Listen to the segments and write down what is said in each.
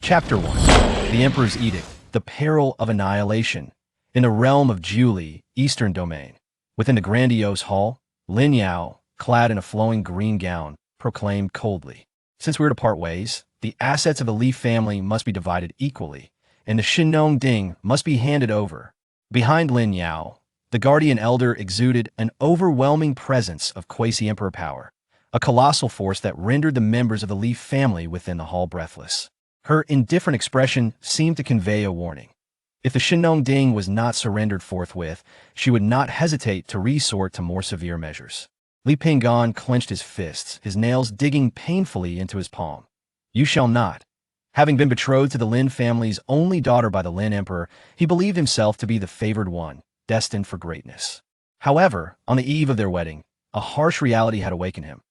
Chapter 1. The Emperor's Edict, the Peril of Annihilation. In the realm of Juli, Eastern Domain, within the grandiose hall, Lin Yao, clad in a flowing green gown, proclaimed coldly, "Since we're to part ways, the assets of the Li family must be divided equally, and the Shinnong Ding must be handed over." Behind Lin Yao, the guardian elder exuded an overwhelming presence of quasi-emperor power, a colossal force that rendered the members of the Li family within the hall breathless. Her indifferent expression seemed to convey a warning. If the Shinnong Ding was not surrendered forthwith, she would not hesitate to resort to more severe measures. Li Pinggan clenched his fists, his nails digging painfully into his palm. "You shall not." Having been betrothed to the Lin family's only daughter by the Lin Emperor, he believed himself to be the favored one, destined for greatness. However, on the eve of their wedding, a harsh reality had awakened him.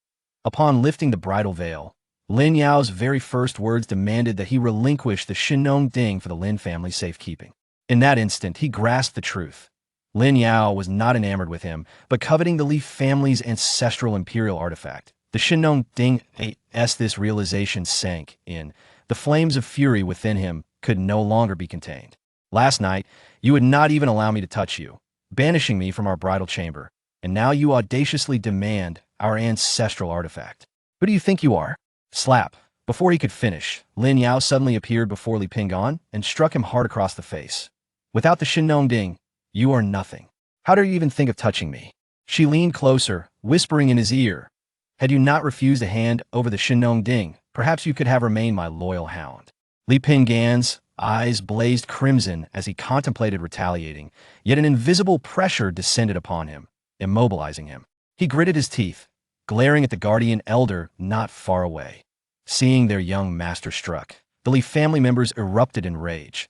Upon lifting the bridal veil, Lin Yao's very first words demanded that he relinquish the Shinnong Ding for the Lin family's safekeeping. In that instant, he grasped the truth. Lin Yao was not enamored with him, but coveting the Li family's ancestral imperial artifact. The Shinnong Ding, as this realization sank in, the flames of fury within him could no longer be contained. "Last night, you would not even allow me to touch you, banishing me from our bridal chamber, and now you audaciously demand our ancestral artifact. Who do you think you are?" Slap. Before he could finish, Lin Yao suddenly appeared before Li Pinggan and struck him hard across the face. "Without the Shinnong Ding, you are nothing. How dare you even think of touching me?" She leaned closer, whispering in his ear, "Had you not refused to hand over the Shinnong Ding, perhaps you could have remained my loyal hound." Li Pinggan's eyes blazed crimson as he contemplated retaliating, yet an invisible pressure descended upon him, immobilizing him. He gritted his teeth, glaring at the guardian elder not far away. Seeing their young master struck, the Li family members erupted in rage.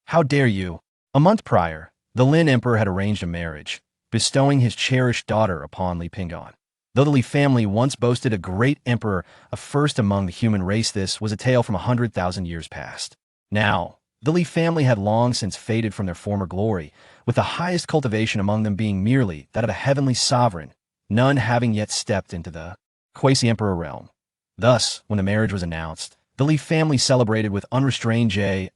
"How dare you?" A month prior, the Lin Emperor had arranged a marriage, bestowing his cherished daughter upon Li Pinggan. Though the Li family once boasted a great emperor, a first among the human race, this was a tale from 100,000 years past. Now, the Li family had long since faded from their former glory, with the highest cultivation among them being merely that of a heavenly sovereign, none having yet stepped into the quasi-emperor realm. Thus, when the marriage was announced, the Li family celebrated with unrestrained joy.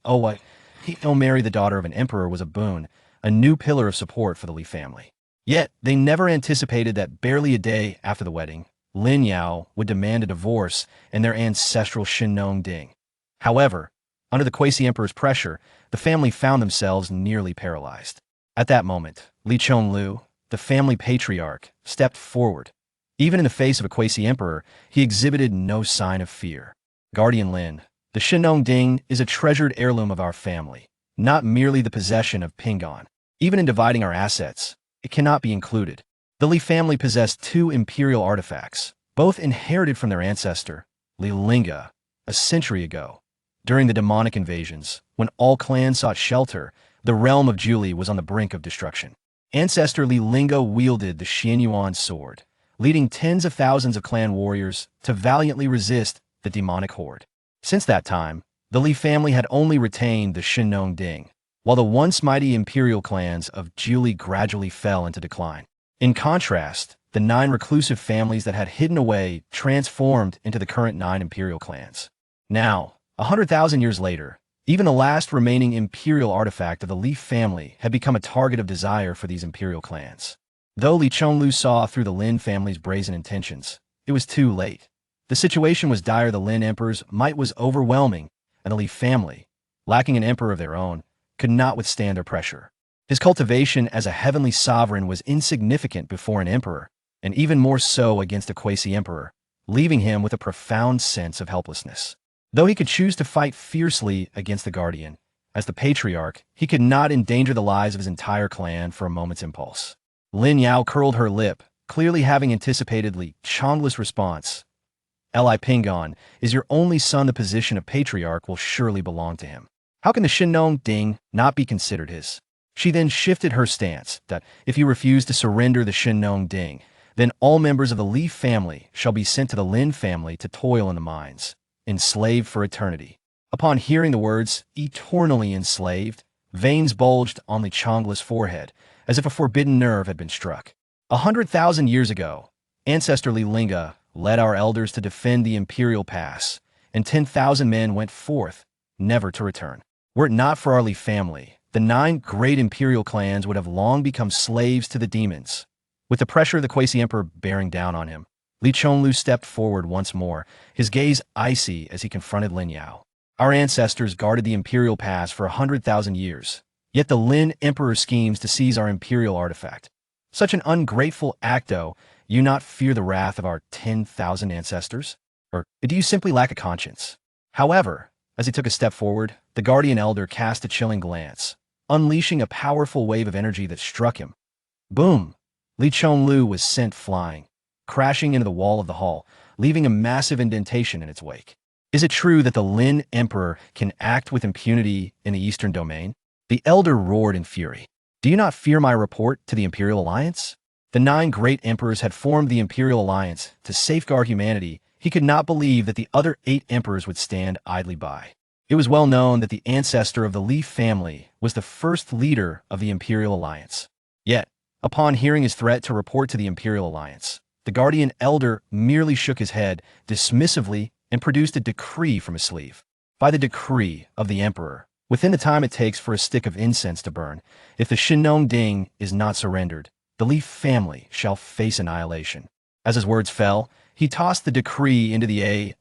Marry the daughter of an emperor was a boon, a new pillar of support for the Li family. Yet, they never anticipated that barely a day after the wedding, Lin Yao would demand a divorce and their ancestral Shinnong Ding. However, under the quasi-emperor's pressure, the family found themselves nearly paralyzed. At that moment, Li Chonlu, the family patriarch, stepped forward. Even in the face of a quasi-emperor, he exhibited no sign of fear. "Guardian Lin, the Shinnong Ding is a treasured heirloom of our family, not merely the possession of Pinggan. Even in dividing our assets, it cannot be included. The Li family possessed two imperial artifacts, both inherited from their ancestor, Li Lingge, a century ago. During the demonic invasions, when all clans sought shelter, the realm of Juli was on the brink of destruction. Ancestor Li Lingge wielded the Xianyuan sword, leading tens of thousands of clan warriors to valiantly resist the demonic horde. Since that time, the Li family had only retained the Shinnong Ding, while the once mighty imperial clans of Juli gradually fell into decline. In contrast, the 9 reclusive families that had hidden away transformed into the current 9 imperial clans. Now, 100,000 years later, even the last remaining imperial artifact of the Li family had become a target of desire for these imperial clans. Though Li Chonlu saw through the Lin family's brazen intentions, it was too late. The situation was dire. The Lin Emperor's might was overwhelming, and the Li family, lacking an emperor of their own, could not withstand their pressure. His cultivation as a heavenly sovereign was insignificant before an emperor, and even more so against a quasi-emperor, leaving him with a profound sense of helplessness. Though he could choose to fight fiercely against the Guardian, as the patriarch, he could not endanger the lives of his entire clan for a moment's impulse. Lin Yao curled her lip, clearly having anticipated Li Chonglu's response. "Li Pinggan, is your only son the position of patriarch will surely belong to him. How can the Shinnong Ding not be considered his?" She then shifted her stance that if you refuse to surrender the Shinnong Ding, then all members of the Li family shall be sent to the Lin family to toil in the mines, enslaved for eternity. Upon hearing the words, eternally enslaved, veins bulged on Li Chonglu's forehead, as if a forbidden nerve had been struck. 100,000 years ago, Ancestor Li Lingge led our elders to defend the Imperial Pass, and 10,000 men went forth, never to return. Were it not for our Li family, the 9 great imperial clans would have long become slaves to the demons. With the pressure of the Quasi-Emperor bearing down on him, Li Chonlu stepped forward once more, his gaze icy as he confronted Lin Yao. Our ancestors guarded the Imperial Pass for 100,000 years, yet the Lin Emperor schemes to seize our imperial artifact. Such an ungrateful act, though. You not fear the wrath of our 10,000 ancestors? Or do you simply lack a conscience? However, as he took a step forward, the Guardian Elder cast a chilling glance, unleashing a powerful wave of energy that struck him. Boom! Li Chonlu was sent flying, crashing into the wall of the hall, leaving a massive indentation in its wake. Is it true that the Lin Emperor can act with impunity in the Eastern Domain? The Elder roared in fury. Do you not fear my report to the Imperial Alliance? The 9 great emperors had formed the Imperial Alliance to safeguard humanity. He could not believe that the other 8 emperors would stand idly by. It was well known that the ancestor of the Li family was the first leader of the Imperial Alliance. Yet, upon hearing his threat to report to the Imperial Alliance, the Guardian Elder merely shook his head dismissively and produced a decree from his sleeve. By the decree of the Emperor, within the time it takes for a stick of incense to burn, if the Shinong Ding is not surrendered, the Li family shall face annihilation. As his words fell, he tossed the decree into the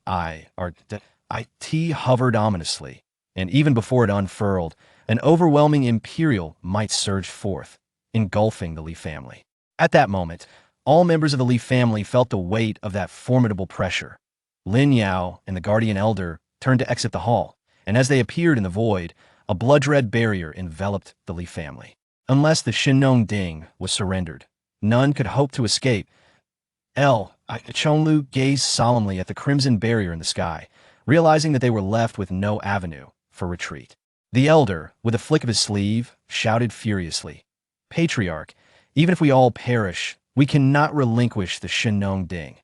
IT hovered ominously, and even before it unfurled, an overwhelming imperial might surged forth, engulfing the Li family. At that moment, all members of the Li family felt the weight of that formidable pressure. Lin Yao and the Guardian Elder turned to exit the hall, and as they appeared in the void, a blood-red barrier enveloped the Li family. Unless the Shinong Ding was surrendered, none could hope to escape. Chonlu gazed solemnly at the crimson barrier in the sky, realizing that they were left with no avenue for retreat. The Elder, with a flick of his sleeve, shouted furiously, Patriarch, even if we all perish, we cannot relinquish the Shinong Ding.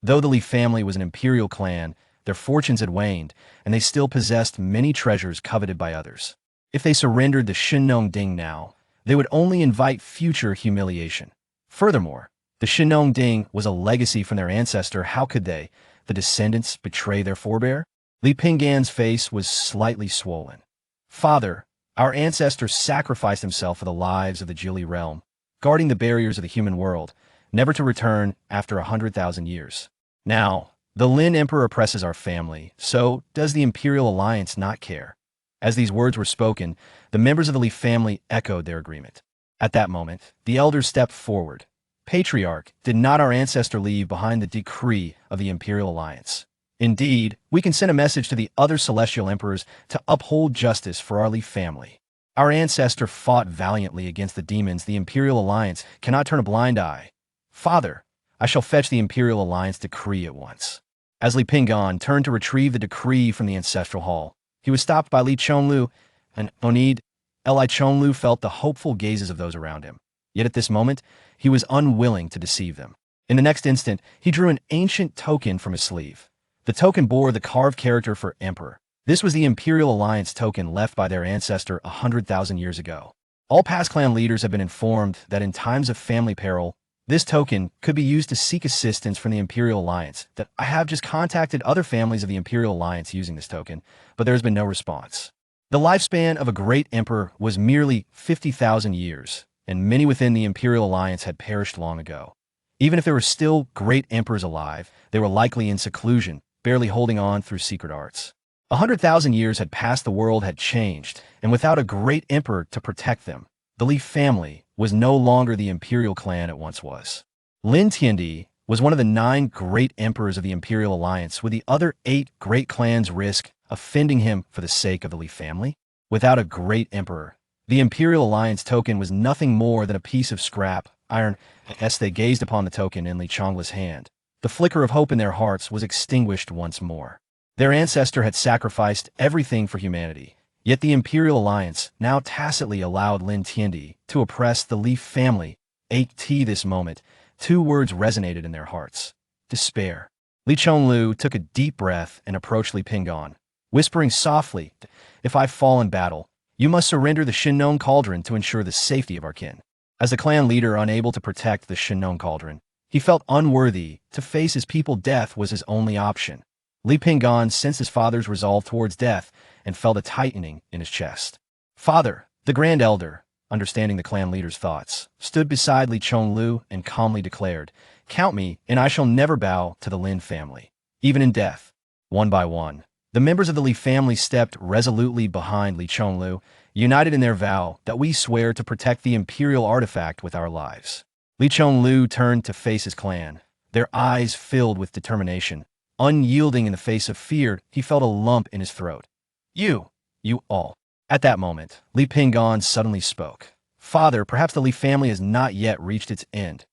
Though the Li family was an imperial clan, their fortunes had waned, and they still possessed many treasures coveted by others. If they surrendered the Shinong Ding now, they would only invite future humiliation. Furthermore, the Shinong Ding was a legacy from their ancestor. How could they, the descendants, betray their forebear? Li Pinggan's face was slightly swollen. Father, our ancestor sacrificed himself for the lives of the Jili realm, guarding the barriers of the human world, never to return after 100,000 years. Now, the Lin Emperor oppresses our family, so does the Imperial Alliance not care? As these words were spoken, the members of the Li family echoed their agreement. At that moment, the elders stepped forward. Patriarch, did not our ancestor leave behind the decree of the Imperial Alliance? Indeed, we can send a message to the other celestial emperors to uphold justice for our Li family. Our ancestor fought valiantly against the demons. The Imperial Alliance cannot turn a blind eye. Father, I shall fetch the Imperial Alliance decree at once. As Li Pinggan turned to retrieve the decree from the ancestral hall, he was stopped by Li Chonlu and Onid. Li Chonlu felt the hopeful gazes of those around him. Yet at this moment, he was unwilling to deceive them. In the next instant, he drew an ancient token from his sleeve. The token bore the carved character for Emperor. This was the Imperial Alliance token left by their ancestor 100,000 years ago. All past clan leaders have been informed that in times of family peril, this token could be used to seek assistance from the Imperial Alliance. That I have just contacted other families of the Imperial Alliance using this token, but there has been no response. The lifespan of a great emperor was merely 50,000 years, and many within the Imperial Alliance had perished long ago. Even if there were still great emperors alive, they were likely in seclusion, barely holding on through secret arts. 100,000 years had passed, the world had changed, and without a great emperor to protect them, the Li family was no longer the imperial clan it once was. Lin Tiandi was one of the 9 great emperors of the Imperial Alliance. Would the other 8 great clans risk offending him for the sake of the Li family? Without a great emperor, the Imperial Alliance token was nothing more than a piece of scrap iron. As they gazed upon the token in Li Chongla's hand, the flicker of hope in their hearts was extinguished once more. Their ancestor had sacrificed everything for humanity, yet the Imperial Alliance now tacitly allowed Lin Tiandi to oppress the Li family. This moment, 2 words resonated in their hearts. Despair. Li Chonlu took a deep breath and approached Li Pinggan, whispering softly, If I fall in battle, you must surrender the Shinong Cauldron to ensure the safety of our kin. As the clan leader unable to protect the Shinong Cauldron, he felt unworthy to face his people. Death was his only option. Li Pinggan sensed his father's resolve towards death, and felt a tightening in his chest. Father, the Grand Elder, understanding the clan leader's thoughts, stood beside Li Chonglu and calmly declared, "Count me, and I shall never bow to the Lin family, even in death." One by one, the members of the Li family stepped resolutely behind Li Chonglu, united in their vow that we swear to protect the imperial artifact with our lives. Li Chonglu turned to face his clan, their eyes filled with determination. Unyielding in the face of fear, he felt a lump in his throat. You all. At that moment, Li Pingan suddenly spoke. Father, perhaps the Li family has not yet reached its end.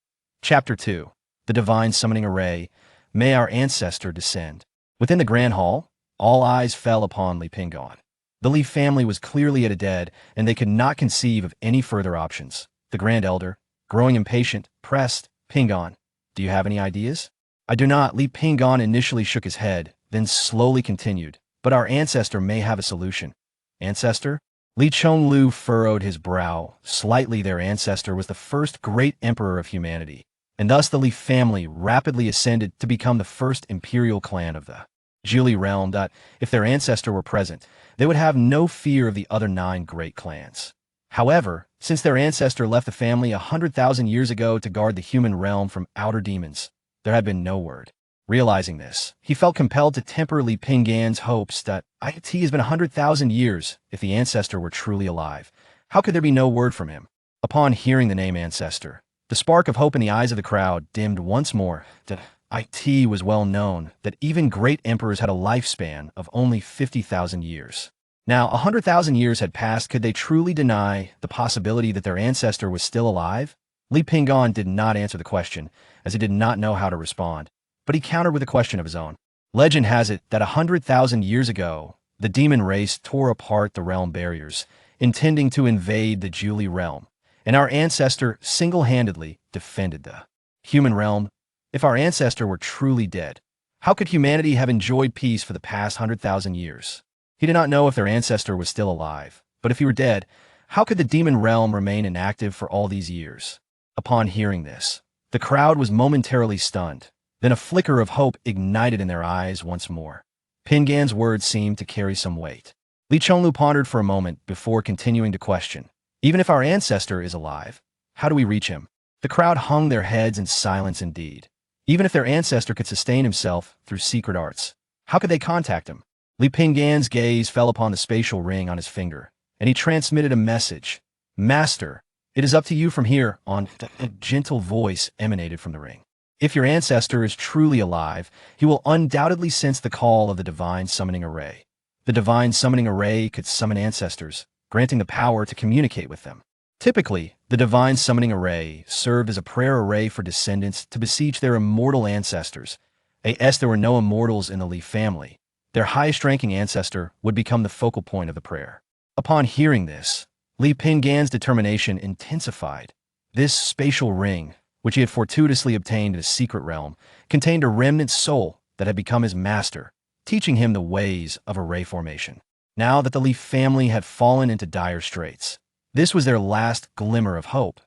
Chapter 2. The Divine Summoning Array. May our Ancestor descend. Within the Grand Hall, all eyes fell upon Li Pingan. The Li family was clearly at a dead, and they could not conceive of any further options. The Grand Elder, growing impatient, pressed, "Pingan, do you have any ideas?" "I do not." Li Pingan initially shook his head, then slowly continued, "But our Ancestor may have a solution." Ancestor? Li Chonglu furrowed his brow. Slightly, their Ancestor was the first great emperor of humanity, and thus the Li family rapidly ascended to become the first imperial clan of the Zhuli realm. If their Ancestor were present, they would have no fear of the other 9 great clans. However, since their Ancestor left the family 100,000 years ago to guard the human realm from outer demons, there had been no word. Realizing this, he felt compelled to temper Li Pingan's hopes that it has been 100,000 years. If the Ancestor were truly alive, how could there be no word from him? Upon hearing the name Ancestor, the spark of hope in the eyes of the crowd dimmed once more. It was well known that even great emperors had a lifespan of only 50,000 years. Now, 100,000 years had passed. Could they truly deny the possibility that their Ancestor was still alive? Li Pingan did not answer the question, as he did not know how to respond. But he countered with a question of his own. Legend has it that 100,000 years ago, the demon race tore apart the realm barriers, intending to invade the Zhuli realm, and our Ancestor single-handedly defended the human realm. If our Ancestor were truly dead, how could humanity have enjoyed peace for the past 100,000 years? He did not know if their Ancestor was still alive, but if he were dead, how could the demon realm remain inactive for all these years? Upon hearing this, the crowd was momentarily stunned. Then a flicker of hope ignited in their eyes once more. Pingan's words seemed to carry some weight. Li Chonglu pondered for a moment before continuing to question. Even if our Ancestor is alive, how do we reach him? The crowd hung their heads in silence indeed. Even if their Ancestor could sustain himself through secret arts, how could they contact him? Li Pingan's gaze fell upon the spatial ring on his finger, and he transmitted a message. "Master, it is up to you from here on." A gentle voice emanated from the ring. "If your Ancestor is truly alive, he will undoubtedly sense the call of the Divine Summoning Array. The Divine Summoning Array could summon Ancestors, granting the power to communicate with them. Typically, the Divine Summoning Array served as a prayer array for descendants to beseech their immortal Ancestors. As there were no immortals in the Li family, their highest-ranking Ancestor would become the focal point of the prayer." Upon hearing this, Li Pingan's determination intensified. This spatial ring, which he had fortuitously obtained in a secret realm, contained a remnant soul that had become his master, teaching him the ways of array formation. Now that the Li family had fallen into dire straits, this was their last glimmer of hope.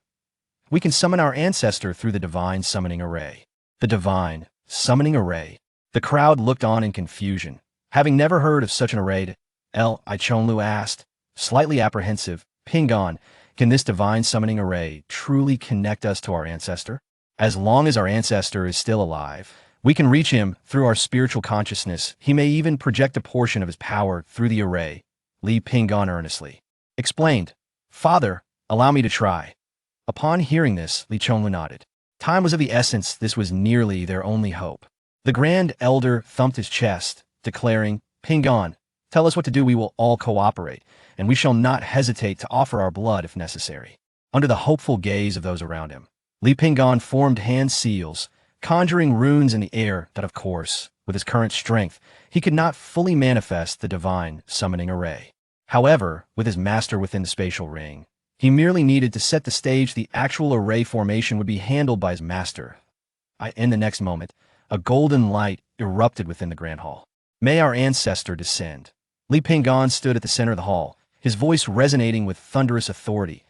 "We can summon our Ancestor through the Divine Summoning Array." The Divine Summoning Array. The crowd looked on in confusion, having never heard of such an array. Li Chonglu asked, slightly apprehensive, "Pingan, can this Divine Summoning Array truly connect us to our Ancestor? As long as our Ancestor is still alive, we can reach him through our spiritual consciousness. He may even project a portion of his power through the array." Li Pingan earnestly explained. "Father, allow me to try." Upon hearing this, Li Chonglu nodded. Time was of the essence. This was nearly their only hope. The Grand Elder thumped his chest, declaring, "Pingan, tell us what to do. We will all cooperate, and we shall not hesitate to offer our blood if necessary." Under the hopeful gaze of those around him, Li Pingan formed hand seals, conjuring runes in the air that, of course, with his current strength, he could not fully manifest the Divine Summoning Array. However, with his master within the spatial ring, he merely needed to set the stage. The actual array formation would be handled by his master. In the next moment, a golden light erupted within the Grand Hall. "May our Ancestor descend." Li Pingan stood at the center of the hall, his voice resonating with thunderous authority.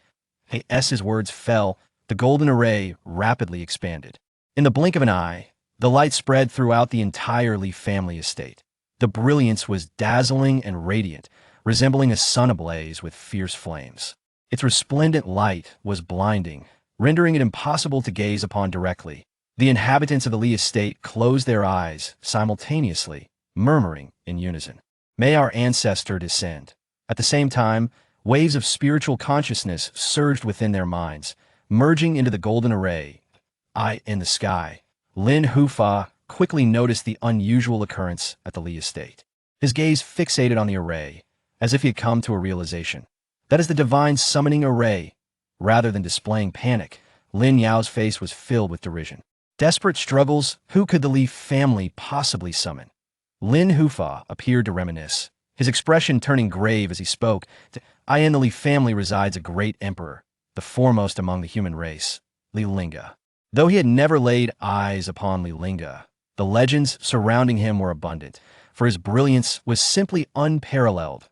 As his words fell, the golden array rapidly expanded. In the blink of an eye, the light spread throughout the entire Li family estate. The brilliance was dazzling and radiant, resembling a sun ablaze with fierce flames. Its resplendent light was blinding, rendering it impossible to gaze upon directly. The inhabitants of the Li estate closed their eyes simultaneously, murmuring in unison, "May our ancestor descend." At the same time, waves of spiritual consciousness surged within their minds, merging into the golden array. In the sky, Lin Hufa quickly noticed the unusual occurrence at the Li estate. His gaze fixated on the array, as if he had come to a realization. That is the divine summoning array. Rather than displaying panic, Lin Yao's face was filled with derision. Desperate struggles, who could the Li family possibly summon? Lin Hufa appeared to reminisce, his expression turning grave as he spoke. In the Li family resides a great emperor, the foremost among the human race, Li Lingge. Though he had never laid eyes upon Li Lingge, the legends surrounding him were abundant, for his brilliance was simply unparalleled.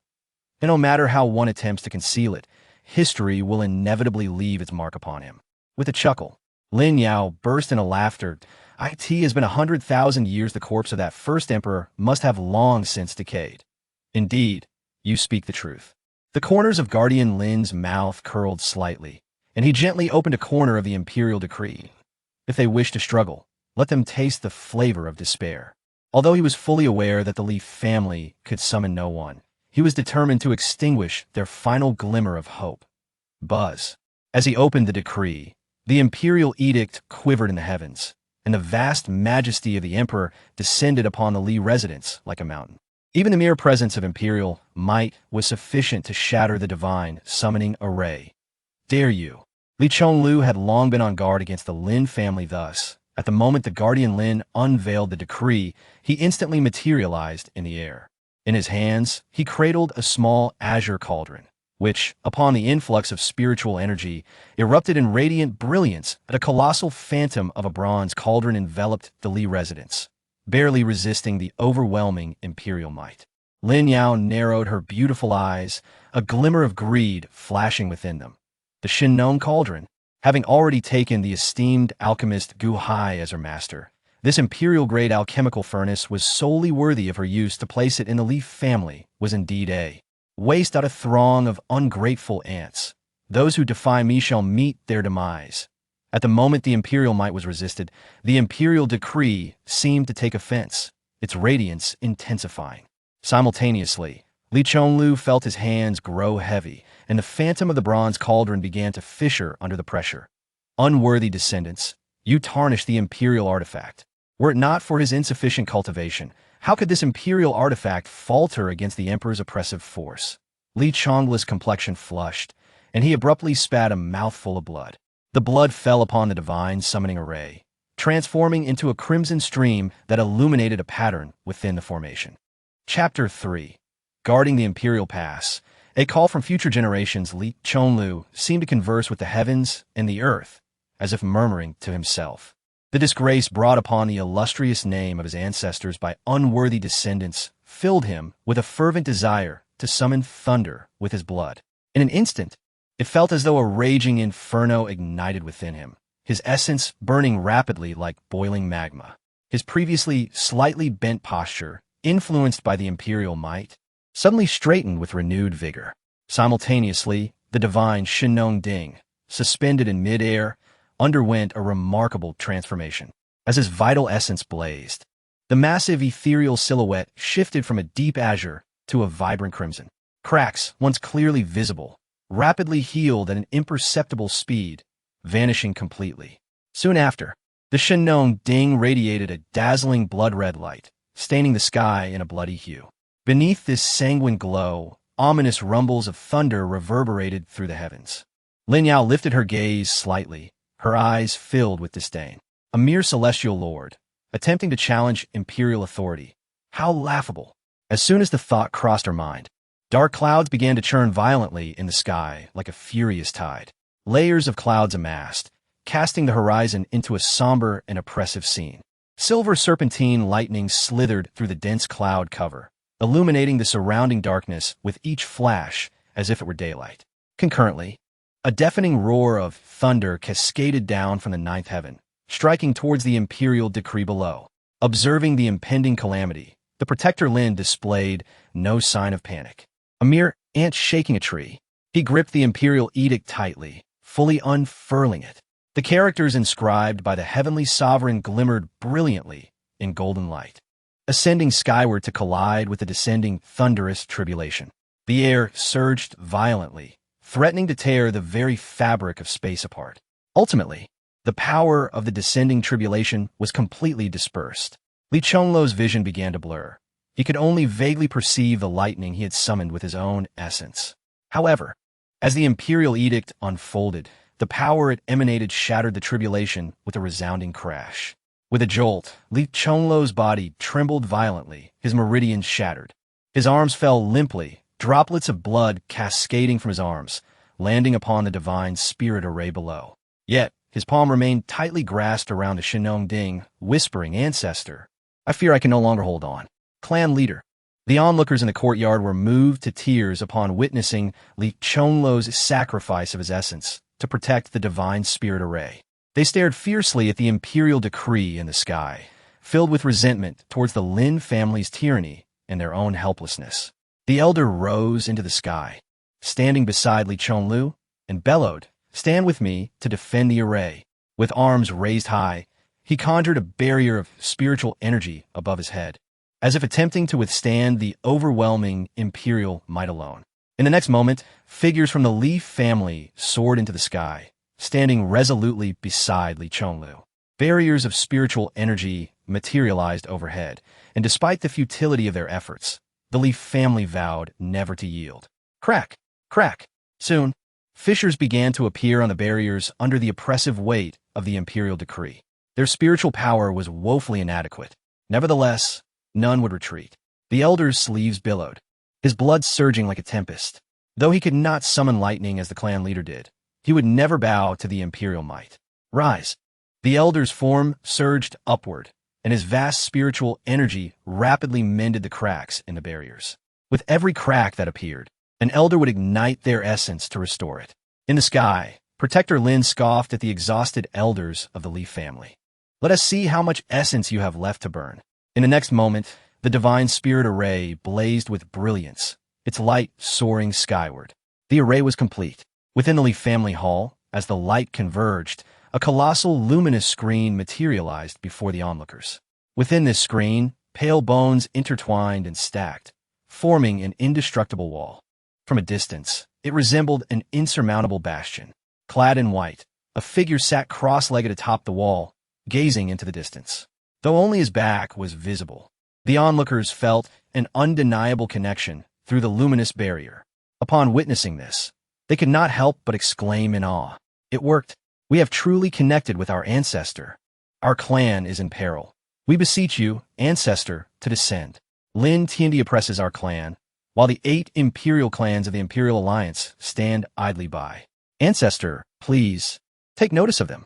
And no matter how one attempts to conceal it, history will inevitably leave its mark upon him. With a chuckle, Lin Yao burst into laughter. It has been 100,000 years. The corpse of that first emperor must have long since decayed. Indeed, you speak the truth. The corners of Guardian Lin's mouth curled slightly, and he gently opened a corner of the imperial decree. If they wish to struggle, let them taste the flavor of despair. Although he was fully aware that the Li family could summon no one, he was determined to extinguish their final glimmer of hope. Buzz. As he opened the decree, the imperial edict quivered in the heavens, and the vast majesty of the emperor descended upon the Li residents like a mountain. Even the mere presence of imperial might was sufficient to shatter the divine summoning array. Dare you? Li Chonglu had long been on guard against the Lin family. Thus, at the moment the guardian Lin unveiled the decree, he instantly materialized in the air. In his hands, he cradled a small azure cauldron, which, upon the influx of spiritual energy, erupted in radiant brilliance. A colossal phantom of a bronze cauldron enveloped the Li residence, barely resisting the overwhelming imperial might. Lin Yao narrowed her beautiful eyes, a glimmer of greed flashing within them. The Shinnon cauldron, having already taken the esteemed alchemist Gu Hai as her master, this imperial-grade alchemical furnace was solely worthy of her use. To place it in the Li family was indeed a waste. Out a throng of ungrateful ants. Those who defy me shall meet their demise. At the moment the imperial might was resisted, the imperial decree seemed to take offense, its radiance intensifying. Simultaneously, Li Chonglu felt his hands grow heavy, and the phantom of the bronze cauldron began to fissure under the pressure. Unworthy descendants, you tarnish the imperial artifact. Were it not for his insufficient cultivation, how could this imperial artifact falter against the emperor's oppressive force? Li Chonglu's complexion flushed, and he abruptly spat a mouthful of blood. The blood fell upon the divine summoning array, transforming into a crimson stream that illuminated a pattern within the formation. Chapter 3. Guarding the Imperial Pass. A call from future generations. Li Chonglu seemed to converse with the heavens and the earth, as if murmuring to himself. The disgrace brought upon the illustrious name of his ancestors by unworthy descendants filled him with a fervent desire to summon thunder with his blood. In an instant, it felt as though a raging inferno ignited within him, his essence burning rapidly like boiling magma. His previously slightly bent posture, influenced by the imperial might, suddenly straightened with renewed vigor. Simultaneously, the divine Shinnon Ding, suspended in mid-air, underwent a remarkable transformation. As his vital essence blazed, the massive ethereal silhouette shifted from a deep azure to a vibrant crimson. Cracks, once clearly visible, rapidly healed at an imperceptible speed, vanishing completely. Soon after, the Shinnon Ding radiated a dazzling blood-red light, staining the sky in a bloody hue. Beneath this sanguine glow, ominous rumbles of thunder reverberated through the heavens. Lin Yao lifted her gaze slightly, her eyes filled with disdain. A mere celestial lord, attempting to challenge imperial authority. How laughable! As soon as the thought crossed her mind, dark clouds began to churn violently in the sky like a furious tide. Layers of clouds amassed, casting the horizon into a somber and oppressive scene. Silver serpentine lightning slithered through the dense cloud cover, illuminating the surrounding darkness with each flash as if it were daylight. Concurrently, a deafening roar of thunder cascaded down from the ninth heaven, striking towards the imperial decree below. Observing the impending calamity, the protector Lin displayed no sign of panic. a mere ant shaking a tree. He gripped the imperial edict tightly, fully unfurling it. The characters inscribed by the heavenly sovereign glimmered brilliantly in golden light, ascending skyward to collide with the descending thunderous tribulation. The air surged violently, threatening to tear the very fabric of space apart. Ultimately, the power of the descending tribulation was completely dispersed. Li Chongluo's vision began to blur. He could only vaguely perceive the lightning he had summoned with his own essence. However, as the imperial edict unfolded, the power it emanated shattered the tribulation with a resounding crash. With a jolt, Li Chongluo's body trembled violently, his meridians shattered. His arms fell limply, droplets of blood cascading from his arms, landing upon the divine spirit array below. Yet, his palm remained tightly grasped around the Shinong Ding, whispering, "Ancestor, I fear I can no longer hold on." Clan leader. The onlookers in the courtyard were moved to tears upon witnessing Li Chongluo's sacrifice of his essence to protect the divine spirit array. They stared fiercely at the imperial decree in the sky, filled with resentment towards the Lin family's tyranny and their own helplessness. The elder rose into the sky, standing beside Li Chongluo, and bellowed, "Stand with me to defend the array." With arms raised high, he conjured a barrier of spiritual energy above his head, as if attempting to withstand the overwhelming imperial might alone. In the next moment, figures from the Li family soared into the sky, standing resolutely beside Li Chongluo. Barriers of spiritual energy materialized overhead, and despite the futility of their efforts, the Li family vowed never to yield. Crack! Crack! Soon, fissures began to appear on the barriers under the oppressive weight of the imperial decree. Their spiritual power was woefully inadequate. Nevertheless, none would retreat. The elder's sleeves billowed, his blood surging like a tempest. Though he could not summon lightning as the clan leader did, he would never bow to the imperial might. Rise! The elder's form surged upward, and his vast spiritual energy rapidly mended the cracks in the barriers. With every crack that appeared, an elder would ignite their essence to restore it. In the sky, Protector Lin scoffed at the exhausted elders of the Li family. "Let us see how much essence you have left to burn." In the next moment, the divine spirit array blazed with brilliance, its light soaring skyward. The array was complete. Within the Li family hall, as the light converged, a colossal luminous screen materialized before the onlookers. Within this screen, pale bones intertwined and stacked, forming an indestructible wall. From a distance, it resembled an insurmountable bastion. Clad in white, a figure sat cross-legged atop the wall, gazing into the distance. Though only his back was visible, the onlookers felt an undeniable connection through the luminous barrier. Upon witnessing this, they could not help but exclaim in awe. "It worked. We have truly connected with our ancestor. Our clan is in peril. We beseech you, Ancestor, to descend. Lin Tiandi oppresses our clan, while the 8 imperial clans of the Imperial Alliance stand idly by. Ancestor, please, take notice of them."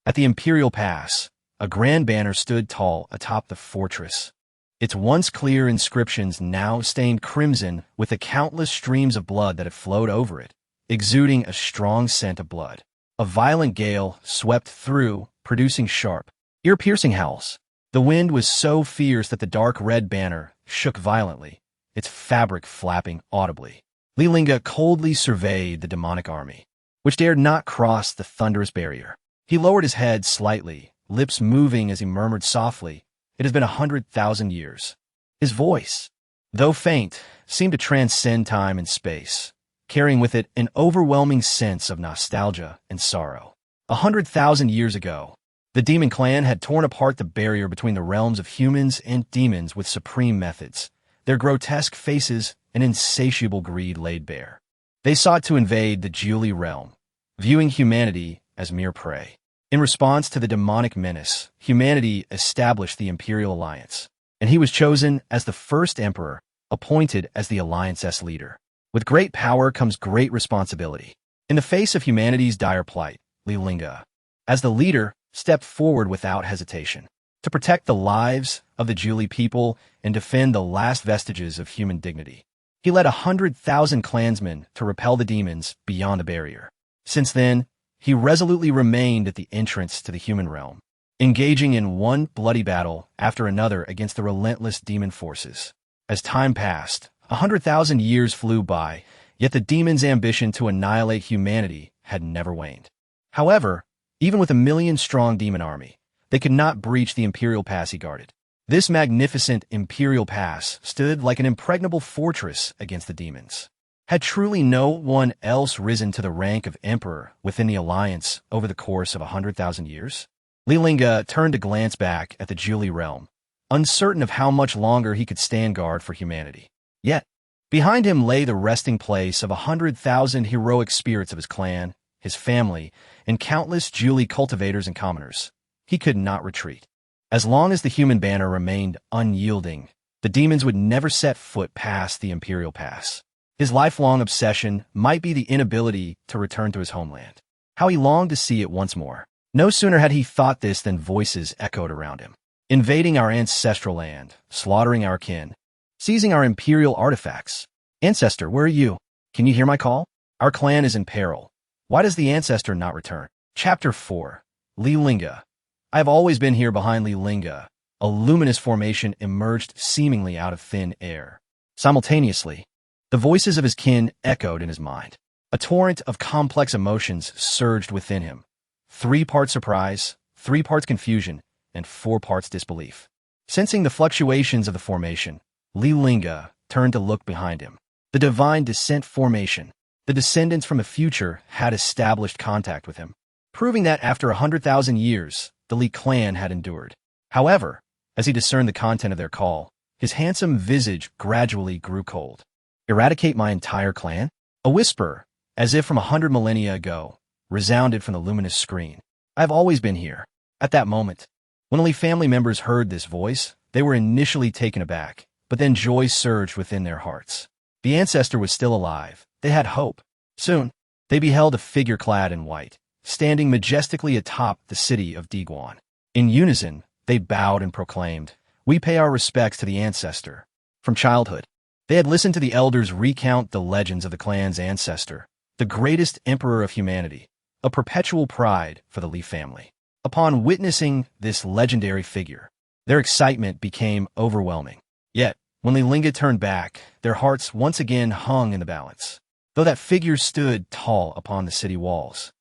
At the Imperial Pass, a grand banner stood tall atop the fortress. Its once clear inscriptions now stained crimson with the countless streams of blood that had flowed over it, exuding a strong scent of blood. A violent gale swept through, producing sharp, ear-piercing howls. The wind was so fierce that the dark red banner shook violently, its fabric flapping audibly. Li Lingge coldly surveyed the demonic army, which dared not cross the thunderous barrier. He lowered his head slightly, lips moving as he murmured softly, "It has been 100,000 years." His voice, though faint, seemed to transcend time and space, carrying with it an overwhelming sense of nostalgia and sorrow. 100,000 years ago, the demon clan had torn apart the barrier between the realms of humans and demons with supreme methods, their grotesque faces and insatiable greed laid bare. They sought to invade the Julie realm, viewing humanity as mere prey. In response to the demonic menace, humanity established the Imperial Alliance, and he was chosen as the first emperor, appointed as the Alliance's leader. With great power comes great responsibility. In the face of humanity's dire plight, Li Lingge, as the leader, stepped forward without hesitation to protect the lives of the Julie people and defend the last vestiges of human dignity. He led 100,000 clansmen to repel the demons beyond the barrier. Since then, he resolutely remained at the entrance to the human realm, engaging in one bloody battle after another against the relentless demon forces. As time passed, 100,000 years flew by, yet the demon's ambition to annihilate humanity had never waned. However, even with a million-strong demon army, they could not breach the Imperial Pass he guarded. This magnificent Imperial Pass stood like an impregnable fortress against the demons. Had truly no one else risen to the rank of Emperor within the Alliance over the course of 100,000 years? Li Lingge turned to glance back at the Julie realm, uncertain of how much longer he could stand guard for humanity. Yet, behind him lay the resting place of 100,000 heroic spirits of his clan, his family, and countless Julie cultivators and commoners. He could not retreat. As long as the human banner remained unyielding, the demons would never set foot past the Imperial Pass. His lifelong obsession might be the inability to return to his homeland. How he longed to see it once more. No sooner had he thought this than voices echoed around him. Invading our ancestral land, slaughtering our kin, seizing our imperial artifacts. Ancestor, where are you? Can you hear my call? Our clan is in peril. Why does the Ancestor not return? Chapter 4. Li Lingge. I have always been here behind Li Lingge. A luminous formation emerged seemingly out of thin air. Simultaneously, the voices of his kin echoed in his mind. A torrent of complex emotions surged within him. 3 parts surprise, 3 parts confusion, and 4 parts disbelief. Sensing the fluctuations of the formation, Li Lingge turned to look behind him. The divine descent formation. The descendants from the future had established contact with him, proving that after 100,000 years, the Li clan had endured. However, as he discerned the content of their call, his handsome visage gradually grew cold. Eradicate my entire clan? A whisper, as if from 100 millennia ago, resounded from the luminous screen. I have always been here. At that moment, when the Li family members heard this voice, they were initially taken aback, but then joy surged within their hearts. The Ancestor was still alive. They had hope. Soon, they beheld a figure clad in white, standing majestically atop the city of Diguan. In unison, they bowed and proclaimed, "We pay our respects to the Ancestor." From childhood, they had listened to the elders recount the legends of the clan's ancestor, the greatest emperor of humanity, a perpetual pride for the Li family. Upon witnessing this legendary figure, their excitement became overwhelming. Yet, when Li Lingge turned back, their hearts once again hung in the balance. Though that figure stood tall upon the city walls,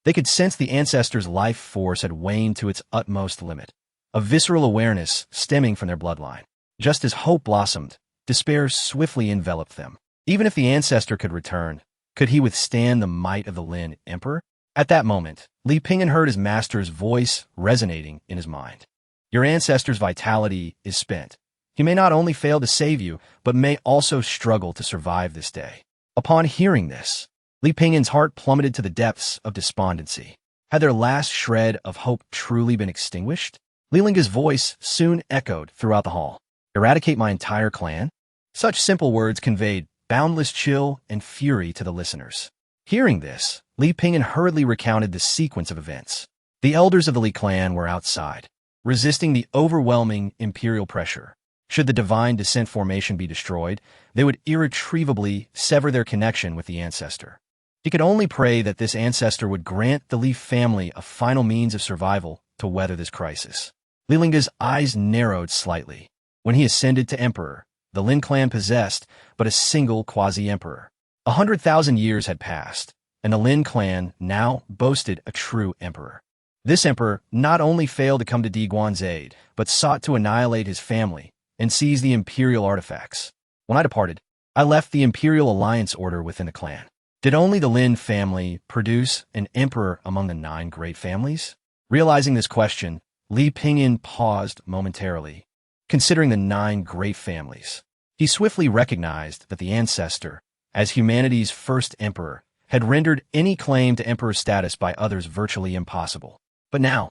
they could sense the Ancestor's life force had waned to its utmost limit, a visceral awareness stemming from their bloodline. Just as hope blossomed, despair swiftly enveloped them. Even if the Ancestor could return, could he withstand the might of the Lin Emperor? At that moment, Li Pingyan heard his master's voice resonating in his mind. Your Ancestor's vitality is spent. He may not only fail to save you, but may also struggle to survive this day. Upon hearing this, Li Pingyan's heart plummeted to the depths of despondency. Had their last shred of hope truly been extinguished? Li Lingge's voice soon echoed throughout the hall. Eradicate my entire clan? Such simple words conveyed boundless chill and fury to the listeners. Hearing this, Li Pingyan hurriedly recounted the sequence of events. The elders of the Li clan were outside, resisting the overwhelming imperial pressure. Should the divine descent formation be destroyed, they would irretrievably sever their connection with the Ancestor. He could only pray that this Ancestor would grant the Li family a final means of survival to weather this crisis. Li Lingge's eyes narrowed slightly. When he ascended to Emperor, the Lin clan possessed but a single quasi-emperor. 100,000 years had passed, and the Lin clan now boasted a true emperor. This emperor not only failed to come to Diguan's aid, but sought to annihilate his family and seize the imperial artifacts. When I departed, I left the Imperial Alliance order within the clan. Did only the Lin family produce an emperor among the 9 great families? Realizing this question, Li Pingyan paused momentarily, considering the 9 great families. He swiftly recognized that the Ancestor, as humanity's first emperor, had rendered any claim to emperor status by others virtually impossible. But now,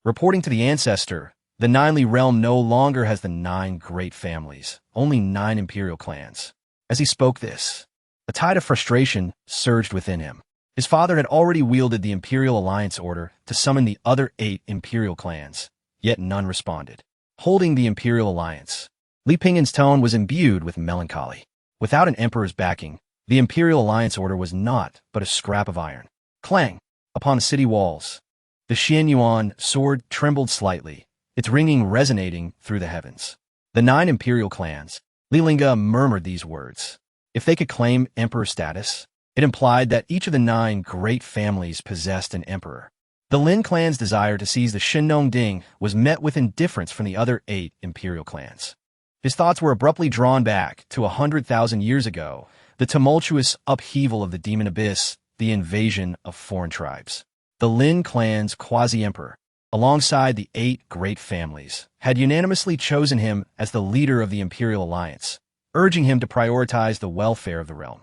reporting to the Ancestor, the 9 Li realm no longer has the 9 great families, only 9 imperial clans. As he spoke this, a tide of frustration surged within him. His father had already wielded the Imperial Alliance order to summon the other 8 imperial clans, yet none responded. Holding the Imperial Alliance, Li Pingyan's tone was imbued with melancholy. Without an emperor's backing, the Imperial Alliance order was naught but a scrap of iron. Clang! Upon the city walls, the Xian Yuan sword trembled slightly, its ringing resonating through the heavens. The 9 imperial clans, Li Lingge murmured these words. If they could claim emperor status, it implied that each of the 9 great families possessed an emperor. The Lin clan's desire to seize the Shinong Ding was met with indifference from the other 8 imperial clans. His thoughts were abruptly drawn back to 100,000 years ago, the tumultuous upheaval of the demon abyss, the invasion of foreign tribes. The Lin clan's quasi-emperor, alongside the 8 great families, had unanimously chosen him as the leader of the Imperial Alliance, urging him to prioritize the welfare of the realm.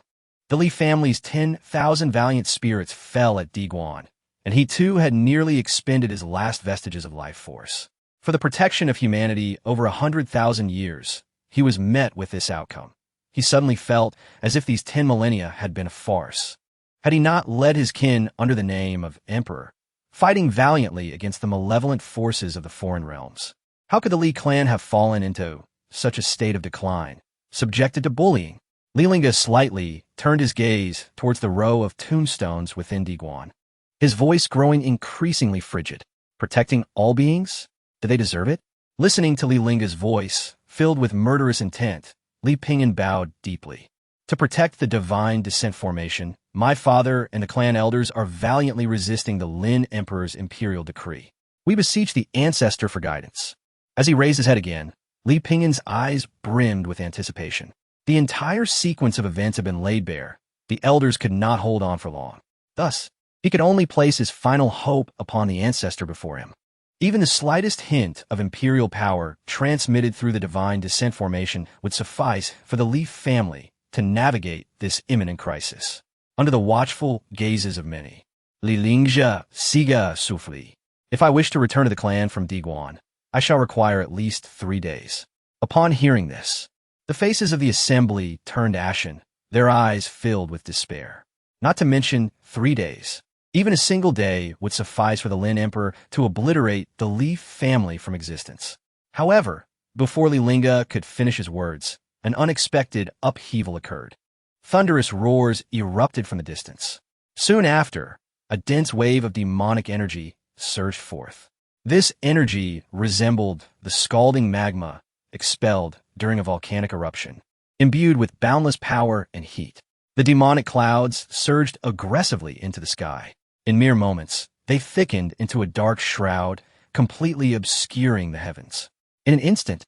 The Li family's 10,000 valiant spirits fell at Diguan, and he too had nearly expended his last vestiges of life force. For the protection of humanity over 100,000 years, he was met with this outcome. He suddenly felt as if these 10 millennia had been a farce. Had he not led his kin under the name of Emperor, fighting valiantly against the malevolent forces of the foreign realms? How could the Li clan have fallen into such a state of decline, subjected to bullying? Li Lingge slightly turned his gaze towards the row of tombstones within Diguan, his voice growing increasingly frigid. Protecting all beings? Did they deserve it? Listening to Li Lingge's voice, filled with murderous intent, Li Pingyan bowed deeply. To protect the divine descent formation, my father and the clan elders are valiantly resisting the Lin Emperor's imperial decree. We beseech the Ancestor for guidance. As he raised his head again, Li Pingyan's eyes brimmed with anticipation. The entire sequence of events had been laid bare. The elders could not hold on for long. Thus, he could only place his final hope upon the Ancestor before him. Even the slightest hint of imperial power transmitted through the divine descent formation would suffice for the Li family to navigate this imminent crisis. Under the watchful gazes of many, Li Lingge, Saga souffly. If I wish to return to the clan from Diguan, I shall require at least 3 days. Upon hearing this, the faces of the assembly turned ashen, their eyes filled with despair. Not to mention 3 days. Even a single day would suffice for the Lin Emperor to obliterate the Li family from existence. However, before Li Lingge could finish his words, an unexpected upheaval occurred. Thunderous roars erupted from the distance. Soon after, a dense wave of demonic energy surged forth. This energy resembled the scalding magma expelled during a volcanic eruption, imbued with boundless power and heat. The demonic clouds surged aggressively into the sky. In mere moments, they thickened into a dark shroud, completely obscuring the heavens. In an instant,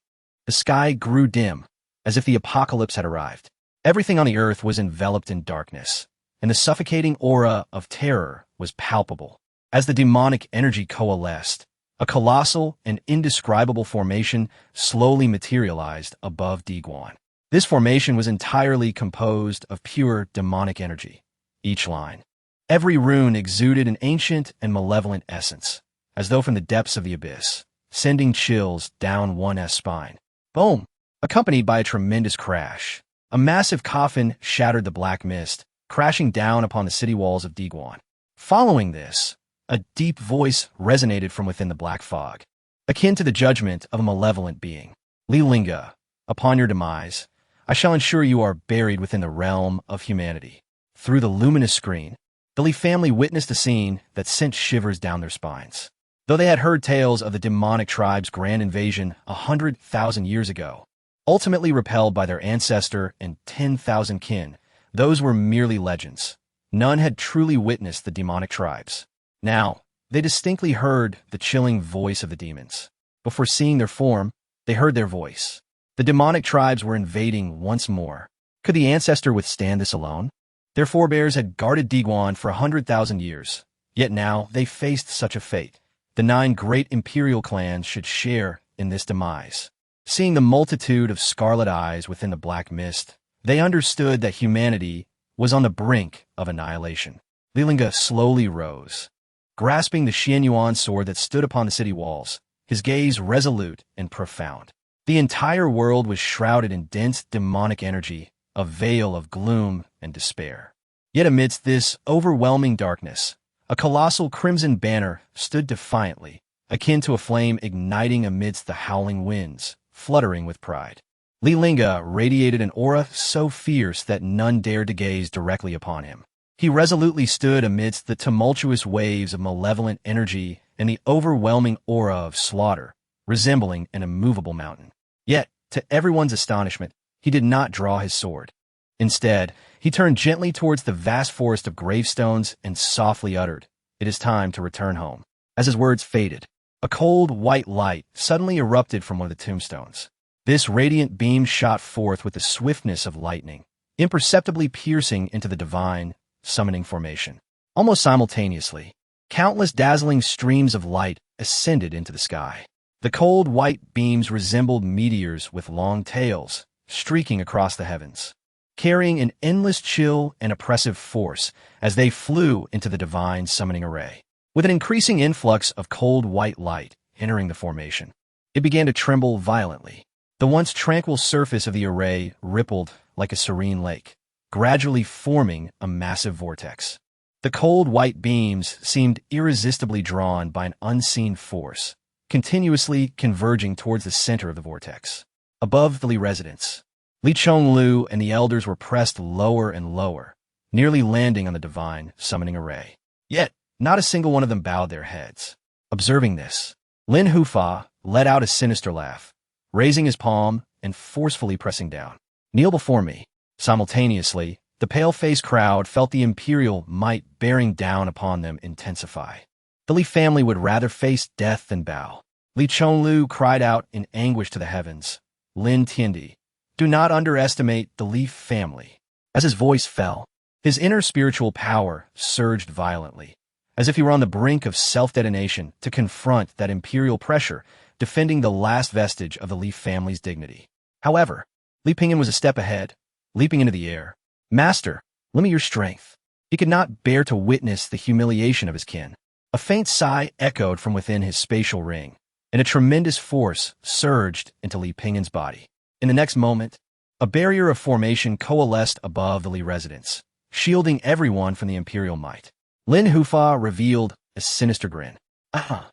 the sky grew dim, as if the apocalypse had arrived. Everything on the earth was enveloped in darkness, and the suffocating aura of terror was palpable. As the demonic energy coalesced, a colossal and indescribable formation slowly materialized above Diguan. This formation was entirely composed of pure demonic energy. Each line, every rune exuded an ancient and malevolent essence, as though from the depths of the abyss, sending chills down one's spine. Boom! Accompanied by a tremendous crash, a massive coffin shattered the black mist, crashing down upon the city walls of Diguan. Following this, a deep voice resonated from within the black fog, akin to the judgment of a malevolent being. Li Lingge, upon your demise, I shall ensure you are buried within the realm of humanity. Through the luminous screen, the Li family witnessed a scene that sent shivers down their spines. Though they had heard tales of the demonic tribe's grand invasion 100,000 years ago, ultimately repelled by their ancestor and 10,000 kin, those were merely legends. None had truly witnessed the demonic tribes. Now, they distinctly heard the chilling voice of the demons. Before seeing their form, they heard their voice. The demonic tribes were invading once more. Could the Ancestor withstand this alone? Their forebears had guarded Diguan for 100,000 years, yet now they faced such a fate. The 9 great imperial clans should share in this demise. Seeing the multitude of scarlet eyes within the black mist, they understood that humanity was on the brink of annihilation. Li Lingge slowly rose, grasping the Xianyuan sword that stood upon the city walls, his gaze resolute and profound. The entire world was shrouded in dense demonic energy, a veil of gloom and despair. Yet amidst this overwhelming darkness, a colossal crimson banner stood defiantly, akin to a flame igniting amidst the howling winds, fluttering with pride. Li Lingge radiated an aura so fierce that none dared to gaze directly upon him. He resolutely stood amidst the tumultuous waves of malevolent energy and the overwhelming aura of slaughter, resembling an immovable mountain. Yet, to everyone's astonishment, he did not draw his sword. Instead, he turned gently towards the vast forest of gravestones and softly uttered, "It is time to return home." As his words faded, a cold, white light suddenly erupted from one of the tombstones. This radiant beam shot forth with the swiftness of lightning, imperceptibly piercing into the divine, summoning formation. Almost simultaneously, countless dazzling streams of light ascended into the sky. The cold, white beams resembled meteors with long tails, streaking across the heavens, carrying an endless chill and oppressive force as they flew into the divine summoning array. With an increasing influx of cold white light entering the formation, it began to tremble violently. The once tranquil surface of the array rippled like a serene lake, gradually forming a massive vortex. The cold white beams seemed irresistibly drawn by an unseen force, continuously converging towards the center of the vortex. Above the Li residence, Li Chonglu and the elders were pressed lower and lower, nearly landing on the divine summoning array. Yet, not a single one of them bowed their heads. Observing this, Lin Hufa let out a sinister laugh, raising his palm and forcefully pressing down. "Kneel before me." Simultaneously, the pale-faced crowd felt the imperial might bearing down upon them intensify. The Li family would rather face death than bow. Li Chonglu cried out in anguish to the heavens, "Lin Tiandi, do not underestimate the Li family." As his voice fell, his inner spiritual power surged violently, as if he were on the brink of self-detonation to confront that imperial pressure, defending the last vestige of the Li family's dignity. However, Li Pingyan was a step ahead, leaping into the air. "Master, lend me your strength." He could not bear to witness the humiliation of his kin. A faint sigh echoed from within his spatial ring, and a tremendous force surged into Li Pingyan's body. In the next moment, a barrier of formation coalesced above the Li residence, shielding everyone from the imperial might. Lin Hufa revealed a sinister grin. "Ah,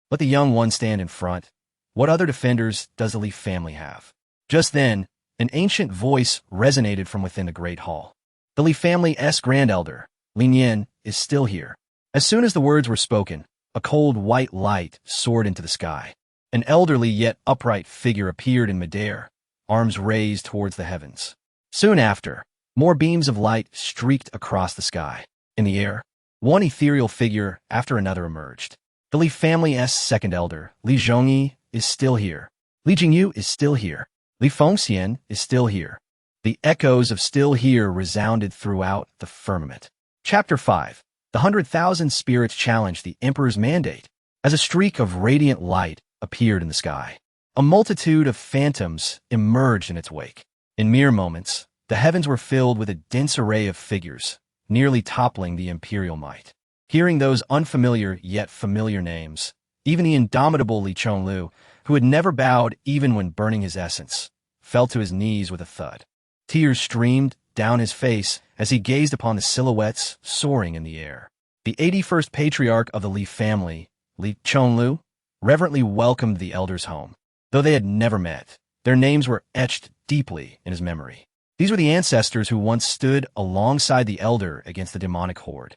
let the young one stand in front. What other defenders does the Li family have?" Just then, an ancient voice resonated from within the great hall. "The Li family's grand elder, Li Lingge, is still here." As soon as the words were spoken, a cold white light soared into the sky. An elderly yet upright figure appeared in midair, arms raised towards the heavens. Soon after, more beams of light streaked across the sky. In the air, one ethereal figure after another emerged. The Li family's second elder, Li Zhongyi, is still here. Li Jingyu is still here. Li Fengxian is still here. The echoes of "still here" resounded throughout the firmament. Chapter 5. The 100,000 spirits challenged the Emperor's mandate. As a streak of radiant light appeared in the sky, a multitude of phantoms emerged in its wake. In mere moments, the heavens were filled with a dense array of figures, nearly toppling the imperial might. Hearing those unfamiliar yet familiar names, even the indomitable Li Chonglu, who had never bowed even when burning his essence, fell to his knees with a thud. Tears streamed down his face as he gazed upon the silhouettes soaring in the air. The 81st patriarch of the Li family, Li Chonglu, reverently welcomed the elders home. Though they had never met, their names were etched deeply in his memory. These were the ancestors who once stood alongside the elder against the demonic horde,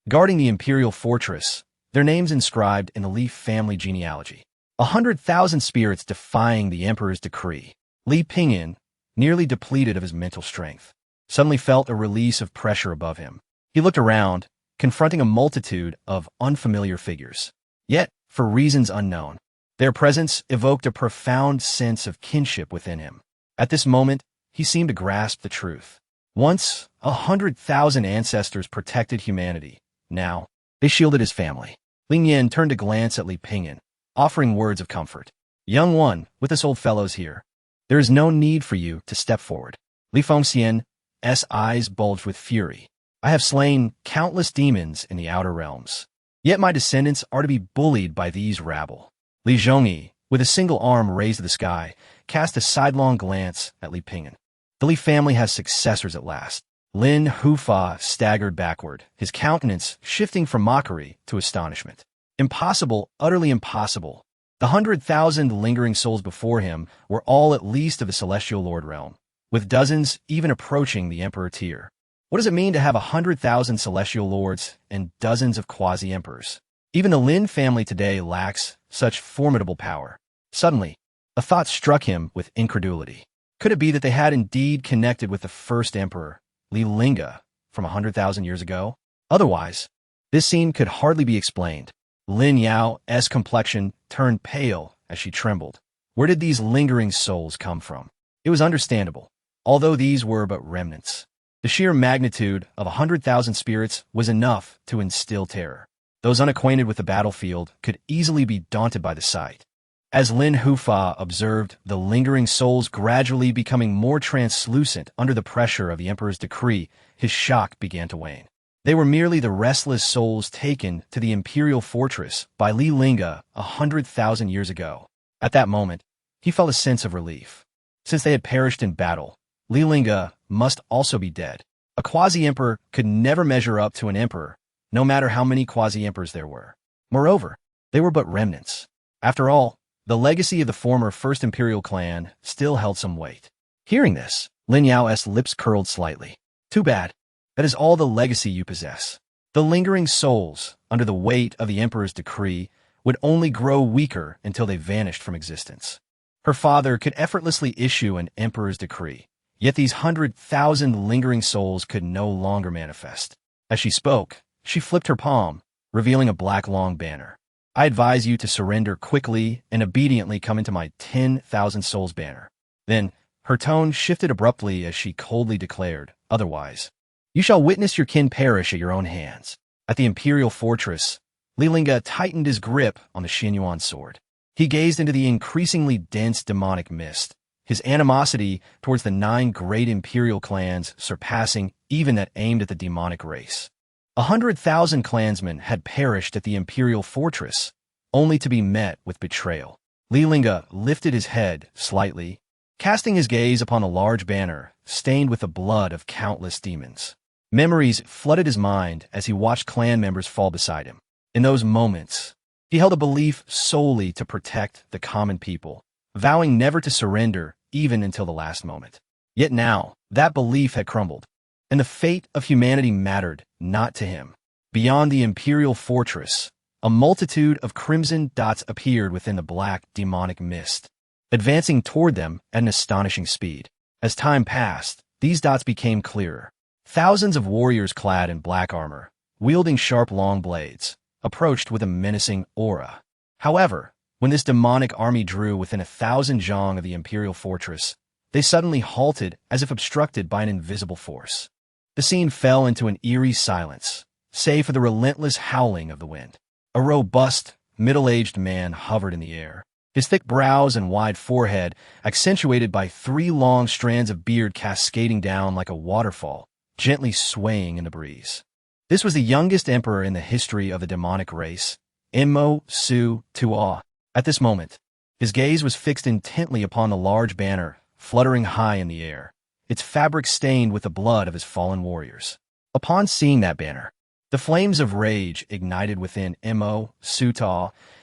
guarding the imperial fortress, their names inscribed in the Li family genealogy. 100,000 spirits defying the emperor's decree. Li Pingyan, nearly depleted of his mental strength, suddenly felt a release of pressure above him. He looked around, confronting a multitude of unfamiliar figures. Yet, for reasons unknown, their presence evoked a profound sense of kinship within him. At this moment, he seemed to grasp the truth. Once, 100,000 ancestors protected humanity. Now, they shielded his family. Ling Yin turned to glance at Li Pingyan, offering words of comfort. "Young one, with us old fellows here, there is no need for you to step forward." Li Fengxian's eyes bulged with fury. "I have slain countless demons in the outer realms, yet my descendants are to be bullied by these rabble." Li Zhongyi, with a single arm raised to the sky, cast a sidelong glance at Li Pingyan. The Li family has successors at last. Lin Hufa staggered backward, his countenance shifting from mockery to astonishment. Impossible, utterly impossible. The 100,000 lingering souls before him were all at least of the celestial lord realm, with dozens even approaching the emperor tier. What does it mean to have 100,000 celestial lords and dozens of quasi-emperors? Even the Lin family today lacks such formidable power. Suddenly, a thought struck him with incredulity. Could it be that they had indeed connected with the first emperor, Li Lingge, from 100,000 years ago? Otherwise, this scene could hardly be explained. Lin Yao's complexion turned pale as she trembled. Where did these lingering souls come from? It was understandable, although these were but remnants. The sheer magnitude of 100,000 spirits was enough to instill terror. Those unacquainted with the battlefield could easily be daunted by the sight. As Lin Hufa observed the lingering souls gradually becoming more translucent under the pressure of the emperor's decree, his shock began to wane. They were merely the restless souls taken to the imperial fortress by Li Lingge 100,000 years ago. At that moment, he felt a sense of relief. Since they had perished in battle, Li Lingge must also be dead. A quasi-emperor could never measure up to an emperor, no matter how many quasi-emperors there were. Moreover, they were but remnants. After all, the legacy of the former First Imperial clan still held some weight. Hearing this, Lin Yao's lips curled slightly. Too bad. That is all the legacy you possess. The lingering souls, under the weight of the emperor's decree, would only grow weaker until they vanished from existence. Her father could effortlessly issue an emperor's decree, yet these 100,000 lingering souls could no longer manifest. As she spoke, she flipped her palm, revealing a black long banner. I advise you to surrender quickly and obediently come into my 10,000 souls banner. Then, her tone shifted abruptly as she coldly declared, otherwise, you shall witness your kin perish at your own hands. At the imperial fortress, Li Lingge tightened his grip on the Xinyuan sword. He gazed into the increasingly dense demonic mist, his animosity towards the 9 great imperial clans surpassing even that aimed at the demonic race. 100,000 clansmen had perished at the imperial fortress, only to be met with betrayal. Li Lingge lifted his head slightly, casting his gaze upon a large banner stained with the blood of countless demons. Memories flooded his mind as he watched clan members fall beside him. In those moments, he held a belief solely to protect the common people, vowing never to surrender even until the last moment. Yet now, that belief had crumbled, and the fate of humanity mattered not to him. Beyond the imperial fortress, a multitude of crimson dots appeared within the black demonic mist, advancing toward them at an astonishing speed. As time passed, these dots became clearer. Thousands of warriors clad in black armor, wielding sharp long blades, approached with a menacing aura. However, when this demonic army drew within 1,000 zhang of the imperial fortress, they suddenly halted as if obstructed by an invisible force. The scene fell into an eerie silence, save for the relentless howling of the wind. A robust, middle-aged man hovered in the air, his thick brows and wide forehead accentuated by 3 long strands of beard cascading down like a waterfall, gently swaying in the breeze. This was the youngest emperor in the history of the demonic race, Su. At this moment, his gaze was fixed intently upon the large banner fluttering high in the air, its fabric stained with the blood of his fallen warriors. Upon seeing that banner, the flames of rage ignited within Su,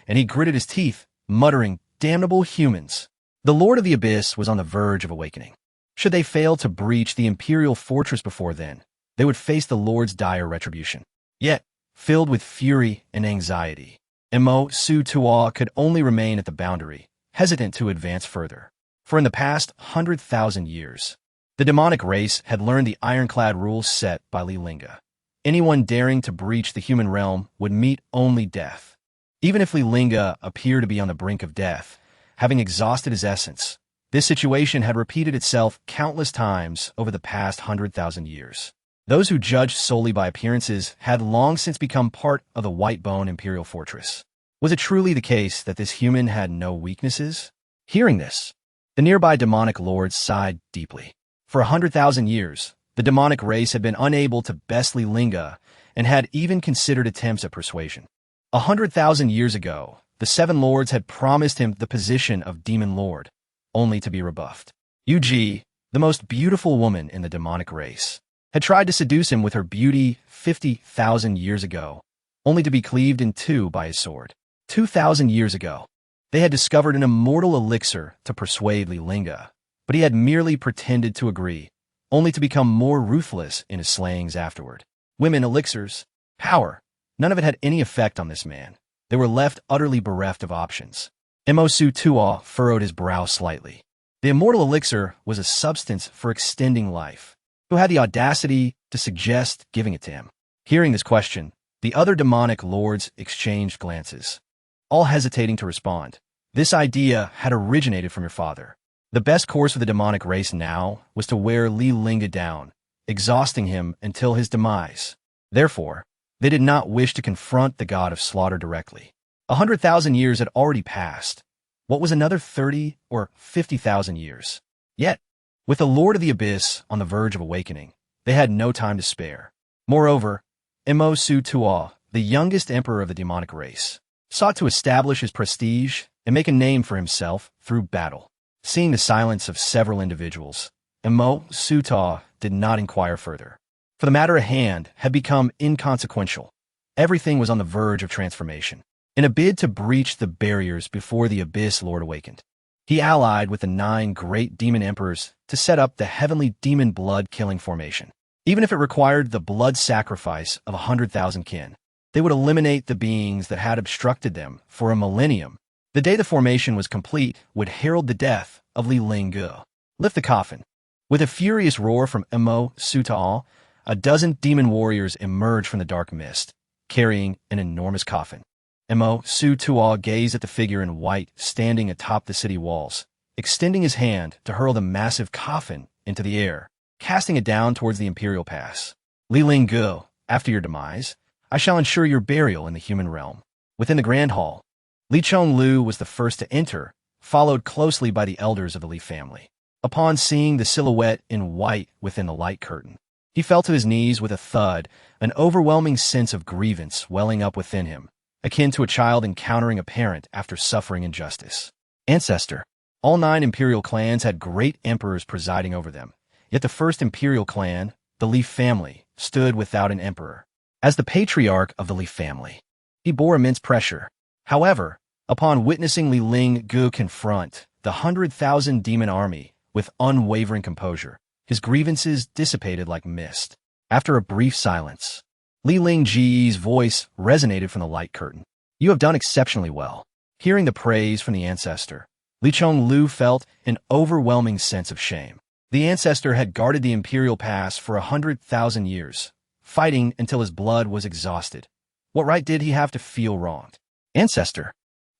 and he gritted his teeth, muttering, "Damnable humans!" The Lord of the Abyss was on the verge of awakening. Should they fail to breach the imperial fortress before then, they would face the Lord's dire retribution. Yet, filled with fury and anxiety, Su could only remain at the boundary, hesitant to advance further. For in the past 100,000 years, the demonic race had learned the ironclad rules set by Li Lingge. Anyone daring to breach the human realm would meet only death. Even if Li Lingge appeared to be on the brink of death, having exhausted his essence, this situation had repeated itself countless times over the past 100,000 years. Those who judged solely by appearances had long since become part of the white-bone imperial fortress. Was it truly the case that this human had no weaknesses? Hearing this, the nearby demonic lords sighed deeply. For 100,000 years, the demonic race had been unable to best Li Lingge and had even considered attempts at persuasion. 100,000 years ago, the 7 lords had promised him the position of demon lord, only to be rebuffed. Yuji, the most beautiful woman in the demonic race, had tried to seduce him with her beauty 50,000 years ago, only to be cleaved in 2 by his sword. 2,000 years ago, they had discovered an immortal elixir to persuade Li Lingge, but he had merely pretended to agree, only to become more ruthless in his slayings afterward. Women, elixirs, power, none of it had any effect on this man. They were left utterly bereft of options. Su furrowed his brow slightly. The immortal elixir was a substance for extending life. Who had the audacity to suggest giving it to him? Hearing this question, the other demonic lords exchanged glances, all hesitating to respond. This idea had originated from your father. The best course of the demonic race now was to wear Li Lingge down, exhausting him until his demise. Therefore, they did not wish to confront the god of slaughter directly. 100,000 years had already passed. What was another 30 or 50,000 years? Yet, with the Lord of the Abyss on the verge of awakening, they had no time to spare. Moreover, Mo Su Tuo, the youngest emperor of the demonic race, sought to establish his prestige and make a name for himself through battle. Seeing the silence of several individuals, Mo Su Tuo did not inquire further. For the matter at hand had become inconsequential. Everything was on the verge of transformation. In a bid to breach the barriers before the Abyss Lord awakened, he allied with the 9 great demon emperors to set up the heavenly demon blood-killing formation. Even if it required the blood sacrifice of 100,000 kin, they would eliminate the beings that had obstructed them for a millennium. The day the formation was complete would herald the death of Li Lingge. Lift the coffin. With a furious roar from Mo Su Tuo, a dozen demon warriors emerged from the dark mist, carrying an enormous coffin. Mo Su Tuo gazed at the figure in white standing atop the city walls, extending his hand to hurl the massive coffin into the air, casting it down towards the Imperial Pass. Li Lingge, after your demise, I shall ensure your burial in the human realm. Within the Grand Hall, Li Chonglu was the first to enter, followed closely by the elders of the Li family. Upon seeing the silhouette in white within the light curtain, he fell to his knees with a thud, an overwhelming sense of grievance welling up within him, akin to a child encountering a parent after suffering injustice. Ancestor. All 9 imperial clans had great emperors presiding over them, yet the first imperial clan, the Li family, stood without an emperor. As the patriarch of the Li family, he bore immense pressure. However, upon witnessing Li Lingge confront the 100,000 demon army with unwavering composure, his grievances dissipated like mist. After a brief silence, Li Lingge's voice resonated from the light curtain. You have done exceptionally well. Hearing the praise from the Ancestor, Li Chonglu felt an overwhelming sense of shame. The Ancestor had guarded the Imperial Pass for 100,000 years, fighting until his blood was exhausted. What right did he have to feel wronged? Ancestor,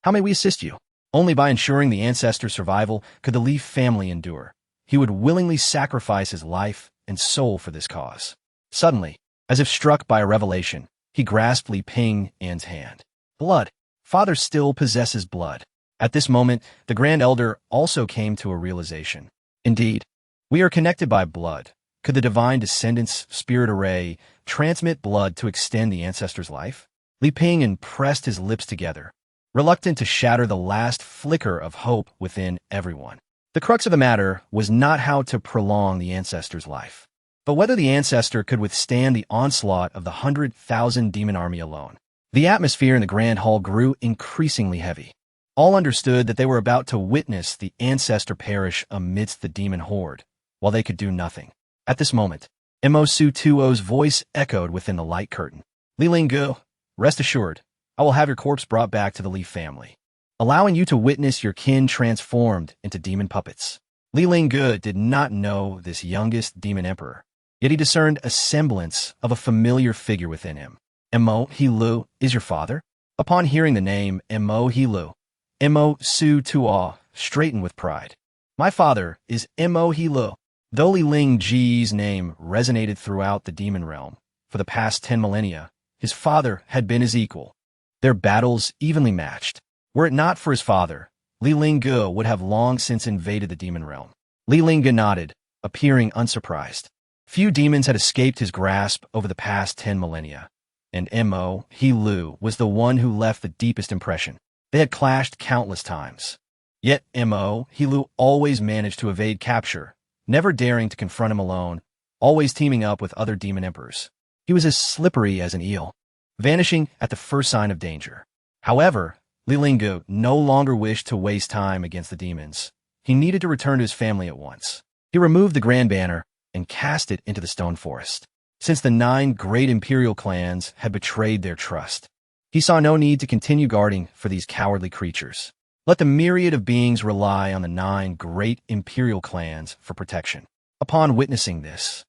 how may we assist you? Only by ensuring the Ancestor's survival could the Li family endure. He would willingly sacrifice his life and soul for this cause. Suddenly, as if struck by a revelation, he grasped Li Ping's hand. Blood. Father still possesses blood. At this moment, the Grand Elder also came to a realization. Indeed, we are connected by blood. Could the divine descendants' spirit array transmit blood to extend the Ancestor's life? Li Ping pressed his lips together, reluctant to shatter the last flicker of hope within everyone. The crux of the matter was not how to prolong the Ancestor's life, but whether the Ancestor could withstand the onslaught of the 100,000 demon army alone. The atmosphere in the Grand Hall grew increasingly heavy. All understood that they were about to witness the Ancestor perish amidst the demon horde, while they could do nothing. At this moment, Mo Su Tuo's voice echoed within the light curtain. Li Lingge, rest assured, I will have your corpse brought back to the Li family, allowing you to witness your kin transformed into demon puppets. Li Lingge did not know this youngest demon emperor, yet he discerned a semblance of a familiar figure within him. Mo Hilu is your father? Upon hearing the name Mo Hilu, Mo Su Tuo straightened with pride. My father is Mo Hilu. Though Li Lingge's name resonated throughout the demon realm, for the past 10 millennia, his father had been his equal. Their battles evenly matched. Were it not for his father, Li Lingge would have long since invaded the demon realm. Li Lingge nodded, appearing unsurprised. Few demons had escaped his grasp over the past 10 millennia, and Mo Hilu was the one who left the deepest impression. They had clashed countless times. Yet Mo Hilu always managed to evade capture, never daring to confront him alone, always teaming up with other demon emperors. He was as slippery as an eel, vanishing at the first sign of danger. However, Li Lingge no longer wished to waste time against the demons. He needed to return to his family at once. He removed the grand banner and cast it into the stone forest. Since the 9 great imperial clans had betrayed their trust, he saw no need to continue guarding for these cowardly creatures. Let the myriad of beings rely on the 9 great imperial clans for protection. Upon witnessing this,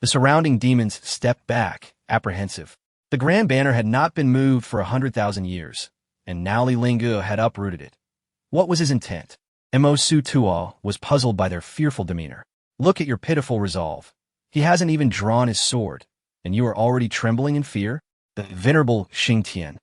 the surrounding demons stepped back, apprehensive. The grand banner had not been moved for 100,000 years, and now Li Lingge had uprooted it. What was his intent? Mo Su Tuo was puzzled by their fearful demeanor. Look at your pitiful resolve. He hasn't even drawn his sword, and you are already trembling in fear? The venerable Xingtian,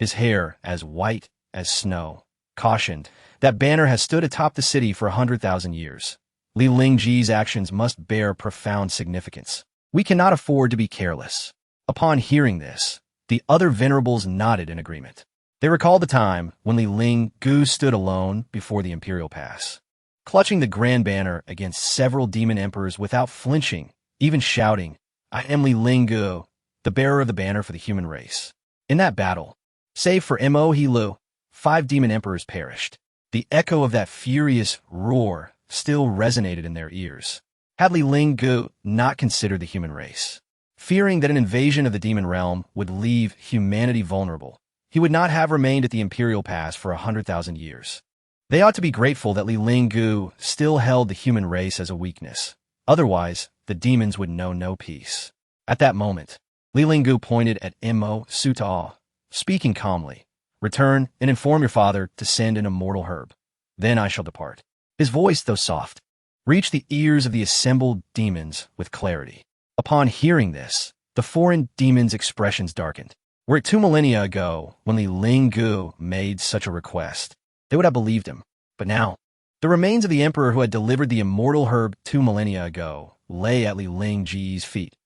his hair as white as snow, cautioned, that banner has stood atop the city for 100,000 years. Li Lingge's actions must bear profound significance. We cannot afford to be careless. Upon hearing this, the other venerables nodded in agreement. They recalled the time when Li Lingge stood alone before the Imperial Pass, clutching the grand banner against several demon emperors without flinching, even shouting, "I am Li Lingge, the bearer of the banner for the human race." In that battle, save for Mo Hilu, 5 demon emperors perished. The echo of that furious roar still resonated in their ears. Had Li Lingge not considered the human race, fearing that an invasion of the demon realm would leave humanity vulnerable, he would not have remained at the Imperial Pass for 100,000 years. They ought to be grateful that Li Lingge still held the human race as a weakness. Otherwise, the demons would know no peace. At that moment, Li Lingge pointed at Mo Su Tuo, speaking calmly. "Return and inform your father to send an immortal herb. Then I shall depart." His voice, though soft, reached the ears of the assembled demons with clarity. Upon hearing this, the foreign demons' expressions darkened. Were it 2 millennia ago when Li Lingge made such a request, they would have believed him. But now, the remains of the emperor who had delivered the immortal herb 2 millennia ago lay at Li Lingge's feet.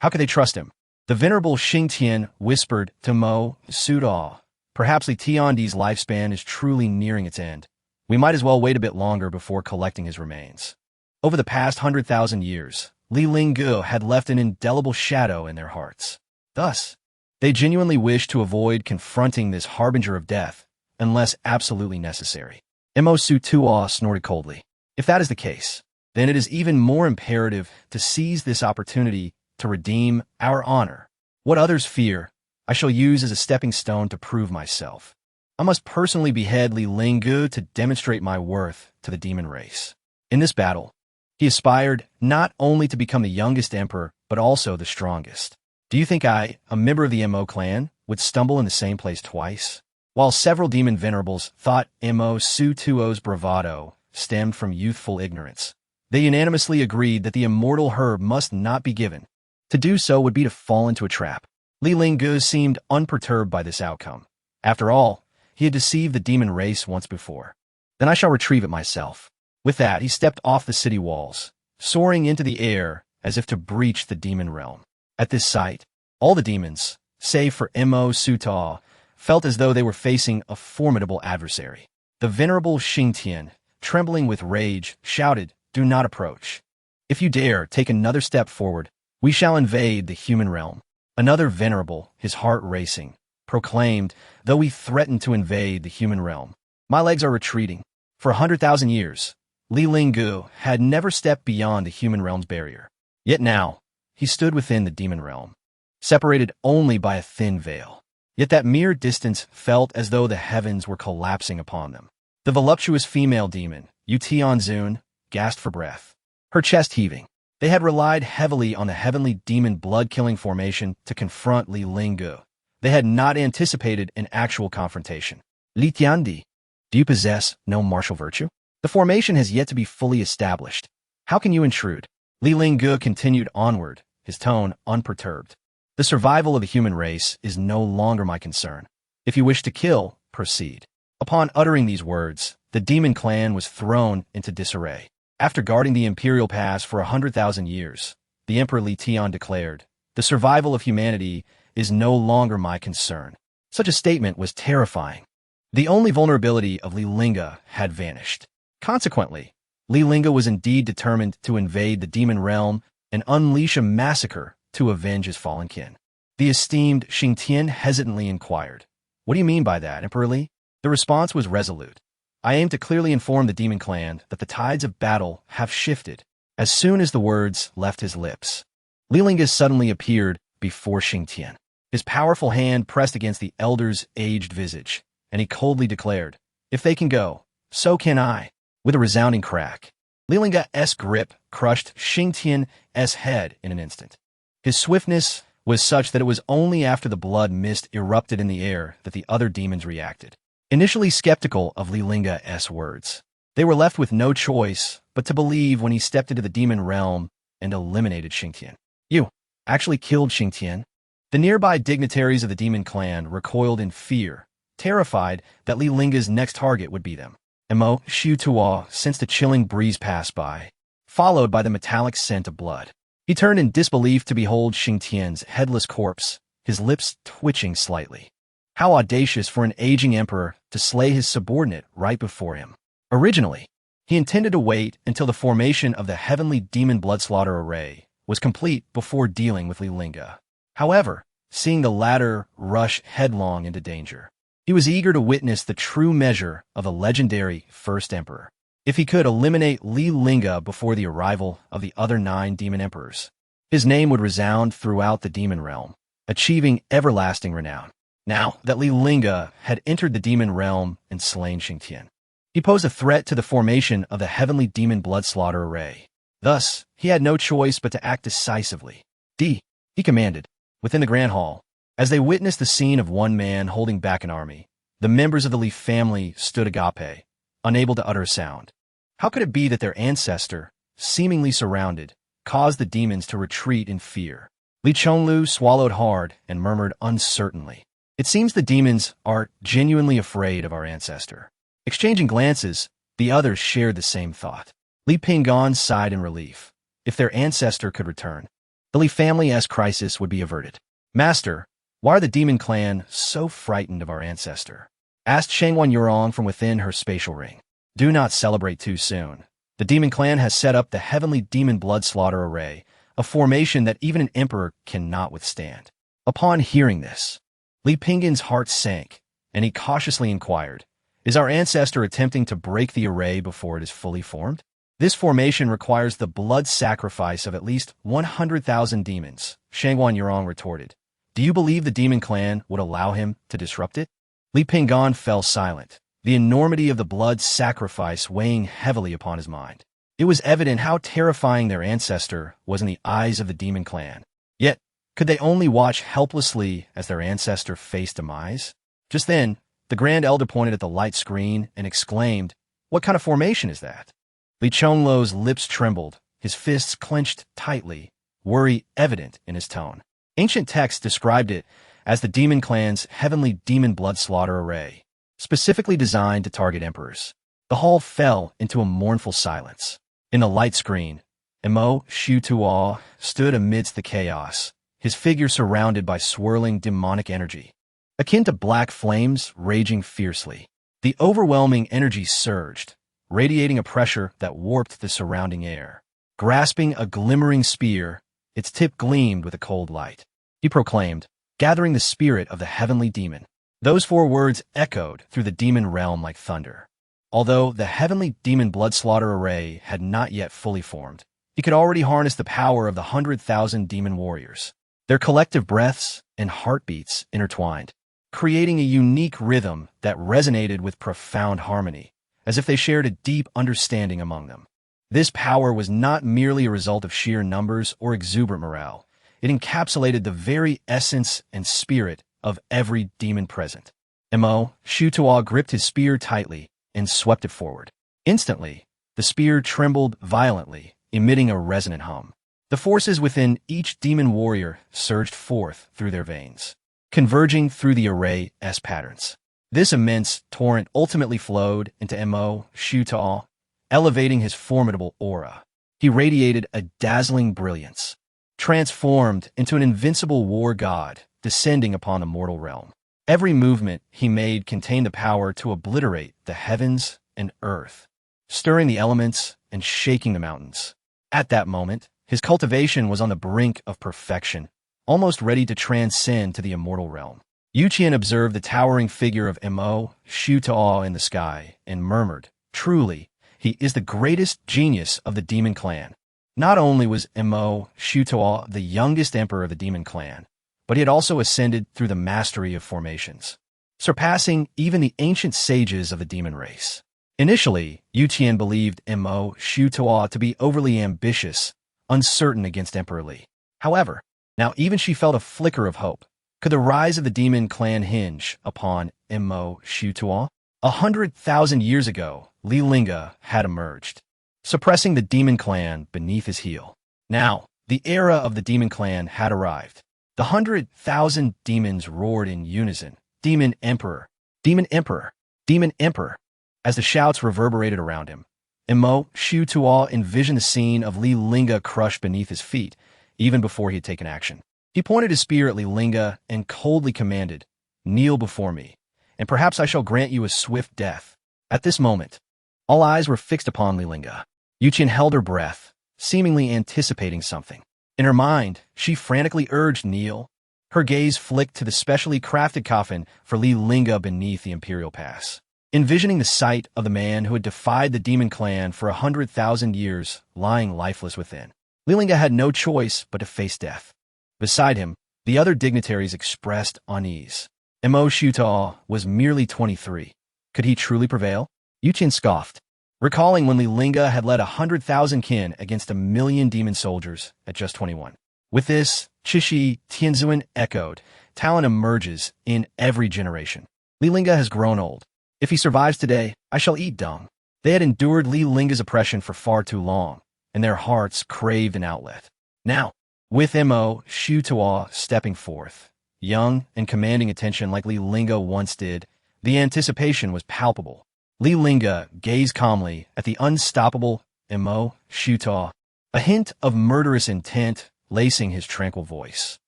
How could they trust him? The venerable Xingtian whispered to Mo Su Tuo, "Perhaps Li Tiandi's lifespan is truly nearing its end. We might as well wait a bit longer before collecting his remains." Over the past 100,000 years, Li Lingge had left an indelible shadow in their hearts. Thus, they genuinely wished to avoid confronting this harbinger of death, unless absolutely necessary. Mo Su Tuo snorted coldly. If that is the case, then it is even more imperative to seize this opportunity to redeem our honor. What others fear, I shall use as a stepping stone to prove myself. I must personally behead Li Lingge to demonstrate my worth to the demon race. In this battle, he aspired not only to become the youngest emperor, but also the strongest. Do you think I, a member of the Mo clan, would stumble in the same place twice? While several demon venerables thought Mo Su Tuo's bravado stemmed from youthful ignorance, they unanimously agreed that the immortal herb must not be given. To do so would be to fall into a trap. Li Lingge seemed unperturbed by this outcome. After all, he had deceived the demon race once before. Then I shall retrieve it myself. With that, he stepped off the city walls, soaring into the air as if to breach the demon realm. At this sight, all the demons, save for Mo Su Tuo, felt as though they were facing a formidable adversary. The venerable Xingtian, trembling with rage, shouted, "Do not approach. If you dare take another step forward, we shall invade the human realm." Another venerable, his heart racing, proclaimed, "Though we threaten to invade the human realm, my legs are retreating." For 100,000 years, Li Lingge had never stepped beyond the human realm's barrier. Yet now, he stood within the demon realm, separated only by a thin veil. Yet that mere distance felt as though the heavens were collapsing upon them. The voluptuous female demon, Tianzun, gasped for breath, her chest heaving. They had relied heavily on the heavenly demon blood-killing formation to confront Li Lingge. They had not anticipated an actual confrontation. "Li Tiandi, do you possess no martial virtue? The formation has yet to be fully established. How can you intrude?" Li Lingge continued onward, his tone unperturbed. "The survival of the human race is no longer my concern. If you wish to kill, proceed." Upon uttering these words, the demon clan was thrown into disarray. After guarding the Imperial Pass for 100,000 years, the Emperor Li Tian declared, "The survival of humanity is no longer my concern." Such a statement was terrifying. The only vulnerability of Li Lingge had vanished. Consequently, Li Lingge was indeed determined to invade the demon realm and unleash a massacre to avenge his fallen kin. The esteemed Xingtian hesitantly inquired, "What do you mean by that, Emperor Li?" The response was resolute. "I aim to clearly inform the demon clan that the tides of battle have shifted." As soon as the words left his lips, Li Lingge suddenly appeared before Xingtian. His powerful hand pressed against the elder's aged visage, and he coldly declared, "If they can go, so can I. With a resounding crack, Li Lingge's grip crushed Xingtian's head in an instant. His swiftness was such that it was only after the blood mist erupted in the air that the other demons reacted. Initially skeptical of Li Lingge's words, they were left with no choice but to believe when he stepped into the demon realm and eliminated Xingtian. You actually killed Xingtian? The nearby dignitaries of the demon clan recoiled in fear, terrified that Li Lingge's next target would be them. Mo Shutuo sensed a chilling breeze pass by, followed by the metallic scent of blood. He turned in disbelief to behold Xingtian's headless corpse, his lips twitching slightly. How audacious for an aging emperor to slay his subordinate right before him. Originally, he intended to wait until the formation of the heavenly demon bloodslaughter array was complete before dealing with Li Lingge. However, seeing the latter rush headlong into danger, he was eager to witness the true measure of the legendary First Emperor. If he could eliminate Li Lingge before the arrival of the other 9 demon emperors, his name would resound throughout the demon realm, achieving everlasting renown. Now that Li Lingge had entered the demon realm and slain Xingtian, he posed a threat to the formation of the heavenly demon bloodslaughter array. Thus, he had no choice but to act decisively. He commanded. Within the Grand Hall, as they witnessed the scene of one man holding back an army, the members of the Li family stood agape, unable to utter a sound. How could it be that their ancestor, seemingly surrounded, caused the demons to retreat in fear? Li Chonglu swallowed hard and murmured uncertainly. It seems the demons are genuinely afraid of our ancestor. Exchanging glances, the others shared the same thought. Li Pinggan sighed in relief. If their ancestor could return, the Li family's crisis would be averted. Master, why are the demon clan so frightened of our ancestor? Asked Shangwan Yurong from within her spatial ring. Do not celebrate too soon. The demon clan has set up the heavenly demon blood slaughter array, a formation that even an emperor cannot withstand. Upon hearing this, Li Pinggan's heart sank, and he cautiously inquired, is our ancestor attempting to break the array before it is fully formed? This formation requires the blood sacrifice of at least 100,000 demons, Shangwan Yurong retorted. Do you believe the demon clan would allow him to disrupt it? Li Pinggan fell silent, the enormity of the blood sacrifice weighing heavily upon his mind. It was evident how terrifying their ancestor was in the eyes of the demon clan. Yet, could they only watch helplessly as their ancestor faced demise? Just then, the Grand Elder pointed at the light screen and exclaimed, "What kind of formation is that?" Li Chonglu's lips trembled, his fists clenched tightly, worry evident in his tone. Ancient texts described it as the demon clan's heavenly demon blood slaughter array, specifically designed to target emperors. The hall fell into a mournful silence. In the light screen, Mo Shutuo stood amidst the chaos, his figure surrounded by swirling demonic energy, akin to black flames raging fiercely. The overwhelming energy surged, radiating a pressure that warped the surrounding air. Grasping a glimmering spear, its tip gleamed with a cold light. He proclaimed, gathering the spirit of the heavenly demon. Those 4 words echoed through the demon realm like thunder. Although the heavenly demon blood slaughter array had not yet fully formed, he could already harness the power of the 100,000 demon warriors. Their collective breaths and heartbeats intertwined, creating a unique rhythm that resonated with profound harmony, as if they shared a deep understanding among them. This power was not merely a result of sheer numbers or exuberant morale. It encapsulated the very essence and spirit of every demon present. Mo Shutuo gripped his spear tightly and swept it forward. Instantly, the spear trembled violently, emitting a resonant hum. The forces within each demon warrior surged forth through their veins, converging through the array's patterns. This immense torrent ultimately flowed into Mo Shutuo, elevating his formidable aura. He radiated a dazzling brilliance, transformed into an invincible war god descending upon the mortal realm. Every movement he made contained the power to obliterate the heavens and earth, stirring the elements and shaking the mountains. At that moment, his cultivation was on the brink of perfection, almost ready to transcend to the immortal realm. Yuqian observed the towering figure of Mo Shutuo in the sky and murmured, truly, he is the greatest genius of the demon clan. Not only was Mo Shutuo the youngest emperor of the demon clan, but he had also ascended through the mastery of formations, surpassing even the ancient sages of the demon race. Initially, Yuqian believed Mo Shutuo to be overly ambitious, uncertain against Emperor Li. However, now even she felt a flicker of hope. Could the rise of the demon clan hinge upon Mo Shutuo? 100,000 years ago, Li Lingge had emerged, suppressing the demon clan beneath his heel. Now, the era of the demon clan had arrived. The 100,000 demons roared in unison. Demon Emperor! Demon Emperor! Demon Emperor! As the shouts reverberated around him, Mo Shutuo envisioned the scene of Li Lingge crushed beneath his feet, even before he had taken action. He pointed his spear at Li Lingge and coldly commanded, "Kneel before me, and perhaps I shall grant you a swift death." At this moment, all eyes were fixed upon Li Lingge. Yuqian held her breath, seemingly anticipating something. In her mind, she frantically urged kneel. Her gaze flicked to the specially crafted coffin for Li Lingge beneath the Imperial Pass. Envisioning the sight of the man who had defied the demon clan for 100,000 years lying lifeless within, Li Lingge had no choice but to face death. Beside him, the other dignitaries expressed unease. Mo Shutuo was merely 23. Could he truly prevail? Yuqian scoffed, recalling when Li Lingge had led 100,000 kin against 1,000,000 demon soldiers at just 21. With this, Chishi Tianzuan echoed, talent emerges in every generation. Li Lingge has grown old. If he survives today, I shall eat dung. They had endured Li Lingge's oppression for far too long, and their hearts craved an outlet. Now, with Mo Shutuo stepping forth, young and commanding attention like Li Lingge once did, the anticipation was palpable. Li Lingge gazed calmly at the unstoppable Mo Shutuo, a hint of murderous intent lacing his tranquil voice.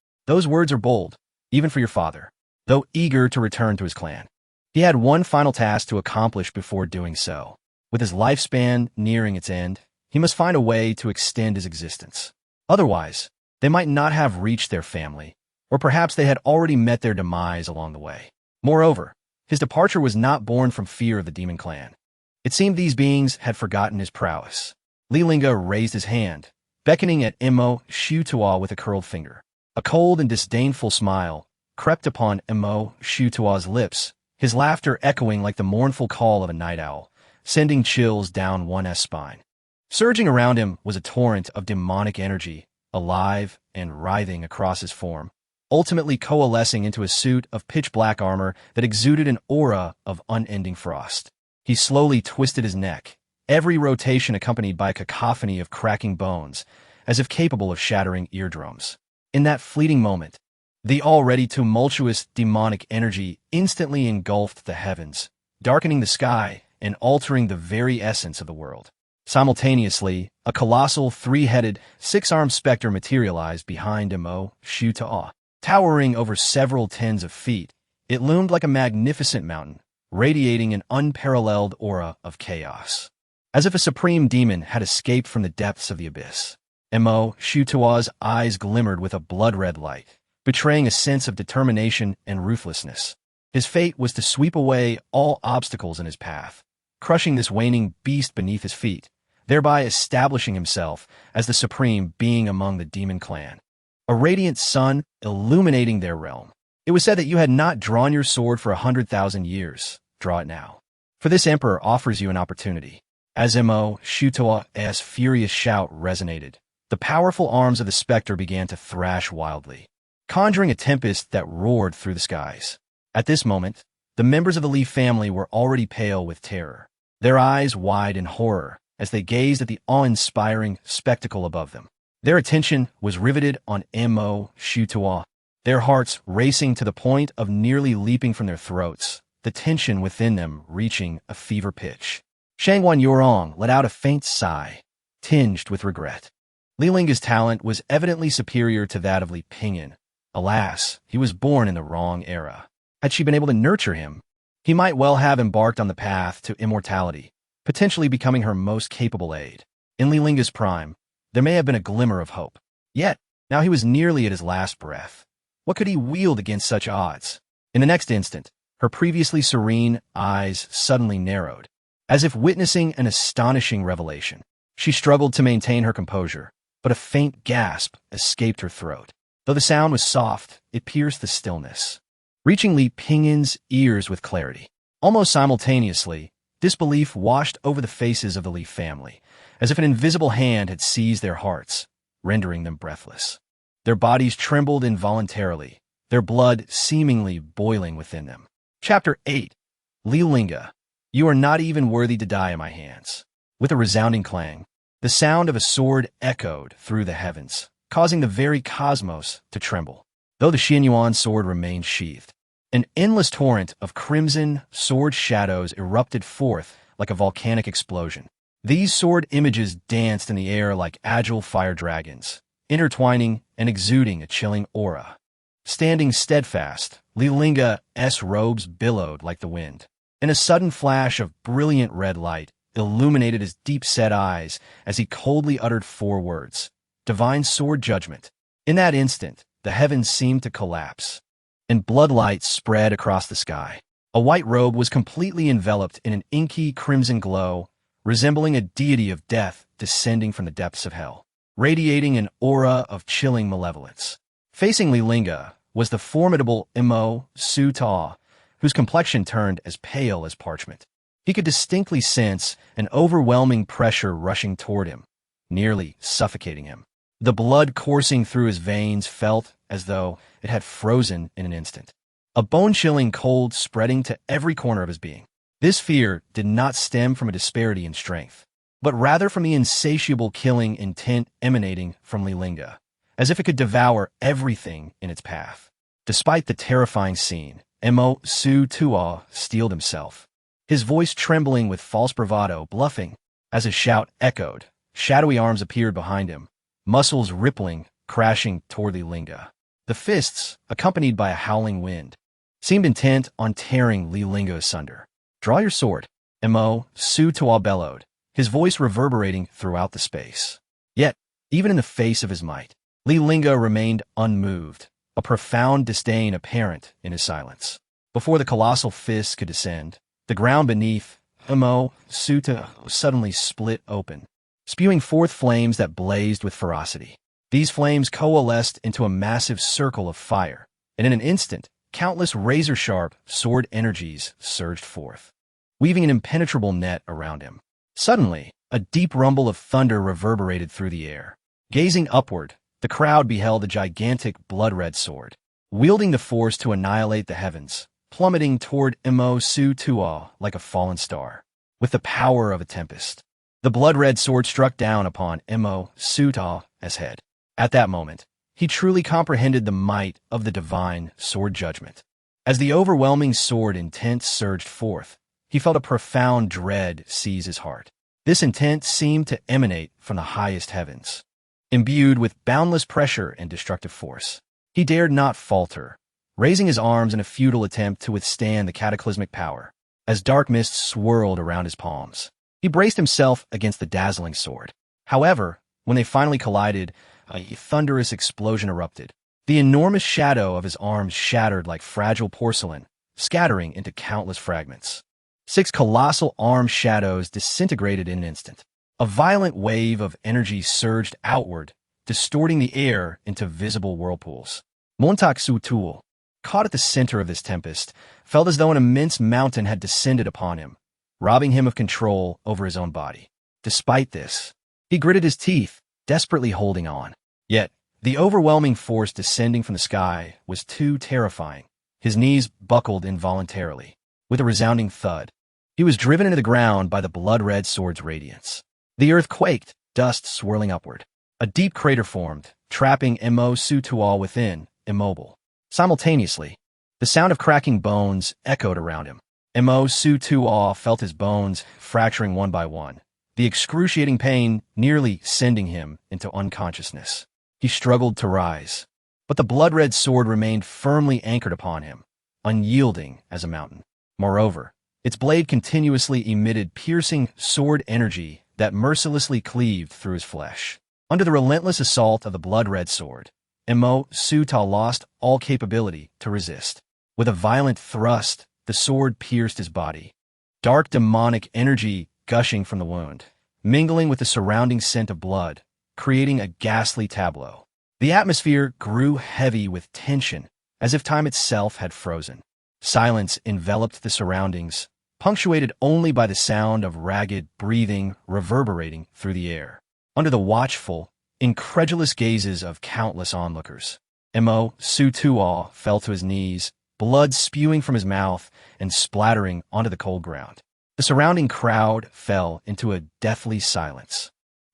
Those words are bold, even for your father, though eager to return to his clan. He had one final task to accomplish before doing so. With his lifespan nearing its end, he must find a way to extend his existence. Otherwise, they might not have reached their family, or perhaps they had already met their demise along the way. Moreover, his departure was not born from fear of the demon clan. It seemed these beings had forgotten his prowess. Li Lingge raised his hand, beckoning at Mo Shutuo with a curled finger. A cold and disdainful smile crept upon Mo Shutuo's lips, his laughter echoing like the mournful call of a night owl, sending chills down one's spine. Surging around him was a torrent of demonic energy, alive and writhing across his form, ultimately coalescing into a suit of pitch-black armor that exuded an aura of unending frost. He slowly twisted his neck, every rotation accompanied by a cacophony of cracking bones, as if capable of shattering eardrums. In that fleeting moment, the already tumultuous demonic energy instantly engulfed the heavens, darkening the sky and altering the very essence of the world. Simultaneously, a colossal three-headed, six-armed specter materialized behind Mo Shutuo. Towering over several tens of feet, it loomed like a magnificent mountain, radiating an unparalleled aura of chaos. As if a supreme demon had escaped from the depths of the abyss. Mo Shutuo's eyes glimmered with a blood-red light, betraying a sense of determination and ruthlessness. His fate was to sweep away all obstacles in his path, crushing this waning beast beneath his feet, thereby establishing himself as the supreme being among the demon clan. A radiant sun illuminating their realm. It was said that you had not drawn your sword for 100,000 years. Draw it now. For this emperor offers you an opportunity. As Mo Shutuo's furious shout resonated, the powerful arms of the specter began to thrash wildly, conjuring a tempest that roared through the skies. At this moment, the members of the Li family were already pale with terror, their eyes wide in horror as they gazed at the awe-inspiring spectacle above them. Their attention was riveted on Mo Shutuo, their hearts racing to the point of nearly leaping from their throats, the tension within them reaching a fever pitch. Shangwan Yorong let out a faint sigh, tinged with regret. Li Lingge's talent was evidently superior to that of Li Pingyan. Alas, he was born in the wrong era. Had she been able to nurture him, he might well have embarked on the path to immortality, potentially becoming her most capable aide. In Li Lingge's prime, there may have been a glimmer of hope. Yet, now he was nearly at his last breath. What could he wield against such odds? In the next instant, her previously serene eyes suddenly narrowed, as if witnessing an astonishing revelation. She struggled to maintain her composure, but a faint gasp escaped her throat. Though the sound was soft, it pierced the stillness, reaching Li Pingyan's ears with clarity. Almost simultaneously, Disbelief washed over the faces of the Li family, as if an invisible hand had seized their hearts, rendering them breathless. Their bodies trembled involuntarily, their blood seemingly boiling within them. Chapter 8. Li Lingge. You are not even worthy to die in my hands. With a resounding clang, the sound of a sword echoed through the heavens, causing the very cosmos to tremble. Though the Xianyuan sword remained sheathed, an endless torrent of crimson sword shadows erupted forth like a volcanic explosion. These sword images danced in the air like agile fire dragons, intertwining and exuding a chilling aura. Standing steadfast, Li Linge's robes billowed like the wind, and a sudden flash of brilliant red light illuminated his deep-set eyes as he coldly uttered 4 words: divine sword judgment. In that instant, the heavens seemed to collapse, and bloodlight spread across the sky. A white robe was completely enveloped in an inky crimson glow, resembling a deity of death descending from the depths of hell, radiating an aura of chilling malevolence. Facing Li Lingge was the formidable Mo Su-ta, whose complexion turned as pale as parchment. He could distinctly sense an overwhelming pressure rushing toward him, nearly suffocating him. The blood coursing through his veins felt as though it had frozen in an instant, a bone-chilling cold spreading to every corner of his being. This fear did not stem from a disparity in strength, but rather from the insatiable killing intent emanating from Li Lingge, as if it could devour everything in its path. Despite the terrifying scene, Mo Su-ta steeled himself, his voice trembling with false bravado, bluffing. As his shout echoed, shadowy arms appeared behind him, muscles rippling, crashing toward Li Lingge. The fists, accompanied by a howling wind, seemed intent on tearing Li Lingge asunder. Draw your sword, Mo Su-ta bellowed, his voice reverberating throughout the space. Yet, even in the face of his might, Li Lingge remained unmoved, a profound disdain apparent in his silence. Before the colossal fists could descend, the ground beneath Mo Su-ta suddenly split open, spewing forth flames that blazed with ferocity. These flames coalesced into a massive circle of fire, and in an instant, countless razor-sharp sword energies surged forth, weaving an impenetrable net around him. Suddenly, a deep rumble of thunder reverberated through the air. Gazing upward, the crowd beheld a gigantic blood-red sword, wielding the force to annihilate the heavens, plummeting toward Mo Su-ta like a fallen star. With the power of a tempest, the blood-red sword struck down upon Mo Su-ta's head. At that moment, he truly comprehended the might of the divine sword judgment. As the overwhelming sword intent surged forth, he felt a profound dread seize his heart. This intent seemed to emanate from the highest heavens, imbued with boundless pressure and destructive force. He dared not falter, raising his arms in a futile attempt to withstand the cataclysmic power. As dark mist swirled around his palms, he braced himself against the dazzling sword. However, when they finally collided, a thunderous explosion erupted. The enormous shadow of his arms shattered like fragile porcelain, scattering into countless fragments. 6 colossal arm shadows disintegrated in an instant. A violent wave of energy surged outward, distorting the air into visible whirlpools. Montak Su-tul, caught at the center of this tempest, felt as though an immense mountain had descended upon him, robbing him of control over his own body. Despite this, he gritted his teeth, desperately holding on. Yet, the overwhelming force descending from the sky was too terrifying. His knees buckled involuntarily. With a resounding thud, he was driven into the ground by the blood-red sword's radiance. The earth quaked, dust swirling upward. A deep crater formed, trapping Mo Su-ta within, immobile. Simultaneously, the sound of cracking bones echoed around him. Mo Su-ta felt his bones fracturing one by one, the excruciating pain nearly sending him into unconsciousness. He struggled to rise, but the blood-red sword remained firmly anchored upon him, unyielding as a mountain. Moreover, its blade continuously emitted piercing sword energy that mercilessly cleaved through his flesh. Under the relentless assault of the blood-red sword, Mo Su-ta lost all capability to resist. With a violent thrust, the sword pierced his body, dark demonic energy gushing from the wound, mingling with the surrounding scent of blood, creating a ghastly tableau. The atmosphere grew heavy with tension, as if time itself had frozen. Silence enveloped the surroundings, punctuated only by the sound of ragged breathing reverberating through the air. Under the watchful, incredulous gazes of countless onlookers, Mo Su-Tuo fell to his knees, blood spewing from his mouth and splattering onto the cold ground. The surrounding crowd fell into a deathly silence.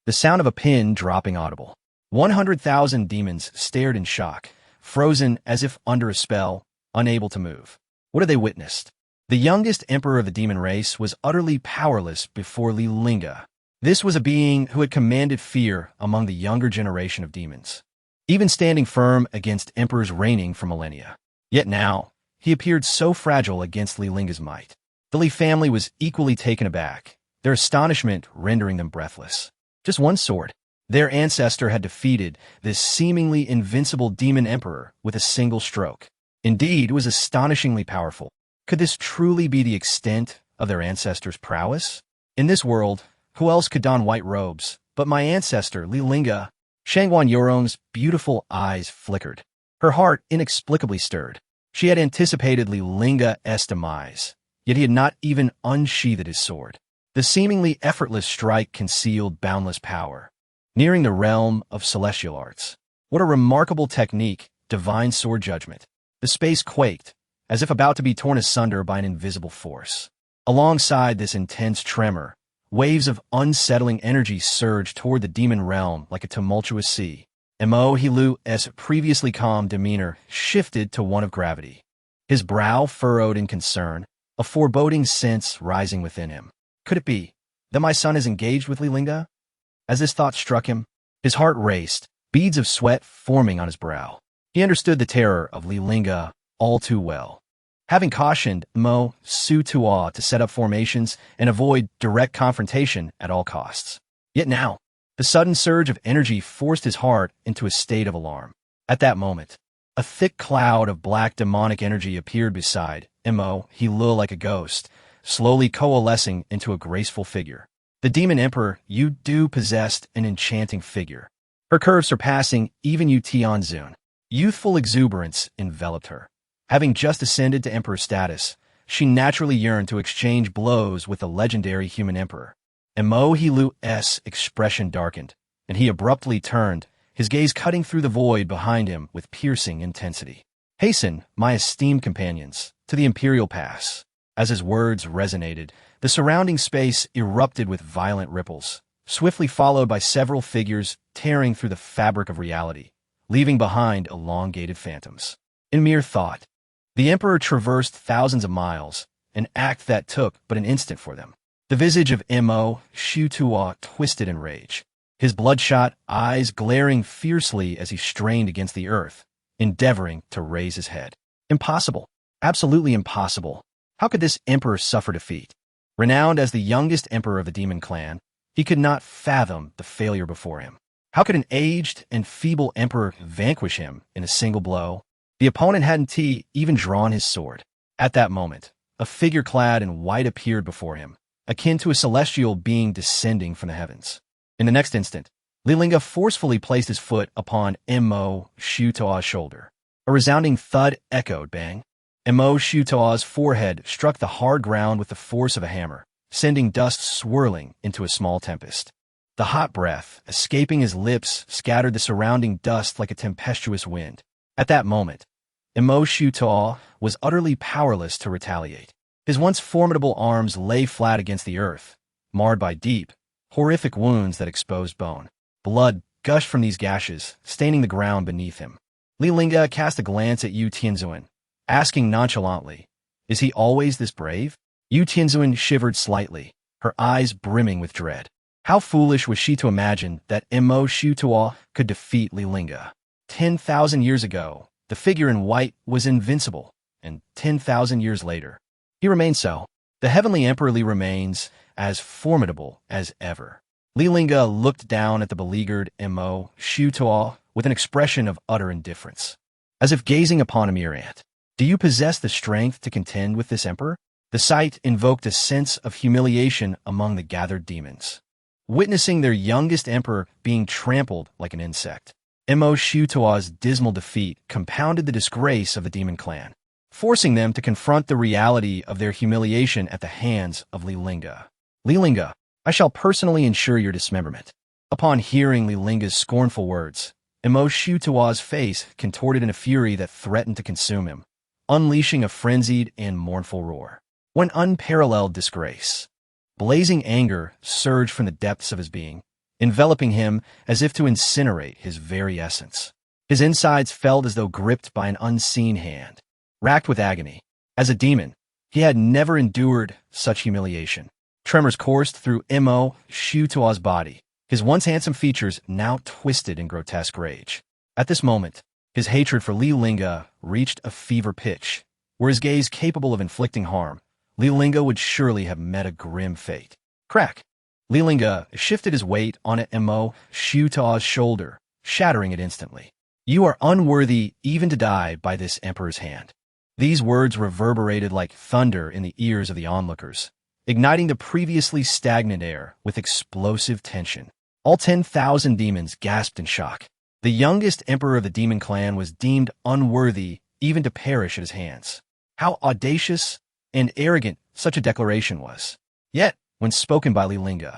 The sound of a pin dropping audible. 100,000 demons stared in shock, frozen as if under a spell, unable to move. What had they witnessed? The youngest emperor of the demon race was utterly powerless before Li Lingge. This was a being who had commanded fear among the younger generation of demons, even standing firm against emperors reigning for millennia. Yet now, he appeared so fragile against Li Lingge's might. The Li family was equally taken aback, their astonishment rendering them breathless. Just one sword. Their ancestor had defeated this seemingly invincible demon emperor with a single stroke. Indeed, it was astonishingly powerful. Could this truly be the extent of their ancestor's prowess? In this world, who else could don white robes but my ancestor, Li Lingge? Shangguan Yorong's beautiful eyes flickered. Her heart inexplicably stirred. She had anticipated Li Lingge's demise, yet he had not even unsheathed his sword. The seemingly effortless strike concealed boundless power, nearing the realm of celestial arts. What a remarkable technique, divine sword judgment. The space quaked, as if about to be torn asunder by an invisible force. Alongside this intense tremor, waves of unsettling energy surged toward the demon realm like a tumultuous sea. Mo Hilu's previously calm demeanor shifted to one of gravity. His brow furrowed in concern, a foreboding sense rising within him. Could it be that my son is engaged with Li Lingge? As this thought struck him, his heart raced, beads of sweat forming on his brow. He understood the terror of Li Lingge all too well. Having cautioned Mo Su-Tuo to set up formations and avoid direct confrontation at all costs. Yet now, the sudden surge of energy forced his heart into a state of alarm. At that moment, a thick cloud of black demonic energy appeared beside Mo Hilu like a ghost, slowly coalescing into a graceful figure. The demon emperor Yu Du possessed an enchanting figure, her curves surpassing even Yu Tianzun. Youthful exuberance enveloped her. Having just ascended to emperor status, she naturally yearned to exchange blows with the legendary human emperor. And Mo Hilu's expression darkened, and he abruptly turned, his gaze cutting through the void behind him with piercing intensity. Hasten, my esteemed companions, to the Imperial Pass. As his words resonated, the surrounding space erupted with violent ripples, swiftly followed by several figures tearing through the fabric of reality, leaving behind elongated phantoms. In mere thought, the emperor traversed thousands of miles, an act that took but an instant for them. The visage of Mo Su-Tuo twisted in rage, his bloodshot eyes glaring fiercely as he strained against the earth, endeavoring to raise his head. Impossible. Absolutely impossible. How could this emperor suffer defeat? Renowned as the youngest emperor of the demon clan, he could not fathom the failure before him. How could an aged and feeble emperor vanquish him in a single blow? The opponent hadn't even drawn his sword. At that moment, a figure clad in white appeared before him, akin to a celestial being descending from the heavens. In the next instant, Li Lingge forcefully placed his foot upon Mo Su-Tuo's shoulder. A resounding thud echoed, bang. Mo Su-Tuo's forehead struck the hard ground with the force of a hammer, sending dust swirling into a small tempest. The hot breath, escaping his lips, scattered the surrounding dust like a tempestuous wind. At that moment, Mo Su-Tuo was utterly powerless to retaliate. His once formidable arms lay flat against the earth, marred by deep, horrific wounds that exposed bone. Blood gushed from these gashes, staining the ground beneath him. Li Lingge cast a glance at Yu Tianzun, asking nonchalantly, "Is he always this brave?" Yu Tianzun shivered slightly, her eyes brimming with dread. How foolish was she to imagine that Mo Su-Tuo could defeat Li Lingge. 10,000 years ago, the figure in white was invincible, and 10,000 years later, he remained so. The heavenly emperor Li remains as formidable as ever. Li Lingge looked down at the beleaguered Mo Su-Tuo with an expression of utter indifference, as if gazing upon a mere ant. Do you possess the strength to contend with this emperor? The sight invoked a sense of humiliation among the gathered demons, witnessing their youngest emperor being trampled like an insect. Mo Su-Tuo's dismal defeat compounded the disgrace of the demon clan. forcing them to confront the reality of their humiliation at the hands of Li Lingge. Li Lingge, I shall personally ensure your dismemberment. Upon hearing Li Linge's scornful words, Shutua's face contorted in a fury that threatened to consume him, unleashing a frenzied and mournful roar. When unparalleled disgrace, blazing anger surged from the depths of his being, enveloping him as if to incinerate his very essence. His insides felt as though gripped by an unseen hand. Racked with agony, as a demon, he had never endured such humiliation. Tremors coursed through Shutua's body, his once handsome features now twisted in grotesque rage. At this moment, his hatred for Li Lingge reached a fever pitch. Were his gaze capable of inflicting harm, Li Lingge would surely have met a grim fate. Crack! Li Lingge shifted his weight on Shutua's shoulder, shattering it instantly. You are unworthy even to die by this emperor's hand. These words reverberated like thunder in the ears of the onlookers, igniting the previously stagnant air with explosive tension. All 10,000 demons gasped in shock. The youngest emperor of the demon clan was deemed unworthy even to perish at his hands. How audacious and arrogant such a declaration was. Yet, when spoken by Li Lingge,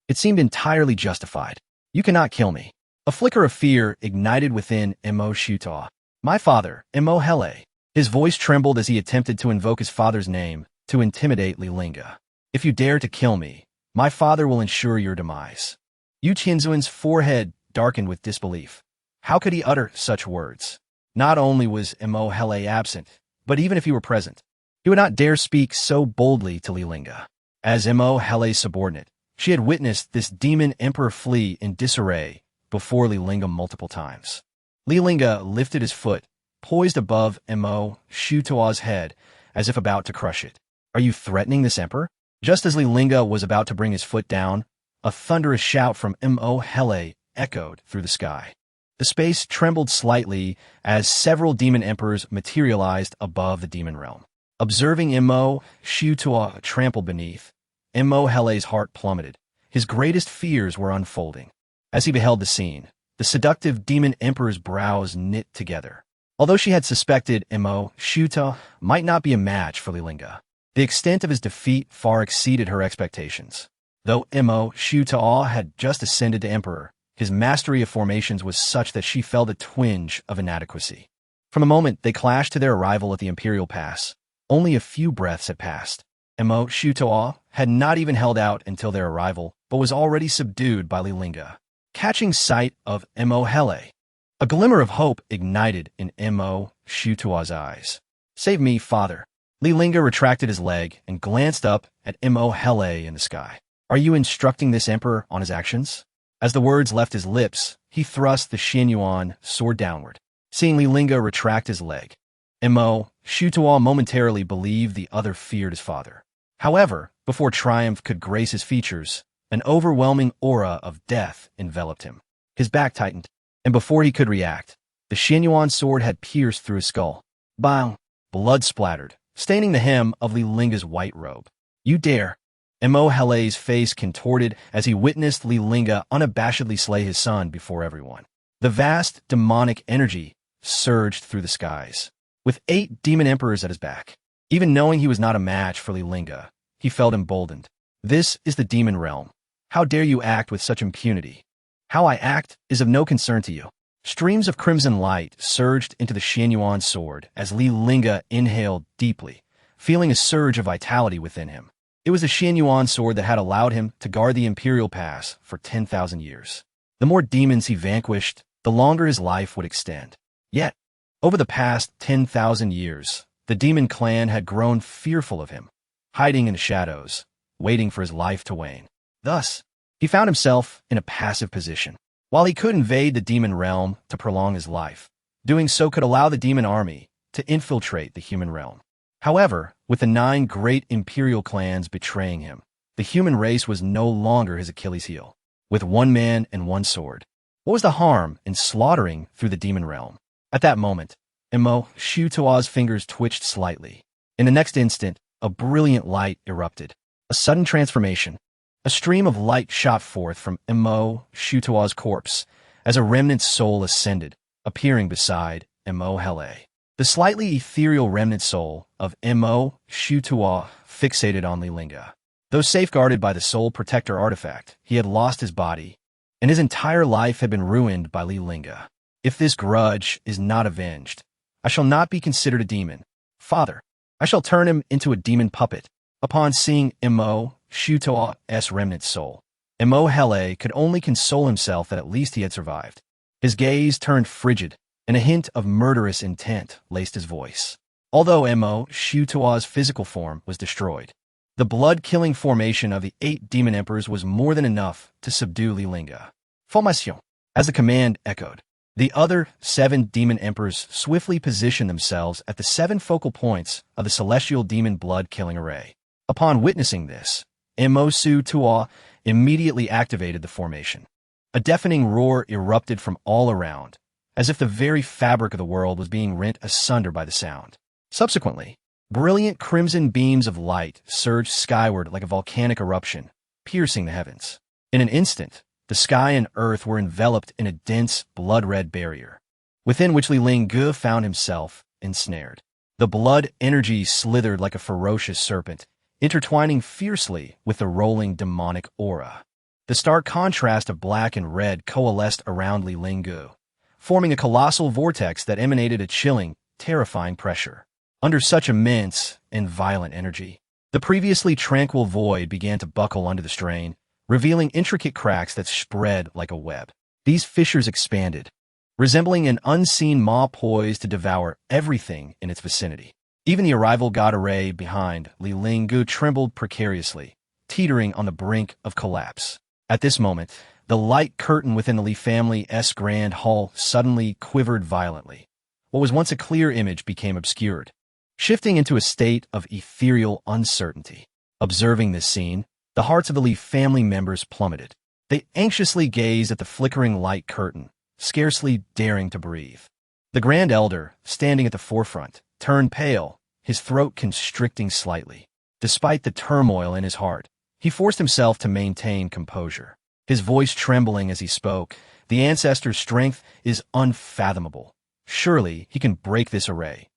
it seemed entirely justified. You cannot kill me. A flicker of fear ignited within Shutua. My father, Hele. His voice trembled as he attempted to invoke his father's name to intimidate Li Lingge. If you dare to kill me, my father will ensure your demise. Yu Qianzuan's forehead darkened with disbelief. How could he utter such words? Not only was Hele absent, but even if he were present, he would not dare speak so boldly to Li Lingge. As Hele's subordinate, she had witnessed this demon emperor flee in disarray before Li Lingge multiple times. Li Lingge lifted his foot, poised above Shutua's head, as if about to crush it. Are you threatening this emperor? Just as Li Lingge was about to bring his foot down, a thunderous shout from Hele echoed through the sky. The space trembled slightly as several demon emperors materialized above the demon realm. Observing Shutua trampled beneath, Hele's heart plummeted. His greatest fears were unfolding. As he beheld the scene, the seductive demon emperor's brows knit together. Although she had suspected Shutua might not be a match for Li Lingge, the extent of his defeat far exceeded her expectations. Though Shutua had just ascended to emperor, his mastery of formations was such that she felt a twinge of inadequacy. From the moment they clashed to their arrival at the Imperial Pass, only a few breaths had passed. Shutua had not even held out until their arrival, but was already subdued by Li Lingge. Catching sight of Hele, a glimmer of hope ignited in Shutua's eyes. Save me, father. Li Lingge retracted his leg and glanced up at Hele in the sky. Are you instructing this emperor on his actions? As the words left his lips, he thrust the Xianyuan sword downward. Seeing Li Lingge retract his leg, Shutua momentarily believed the other feared his father. However, before triumph could grace his features, an overwhelming aura of death enveloped him. His back tightened, and before he could react, the Xianyuan sword had pierced through his skull. Bang! Blood splattered, staining the hem of Li Linge's white robe. You dare! Hele's face contorted as he witnessed Li Lingge unabashedly slay his son before everyone. The vast demonic energy surged through the skies. With 8 demon emperors at his back, even knowing he was not a match for Li Lingge, he felt emboldened. This is the demon realm. How dare you act with such impunity? How I act is of no concern to you. Streams of crimson light surged into the Xianyuan sword as Li Lingge inhaled deeply, feeling a surge of vitality within him. It was the Xianyuan sword that had allowed him to guard the Imperial Pass for 10,000 years. The more demons he vanquished, the longer his life would extend. Yet, over the past 10,000 years, the demon clan had grown fearful of him, hiding in the shadows, waiting for his life to wane. Thus, he found himself in a passive position. While he could invade the demon realm to prolong his life, doing so could allow the demon army to infiltrate the human realm. However, with the 9 great imperial clans betraying him, the human race was no longer his Achilles heel. With 1 man and 1 sword, what was the harm in slaughtering through the demon realm? At that moment, Shutua's fingers twitched slightly. In the next instant, a brilliant light erupted. A sudden transformation. A stream of light shot forth from Shutua's corpse as a remnant soul ascended, appearing beside Hele. The slightly ethereal remnant soul of Mo Shutua fixated on Li Lingge. Though safeguarded by the soul protector artifact, he had lost his body, and his entire life had been ruined by Li Lingge. If this grudge is not avenged, I shall not be considered a demon. Father, I shall turn him into a demon puppet. Upon seeing Mo Shutua's remnant soul, Mo Hele could only console himself that at least he had survived. His gaze turned frigid, and a hint of murderous intent laced his voice. Although Mo Shutua's physical form was destroyed, the blood-killing formation of the 8 demon emperors was more than enough to subdue Li Lingge. Formation. As the command echoed, the other 7 demon emperors swiftly positioned themselves at the 7 focal points of the celestial demon blood-killing array. Upon witnessing this, Mo Shutua immediately activated the formation. A deafening roar erupted from all around, as if the very fabric of the world was being rent asunder by the sound. Subsequently, brilliant crimson beams of light surged skyward like a volcanic eruption, piercing the heavens. In an instant, the sky and earth were enveloped in a dense, blood-red barrier, within which Li Lingge found himself ensnared. The blood energy slithered like a ferocious serpent, intertwining fiercely with the rolling demonic aura. The stark contrast of black and red coalesced around Li Lingge, forming a colossal vortex that emanated a chilling, terrifying pressure. Under such immense and violent energy, the previously tranquil void began to buckle under the strain, revealing intricate cracks that spread like a web. These fissures expanded, resembling an unseen maw poised to devour everything in its vicinity. Even the arrival god array behind Li Lingge trembled precariously, teetering on the brink of collapse. At this moment, the light curtain within the Li family's grand hall suddenly quivered violently. What was once a clear image became obscured, shifting into a state of ethereal uncertainty. Observing this scene, the hearts of the Li family members plummeted. They anxiously gazed at the flickering light curtain, scarcely daring to breathe. The Grand Elder, standing at the forefront, turned pale, his throat constricting slightly. Despite the turmoil in his heart, he forced himself to maintain composure. His voice trembling as he spoke, "The Ancestor's strength is unfathomable. Surely he can break this array,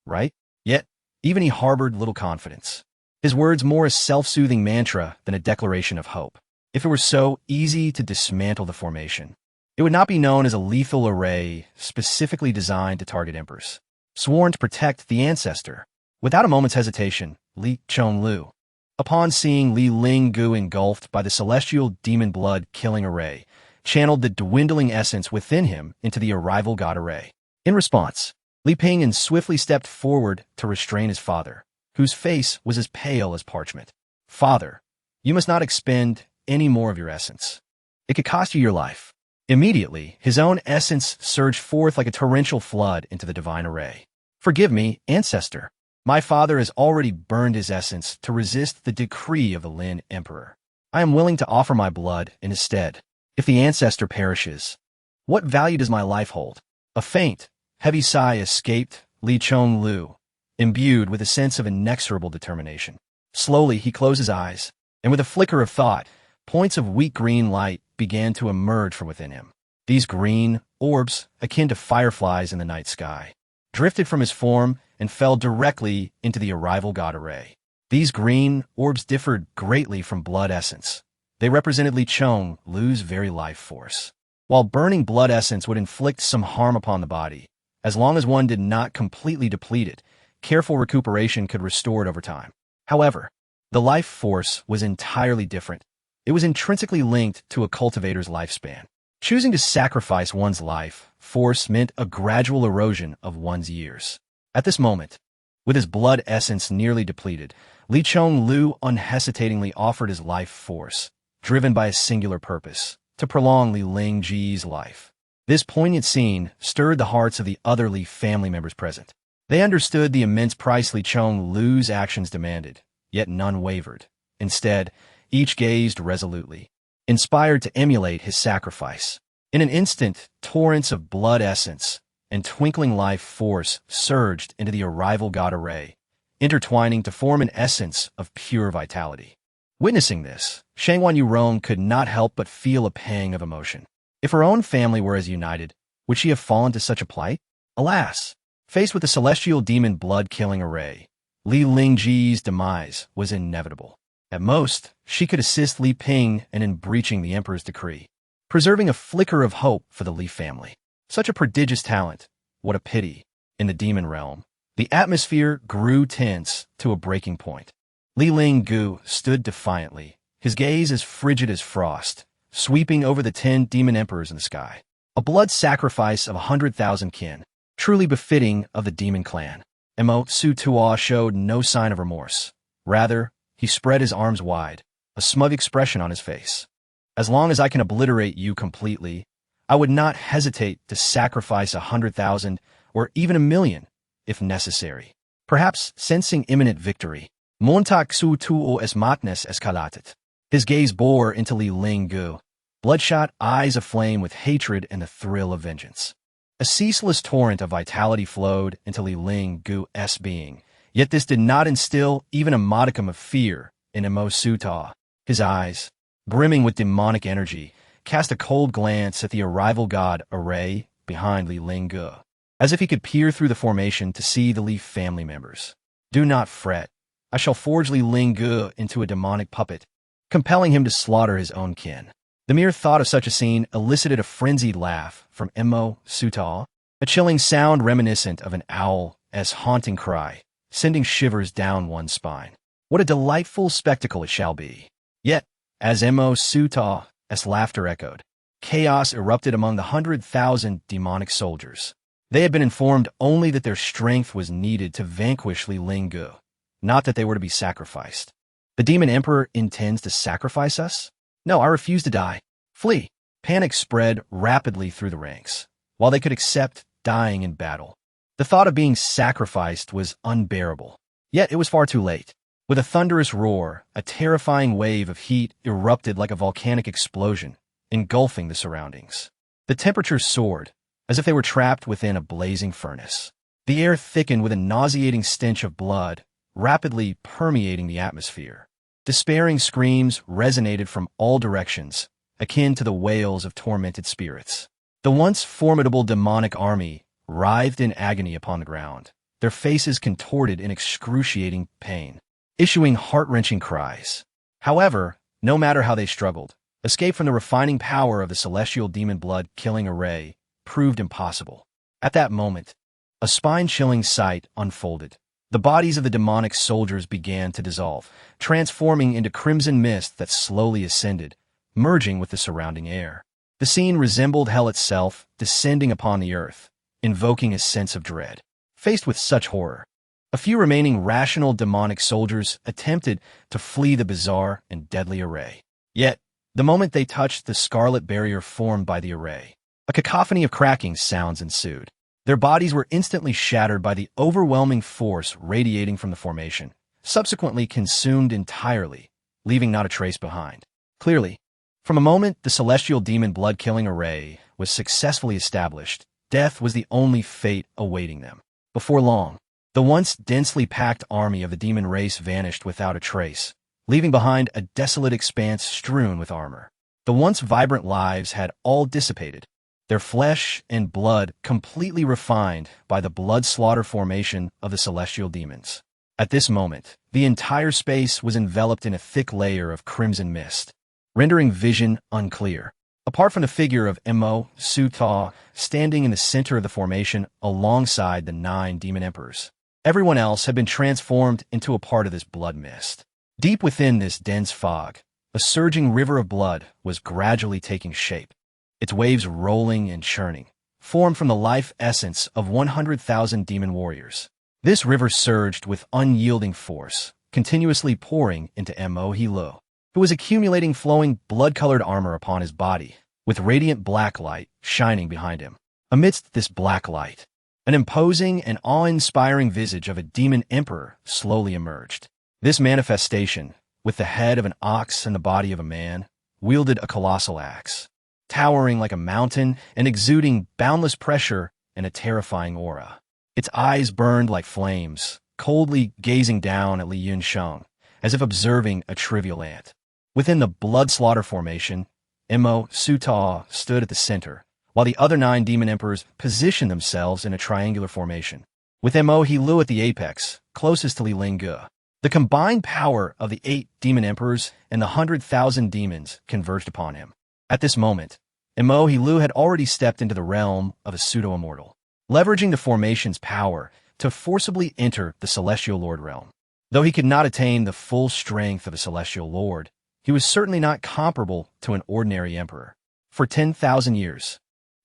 right?" Yet, even he harbored little confidence. His words more a self-soothing mantra than a declaration of hope. If it were so easy to dismantle the formation, it would not be known as a lethal array specifically designed to target emperors, sworn to protect the Ancestor. Without a moment's hesitation, Li Chonglu, upon seeing Li Lingge engulfed by the celestial demon blood-killing array, channeled the dwindling essence within him into the arrival god array. In response, Li Pingyan swiftly stepped forward to restrain his father, whose face was as pale as parchment. "Father, you must not expend any more of your essence. It could cost you your life." Immediately, his own essence surged forth like a torrential flood into the divine array. "Forgive me, Ancestor. My father has already burned his essence to resist the decree of the Lin Emperor. I am willing to offer my blood in his stead. If the Ancestor perishes, what value does my life hold?" A faint, heavy sigh escaped Li Chonglu, imbued with a sense of inexorable determination. Slowly, he closed his eyes, and with a flicker of thought, points of weak green light began to emerge from within him. These green orbs, akin to fireflies in the night sky, drifted from his form and fell directly into the arrival god array. These green orbs differed greatly from blood essence. They represented Li Chonglu's very life force. While burning blood essence would inflict some harm upon the body, as long as one did not completely deplete it, careful recuperation could restore it over time. However, the life force was entirely different. It was intrinsically linked to a cultivator's lifespan. Choosing to sacrifice one's life force meant a gradual erosion of one's years. At this moment, with his blood essence nearly depleted, Li Chonglu unhesitatingly offered his life force, driven by a singular purpose: to prolong Li Lingge's life. This poignant scene stirred the hearts of the other Li family members present. They understood the immense price Li Chonglu's actions demanded, yet none wavered. Instead, each gazed resolutely, inspired to emulate his sacrifice. In an instant, torrents of blood essence and twinkling life force surged into the arrival god array, intertwining to form an essence of pure vitality. Witnessing this, Shangwan Yurong could not help but feel a pang of emotion. If her own family were as united, would she have fallen to such a plight? Alas! Faced with the celestial demon blood-killing array, Li Lingge's demise was inevitable. At most, she could assist Li Ping in breaching the Emperor's decree, preserving a flicker of hope for the Li family. Such a prodigious talent, what a pity. In the demon realm, the atmosphere grew tense to a breaking point. Li Lingge stood defiantly, his gaze as frigid as frost, sweeping over the 10 demon emperors in the sky. A blood sacrifice of 100,000 kin, truly befitting of the demon clan. Mo Su Tua showed no sign of remorse. Rather, he spread his arms wide, a smug expression on his face. As long as I can obliterate you completely, I would not hesitate to sacrifice 100,000 or even 1,000,000, if necessary. Perhaps sensing imminent victory, Montak Su Tuo es matnes escalated. His gaze bore into Li Lingge, bloodshot eyes aflame with hatred and the thrill of vengeance. A ceaseless torrent of vitality flowed into Li Lingge's being, yet this did not instill even a modicum of fear in Mo Su Tua. His eyes, brimming with demonic energy, cast a cold glance at the arrival god array behind Li Lingge, as if he could peer through the formation to see the Li family members. Do not fret. I shall forge Li Lingge into a demonic puppet, compelling him to slaughter his own kin. The mere thought of such a scene elicited a frenzied laugh from Mo Su Tua, a chilling sound reminiscent of an owl's haunting cry, sending shivers down one's spine. What a delightful spectacle it shall be. Yet, as Mo Su Tua's laughter echoed, chaos erupted among the 100,000 demonic soldiers. They had been informed only that their strength was needed to vanquish Li Lingge, not that they were to be sacrificed. The demon emperor intends to sacrifice us? No, I refuse to die. Flee. Panic spread rapidly through the ranks, while they could accept dying in battle. The thought of being sacrificed was unbearable. Yet it was far too late. With a thunderous roar, a terrifying wave of heat erupted like a volcanic explosion, engulfing the surroundings. The temperature soared, as if they were trapped within a blazing furnace. The air thickened with a nauseating stench of blood, rapidly permeating the atmosphere. Despairing screams resonated from all directions, akin to the wails of tormented spirits. The once formidable demonic army writhed in agony upon the ground, their faces contorted in excruciating pain, issuing heart-wrenching cries. However, no matter how they struggled, escape from the refining power of the celestial demon blood-killing array proved impossible. At that moment, a spine-chilling sight unfolded. The bodies of the demonic soldiers began to dissolve, transforming into crimson mist that slowly ascended, merging with the surrounding air. The scene resembled hell itself, descending upon the earth, invoking a sense of dread. Faced with such horror, a few remaining rational demonic soldiers attempted to flee the bizarre and deadly array. Yet, the moment they touched the scarlet barrier formed by the array, a cacophony of cracking sounds ensued. Their bodies were instantly shattered by the overwhelming force radiating from the formation, subsequently consumed entirely, leaving not a trace behind. Clearly, from a moment the celestial demon blood-killing array was successfully established, death was the only fate awaiting them. Before long, the once densely packed army of the demon race vanished without a trace, leaving behind a desolate expanse strewn with armor. The once vibrant lives had all dissipated, their flesh and blood completely refined by the blood slaughter formation of the celestial demons. At this moment, the entire space was enveloped in a thick layer of crimson mist, rendering vision unclear. Apart from the figure of Mo Su Tua standing in the center of the formation alongside the 9 demon emperors, everyone else had been transformed into a part of this blood mist. Deep within this dense fog, a surging river of blood was gradually taking shape, its waves rolling and churning, formed from the life essence of 100,000 demon warriors. This river surged with unyielding force, continuously pouring into Mo Hilo, who was accumulating flowing blood-colored armor upon his body, with radiant black light shining behind him. Amidst this black light, an imposing and awe-inspiring visage of a demon emperor slowly emerged. This manifestation, with the head of an ox and the body of a man, wielded a colossal axe, towering like a mountain and exuding boundless pressure and a terrifying aura. Its eyes burned like flames, coldly gazing down at Li Yunsheng, as if observing a trivial ant. Within the blood slaughter formation, Mo Su Tua stood at the center, while the other 9 demon emperors positioned themselves in a triangular formation. with Mo He Lu at the apex, closest to Li Lingge. The combined power of the 8 demon emperors and the 100,000 demons converged upon him. At this moment, Mo He Lu had already stepped into the realm of a pseudo-immortal, leveraging the formation's power to forcibly enter the Celestial Lord realm. Though he could not attain the full strength of a Celestial Lord, he was certainly not comparable to an ordinary emperor. For 10,000 years,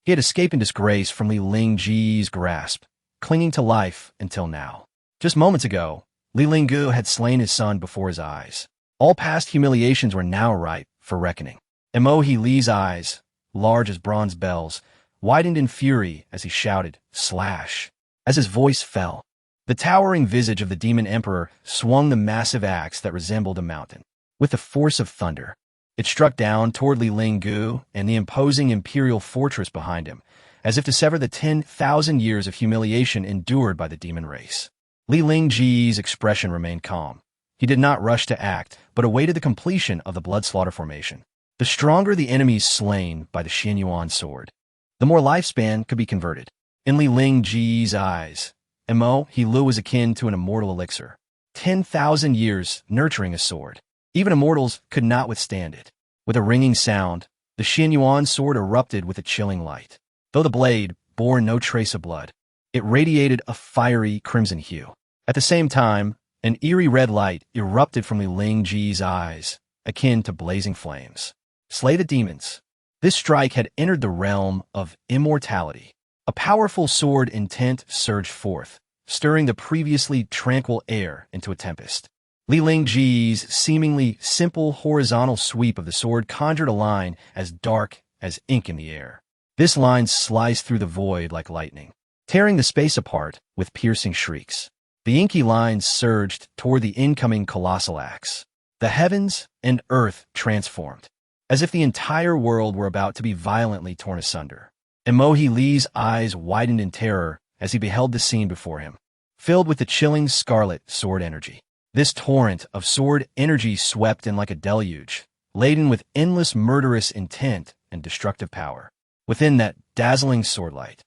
he had escaped in disgrace from Li Lingge's grasp, clinging to life until now. Just moments ago, Li Lingge had slain his son before his eyes. All past humiliations were now ripe for reckoning. Mo He Lu's eyes, large as bronze bells, widened in fury as he shouted, "Slash!" As his voice fell, the towering visage of the demon emperor swung the massive axe that resembled a mountain. With the force of thunder, it struck down toward Li Lingge and the imposing imperial fortress behind him, as if to sever the 10,000 years of humiliation endured by the demon race. Li Lingge's expression remained calm. He did not rush to act, but awaited the completion of the blood slaughter formation. The stronger the enemies slain by the Xianyuan sword, the more lifespan could be converted. In Li Lingge's eyes, Mo He Lu was akin to an immortal elixir. 10,000 years nurturing a sword. Even immortals could not withstand it. With a ringing sound, the Xianyuan sword erupted with a chilling light. Though the blade bore no trace of blood, it radiated a fiery crimson hue. At the same time, an eerie red light erupted from Li Lingge's eyes, akin to blazing flames. Slay the demons. This strike had entered the realm of immortality. A powerful sword intent surged forth, stirring the previously tranquil air into a tempest. Li Lingge's seemingly simple horizontal sweep of the sword conjured a line as dark as ink in the air. This line sliced through the void like lightning, tearing the space apart with piercing shrieks. The inky lines surged toward the incoming colossal axe. The heavens and earth transformed, as if the entire world were about to be violently torn asunder. Mo He Lu's eyes widened in terror as he beheld the scene before him, filled with the chilling scarlet sword energy. This torrent of sword energy swept in like a deluge, laden with endless murderous intent and destructive power. Within that dazzling swordlight,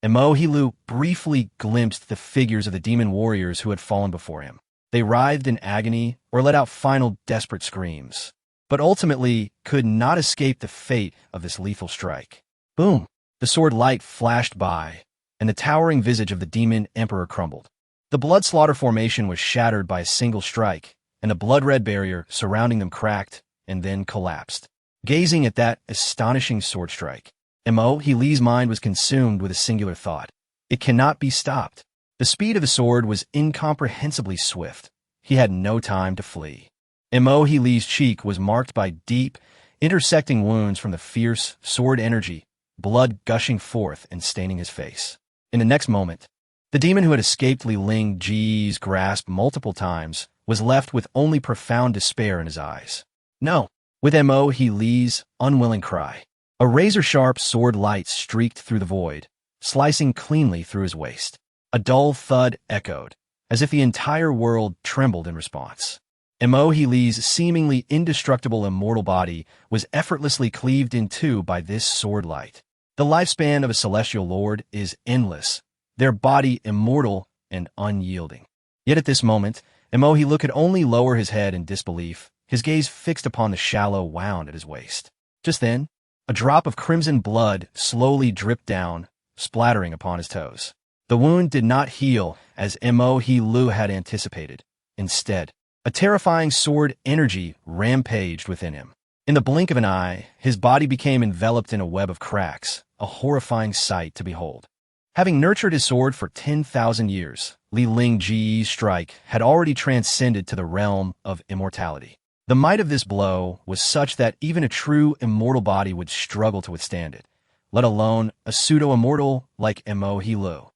Mo He Lu briefly glimpsed the figures of the demon warriors who had fallen before him. They writhed in agony or let out final desperate screams, but ultimately could not escape the fate of this lethal strike. Boom! The sword light flashed by, and the towering visage of the demon emperor crumbled. The blood slaughter formation was shattered by a single strike, and the blood-red barrier surrounding them cracked and then collapsed. Gazing at that astonishing sword strike, Mo He Lu's mind was consumed with a singular thought. It cannot be stopped. The speed of the sword was incomprehensibly swift. He had no time to flee. Mo He Lu's cheek was marked by deep, intersecting wounds from the fierce sword energy, blood gushing forth and staining his face. In the next moment, the demon who had escaped Li Lingge's grasp multiple times was left with only profound despair in his eyes. No, with Mo He Lu's unwilling cry, a razor-sharp sword light streaked through the void, slicing cleanly through his waist. A dull thud echoed, as if the entire world trembled in response. Mo He Lu's seemingly indestructible immortal body was effortlessly cleaved in two by this sword light. The lifespan of a celestial lord is endless, their body immortal and unyielding. Yet at this moment, Mo He Lu could only lower his head in disbelief, his gaze fixed upon the shallow wound at his waist. Just then, a drop of crimson blood slowly dripped down, splattering upon his toes. The wound did not heal as Mo He Lu had anticipated. Instead, a terrifying sword energy rampaged within him. In the blink of an eye, his body became enveloped in a web of cracks, a horrifying sight to behold. Having nurtured his sword for 10,000 years, Li Lingge's strike had already transcended to the realm of immortality. The might of this blow was such that even a true immortal body would struggle to withstand it, let alone a pseudo-immortal like Mo He Lu.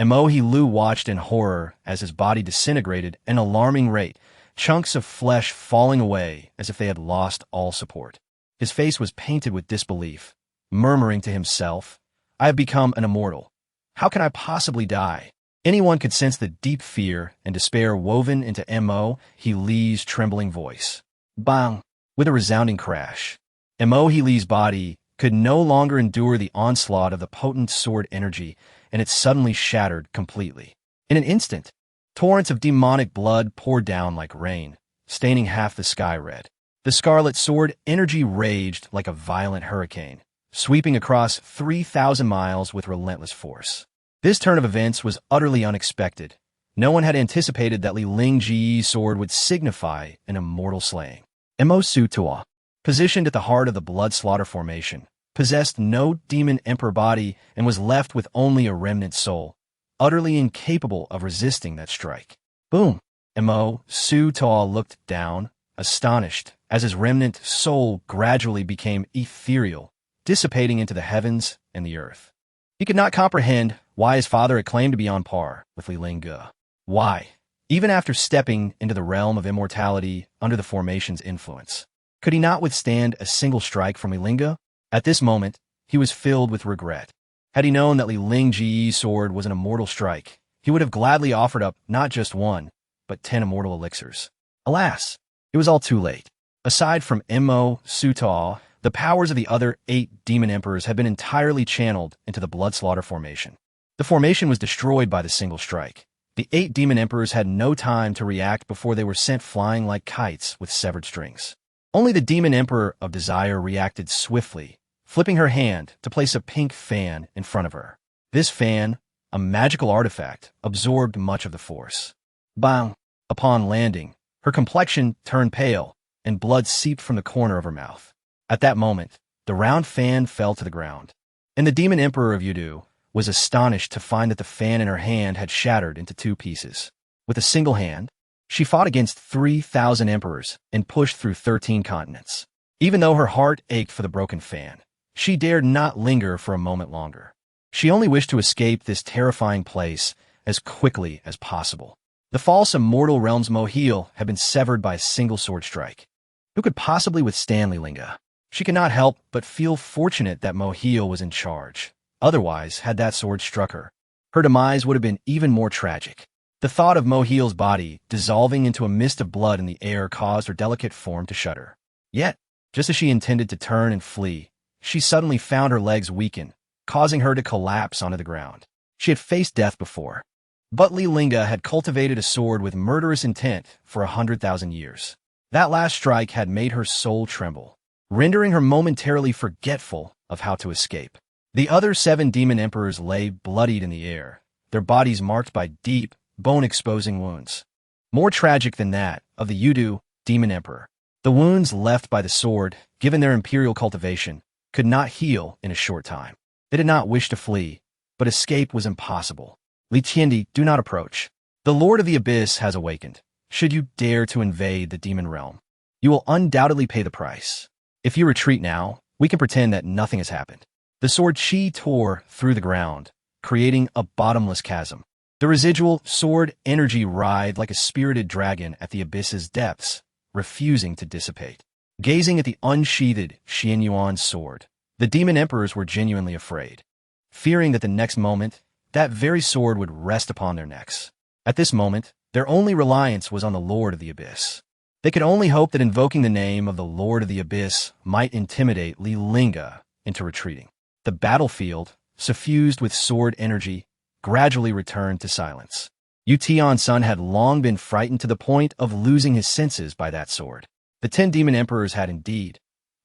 Mo He Lu watched in horror as his body disintegrated at an alarming rate, chunks of flesh falling away as if they had lost all support. His face was painted with disbelief, murmuring to himself, "I have become an immortal. How can I possibly die?" Anyone could sense the deep fear and despair woven into Mo He Lu's trembling voice. Bang! With a resounding crash, Mo He Lu's body could no longer endure the onslaught of the potent sword energy, and it suddenly shattered completely. In an instant, torrents of demonic blood poured down like rain, staining half the sky red. The scarlet sword energy raged like a violent hurricane, sweeping across 3,000 miles with relentless force. This turn of events was utterly unexpected. No one had anticipated that Li Lingge's sword would signify an immortal slaying. Mo Sutua, positioned at the heart of the blood slaughter formation, possessed no demon emperor body and was left with only a remnant soul, utterly incapable of resisting that strike. Boom! Mo Sutua looked down, astonished, as his remnant soul gradually became ethereal, dissipating into the heavens and the earth. He could not comprehend why his father had claimed to be on par with Li Lingge. Why, even after stepping into the realm of immortality under the formation's influence, could he not withstand a single strike from Li Lingge? At this moment, he was filled with regret. Had he known that Li Lingge's sword was an immortal strike, he would have gladly offered up not just one, but 10 immortal elixirs. Alas, it was all too late. Aside from Mo Sutua, the powers of the other 8 demon emperors had been entirely channeled into the blood slaughter formation. The formation was destroyed by the single strike. The 8 demon emperors had no time to react before they were sent flying like kites with severed strings. Only the demon emperor of desire reacted swiftly, flipping her hand to place a pink fan in front of her. This fan, a magical artifact, absorbed much of the force. Bang! Upon landing, her complexion turned pale, and blood seeped from the corner of her mouth. At that moment, the round fan fell to the ground, and the demon emperor of Yudu was astonished to find that the fan in her hand had shattered into 2 pieces. With a single hand, she fought against 3,000 emperors and pushed through 13 continents. Even though her heart ached for the broken fan, she dared not linger for a moment longer. She only wished to escape this terrifying place as quickly as possible. The false immortal realm's Moheel had been severed by a single sword strike. Who could possibly withstand Li Lingge? She could not help but feel fortunate that Moheel was in charge. Otherwise, had that sword struck her, her demise would have been even more tragic. The thought of Moheel's body dissolving into a mist of blood in the air caused her delicate form to shudder. Yet, just as she intended to turn and flee, she suddenly found her legs weaken, causing her to collapse onto the ground. She had faced death before, but Li Lingge had cultivated a sword with murderous intent for 100,000 years. That last strike had made her soul tremble, rendering her momentarily forgetful of how to escape. The other 7 demon emperors lay bloodied in the air, their bodies marked by deep, bone-exposing wounds. More tragic than that of the Yudu demon emperor. The wounds left by the sword, given their imperial cultivation, could not heal in a short time. They did not wish to flee, but escape was impossible. Li Tiendi, do not approach. The Lord of the Abyss has awakened. Should you dare to invade the demon realm, you will undoubtedly pay the price. If you retreat now, we can pretend that nothing has happened. The sword Chi tore through the ground, creating a bottomless chasm. The residual sword energy writhed like a spirited dragon at the abyss's depths, refusing to dissipate. Gazing at the unsheathed Xianyuan sword, the demon emperors were genuinely afraid, fearing that the next moment, that very sword would rest upon their necks. At this moment, their only reliance was on the Lord of the Abyss. They could only hope that invoking the name of the Lord of the Abyss might intimidate Li Lingge into retreating. The battlefield, suffused with sword energy, gradually returned to silence. Eon's son had long been frightened to the point of losing his senses by that sword. The 10 demon emperors had indeed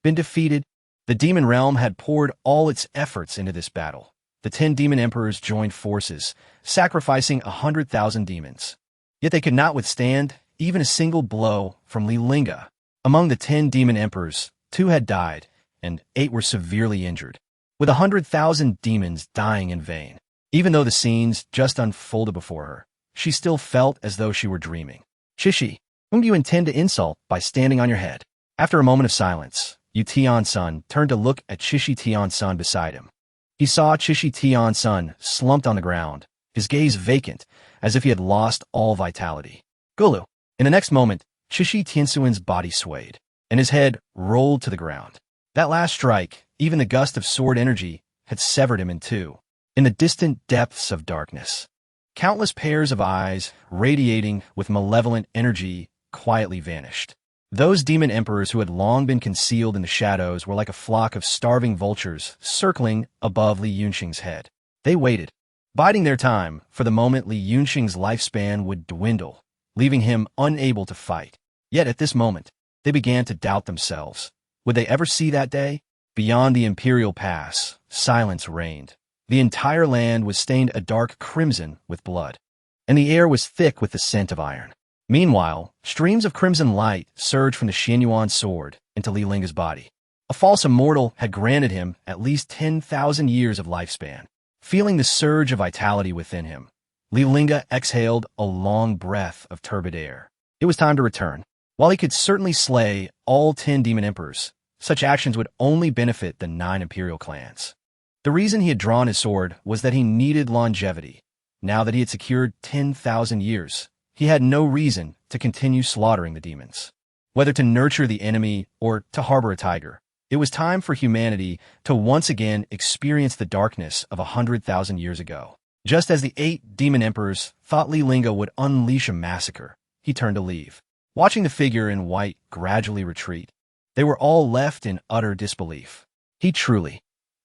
been defeated. The demon realm had poured all its efforts into this battle. The 10 demon emperors joined forces, sacrificing 100,000 demons. Yet they could not withstand even a single blow from Li Lingge. Among the 10 demon emperors, 2 had died, and 8 were severely injured, with 100,000 demons dying in vain. Even though the scenes just unfolded before her, she still felt as though she were dreaming. Chishi, whom do you intend to insult by standing on your head? After a moment of silence, Eon's son turned to look at Tion's son beside him. He saw Tion's son slumped on the ground, his gaze vacant, as if he had lost all vitality. Gulu. In the next moment, Tion's body swayed, and his head rolled to the ground. That last strike, even the gust of sword energy, had severed him in 2. In the distant depths of darkness, countless pairs of eyes, radiating with malevolent energy, quietly vanished. Those demon emperors who had long been concealed in the shadows were like a flock of starving vultures circling above Li Yunxing's head. They waited, biding their time for the moment Li Yunxing's lifespan would dwindle, leaving him unable to fight. Yet at this moment, they began to doubt themselves. Would they ever see that day? Beyond the Imperial Pass, silence reigned. The entire land was stained a dark crimson with blood, and the air was thick with the scent of iron. Meanwhile, streams of crimson light surged from the Xianyuan sword into Li Lingge's body. A false immortal had granted him at least 10,000 years of lifespan. Feeling the surge of vitality within him, Li Lingge exhaled a long breath of turbid air. It was time to return. While he could certainly slay all 10 demon emperors, such actions would only benefit the 9 imperial clans. The reason he had drawn his sword was that he needed longevity. Now that he had secured 10,000 years, he had no reason to continue slaughtering the demons. Whether to nurture the enemy or to harbor a tiger, it was time for humanity to once again experience the darkness of 100,000 years ago. Just as the 8 demon emperors thought Li Lingge would unleash a massacre, he turned to leave. Watching the figure in white gradually retreat, they were all left in utter disbelief. He truly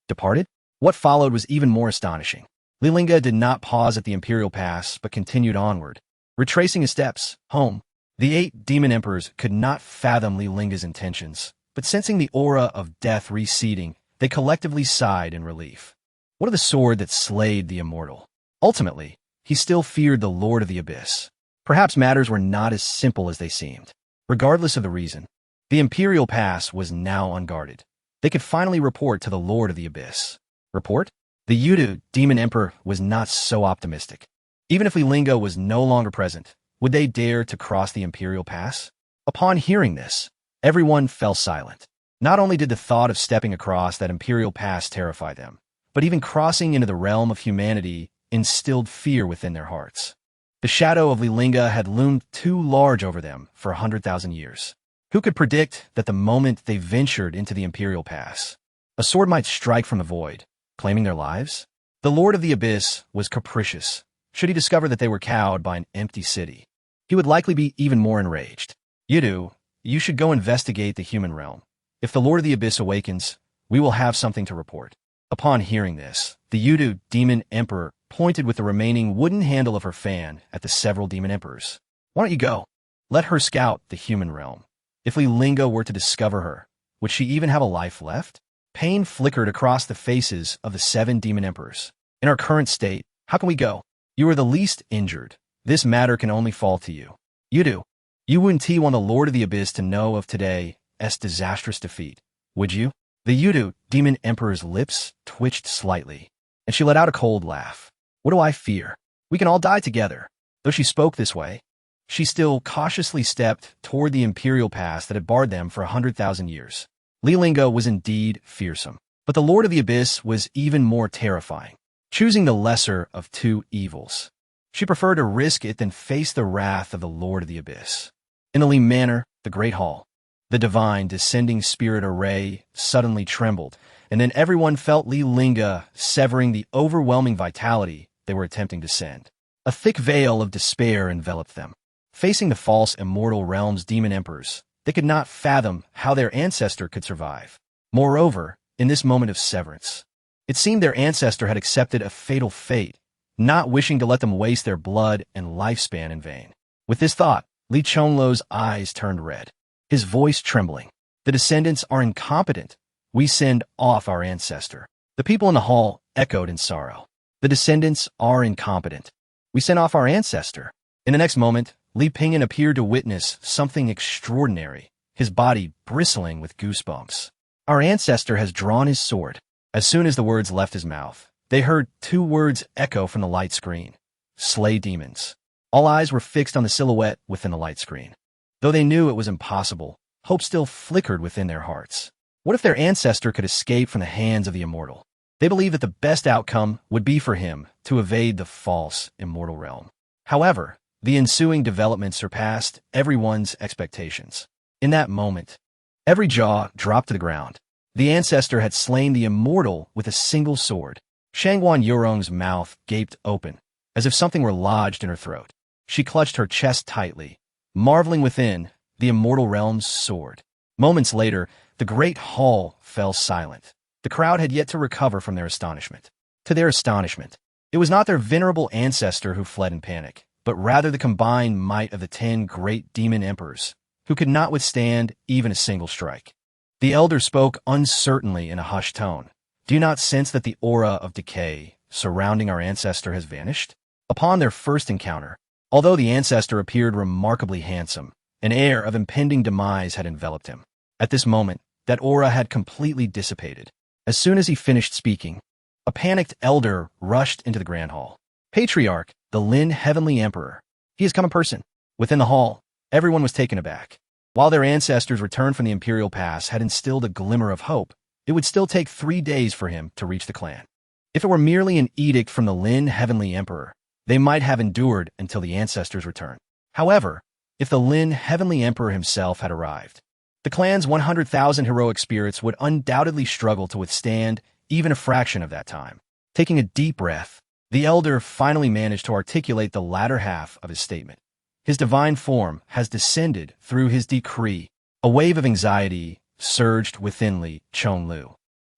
departed? What followed was even more astonishing. Li Lingge did not pause at the Imperial Pass, but continued onward, retracing his steps home. The 8 demon emperors could not fathom Li Lingge's intentions, but sensing the aura of death receding, they collectively sighed in relief. What of the sword that slayed the immortal? Ultimately, he still feared the Lord of the Abyss. Perhaps matters were not as simple as they seemed. Regardless of the reason, the Imperial Pass was now unguarded. They could finally report to the Lord of the Abyss. Report? The Yudu demon emperor was not so optimistic. Even if Li Lingge was no longer present, would they dare to cross the Imperial Pass? Upon hearing this, everyone fell silent. Not only did the thought of stepping across that Imperial Pass terrify them, but even crossing into the realm of humanity instilled fear within their hearts. The shadow of Li Lingge had loomed too large over them for 100,000 years. Who could predict that the moment they ventured into the Imperial Pass, a sword might strike from the void, claiming their lives? The Lord of the Abyss was capricious. Should he discover that they were cowed by an empty city, he would likely be even more enraged. Yudu, you should go investigate the human realm. If the Lord of the Abyss awakens, we will have something to report. Upon hearing this, the Yudu demon emperor pointed with the remaining wooden handle of her fan at the several demon emperors. Why don't you go? Let her scout the human realm. If Li Lingge were to discover her, would she even have a life left? Pain flickered across the faces of the 7 demon emperors. In our current state, how can we go? You are the least injured. This matter can only fall to you. Yudu, you wouldn't want the Lord of the Abyss to know of today's disastrous defeat, would you? The Yudu demon emperor's lips twitched slightly, and she let out a cold laugh. What do I fear? We can all die together. Though she spoke this way, she still cautiously stepped toward the Imperial Pass that had barred them for 100,000 years. Li Lingge was indeed fearsome, but the Lord of the Abyss was even more terrifying. Choosing the lesser of 2 evils, she preferred to risk it than face the wrath of the Lord of the Abyss. In the Li Manor, the Great Hall, the divine descending spirit array suddenly trembled, and then everyone felt Li Lingge severing the overwhelming vitality they were attempting to send. A thick veil of despair enveloped them. Facing the false immortal realm's demon emperors, they could not fathom how their ancestor could survive. Moreover, in this moment of severance, it seemed their ancestor had accepted a fatal fate, not wishing to let them waste their blood and lifespan in vain. With this thought, Li Chonlo's eyes turned red, his voice trembling. The descendants are incompetent. We send off our ancestor. The people in the hall echoed in sorrow. The descendants are incompetent. We sent off our ancestor. In the next moment, Li Pingyan appeared to witness something extraordinary, his body bristling with goosebumps. Our ancestor has drawn his sword. As soon as the words left his mouth, they heard 2 words echo from the light screen. Slay demons. All eyes were fixed on the silhouette within the light screen. Though they knew it was impossible, hope still flickered within their hearts. What if their ancestor could escape from the hands of the immortal? They believed that the best outcome would be for him to evade the false immortal realm. However, the ensuing development surpassed everyone's expectations. In that moment, every jaw dropped to the ground. The ancestor had slain the immortal with a single sword. Shangguan Yurong's mouth gaped open, as if something were lodged in her throat. She clutched her chest tightly, marveling within the immortal realm's sword. Moments later, the great hall fell silent. The crowd had yet to recover from their astonishment. To their astonishment, It was not their venerable ancestor who fled in panic, but rather the combined might of the 10 great demon emperors, who could not withstand even a single strike. The elder spoke uncertainly in a hushed tone. Do you not sense that the aura of decay surrounding our ancestor has vanished? Upon their first encounter, although the ancestor appeared remarkably handsome, an air of impending demise had enveloped him. At this moment, that aura had completely dissipated. As soon as he finished speaking, a panicked elder rushed into the grand hall. Patriarch, the Lin Heavenly Emperor. He has come in person. Within the hall, everyone was taken aback. While their ancestors returned from the Imperial Pass had instilled a glimmer of hope, it would still take 3 days for him to reach the clan. If it were merely an edict from the Lin Heavenly Emperor, they might have endured until the ancestors returned. However, if the Lin Heavenly Emperor himself had arrived, the clan's 100,000 heroic spirits would undoubtedly struggle to withstand even a fraction of that time. Taking a deep breath, the elder finally managed to articulate the latter half of his statement. His divine form has descended through his decree. A wave of anxiety surged within Li Chonglu,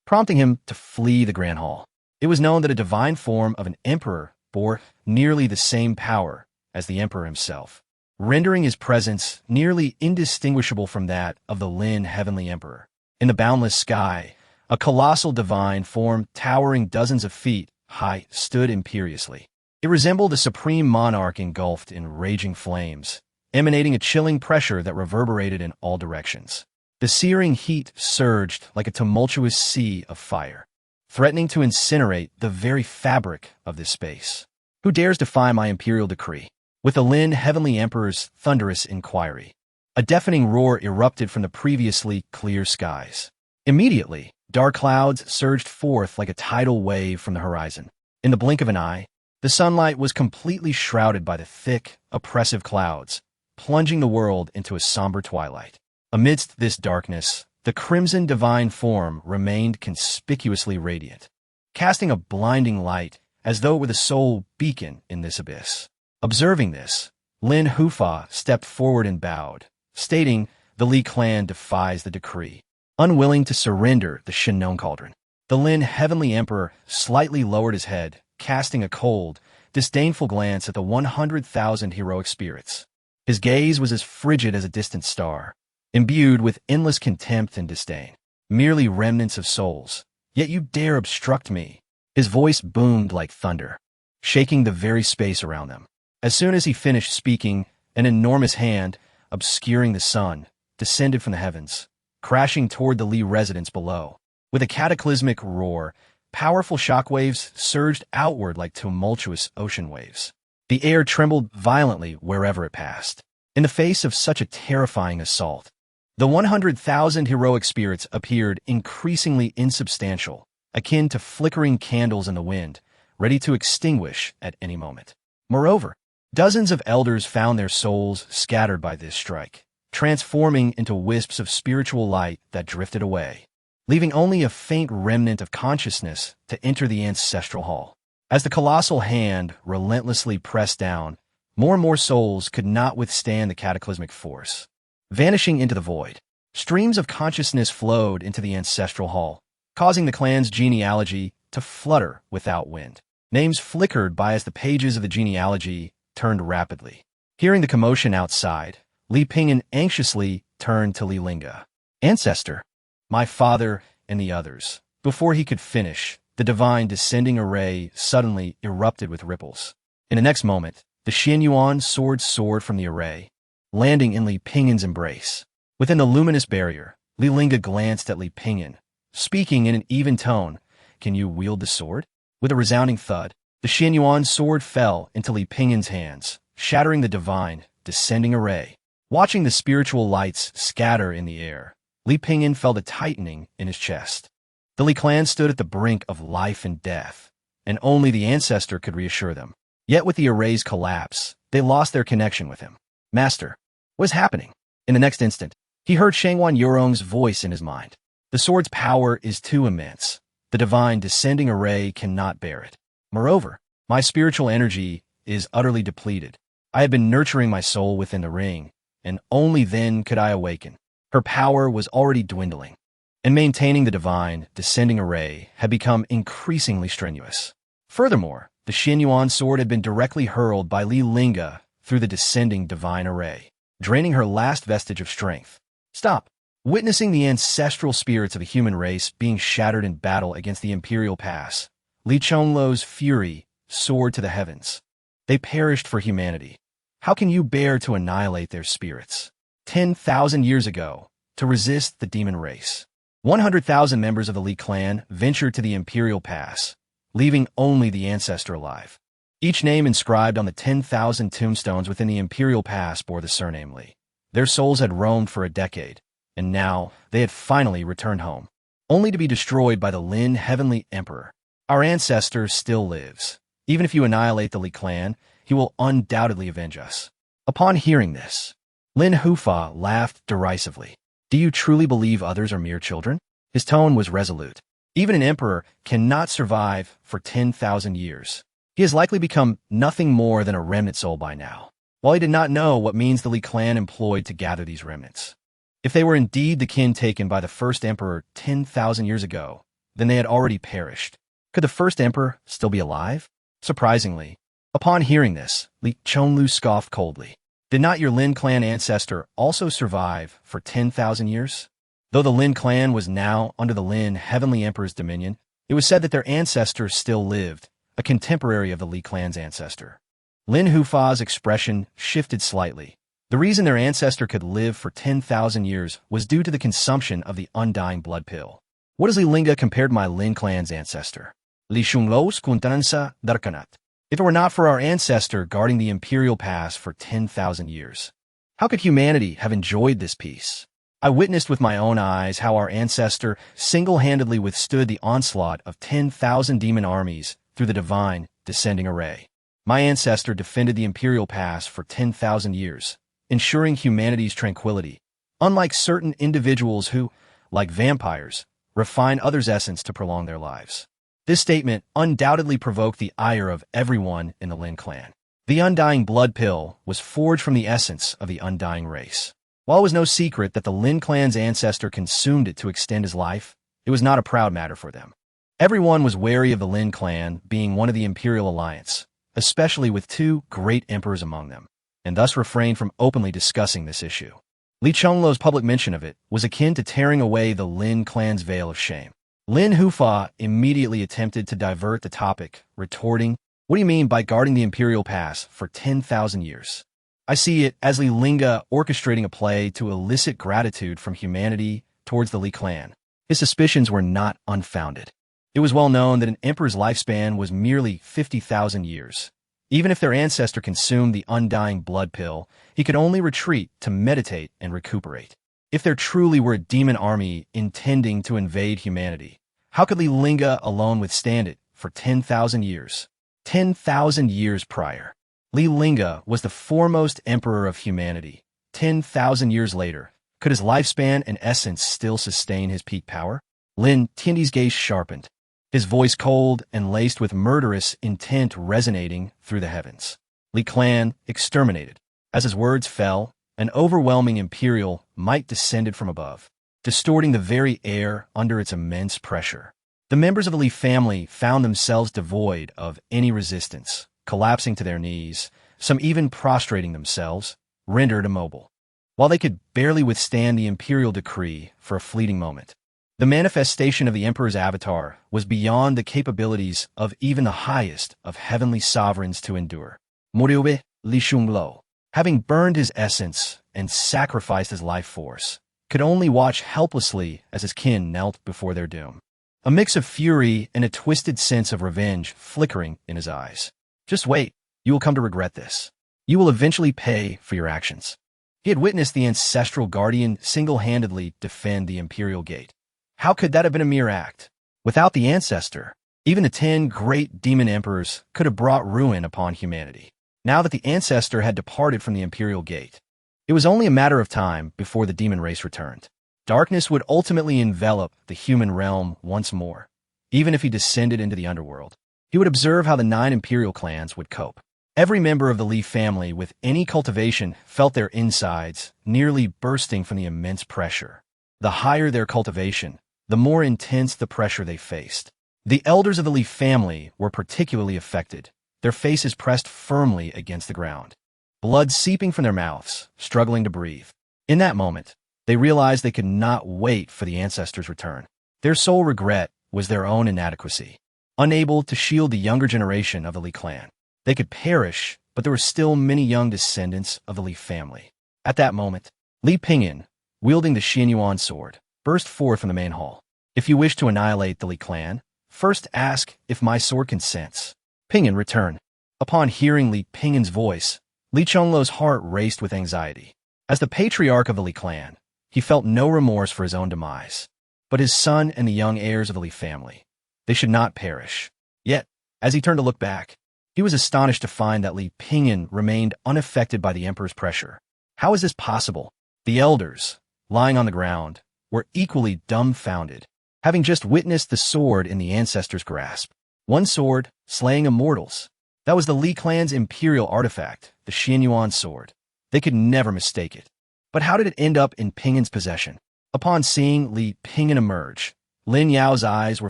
prompting him to flee the grand hall. It was known that a divine form of an emperor bore nearly the same power as the emperor himself, rendering his presence nearly indistinguishable from that of the Lin Heavenly Emperor. In the boundless sky, a colossal divine form towering dozens of feet high stood imperiously. It resembled a supreme monarch engulfed in raging flames, emanating a chilling pressure that reverberated in all directions. The searing heat surged like a tumultuous sea of fire, threatening to incinerate the very fabric of this space. Who dares defy my imperial decree? With the Lin Heavenly Emperor's thunderous inquiry, a deafening roar erupted from the previously clear skies. Immediately, dark clouds surged forth like a tidal wave from the horizon. In the blink of an eye, the sunlight was completely shrouded by the thick, oppressive clouds, plunging the world into a somber twilight. Amidst this darkness, the crimson divine form remained conspicuously radiant, casting a blinding light as though it were the sole beacon in this abyss. Observing this, Lin Hufa stepped forward and bowed, stating, "The Li clan defies the decree." Unwilling to surrender the Shinon cauldron, the Lin Heavenly Emperor slightly lowered his head, casting a cold, disdainful glance at the 100,000 heroic spirits. His gaze was as frigid as a distant star, imbued with endless contempt and disdain. Merely remnants of souls, yet you dare obstruct me. His voice boomed like thunder, shaking the very space around them. As soon as he finished speaking, an enormous hand, obscuring the sun, descended from the heavens, crashing toward the Li residence below. With a cataclysmic roar, powerful shockwaves surged outward like tumultuous ocean waves. The air trembled violently wherever it passed. In the face of such a terrifying assault, the 100,000 heroic spirits appeared increasingly insubstantial, akin to flickering candles in the wind, ready to extinguish at any moment. Moreover, dozens of elders found their souls scattered by this strike, transforming into wisps of spiritual light that drifted away, leaving only a faint remnant of consciousness to enter the ancestral hall. As the colossal hand relentlessly pressed down, more and more souls could not withstand the cataclysmic force. Vanishing into the void, streams of consciousness flowed into the ancestral hall, causing the clan's genealogy to flutter without wind. Names flickered by as the pages of the genealogy turned rapidly. Hearing the commotion outside, Li Pingyan anxiously turned to Li Lingge. "Ancestor, my father and the others." Before he could finish, the divine descending array suddenly erupted with ripples. In the next moment, the Xianyuan sword soared from the array, landing in Li Pingyan's embrace. Within the luminous barrier, Li Lingge glanced at Li Pingyan, speaking in an even tone, "Can you wield the sword?" With a resounding thud, the Xianyuan sword fell into Li Pingyan's hands, shattering the divine, descending array. Watching the spiritual lights scatter in the air, Li Pingyan felt a tightening in his chest. The Li clan stood at the brink of life and death, and only the ancestor could reassure them. Yet with the array's collapse, they lost their connection with him. "Master, what is happening?" In the next instant, he heard Shangwan Yurong's voice in his mind. "The sword's power is too immense. The divine descending array cannot bear it. Moreover, my spiritual energy is utterly depleted. I had been nurturing my soul within the ring, and only then could I awaken." Her power was already dwindling, and maintaining the divine descending array had become increasingly strenuous. Furthermore, The Xinyuan sword had been directly hurled by Li Lingge through the descending divine array, draining her last vestige of strength. Stop! Witnessing the ancestral spirits of the human race being shattered in battle against the Imperial Pass, Li Chongluo's fury soared to the heavens. They perished for humanity. How can you bear to annihilate their spirits? 10,000 years ago, to resist the demon race, 100,000 members of the Li clan ventured to the Imperial Pass, leaving only the Ancestor alive. Each name inscribed on the 10,000 tombstones within the Imperial Pass bore the surname Li. Their souls had roamed for a decade, and now they had finally returned home, only to be destroyed by the Lin Heavenly Emperor. Our Ancestor still lives. Even if you annihilate the Li clan, he will undoubtedly avenge us. Upon hearing this, Lin Hufa laughed derisively. Do you truly believe others are mere children? His tone was resolute. Even an emperor cannot survive for 10,000 years. He has likely become nothing more than a remnant soul by now, while he did not know what means the Li clan employed to gather these remnants. If they were indeed the kin taken by the first emperor 10,000 years ago, then they had already perished. Could the first emperor still be alive? Surprisingly, upon hearing this, Li Chongluo scoffed coldly. Did not your Lin clan ancestor also survive for 10,000 years? Though the Lin clan was now under the Lin Heavenly Emperor's dominion, it was said that their ancestor still lived, a contemporary of the Li clan's ancestor. Lin Hufa's expression shifted slightly. The reason their ancestor could live for 10,000 years was due to the consumption of the undying blood pill. What is Li Lingge compared to my Lin clan's ancestor? Li Shunglo's kuntansa darkanat. If it were not for our ancestor guarding the Imperial Pass for 10,000 years, how could humanity have enjoyed this peace? I witnessed with my own eyes how our ancestor single-handedly withstood the onslaught of 10,000 demon armies through the divine descending array. My ancestor defended the Imperial Pass for 10,000 years, ensuring humanity's tranquility, unlike certain individuals who, like vampires, refine others' essence to prolong their lives. This statement undoubtedly provoked the ire of everyone in the Lin clan. The undying blood pill was forged from the essence of the undying race. While it was no secret that the Lin clan's ancestor consumed it to extend his life, it was not a proud matter for them. Everyone was wary of the Lin clan being one of the Imperial Alliance, especially with two great emperors among them, and thus refrained from openly discussing this issue. Li Chongluo's public mention of it was akin to tearing away the Lin clan's veil of shame. Lin Hufa immediately attempted to divert the topic, retorting, "What do you mean by guarding the Imperial Pass for 10,000 years? I see it as Li Lingge orchestrating a play to elicit gratitude from humanity towards the Li clan." His suspicions were not unfounded. It was well known that an emperor's lifespan was merely 50,000 years. Even if their ancestor consumed the undying blood pill, he could only retreat to meditate and recuperate. If there truly were a demon army intending to invade humanity, how could Li Lingge alone withstand it for 10,000 years? 10,000 years prior, Li Lingge was the foremost emperor of humanity. 10,000 years later, could his lifespan and essence still sustain his peak power? Lin Tiandi's gaze sharpened, his voice cold and laced with murderous intent resonating through the heavens. Li clan exterminated. As his words fell, an overwhelming imperial might descended from above, distorting the very air under its immense pressure. The members of the Li family found themselves devoid of any resistance, collapsing to their knees, some even prostrating themselves, rendered immobile. While they could barely withstand the imperial decree for a fleeting moment, the manifestation of the emperor's avatar was beyond the capabilities of even the highest of heavenly sovereigns to endure. Moriube Li Shungluo, having burned his essence and sacrificed his life force, could only watch helplessly as his kin knelt before their doom, a mix of fury and a twisted sense of revenge flickering in his eyes. Just wait, you will come to regret this. You will eventually pay for your actions. He had witnessed the ancestral guardian single-handedly defend the imperial gate. How could that have been a mere act? Without the ancestor, even the 10 great demon emperors could have brought ruin upon humanity. Now that the ancestor had departed from the imperial gate, it was only a matter of time before the demon race returned. Darkness would ultimately envelop the human realm once more. Even if he descended into the underworld, he would observe how the 9 imperial clans would cope. Every member of the Li family with any cultivation felt their insides nearly bursting from the immense pressure. The higher their cultivation, the more intense the pressure they faced. The elders of the Li family were particularly affected, their faces pressed firmly against the ground, blood seeping from their mouths, struggling to breathe. In that moment, they realized they could not wait for the ancestors' return. Their sole regret was their own inadequacy. Unable to shield the younger generation of the Li clan, they could perish, but there were still many young descendants of the Li family. At that moment, Li Pingyan, wielding the Xianyuan sword, burst forth from the main hall. If you wish to annihilate the Li clan, first ask if my sword consents. Pingyan returned. Upon hearing Li Pingyan's voice, Li Chongluo's heart raced with anxiety. As the patriarch of the Li clan, he felt no remorse for his own demise. But his son and the young heirs of the Li family, they should not perish. Yet, as he turned to look back, he was astonished to find that Li Pingyan remained unaffected by the emperor's pressure. How is this possible? The elders, lying on the ground, were equally dumbfounded, having just witnessed the sword in the ancestor's grasp. One sword, slaying immortals. That was the Li clan's imperial artifact, the Xianyuan sword. They could never mistake it. But how did it end up in Pingyan's possession? Upon seeing Li Pingyan emerge, Lin Yao's eyes were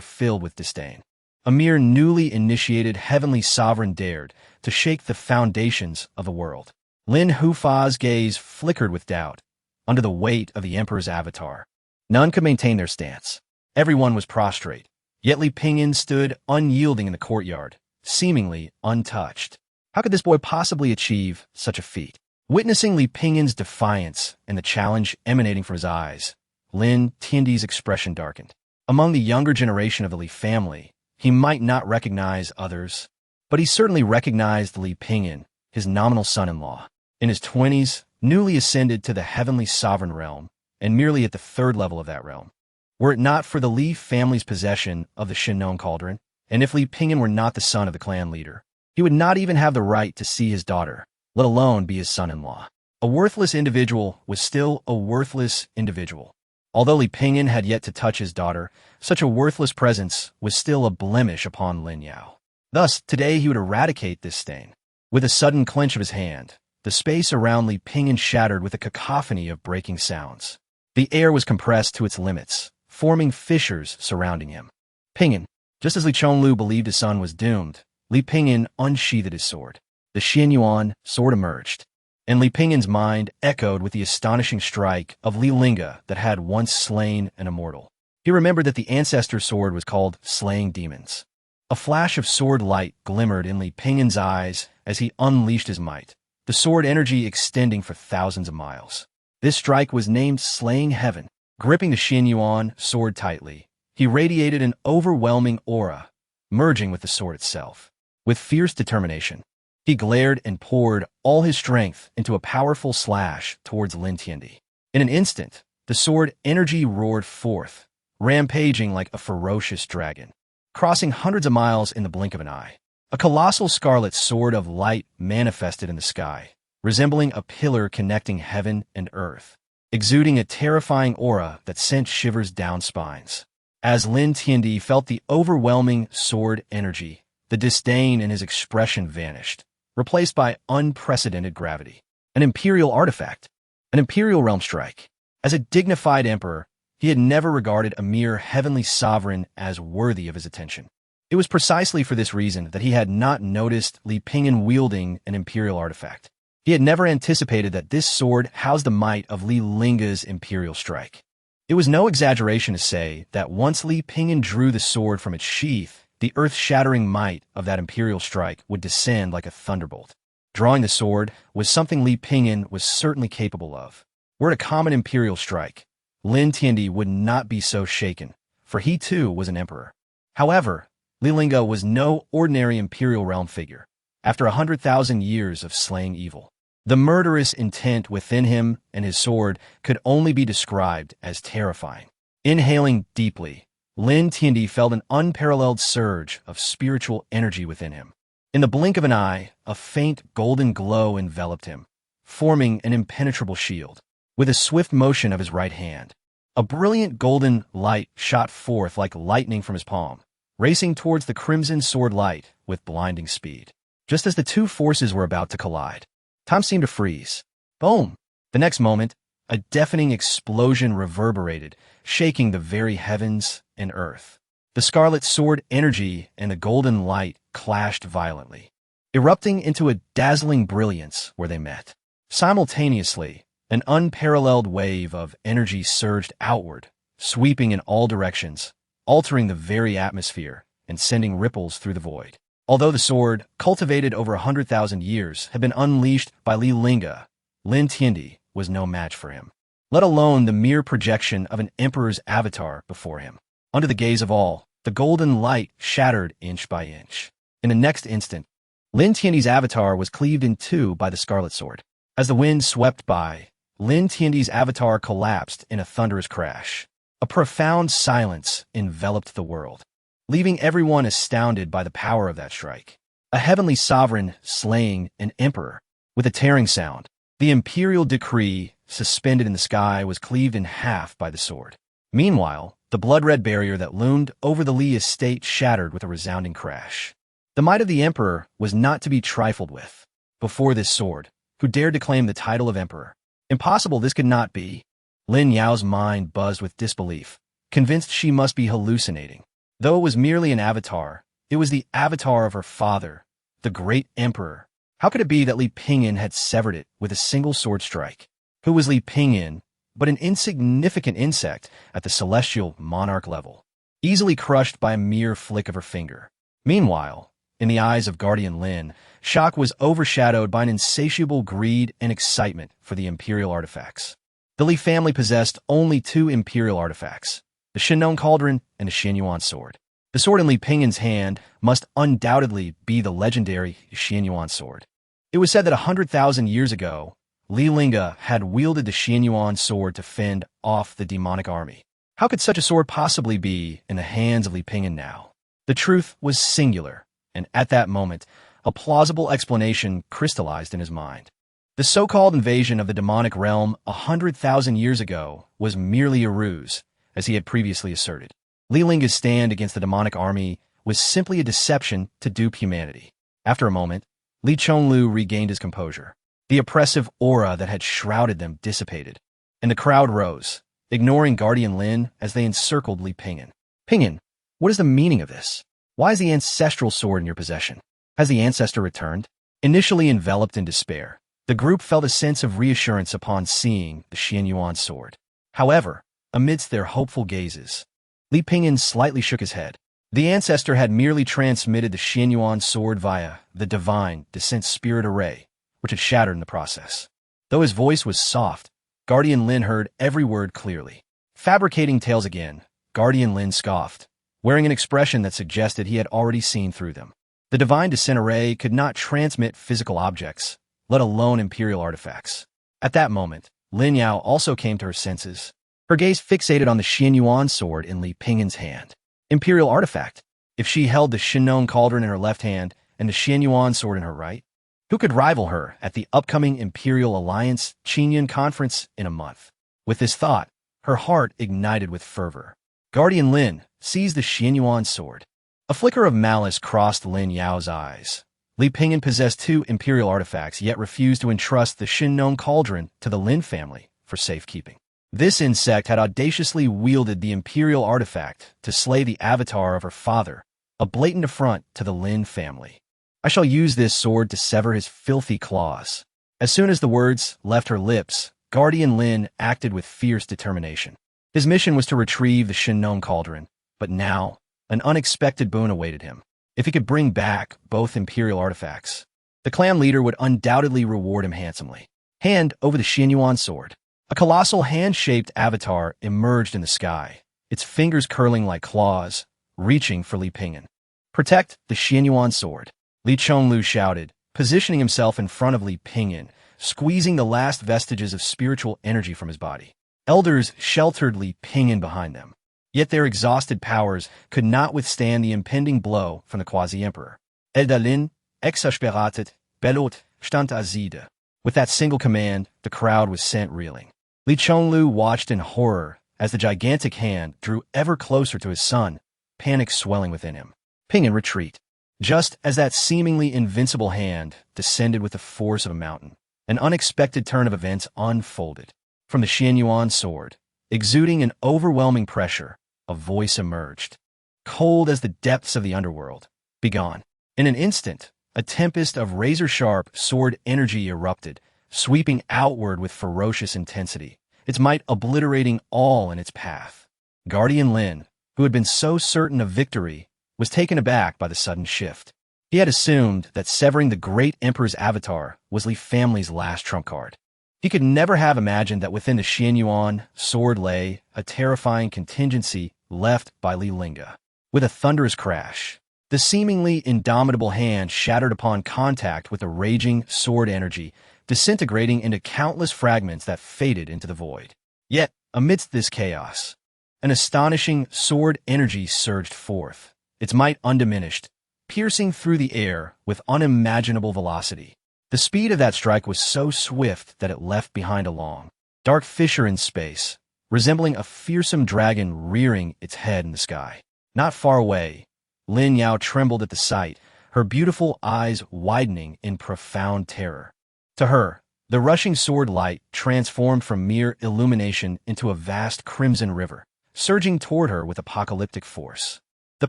filled with disdain. A mere newly initiated heavenly sovereign dared to shake the foundations of the world. Lin Hufa's gaze flickered with doubt under the weight of the emperor's avatar. None could maintain their stance. Everyone was prostrate, yet Li Pingyan stood unyielding in the courtyard, seemingly untouched. How could this boy possibly achieve such a feat? Witnessing Li Pingyan's defiance and the challenge emanating from his eyes, Lin Tiandi's expression darkened. Among the younger generation of the Li family, he might not recognize others, but he certainly recognized Li Pingyan, his nominal son-in-law. In his 20s, newly ascended to the heavenly sovereign realm, and merely at the third level of that realm. Were it not for the Li family's possession of the Shinnon cauldron, and if Li Pingyan were not the son of the clan leader, he would not even have the right to see his daughter, let alone be his son-in-law. A worthless individual was still a worthless individual. Although Li Pingyan had yet to touch his daughter, such a worthless presence was still a blemish upon Lin Yao. Thus, today he would eradicate this stain. With a sudden clench of his hand, the space around Li Pingyan shattered with a cacophony of breaking sounds. The air was compressed to its limits, forming fissures surrounding him. Pingyan, just as Li Chonglu believed his son was doomed, Li Pingyan unsheathed his sword. The Xianyuan sword emerged, and Li Pingyan's mind echoed with the astonishing strike of Li Lingge that had once slain an immortal. He remembered that the Ancestor sword was called Slaying Demons. A flash of sword light glimmered in Li Pingyan's eyes as he unleashed his might, the sword energy extending for thousands of miles. This strike was named Slaying Heaven. Gripping the Xianyuan sword tightly, he radiated an overwhelming aura, merging with the sword itself. With fierce determination, he glared and poured all his strength into a powerful slash towards Lin Tiandi. In an instant, the sword energy roared forth, rampaging like a ferocious dragon, crossing hundreds of miles in the blink of an eye. A colossal scarlet sword of light manifested in the sky, resembling a pillar connecting heaven and earth, exuding a terrifying aura that sent shivers down spines. As Lin Tiandi felt the overwhelming sword energy, the disdain in his expression vanished, replaced by unprecedented gravity. An imperial artifact, an imperial realm strike. As a dignified emperor, he had never regarded a mere heavenly sovereign as worthy of his attention. It was precisely for this reason that he had not noticed Li Pingyan wielding an imperial artifact. He had never anticipated that this sword housed the might of Li Lingge's imperial strike. It was no exaggeration to say that once Li Pingyan drew the sword from its sheath, the earth-shattering might of that imperial strike would descend like a thunderbolt. Drawing the sword was something Li Pingyan was certainly capable of. Were it a common imperial strike, Lin Tiandi would not be so shaken, for he too was an emperor. However, Li Lingge was no ordinary imperial realm figure. After 100,000 years of slaying evil, the murderous intent within him and his sword could only be described as terrifying. Inhaling deeply, Lin Tiandi felt an unparalleled surge of spiritual energy within him. In the blink of an eye, a faint golden glow enveloped him, forming an impenetrable shield. With a swift motion of his right hand, a brilliant golden light shot forth like lightning from his palm, racing towards the crimson sword light with blinding speed. Just as the two forces were about to collide, time seemed to freeze. Boom! The next moment, a deafening explosion reverberated, shaking the very heavens and earth. The scarlet sword energy and the golden light clashed violently, erupting into a dazzling brilliance where they met. Simultaneously, an unparalleled wave of energy surged outward, sweeping in all directions, altering the very atmosphere and sending ripples through the void. Although the sword, cultivated over 100,000 years, had been unleashed by Li Lingge, Li Lingge was no match for him, let alone the mere projection of an emperor's avatar before him. Under the gaze of all, the golden light shattered inch by inch. In the next instant, Li Lingge's avatar was cleaved in two by the scarlet sword. As the wind swept by, Li Lingge's avatar collapsed in a thunderous crash. A profound silence enveloped the world, leaving everyone astounded by the power of that strike. A heavenly sovereign slaying an emperor. With a tearing sound, the imperial decree suspended in the sky was cleaved in half by the sword. Meanwhile, the blood-red barrier that loomed over the Li estate shattered with a resounding crash. The might of the emperor was not to be trifled with. Before this sword, who dared to claim the title of emperor? Impossible this could not be. Lin Yao's mind buzzed with disbelief, convinced she must be hallucinating. Though it was merely an avatar, it was the avatar of her father, the great emperor. How could it be that Li Pingyan had severed it with a single sword strike? Who was Li Pingyan but an insignificant insect at the celestial monarch level, easily crushed by a mere flick of her finger? Meanwhile, in the eyes of Guardian Lin, shock was overshadowed by an insatiable greed and excitement for the imperial artifacts. The Li family possessed only two imperial artifacts, the Shinnong Cauldron and the Xianyuan sword. The sword in Li Pingyan's hand must undoubtedly be the legendary Xianyuan sword. It was said that 100,000 years ago, Li Lingge had wielded the Xianyuan sword to fend off the demonic army. How could such a sword possibly be in the hands of Li Pingyan now? The truth was singular, and at that moment, a plausible explanation crystallized in his mind. The so-called invasion of the demonic realm 100,000 years ago was merely a ruse, as he had previously asserted. Li Lingge's stand against the demonic army was simply a deception to dupe humanity. After a moment, Li Chonglu regained his composure. The oppressive aura that had shrouded them dissipated, and the crowd rose, ignoring Guardian Lin as they encircled Li Pingyan. Pingyan, what is the meaning of this? Why is the ancestral sword in your possession? Has the Ancestor returned? Initially enveloped in despair, the group felt a sense of reassurance upon seeing the Xianyuan sword. However, amidst their hopeful gazes, Li Pingyan slightly shook his head. The Ancestor had merely transmitted the Xianyuan sword via the divine descent spirit array, which had shattered in the process. Though his voice was soft, Guardian Lin heard every word clearly. Fabricating tales again, Guardian Lin scoffed, wearing an expression that suggested he had already seen through them. The divine descent array could not transmit physical objects, let alone imperial artifacts. At that moment, Lin Yao also came to her senses, her gaze fixated on the Xianyuan sword in Li Pingyan's hand. Imperial artifact. If she held the Shinnong Cauldron in her left hand and the Xianyuan sword in her right, who could rival her at the upcoming Imperial Alliance Qinyan Conference in a month? With this thought, her heart ignited with fervor. Guardian Lin seized the Xianyuan sword. A flicker of malice crossed Lin Yao's eyes. Li Pingyan possessed two imperial artifacts, yet refused to entrust the Shinnong Cauldron to the Lin family for safekeeping. This insect had audaciously wielded the imperial artifact to slay the avatar of her father, a blatant affront to the Lin family. I shall use this sword to sever his filthy claws. As soon as the words left her lips, Guardian Lin acted with fierce determination. His mission was to retrieve the Shinnong Cauldron, but now, an unexpected boon awaited him. If he could bring back both imperial artifacts, the clan leader would undoubtedly reward him handsomely. Hand over the Xianyuan sword. A colossal hand-shaped avatar emerged in the sky, its fingers curling like claws, reaching for Li Pingyan. Protect the Xianyuan sword, Li Chonglu shouted, positioning himself in front of Li Pingyan, squeezing the last vestiges of spiritual energy from his body. Elders sheltered Li Pingyan behind them, yet their exhausted powers could not withstand the impending blow from the quasi-emperor. Eldalin, exasperatet, belot, stand azide. With that single command, the crowd was sent reeling. Li Chonglu watched in horror as the gigantic hand drew ever closer to his son, panic swelling within him. Pingyan, retreat. Just as that seemingly invincible hand descended with the force of a mountain, an unexpected turn of events unfolded. From the Xianyuan sword, exuding an overwhelming pressure, a voice emerged. cold as the depths of the underworld. Begone. In an instant, a tempest of razor-sharp sword energy erupted, sweeping outward with ferocious intensity, its might obliterating all in its path. Guardian Lin, who had been so certain of victory, was taken aback by the sudden shift. He had assumed that severing the great emperor's avatar was Li family's last trump card. He could never have imagined that within the Xianyuan sword lay a terrifying contingency left by Li Lingge. With a thunderous crash, the seemingly indomitable hand shattered upon contact with the raging sword energy, disintegrating into countless fragments that faded into the void. Yet, amidst this chaos, an astonishing sword energy surged forth, its might undiminished, piercing through the air with unimaginable velocity. The speed of that strike was so swift that it left behind a long, dark fissure in space, resembling a fearsome dragon rearing its head in the sky. Not far away, Lin Yao trembled at the sight, her beautiful eyes widening in profound terror. To her, the rushing sword light transformed from mere illumination into a vast crimson river, surging toward her with apocalyptic force. The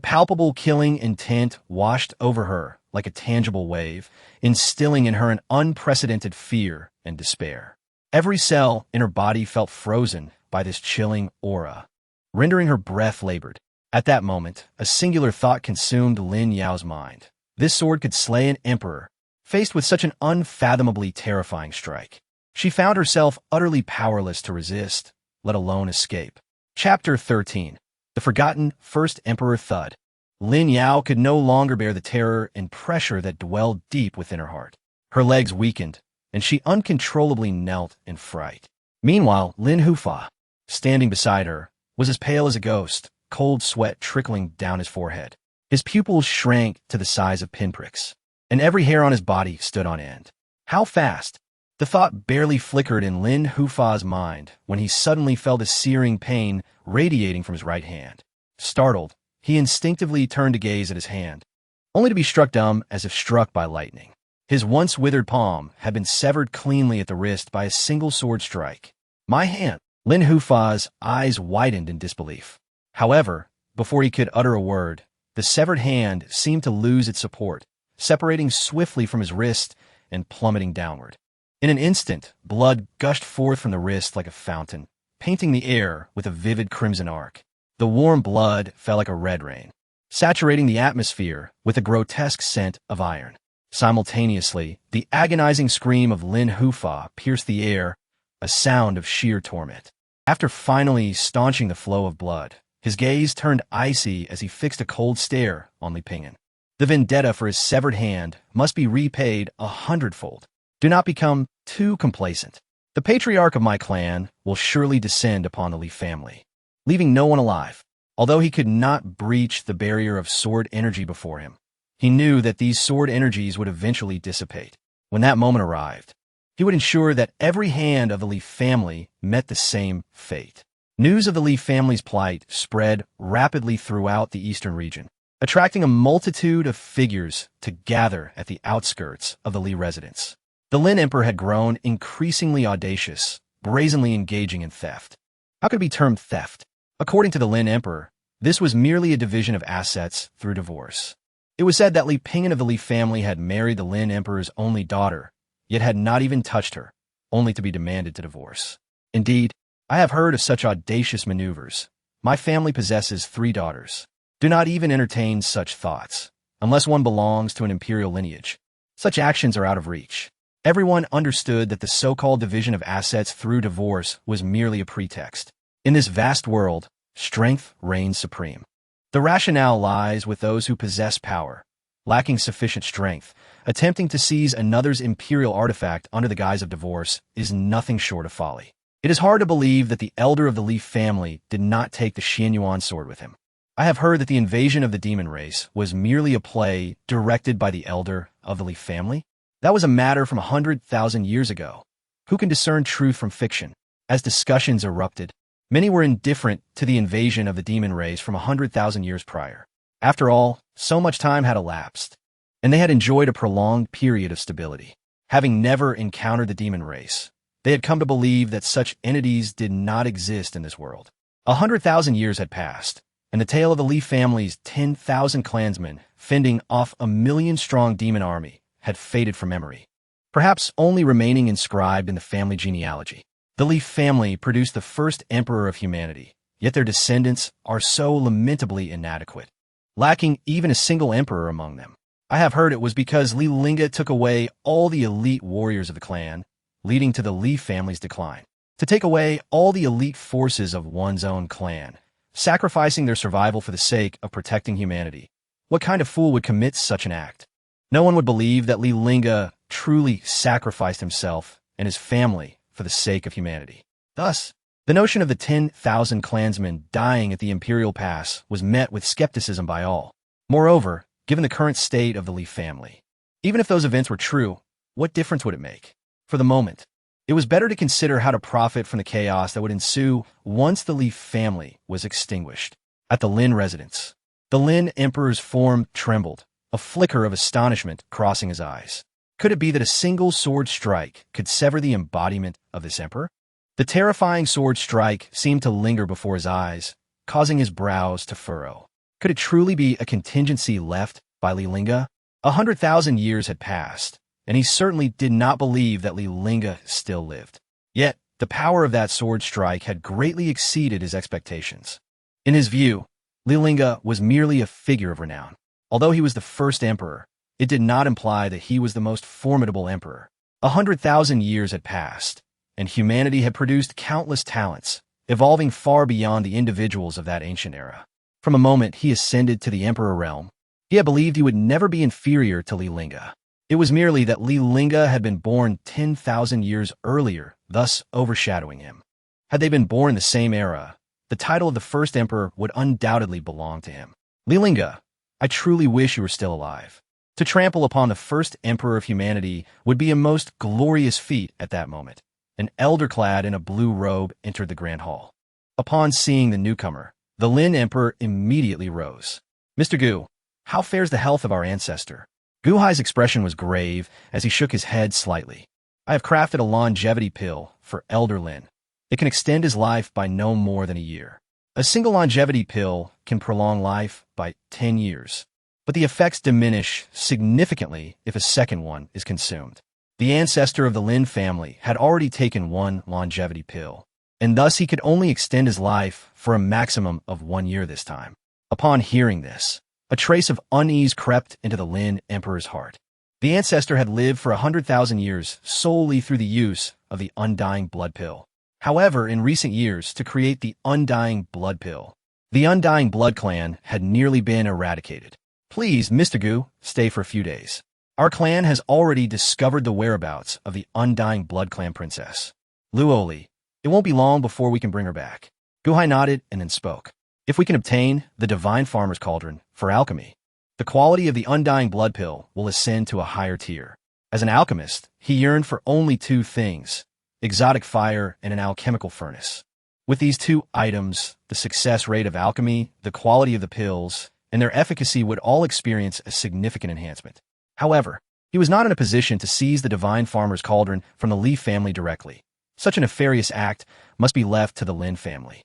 palpable killing intent washed over her like a tangible wave, instilling in her an unprecedented fear and despair. Every cell in her body felt frozen by this chilling aura, rendering her breath labored. At that moment, a singular thought consumed Lin Yao's mind. This sword could slay an emperor, faced with such an unfathomably terrifying strike. She found herself utterly powerless to resist, let alone escape. Chapter 13. The Forgotten First Emperor Thud. Lin Yao could no longer bear the terror and pressure that dwelled deep within her heart. Her legs weakened, and she uncontrollably knelt in fright. Meanwhile, Lin Hufa, standing beside her, was as pale as a ghost, cold sweat trickling down his forehead. His pupils shrank to the size of pinpricks, and every hair on his body stood on end. How fast? The thought barely flickered in Lin Hufa's mind when he suddenly felt a searing pain radiating from his right hand. Startled, he instinctively turned to gaze at his hand, only to be struck dumb as if struck by lightning. His once withered palm had been severed cleanly at the wrist by a single sword strike. My hand! Lin Hufa's eyes widened in disbelief. However, before he could utter a word, the severed hand seemed to lose its support, separating swiftly from his wrist and plummeting downward. In an instant, blood gushed forth from the wrist like a fountain, painting the air with a vivid crimson arc. The warm blood fell like a red rain, saturating the atmosphere with a grotesque scent of iron. Simultaneously, the agonizing scream of Lin Hufa pierced the air, a sound of sheer torment. After finally staunching the flow of blood, his gaze turned icy as he fixed a cold stare on Li Ping'an. The vendetta for his severed hand must be repaid 100-fold. Do not become too complacent. The patriarch of my clan will surely descend upon the Li family, leaving no one alive. Although he could not breach the barrier of sword energy before him, he knew that these sword energies would eventually dissipate. When that moment arrived, he would ensure that every hand of the Li family met the same fate. News of the Li family's plight spread rapidly throughout the eastern region, attracting a multitude of figures to gather at the outskirts of the Li residence. The Lin Emperor had grown increasingly audacious, brazenly engaging in theft. How could it be termed theft? According to the Lin Emperor, this was merely a division of assets through divorce. It was said that Li Ping'an of the Li family had married the Lin Emperor's only daughter, yet had not even touched her, only to be demanded to divorce. Indeed, I have heard of such audacious maneuvers. My family possesses 3 daughters. Do not even entertain such thoughts, unless one belongs to an imperial lineage. Such actions are out of reach. Everyone understood that the so-called division of assets through divorce was merely a pretext. In this vast world, strength reigns supreme. The rationale lies with those who possess power, lacking sufficient strength. Attempting to seize another's imperial artifact under the guise of divorce is nothing short of folly. It is hard to believe that the elder of the Li family did not take the Xianyuan sword with him. I have heard that the invasion of the demon race was merely a play directed by the elder of the Li family. That was a matter from 100,000 years ago. Who can discern truth from fiction? As discussions erupted, many were indifferent to the invasion of the demon race from 100,000 years prior. After all, so much time had elapsed, and they had enjoyed a prolonged period of stability. Having never encountered the demon race, they had come to believe that such entities did not exist in this world. 100,000 years had passed, and the tale of the Li family's 10,000 clansmen fending off a million-strong demon army had faded from memory, perhaps only remaining inscribed in the family genealogy. The Li family produced the first emperor of humanity, yet their descendants are so lamentably inadequate, lacking even a single emperor among them. I have heard it was because Li Lingge took away all the elite warriors of the clan, leading to the Li family's decline. To take away all the elite forces of one's own clan, sacrificing their survival for the sake of protecting humanity. What kind of fool would commit such an act? No one would believe that Li Lingge truly sacrificed himself and his family for the sake of humanity. Thus, the notion of the 10,000 clansmen dying at the Imperial Pass was met with skepticism by all. Moreover, given the current state of the Li family, even if those events were true, what difference would it make? For the moment, it was better to consider how to profit from the chaos that would ensue once the Li family was extinguished. At the Lin residence, the Lin emperor's form trembled, a flicker of astonishment crossing his eyes. Could it be that a single sword strike could sever the embodiment of this emperor? The terrifying sword strike seemed to linger before his eyes, causing his brows to furrow. Could it truly be a contingency left by Li Lingge? 100,000 years had passed, and he certainly did not believe that Li Lingge still lived. Yet, the power of that sword strike had greatly exceeded his expectations. In his view, Li Lingge was merely a figure of renown. Although he was the first emperor, it did not imply that he was the most formidable emperor. 100,000 years had passed, and humanity had produced countless talents, evolving far beyond the individuals of that ancient era. From a moment he ascended to the emperor realm, he had believed he would never be inferior to Li Lingge. It was merely that Li Lingge had been born 10,000 years earlier, thus overshadowing him. Had they been born in the same era, the title of the first emperor would undoubtedly belong to him. Li Lingge, I truly wish you were still alive. To trample upon the first emperor of humanity would be a most glorious feat at that moment. An elder clad in a blue robe entered the grand hall. Upon seeing the newcomer, the Lin emperor immediately rose. Mr. Gu, how fares the health of our ancestor? Gu Hai's expression was grave as he shook his head slightly. I have crafted a longevity pill for Elder Lin. It can extend his life by no more than a year. A single longevity pill can prolong life by 10 years, but the effects diminish significantly if a second one is consumed. The ancestor of the Lin family had already taken one longevity pill, and thus he could only extend his life for a maximum of 1 year this time. Upon hearing this, a trace of unease crept into the Lin emperor's heart. The ancestor had lived for 100,000 years solely through the use of the undying blood pill. However, in recent years, to create the undying blood pill, the undying blood clan had nearly been eradicated. Please, Mr. Gu, stay for a few days. Our clan has already discovered the whereabouts of the undying blood clan princess, Luoli. It won't be long before we can bring her back. Gu Hai nodded and then spoke. If we can obtain the divine farmer's cauldron for alchemy, the quality of the undying blood pill will ascend to a higher tier. As an alchemist, he yearned for only two things: exotic fire and an alchemical furnace. With these two items, the success rate of alchemy, the quality of the pills, and their efficacy would all experience a significant enhancement. However, he was not in a position to seize the divine farmer's cauldron from the Li family directly. Such a nefarious act must be left to the Lin family.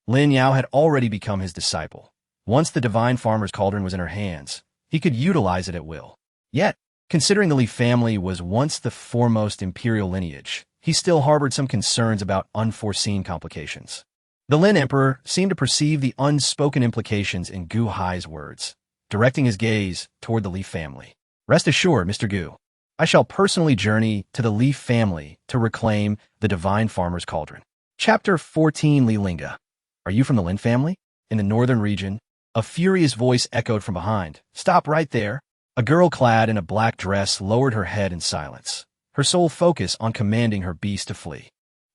Lin Yao had already become his disciple. Once the divine farmer's cauldron was in her hands, he could utilize it at will. Yet, considering the Li family was once the foremost imperial lineage, he still harbored some concerns about unforeseen complications. The Lin emperor seemed to perceive the unspoken implications in Gu Hai's words, directing his gaze toward the Li family. Rest assured, Mr. Gu, I shall personally journey to the Li family to reclaim the divine farmer's cauldron. Chapter 14. Li Lingge. Are you from the Lin family? In the northern region, a furious voice echoed from behind. Stop right there. A girl clad in a black dress lowered her head in silence, her sole focus on commanding her beast to flee.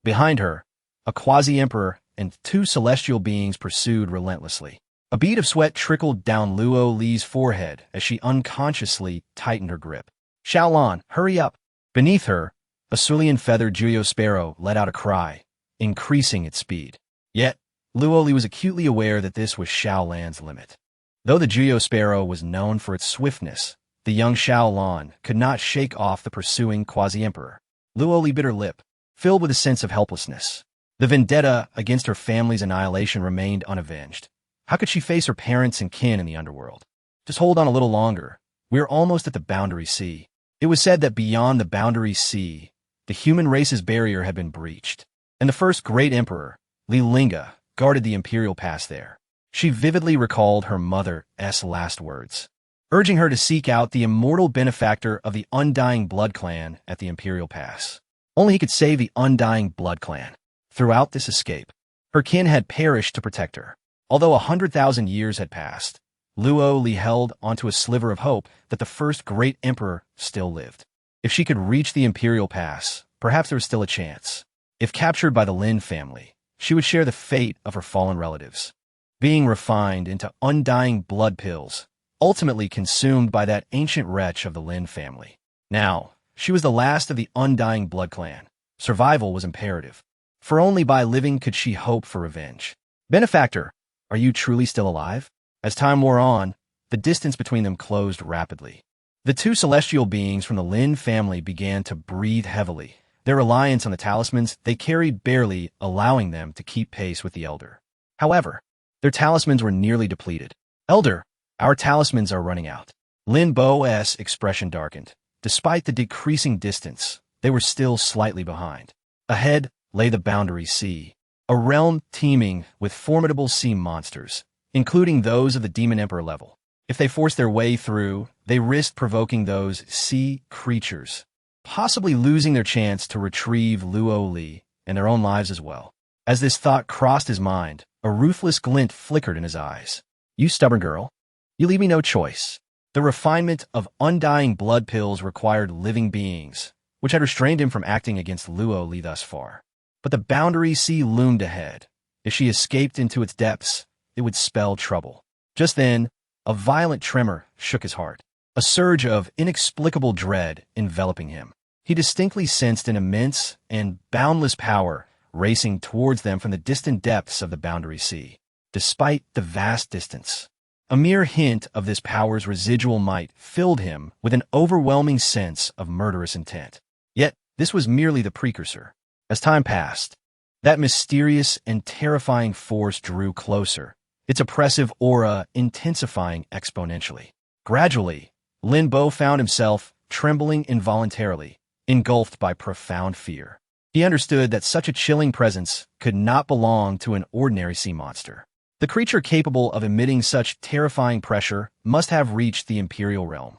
Behind her, a quasi-emperor and two celestial beings pursued relentlessly. A bead of sweat trickled down Luo Li's forehead as she unconsciously tightened her grip. Xiaolan, hurry up! Beneath her, a cerulean-feathered Juyo sparrow let out a cry, increasing its speed. Yet, Luo Li was acutely aware that this was Xiaolan's limit. Though the Juyo sparrow was known for its swiftness, the young Xiaolan could not shake off the pursuing quasi-emperor. Luo Li bit her lip, filled with a sense of helplessness. The vendetta against her family's annihilation remained unavenged. How could she face her parents and kin in the underworld? Just hold on a little longer. We're almost at the boundary sea. It was said that beyond the boundary sea, the human race's barrier had been breached, and the first great emperor, Li Lingge, guarded the Imperial Pass there. She vividly recalled her mother's last words, urging her to seek out the immortal benefactor of the undying blood clan at the Imperial Pass. Only he could save the undying blood clan. Throughout this escape, her kin had perished to protect her. Although 100,000 years had passed, Luo Li held onto a sliver of hope that the first great emperor still lived. If she could reach the Imperial Pass, perhaps there was still a chance. If captured by the Lin family, she would share the fate of her fallen relatives, being refined into undying blood pills, ultimately consumed by that ancient wretch of the Lin family. Now, she was the last of the undying blood clan. Survival was imperative, for only by living could she hope for revenge. Benefactor, are you truly still alive? As time wore on, the distance between them closed rapidly. The two celestial beings from the Lin family began to breathe heavily, their reliance on the talismans they carried barely allowing them to keep pace with the Elder. However, their talismans were nearly depleted. Elder, our talismans are running out. Lin Bo's expression darkened. Despite the decreasing distance, they were still slightly behind. Ahead lay the boundary sea, a realm teeming with formidable sea monsters, including those of the Demon Emperor level. If they forced their way through, they risked provoking those sea creatures, possibly losing their chance to retrieve Luo Li and their own lives as well. As this thought crossed his mind, a ruthless glint flickered in his eyes. You stubborn girl, you leave me no choice. The refinement of undying blood pills required living beings, which had restrained him from acting against Luo Li thus far. But the boundary sea loomed ahead. If she escaped into its depths, it would spell trouble. Just then, a violent tremor shook his heart, a surge of inexplicable dread enveloping him. He distinctly sensed an immense and boundless power racing towards them from the distant depths of the boundary sea. Despite the vast distance, a mere hint of this power's residual might filled him with an overwhelming sense of murderous intent. Yet, this was merely the precursor. As time passed, that mysterious and terrifying force drew closer, its oppressive aura intensifying exponentially. Gradually, Lin Bo found himself trembling involuntarily, engulfed by profound fear. He understood that such a chilling presence could not belong to an ordinary sea monster. The creature capable of emitting such terrifying pressure must have reached the Imperial realm.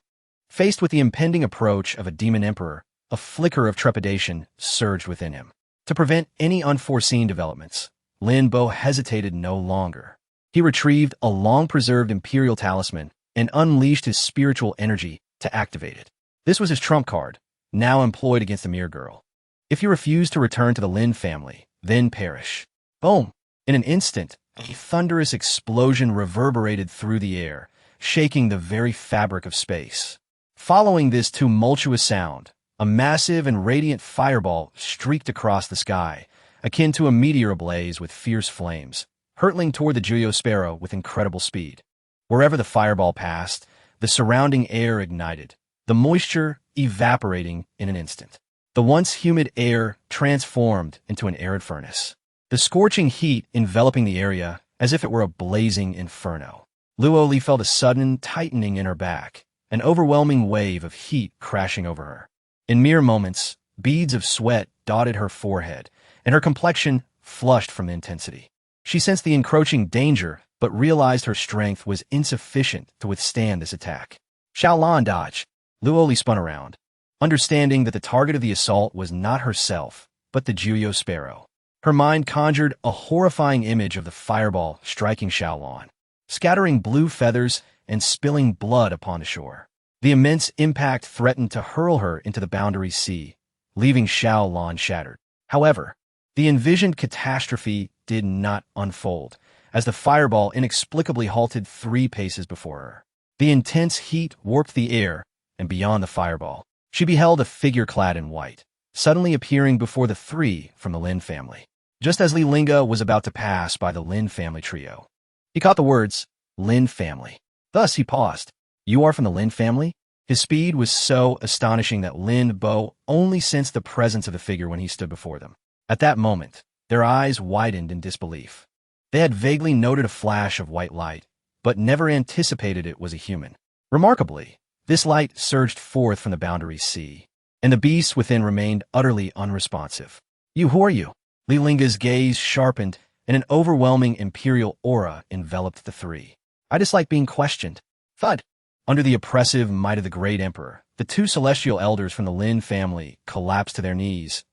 Faced with the impending approach of a demon emperor, a flicker of trepidation surged within him. To prevent any unforeseen developments, Lin Bo hesitated no longer. He retrieved a long-preserved Imperial talisman and unleashed his spiritual energy to activate it. This was his trump card, now employed against the mere girl. If he refused to return to the Lin family, then perish. Boom! In an instant, a thunderous explosion reverberated through the air, shaking the very fabric of space. Following this tumultuous sound, a massive and radiant fireball streaked across the sky, akin to a meteor ablaze with fierce flames, hurtling toward the Juyo Sparrow with incredible speed. Wherever the fireball passed, the surrounding air ignited, the moisture evaporating in an instant. The once humid air transformed into an arid furnace, the scorching heat enveloping the area as if it were a blazing inferno. Luo Li felt a sudden tightening in her back, an overwhelming wave of heat crashing over her. In mere moments, beads of sweat dotted her forehead, and her complexion flushed from the intensity. She sensed the encroaching danger, but realized her strength was insufficient to withstand this attack. Xiaolan dodge. Luo Li spun around, understanding that the target of the assault was not herself, but the Juyo Sparrow. Her mind conjured a horrifying image of the fireball striking Xiaolan, scattering blue feathers and spilling blood upon the shore. The immense impact threatened to hurl her into the boundary sea, leaving Xiaolan shattered. However, the envisioned catastrophe did not unfold, as the fireball inexplicably halted 3 paces before her. The intense heat warped the air, and beyond the fireball, she beheld a figure clad in white, suddenly appearing before the 3 from the Lin family. Just as Li Lingge was about to pass by the Lin family trio, he caught the words, Lin family. Thus he paused. You are from the Lin family? His speed was so astonishing that Lin Bo only sensed the presence of the figure when he stood before them. At that moment, their eyes widened in disbelief. They had vaguely noted a flash of white light, but never anticipated it was a human. Remarkably, this light surged forth from the boundary sea, and the beasts within remained utterly unresponsive. Who are you? Li Lingge's gaze sharpened, and an overwhelming imperial aura enveloped the three. I dislike being questioned. Thud. Under the oppressive might of the great emperor, the two celestial elders from the Lin family collapsed to their knees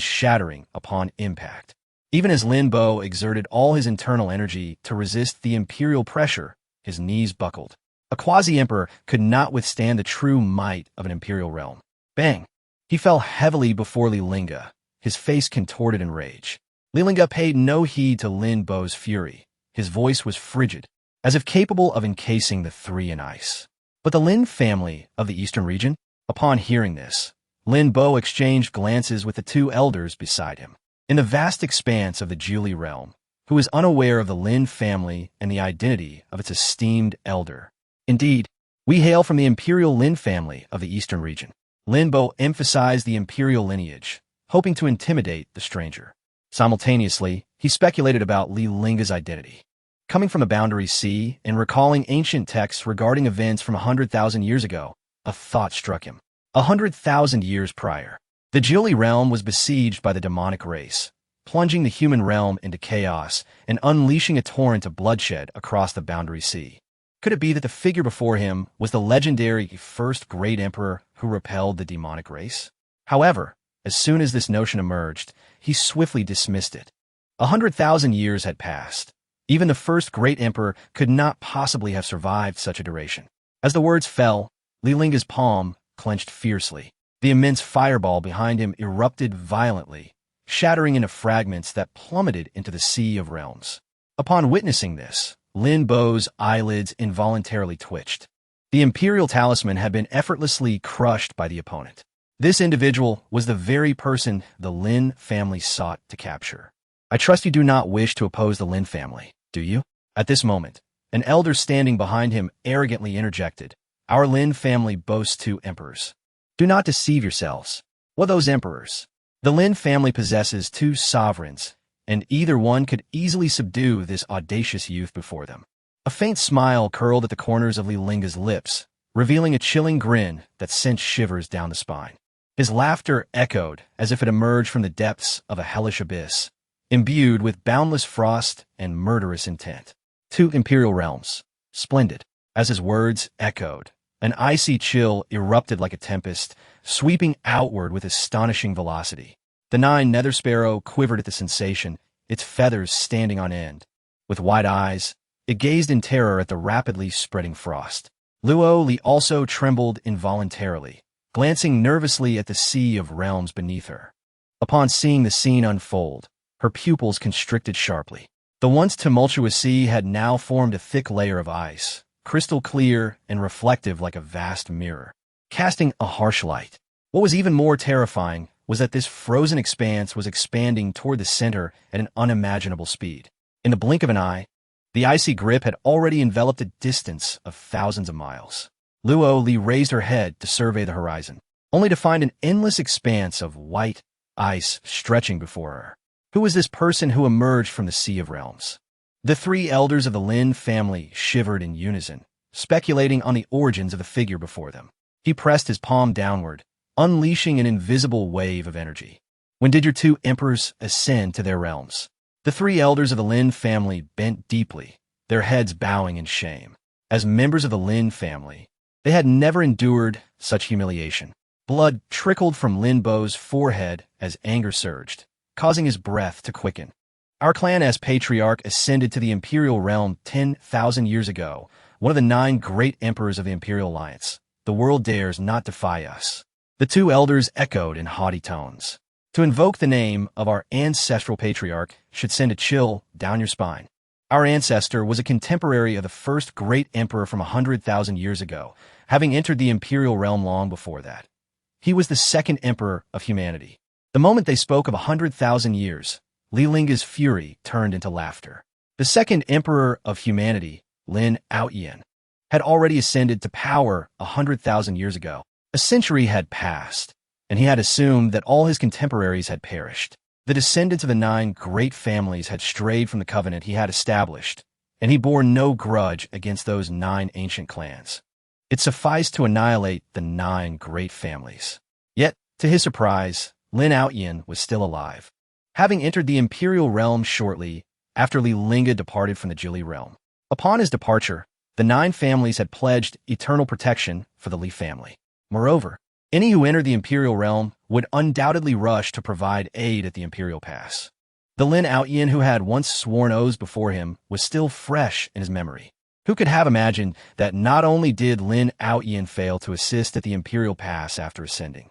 shattering upon impact. Even as Lin Bo exerted all his internal energy to resist the imperial pressure, his knees buckled. A quasi-emperor could not withstand the true might of an imperial realm. Bang! He fell heavily before Li Lingge, his face contorted in rage. Li Lingge paid no heed to Lin Bo's fury. His voice was frigid, as if capable of encasing the three in ice. But the Lin family of the eastern region? Upon hearing this, Lin Bo exchanged glances with the two elders beside him. In the vast expanse of the Julie realm, who was unaware of the Lin family and the identity of its esteemed elder. Indeed, we hail from the Imperial Lin family of the eastern region. Lin Bo emphasized the imperial lineage, hoping to intimidate the stranger. Simultaneously, he speculated about Li Lingge's identity. Coming from the boundary sea and recalling ancient texts regarding events from 100,000 years ago, a thought struck him. 100,000 years prior, the Julie realm was besieged by the demonic race, plunging the human realm into chaos and unleashing a torrent of bloodshed across the boundary sea. Could it be that the figure before him was the legendary first great emperor who repelled the demonic race? However, as soon as this notion emerged, he swiftly dismissed it. 100,000 years had passed. Even the first great emperor could not possibly have survived such a duration. As the words fell, Li Lingge's palm clenched fiercely. The immense fireball behind him erupted violently, shattering into fragments that plummeted into the Sea of Realms. Upon witnessing this, Lin Bo's eyelids involuntarily twitched. The imperial talisman had been effortlessly crushed by the opponent. This individual was the very person the Lin family sought to capture. I trust you do not wish to oppose the Lin family, do you? At this moment, an elder standing behind him arrogantly interjected, Our Lin family boasts 2 emperors. Do not deceive yourselves. What those emperors? The Lin family possesses 2 sovereigns, and either one could easily subdue this audacious youth before them. A faint smile curled at the corners of Li Lingge's lips, revealing a chilling grin that sent shivers down the spine. His laughter echoed as if it emerged from the depths of a hellish abyss, imbued with boundless frost and murderous intent. 2 imperial realms. Splendid. As his words echoed, an icy chill erupted like a tempest, sweeping outward with astonishing velocity. The 9 nether sparrow quivered at the sensation, its feathers standing on end. With wide eyes, it gazed in terror at the rapidly spreading frost. Luo Li also trembled involuntarily, glancing nervously at the sea of realms beneath her. Upon seeing the scene unfold, her pupils constricted sharply. The once tumultuous sea had now formed a thick layer of ice, crystal clear and reflective like a vast mirror, casting a harsh light. What was even more terrifying was that this frozen expanse was expanding toward the center at an unimaginable speed. In the blink of an eye, the icy grip had already enveloped a distance of thousands of miles. Luo Li raised her head to survey the horizon, only to find an endless expanse of white ice stretching before her. Who was this person who emerged from the Sea of Realms? The 3 elders of the Lin family shivered in unison, speculating on the origins of the figure before them. He pressed his palm downward, unleashing an invisible wave of energy. When did your 2 emperors ascend to their realms? The 3 elders of the Lin family bent deeply, their heads bowing in shame. As members of the Lin family, they had never endured such humiliation. Blood trickled from Lin Bo's forehead as anger surged, causing his breath to quicken. Our clan as patriarch ascended to the imperial realm 10,000 years ago, one of the 9 great emperors of the Imperial Alliance. The world dares not defy us. The 2 elders echoed in haughty tones. To invoke the name of our ancestral patriarch should send a chill down your spine. Our ancestor was a contemporary of the first great emperor from 100,000 years ago, having entered the imperial realm long before that. He was the 2nd emperor of humanity. The moment they spoke of 100,000 years, Li Lingge's fury turned into laughter. The 2nd emperor of humanity, Lin Outyen, had already ascended to power 100,000 years ago. A century had passed, and he had assumed that all his contemporaries had perished. The descendants of the 9 great families had strayed from the covenant he had established, and he bore no grudge against those 9 ancient clans. It sufficed to annihilate the 9 great families. Yet, to his surprise, Lin Lingge was still alive, having entered the Imperial realm shortly after Li Lingge departed from the Jili realm. Upon his departure, the 9 families had pledged eternal protection for the Li family. Moreover, any who entered the Imperial realm would undoubtedly rush to provide aid at the Imperial Pass. The Lin Lingge who had once sworn oaths before him was still fresh in his memory. Who could have imagined that not only did Lin Lingge fail to assist at the Imperial Pass after ascending,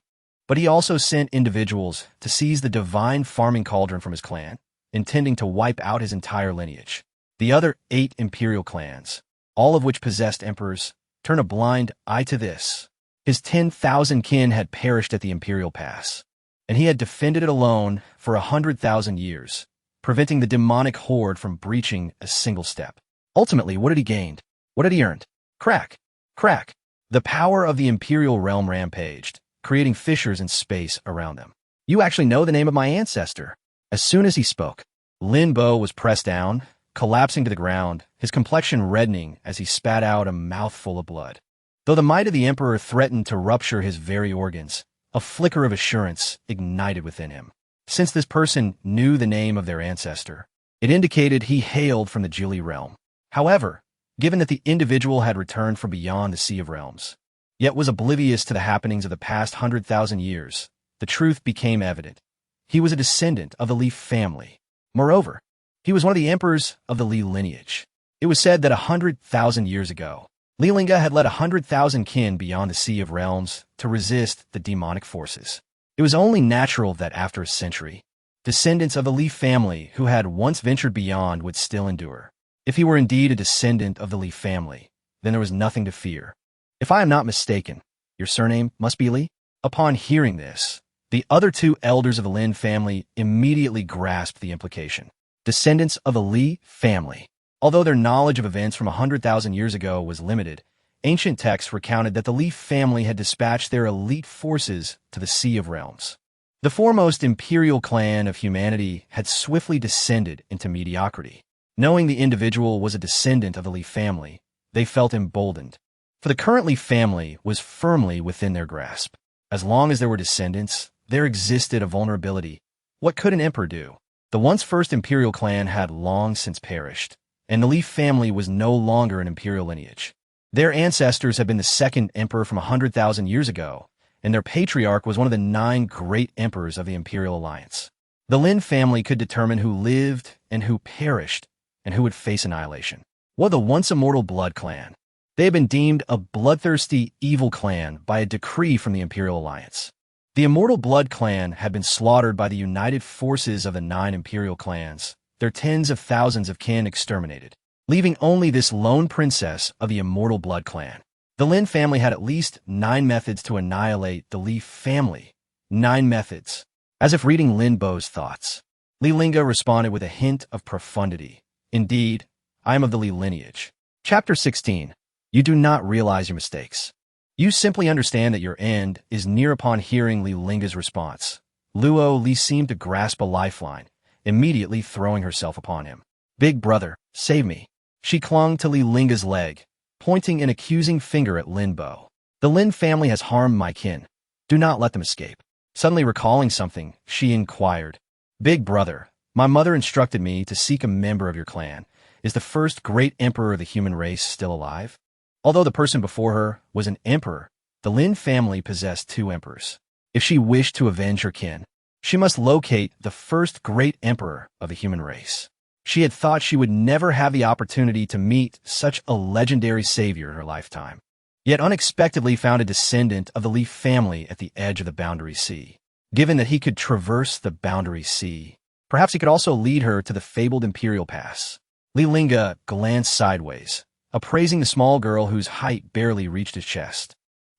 but he also sent individuals to seize the divine farming cauldron from his clan, intending to wipe out his entire lineage. The other 8 Imperial clans, all of which possessed emperors, turn a blind eye to this. His 10,000 kin had perished at the Imperial Pass, and he had defended it alone for 100,000 years, preventing the demonic horde from breaching a single step. Ultimately, what had he gained? What had he earned? Crack! Crack! The power of the Imperial realm rampaged, creating fissures in space around them. You actually know the name of my ancestor. As soon as he spoke, Lin Bo was pressed down, collapsing to the ground, his complexion reddening as he spat out a mouthful of blood. Though the might of the Emperor threatened to rupture his very organs, a flicker of assurance ignited within him. Since this person knew the name of their ancestor, it indicated he hailed from the Jili realm. However, given that the individual had returned from beyond the Sea of Realms, yet was oblivious to the happenings of the past 100,000 years, the truth became evident. He was a descendant of the Li family. Moreover, he was one of the emperors of the Li lineage. It was said that 100,000 years ago, Li Lingge had led 100,000 kin beyond the Sea of Realms to resist the demonic forces. It was only natural that after a century, descendants of the Li family who had once ventured beyond would still endure. If he were indeed a descendant of the Li family, then there was nothing to fear. If I am not mistaken, your surname must be Li? Upon hearing this, the other 2 elders of the Lin family immediately grasped the implication. Descendants of the Li family. Although their knowledge of events from 100,000 years ago was limited, ancient texts recounted that the Li family had dispatched their elite forces to the Sea of Realms. The foremost imperial clan of humanity had swiftly descended into mediocrity. Knowing the individual was a descendant of the Li family, they felt emboldened. For the current Li family was firmly within their grasp. As long as there were descendants, there existed a vulnerability. What could an emperor do? The once first imperial clan had long since perished, and the Li family was no longer an imperial lineage. Their ancestors had been the second emperor from 100,000 years ago, and their patriarch was one of the 9 great emperors of the Imperial Alliance. The Lin family could determine who lived and who perished, and who would face annihilation. What the once immortal Blood Clan? They had been deemed a bloodthirsty, evil clan by a decree from the Imperial Alliance. The immortal Blood Clan had been slaughtered by the united forces of the 9 imperial clans, their tens of thousands of kin exterminated, leaving only this lone princess of the immortal Blood Clan. The Lin family had at least 9 methods to annihilate the Li family. 9 methods. As if reading Lin Bo's thoughts, Li Lingge responded with a hint of profundity. Indeed, I am of the Li lineage. Chapter 16. You do not realize your mistakes. You simply understand that your end is near. Upon hearing Li Lingge's response, Luo Li seemed to grasp a lifeline, immediately throwing herself upon him. Big brother, save me. She clung to Li Lingge's leg, pointing an accusing finger at Lin Bo. The Lin family has harmed my kin. Do not let them escape. Suddenly recalling something, she inquired. Big brother, my mother instructed me to seek a member of your clan. Is the first great emperor of the human race still alive? Although the person before her was an emperor, the Lin family possessed 2 emperors. If she wished to avenge her kin, she must locate the first great emperor of the human race. She had thought she would never have the opportunity to meet such a legendary savior in her lifetime, yet unexpectedly found a descendant of the Li family at the edge of the Boundary Sea. Given that he could traverse the Boundary Sea, perhaps he could also lead her to the fabled Imperial Pass. Li Lingge glanced sideways, appraising the small girl whose height barely reached his chest.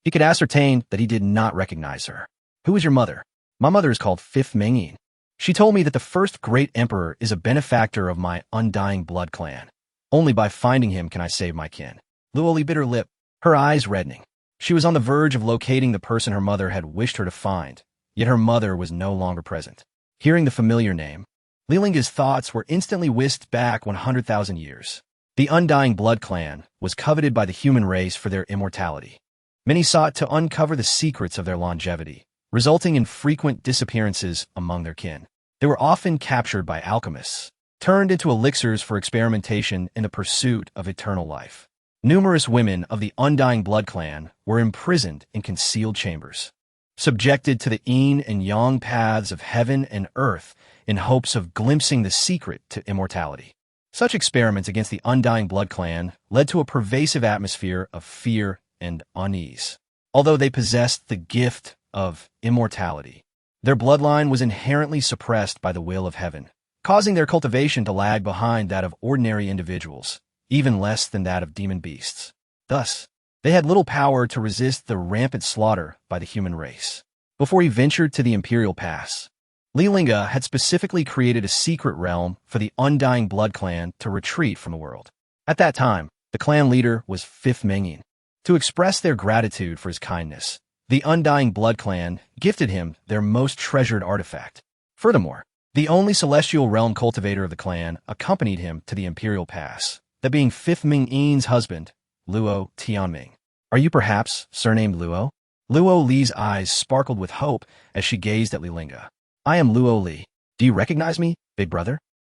He could ascertain that he did not recognize her. Who is your mother? My mother is called Fifth Mengyin. She told me that the first great emperor is a benefactor of my undying Blood Clan. Only by finding him can I save my kin. Luo Li bit her lip, her eyes reddening. She was on the verge of locating the person her mother had wished her to find, yet her mother was no longer present. Hearing the familiar name, Li Lingge's thoughts were instantly whisked back 100,000 years. The Undying Blood Clan was coveted by the human race for their immortality. Many sought to uncover the secrets of their longevity, resulting in frequent disappearances among their kin. They were often captured by alchemists, turned into elixirs for experimentation in the pursuit of eternal life. Numerous women of the Undying Blood Clan were imprisoned in concealed chambers, subjected to the yin and yang paths of heaven and earth in hopes of glimpsing the secret to immortality. Such experiments against the Undying Blood Clan led to a pervasive atmosphere of fear and unease. Although they possessed the gift of immortality, their bloodline was inherently suppressed by the will of heaven, causing their cultivation to lag behind that of ordinary individuals, even less than that of demon beasts. Thus, they had little power to resist the rampant slaughter by the human race. Before he ventured to the Imperial Pass, Li Lingge had specifically created a secret realm for the Undying Blood Clan to retreat from the world. At that time, the clan leader was Fifth Menging. To express their gratitude for his kindness, the Undying Blood Clan gifted him their most treasured artifact. Furthermore, the only celestial realm cultivator of the clan accompanied him to the Imperial Pass, that being Fifth Meng's husband, Luo Tianming. Are you perhaps surnamed Luo? Luo Li's eyes sparkled with hope as she gazed at Li Lingge. I am Luo Li. Do you recognize me, big brother?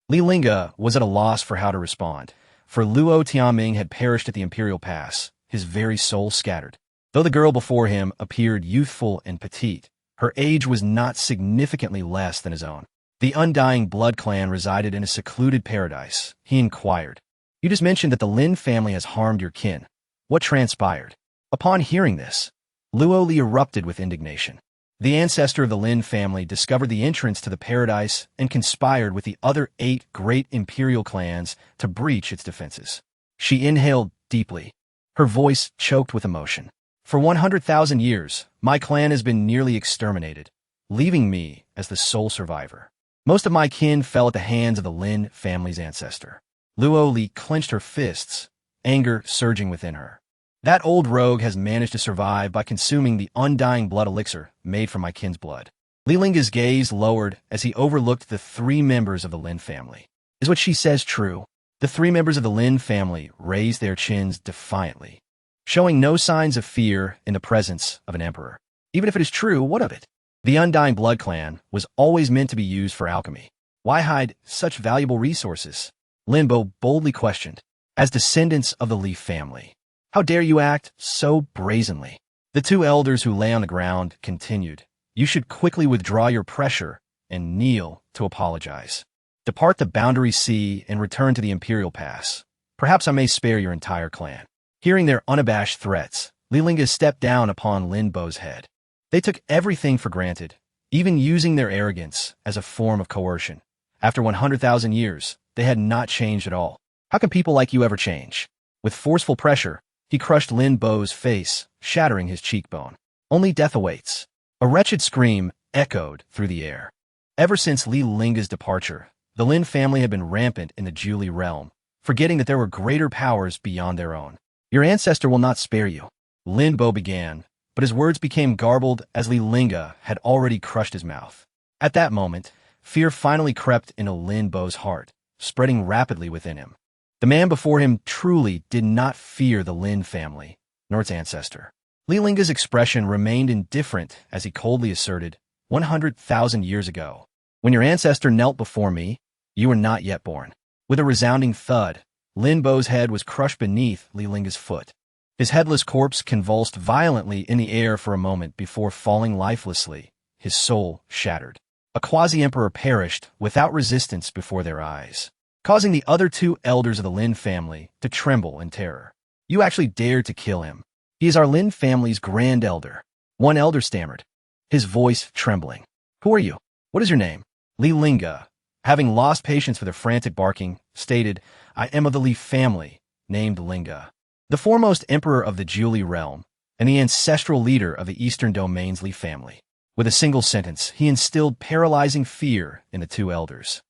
Li Lingge was at a loss for how to respond, for Luo Tianming had perished at the Imperial Pass, his very soul scattered. Though the girl before him appeared youthful and petite, her age was not significantly less than his own. The Undying Blood Clan resided in a secluded paradise. He inquired, "You just mentioned that the Lin family has harmed your kin. What transpired?" Upon hearing this, Luo Li erupted with indignation. The ancestor of the Lin family discovered the entrance to the paradise and conspired with the other 8 great imperial clans to breach its defenses. She inhaled deeply, her voice choked with emotion. For 100,000 years, my clan has been nearly exterminated, leaving me as the sole survivor. Most of my kin fell at the hands of the Lin family's ancestor. Luo Li clenched her fists, anger surging within her. That old rogue has managed to survive by consuming the undying blood elixir made from my kin's blood. Li Lingge's gaze lowered as he overlooked the 3 members of the Lin family. Is what she says true? The 3 members of the Lin family raised their chins defiantly, showing no signs of fear in the presence of an emperor. Even if it is true, what of it? The Undying Blood Clan was always meant to be used for alchemy. Why hide such valuable resources? Linbo boldly questioned. As descendants of the Li family, how dare you act so brazenly? The 2 elders who lay on the ground continued. You should quickly withdraw your pressure and kneel to apologize. Depart the Boundary Sea and return to the Imperial Pass. Perhaps I may spare your entire clan. Hearing their unabashed threats, Li Lingge stepped down upon Linbo's head. They took everything for granted, even using their arrogance as a form of coercion. After 100,000 years, they had not changed at all. How can people like you ever change? With forceful pressure, he crushed Linbo's face, shattering his cheekbone. Only death awaits. A wretched scream echoed through the air. Ever since Li Lingge's departure, the Lin family had been rampant in the Julie realm, forgetting that there were greater powers beyond their own. Your ancestor will not spare you, Linbo began, but his words became garbled as Li Lingge had already crushed his mouth. At that moment, fear finally crept into Linbo's heart, spreading rapidly within him. The man before him truly did not fear the Lin family, nor its ancestor. Li Lingge's expression remained indifferent as he coldly asserted, 100,000 years ago, when your ancestor knelt before me, you were not yet born. With a resounding thud, Linbo's head was crushed beneath Li Lingge's foot. His headless corpse convulsed violently in the air for a moment before falling lifelessly, his soul shattered. A quasi-emperor perished without resistance before their eyes, causing the other 2 elders of the Lin family to tremble in terror. You actually dared to kill him. He is our Lin family's grand elder. One elder stammered, his voice trembling. Who are you? What is your name? Li Lingge, having lost patience for their frantic barking, stated, I am of the Li family, named Lingge, the foremost emperor of the Julie realm, and the ancestral leader of the Eastern Domain's Li family. With a single sentence, he instilled paralyzing fear in the 2 elders.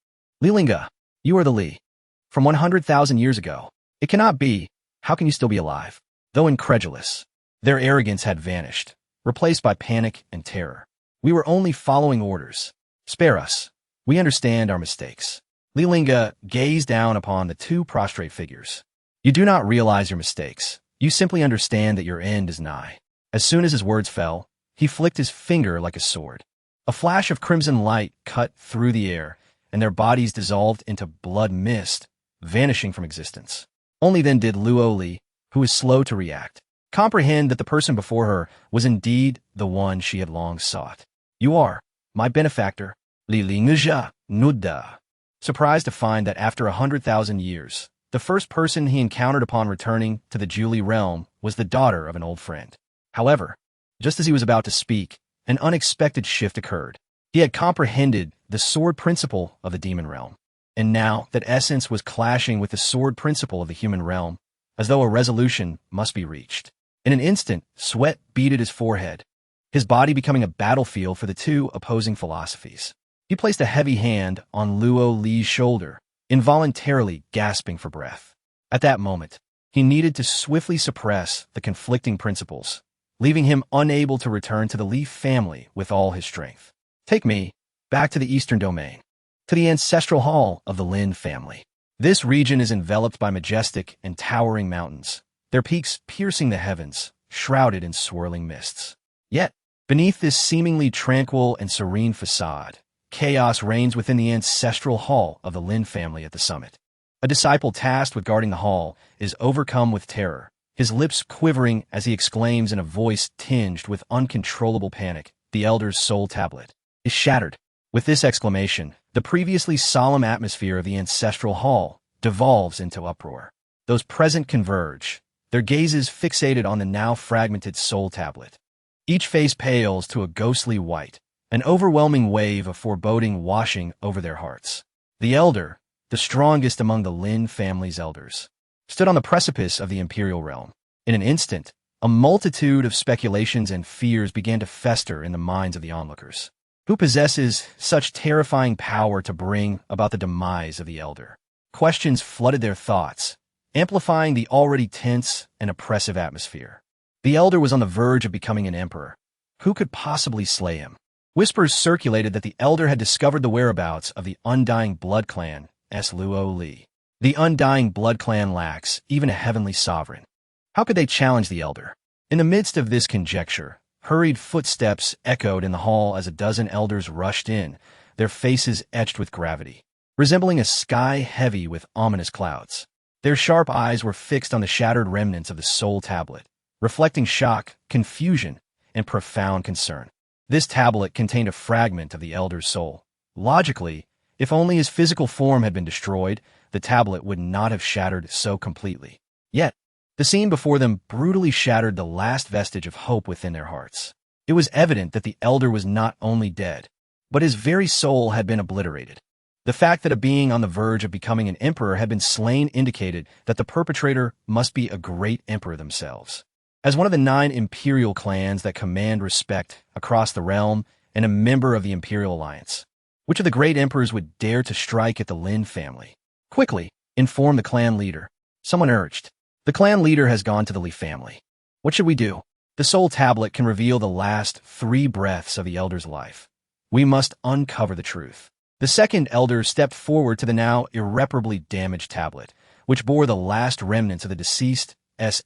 Li Lingge, you are the Li. From 100,000 years ago. It cannot be. How can you still be alive? Though incredulous, their arrogance had vanished, replaced by panic and terror. We were only following orders. Spare us. We understand our mistakes. Li Lingge gazed down upon the two prostrate figures. You do not realize your mistakes. You simply understand that your end is nigh. As soon as his words fell, he flicked his finger like a sword. A flash of crimson light cut through the air, and their bodies dissolved into blood mist, vanishing from existence. Only then did Luo Li, who was slow to react, comprehend that the person before her was indeed the one she had long sought. You are my benefactor, Li Lingge Nudda. Surprised to find that after 100,000 years, the first person he encountered upon returning to the Julie realm was the daughter of an old friend. However, just as he was about to speak, an unexpected shift occurred. He had comprehended the sword principle of the demon realm, and now that essence was clashing with the sword principle of the human realm, as though a resolution must be reached. In an instant, sweat beaded his forehead, his body becoming a battlefield for the two opposing philosophies. He placed a heavy hand on Luo Li's shoulder, involuntarily gasping for breath. At that moment, he needed to swiftly suppress the conflicting principles, leaving him unable to return to the Li family with all his strength. Take me back to the Eastern Domain, to the ancestral hall of the Lin family. This region is enveloped by majestic and towering mountains, their peaks piercing the heavens, shrouded in swirling mists. Yet, beneath this seemingly tranquil and serene facade, chaos reigns within the ancestral hall of the Lin family at the summit. A disciple tasked with guarding the hall is overcome with terror, his lips quivering as he exclaims in a voice tinged with uncontrollable panic, "The Elder's soul tablet is shattered." With this exclamation, the previously solemn atmosphere of the ancestral hall devolves into uproar. Those present converge, their gazes fixated on the now fragmented soul tablet. Each face pales to a ghostly white, an overwhelming wave of foreboding washing over their hearts. The elder, the strongest among the Lin family's elders, stood on the precipice of the Imperial realm. In an instant, a multitude of speculations and fears began to fester in the minds of the onlookers. Who possesses such terrifying power to bring about the demise of the elder? Questions flooded their thoughts, amplifying the already tense and oppressive atmosphere. The elder was on the verge of becoming an emperor. Who could possibly slay him? Whispers circulated that the elder had discovered the whereabouts of the Undying Blood Clan, Luo Li. The Undying Blood Clan lacks even a heavenly sovereign. How could they challenge the elder? In the midst of this conjecture, hurried footsteps echoed in the hall as a dozen elders rushed in, their faces etched with gravity, resembling a sky heavy with ominous clouds. Their sharp eyes were fixed on the shattered remnants of the soul tablet, reflecting shock, confusion, and profound concern. This tablet contained a fragment of the elder's soul. Logically, if only his physical form had been destroyed, the tablet would not have shattered so completely. Yet, the scene before them brutally shattered the last vestige of hope within their hearts. It was evident that the elder was not only dead, but his very soul had been obliterated. The fact that a being on the verge of becoming an emperor had been slain indicated that the perpetrator must be a great emperor themselves. As one of the 9 imperial clans that command respect across the realm and a member of the Imperial Alliance, which of the great emperors would dare to strike at the Lin family? Quickly, inform the clan leader. Someone urged. The clan leader has gone to the Li family. What should we do? The soul tablet can reveal the last 3 breaths of the elder's life. We must uncover the truth. The second elder stepped forward to the now irreparably damaged tablet, which bore the last remnants of the deceased's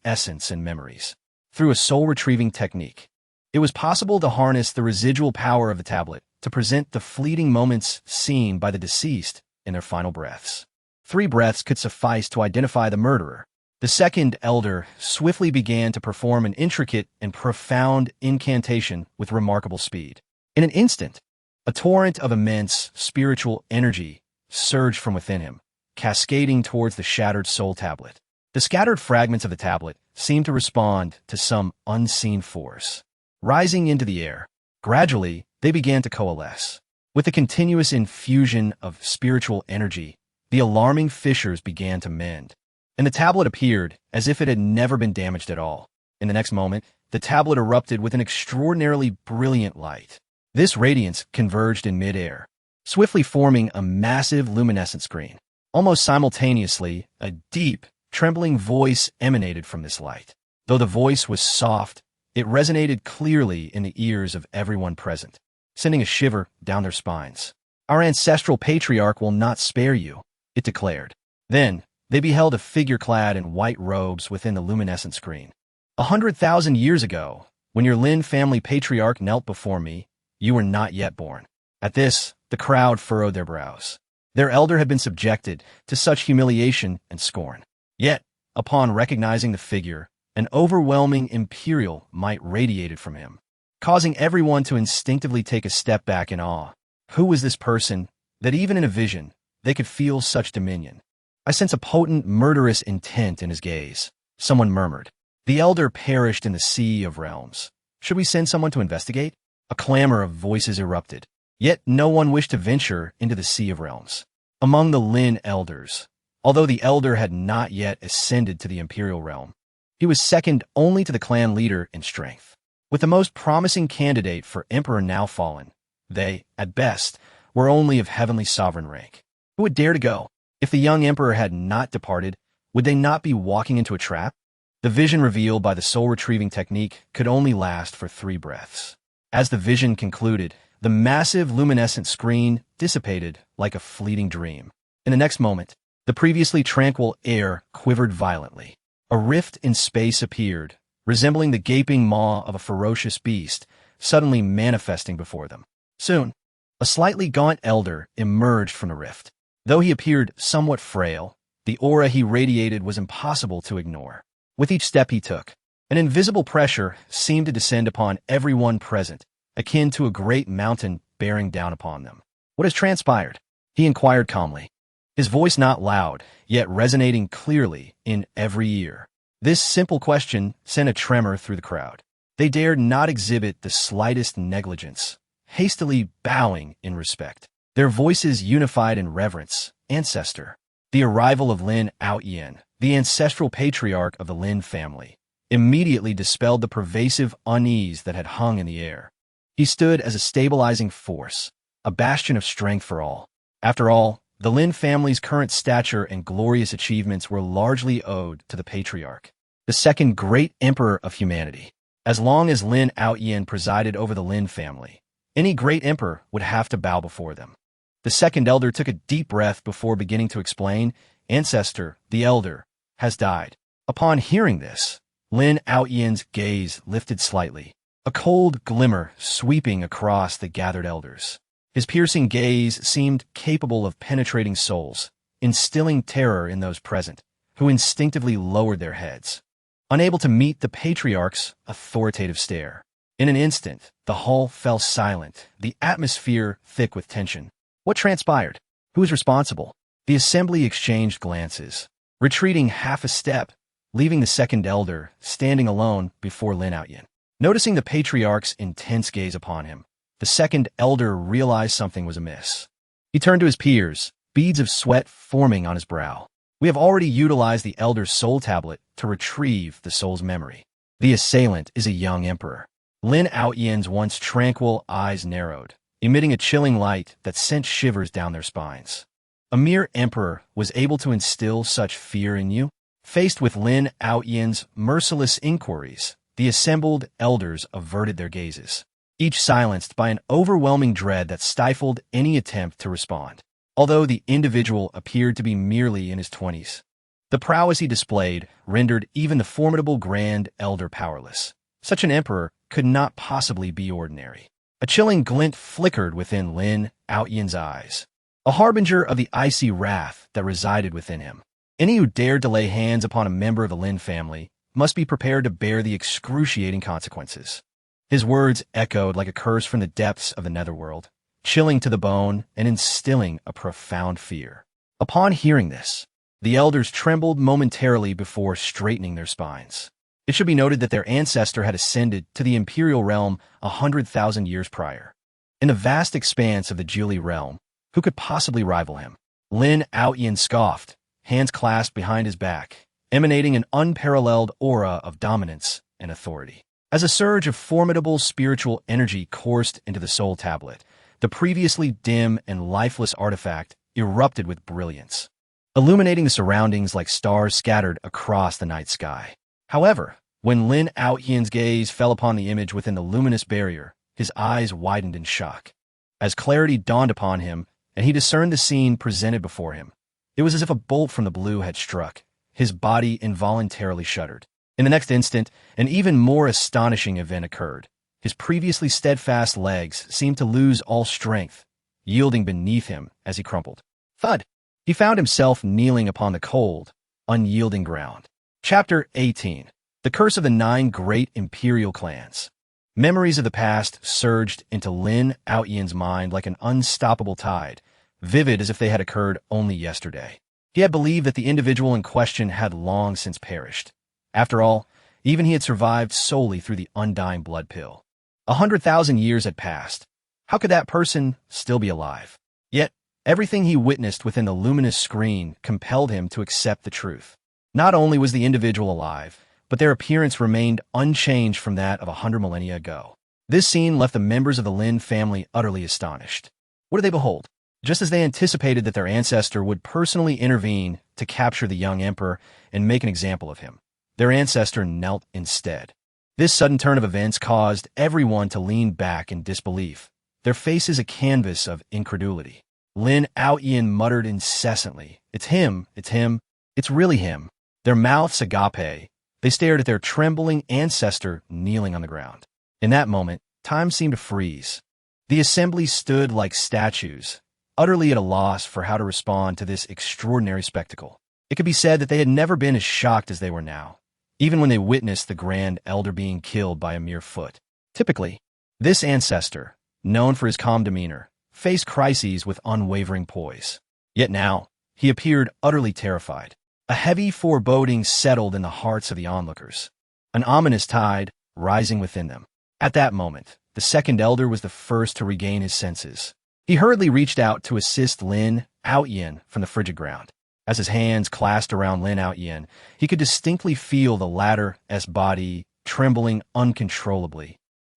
essence and memories. Through a soul-retrieving technique, it was possible to harness the residual power of the tablet to present the fleeting moments seen by the deceased in their final breaths. 3 breaths could suffice to identify the murderer. The second elder swiftly began to perform an intricate and profound incantation with remarkable speed. In an instant, a torrent of immense spiritual energy surged from within him, cascading towards the shattered soul tablet. The scattered fragments of the tablet seemed to respond to some unseen force. Rising into the air, gradually they began to coalesce. With the continuous infusion of spiritual energy, the alarming fissures began to mend, and the tablet appeared as if it had never been damaged at all. In the next moment, the tablet erupted with an extraordinarily brilliant light. This radiance converged in mid-air, swiftly forming a massive luminescent screen. Almost simultaneously, a deep, trembling voice emanated from this light. Though the voice was soft, it resonated clearly in the ears of everyone present, sending a shiver down their spines. Our ancestral patriarch will not spare you, it declared. Then, they beheld a figure clad in white robes within the luminescent screen. 100,000 years ago, when your Lin family patriarch knelt before me, you were not yet born. At this, the crowd furrowed their brows. Their elder had been subjected to such humiliation and scorn. Yet, upon recognizing the figure, an overwhelming imperial might radiated from him, causing everyone to instinctively take a step back in awe. Who was this person, that even in a vision, they could feel such dominion? I sense a potent, murderous intent in his gaze, someone murmured. The elder perished in the sea of realms. Should we send someone to investigate? A clamor of voices erupted. Yet no one wished to venture into the sea of realms. Among the Lin elders, although the elder had not yet ascended to the imperial realm, he was second only to the clan leader in strength. With the most promising candidate for emperor now fallen, they, at best, were only of heavenly sovereign rank. Who would dare to go? If the young emperor had not departed, would they not be walking into a trap? The vision revealed by the soul-retrieving technique could only last for 3 breaths. As the vision concluded, the massive luminescent screen dissipated like a fleeting dream. In the next moment, the previously tranquil air quivered violently. A rift in space appeared, resembling the gaping maw of a ferocious beast, suddenly manifesting before them. Soon, a slightly gaunt elder emerged from the rift. Though he appeared somewhat frail, the aura he radiated was impossible to ignore. With each step he took, an invisible pressure seemed to descend upon everyone present, akin to a great mountain bearing down upon them. What has transpired? He inquired calmly, his voice not loud, yet resonating clearly in every ear. This simple question sent a tremor through the crowd. They dared not exhibit the slightest negligence, hastily bowing in respect. Their voices unified in reverence. Ancestor. The arrival of Lin Lingge, the ancestral patriarch of the Lin family, immediately dispelled the pervasive unease that had hung in the air. He stood as a stabilizing force, a bastion of strength for all. After all, the Lin family's current stature and glorious achievements were largely owed to the patriarch, the second great emperor of humanity. As long as Lin Lingge presided over the Lin family, any great emperor would have to bow before them. The second elder took a deep breath before beginning to explain. Ancestor, the elder, has died. Upon hearing this, Lin Lingge's gaze lifted slightly, a cold glimmer sweeping across the gathered elders. His piercing gaze seemed capable of penetrating souls, instilling terror in those present, who instinctively lowered their heads, unable to meet the patriarch's authoritative stare. In an instant, the hall fell silent, the atmosphere thick with tension. What transpired? Who was responsible? The assembly exchanged glances, retreating half a step, leaving the second elder standing alone before Lin Lingge. Noticing the patriarch's intense gaze upon him, the second elder realized something was amiss. He turned to his peers, beads of sweat forming on his brow. We have already utilized the elder's soul tablet to retrieve the soul's memory. The assailant is a young emperor. Lin Lingge's once tranquil eyes narrowed, emitting a chilling light that sent shivers down their spines. A mere emperor was able to instill such fear in you? Faced with Lin Lingge's merciless inquiries, the assembled elders averted their gazes, each silenced by an overwhelming dread that stifled any attempt to respond. Although the individual appeared to be merely in his 20s, the prowess he displayed rendered even the formidable Grand Elder powerless. Such an emperor could not possibly be ordinary. A chilling glint flickered within Lin Lingge's eyes, a harbinger of the icy wrath that resided within him. Any who dared to lay hands upon a member of the Lin family must be prepared to bear the excruciating consequences. His words echoed like a curse from the depths of the netherworld, chilling to the bone and instilling a profound fear. Upon hearing this, the elders trembled momentarily before straightening their spines. It should be noted that their ancestor had ascended to the imperial realm 100,000 years prior. In the vast expanse of the Juli realm, who could possibly rival him? Lin Lingge scoffed, hands clasped behind his back, emanating an unparalleled aura of dominance and authority. As a surge of formidable spiritual energy coursed into the soul tablet, the previously dim and lifeless artifact erupted with brilliance, illuminating the surroundings like stars scattered across the night sky. However, when Lin Lingge's gaze fell upon the image within the luminous barrier, his eyes widened in shock. As clarity dawned upon him, and he discerned the scene presented before him. It was as if a bolt from the blue had struck. His body involuntarily shuddered. In the next instant, an even more astonishing event occurred. His previously steadfast legs seemed to lose all strength, yielding beneath him as he crumpled. Thud! He found himself kneeling upon the cold, unyielding ground. Chapter 18. The Curse of the 9 Great Imperial Clans. Memories of the past surged into Lin Lingge's mind like an unstoppable tide, vivid as if they had occurred only yesterday. He had believed that the individual in question had long since perished. After all, even he had survived solely through the undying blood pill. 100,000 years had passed. How could that person still be alive? Yet, everything he witnessed within the luminous screen compelled him to accept the truth. Not only was the individual alive, but their appearance remained unchanged from that of 100 millennia ago. This scene left the members of the Lin family utterly astonished. What did they behold? Just as they anticipated that their ancestor would personally intervene to capture the young emperor and make an example of him, their ancestor knelt instead. This sudden turn of events caused everyone to lean back in disbelief, their faces a canvas of incredulity. Lin Lingge muttered incessantly, "It's him, it's really him." Their mouths agape, they stared at their trembling ancestor kneeling on the ground. In that moment, time seemed to freeze. The assembly stood like statues, utterly at a loss for how to respond to this extraordinary spectacle. It could be said that they had never been as shocked as they were now, even when they witnessed the Grand Elder being killed by a mere foot. Typically, this ancestor, known for his calm demeanor, faced crises with unwavering poise. Yet now, he appeared utterly terrified. A heavy foreboding settled in the hearts of the onlookers, an ominous tide rising within them. At that moment, the second elder was the first to regain his senses. He hurriedly reached out to assist Lin Lingge from the frigid ground. As his hands clasped around Lin Lingge, he could distinctly feel the latter's body trembling uncontrollably,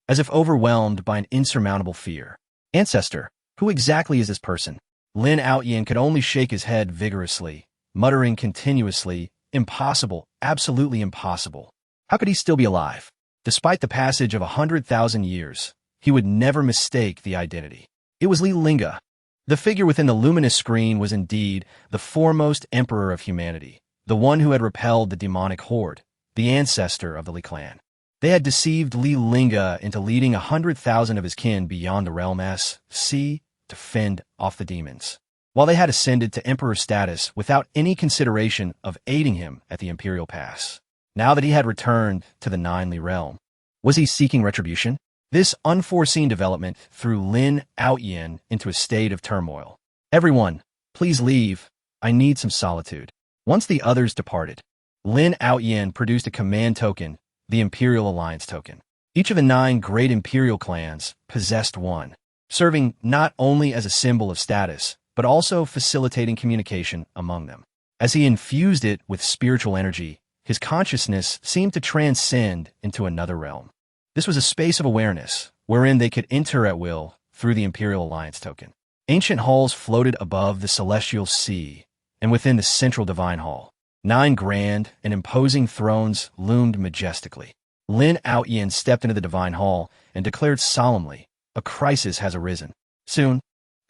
as if overwhelmed by an insurmountable fear. Ancestor, who exactly is this person? Lin Lingge could only shake his head vigorously, muttering continuously, "Impossible, absolutely impossible." How could he still be alive? Despite the passage of 100,000 years, he would never mistake the identity. It was Li Lingge. The figure within the luminous screen was indeed the foremost emperor of humanity, the one who had repelled the demonic horde, the ancestor of the Li clan. They had deceived Li Lingge into leading 100,000 of his kin beyond the realm sea to fend off the demons, while they had ascended to emperor status without any consideration of aiding him at the Imperial Pass. Now that he had returned to the 9 Li realm, was he seeking retribution? This unforeseen development threw Lin Lingge into a state of turmoil. "Everyone, please leave. I need some solitude." Once the others departed, Lin Lingge produced a command token, the Imperial Alliance token. Each of the 9 great Imperial clans possessed one, serving not only as a symbol of status, but also facilitating communication among them. As he infused it with spiritual energy, his consciousness seemed to transcend into another realm. This was a space of awareness, wherein they could enter at will through the Imperial Alliance token. Ancient halls floated above the celestial sea, and within the central divine hall, 9 grand and imposing thrones loomed majestically. Lin Lingge stepped into the divine hall and declared solemnly, "A crisis has arisen." Soon,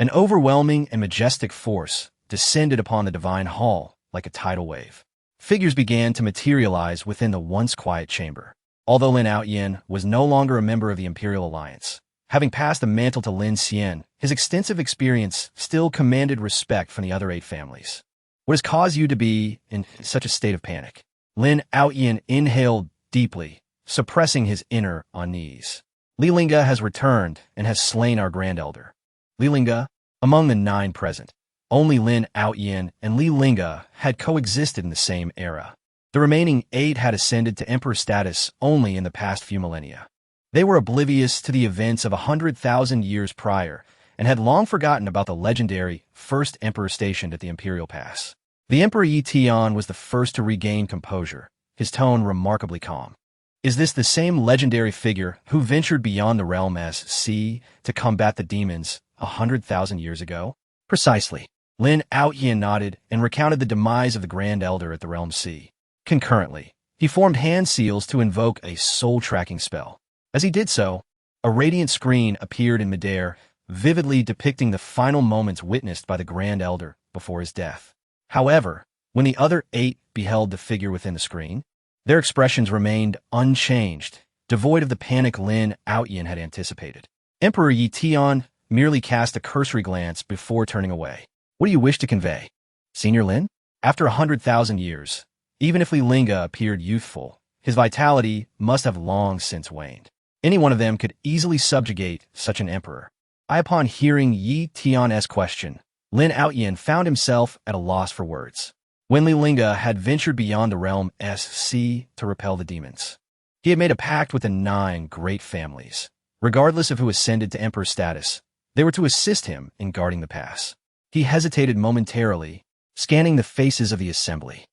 an overwhelming and majestic force descended upon the divine hall like a tidal wave. Figures began to materialize within the once quiet chamber. Although Lin Lingge was no longer a member of the Imperial Alliance, having passed the mantle to Lin Xian, his extensive experience still commanded respect from the other 8 families. "What has caused you to be in such a state of panic?" Lin Lingge inhaled deeply, suppressing his inner unease. "Li Lingge has returned and has slain our Grand Elder." Li Lingge, among the 9 present, only Lin Lingge and Li Lingge had coexisted in the same era. The remaining 8 had ascended to emperor status only in the past few millennia. They were oblivious to the events of 100,000 years prior and had long forgotten about the legendary first emperor stationed at the Imperial Pass. The Emperor Eon was the first to regain composure, his tone remarkably calm. "Is this the same legendary figure who ventured beyond the realm sea to combat the demons 100,000 years ago?" "Precisely." Lin Lingge nodded and recounted the demise of the Grand Elder at the realm sea. Concurrently, he formed hand seals to invoke a soul-tracking spell. As he did so, a radiant screen appeared in midair, vividly depicting the final moments witnessed by the Grand Elder before his death. However, when the other 8 beheld the figure within the screen, their expressions remained unchanged, devoid of the panic Lin Lingge had anticipated. Emperor Yi Tian merely cast a cursory glance before turning away. What do you wish to convey, Senior Lin? After 100,000 years, even if Li Lingge appeared youthful, his vitality must have long since waned. Any one of them could easily subjugate such an emperor. Upon hearing Yi Tian's question, Lin Lingge found himself at a loss for words. When Li Lingge had ventured beyond the realm SC to repel the demons, he had made a pact with the 9 great families. Regardless of who ascended to emperor status, they were to assist him in guarding the pass. He hesitated momentarily, scanning the faces of the assembly.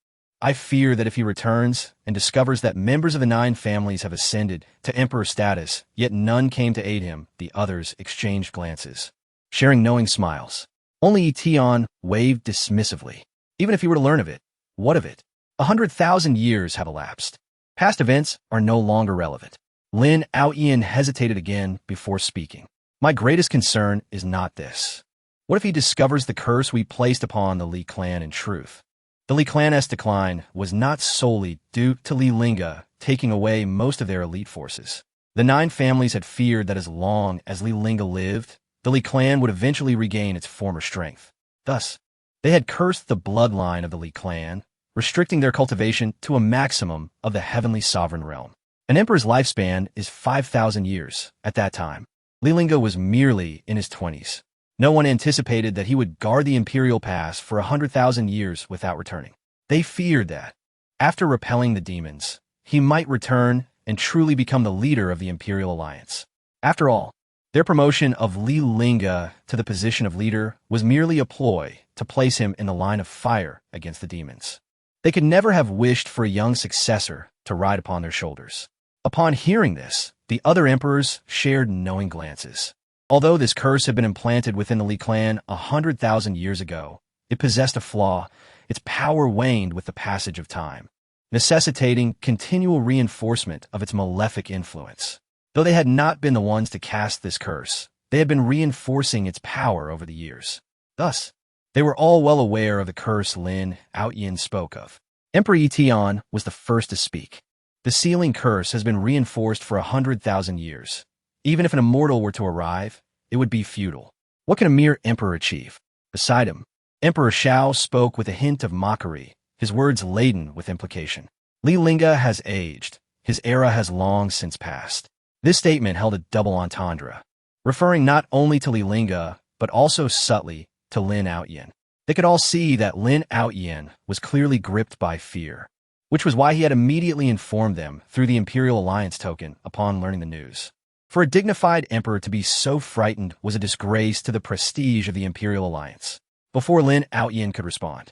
I fear that if he returns and discovers that members of the 9 families have ascended to emperor status, yet none came to aid him, the others exchanged glances, sharing knowing smiles. Only Tian waved dismissively. Even if he were to learn of it, what of it? 100,000 years have elapsed. Past events are no longer relevant. Lin Lingge hesitated again before speaking. My greatest concern is not this. What if he discovers the curse we placed upon the Li clan in truth? The Li clan's decline was not solely due to Li Lingge taking away most of their elite forces. The 9 families had feared that as long as Li Lingge lived, the Li clan would eventually regain its former strength. Thus, they had cursed the bloodline of the Li clan, restricting their cultivation to a maximum of the heavenly sovereign realm. An emperor's lifespan is 5,000 years at that time. Li Lingge was merely in his 20s. No one anticipated that he would guard the Imperial Pass for 100,000 years without returning. They feared that, after repelling the demons, he might return and truly become the leader of the Imperial Alliance. After all, their promotion of Li Lingge to the position of leader was merely a ploy to place him in the line of fire against the demons. They could never have wished for a young successor to ride upon their shoulders. Upon hearing this, the other emperors shared knowing glances. Although this curse had been implanted within the Li clan 100,000 years ago, it possessed a flaw. Its power waned with the passage of time, necessitating continual reinforcement of its malefic influence. Though they had not been the ones to cast this curse, they had been reinforcing its power over the years. Thus, they were all well aware of the curse Lin Lingge spoke of. Emperor Yi Tian was the first to speak. The sealing curse has been reinforced for 100,000 years. Even if an immortal were to arrive, it would be futile. What can a mere emperor achieve? Beside him, Emperor Shao spoke with a hint of mockery, his words laden with implication. Li Lingge has aged. His era has long since passed. This statement held a double entendre, referring not only to Li Lingge, but also subtly to Lin Lingge. They could all see that Lin Lingge was clearly gripped by fear, which was why he had immediately informed them through the Imperial Alliance token upon learning the news. For a dignified emperor to be so frightened was a disgrace to the prestige of the Imperial Alliance. Before Lin Lingge could respond,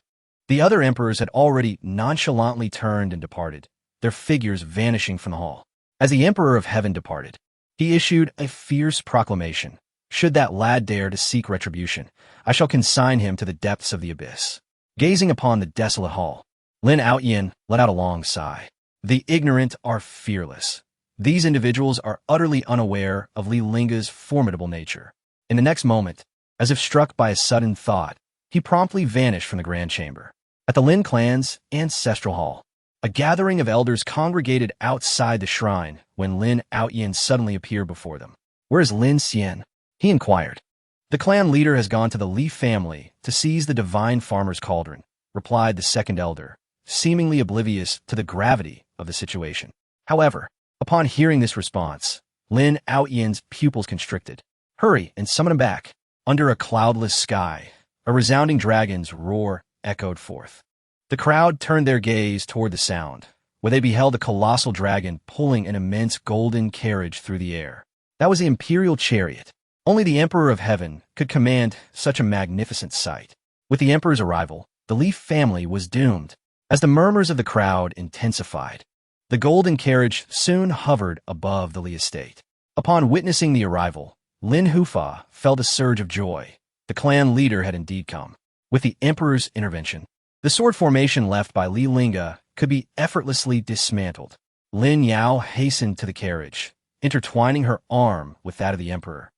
the other emperors had already nonchalantly turned and departed, their figures vanishing from the hall. As the Emperor of Heaven departed, he issued a fierce proclamation. Should that lad dare to seek retribution, I shall consign him to the depths of the abyss. Gazing upon the desolate hall, Lin Lingge let out a long sigh. The ignorant are fearless. These individuals are utterly unaware of Li Lingge's formidable nature. In the next moment, as if struck by a sudden thought, he promptly vanished from the grand chamber. At the Lin clan's ancestral hall, a gathering of elders congregated outside the shrine when Lin Lingge suddenly appeared before them. "Where is Lin Xian?" he inquired. "The clan leader has gone to the Li family to seize the divine farmer's cauldron," replied the second elder, seemingly oblivious to the gravity of the situation. However, upon hearing this response, Lin Lingge's pupils constricted. "Hurry and summon him back." Under a cloudless sky, a resounding dragon's roar echoed forth. The crowd turned their gaze toward the sound, where they beheld a colossal dragon pulling an immense golden carriage through the air. That was the Imperial chariot. Only the Emperor of Heaven could command such a magnificent sight. With the Emperor's arrival, the Li family was doomed. As the murmurs of the crowd intensified, the golden carriage soon hovered above the Li estate. Upon witnessing the arrival, Lin Hufa felt a surge of joy. The clan leader had indeed come. With the Emperor's intervention, the sword formation left by Li Lingge could be effortlessly dismantled. Lin Yao hastened to the carriage, intertwining her arm with that of the Emperor.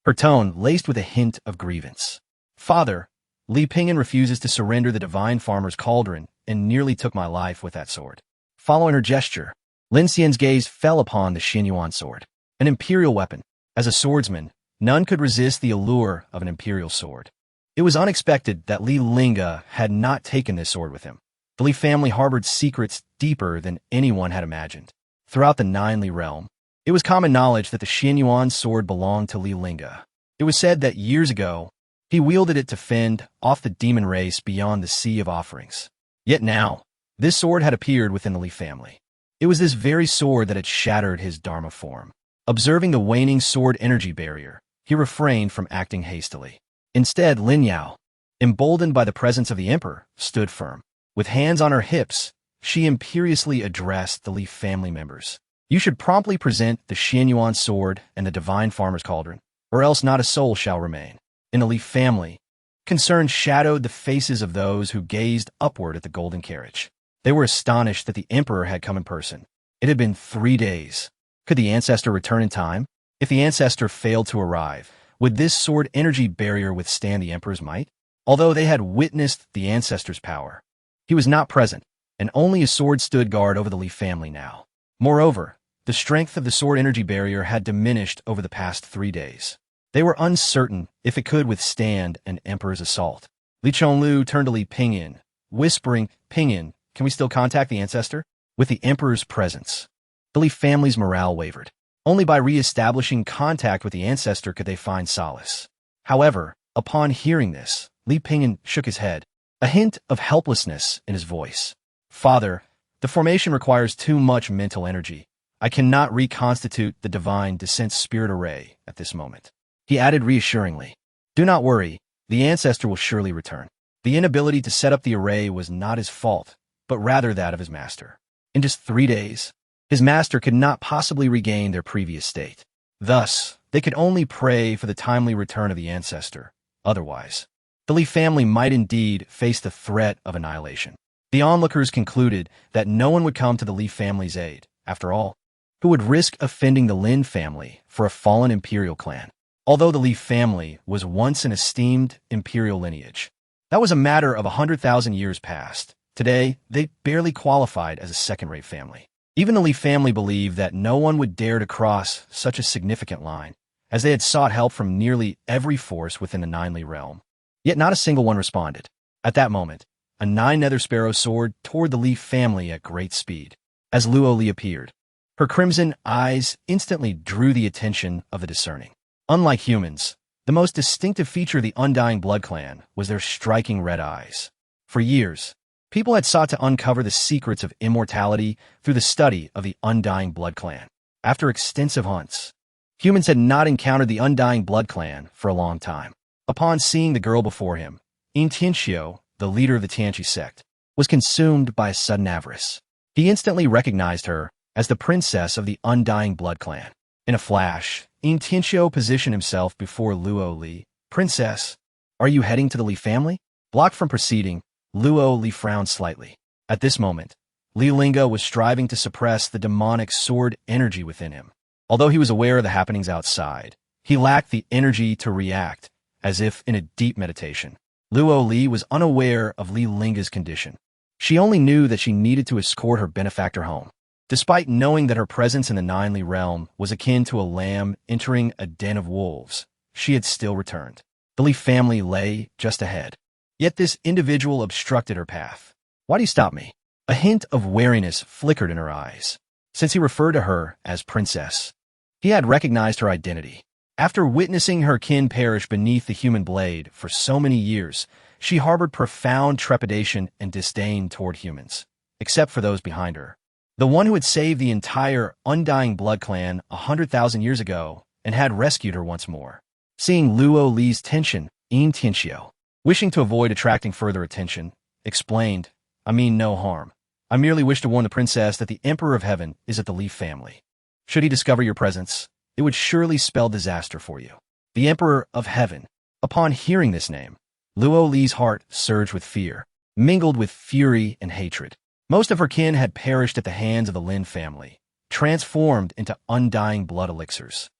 her tone laced with a hint of grievance. "Father, Li Pingyan refuses to surrender the divine farmer's cauldron and nearly took my life with that sword." Following her gesture, Lin Xian's gaze fell upon the Xianyuan sword, an imperial weapon. As a swordsman, none could resist the allure of an imperial sword. It was unexpected that Li Lingge had not taken this sword with him. The Li family harbored secrets deeper than anyone had imagined. Throughout the Nine Li realm, it was common knowledge that the Xianyuan sword belonged to Li Lingge. It was said that years ago, he wielded it to fend off the demon race beyond the Sea of Offerings. Yet now, this sword had appeared within the Li family. It was this very sword that had shattered his Dharma form. Observing the waning sword energy barrier, he refrained from acting hastily. Instead, Lin Yao, emboldened by the presence of the emperor, stood firm. With hands on her hips, she imperiously addressed the Li family members. "You should promptly present the Xianyuan sword and the divine farmer's cauldron, or else not a soul shall remain." In the Li family, concern shadowed the faces of those who gazed upward at the golden carriage. They were astonished that the emperor had come in person. It had been 3 days. Could the Ancestor return in time? If the Ancestor failed to arrive, would this sword energy barrier withstand the emperor's might? Although they had witnessed the Ancestor's power, he was not present, and only a sword stood guard over the Li family now. Moreover, the strength of the sword energy barrier had diminished over the past 3 days. They were uncertain if it could withstand an emperor's assault. Li Chonglu turned to Li Pingyan, whispering, "Pingyan, can we still contact the Ancestor?" With the emperor's presence, the Li family's morale wavered. Only by re-establishing contact with the Ancestor could they find solace. However, upon hearing this, Li Pingyan shook his head, a hint of helplessness in his voice. "Father, the formation requires too much mental energy. I cannot reconstitute the divine descent spirit array at this moment." He added reassuringly, "Do not worry, the Ancestor will surely return." The inability to set up the array was not his fault, but rather that of his master. In just 3 days, his master could not possibly regain their previous state. Thus, they could only pray for the timely return of the Ancestor. Otherwise, the Li family might indeed face the threat of annihilation. The onlookers concluded that no one would come to the Li family's aid. After all, who would risk offending the Lin family for a fallen imperial clan? Although the Li family was once an esteemed imperial lineage, that was a matter of 100,000 years past. Today, they barely qualified as a second-rate family. Even the Li family believed that no one would dare to cross such a significant line, as they had sought help from nearly every force within the Nine Li realm. Yet not a single one responded. At that moment, a 9 nether sparrow soared toward the Li family at great speed. As Luo Li appeared, her crimson eyes instantly drew the attention of the discerning. Unlike humans, the most distinctive feature of the Undying Blood Clan was their striking red eyes. For years, people had sought to uncover the secrets of immortality through the study of the Undying Blood Clan. After extensive hunts, humans had not encountered the Undying Blood Clan for a long time. Upon seeing the girl before him, Tianqiu, the leader of the Tianqi sect, was consumed by a sudden avarice. He instantly recognized her as the princess of the Undying Blood Clan. In a flash, Tianqiu positioned himself before Luo Li. "Princess, are you heading to the Li family?" Blocked from proceeding, Luo Li frowned slightly. At this moment, Li Lingge was striving to suppress the demonic sword energy within him. Although he was aware of the happenings outside, he lacked the energy to react, as if in a deep meditation. Luo Li was unaware of Li Lingge's condition. She only knew that she needed to escort her benefactor home. Despite knowing that her presence in the Nine Li realm was akin to a lamb entering a den of wolves, she had still returned. The Li family lay just ahead. Yet this individual obstructed her path. "Why do you stop me?" A hint of wariness flickered in her eyes. Since he referred to her as princess, he had recognized her identity. After witnessing her kin perish beneath the human blade for so many years, she harbored profound trepidation and disdain toward humans, except for those behind her. The one who had saved the entire Undying Blood Clan 100,000 years ago and had rescued her once more. Seeing Luo Li's tension, Tianqiu, wishing to avoid attracting further attention, explained, "I mean no harm. I merely wish to warn the princess that the Emperor of Heaven is at the Li family. Should he discover your presence, it would surely spell disaster for you." The Emperor of Heaven. Upon hearing this name, Luo Li's heart surged with fear, mingled with fury and hatred. Most of her kin had perished at the hands of the Lin family, transformed into undying blood elixirs.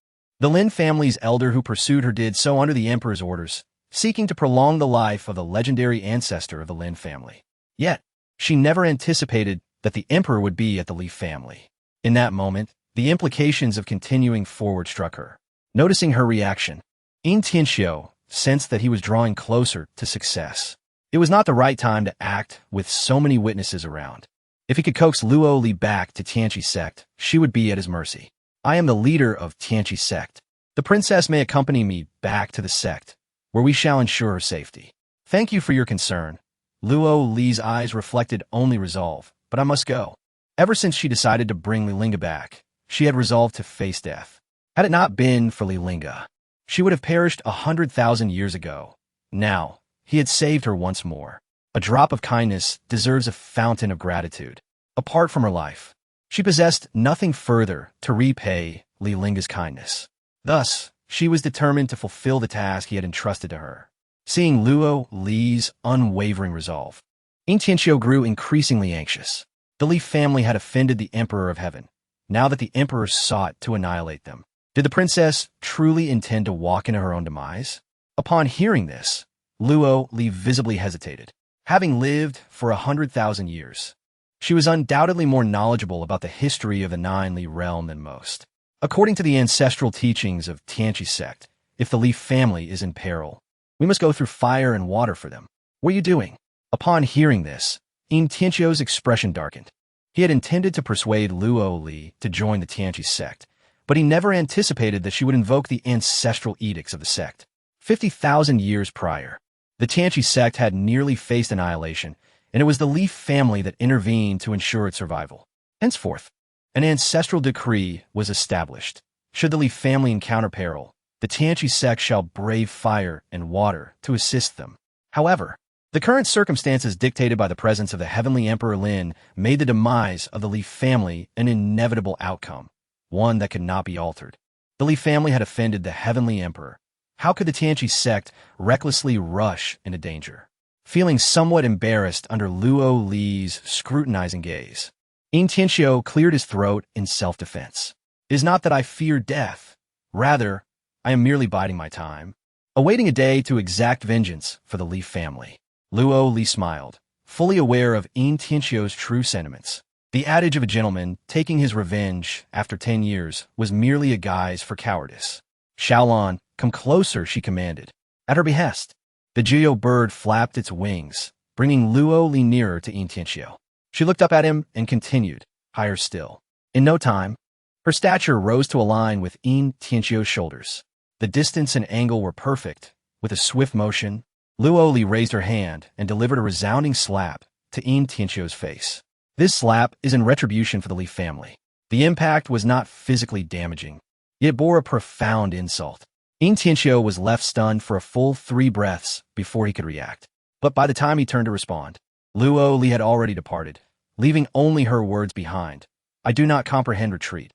The Lin family's elder who pursued her did so under the emperor's orders, seeking to prolong the life of the legendary ancestor of the Lin family. Yet, she never anticipated that the emperor would be at the Li family. In that moment, the implications of continuing forward struck her. Noticing her reaction, Tianxiu sensed that he was drawing closer to success. It was not the right time to act with so many witnesses around. If he could coax Luo Li back to Tianqi's sect, she would be at his mercy. I am the leader of Tianqi's sect. The princess may accompany me back to the sect, where we shall ensure her safety. Thank you for your concern. Luo Li's eyes reflected only resolve, but I must go. Ever since she decided to bring Li Lingge back, she had resolved to face death. Had it not been for Li Lingge, she would have perished 100,000 years ago. Now, he had saved her once more. A drop of kindness deserves a fountain of gratitude. Apart from her life, she possessed nothing further to repay Li Lingge's kindness. Thus, she was determined to fulfill the task he had entrusted to her. Seeing Luo Li's unwavering resolve, Tianxiu grew increasingly anxious. The Li family had offended the Emperor of Heaven, now that the Emperor sought to annihilate them. Did the princess truly intend to walk into her own demise? Upon hearing this, Luo Li visibly hesitated. Having lived for 100,000 years, she was undoubtedly more knowledgeable about the history of the Nine Li realm than most. According to the ancestral teachings of Tianqi's sect, if the Li family is in peril, we must go through fire and water for them. What are you doing? Upon hearing this, Tianqiu's expression darkened. He had intended to persuade Luo Li to join the Tianqi sect, but he never anticipated that she would invoke the ancestral edicts of the sect. 50,000 years prior, the Tianqi sect had nearly faced annihilation, and it was the Li family that intervened to ensure its survival. Henceforth, an ancestral decree was established. Should the Li family encounter peril, the Tianqi sect shall brave fire and water to assist them. However, the current circumstances dictated by the presence of the heavenly Emperor Lin made the demise of the Li family an inevitable outcome, one that could not be altered. The Li family had offended the heavenly Emperor. How could the Tianqi sect recklessly rush into danger? Feeling somewhat embarrassed under Luo Li's scrutinizing gaze, Tianxiu cleared his throat in self-defense. It is not that I fear death. Rather, I am merely biding my time, awaiting a day to exact vengeance for the Li family. Luo Li smiled, fully aware of Tianxiu's true sentiments. The adage of a gentleman taking his revenge after 10 years was merely a guise for cowardice. Xiaolan, come closer, she commanded. At her behest, the Jiu bird flapped its wings, bringing Luo Li nearer to Tianxiu. She looked up at him and continued, higher still. In no time, her stature rose to align with Tianxiu's shoulders. The distance and angle were perfect. With a swift motion, Luo Li raised her hand and delivered a resounding slap to Tianxiu's face. This slap is in retribution for the Li family. The impact was not physically damaging, yet it bore a profound insult. Tianxiu was left stunned for a full 3 breaths before he could react. But by the time he turned to respond, Luo Li had already departed, leaving only her words behind. I do not comprehend retreat.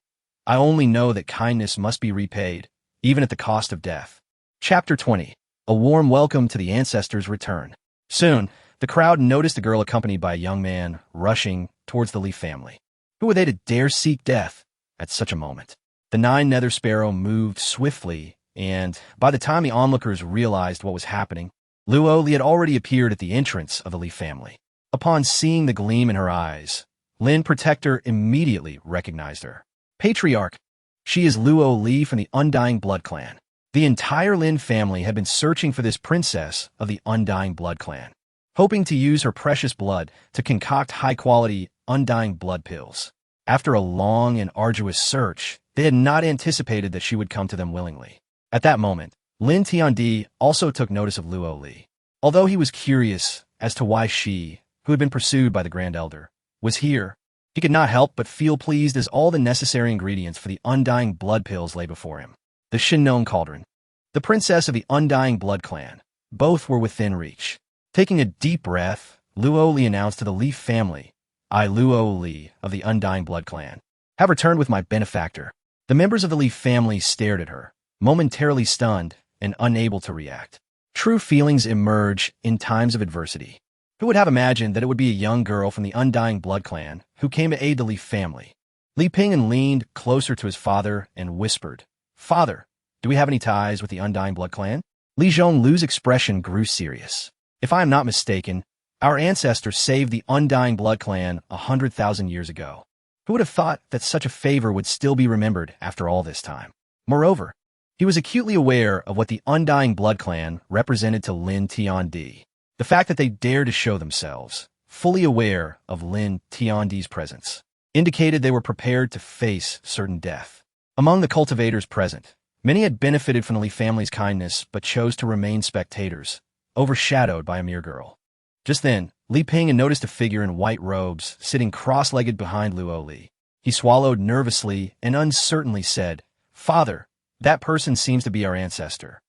I only know that kindness must be repaid, even at the cost of death. Chapter 20. A warm welcome to the Ancestor's return. Soon, the crowd noticed a girl accompanied by a young man rushing towards the Li family. Who were they to dare seek death at such a moment? The 9 nether sparrow moved swiftly, and by the time the onlookers realized what was happening, Luo Li had already appeared at the entrance of the Li family. Upon seeing the gleam in her eyes, Lin Protector immediately recognized her. Patriarch, she is Luo Li from the Undying Blood Clan. The entire Lin family had been searching for this princess of the Undying Blood Clan, hoping to use her precious blood to concoct high-quality Undying blood pills. After a long and arduous search, they had not anticipated that she would come to them willingly. At that moment, Lin Tiandi also took notice of Luo Li. Although he was curious as to why she, who had been pursued by the Grand Elder, was here, he could not help but feel pleased as all the necessary ingredients for the Undying blood pills lay before him. The Shinnon Cauldron, the princess of the Undying Blood Clan, both were within reach. Taking a deep breath, Luo Li announced to the Li family, I, Luo Li of the Undying Blood Clan, have returned with my benefactor. The members of the Li family stared at her, momentarily stunned and unable to react. True feelings emerge in times of adversity. Who would have imagined that it would be a young girl from the Undying Blood Clan who came to aid the Li family? Li Ping'an leaned closer to his father and whispered, Father, Do we have any ties with the Undying Blood Clan? Li Zhonglu's expression grew serious. If I am not mistaken, our ancestor saved the Undying Blood Clan 100,000 years ago. Who would have thought that such a favor would still be remembered after all this time? Moreover, he was acutely aware of what the Undying Blood Clan represented to Lin Tiandi. The fact that they dared to show themselves, fully aware of Lin Tiandi's presence, indicated they were prepared to face certain death. Among the cultivators present, many had benefited from the Li family's kindness but chose to remain spectators, overshadowed by a mere girl. Just then, Li Ping had noticed a figure in white robes sitting cross-legged behind Luo Li. He swallowed nervously and uncertainly said, "Father, that person seems to be our ancestor."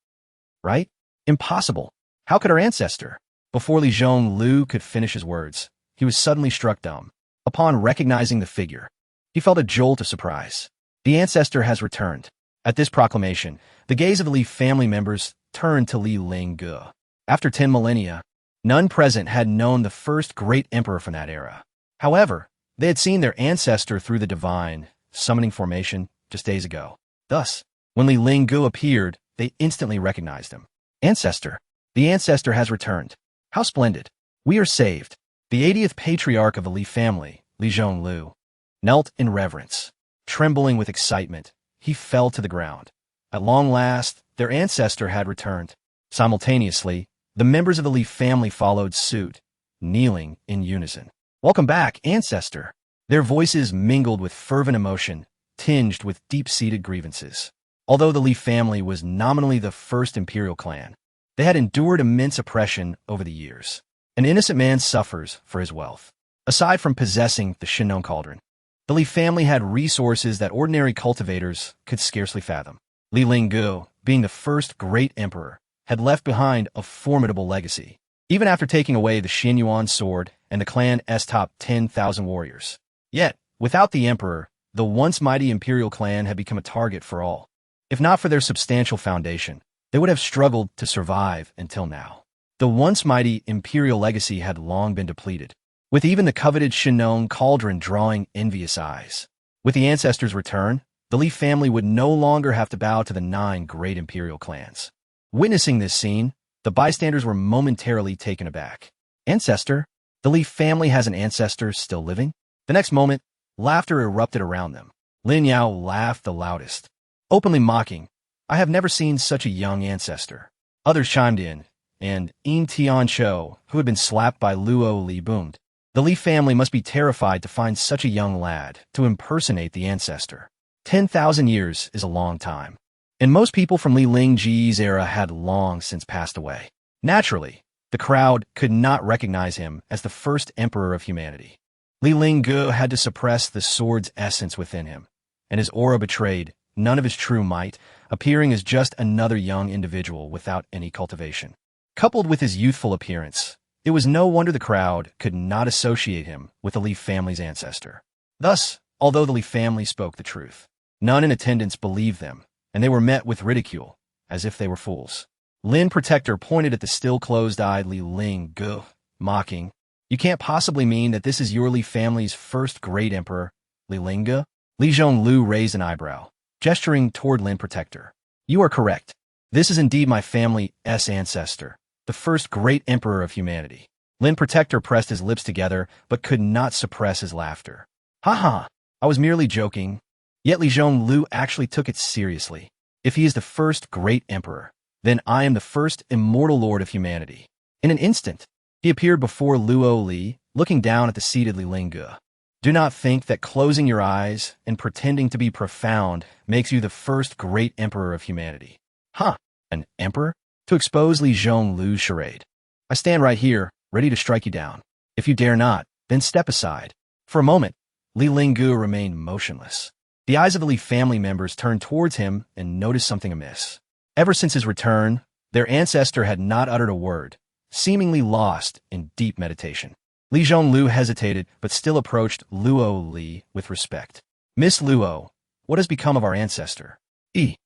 "Right? Impossible. How could our ancestor?" Before Li Zhonglu could finish his words, he was suddenly struck dumb. Upon recognizing the figure, he felt a jolt of surprise. The ancestor has returned. At this proclamation, the gaze of the Li family members turned to Li Lingge. After 10 millennia, none present had known the first great emperor from that era. However, they had seen their ancestor through the divine summoning formation just days ago. Thus, when Li Lingge appeared, they instantly recognized him. "Ancestor, the ancestor has returned. How splendid. We are saved." The 80th patriarch of the Li family, Li Zhonglu, knelt in reverence. Trembling with excitement, he fell to the ground. At long last, their ancestor had returned. Simultaneously, the members of the Li family followed suit, kneeling in unison. "Welcome back, ancestor." Their voices mingled with fervent emotion, tinged with deep-seated grievances. Although the Li family was nominally the first imperial clan, they had endured immense oppression over the years. An innocent man suffers for his wealth. Aside from possessing the Shinon cauldron, the Li family had resources that ordinary cultivators could scarcely fathom. Li Lingge, being the first great emperor, had left behind a formidable legacy, even after taking away the Xinyuan sword and the clan's top 10,000 warriors. Yet, without the emperor, the once mighty imperial clan had become a target for all. If not for their substantial foundation, they would have struggled to survive until now. The once mighty imperial legacy had long been depleted, with even the coveted Shinon cauldron drawing envious eyes. With the ancestor's return, the Li family would no longer have to bow to the 9 great imperial clans. Witnessing this scene, the bystanders were momentarily taken aback. "Ancestor? The Li family has an ancestor still living?" The next moment, laughter erupted around them. Lin Yao laughed the loudest, openly mocking, "I have never seen such a young ancestor." Others chimed in, and Yin Tiancho, who had been slapped by Luo Li, boomed, "The Li family must be terrified to find such a young lad to impersonate the ancestor. 10,000 years is a long time, and most people from Li Lingge's era had long since passed away." Naturally, the crowd could not recognize him as the first emperor of humanity. Li Lingge had to suppress the sword's essence within him, and his aura betrayed none of his true might, appearing as just another young individual without any cultivation. Coupled with his youthful appearance, it was no wonder the crowd could not associate him with the Li family's ancestor. Thus, although the Li family spoke the truth, none in attendance believed them, and they were met with ridicule, as if they were fools. Lin Protector pointed at the still closed-eyed Li Lingge, mocking, "You can't possibly mean that this is your Li family's first great emperor, Li Lingge?" Li Zhonglu raised an eyebrow, gesturing toward Lin Protector. "You are correct. This is indeed my family's ancestor, the first great emperor of humanity." Lin Protector pressed his lips together, but could not suppress his laughter. "Ha ha, I was merely joking." Yet Li Zhonglu actually took it seriously. If he is the first great emperor, then I am the first immortal lord of humanity. In an instant, he appeared before Luo Li, looking down at the seated Li Lingge. Do not think that closing your eyes and pretending to be profound makes you the first great emperor of humanity. Huh, an emperor? To expose Li Zhonglu's charade. I stand right here, ready to strike you down. If you dare not, then step aside. For a moment, Li Lingge remained motionless. The eyes of the Li family members turned towards him and noticed something amiss. Ever since his return, their ancestor had not uttered a word, seemingly lost in deep meditation. Li Zhonglu hesitated, but still approached Luo Li with respect. "Miss Luo, what has become of our ancestor?" Li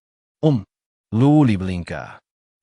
Lingge,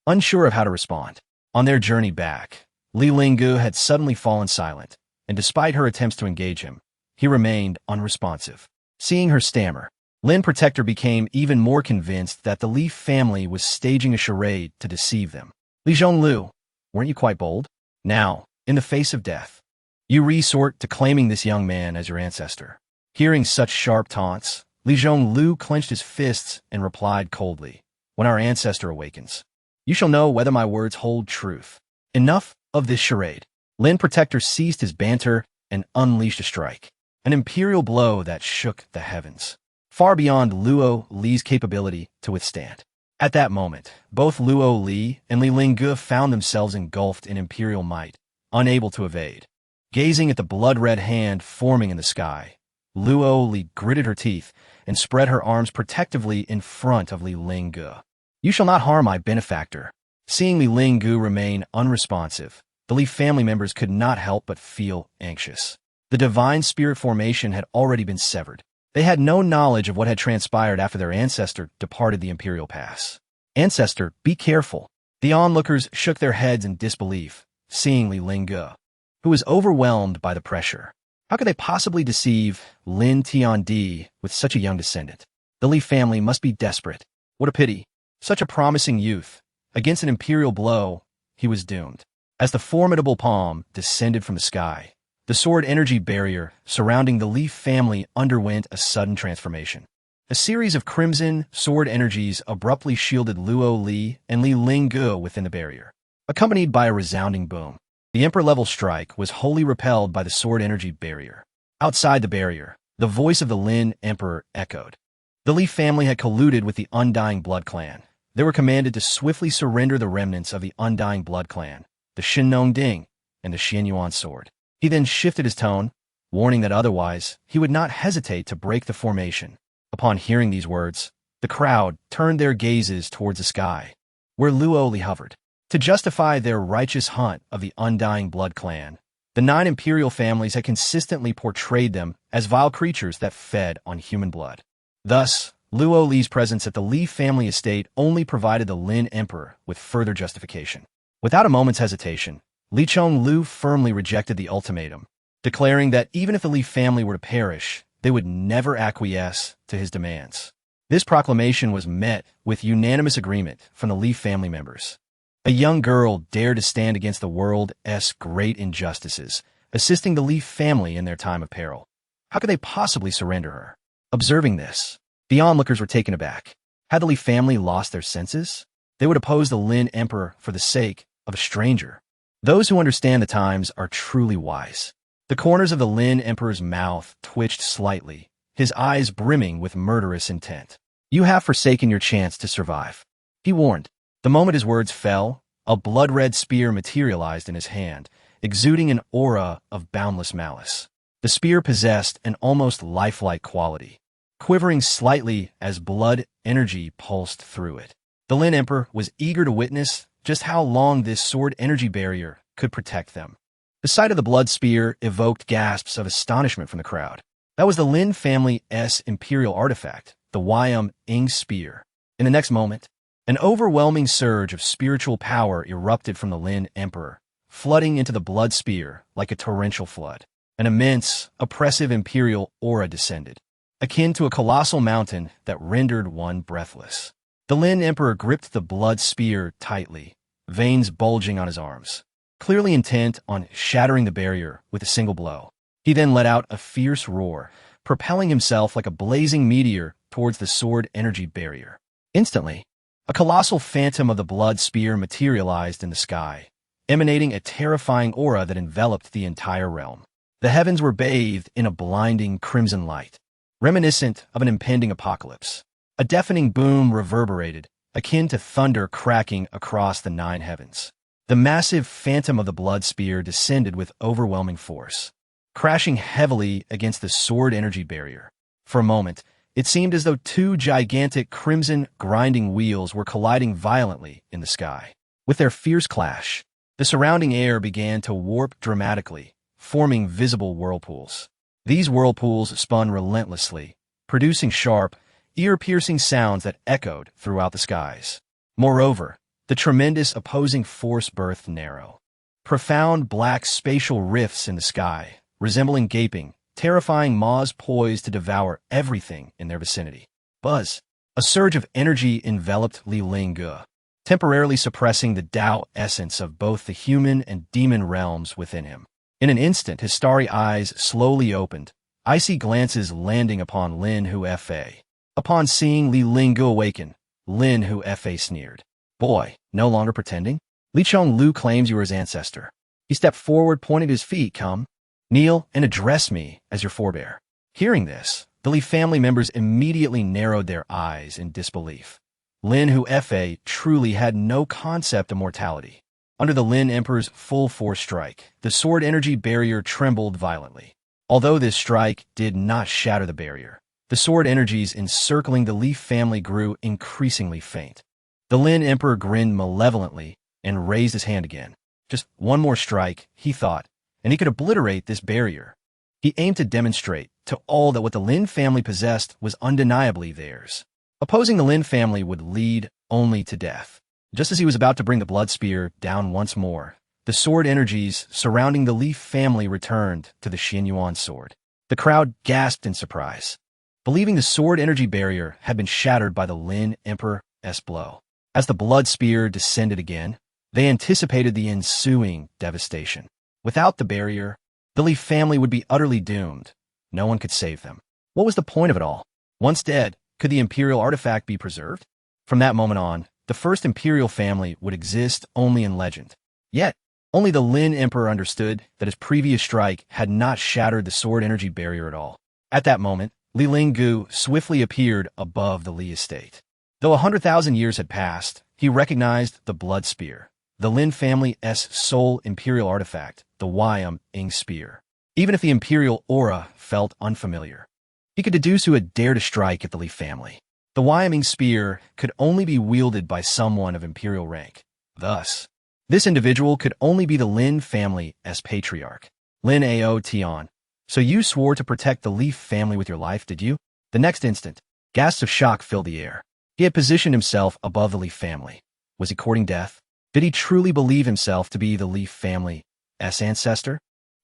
unsure of how to respond. On their journey back, Li Lingge had suddenly fallen silent, and despite her attempts to engage him, he remained unresponsive. Seeing her stammer, Lin Protector became even more convinced that the Li family was staging a charade to deceive them. Li Zhonglu, weren't you quite bold? Now, in the face of death, you resort to claiming this young man as your ancestor. Hearing such sharp taunts, Li Zhonglu clenched his fists and replied coldly, when our ancestor awakens, you shall know whether my words hold truth. Enough of this charade. Lin Protector ceased his banter and unleashed a strike, an imperial blow that shook the heavens, far beyond Luo Li's capability to withstand. At that moment, both Luo Li and Li Lingge found themselves engulfed in imperial might, unable to evade. Gazing at the blood-red hand forming in the sky, Luo Li gritted her teeth and spread her arms protectively in front of Li Lingge. You shall not harm my benefactor. Seeing Li Lingge remain unresponsive, the Li family members could not help but feel anxious. The divine spirit formation had already been severed. They had no knowledge of what had transpired after their ancestor departed the Imperial Pass. Ancestor, be careful. The onlookers shook their heads in disbelief, seeing Li Lingge, who was overwhelmed by the pressure. How could they possibly deceive Lin Tiandi with such a young descendant? The Li family must be desperate. What a pity. Such a promising youth. Against an imperial blow, he was doomed. As the formidable palm descended from the sky, the sword energy barrier surrounding the Li family underwent a sudden transformation. A series of crimson sword energies abruptly shielded Luo Li and Li Lingge within the barrier. Accompanied by a resounding boom, the Emperor-level strike was wholly repelled by the sword energy barrier. Outside the barrier, the voice of the Lin Emperor echoed. The Li family had colluded with the Undying Blood Clan. They were commanded to swiftly surrender the remnants of the Undying Blood Clan, the Shinnong Ding, and the Xianyuan sword. He then shifted his tone, warning that otherwise he would not hesitate to break the formation. Upon hearing these words, the crowd turned their gazes towards the sky, where Luo Li hovered. To justify their righteous hunt of the Undying Blood Clan, the 9 imperial families had consistently portrayed them as vile creatures that fed on human blood. Thus, Luo Li's presence at the Li family estate only provided the Lin Emperor with further justification. Without a moment's hesitation, Li Chonglu firmly rejected the ultimatum, declaring that even if the Li family were to perish, they would never acquiesce to his demands. This proclamation was met with unanimous agreement from the Li family members. A young girl dared to stand against the world's great injustices, assisting the Li family in their time of peril. How could they possibly surrender her? Observing this, the onlookers were taken aback. Had the Li family lost their senses? They would oppose the Lin Emperor for the sake of a stranger. Those who understand the times are truly wise. The corners of the Lin Emperor's mouth twitched slightly, his eyes brimming with murderous intent. You have forsaken your chance to survive, he warned. The moment his words fell, a blood-red spear materialized in his hand, exuding an aura of boundless malice. The spear possessed an almost lifelike quality, quivering slightly as blood energy pulsed through it. The Lin Emperor was eager to witness just how long this sword energy barrier could protect them. The sight of the blood spear evoked gasps of astonishment from the crowd. That was the Lin family's imperial artifact, the Ing spear. In the next moment, an overwhelming surge of spiritual power erupted from the Lin Emperor, flooding into the blood spear like a torrential flood. An immense, oppressive imperial aura descended, akin to a colossal mountain that rendered one breathless. The Lin Emperor gripped the blood spear tightly, veins bulging on his arms, clearly intent on shattering the barrier with a single blow. He then let out a fierce roar, propelling himself like a blazing meteor towards the sword energy barrier. Instantly, a colossal phantom of the blood spear materialized in the sky, emanating a terrifying aura that enveloped the entire realm. The heavens were bathed in a blinding crimson light, reminiscent of an impending apocalypse. A deafening boom reverberated, akin to thunder cracking across the 9 heavens. The massive phantom of the blood spear descended with overwhelming force, crashing heavily against the sword energy barrier. For a moment, it seemed as though 2 gigantic crimson grinding wheels were colliding violently in the sky. With their fierce clash, the surrounding air began to warp dramatically, forming visible whirlpools. These whirlpools spun relentlessly, producing sharp, ear-piercing sounds that echoed throughout the skies. Moreover, the tremendous opposing force birthed narrow, profound black spatial rifts in the sky, resembling gaping, terrifying maws poised to devour everything in their vicinity. Buzz. A surge of energy enveloped Li Lingge, temporarily suppressing the Tao essence of both the human and demon realms within him. In an instant, his starry eyes slowly opened, icy glances landing upon Lin Hu Fa. Upon seeing Li Lingge awaken, Lin Hu Fa sneered. Boy, no longer pretending? Li Chonglu claims you are his ancestor. He stepped forward, pointed his feet. Come, kneel, and address me as your forebear. Hearing this, the Li family members immediately narrowed their eyes in disbelief. Lin Hu Fa truly had no concept of mortality. Under the Lin Emperor's full force strike, the sword energy barrier trembled violently. Although this strike did not shatter the barrier, the sword energies encircling the Li family grew increasingly faint. The Lin Emperor grinned malevolently and raised his hand again. Just one more strike, he thought, and he could obliterate this barrier. He aimed to demonstrate to all that what the Lin family possessed was undeniably theirs. Opposing the Lin family would lead only to death. Just as he was about to bring the blood spear down once more, the sword energies surrounding the Li family returned to the Xianyuan sword. The crowd gasped in surprise, believing the sword energy barrier had been shattered by the Lin Emperor's blow. As the blood spear descended again, they anticipated the ensuing devastation. Without the barrier, the Li family would be utterly doomed. No one could save them. What was the point of it all? Once dead, could the Imperial artifact be preserved? From that moment on, the first Imperial family would exist only in legend. Yet, only the Lin Emperor understood that his previous strike had not shattered the sword energy barrier at all. At that moment, Li Lingge swiftly appeared above the Li estate. Though 100,000 years had passed, he recognized the blood spear, the Lin family's sole Imperial artifact, the Ing spear. Even if the Imperial aura felt unfamiliar, he could deduce who had dared to strike at the Li family. The Ing spear could only be wielded by someone of Imperial rank. Thus, this individual could only be the Lin family as patriarch. Lin Ao Tian. So you swore to protect the Li family with your life, did you? The next instant, gasps of shock filled the air. He had positioned himself above the Li family. Was he courting death? Did he truly believe himself to be the Li family's ancestor?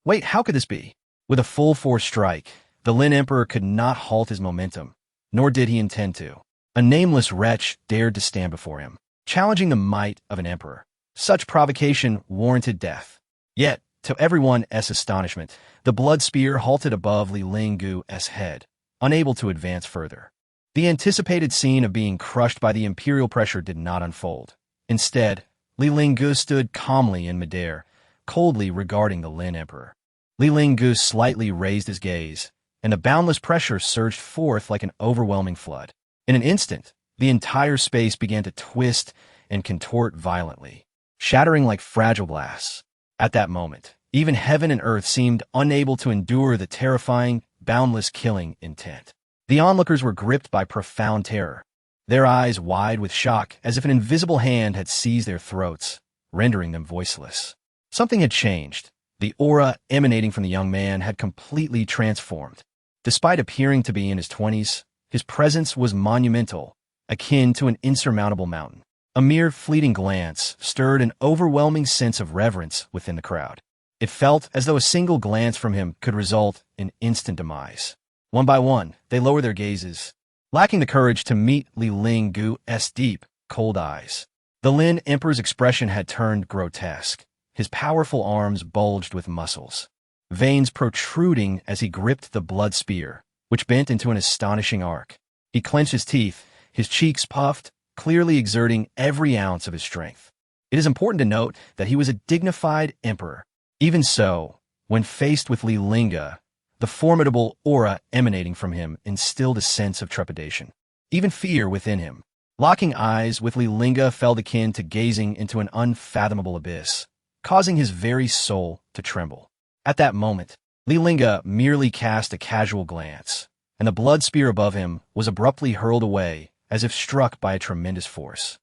Wait, how could this be? With a full force strike, the Lin Emperor could not halt his momentum, nor did he intend to. A nameless wretch dared to stand before him, challenging the might of an emperor. Such provocation warranted death. Yet, to everyone's astonishment, the blood spear halted above Li Lingge's head, unable to advance further. The anticipated scene of being crushed by the Imperial pressure did not unfold. Instead, Li Lingge stood calmly in midair, coldly regarding the Lin Emperor. Li Lingge slightly raised his gaze, and the boundless pressure surged forth like an overwhelming flood. In an instant, the entire space began to twist and contort violently, shattering like fragile glass. At that moment, even heaven and earth seemed unable to endure the terrifying, boundless killing intent. The onlookers were gripped by profound terror, their eyes wide with shock as if an invisible hand had seized their throats, rendering them voiceless. Something had changed. The aura emanating from the young man had completely transformed. Despite appearing to be in his 20s, his presence was monumental, akin to an insurmountable mountain. A mere fleeting glance stirred an overwhelming sense of reverence within the crowd. It felt as though a single glance from him could result in instant demise. One by one, they lowered their gazes, lacking the courage to meet Li Lingge's deep, cold eyes. The Lin Emperor's expression had turned grotesque. His powerful arms bulged with muscles, veins protruding as he gripped the blood spear, which bent into an astonishing arc. He clenched his teeth, his cheeks puffed, clearly exerting every ounce of his strength. It is important to note that he was a dignified emperor. Even so, when faced with Li Lingge, the formidable aura emanating from him instilled a sense of trepidation, even fear within him. Locking eyes with Li Lingge felt akin to gazing into an unfathomable abyss, causing his very soul to tremble. At that moment, Li Lingge merely cast a casual glance, and the blood spear above him was abruptly hurled away as if struck by a tremendous force.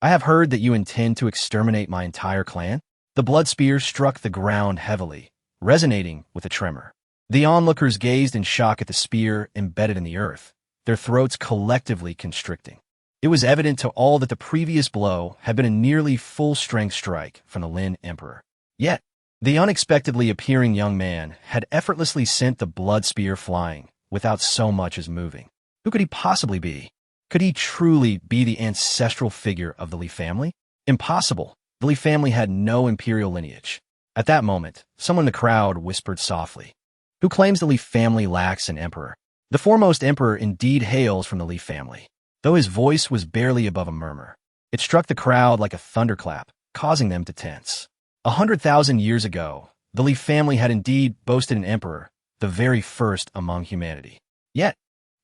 I have heard that you intend to exterminate my entire clan. The blood spear struck the ground heavily, resonating with a tremor. The onlookers gazed in shock at the spear embedded in the earth, their throats collectively constricting. It was evident to all that the previous blow had been a nearly full-strength strike from the Lin Emperor. Yet, the unexpectedly appearing young man had effortlessly sent the blood spear flying, without so much as moving. Who could he possibly be? Could he truly be the ancestral figure of the Li family? Impossible. The Li family had no imperial lineage. At that moment, someone in the crowd whispered softly, "Who claims the Li family lacks an emperor?" The foremost emperor indeed hails from the Li family, though his voice was barely above a murmur. It struck the crowd like a thunderclap, causing them to tense. 100,000 years ago, the Li family had indeed boasted an emperor, the very first among humanity. Yet,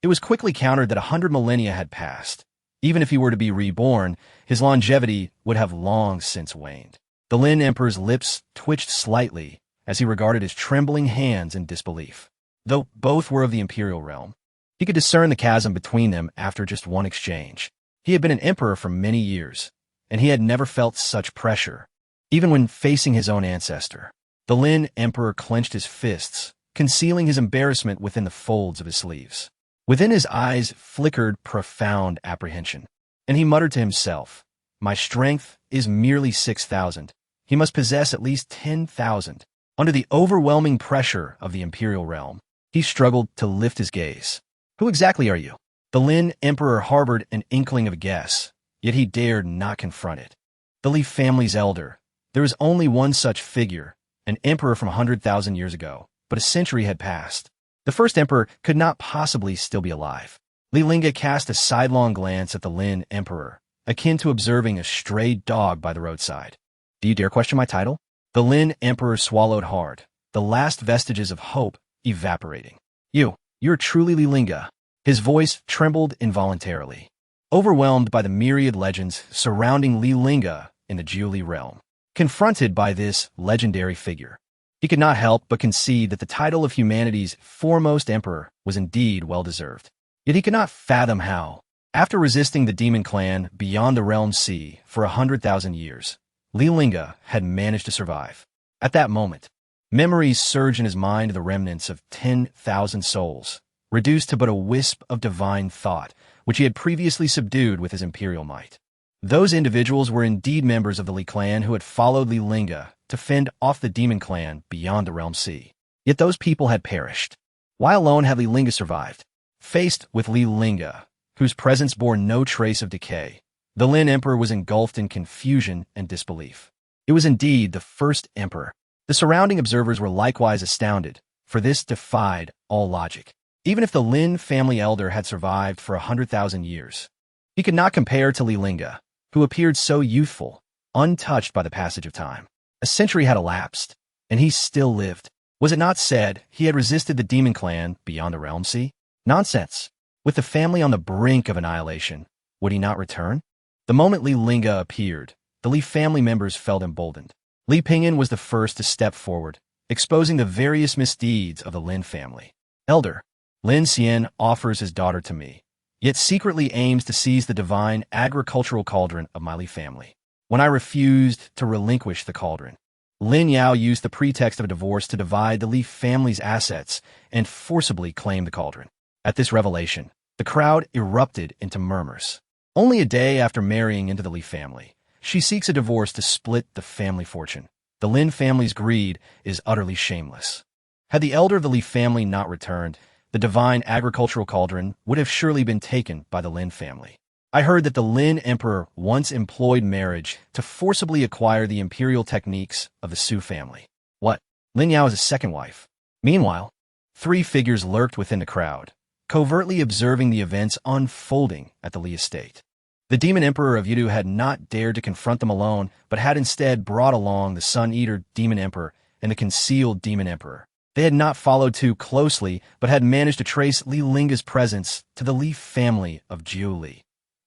it was quickly countered that 100 millennia had passed. Even if he were to be reborn, his longevity would have long since waned. The Lin emperor's lips twitched slightly as he regarded his trembling hands in disbelief. Though both were of the imperial realm, he could discern the chasm between them after just one exchange. He had been an emperor for many years, and he had never felt such pressure, even when facing his own ancestor. The Lin emperor clenched his fists, concealing his embarrassment within the folds of his sleeves. Within his eyes flickered profound apprehension, and he muttered to himself, "My strength is merely 6,000. He must possess at least 10,000. Under the overwhelming pressure of the imperial realm, he struggled to lift his gaze. "Who exactly are you?" The Lin emperor harbored an inkling of a guess, yet he dared not confront it. The Li family's elder. There is only one such figure, an emperor from 100,000 years ago, but a century had passed. The first emperor could not possibly still be alive. Li Lingge cast a sidelong glance at the Lin emperor, akin to observing a stray dog by the roadside. "Do you dare question my title?" The Lin emperor swallowed hard, the last vestiges of hope evaporating. You're truly Li Lingge." His voice trembled involuntarily, overwhelmed by the myriad legends surrounding Li Lingge in the Jiuli realm. Confronted by this legendary figure, he could not help but concede that the title of humanity's foremost emperor was indeed well-deserved. Yet he could not fathom how, after resisting the demon clan beyond the realm sea for 100,000 years, Li Lingge had managed to survive. At that moment, memories surged in his mind, the remnants of 10,000 souls, reduced to but a wisp of divine thought, which he had previously subdued with his imperial might. Those individuals were indeed members of the Li clan who had followed Li Lingge to fend off the demon clan beyond the realm sea. Yet those people had perished. Why alone had Li Lingge survived? Faced with Li Lingge, whose presence bore no trace of decay, the Lin emperor was engulfed in confusion and disbelief. It was indeed the first emperor. The surrounding observers were likewise astounded, for this defied all logic. Even if the Lin family elder had survived for 100,000 years, he could not compare to Li Lingge, who appeared so youthful, untouched by the passage of time. A century had elapsed, and he still lived. Was it not said he had resisted the demon clan beyond the realm sea? Nonsense. With the family on the brink of annihilation, would he not return? The moment Li Lingge appeared, the Li family members felt emboldened. Li Pingyan was the first to step forward, exposing the various misdeeds of the Lin family. "Elder, Lin Xian offers his daughter to me, yet secretly aims to seize the divine agricultural cauldron of my Li family. When I refused to relinquish the cauldron, Lin Yao used the pretext of a divorce to divide the Li family's assets and forcibly claim the cauldron." At this revelation, the crowd erupted into murmurs. Only a day after marrying into the Li family, she seeks a divorce to split the family fortune. The Lin family's greed is utterly shameless. Had the elder of the Li family not returned, the divine agricultural cauldron would have surely been taken by the Lin family. I heard that the Lin emperor once employed marriage to forcibly acquire the imperial techniques of the Su family. What? Lin Yao is a second wife. Meanwhile, three figures lurked within the crowd, covertly observing the events unfolding at the Li estate. The demon emperor of Yidu had not dared to confront them alone, but had instead brought along the Sun-Eater demon emperor and the concealed demon emperor. They had not followed too closely, but had managed to trace Li Lingge's presence to the Li family of Jiuli.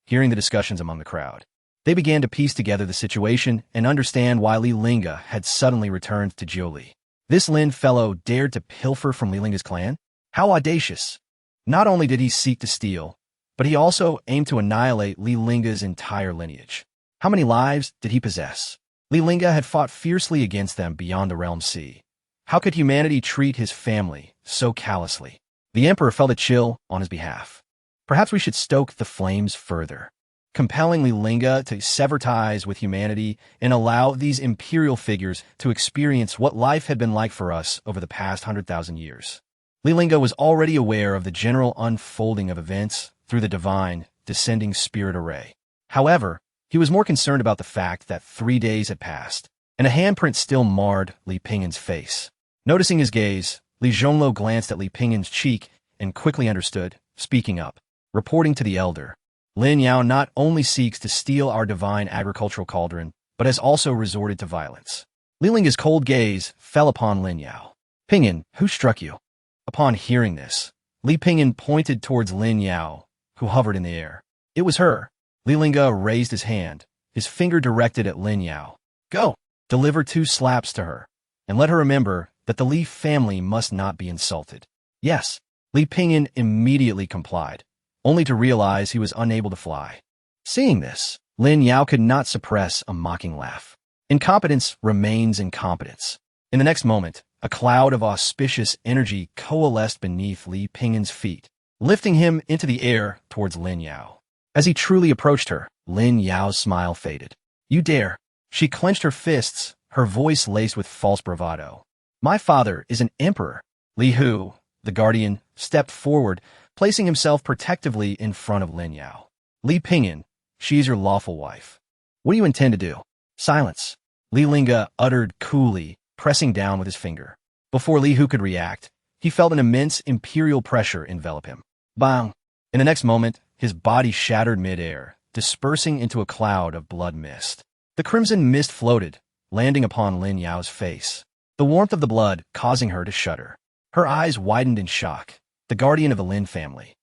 Hearing the discussions among the crowd, they began to piece together the situation and understand why Li Lingge had suddenly returned to Jiuli. This Lin fellow dared to pilfer from Li Lingge's clan? How audacious! Not only did he seek to steal, but he also aimed to annihilate Li Lingge's entire lineage. How many lives did he possess? Li Lingge had fought fiercely against them beyond the realm sea. How could humanity treat his family so callously? The emperor felt a chill on his behalf. Perhaps we should stoke the flames further, compelling Li Lingge to sever ties with humanity and allow these imperial figures to experience what life had been like for us over the past 100,000 years. Li Lingge was already aware of the general unfolding of events through the divine descending spirit array. However, he was more concerned about the fact that 3 days had passed, and a handprint still marred Li Pingyan's face. Noticing his gaze, Li Zhonglo glanced at Li Pingyan's cheek and quickly understood, speaking up. Reporting to the elder, Lin Yao not only seeks to steal our divine agricultural cauldron, but has also resorted to violence. Li Lingge's cold gaze fell upon Lin Yao. Pingyan, who struck you? Upon hearing this, Li Pingyan pointed towards Lin Yao, who hovered in the air. It was her. Li Lingge raised his hand, his finger directed at Lin Yao. Go! Deliver 2 slaps to her, and let her remember that the Li family must not be insulted. Yes, Li Pingyan immediately complied, only to realize he was unable to fly. Seeing this, Lin Yao could not suppress a mocking laugh. Incompetence remains incompetence. In the next moment, a cloud of auspicious energy coalesced beneath Li Pingyan's feet, lifting him into the air towards Lin Yao. As he truly approached her, Lin Yao's smile faded. You dare! She clenched her fists, her voice laced with false bravado. My father is an emperor. Li Hu, the guardian, stepped forward, placing himself protectively in front of Lin Yao. Li Pingyan, she is your lawful wife. What do you intend to do? Silence. Li Lingge uttered coolly, pressing down with his finger. Before Li Hu could react, he felt an immense imperial pressure envelop him. Bang! In the next moment, his body shattered mid-air, dispersing into a cloud of blood mist. The crimson mist floated, landing upon Lin Yao's face, the warmth of the blood causing her to shudder. Her eyes widened in shock. The guardian of the Lin family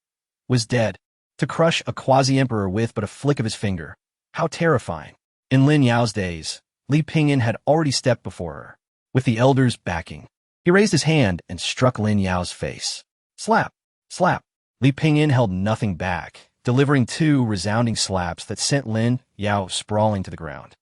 was dead. To crush a quasi-emperor with but a flick of his finger. How terrifying. In Lin Yao's days, Li Pingyan had already stepped before her. With the elder's backing, he raised his hand and struck Lin Yao's face. Slap! Slap! Li Pingyan held nothing back, delivering 2 resounding slaps that sent Lin Yao sprawling to the ground.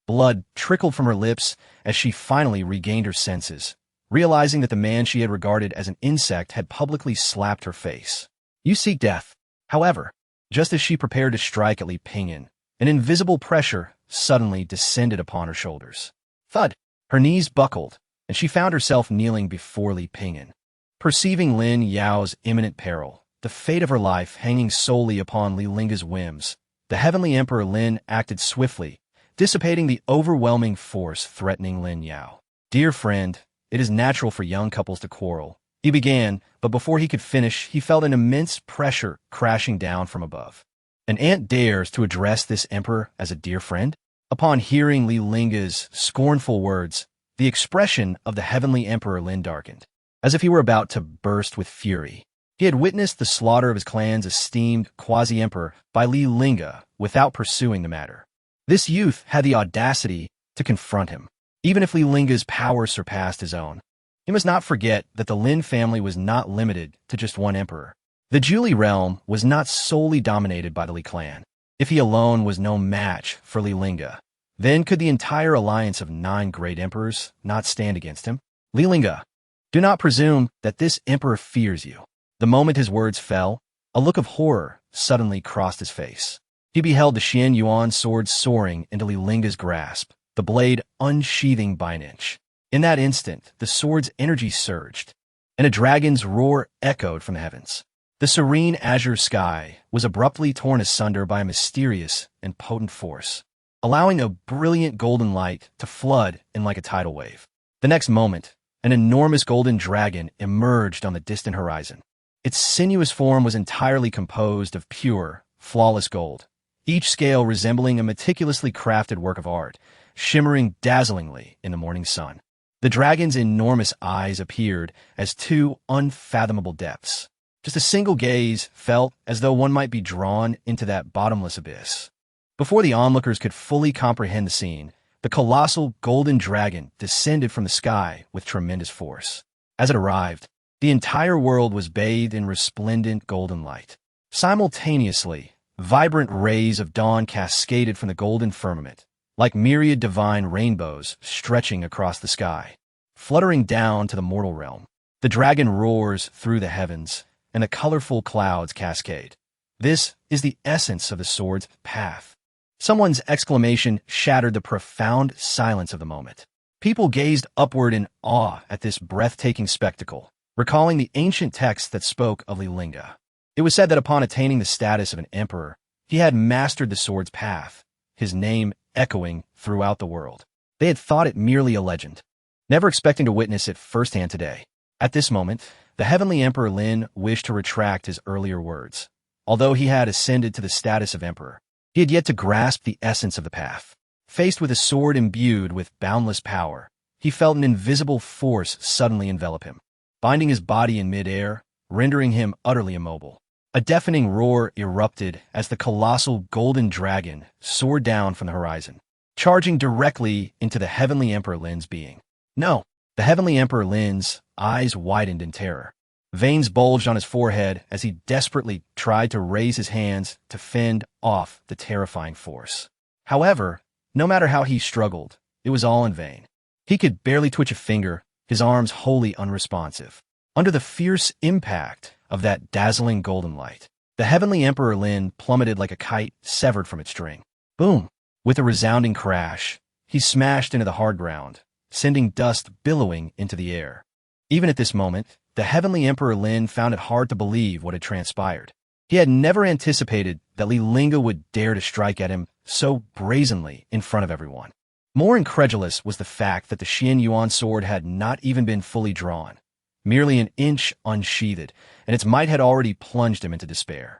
Blood trickled from her lips as she finally regained her senses, realizing that the man she had regarded as an insect had publicly slapped her face. You seek death. However, just as she prepared to strike at Li Pingyan, an invisible pressure suddenly descended upon her shoulders. Thud! Her knees buckled, and she found herself kneeling before Li Pingyan. Perceiving Lin Yao's imminent peril, the fate of her life hanging solely upon Li Lingge's whims, the heavenly emperor Lin acted swiftly, dissipating the overwhelming force threatening Lin Yao. Dear friend, it is natural for young couples to quarrel. He began, but before he could finish, he felt an immense pressure crashing down from above. An ant dares to address this emperor as a dear friend? Upon hearing Li Lingge's scornful words, the expression of the heavenly emperor Lin darkened, as if he were about to burst with fury. He had witnessed the slaughter of his clan's esteemed quasi-emperor by Li Lingge without pursuing the matter. This youth had the audacity to confront him, even if Li Lingge's power surpassed his own. He must not forget that the Lin family was not limited to just one emperor. The Zhuli realm was not solely dominated by the Li clan. If he alone was no match for Li Lingge, then could the entire alliance of 9 great emperors not stand against him? Li Lingge, do not presume that this emperor fears you. The moment his words fell, a look of horror suddenly crossed his face. He beheld the Xian Yuan sword soaring into Li Lingge's grasp, the blade unsheathing by an inch. In that instant, the sword's energy surged, and a dragon's roar echoed from the heavens. The serene azure sky was abruptly torn asunder by a mysterious and potent force, allowing a brilliant golden light to flood in like a tidal wave. The next moment, an enormous golden dragon emerged on the distant horizon. Its sinuous form was entirely composed of pure, flawless gold, each scale resembling a meticulously crafted work of art, shimmering dazzlingly in the morning sun. The dragon's enormous eyes appeared as 2 unfathomable depths. Just a single gaze felt as though one might be drawn into that bottomless abyss. Before the onlookers could fully comprehend the scene, the colossal golden dragon descended from the sky with tremendous force. As it arrived, the entire world was bathed in resplendent golden light. Simultaneously, vibrant rays of dawn cascaded from the golden firmament, like myriad divine rainbows stretching across the sky. Fluttering down to the mortal realm, the dragon roars through the heavens, and the colorful clouds cascade. This is the essence of the sword's path. Someone's exclamation shattered the profound silence of the moment. People gazed upward in awe at this breathtaking spectacle, recalling the ancient texts that spoke of Li Lingge. It was said that upon attaining the status of an emperor, He had mastered the sword's path, his name echoing throughout the world. They had thought it merely a legend, never expecting to witness it firsthand today. At this moment, the Heavenly Emperor Lin wished to retract his earlier words. Although he had ascended to the status of emperor, he had yet to grasp the essence of the path. Faced with a sword imbued with boundless power, he felt an invisible force suddenly envelop him, binding his body in midair, rendering him utterly immobile. A deafening roar erupted as the colossal golden dragon soared down from the horizon, charging directly into the Heavenly Emperor Lin's being. No! The Heavenly Emperor Lin's eyes widened in terror. Veins bulged on his forehead as he desperately tried to raise his hands to fend off the terrifying force. However, no matter how he struggled, it was all in vain. He could barely twitch a finger, his arms wholly unresponsive. Under the fierce impact of that dazzling golden light, the Heavenly Emperor Lin plummeted like a kite severed from its string. Boom! With a resounding crash, he smashed into the hard ground, sending dust billowing into the air. Even at this moment, the Heavenly Emperor Lin found it hard to believe what had transpired. He had never anticipated that Li Lingge would dare to strike at him so brazenly in front of everyone. More incredulous was the fact that the Yuan sword had not even been fully drawn, merely an inch unsheathed, and its might had already plunged him into despair.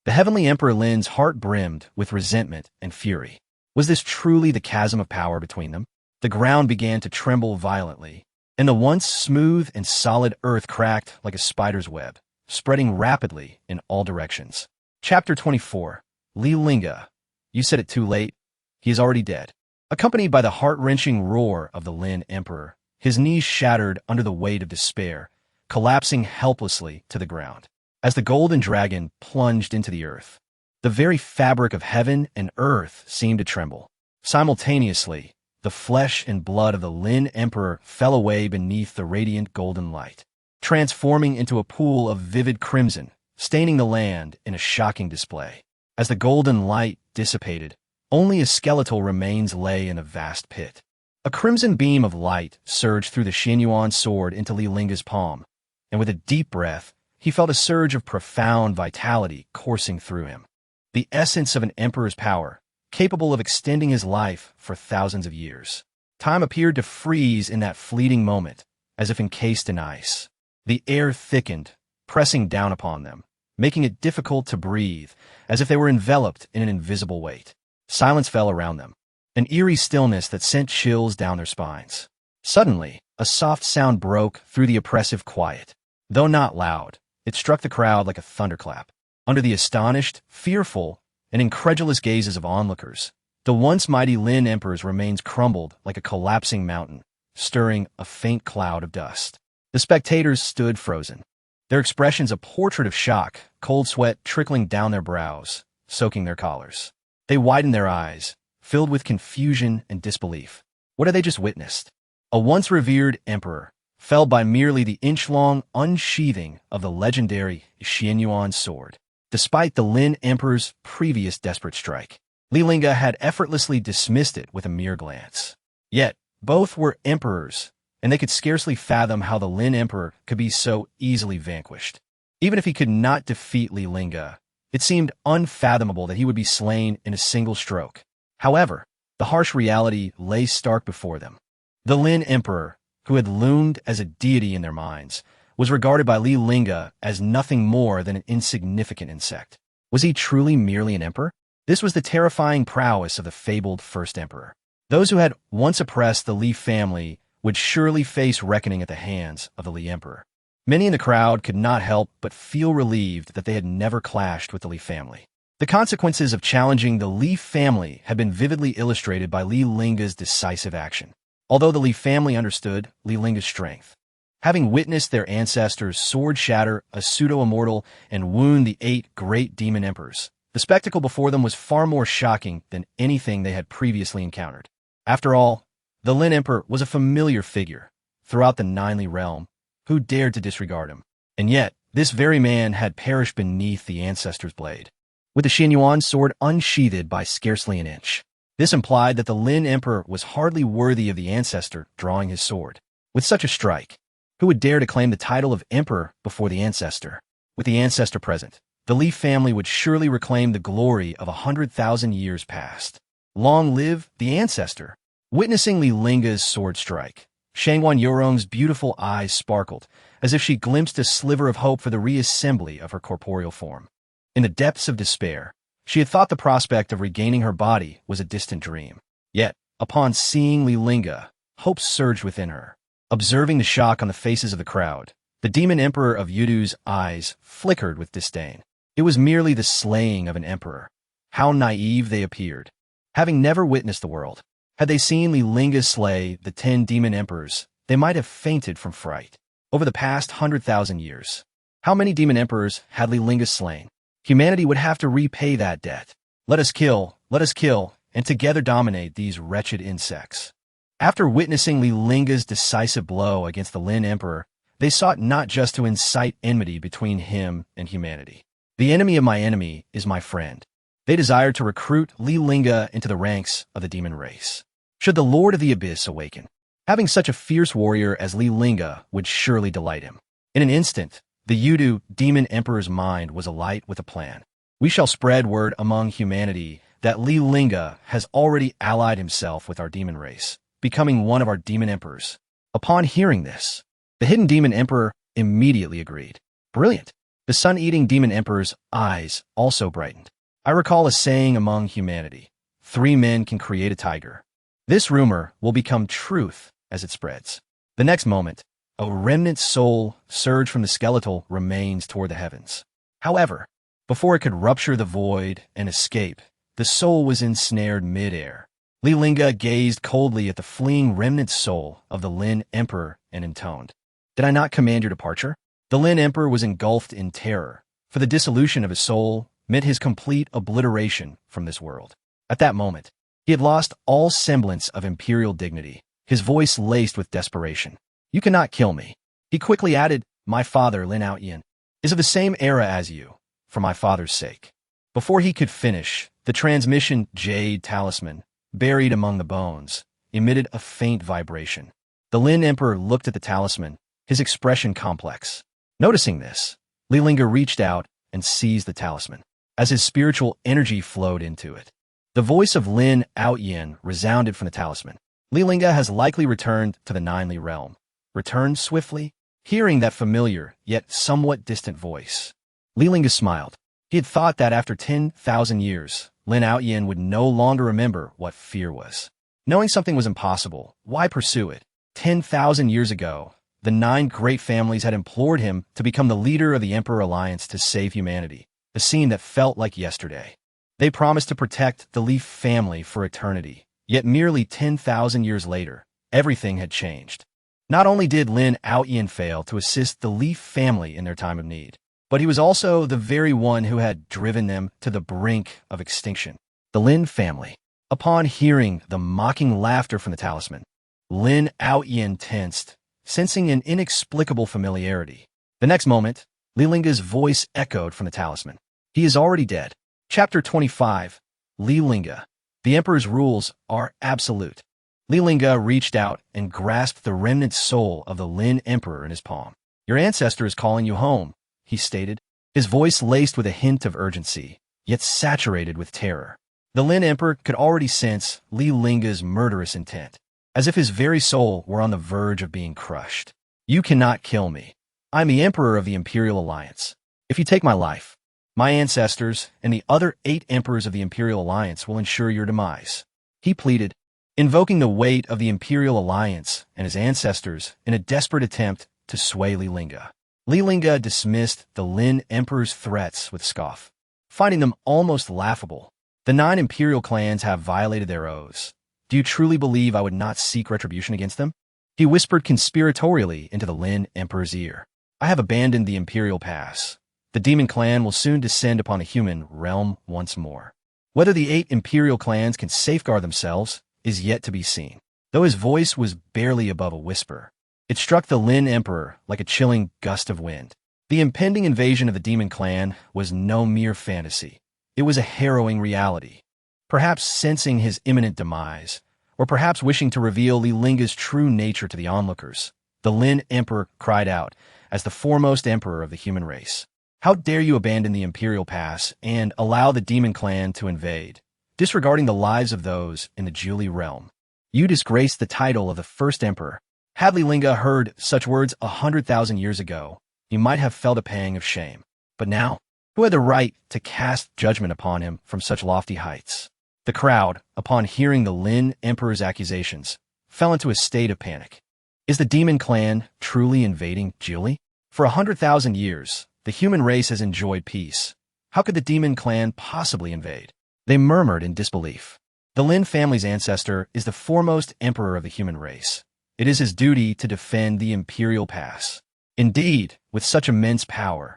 The Heavenly Emperor Lin's heart brimmed with resentment and fury. Was this truly the chasm of power between them? The ground began to tremble violently, and the once smooth and solid earth cracked like a spider's web, spreading rapidly in all directions. Chapter 24. Li Lingge. You said it too late. He is already dead. Accompanied by the heart-wrenching roar of the Lin Emperor, his knees shattered under the weight of despair, collapsing helplessly to the ground. As the golden dragon plunged into the earth, the very fabric of heaven and earth seemed to tremble. Simultaneously, the flesh and blood of the Lin Emperor fell away beneath the radiant golden light, transforming into a pool of vivid crimson, staining the land in a shocking display. As the golden light dissipated, only his skeletal remains lay in a vast pit. A crimson beam of light surged through the Yuan sword into Li Lingge's palm, and with a deep breath, he felt a surge of profound vitality coursing through him. The essence of an emperor's power, capable of extending his life for thousands of years. Time appeared to freeze in that fleeting moment, as if encased in ice. The air thickened, pressing down upon them, making it difficult to breathe, as if they were enveloped in an invisible weight. Silence fell around them, an eerie stillness that sent chills down their spines. Suddenly, a soft sound broke through the oppressive quiet. Though not loud, it struck the crowd like a thunderclap. Under the astonished, fearful, and incredulous gazes of onlookers, the once mighty Lin Emperor's remains crumbled like a collapsing mountain, stirring a faint cloud of dust. The spectators stood frozen, their expressions a portrait of shock, cold sweat trickling down their brows, soaking their collars. They widened their eyes, filled with confusion and disbelief. What had they just witnessed? A once revered emperor, felled by merely the inch-long unsheathing of the legendary Yuan sword. Despite the Lin Emperor's previous desperate strike, Li Lingge had effortlessly dismissed it with a mere glance. Yet, both were emperors, and they could scarcely fathom how the Lin Emperor could be so easily vanquished. Even if he could not defeat Li Lingge, it seemed unfathomable that he would be slain in a single stroke. However, the harsh reality lay stark before them. The Lin Emperor, who had loomed as a deity in their minds, was regarded by Li Lingge as nothing more than an insignificant insect. Was he truly merely an emperor? This was the terrifying prowess of the fabled first emperor. Those who had once oppressed the Li family would surely face reckoning at the hands of the Li Emperor. Many in the crowd could not help but feel relieved that they had never clashed with the Li family. The consequences of challenging the Li family had been vividly illustrated by Li Lingge's decisive action. Although the Li family understood Li Lingge's strength, having witnessed their ancestors' sword shatter a pseudo-immortal and wound the 8 great demon emperors, the spectacle before them was far more shocking than anything they had previously encountered. After all, the Lin Emperor was a familiar figure throughout the Ninely realm. Who dared to disregard him? And yet, this very man had perished beneath the Ancestor's blade, with the Yuan sword unsheathed by scarcely an inch. This implied that the Lin Emperor was hardly worthy of the Ancestor drawing his sword. With such a strike, who would dare to claim the title of Emperor before the Ancestor? With the Ancestor present, the Li family would surely reclaim the glory of 100,000 years past. Long live the Ancestor! Witnessing Li Lingge's sword strike, Shangguan Yorong's beautiful eyes sparkled, as if she glimpsed a sliver of hope for the reassembly of her corporeal form. In the depths of despair, she had thought the prospect of regaining her body was a distant dream. Yet, upon seeing Li Lingge, hope surged within her. Observing the shock on the faces of the crowd, the demon emperor of Yudu's eyes flickered with disdain. It was merely the slaying of an emperor. How naive they appeared. Having never witnessed the world, had they seen Li Lingge slay the 10 demon emperors, they might have fainted from fright. Over the past 100,000 years, how many demon emperors had Li Lingge slain? Humanity would have to repay that debt. Let us kill, and together dominate these wretched insects. After witnessing Li Lingge's decisive blow against the Lin Emperor, they sought not just to incite enmity between him and humanity. The enemy of my enemy is my friend. They desired to recruit Li Lingge into the ranks of the demon race. Should the Lord of the Abyss awaken, having such a fierce warrior as Li Lingge would surely delight him. In an instant, the Yudu demon emperor's mind was alight with a plan. We shall spread word among humanity that Li Lingge has already allied himself with our demon race, becoming one of our demon emperors. Upon hearing this, the hidden demon emperor immediately agreed. Brilliant! The sun-eating demon emperor's eyes also brightened. I recall a saying among humanity: 3 men can create a tiger. This rumor will become truth as it spreads. The next moment, a remnant soul surged from the skeletal remains toward the heavens. However, before it could rupture the void and escape, the soul was ensnared mid-air. Li Lingge gazed coldly at the fleeing remnant soul of the Lin Emperor and intoned, "Did I not command your departure?" The Lin Emperor was engulfed in terror, for the dissolution of his soul meant his complete obliteration from this world. At that moment, he had lost all semblance of imperial dignity, his voice laced with desperation. "You cannot kill me." He quickly added, "My father, Lin Outyin, is of the same era as you, for my father's sake." Before he could finish, the transmission jade talisman, buried among the bones, emitted a faint vibration. The Lin Emperor looked at the talisman, his expression complex. Noticing this, Li Lingge reached out and seized the talisman. As his spiritual energy flowed into it, the voice of Lin Outyin resounded from the talisman. Li Lingge has likely returned to the Ninely realm. Returned swiftly, hearing that familiar, yet somewhat distant voice. Li Lingge smiled. He had thought that after 10,000 years, Lin Outyin would no longer remember what fear was. Knowing something was impossible, why pursue it? 10,000 years ago, the 9 great families had implored him to become the leader of the Emperor Alliance to save humanity, a scene that felt like yesterday. They promised to protect the Li family for eternity, yet merely 10,000 years later, everything had changed. Not only did Lin Outyin fail to assist the Li family in their time of need, but he was also the very one who had driven them to the brink of extinction. The Lin family. Upon hearing the mocking laughter from the talisman, Lin Outyin tensed, sensing an inexplicable familiarity. The next moment, Li Lingge's voice echoed from the talisman. "He is already dead." Chapter 25. Li Lingge. The Emperor's rules are absolute. Li Lingge reached out and grasped the remnant soul of the Lin Emperor in his palm. "Your ancestor is calling you home," he stated, his voice laced with a hint of urgency, yet saturated with terror. The Lin Emperor could already sense Li Lingge's murderous intent, as if his very soul were on the verge of being crushed. "You cannot kill me. I am the Emperor of the Imperial Alliance. If you take my life, my ancestors and the other 8 emperors of the Imperial Alliance will ensure your demise," he pleaded, invoking the weight of the Imperial Alliance and his ancestors in a desperate attempt to sway Li Lingge. Li Lingge dismissed the Lin Emperor's threats with scoff, finding them almost laughable. "The 9 imperial clans have violated their oaths. Do you truly believe I would not seek retribution against them?" He whispered conspiratorially into the Lin Emperor's ear. "I have abandoned the Imperial Pass. The demon clan will soon descend upon the human realm once more. Whether the 8 imperial clans can safeguard themselves is yet to be seen." Though his voice was barely above a whisper, it struck the Lin Emperor like a chilling gust of wind. The impending invasion of the demon clan was no mere fantasy. It was a harrowing reality. Perhaps sensing his imminent demise, or perhaps wishing to reveal Li Lingge's true nature to the onlookers, the Lin Emperor cried out, as the foremost emperor of the human race. How dare you abandon the Imperial Pass and allow the demon clan to invade, disregarding the lives of those in the Julie realm? You disgrace the title of the first emperor. Had Li Lingge heard such words 100,000 years ago, he might have felt a pang of shame. But now, who had the right to cast judgment upon him from such lofty heights? The crowd, upon hearing the Lin Emperor's accusations, fell into a state of panic. Is the demon clan truly invading Julie? For 100,000 years, the human race has enjoyed peace. How could the demon clan possibly invade? They murmured in disbelief. The Lin family's ancestor is the foremost emperor of the human race. It is his duty to defend the Imperial Pass. Indeed, with such immense power,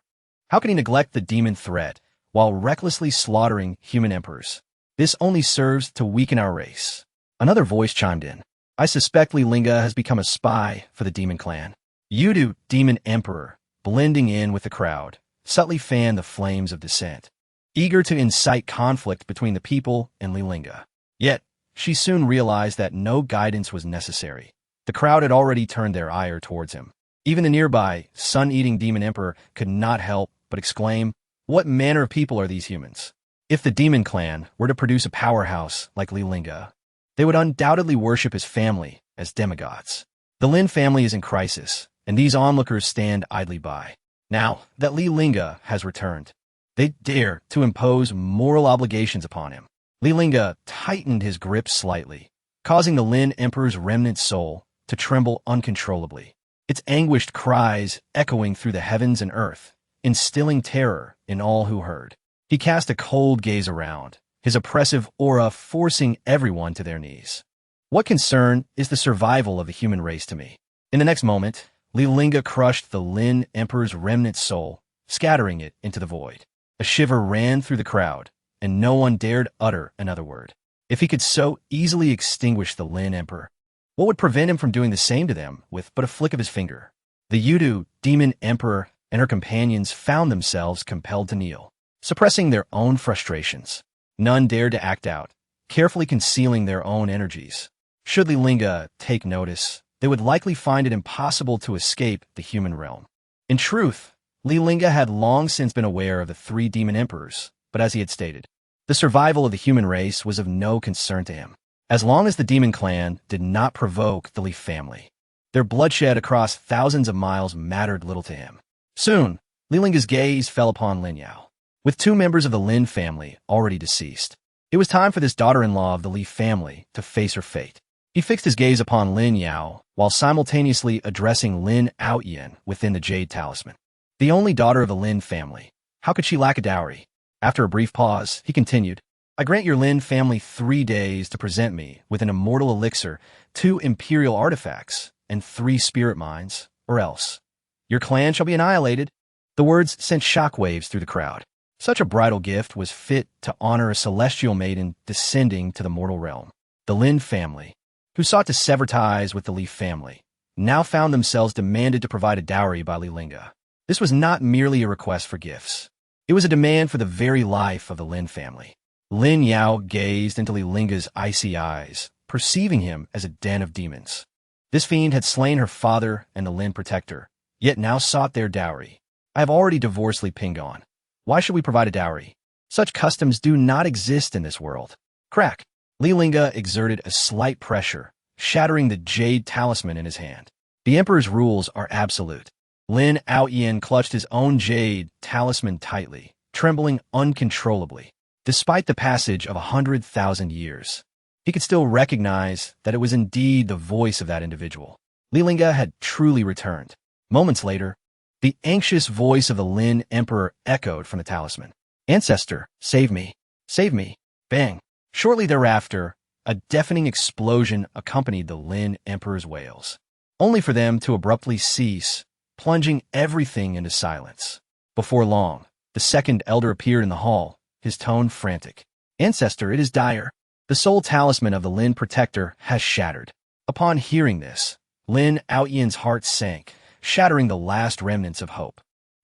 how can he neglect the demon threat while recklessly slaughtering human emperors? This only serves to weaken our race. Another voice chimed in. I suspect Li Lingge has become a spy for the demon clan. You do, demon emperor, blending in with the crowd, subtly fanned the flames of dissent, eager to incite conflict between the people and Li Lingge. Yet, she soon realized that no guidance was necessary. The crowd had already turned their ire towards him. Even the nearby, sun-eating demon emperor could not help but exclaim, what manner of people are these humans? If the demon clan were to produce a powerhouse like Li Lingge, they would undoubtedly worship his family as demigods. The Lin family is in crisis, and these onlookers stand idly by. Now that Li Lingge has returned, they dare to impose moral obligations upon him. Li Lingge tightened his grip slightly, causing the Lin Emperor's remnant soul to tremble uncontrollably, its anguished cries echoing through the heavens and earth, instilling terror in all who heard. He cast a cold gaze around, his oppressive aura forcing everyone to their knees. What concern is the survival of the human race to me? In the next moment, Li Lingge crushed the Lin Emperor's remnant soul, scattering it into the void. A shiver ran through the crowd, and no one dared utter another word. If he could so easily extinguish the Lin Emperor, what would prevent him from doing the same to them with but a flick of his finger? The Yudu demon emperor and her companions found themselves compelled to kneel, suppressing their own frustrations. None dared to act out, carefully concealing their own energies. Should Li Lingge take notice, they would likely find it impossible to escape the human realm. In truth, Li Lingge had long since been aware of the three demon emperors, but as he had stated, the survival of the human race was of no concern to him. As long as the demon clan did not provoke the Li family, their bloodshed across thousands of miles mattered little to him. Soon, Li Lingge's gaze fell upon Lin Yao. With two members of the Lin family already deceased, it was time for this daughter-in-law of the Li family to face her fate. He fixed his gaze upon Lin Yao while simultaneously addressing Lin Aoyan within the Jade Talisman. The only daughter of the Lin family, how could she lack a dowry? After a brief pause, he continued, I grant your Lin family 3 days to present me with an immortal elixir, 2 imperial artifacts, and 3 spirit mines, or else your clan shall be annihilated. The words sent shockwaves through the crowd. Such a bridal gift was fit to honor a celestial maiden descending to the mortal realm. The Lin family, who sought to sever ties with the Li family, now found themselves demanded to provide a dowry by Li Lingge. This was not merely a request for gifts. It was a demand for the very life of the Lin family. Lin Yao gazed into Li Lingge's icy eyes, perceiving him as a den of demons. This fiend had slain her father and the Lin protector, yet now sought their dowry. I have already divorced Li Pingon. Why should we provide a dowry? Such customs do not exist in this world. Crack! Li Lingge exerted a slight pressure, shattering the jade talisman in his hand. The Emperor's rules are absolute. Lin Aoyan clutched his own jade talisman tightly, trembling uncontrollably. Despite the passage of 100,000 years, he could still recognize that it was indeed the voice of that individual. Li Lingge had truly returned. Moments later, the anxious voice of the Lin Emperor echoed from the talisman. Ancestor, save me. Save me. Bang. Shortly thereafter, a deafening explosion accompanied the Lin Emperor's wails, only for them to abruptly cease, plunging everything into silence. Before long, the second elder appeared in the hall, his tone frantic. Ancestor, it is dire. The soul talisman of the Lin protector has shattered. Upon hearing this, Lin Aoyan's heart sank, shattering the last remnants of hope.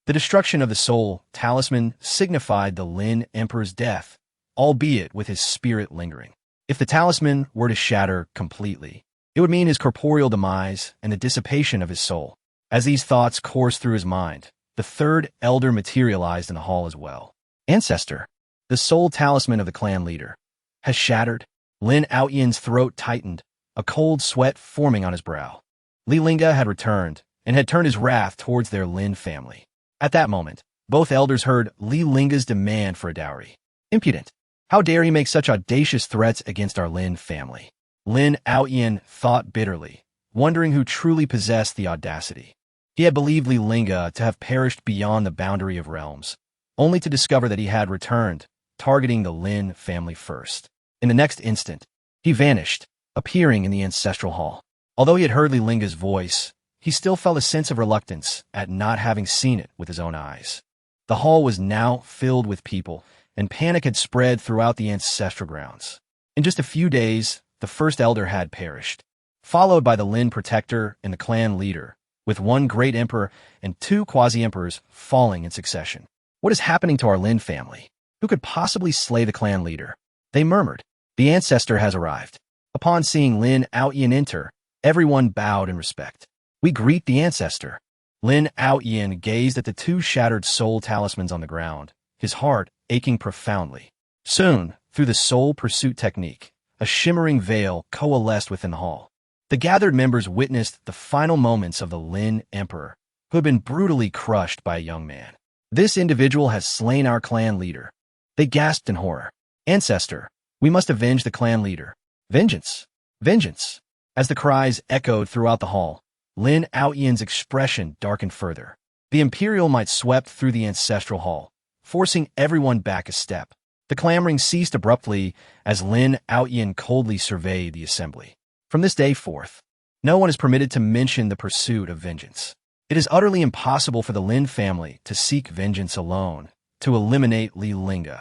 The destruction of the soul talisman signified the Lin Emperor's death, albeit with his spirit lingering. If the talisman were to shatter completely, it would mean his corporeal demise and the dissipation of his soul. As these thoughts coursed through his mind, the third elder materialized in the hall as well. Ancestor, the sole talisman of the clan leader, has shattered. Lin Lingge's throat tightened, a cold sweat forming on his brow. Li Lingge had returned and had turned his wrath towards their Lin family. At that moment, both elders heard Li Lingge's demand for a dowry. Impudent! How dare he make such audacious threats against our Lin family? Lin Lingge thought bitterly, wondering who truly possessed the audacity. He had believed Li Lingge to have perished beyond the boundary of realms, only to discover that he had returned, targeting the Lin family first. In the next instant, he vanished, appearing in the ancestral hall. Although he had heard Li Lingge's voice, he still felt a sense of reluctance at not having seen it with his own eyes. The hall was now filled with people, and panic had spread throughout the ancestral grounds. In just a few days, the first elder had perished, followed by the Lin protector and the clan leader, with one great emperor and two quasi-emperors falling in succession. What is happening to our Lin family? Who could possibly slay the clan leader? They murmured. The ancestor has arrived. Upon seeing Lin Lingge enter, everyone bowed in respect. We greet the ancestor. Lin Lingge gazed at the two shattered soul talismans on the ground, his heart aching profoundly. Soon, through the soul pursuit technique, a shimmering veil coalesced within the hall. The gathered members witnessed the final moments of the Lin Emperor, who had been brutally crushed by a young man. This individual has slain our clan leader. They gasped in horror. Ancestor, we must avenge the clan leader. Vengeance! Vengeance! As the cries echoed throughout the hall, Lin Lingge's expression darkened further. The Imperial might swept through the ancestral hall, forcing everyone back a step. The clamoring ceased abruptly as Lin Lingge coldly surveyed the assembly. From this day forth, no one is permitted to mention the pursuit of vengeance. It is utterly impossible for the Lin family to seek vengeance alone, to eliminate Li Lingge.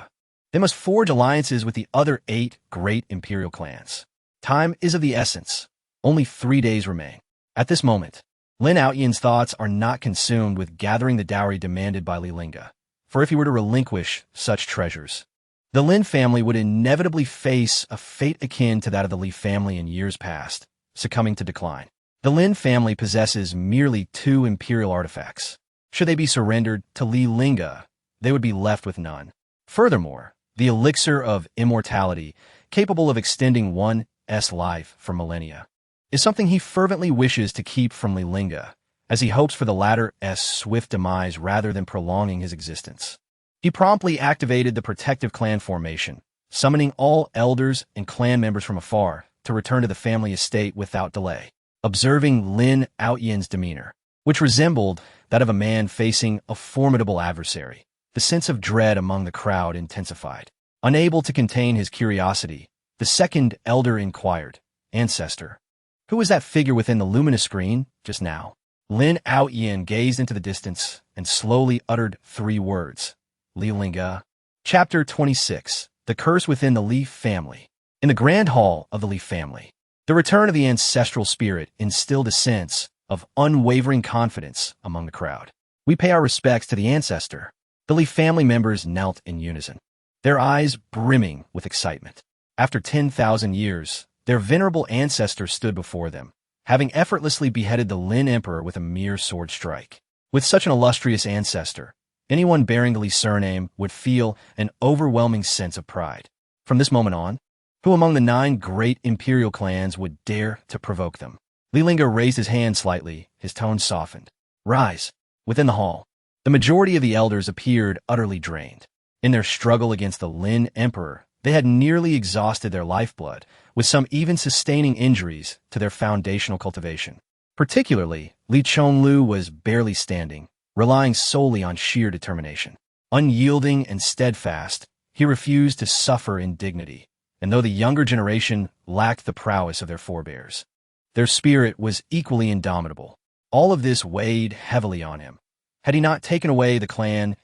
They must forge alliances with the other 8 great imperial clans. Time is of the essence. Only 3 days remain. At this moment, Lin Lingge's thoughts are not consumed with gathering the dowry demanded by Li Lingge, for if he were to relinquish such treasures, the Lin family would inevitably face a fate akin to that of the Li family in years past, succumbing to decline. The Lin family possesses merely 2 imperial artifacts. Should they be surrendered to Li Lingge, they would be left with none. Furthermore, the elixir of immortality, capable of extending one's life for millennia, is something he fervently wishes to keep from Li Lingge, as he hopes for the latter's swift demise rather than prolonging his existence. He promptly activated the protective clan formation, summoning all elders and clan members from afar to return to the family estate without delay. Observing Lin Lingge's demeanor, which resembled that of a man facing a formidable adversary, the sense of dread among the crowd intensified. Unable to contain his curiosity, the second elder inquired, Ancestor, who was that figure within the luminous screen just now? Lin Lingge gazed into the distance and slowly uttered 3 words. Li Lingge. Chapter 26. The Curse Within the Li Family. In the Grand Hall of the Li family, the return of the ancestral spirit instilled a sense of unwavering confidence among the crowd. We pay our respects to the ancestor. The Li family members knelt in unison, their eyes brimming with excitement. After 10,000 years, their venerable ancestor stood before them, having effortlessly beheaded the Lin Emperor with a mere sword strike. With such an illustrious ancestor, anyone bearing the Li surname would feel an overwhelming sense of pride. From this moment on, who among the 9 great imperial clans would dare to provoke them? Li Lingge raised his hand slightly, his tone softened. Rise. Within the hall, the majority of the elders appeared utterly drained. In their struggle against the Lin Emperor, they had nearly exhausted their lifeblood, with some even sustaining injuries to their foundational cultivation. Particularly, Li Chonglu was barely standing, relying solely on sheer determination. Unyielding and steadfast, he refused to suffer indignity, and though the younger generation lacked the prowess of their forebears, their spirit was equally indomitable. All of this weighed heavily on him. Had he not taken away the clan's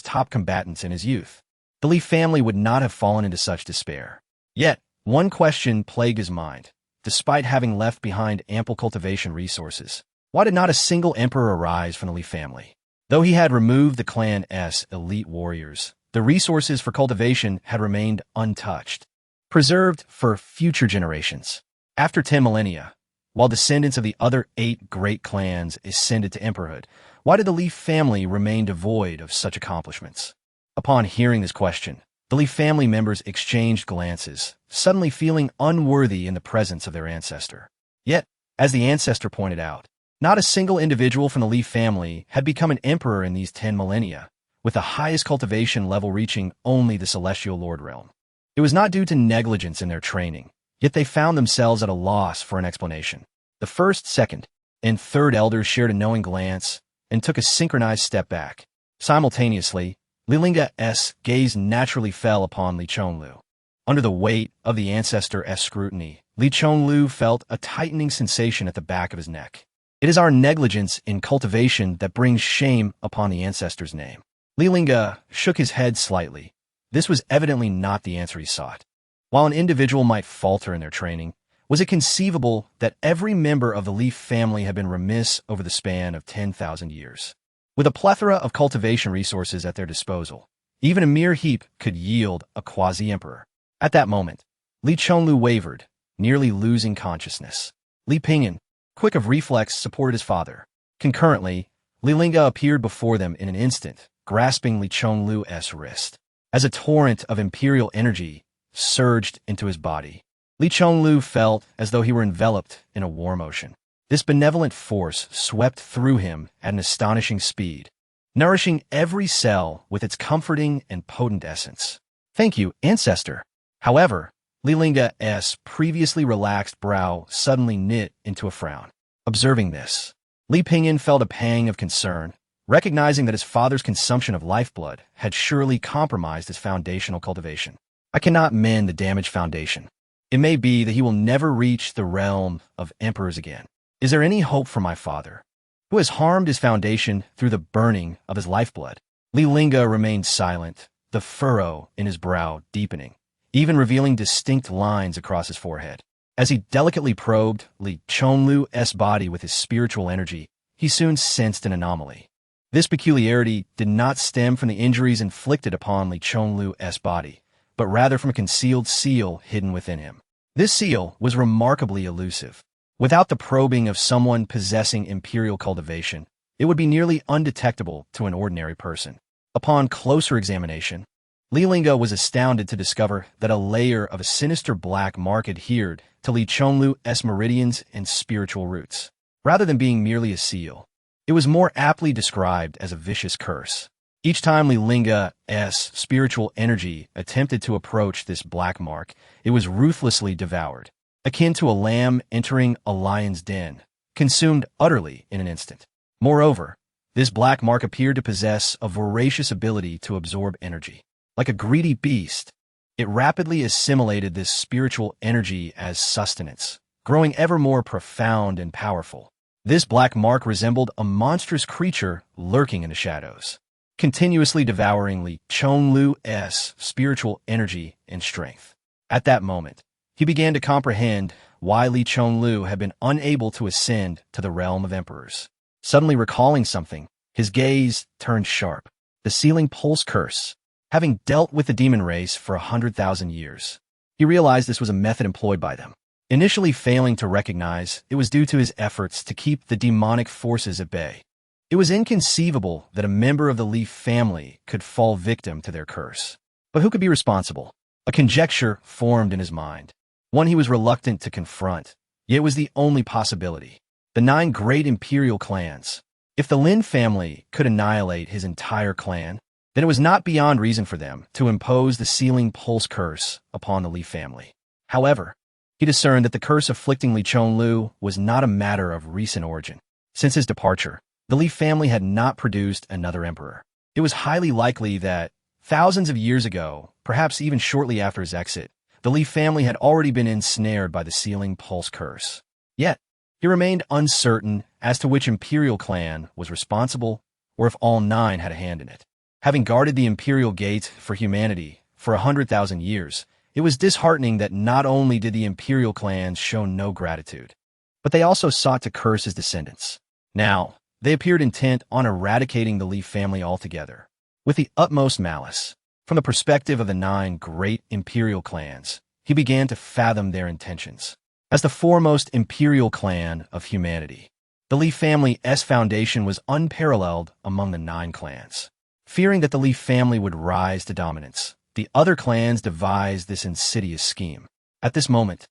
top combatants in his youth, the Li family would not have fallen into such despair. Yet, one question plagued his mind. Despite having left behind ample cultivation resources, why did not a single emperor arise from the Li family? Though he had removed the clan's elite warriors, the resources for cultivation had remained untouched, preserved for future generations. After 10 millennia, while descendants of the other 8 great clans ascended to emperorhood, why did the Li family remain devoid of such accomplishments? Upon hearing this question, the Li family members exchanged glances, suddenly feeling unworthy in the presence of their ancestor. Yet, as the ancestor pointed out, not a single individual from the Li family had become an emperor in these 10 millennia, with the highest cultivation level reaching only the celestial lord realm. It was not due to negligence in their training, yet they found themselves at a loss for an explanation. The first, second, and third elders shared a knowing glance and took a synchronized step back. Simultaneously, Li Lingge's gaze naturally fell upon Li Chonlu. Under the weight of the Ancestor's scrutiny, Li Chonlu felt a tightening sensation at the back of his neck. It is our negligence in cultivation that brings shame upon the Ancestor's name. Li Lingge shook his head slightly. This was evidently not the answer he sought. While an individual might falter in their training, was it conceivable that every member of the Li family had been remiss over the span of 10,000 years? With a plethora of cultivation resources at their disposal, even a mere heap could yield a quasi-emperor. At that moment, Li Chonlu wavered, nearly losing consciousness. Li Pingyan, quick of reflex, supported his father. Concurrently, Li Lingge appeared before them in an instant, grasping Li Chonlu's wrist. As a torrent of imperial energy surged into his body, Li Chonlu felt as though he were enveloped in a warm ocean. This benevolent force swept through him at an astonishing speed, nourishing every cell with its comforting and potent essence. Thank you, Ancestor. However, Li Lingge's previously relaxed brow suddenly knit into a frown. Observing this, Li Pingyan felt a pang of concern, recognizing that his father's consumption of lifeblood had surely compromised his foundational cultivation. I cannot mend the damaged foundation. It may be that he will never reach the realm of emperors again. Is there any hope for my father, who has harmed his foundation through the burning of his lifeblood? Li Lingge remained silent, the furrow in his brow deepening, even revealing distinct lines across his forehead. As he delicately probed Li Chonlu's body with his spiritual energy, he soon sensed an anomaly. This peculiarity did not stem from the injuries inflicted upon Li Chonlu's body, but rather from a concealed seal hidden within him. This seal was remarkably elusive. Without the probing of someone possessing imperial cultivation, it would be nearly undetectable to an ordinary person. Upon closer examination, Li Lingge was astounded to discover that a layer of a sinister black mark adhered to Li Chonlu's meridians and spiritual roots. Rather than being merely a seal, it was more aptly described as a vicious curse. Each time Li Lingge's spiritual energy attempted to approach this black mark, it was ruthlessly devoured, akin to a lamb entering a lion's den, consumed utterly in an instant. Moreover, this black mark appeared to possess a voracious ability to absorb energy. Like a greedy beast, it rapidly assimilated this spiritual energy as sustenance, growing ever more profound and powerful. This black mark resembled a monstrous creature lurking in the shadows, continuously devouring Li Chonlu's spiritual energy and strength. At that moment, he began to comprehend why Li Chonlu had been unable to ascend to the realm of emperors. Suddenly recalling something, his gaze turned sharp. The sealing pulse curse. Having dealt with the demon race for 100,000 years, he realized this was a method employed by them. Initially failing to recognize, it was due to his efforts to keep the demonic forces at bay. It was inconceivable that a member of the Li family could fall victim to their curse. But who could be responsible? A conjecture formed in his mind, one he was reluctant to confront, yet was the only possibility. The 9 great imperial clans. If the Lin family could annihilate his entire clan, then it was not beyond reason for them to impose the sealing pulse curse upon the Li family. However, he discerned that the curse afflicting Li Chonlu was not a matter of recent origin. Since his departure, the Li family had not produced another emperor. It was highly likely that, thousands of years ago, perhaps even shortly after his exit, the Li family had already been ensnared by the sealing pulse curse. Yet, he remained uncertain as to which imperial clan was responsible or if all 9 had a hand in it. Having guarded the imperial gate for humanity for 100,000 years, it was disheartening that not only did the imperial clans show no gratitude, but they also sought to curse his descendants. Now, they appeared intent on eradicating the Li family altogether, with the utmost malice. From the perspective of the 9 great imperial clans, he began to fathom their intentions. As the foremost imperial clan of humanity, the Li family's foundation was unparalleled among the 9 clans. Fearing that the Li family would rise to dominance, the other clans devised this insidious scheme. At this moment,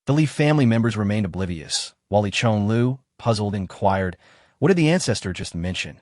the Li family members remained oblivious, while Li Chonlu, puzzled, inquired, "What did the Ancestor just mention?"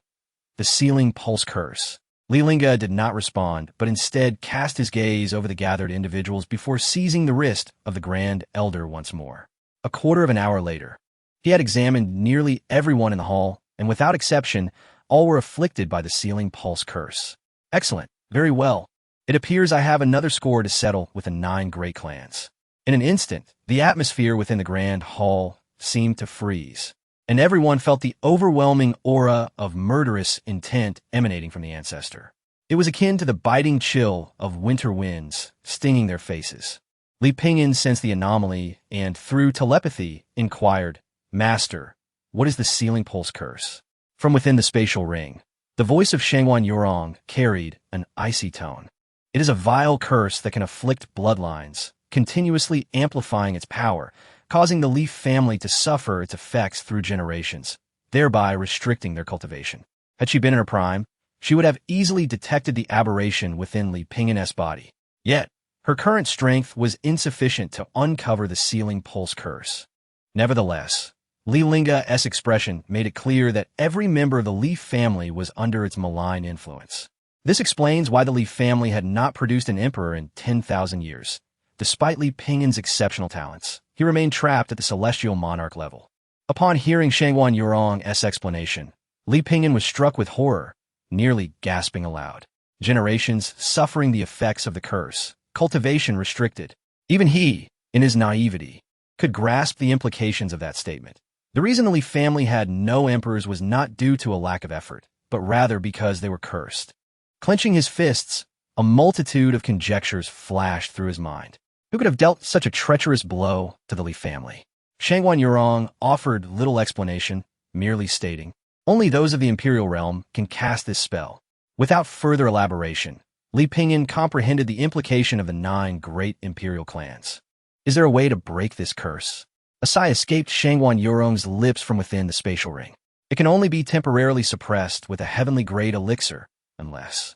"The sealing pulse curse." Li Lingge did not respond, but instead cast his gaze over the gathered individuals before seizing the wrist of the Grand Elder once more. A quarter of an hour later, he had examined nearly everyone in the hall, and without exception, all were afflicted by the sealing pulse curse. "Excellent. Very well. It appears I have another score to settle with the 9 great clans." In an instant, the atmosphere within the grand hall seemed to freeze, and everyone felt the overwhelming aura of murderous intent emanating from the Ancestor. It was akin to the biting chill of winter winds stinging their faces. Li Pingyan sensed the anomaly and, through telepathy, inquired, "Master, what is the sealing pulse curse?" From within the spatial ring, the voice of Shangwan Yurong carried an icy tone. "It is a vile curse that can afflict bloodlines, continuously amplifying its power, causing the Li family to suffer its effects through generations, thereby restricting their cultivation." Had she been in her prime, she would have easily detected the aberration within Li Pingyan's body. Yet, her current strength was insufficient to uncover the sealing pulse curse. Nevertheless, Li Lingge's expression made it clear that every member of the Li family was under its malign influence. This explains why the Li family had not produced an emperor in 10,000 years. Despite Li Pingyan's exceptional talents, he remained trapped at the celestial monarch level. Upon hearing Shangwan Yurong's explanation, Li Pingyan was struck with horror, nearly gasping aloud. Generations suffering the effects of the curse, cultivation restricted. Even he, in his naivety, could grasp the implications of that statement. The reason the Li family had no emperors was not due to a lack of effort, but rather because they were cursed. Clenching his fists, a multitude of conjectures flashed through his mind. Who could have dealt such a treacherous blow to the Li family? Shangwan Yurong offered little explanation, merely stating, "Only those of the Imperial realm can cast this spell." Without further elaboration, Li Pingyan comprehended the implication of the 9 great Imperial clans. Is there a way to break this curse? A sigh escaped Shangwan Yurong's lips from within the spatial ring. It can only be temporarily suppressed with a heavenly-grade elixir, unless...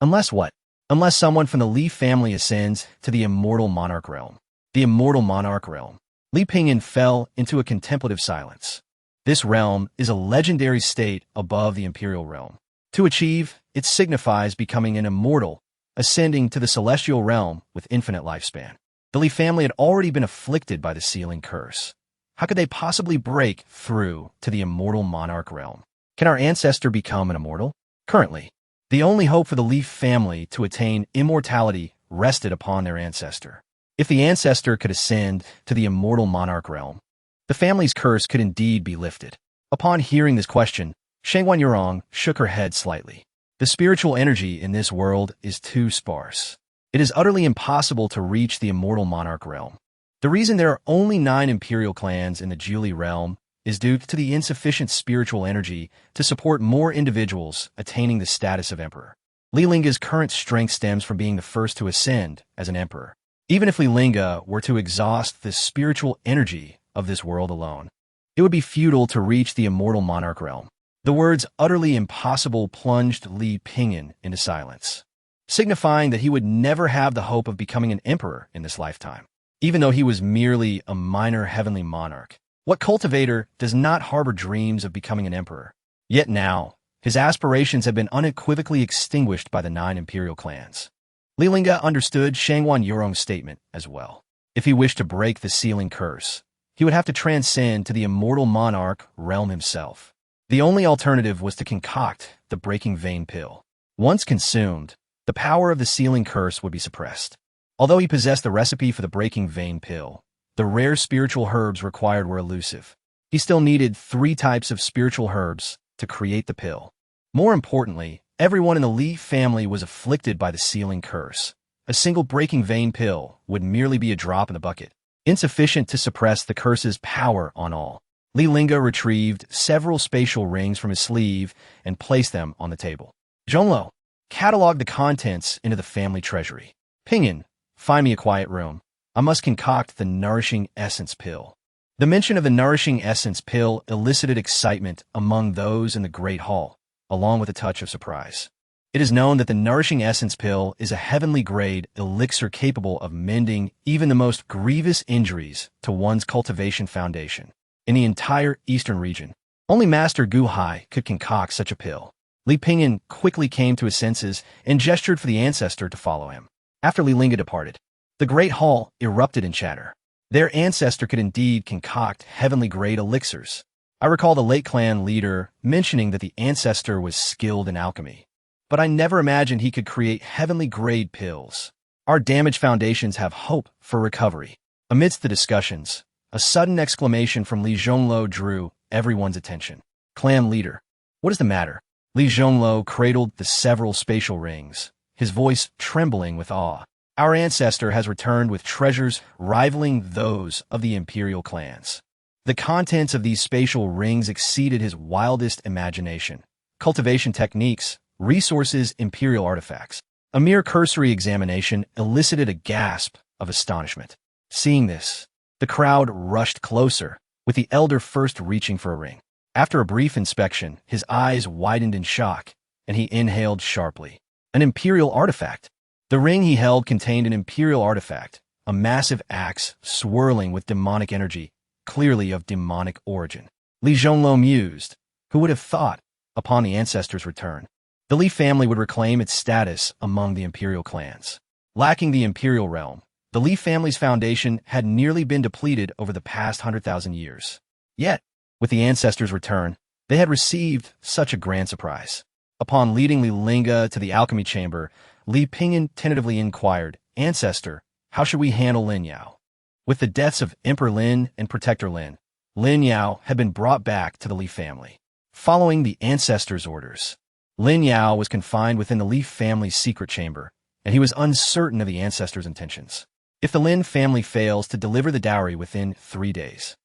Unless what? Unless someone from the Li family ascends to the immortal monarch realm. The immortal monarch realm. Li Pingyan fell into a contemplative silence. This realm is a legendary state above the Imperial realm. To achieve, it signifies becoming an immortal, ascending to the celestial realm with infinite lifespan. The Li family had already been afflicted by the sealing curse. How could they possibly break through to the immortal monarch realm? Can our ancestor become an immortal? Currently, the only hope for the Li family to attain immortality rested upon their ancestor. If the ancestor could ascend to the immortal monarch realm, the family's curse could indeed be lifted. Upon hearing this question, Shangwan Yurong shook her head slightly. The spiritual energy in this world is too sparse. It is utterly impossible to reach the immortal monarch realm. The reason there are only 9 imperial clans in the Julie realm is due to the insufficient spiritual energy to support more individuals attaining the status of emperor. Li Lingge's current strength stems from being the first to ascend as an emperor. Even if Li Lingge were to exhaust the spiritual energy of this world alone, it would be futile to reach the immortal monarch realm. The words "utterly impossible" plunged Li Pingyan into silence, signifying that he would never have the hope of becoming an emperor in this lifetime. Even though he was merely a minor heavenly monarch, what cultivator does not harbor dreams of becoming an emperor? Yet now, his aspirations have been unequivocally extinguished by the 9 imperial clans. Li Lingge understood Shangwan Yurong's statement as well. If he wished to break the sealing curse, he would have to transcend to the immortal monarch realm himself. The only alternative was to concoct the breaking vein pill. Once consumed, the power of the sealing curse would be suppressed. Although he possessed the recipe for the breaking vein pill, the rare spiritual herbs required were elusive. He still needed 3 types of spiritual herbs to create the pill. More importantly, everyone in the Li family was afflicted by the sealing curse. A single breaking vein pill would merely be a drop in the bucket, insufficient to suppress the curse's power on all. Li Lingge retrieved several spatial rings from his sleeve and placed them on the table. Zhonglo, catalog the contents into the family treasury. Pingyan, find me a quiet room. I must concoct the nourishing essence pill. The mention of the nourishing essence pill elicited excitement among those in the Great Hall, along with a touch of surprise. It is known that the nourishing essence pill is a heavenly grade elixir capable of mending even the most grievous injuries to one's cultivation foundation. In the entire eastern region, only Master Gu Hai could concoct such a pill. Li Lingge quickly came to his senses and gestured for the Ancestor to follow him. After Li Lingge departed, the Great Hall erupted in chatter. Their Ancestor could indeed concoct heavenly-grade elixirs. I recall the late clan leader mentioning that the Ancestor was skilled in alchemy, but I never imagined he could create heavenly-grade pills. Our damaged foundations have hope for recovery. Amidst the discussions, a sudden exclamation from Li Zhongluo drew everyone's attention. Clan leader, what is the matter? Li Zhongluo cradled the several spatial rings, his voice trembling with awe. Our Ancestor has returned with treasures rivaling those of the Imperial clans. The contents of these spatial rings exceeded his wildest imagination. Cultivation techniques, resources, Imperial artifacts. A mere cursory examination elicited a gasp of astonishment. Seeing this, the crowd rushed closer, with the elder first reaching for a ring. After a brief inspection, his eyes widened in shock, and he inhaled sharply. An Imperial artifact. The ring he held contained an Imperial artifact, a massive axe swirling with demonic energy, clearly of demonic origin. Li Zhongluo mused. Who would have thought, upon the Ancestor's return, the Li family would reclaim its status among the Imperial clans? Lacking the Imperial realm, the Li family's foundation had nearly been depleted over the past 100,000 years. Yet, with the Ancestor's return, they had received such a grand surprise. Upon leading Li Lingge to the alchemy chamber, Li Lingge tentatively inquired, Ancestor, how should we handle Lin Yao? With the deaths of Emperor Lin and Protector Lin, Lin Yao had been brought back to the Li family. Following the Ancestor's orders, Lin Yao was confined within the Li family's secret chamber, and he was uncertain of the Ancestor's intentions. If the Lin family fails to deliver the dowry within 3 days.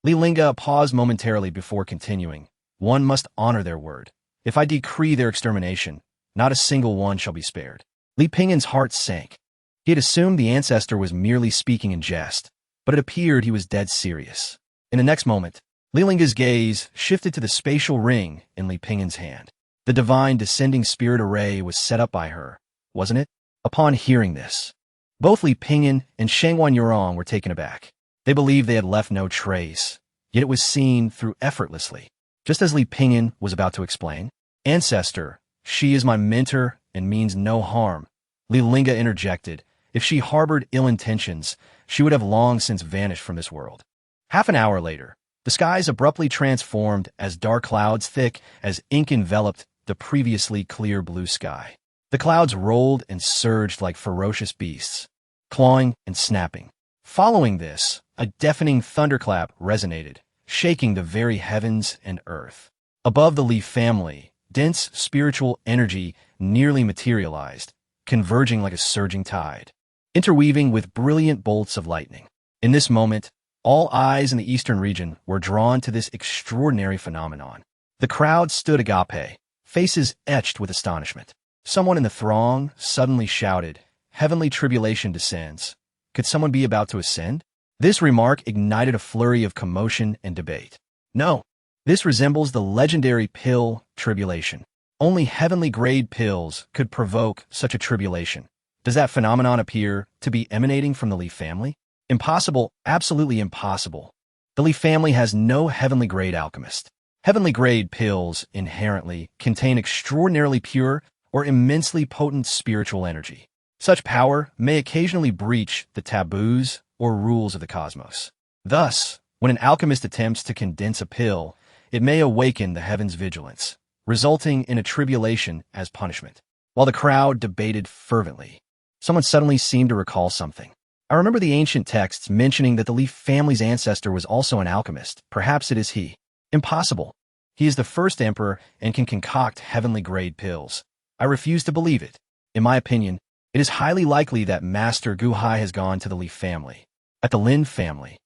Li Lingge paused momentarily before continuing. One must honor their word. If I decree their extermination, not a single one shall be spared. Li Lingge's heart sank. He had assumed the Ancestor was merely speaking in jest, but it appeared he was dead serious. In the next moment, Li Lingge's gaze shifted to the spatial ring in Li Lingge's hand. The divine descending spirit array was set up by her, wasn't it? Upon hearing this, both Li Lingge and Shangwan Yurong were taken aback. They believed they had left no trace, yet it was seen through effortlessly. Just as Li Lingge was about to explain, Ancestor, she is my mentor and means no harm, Li Lingge interjected. If she harbored ill intentions, she would have long since vanished from this world. Half an hour later, the skies abruptly transformed as dark clouds thick as ink enveloped the previously clear blue sky. The clouds rolled and surged like ferocious beasts, clawing and snapping. Following this, a deafening thunderclap resonated, shaking the very heavens and earth. Above the Li family, dense spiritual energy nearly materialized, converging like a surging tide, interweaving with brilliant bolts of lightning. In this moment, all eyes in the eastern region were drawn to this extraordinary phenomenon. The crowd stood agape, faces etched with astonishment. Someone in the throng suddenly shouted, "Heavenly tribulation descends. Could someone be about to ascend?" This remark ignited a flurry of commotion and debate. No, this resembles the legendary pill tribulation. Only heavenly-grade pills could provoke such a tribulation. Does that phenomenon appear to be emanating from the Li family? Impossible, absolutely impossible. The Li family has no heavenly-grade alchemist. Heavenly-grade pills inherently contain extraordinarily pure or immensely potent spiritual energy. Such power may occasionally breach the taboos or rules of the cosmos. Thus, when an alchemist attempts to condense a pill, it may awaken the heavens' vigilance, resulting in a tribulation as punishment. While the crowd debated fervently, someone suddenly seemed to recall something. I remember the ancient texts mentioning that the Li family's ancestor was also an alchemist. Perhaps it is he. Impossible. He is the first emperor and can concoct heavenly-grade pills. I refuse to believe it. In my opinion, it is highly likely that Master Gu Hai has gone to the Li family. At the Lin family,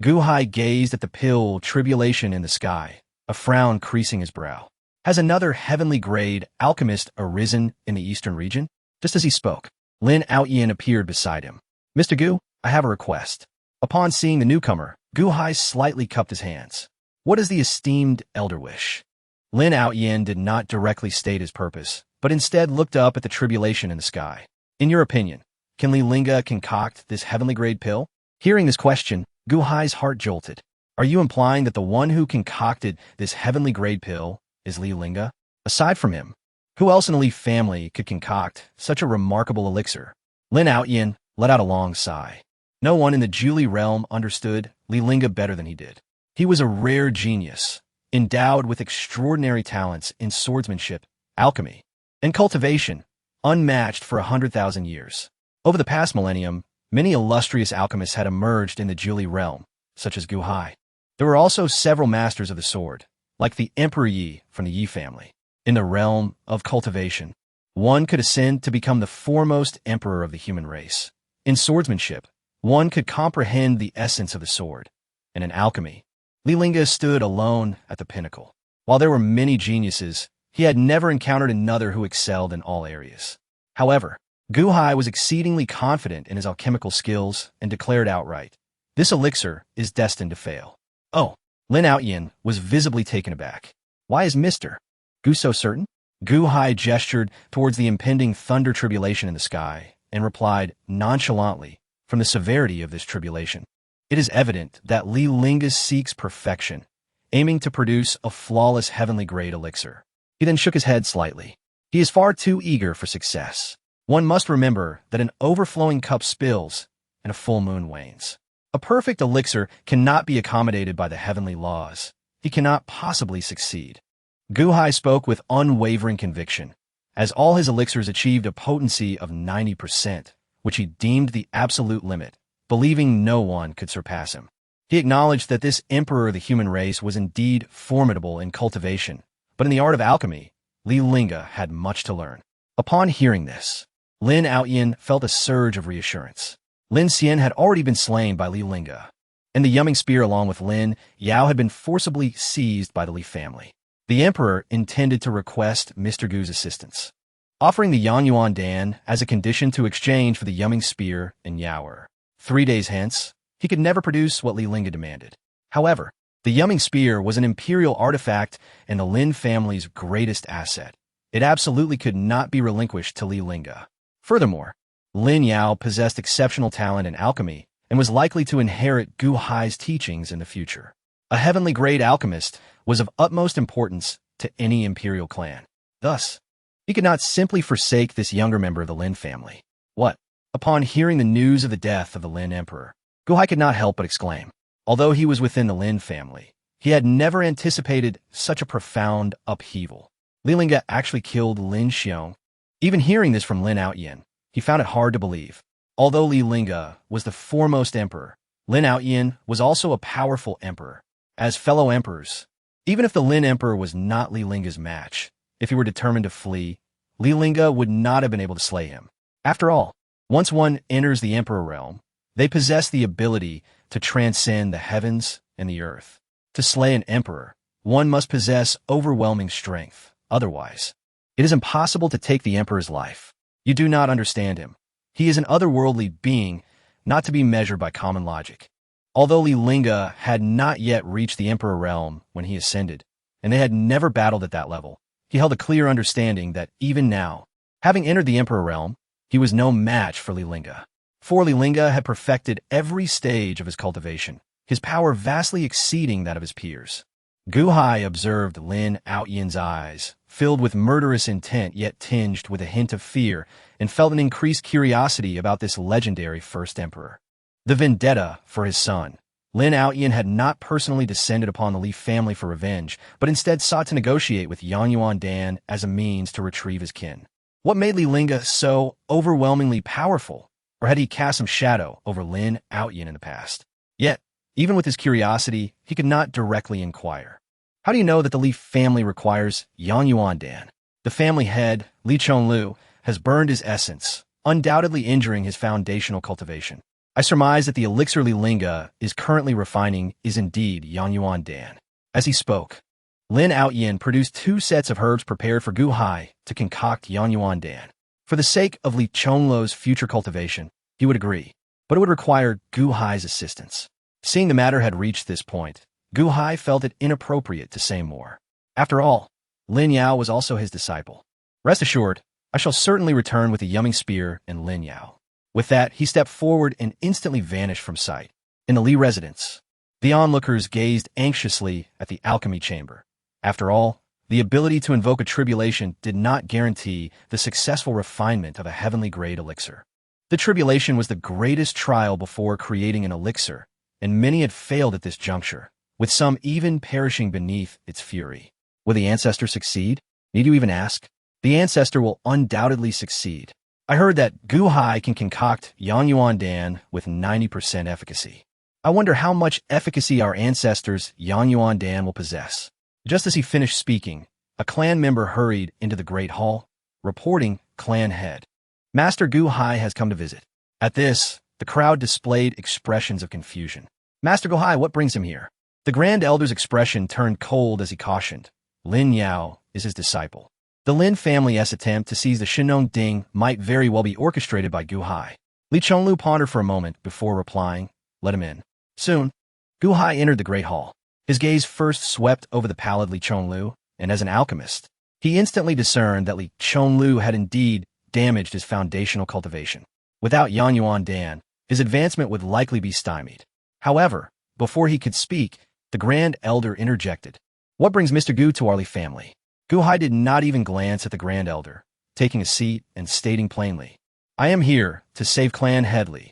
Gu Hai gazed at the pill tribulation in the sky, a frown creasing his brow. Has another heavenly-grade alchemist arisen in the eastern region? Just as he spoke, Lin Outyin appeared beside him. Mr. Gu, I have a request. Upon seeing the newcomer, Gu Hai slightly cupped his hands. What does the esteemed elder wish? Lin Outyin did not directly state his purpose, but instead looked up at the tribulation in the sky. In your opinion, can Li Lingge concoct this heavenly grade pill? Hearing this question, Gu Hai's heart jolted. Are you implying that the one who concocted this heavenly grade pill is Li Lingge? Aside from him, who else in the Li family could concoct such a remarkable elixir? Lin Outyin let out a long sigh. No one in the Julie realm understood Li Lingge better than he did. He was a rare genius, endowed with extraordinary talents in swordsmanship, alchemy, and cultivation, unmatched for 100,000 years. Over the past millennium, many illustrious alchemists had emerged in the Julie realm, such as Gu Hai. There were also several masters of the sword, like the Emperor Yi from the Yi family. In the realm of cultivation, one could ascend to become the foremost emperor of the human race. In swordsmanship, one could comprehend the essence of the sword. And in alchemy, Li Lingge stood alone at the pinnacle. While there were many geniuses, he had never encountered another who excelled in all areas. However, Gu Hai was exceedingly confident in his alchemical skills and declared outright, "This elixir is destined to fail." Oh, Lin Outyin was visibly taken aback. Why is Mr. Gu so certain? Gu Hai gestured towards the impending thunder tribulation in the sky and replied nonchalantly, from the severity of this tribulation, "It is evident that Li Lingge seeks perfection, aiming to produce a flawless heavenly grade elixir." He then shook his head slightly. He is far too eager for success. One must remember that an overflowing cup spills and a full moon wanes. A perfect elixir cannot be accommodated by the heavenly laws. He cannot possibly succeed. Gu Hai spoke with unwavering conviction, as all his elixirs achieved a potency of 90%, which he deemed the absolute limit, believing no one could surpass him. He acknowledged that this emperor of the human race was indeed formidable in cultivation, but in the art of alchemy, Li Lingge had much to learn. Upon hearing this, Lin Outyin felt a surge of reassurance. Lin Xian had already been slain by Li Lingge, and the Yumming spear along with Lin Yao had been forcibly seized by the Li family. The emperor intended to request Mr. Gu's assistance, offering the Yangyuan Dan as a condition to exchange for the Yumming spear and Yaoer. 3 days hence, he could never produce what Li Lingge demanded. However, the Yumming spear was an imperial artifact and the Lin family's greatest asset. It absolutely could not be relinquished to Li Lingge. Furthermore, Lin Yao possessed exceptional talent in alchemy and was likely to inherit Gu Hai's teachings in the future. A heavenly grade alchemist was of utmost importance to any imperial clan. Thus, he could not simply forsake this younger member of the Lin family. What? Upon hearing the news of the death of the Lin emperor, Gu Hai could not help but exclaim. Although he was within the Lin family, he had never anticipated such a profound upheaval. Li Lingge actually killed Lin Xiong. Even hearing this from Lin Outyin, he found it hard to believe. Although Li Lingge was the foremost emperor, Lin Outyin was also a powerful emperor. As fellow emperors, even if the Lin emperor was not Li Lingge's match, if he were determined to flee, Li Lingge would not have been able to slay him. After all, once one enters the emperor realm, they possess the ability to transcend the heavens and the earth. To slay an emperor, one must possess overwhelming strength. Otherwise, it is impossible to take the emperor's life. You do not understand him. He is an otherworldly being, not to be measured by common logic. Although Li Lingge had not yet reached the emperor realm when he ascended, and they had never battled at that level, he held a clear understanding that even now, having entered the emperor realm, he was no match for Li Lingge. For Li Lingge had perfected every stage of his cultivation, his power vastly exceeding that of his peers. Gu Hai observed Lin Outyin's eyes, filled with murderous intent yet tinged with a hint of fear, and felt an increased curiosity about this legendary first emperor. The vendetta for his son. Lin Outyin had not personally descended upon the Li family for revenge, but instead sought to negotiate with Yangyuan Dan as a means to retrieve his kin. What made Li Lingge so overwhelmingly powerful? Or had he cast some shadow over Lin Outyin in the past? Yet, even with his curiosity, he could not directly inquire. How do you know that the Li family requires Yangyuan Dan? The family head, Li Chonglu, has burned his essence, undoubtedly injuring his foundational cultivation. I surmise that the elixir Li Lingge is currently refining is indeed Yangyuan Dan. As he spoke, Lin Outyin produced 2 sets of herbs prepared for Gu Hai to concoct Yangyuan Dan. For the sake of Li Chonglu's future cultivation, he would agree. but it would require Gu Hai's assistance. Seeing the matter had reached this point, Gu Hai felt it inappropriate to say more. After all, Lin Yao was also his disciple. Rest assured, I shall certainly return with the yumming spear and Lin Yao. With that, he stepped forward and instantly vanished from sight. In the Li residence, the onlookers gazed anxiously at the alchemy chamber. After all, the ability to invoke a tribulation did not guarantee the successful refinement of a heavenly-grade elixir. The tribulation was the greatest trial before creating an elixir, and many had failed at this juncture, with some even perishing beneath its fury. Will the Ancestor succeed? Need you even ask? The Ancestor will undoubtedly succeed. I heard that Gu Hai can concoct Yang Yuan Dan with 90% efficacy. I wonder how much efficacy our Ancestor's Yang Yuan Dan will possess. Just as he finished speaking, a clan member hurried into the Great Hall, reporting clan head. Master Gu Hai has come to visit. At this, the crowd displayed expressions of confusion. Master Gu Hai, what brings him here? The Grand Elder's expression turned cold as he cautioned. Lin Yao is his disciple. The Lin family's attempt to seize the Shinong Ding might very well be orchestrated by Gu Hai. Li Chonglu pondered for a moment before replying, let him in. Soon, Gu Hai entered the Great Hall. His gaze first swept over the pallid Li Chonglu, and as an alchemist, he instantly discerned that Li Chonglu had indeed damaged his foundational cultivation. Without Yang Yuan Dan, his advancement would likely be stymied. However, before he could speak, the Grand Elder interjected. What brings Mr. Gu to our Li family? Gu Hai did not even glance at the Grand Elder, taking a seat and stating plainly, I am here to save Clan Headley.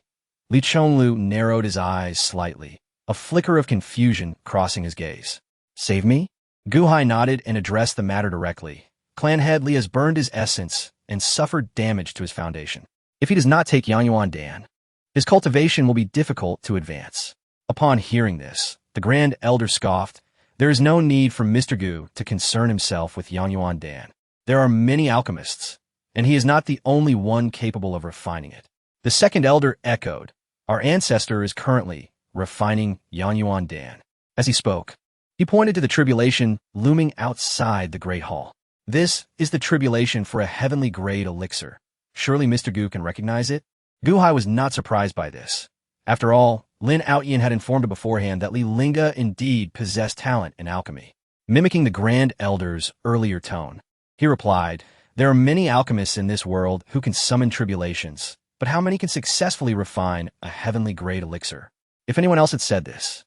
Li Chonglu narrowed his eyes slightly, a flicker of confusion crossing his gaze. Save me? Gu Hai nodded and addressed the matter directly. Clan Headley has burned his essence and suffered damage to his foundation. If he does not take Yang Yuan Dan, his cultivation will be difficult to advance. Upon hearing this, the Grand Elder scoffed. There is no need for Mr. Gu to concern himself with Yang Yuan Dan. There are many alchemists, and he is not the only one capable of refining it. The second elder echoed, our Ancestor is currently refining Yang Yuan Dan. As he spoke, he pointed to the tribulation looming outside the Great Hall. This is the tribulation for a heavenly-grade elixir. Surely Mr. Gu can recognize it? Gu Hai was not surprised by this. After all, Lin Outyin had informed him beforehand that Li Lingge indeed possessed talent in alchemy. Mimicking the Grand Elder's earlier tone, he replied, there are many alchemists in this world who can summon tribulations, but how many can successfully refine a heavenly-grade elixir? If anyone else had said this,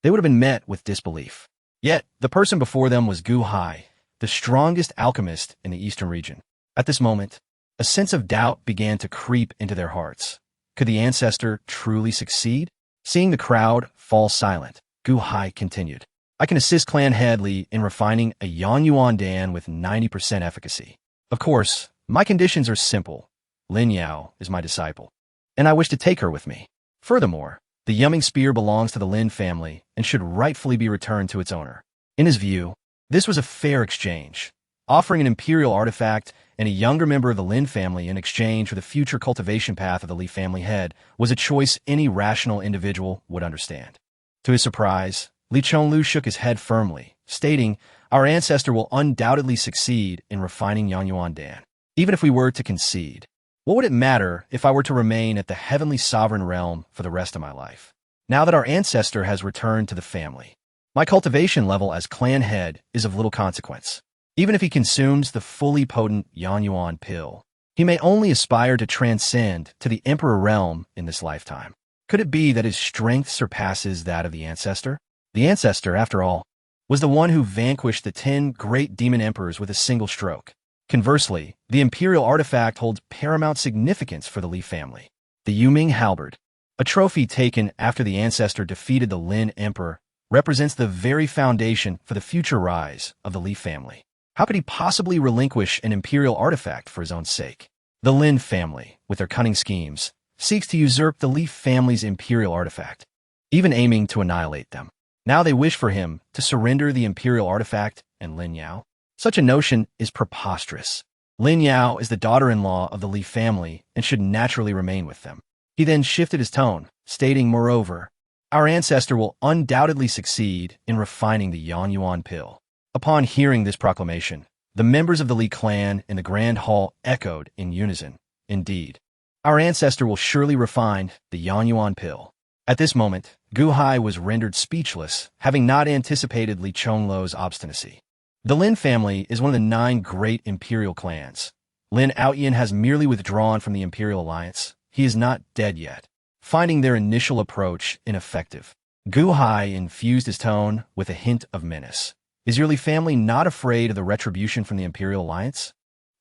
they would have been met with disbelief. Yet, the person before them was Gu Hai, the strongest alchemist in the eastern region. At this moment, a sense of doubt began to creep into their hearts. Could the Ancestor truly succeed? Seeing the crowd fall silent, Gu Hai continued. I can assist Clan Headley in refining a Yang Yuan Dan with 90% efficacy. Of course, my conditions are simple. Lin Yao is my disciple, and I wish to take her with me. Furthermore, the yumming spear belongs to the Lin family and should rightfully be returned to its owner. In his view, this was a fair exchange, offering an imperial artifact and a younger member of the Lin family in exchange for the future cultivation path of the Li family head was a choice any rational individual would understand. To his surprise, Li Chonglu shook his head firmly, stating, our Ancestor will undoubtedly succeed in refining Yang Yuan Dan. Even if we were to concede, what would it matter if I were to remain at the heavenly sovereign realm for the rest of my life? Now that our Ancestor has returned to the family, my cultivation level as clan head is of little consequence. Even if he consumes the fully potent Yang Yuan pill, he may only aspire to transcend to the Emperor realm in this lifetime. Could it be that his strength surpasses that of the Ancestor? The Ancestor, after all, was the one who vanquished the 10 great demon emperors with a single stroke. Conversely, the imperial artifact holds paramount significance for the Li family. The Yuming halberd, a trophy taken after the Ancestor defeated the Lin Emperor, represents the very foundation for the future rise of the Li family. How could he possibly relinquish an imperial artifact for his own sake? The Lin family, with their cunning schemes, seeks to usurp the Li family's imperial artifact, even aiming to annihilate them. Now they wish for him to surrender the imperial artifact and Lin Yao. Such a notion is preposterous. Lin Yao is the daughter-in-law of the Li family and should naturally remain with them. He then shifted his tone, stating, moreover, our Ancestor will undoubtedly succeed in refining the Yang Yuan pill. Upon hearing this proclamation, the members of the Li clan in the Grand Hall echoed in unison, indeed. Our ancestor will surely refine the Yuan pill. At this moment, Gu Hai was rendered speechless, having not anticipated Li Chongluo's obstinacy. The Lin family is one of the 9 great imperial clans. Lin Outyin has merely withdrawn from the Imperial Alliance. He is not dead yet, finding their initial approach ineffective. Gu Hai infused his tone with a hint of menace. Is your Li family not afraid of the retribution from the Imperial Alliance?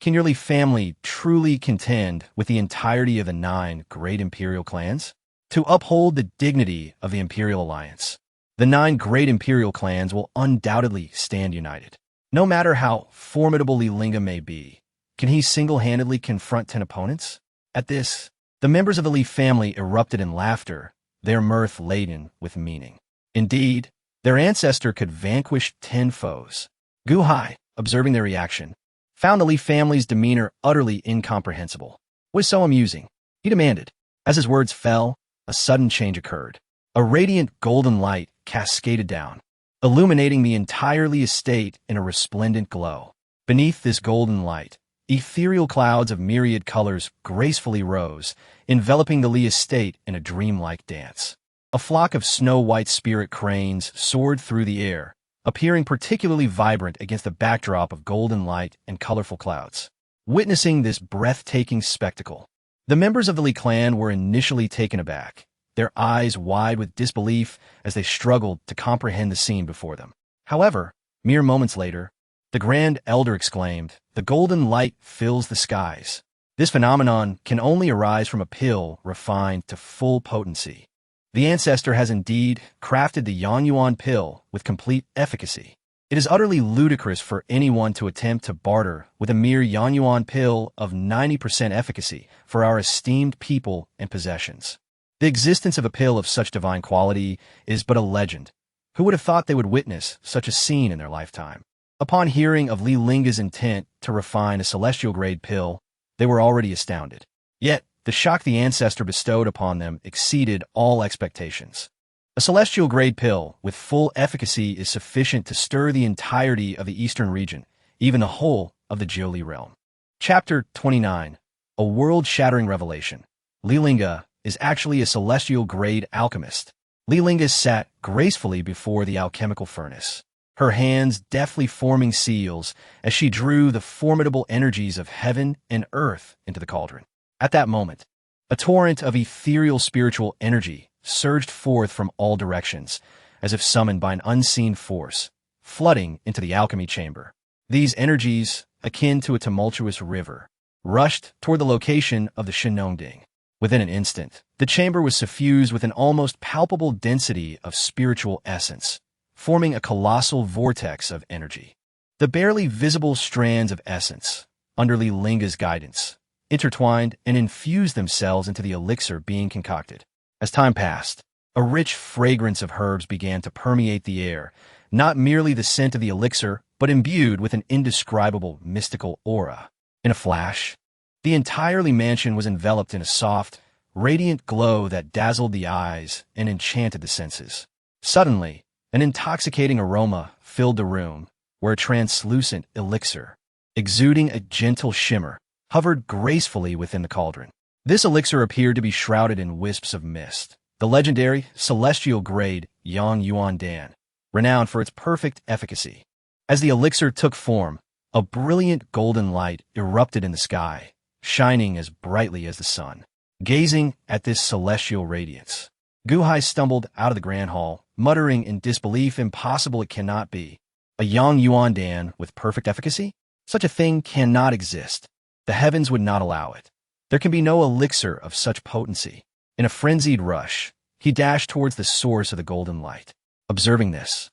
Can your Li family truly contend with the entirety of the 9 great imperial clans? To uphold the dignity of the Imperial Alliance, the 9 great imperial clans will undoubtedly stand united. No matter how formidable Li Lingge may be, can he single-handedly confront 10 opponents? At this, the members of the Li family erupted in laughter, their mirth laden with meaning. Indeed, their ancestor could vanquish 10 foes. Gu Hai, observing their reaction, found the Li family's demeanor utterly incomprehensible. What was so amusing? He demanded. As his words fell, a sudden change occurred. A radiant golden light cascaded down, illuminating the entire Li estate in a resplendent glow. Beneath this golden light, ethereal clouds of myriad colors gracefully rose, enveloping the Li estate in a dreamlike dance. A flock of snow-white spirit cranes soared through the air, appearing particularly vibrant against the backdrop of golden light and colorful clouds. Witnessing this breathtaking spectacle, the members of the Li clan were initially taken aback, their eyes wide with disbelief as they struggled to comprehend the scene before them. However, mere moments later, the Grand Elder exclaimed, "The golden light fills the skies. This phenomenon can only arise from a pill refined to full potency. The Ancestor has indeed crafted the Yuan pill with complete efficacy. It is utterly ludicrous for anyone to attempt to barter with a mere Yuan pill of 90% efficacy for our esteemed people and possessions. The existence of a pill of such divine quality is but a legend. Who would have thought they would witness such a scene in their lifetime?" Upon hearing of Li Lingge's intent to refine a celestial-grade pill, they were already astounded. Yet, the shock the Ancestor bestowed upon them exceeded all expectations. A celestial-grade pill with full efficacy is sufficient to stir the entirety of the eastern region, even the whole of the Jiuli realm. Chapter 29. A world-shattering revelation. Li Lingge is actually a celestial-grade alchemist. Li Lingge sat gracefully before the alchemical furnace, her hands deftly forming seals as she drew the formidable energies of heaven and earth into the cauldron. At that moment, a torrent of ethereal spiritual energy surged forth from all directions, as if summoned by an unseen force, flooding into the alchemy chamber. These energies, akin to a tumultuous river, rushed toward the location of the Shenongding. Within an instant, the chamber was suffused with an almost palpable density of spiritual essence, forming a colossal vortex of energy. The barely visible strands of essence, under Li Lingge's guidance, intertwined and infused themselves into the elixir being concocted. As time passed, a rich fragrance of herbs began to permeate the air, not merely the scent of the elixir, but imbued with an indescribable mystical aura. In a flash, the entire Li mansion was enveloped in a soft, radiant glow that dazzled the eyes and enchanted the senses. Suddenly, an intoxicating aroma filled the room, where a translucent elixir, exuding a gentle shimmer, hovered gracefully within the cauldron. This elixir appeared to be shrouded in wisps of mist, the legendary celestial-grade Yuan Dan, renowned for its perfect efficacy. As the elixir took form, a brilliant golden light erupted in the sky, shining as brightly as the sun. Gazing at this celestial radiance, Gu Hai stumbled out of the grand hall, muttering in disbelief, "Impossible, it cannot be. A Yuan Dan with perfect efficacy? Such a thing cannot exist. The heavens would not allow it. There can be no elixir of such potency." In a frenzied rush, he dashed towards the source of the golden light. Observing this,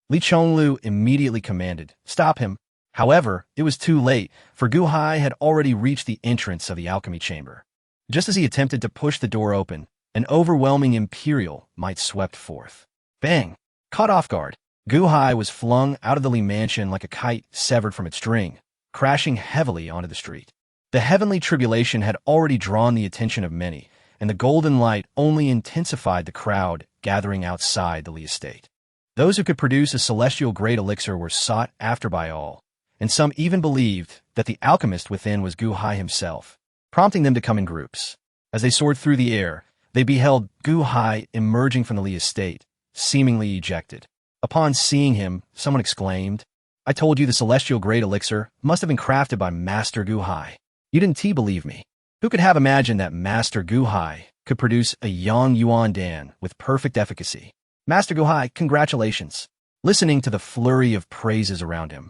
Li Chonglu immediately commanded, "Stop him." However, it was too late, for Gu Hai had already reached the entrance of the alchemy chamber. Just as he attempted to push the door open, an overwhelming imperial might swept forth. Bang! Caught off guard, Gu Hai was flung out of the Li mansion like a kite severed from its string, crashing heavily onto the street. The heavenly tribulation had already drawn the attention of many, and the golden light only intensified the crowd gathering outside the Li estate. Those who could produce a celestial-grade elixir were sought after by all, and some even believed that the alchemist within was Gu Hai himself, prompting them to come in groups. As they soared through the air, they beheld Gu Hai emerging from the Li estate, seemingly ejected. Upon seeing him, someone exclaimed, "I told you the celestial great elixir must have been crafted by Master Gu Hai. You didn't believe me. Who could have imagined that Master Gu Hai could produce a Yang Yuan Dan with perfect efficacy? Master Gu Hai, congratulations." Listening to the flurry of praises around him,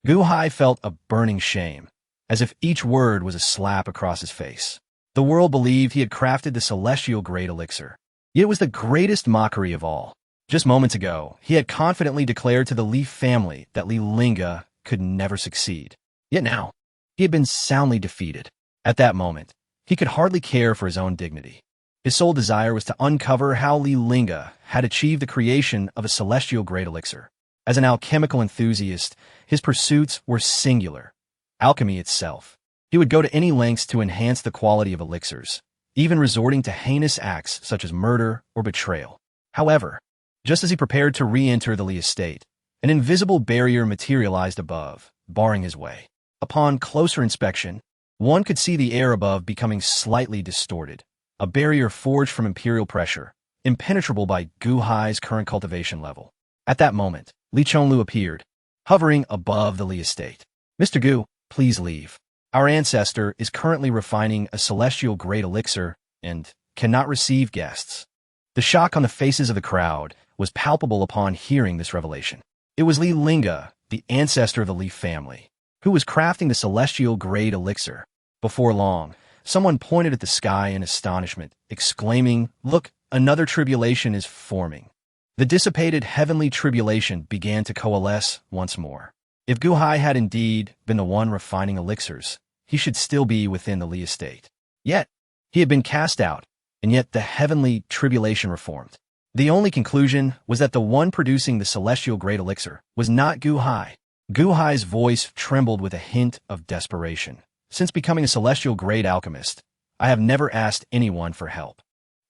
Gu Hai felt a burning shame, as if each word was a slap across his face. The world believed he had crafted the celestial great elixir. Yet it was the greatest mockery of all. Just moments ago, he had confidently declared to the Li family that Li Lingge could never succeed. Yet now, he had been soundly defeated. At that moment, he could hardly care for his own dignity. His sole desire was to uncover how Li Lingge had achieved the creation of a celestial great elixir. As an alchemical enthusiast, his pursuits were singular: alchemy itself. He would go to any lengths to enhance the quality of elixirs, even resorting to heinous acts such as murder or betrayal. However, just as he prepared to re-enter the Li estate, an invisible barrier materialized above, barring his way. Upon closer inspection, one could see the air above becoming slightly distorted, a barrier forged from imperial pressure, impenetrable by Gu Hai's current cultivation level. At that moment, Li Chonglu appeared, hovering above the Li estate. "Mr. Gu, please leave. Our ancestor is currently refining a celestial great elixir and cannot receive guests." The shock on the faces of the crowd was palpable upon hearing this revelation. It was Li Lingge, the ancestor of the Li family, who was crafting the celestial great elixir. Before long, someone pointed at the sky in astonishment, exclaiming, "Look, another tribulation is forming." The dissipated heavenly tribulation began to coalesce once more. If Gu Hai had indeed been the one refining elixirs, he should still be within the Li estate. Yet, he had been cast out, and yet the heavenly tribulation reformed. The only conclusion was that the one producing the celestial great elixir was not Gu Hai. Gu Hai's voice trembled with a hint of desperation. "Since becoming a celestial great alchemist, I have never asked anyone for help.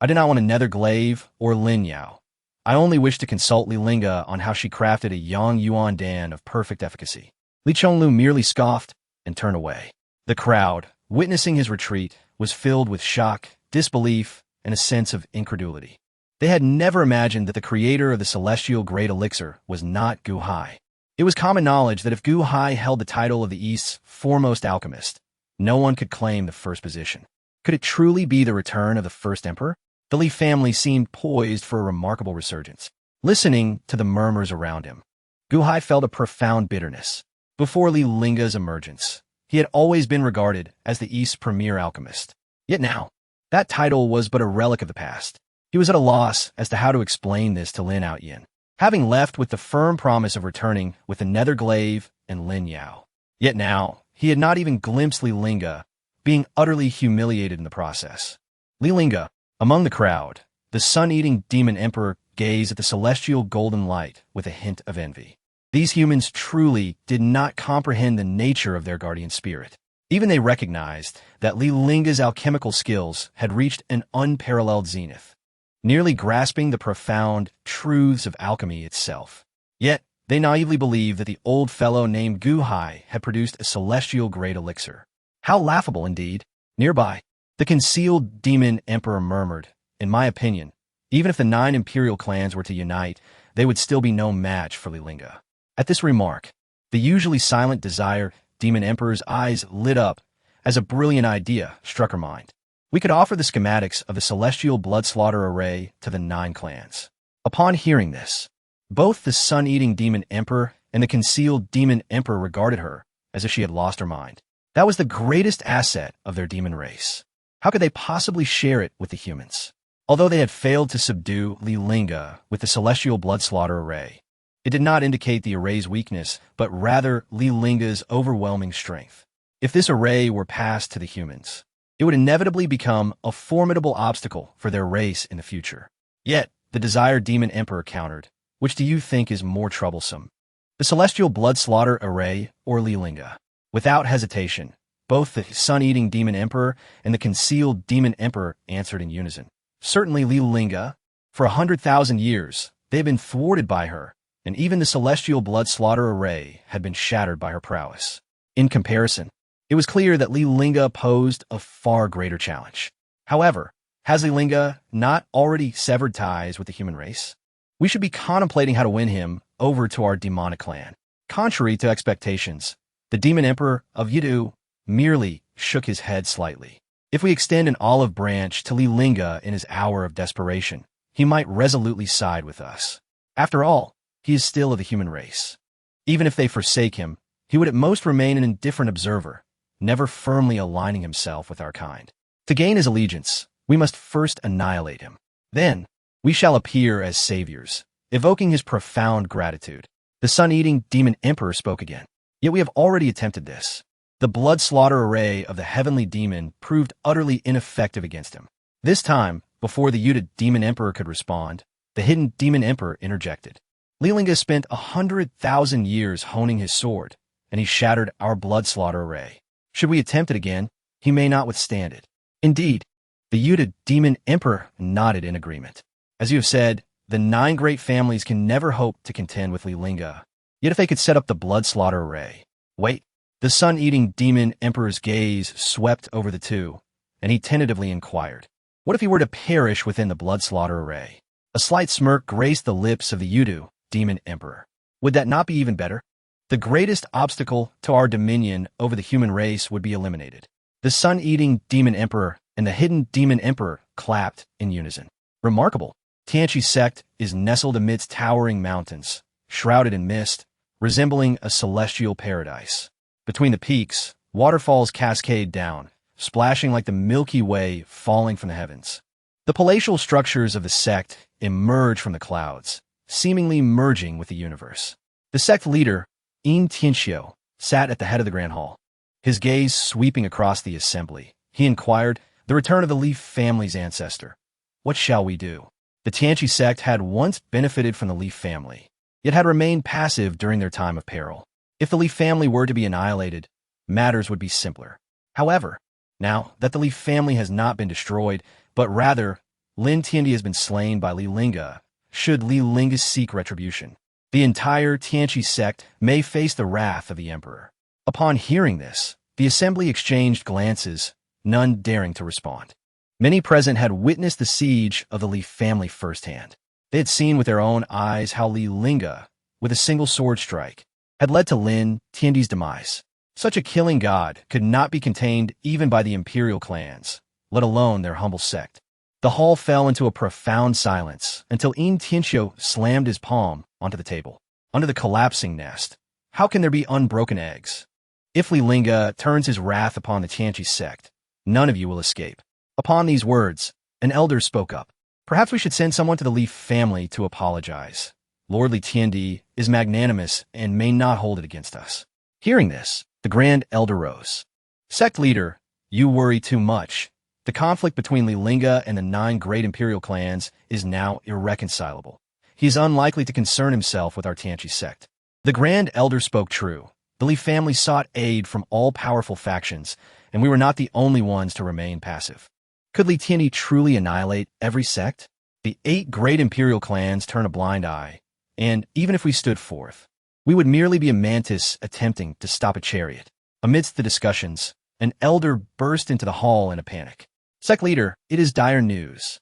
I did not want another glaive or Lin Yao. I only wish to consult Li Lingge on how she crafted a Yang Yuan Dan of perfect efficacy." Li Chonglu merely scoffed and turned away. The crowd, witnessing his retreat, was filled with shock, disbelief, and a sense of incredulity. They had never imagined that the creator of the celestial great elixir was not Gu Hai. It was common knowledge that if Gu Hai held the title of the East's foremost alchemist, no one could claim the first position. Could it truly be the return of the first emperor? The Li family seemed poised for a remarkable resurgence. Listening to the murmurs around him, Gu Hai felt a profound bitterness. Before Li Lingge's emergence, he had always been regarded as the East's premier alchemist. Yet now, that title was but a relic of the past. He was at a loss as to how to explain this to Lin Outyin, having left with the firm promise of returning with the nether glaive and Lin Yao. Yet now, he had not even glimpsed Li Lingge, being utterly humiliated in the process. Li Lingge, among the crowd, the sun-eating demon emperor, gazed at the celestial golden light with a hint of envy. These humans truly did not comprehend the nature of their guardian spirit. Even they recognized that Li Lingge's alchemical skills had reached an unparalleled zenith, nearly grasping the profound truths of alchemy itself. Yet, they naively believed that the old fellow named Gu Hai had produced a celestial great elixir. How laughable indeed. Nearby, the concealed demon emperor murmured, "In my opinion, even if the 9 imperial clans were to unite, they would still be no match for Li Lingge." At this remark, the usually silent desire demon emperor's eyes lit up as a brilliant idea struck her mind. "We could offer the schematics of the celestial blood slaughter array to the 9 clans." Upon hearing this, both the sun-eating demon emperor and the concealed demon emperor regarded her as if she had lost her mind. That was the greatest asset of their demon race. How could they possibly share it with the humans? Although they had failed to subdue Li Lingge with the celestial blood slaughter array, it did not indicate the array's weakness, but rather Li Lingge's overwhelming strength. If this array were passed to the humans, it would inevitably become a formidable obstacle for their race in the future. Yet, the desired demon emperor countered, "Which do you think is more troublesome, the celestial blood slaughter array or Li Lingge?" Without hesitation, both the sun-eating demon emperor and the concealed demon emperor answered in unison. Certainly Li Lingge. For 100,000 years, they had been thwarted by her, and even the celestial blood slaughter array had been shattered by her prowess. In comparison, it was clear that Li Lingge posed a far greater challenge. However, has Li Lingge not already severed ties with the human race? We should be contemplating how to win him over to our demonic clan. Contrary to expectations, the demon emperor of Yidu merely shook his head slightly. If we extend an olive branch to Li Lingge in his hour of desperation, he might resolutely side with us. After all, he is still of the human race. Even if they forsake him, he would at most remain an indifferent observer, never firmly aligning himself with our kind. To gain his allegiance, we must first annihilate him. Then, we shall appear as saviors, evoking his profound gratitude. The sun-eating demon emperor spoke again. Yet we have already attempted this. The blood slaughter array of the heavenly demon proved utterly ineffective against him. This time, before the Yuta demon emperor could respond, the hidden demon emperor interjected. Li Lingge spent 100,000 years honing his sword, and he shattered our blood slaughter array. Should we attempt it again, he may not withstand it. Indeed, the Yuta demon emperor nodded in agreement. As you have said, the 9 great families can never hope to contend with Li Lingge. Yet if they could set up the blood slaughter array. Wait, the sun-eating demon emperor's gaze swept over the two, and he tentatively inquired, what if he were to perish within the blood slaughter array? A slight smirk graced the lips of the Yudu demon emperor. Would that not be even better? The greatest obstacle to our dominion over the human race would be eliminated. The sun-eating demon emperor and the hidden demon emperor clapped in unison. Remarkable. Tianqi's sect is nestled amidst towering mountains, shrouded in mist, resembling a celestial paradise. Between the peaks, waterfalls cascade down, splashing like the Milky Way falling from the heavens. The palatial structures of the sect emerge from the clouds, seemingly merging with the universe. The sect leader, In Tianxiu, sat at the head of the grand hall. His gaze sweeping across the assembly, he inquired, the return of the Li family's ancestor. What shall we do? The Tianqi sect had once benefited from the Li family, yet had remained passive during their time of peril. If the Li family were to be annihilated, matters would be simpler. However, now that the Li family has not been destroyed, but rather Lin Tiandi has been slain by Li Lingge, should Li Lingge seek retribution, the entire Tianqi sect may face the wrath of the emperor. Upon hearing this, the assembly exchanged glances, none daring to respond. Many present had witnessed the siege of the Li family firsthand. They had seen with their own eyes how Li Lingge, with a single sword strike, had led to Lin Tiandi's demise. Such a killing god could not be contained even by the imperial clans, let alone their humble sect. The hall fell into a profound silence until In Tianxiu slammed his palm onto the table. Under the collapsing nest, how can there be unbroken eggs? If Li Lingge turns his wrath upon the Tianqi sect, none of you will escape. Upon these words, an elder spoke up. Perhaps we should send someone to the Li family to apologize. Lord Li Tiandi is magnanimous and may not hold it against us. Hearing this, the grand elder rose. Sect leader, you worry too much. The conflict between Li Lingge and the 9 great imperial clans is now irreconcilable. He is unlikely to concern himself with our Tianqi sect. The grand elder spoke true. The Li family sought aid from all powerful factions, and we were not the only ones to remain passive. Could Li Tiandi truly annihilate every sect? The 8 great imperial clans turn a blind eye, and even if we stood forth, we would merely be a mantis attempting to stop a chariot. Amidst the discussions, an elder burst into the hall in a panic. Sect leader, it is dire news.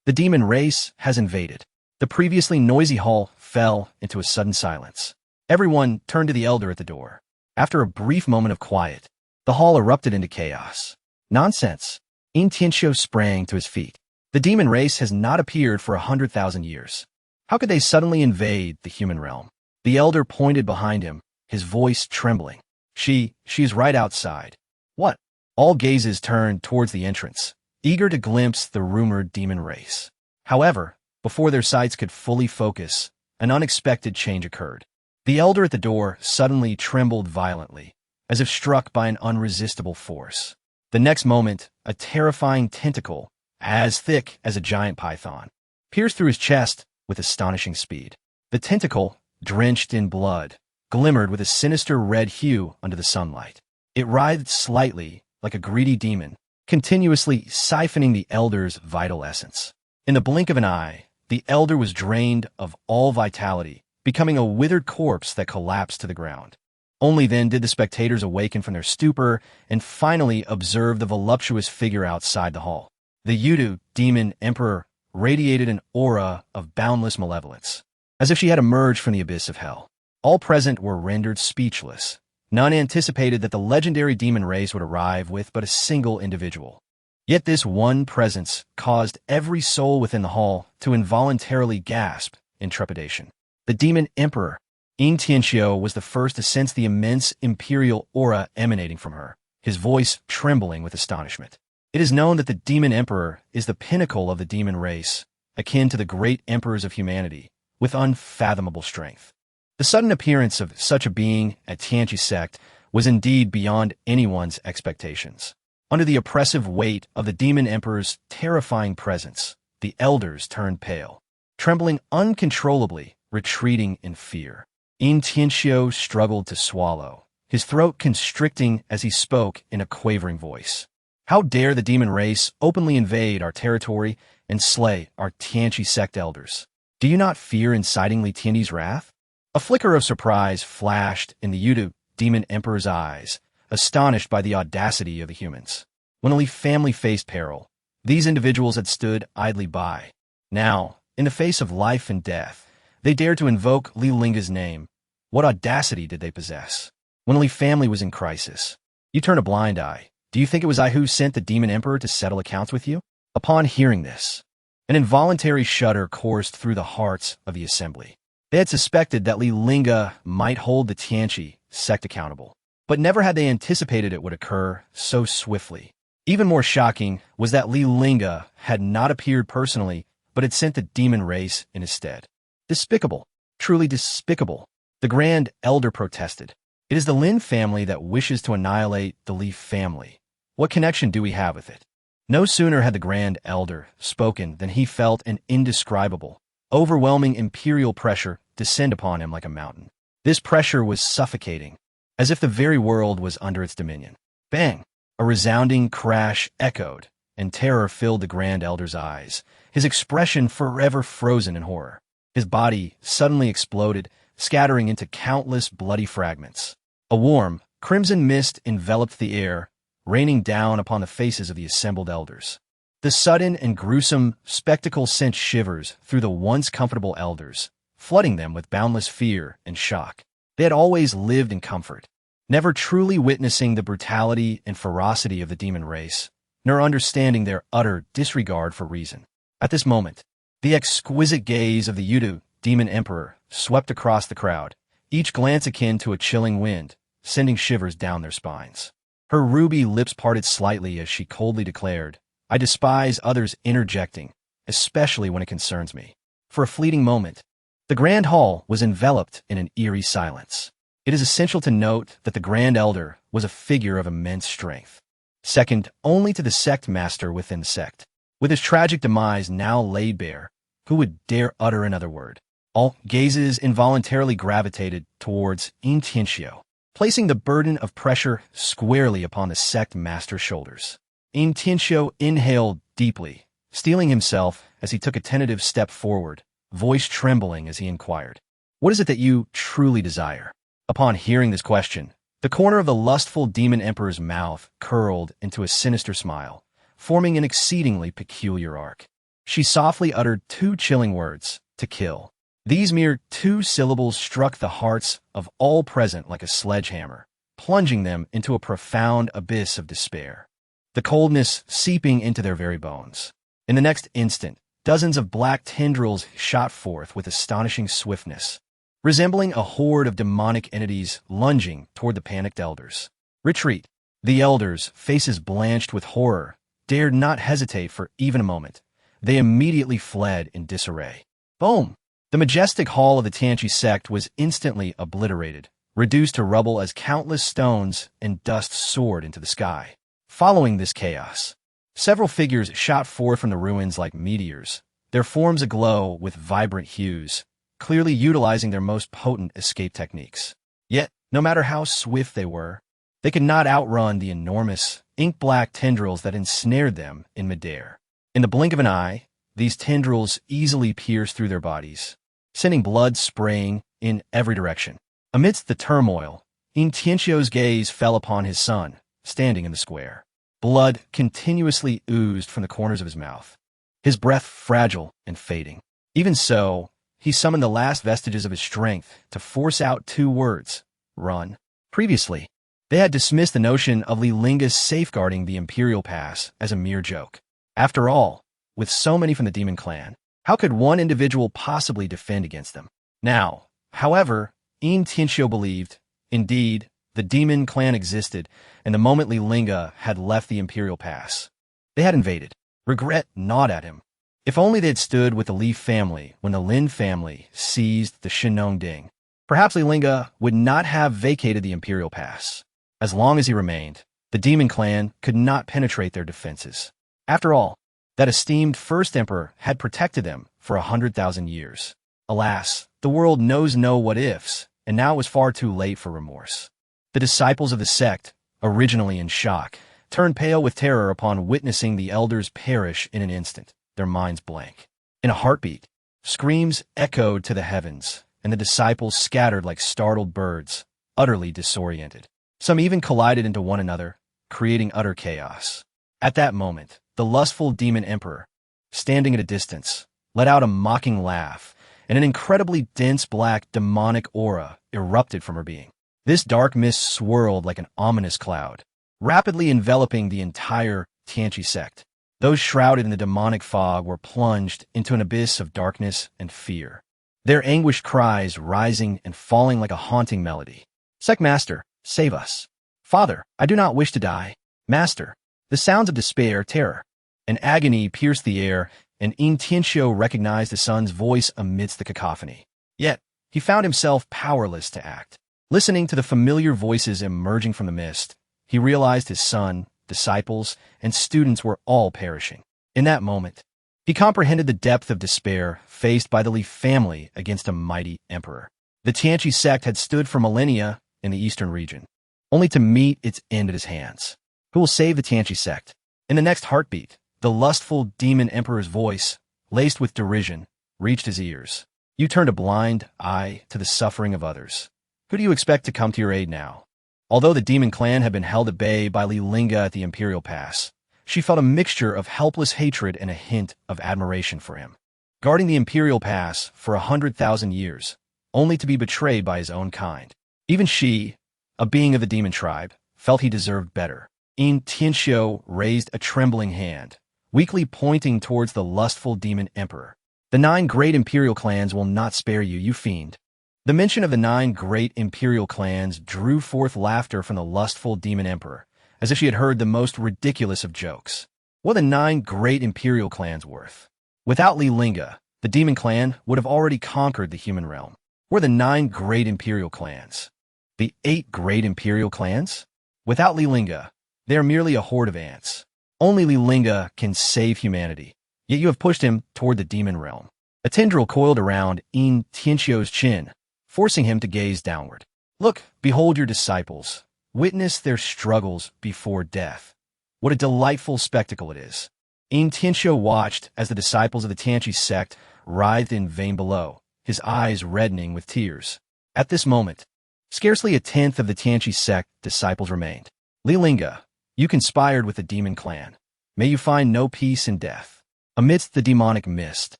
The demon race has invaded. The previously noisy hall fell into a sudden silence. Everyone turned to the elder at the door. After a brief moment of quiet, the hall erupted into chaos. Nonsense. In Tianxiu sprang to his feet. The demon race has not appeared for 100,000 years. How could they suddenly invade the human realm? The elder pointed behind him, his voice trembling. She is right outside. What? All gazes turned towards the entrance, eager to glimpse the rumored demon race. However, before their sights could fully focus, an unexpected change occurred. The elder at the door suddenly trembled violently, as if struck by an unresistible force. The next moment, a terrifying tentacle, as thick as a giant python, pierced through his chest with astonishing speed. The tentacle, drenched in blood, glimmered with a sinister red hue under the sunlight. It writhed slightly, like a greedy demon, continuously siphoning the elder's vital essence. In the blink of an eye, the elder was drained of all vitality, becoming a withered corpse that collapsed to the ground. Only then did the spectators awaken from their stupor and finally observe the voluptuous figure outside the hall. The Yudu demon emperor radiated an aura of boundless malevolence, as if she had emerged from the abyss of hell. All present were rendered speechless. None anticipated that the legendary demon race would arrive with but a single individual. Yet this one presence caused every soul within the hall to involuntarily gasp in trepidation. The demon emperor, Tianxiu, was the first to sense the immense imperial aura emanating from her, his voice trembling with astonishment. It is known that the demon emperor is the pinnacle of the demon race, akin to the great emperors of humanity, with unfathomable strength. The sudden appearance of such a being at Tianqi sect was indeed beyond anyone's expectations. Under the oppressive weight of the demon emperor's terrifying presence, the elders turned pale, trembling uncontrollably, retreating in fear. Tianxiu struggled to swallow, his throat constricting as he spoke in a quavering voice. How dare the demon race openly invade our territory and slay our Tianqi sect elders? Do you not fear inciting Li Tianyi's wrath? A flicker of surprise flashed in the Yudu demon emperor's eyes, astonished by the audacity of the humans. When the Li family faced peril, these individuals had stood idly by. Now, in the face of life and death, they dared to invoke Li Lingge's name. What audacity did they possess? When the Li family was in crisis, you turned a blind eye. Do you think it was I who sent the demon emperor to settle accounts with you? Upon hearing this, an involuntary shudder coursed through the hearts of the assembly. They had suspected that Li Lingge might hold the Tianqi sect accountable, but never had they anticipated it would occur so swiftly. Even more shocking was that Li Lingge had not appeared personally, but had sent the demon race in his stead. Despicable, truly despicable. The Grand Elder protested. It is the Lin family that wishes to annihilate the Li family. What connection do we have with it? No sooner had the Grand Elder spoken than he felt an indescribable, overwhelming imperial pressure descend upon him like a mountain. This pressure was suffocating, as if the very world was under its dominion. Bang! A resounding crash echoed, and terror filled the Grand Elder's eyes, his expression forever frozen in horror. His body suddenly exploded, scattering into countless bloody fragments. A warm, crimson mist enveloped the air, raining down upon the faces of the assembled elders. The sudden and gruesome spectacle sent shivers through the once comfortable elders, flooding them with boundless fear and shock. They had always lived in comfort, never truly witnessing the brutality and ferocity of the demon race, nor understanding their utter disregard for reason. At this moment, the exquisite gaze of the Yudu demon emperor swept across the crowd, each glance akin to a chilling wind, sending shivers down their spines. Her ruby lips parted slightly as she coldly declared, "I despise others interjecting, especially when it concerns me." For a fleeting moment, the Grand Hall was enveloped in an eerie silence. It is essential to note that the Grand Elder was a figure of immense strength, second only to the sect master within the sect. With his tragic demise now laid bare, who would dare utter another word? All gazes involuntarily gravitated towards Tianxiu, placing the burden of pressure squarely upon the sect master's shoulders. Tianxiu inhaled deeply, steeling himself as he took a tentative step forward, voice trembling as he inquired, "What is it that you truly desire?" Upon hearing this question, the corner of the lustful demon emperor's mouth curled into a sinister smile, forming an exceedingly peculiar arc. She softly uttered two chilling words, "to kill." These mere two syllables struck the hearts of all present like a sledgehammer, plunging them into a profound abyss of despair, the coldness seeping into their very bones. In the next instant, dozens of black tendrils shot forth with astonishing swiftness, resembling a horde of demonic entities lunging toward the panicked elders. Retreat! The elders, faces blanched with horror, dared not hesitate for even a moment. They immediately fled in disarray. Boom! The majestic hall of the Tianqi sect was instantly obliterated, reduced to rubble as countless stones and dust soared into the sky. Following this chaos, several figures shot forth from the ruins like meteors, their forms aglow with vibrant hues, clearly utilizing their most potent escape techniques. Yet, no matter how swift they were, they could not outrun the enormous, ink-black tendrils that ensnared them in midair. In the blink of an eye, these tendrils easily pierced through their bodies, sending blood spraying in every direction. Amidst the turmoil, Tianxiu's gaze fell upon his son, standing in the square. Blood continuously oozed from the corners of his mouth, his breath fragile and fading. Even so, he summoned the last vestiges of his strength to force out two words: run. Previously, they had dismissed the notion of Li Lingge's safeguarding the Imperial Pass as a mere joke. After all, with so many from the demon clan, how could one individual possibly defend against them? Now, however, Tianxiu believed, indeed, the demon clan existed, and the moment Li Lingge had left the Imperial Pass, they had invaded. Regret gnawed at him. If only they had stood with the Li family when the Lin family seized the Shinong Ding, perhaps Li Lingge would not have vacated the Imperial Pass. As long as he remained, the demon clan could not penetrate their defenses. After all, that esteemed first emperor had protected them for 100,000 years. Alas, the world knows no what-ifs, and now it was far too late for remorse. The disciples of the sect, originally in shock, turned pale with terror upon witnessing the elders perish in an instant, their minds blank. In a heartbeat, screams echoed to the heavens, and the disciples scattered like startled birds, utterly disoriented. Some even collided into one another, creating utter chaos. At that moment, the lustful demon emperor, standing at a distance, let out a mocking laugh, and an incredibly dense black demonic aura erupted from her being. This dark mist swirled like an ominous cloud, rapidly enveloping the entire Tianqi sect. Those shrouded in the demonic fog were plunged into an abyss of darkness and fear, their anguished cries rising and falling like a haunting melody. Sect Master, save us. Father, I do not wish to die. Master. The sounds of despair, terror, and agony pierced the air, and Tianxiu recognized his son's voice amidst the cacophony. Yet, he found himself powerless to act. Listening to the familiar voices emerging from the mist, he realized his son, disciples, and students were all perishing. In that moment, he comprehended the depth of despair faced by the Li family against a mighty emperor. The Tianqi sect had stood for millennia in the eastern region, only to meet its end at his hands. Who will save the Tianqi sect? In the next heartbeat, the lustful demon emperor's voice, laced with derision, reached his ears. You turned a blind eye to the suffering of others. Who do you expect to come to your aid now? Although the demon clan had been held at bay by Li Lingge at the Imperial Pass, she felt a mixture of helpless hatred and a hint of admiration for him. Guarding the Imperial Pass for 100,000 years, only to be betrayed by his own kind. Even she, a being of the demon tribe, felt he deserved better. Tianxiu raised a trembling hand, weakly pointing towards the lustful demon emperor. The 9 great imperial clans will not spare you, you fiend. The mention of the 9 great imperial clans drew forth laughter from the lustful demon emperor, as if she had heard the most ridiculous of jokes. What are the 9 great imperial clans worth? Without Li Lingge, the demon clan would have already conquered the human realm. What are the 9 great imperial clans? The 8 great imperial clans? Without Li Lingge, they are merely a horde of ants. Only Li Lingge can save humanity, yet you have pushed him toward the demon realm. A tendril coiled around Tianxiu's chin, forcing him to gaze downward. Look, behold your disciples. Witness their struggles before death. What a delightful spectacle it is. Tianxiu watched as the disciples of the Tianqi sect writhed in vain below, his eyes reddening with tears. At this moment, scarcely a tenth of the Tianqi sect disciples remained. Li Lingge, you conspired with the demon clan. May you find no peace in death. Amidst the demonic mist,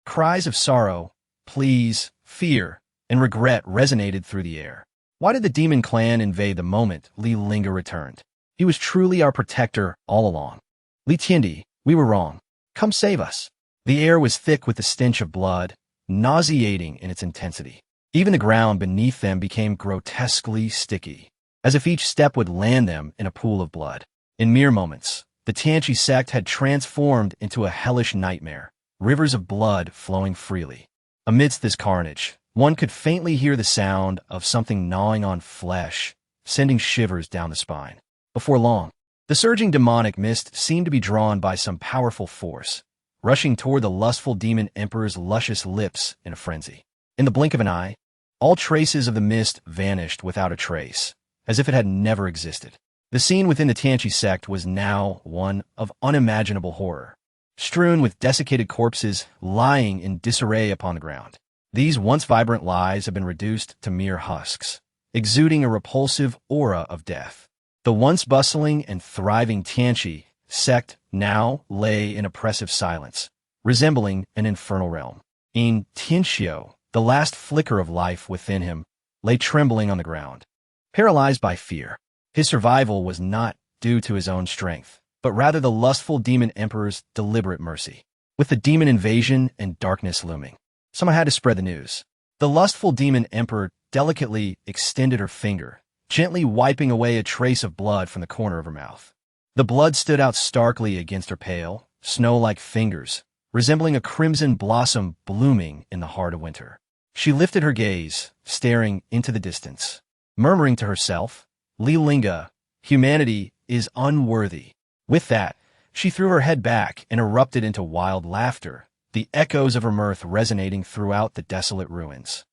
cries of sorrow, pleas, fear, and regret resonated through the air. Why did the demon clan invade the moment Li Lingge returned? He was truly our protector all along. Li Tiandi, we were wrong. Come save us. The air was thick with the stench of blood, nauseating in its intensity. Even the ground beneath them became grotesquely sticky, as if each step would land them in a pool of blood. In mere moments, the Tianqi sect had transformed into a hellish nightmare, rivers of blood flowing freely. Amidst this carnage, one could faintly hear the sound of something gnawing on flesh, sending shivers down the spine. Before long, the surging demonic mist seemed to be drawn by some powerful force, rushing toward the lustful demon emperor's luscious lips in a frenzy. In the blink of an eye, all traces of the mist vanished without a trace, as if it had never existed. The scene within the Tianqi sect was now one of unimaginable horror, strewn with desiccated corpses lying in disarray upon the ground. These once vibrant lives have been reduced to mere husks, exuding a repulsive aura of death. The once bustling and thriving Tianqi sect now lay in oppressive silence, resembling an infernal realm. In Tianxiu, the last flicker of life within him lay trembling on the ground, paralyzed by fear. His survival was not due to his own strength, but rather the lustful demon emperor's deliberate mercy. With the demon invasion and darkness looming, someone had to spread the news. The lustful demon emperor delicately extended her finger, gently wiping away a trace of blood from the corner of her mouth. The blood stood out starkly against her pale, snow-like fingers, resembling a crimson blossom blooming in the heart of winter. She lifted her gaze, staring into the distance, murmuring to herself, "Li Lingge, humanity is unworthy." With that, she threw her head back and erupted into wild laughter, the echoes of her mirth resonating throughout the desolate ruins.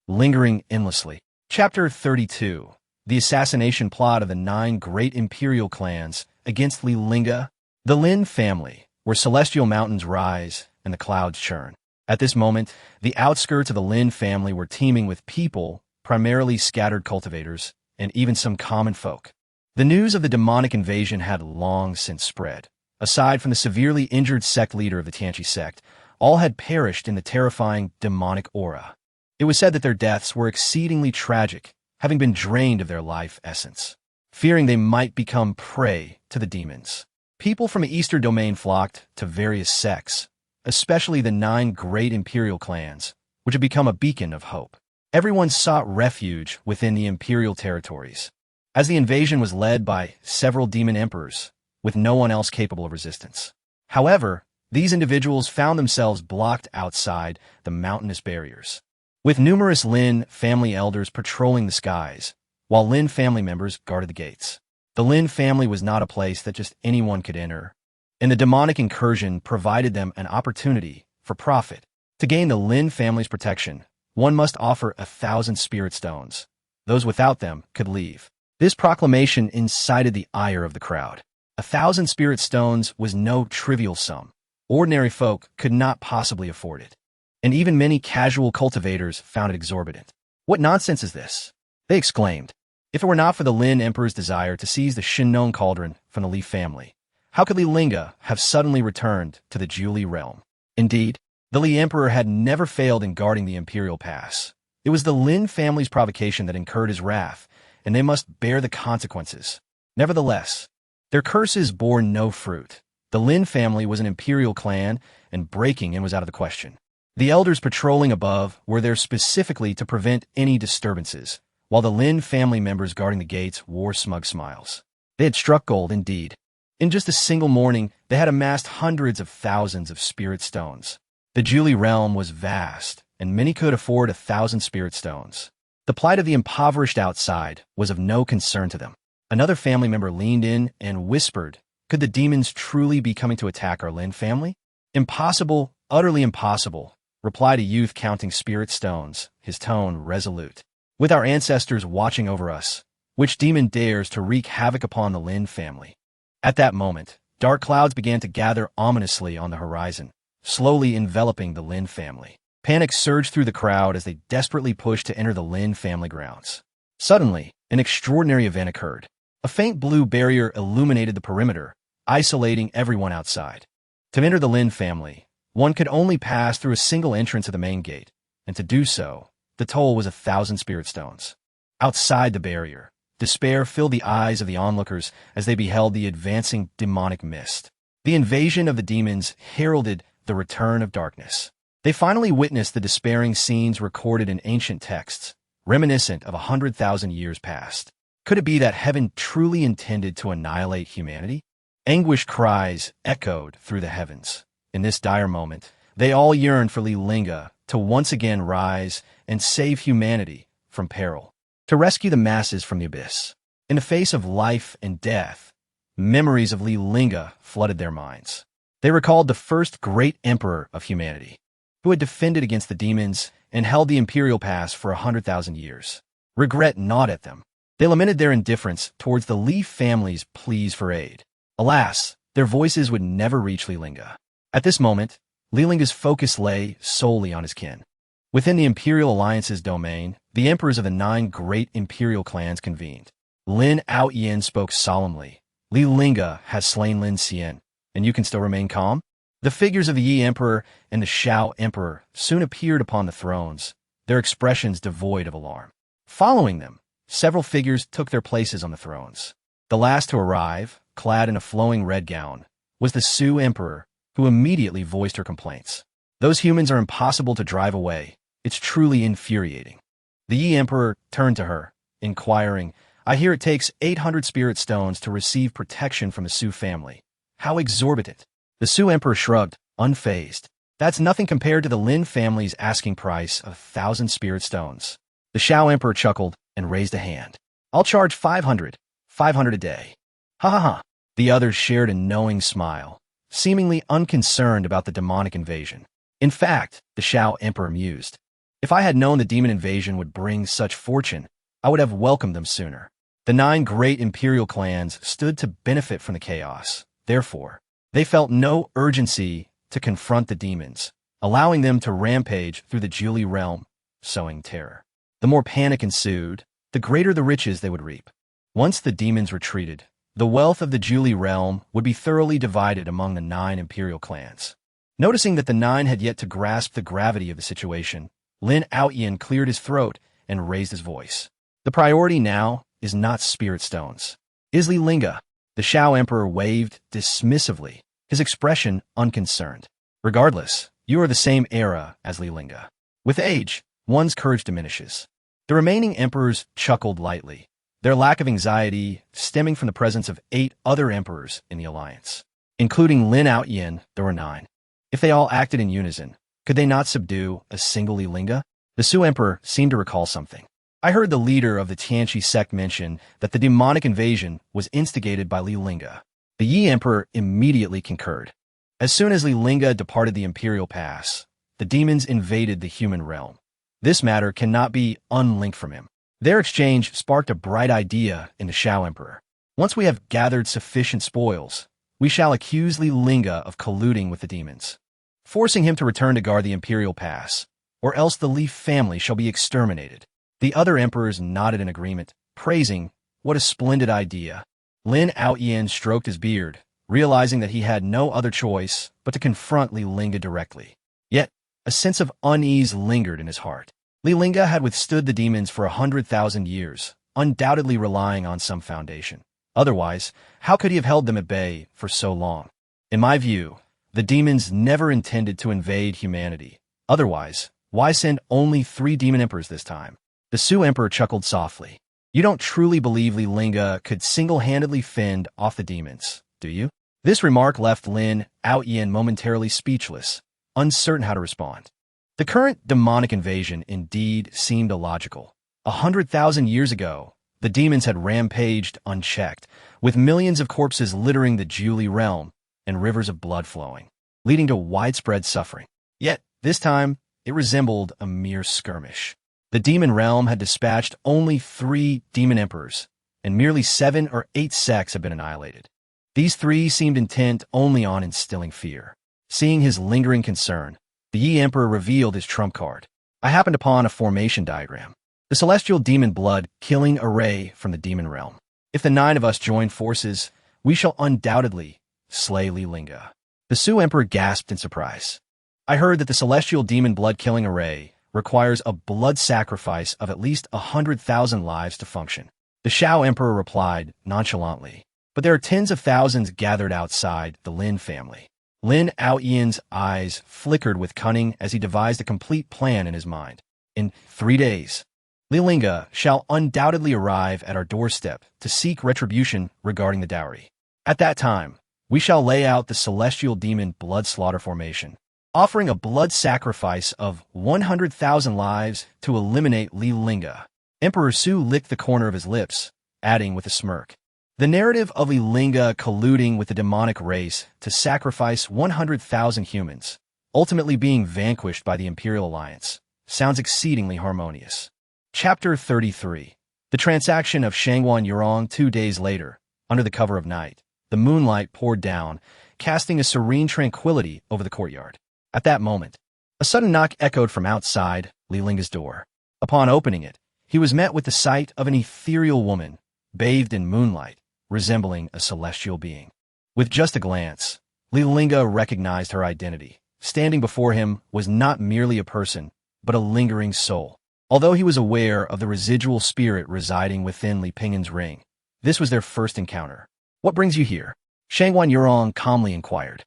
Lingering endlessly. Chapter 32. The assassination plot of the 9 great imperial clans against Li Lingge. The Lin family, where celestial mountains rise and the clouds churn. At this moment, the outskirts of the Lin family were teeming with people, primarily scattered cultivators, and even some common folk. The news of the demonic invasion had long since spread. Aside from the severely injured sect leader of the Tianqi sect, all had perished in the terrifying demonic aura. It was said that their deaths were exceedingly tragic, having been drained of their life essence. Fearing they might become prey to the demons, people from the Eastern domain flocked to various sects, especially the 9 great imperial clans, which had become a beacon of hope. Everyone sought refuge within the imperial territories, as the invasion was led by several demon emperors, with no one else capable of resistance. However, these individuals found themselves blocked outside the mountainous barriers, with numerous Lin family elders patrolling the skies, while Lin family members guarded the gates. The Lin family was not a place that just anyone could enter, and the demonic incursion provided them an opportunity for profit. To gain the Lin family's protection, one must offer 1,000 spirit stones. Those without them could leave. This proclamation incited the ire of the crowd. 1,000 spirit stones was no trivial sum. Ordinary folk could not possibly afford it, and even many casual cultivators found it exorbitant. "What nonsense is this?" they exclaimed. If it were not for the Lin Emperor's desire to seize the Shinnon cauldron from the Li family, how could Li Lingge have suddenly returned to the Zhuli realm? Indeed, the Li Emperor had never failed in guarding the Imperial Pass. It was the Lin family's provocation that incurred his wrath, and they must bear the consequences. Nevertheless, their curses bore no fruit. The Lin family was an imperial clan, and breaking in was out of the question. The elders patrolling above were there specifically to prevent any disturbances, while the Lin family members guarding the gates wore smug smiles. They had struck gold indeed. In just a single morning, they had amassed hundreds of thousands of spirit stones. The Zhuli realm was vast, and many could afford 1,000 spirit stones. The plight of the impoverished outside was of no concern to them. Another family member leaned in and whispered, "Could the demons truly be coming to attack our Lin family?" "Impossible, utterly impossible," replied a youth counting spirit stones, his tone resolute. "With our ancestors watching over us, which demon dares to wreak havoc upon the Lin family?" At that moment, dark clouds began to gather ominously on the horizon, slowly enveloping the Lin family. Panic surged through the crowd as they desperately pushed to enter the Lin family grounds. Suddenly, an extraordinary event occurred. A faint blue barrier illuminated the perimeter, isolating everyone outside. To enter the Lin family, one could only pass through a single entrance of the main gate, and to do so, the toll was 1,000 spirit stones. Outside the barrier, despair filled the eyes of the onlookers as they beheld the advancing demonic mist. The invasion of the demons heralded the return of darkness. They finally witnessed the despairing scenes recorded in ancient texts, reminiscent of 100,000 years past. Could it be that heaven truly intended to annihilate humanity? Anguished cries echoed through the heavens. In this dire moment, they all yearned for Li Lingge to once again rise and save humanity from peril, to rescue the masses from the abyss. In the face of life and death, memories of Li Lingge flooded their minds. They recalled the first great emperor of humanity, who had defended against the demons and held the Imperial Pass for 100,000 years. Regret gnawed at them. They lamented their indifference towards the Li family's pleas for aid. Alas, their voices would never reach Li Lingge. At this moment, Li Lingge's focus lay solely on his kin. Within the Imperial Alliance's domain, the emperors of the 9 great imperial clans convened. Lin Aoyan spoke solemnly. Li Lingge has slain Lin Xian, and you can still remain calm? The figures of the Yi Emperor and the Shao Emperor soon appeared upon the thrones, their expressions devoid of alarm. Following them, several figures took their places on the thrones. The last to arrive, clad in a flowing red gown, was the Su Emperor, who immediately voiced her complaints. Those humans are impossible to drive away. It's truly infuriating. The Yi Emperor turned to her, inquiring, I hear it takes 800 spirit stones to receive protection from the Su family. How exorbitant. The Su Emperor shrugged, unfazed. That's nothing compared to the Lin family's asking price of 1,000 spirit stones. The Shao Emperor chuckled and raised a hand. I'll charge 500 a day. Ha ha ha. The others shared a knowing smile, seemingly unconcerned about the demonic invasion. In fact, the Shao Emperor mused, if I had known the demon invasion would bring such fortune, I would have welcomed them sooner. The 9 great imperial clans stood to benefit from the chaos. Therefore, they felt no urgency to confront the demons, allowing them to rampage through the Julie realm, sowing terror. The more panic ensued, the greater the riches they would reap. Once the demons retreated, the wealth of the Julie realm would be thoroughly divided among the 9 imperial clans. Noticing that the 9 had yet to grasp the gravity of the situation, Lin Aoyan cleared his throat and raised his voice. The priority now is not spirit stones. Li Lingge. The Shao Emperor waved dismissively, his expression unconcerned. Regardless, you are the same era as Li Lingge. With age, one's courage diminishes. The remaining emperors chuckled lightly, their lack of anxiety stemming from the presence of 8 other emperors in the alliance. Including Lin Aoyan, there were 9. If they all acted in unison, could they not subdue a single Li Lingge? The Su Emperor seemed to recall something. I heard the leader of the Tianqi sect mention that the demonic invasion was instigated by Li Lingge. The Yi Emperor immediately concurred. As soon as Li Lingge departed the Imperial Pass, the demons invaded the human realm. This matter cannot be unlinked from him. Their exchange sparked a bright idea in the Shao Emperor. Once we have gathered sufficient spoils, we shall accuse Li Lingge of colluding with the demons, forcing him to return to guard the Imperial Pass, or else the Li family shall be exterminated. The other emperors nodded in agreement, praising, what a splendid idea. Lin Aoyan stroked his beard, realizing that he had no other choice but to confront Li Lingge directly. Yet, a sense of unease lingered in his heart. Li Lingge had withstood the demons for 100,000 years, undoubtedly relying on some foundation. Otherwise, how could he have held them at bay for so long? In my view, the demons never intended to invade humanity. Otherwise, why send only 3 demon emperors this time? The Su Emperor chuckled softly. You don't truly believe Li Lingge could single-handedly fend off the demons, do you? This remark left Lin Aoyan momentarily speechless, uncertain how to respond. The current demonic invasion indeed seemed illogical. 100,000 years ago, the demons had rampaged unchecked, with millions of corpses littering the Julie realm and rivers of blood flowing, leading to widespread suffering. Yet, this time, it resembled a mere skirmish. The demon realm had dispatched only 3 demon emperors, and merely 7 or 8 sects had been annihilated. These 3 seemed intent only on instilling fear. Seeing his lingering concern, the Yi Emperor revealed his trump card. I happened upon a formation diagram. The celestial demon blood killing array from the demon realm. If the 9 of us join forces, we shall undoubtedly slay Li Lingge. The Su Emperor gasped in surprise. I heard that the celestial demon blood killing array requires a blood sacrifice of at least 100,000 lives to function. The Shao Emperor replied nonchalantly, but there are tens of thousands gathered outside the Lin family. Lin Aoyan's eyes flickered with cunning as he devised a complete plan in his mind. In 3 days, Li Lingge shall undoubtedly arrive at our doorstep to seek retribution regarding the dowry. At that time, we shall lay out the celestial demon blood slaughter formation, offering a blood sacrifice of 100,000 lives to eliminate Li Lingge. Emperor Su licked the corner of his lips, adding with a smirk, the narrative of Li Lingge colluding with the demonic race to sacrifice 100,000 humans, ultimately being vanquished by the Imperial Alliance, sounds exceedingly harmonious. Chapter 33. The transaction of Shangwan Yurong 2 days later, under the cover of night. The moonlight poured down, casting a serene tranquility over the courtyard. At that moment, a sudden knock echoed from outside Li Lingge's door. Upon opening it, he was met with the sight of an ethereal woman, bathed in moonlight, resembling a celestial being. With just a glance, Li Lingge recognized her identity. Standing before him was not merely a person, but a lingering soul. Although he was aware of the residual spirit residing within Li Pingyan's ring, this was their first encounter. "What brings you here?" Shangguan Yurong calmly inquired,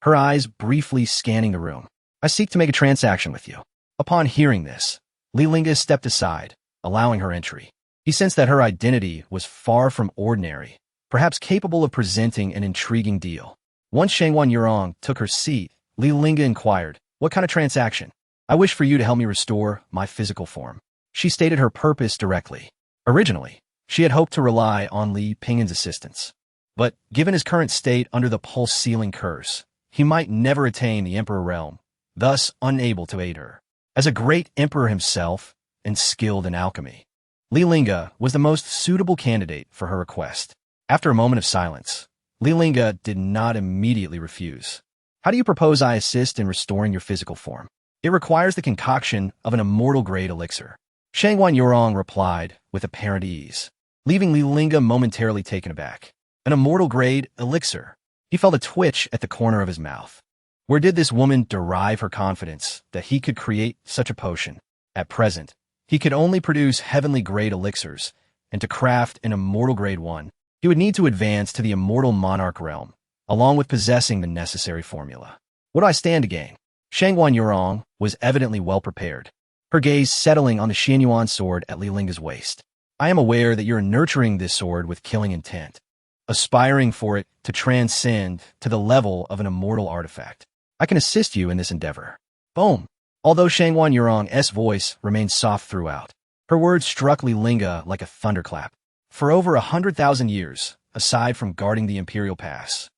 her eyes briefly scanning the room. "I seek to make a transaction with you." Upon hearing this, Li Lingge stepped aside, allowing her entry. He sensed that her identity was far from ordinary, perhaps capable of presenting an intriguing deal. Once Shangguan Yurong took her seat, Li Lingge inquired, "What kind of transaction?" "I wish for you to help me restore my physical form." She stated her purpose directly. Originally, she had hoped to rely on Li Pingyan's assistance. But given his current state under the pulse-sealing curse, he might never attain the Emperor realm, thus unable to aid her. As a great emperor himself and skilled in alchemy, Li Lingge was the most suitable candidate for her request. After a moment of silence, Li Lingge did not immediately refuse. "How do you propose I assist in restoring your physical form?" "It requires the concoction of an immortal-grade elixir," Shangguan Yurong replied with apparent ease, leaving Li Lingge momentarily taken aback. An immortal-grade elixir. He felt a twitch at the corner of his mouth. Where did this woman derive her confidence that he could create such a potion? At present, he could only produce heavenly-grade elixirs, and to craft an immortal-grade one, he would need to advance to the immortal monarch realm, along with possessing the necessary formula. "What do I stand to gain?" Shangguan Yurong was evidently well prepared, her gaze settling on the Xianyuan sword at Li Lingge's waist. "I am aware that you're nurturing this sword with killing intent, aspiring for it to transcend to the level of an immortal artifact. I can assist you in this endeavor." Boom! Although Shangguan Yurong's voice remained soft throughout, her words struck Li Lingge like a thunderclap. For over 100,000 years, aside from guarding the Imperial Pass,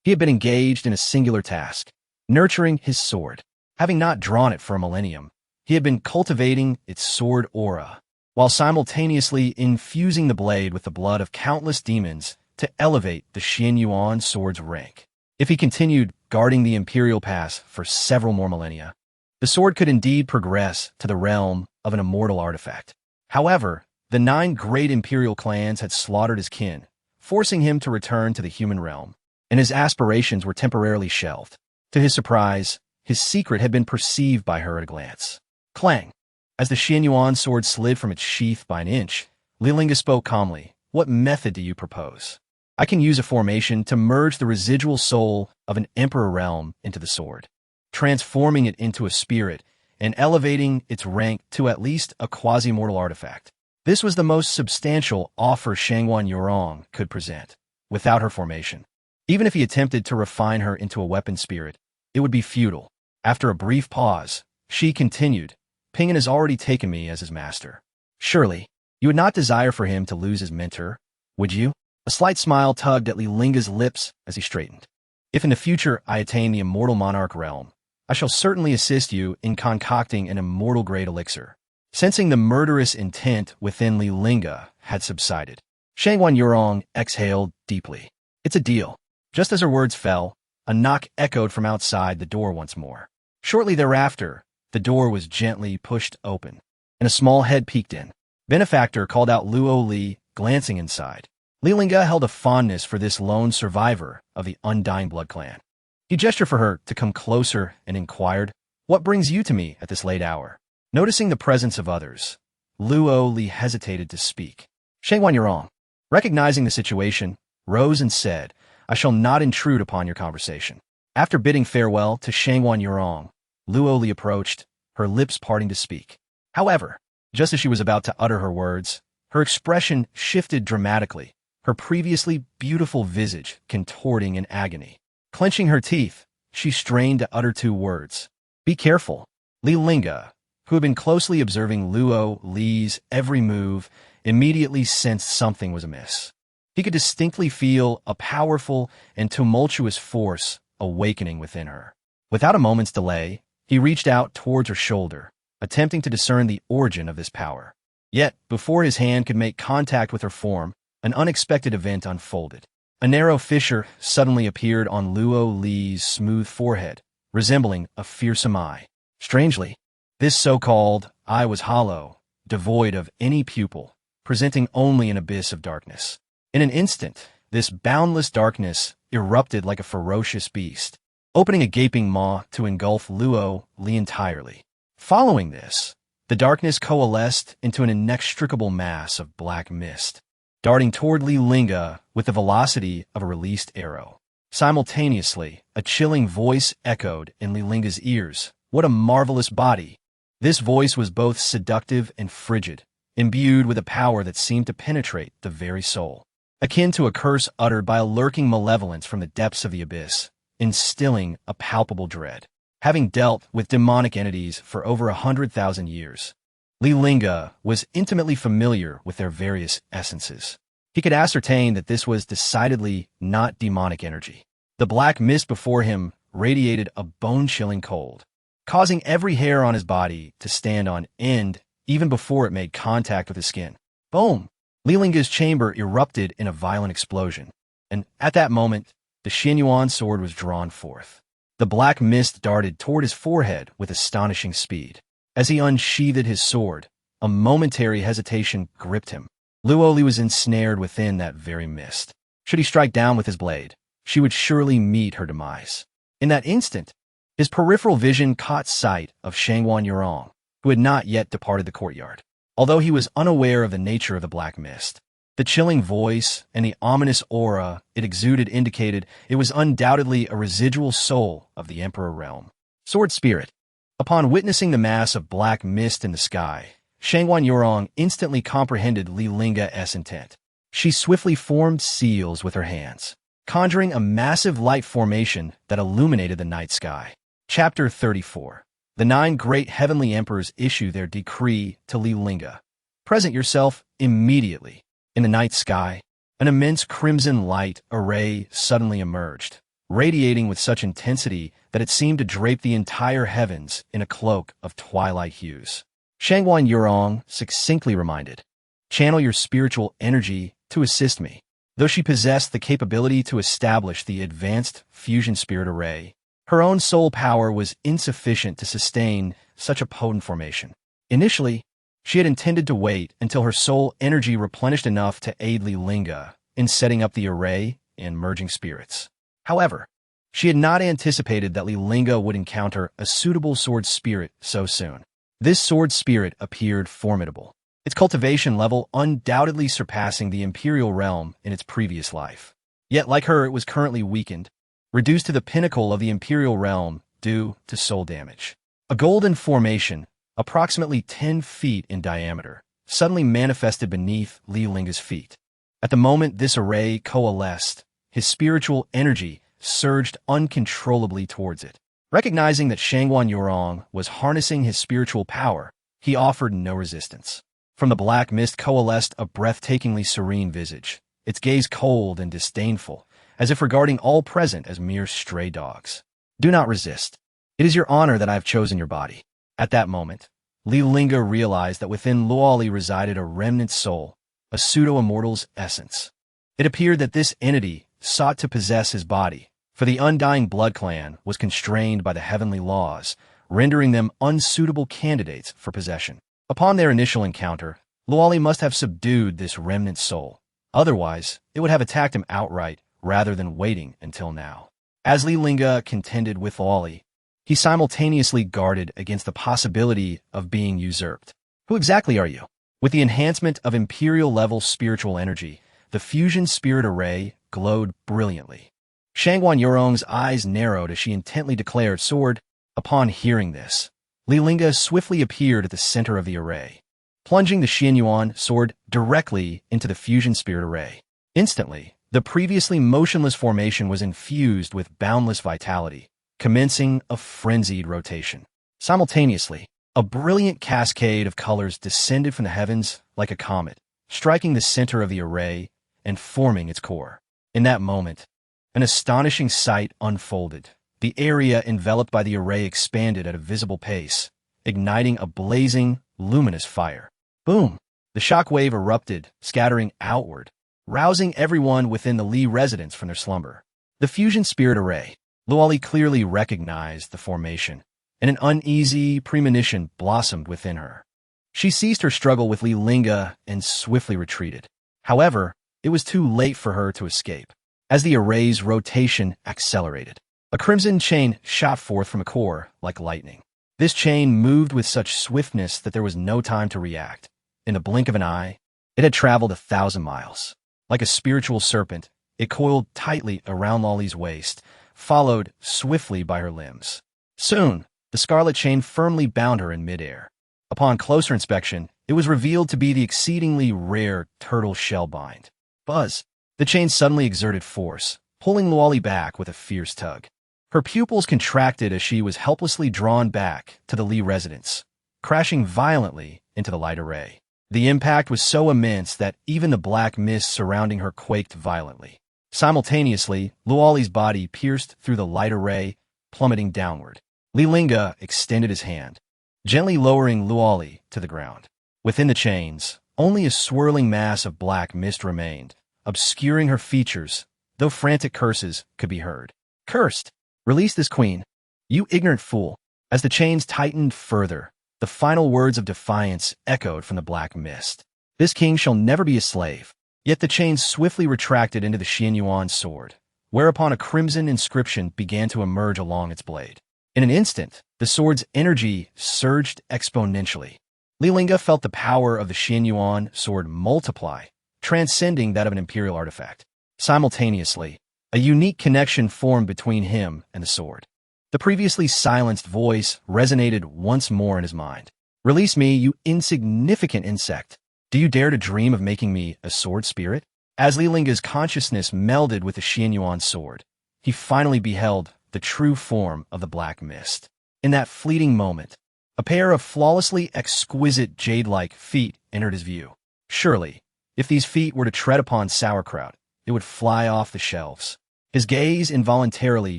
he had been engaged in a singular task, nurturing his sword. Having not drawn it for a millennium, he had been cultivating its sword aura, while simultaneously infusing the blade with the blood of countless demons to elevate the Xianyuan sword's rank. If he continued guarding the Imperial Pass for several more millennia, the sword could indeed progress to the realm of an immortal artifact. However, the 9 great Imperial clans had slaughtered his kin, forcing him to return to the human realm, and his aspirations were temporarily shelved. To his surprise, his secret had been perceived by her at a glance. Clang! As the Xianyuan sword slid from its sheath by an inch, Li Lingge spoke calmly. "What method do you propose?" "I can use a formation to merge the residual soul of an emperor realm into the sword, transforming it into a spirit and elevating its rank to at least a quasi-mortal artifact." This was the most substantial offer Shangguan Yurong could present. Without her formation, even if he attempted to refine her into a weapon spirit, it would be futile. After a brief pause, she continued, "Pingyan has already taken me as his master. Surely, you would not desire for him to lose his mentor, would you?" A slight smile tugged at Li Lingge's lips as he straightened. "If in the future I attain the immortal monarch realm, I shall certainly assist you in concocting an immortal-grade elixir." Sensing the murderous intent within Li Lingge had subsided, Shangguan Yurong exhaled deeply. "It's a deal." Just as her words fell, a knock echoed from outside the door once more. Shortly thereafter, the door was gently pushed open, and a small head peeked in. Benefactor called out Luo Li, glancing inside. Li Lingge held a fondness for this lone survivor of the Undying Blood clan. He gestured for her to come closer and inquired, "What brings you to me at this late hour?" Noticing the presence of others, Luo Li hesitated to speak. Shangguan Yurong, recognizing the situation, rose and said, "I shall not intrude upon your conversation." After bidding farewell to Shangguan Yurong, Luo Li approached, her lips parting to speak. However, just as she was about to utter her words, her expression shifted dramatically, her previously beautiful visage contorting in agony. Clenching her teeth, she strained to utter 2 words. "Be careful." Li Lingge, who had been closely observing Luo Li's every move, immediately sensed something was amiss. He could distinctly feel a powerful and tumultuous force awakening within her. Without a moment's delay, he reached out towards her shoulder, attempting to discern the origin of this power. Yet, before his hand could make contact with her form, an unexpected event unfolded. A narrow fissure suddenly appeared on Luo Li's smooth forehead, resembling a fearsome eye. Strangely, this so-called eye was hollow, devoid of any pupil, presenting only an abyss of darkness. In an instant, this boundless darkness erupted like a ferocious beast, opening a gaping maw to engulf Luo Li entirely. Following this, the darkness coalesced into an inextricable mass of black mist, darting toward Li Lingge with the velocity of a released arrow. Simultaneously, a chilling voice echoed in Li Lingge's ears. What a marvelous body! This voice was both seductive and frigid, imbued with a power that seemed to penetrate the very soul, akin to a curse uttered by a lurking malevolence from the depths of the abyss, instilling a palpable dread. Having dealt with demonic entities for over 100,000 years, Li Lingge was intimately familiar with their various essences. He could ascertain that this was decidedly not demonic energy. The black mist before him radiated a bone-chilling cold, causing every hair on his body to stand on end even before it made contact with his skin. Boom! Li Lingge's chamber erupted in a violent explosion, and at that moment, the Xianyuan sword was drawn forth. The black mist darted toward his forehead with astonishing speed. As he unsheathed his sword, a momentary hesitation gripped him. Luo Li was ensnared within that very mist. Should he strike down with his blade, she would surely meet her demise. In that instant, his peripheral vision caught sight of Shangguan Yurong, who had not yet departed the courtyard. Although he was unaware of the nature of the black mist, the chilling voice and the ominous aura it exuded indicated it was undoubtedly a residual soul of the Emperor realm. Sword Spirit. Upon witnessing the mass of black mist in the sky, Shangguan Yurong instantly comprehended Li Lingge's intent. She swiftly formed seals with her hands, conjuring a massive light formation that illuminated the night sky. Chapter 34. The 9 great heavenly emperors issue their decree to Li Lingge. Present yourself immediately. In the night sky, an immense crimson light array suddenly emerged, radiating with such intensity that it seemed to drape the entire heavens in a cloak of twilight hues. Shangguan Yurong succinctly reminded, "Channel your spiritual energy to assist me." Though she possessed the capability to establish the advanced fusion spirit array, her own soul power was insufficient to sustain such a potent formation. Initially, she had intended to wait until her soul energy replenished enough to aid Li Lingge in setting up the array and merging spirits. However, she had not anticipated that Li Lingge would encounter a suitable sword spirit so soon. This sword spirit appeared formidable, its cultivation level undoubtedly surpassing the Imperial realm in its previous life. Yet like her, it was currently weakened, reduced to the pinnacle of the Imperial realm due to soul damage. A golden formation, approximately 10 feet in diameter, suddenly manifested beneath Li Lingge's feet. At the moment this array coalesced, his spiritual energy surged uncontrollably towards it. Recognizing that Shangguan Yurong was harnessing his spiritual power, he offered no resistance. From the black mist coalesced a breathtakingly serene visage, its gaze cold and disdainful, as if regarding all present as mere stray dogs. "Do not resist. It is your honor that I have chosen your body." At that moment, Li Lingge realized that within Luo Li resided a remnant soul, a pseudo-immortal's essence. It appeared that this entity sought to possess his body, for the undying blood clan was constrained by the heavenly laws, rendering them unsuitable candidates for possession. Upon their initial encounter, Luo Li must have subdued this remnant soul. Otherwise, it would have attacked him outright rather than waiting until now. As Li Lingge contended with Luo Li, he simultaneously guarded against the possibility of being usurped. Who exactly are you? With the enhancement of Imperial-level spiritual energy, the fusion spirit array glowed brilliantly. Shangguan Yurong's eyes narrowed as she intently declared, "Sword." Upon hearing this, Li Lingge swiftly appeared at the center of the array, plunging the Xianyuan sword directly into the fusion spirit array. Instantly, the previously motionless formation was infused with boundless vitality, commencing a frenzied rotation. Simultaneously, a brilliant cascade of colors descended from the heavens like a comet, striking the center of the array and forming its core. In that moment, an astonishing sight unfolded. The area enveloped by the array expanded at a visible pace, igniting a blazing, luminous fire. Boom! The shockwave erupted, scattering outward, rousing everyone within the Li residence from their slumber. The fusion spirit array. Luo Li clearly recognized the formation, and an uneasy premonition blossomed within her. She ceased her struggle with Li Lingge and swiftly retreated. However, it was too late for her to escape. As the array's rotation accelerated, a crimson chain shot forth from a core like lightning. This chain moved with such swiftness that there was no time to react. In the blink of an eye, it had traveled 1,000 miles. Like a spiritual serpent, it coiled tightly around Lolly's waist, followed swiftly by her limbs. Soon, the scarlet chain firmly bound her in midair. Upon closer inspection, it was revealed to be the exceedingly rare turtle shell bind. Buzz! The chain suddenly exerted force, pulling Lolly back with a fierce tug. Her pupils contracted as she was helplessly drawn back to the Li residence, crashing violently into the light array. The impact was so immense that even the black mist surrounding her quaked violently. Simultaneously, Lolly's body pierced through the light array, plummeting downward. Li Lingge extended his hand, gently lowering Lolly to the ground. Within the chains, only a swirling mass of black mist remained, obscuring her features, though frantic curses could be heard. Cursed! Release this queen, you ignorant fool! As the chains tightened further, the final words of defiance echoed from the black mist. This king shall never be a slave. Yet the chains swiftly retracted into the Xianyuan sword, whereupon a crimson inscription began to emerge along its blade. In an instant, the sword's energy surged exponentially. Li Lingge felt the power of the Xianyuan sword multiply, transcending that of an imperial artifact. Simultaneously, a unique connection formed between him and the sword. The previously silenced voice resonated once more in his mind. Release me, you insignificant insect. Do you dare to dream of making me a sword spirit? As Li Lingge's consciousness melded with the Xianyuan sword, he finally beheld the true form of the black mist. In that fleeting moment, a pair of flawlessly exquisite jade-like feet entered his view. Surely, if these feet were to tread upon sauerkraut, it would fly off the shelves. His gaze involuntarily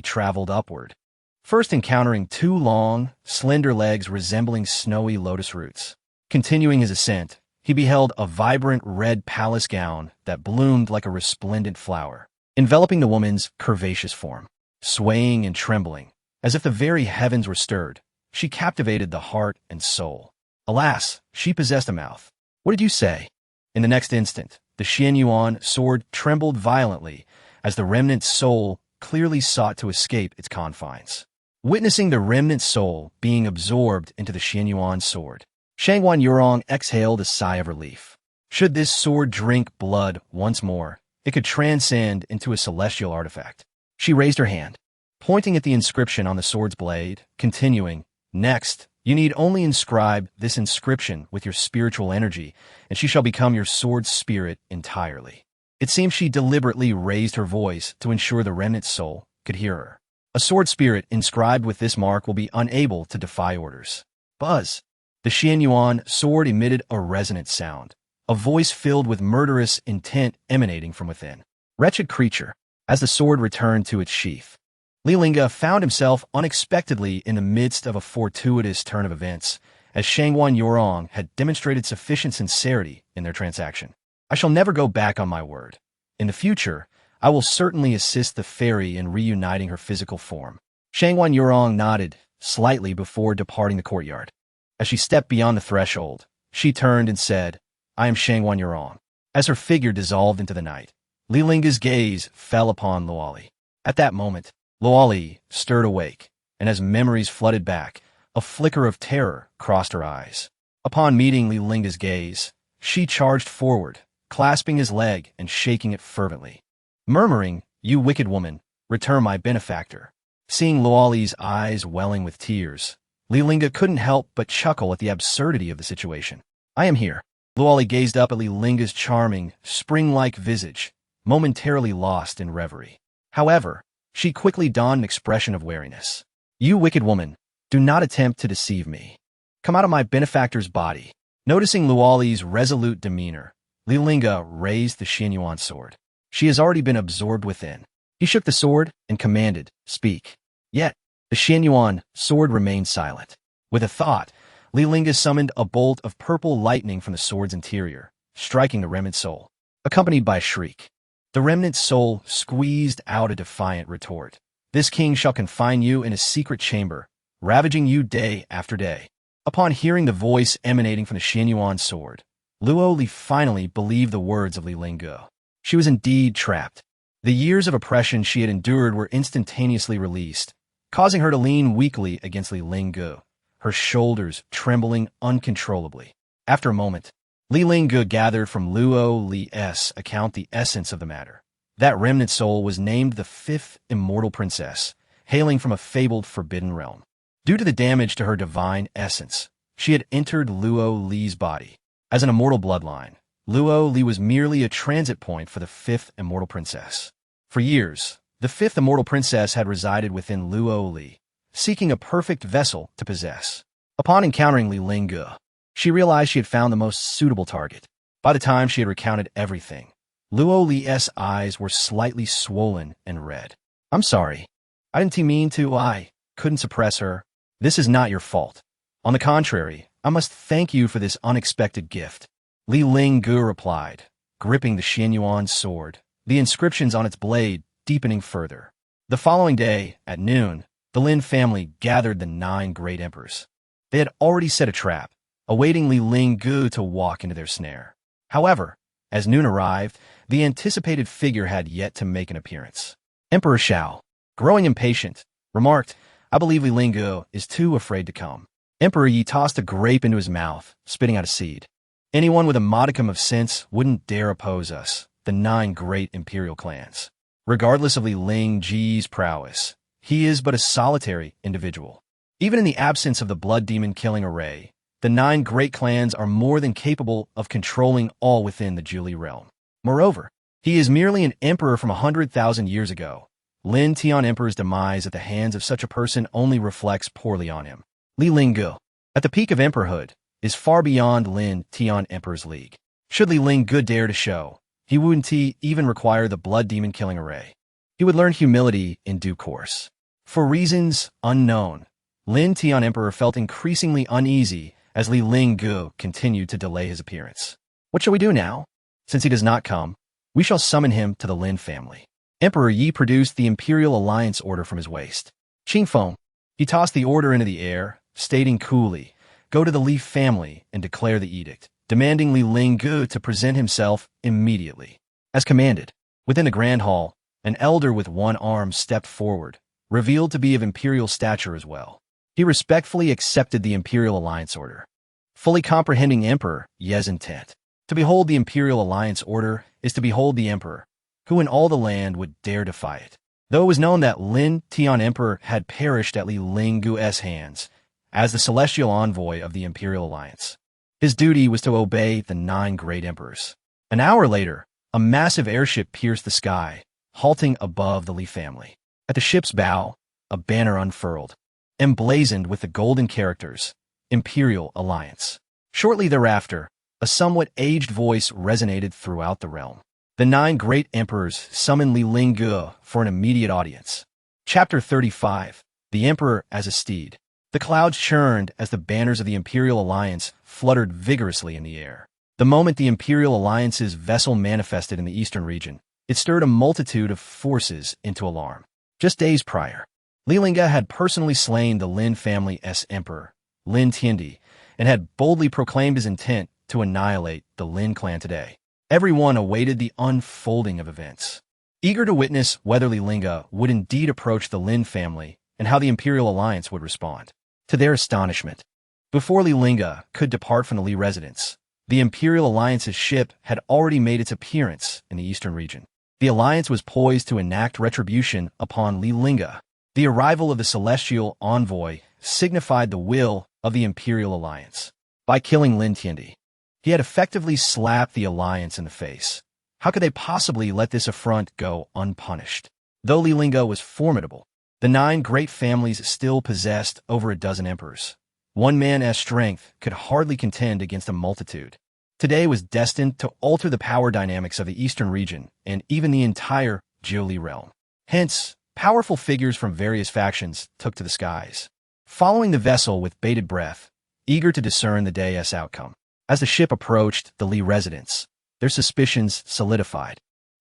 traveled upward, first encountering two long, slender legs resembling snowy lotus roots. Continuing his ascent, he beheld a vibrant red palace gown that bloomed like a resplendent flower, enveloping the woman's curvaceous form. Swaying and trembling, as if the very heavens were stirred, she captivated the heart and soul. Alas, she possessed a mouth. What did you say? In the next instant, the Xianyuan sword trembled violently as the remnant soul clearly sought to escape its confines. Witnessing the remnant soul being absorbed into the Xianyuan sword, Shangwan Yurong exhaled a sigh of relief. Should this sword drink blood once more, it could transcend into a celestial artifact. She raised her hand, pointing at the inscription on the sword's blade, continuing, Next, you need only inscribe this inscription with your spiritual energy, and she shall become your sword spirit entirely. It seemed she deliberately raised her voice to ensure the remnant soul could hear her. A sword spirit inscribed with this mark will be unable to defy orders. Buzz! The Xianyuan sword emitted a resonant sound, a voice filled with murderous intent emanating from within. Wretched creature! As the sword returned to its sheath, Li Lingge found himself unexpectedly in the midst of a fortuitous turn of events, as Shangwan Yurong had demonstrated sufficient sincerity in their transaction. I shall never go back on my word. In the future, I will certainly assist the fairy in reuniting her physical form. Shangwan Yurong nodded slightly before departing the courtyard. As she stepped beyond the threshold, she turned and said, I am Shangwan Yurong. As her figure dissolved into the night, Li Lingge's gaze fell upon Lolly. At that moment, Lolly stirred awake, and as memories flooded back, a flicker of terror crossed her eyes. Upon meeting Li Lingge's gaze, she charged forward, clasping his leg and shaking it fervently. Murmuring, You wicked woman, return my benefactor. Seeing Lolly's eyes welling with tears, Li Lingge couldn't help but chuckle at the absurdity of the situation. I am here. Lolly gazed up at Li Lingge's charming, spring-like visage, momentarily lost in reverie. However, she quickly donned an expression of wariness. You wicked woman, do not attempt to deceive me. Come out of my benefactor's body. Noticing Lolly's resolute demeanor, Li Lingge raised the Xianyuan sword. She has already been absorbed within. He shook the sword and commanded, Speak. Yet, the Xianyuan sword remained silent. With a thought, Li Lingge summoned a bolt of purple lightning from the sword's interior, striking the remnant soul. Accompanied by a shriek, the remnant soul squeezed out a defiant retort. This king shall confine you in a secret chamber, ravaging you day after day. Upon hearing the voice emanating from the Xianyuan sword, Luo Li finally believed the words of Li Lingge. She was indeed trapped. The years of oppression she had endured were instantaneously released, causing her to lean weakly against Li Lingge, her shoulders trembling uncontrollably. After a moment, Li Lingge gathered from Luo Li's account the essence of the matter. That remnant soul was named the fifth immortal princess, hailing from a fabled forbidden realm. Due to the damage to her divine essence, she had entered Luo Li's body. As an immortal bloodline, Luo Li was merely a transit point for the fifth immortal princess. For years, the fifth immortal princess had resided within Luo Li, seeking a perfect vessel to possess. Upon encountering Li Lingge, she realized she had found the most suitable target. By the time she had recounted everything, Luo Li's eyes were slightly swollen and red. "I'm sorry. I didn't mean to. I couldn't suppress her. This is not your fault. On the contrary, I must thank you for this unexpected gift." Li Lingge replied, gripping the Xianyuan sword, the inscriptions on its blade deepening further. The following day, at noon, the Lin family gathered the 9 great emperors. They had already set a trap, awaiting Li Lingge to walk into their snare. However, as noon arrived, the anticipated figure had yet to make an appearance. Emperor Shao, growing impatient, remarked, "I believe Li Lingge is too afraid to come." Emperor Yi tossed a grape into his mouth, spitting out a seed. "Anyone with a modicum of sense wouldn't dare oppose us, the 9 great imperial clans. Regardless of Li Lingge's prowess, he is but a solitary individual. Even in the absence of the blood demon-killing array, the 9 great clans are more than capable of controlling all within the Zhuli realm. Moreover, he is merely an emperor from 100,000 years ago. Lin Tian Emperor's demise at the hands of such a person only reflects poorly on him. Li Lingge, at the peak of emperorhood, is far beyond Lin Tian Emperor's league. Should Li Lingge dare to show, he wouldn't even require the blood demon-killing array. He would learn humility in due course." For reasons unknown, Lin Tian Emperor felt increasingly uneasy as Li Lingge continued to delay his appearance. "What shall we do now? Since he does not come, we shall summon him to the Lin family." Emperor Yi produced the Imperial Alliance order from his waist. Qingfeng, he tossed the order into the air, stating coolly, "Go to the Li family and declare the edict," demanding Li Lingge to present himself immediately. As commanded, within the Grand Hall, an elder with one arm stepped forward, revealed to be of imperial stature as well. He respectfully accepted the Imperial Alliance order, fully comprehending Emperor Ye's intent. To behold the Imperial Alliance order is to behold the Emperor, who in all the land would dare defy it. Though it was known that Lin Tian Emperor had perished at Li Lingge's hands as the celestial envoy of the Imperial Alliance, his duty was to obey the 9 great emperors. An hour later, a massive airship pierced the sky, halting above the Li family. At the ship's bow, a banner unfurled, emblazoned with the golden characters, Imperial Alliance. Shortly thereafter, a somewhat aged voice resonated throughout the realm. The 9 great emperors summoned Li Lingge for an immediate audience. Chapter 35, The Emperor as a Steed. The clouds churned as the banners of the Imperial Alliance fluttered vigorously in the air. The moment the Imperial Alliance's vessel manifested in the eastern region, it stirred a multitude of forces into alarm. Just days prior, Li Lingge had personally slain the Lin family's emperor, Lin Tiandi, and had boldly proclaimed his intent to annihilate the Lin clan today. Everyone awaited the unfolding of events, eager to witness whether Li Lingge would indeed approach the Lin family and how the Imperial Alliance would respond. To their astonishment, before Li Lingge could depart from the Li residence, the Imperial Alliance's ship had already made its appearance in the eastern region. The Alliance was poised to enact retribution upon Li Lingge. The arrival of the celestial envoy signified the will of the Imperial Alliance. By killing Lin Tiandi, he had effectively slapped the Alliance in the face. How could they possibly let this affront go unpunished? Though Li Lingge was formidable, the 9 great families still possessed over a dozen emperors. One man's strength could hardly contend against a multitude. Today was destined to alter the power dynamics of the eastern region and even the entire Zhuli realm. Hence, powerful figures from various factions took to the skies, following the vessel with bated breath, eager to discern the day's outcome. As the ship approached the Li residence, their suspicions solidified.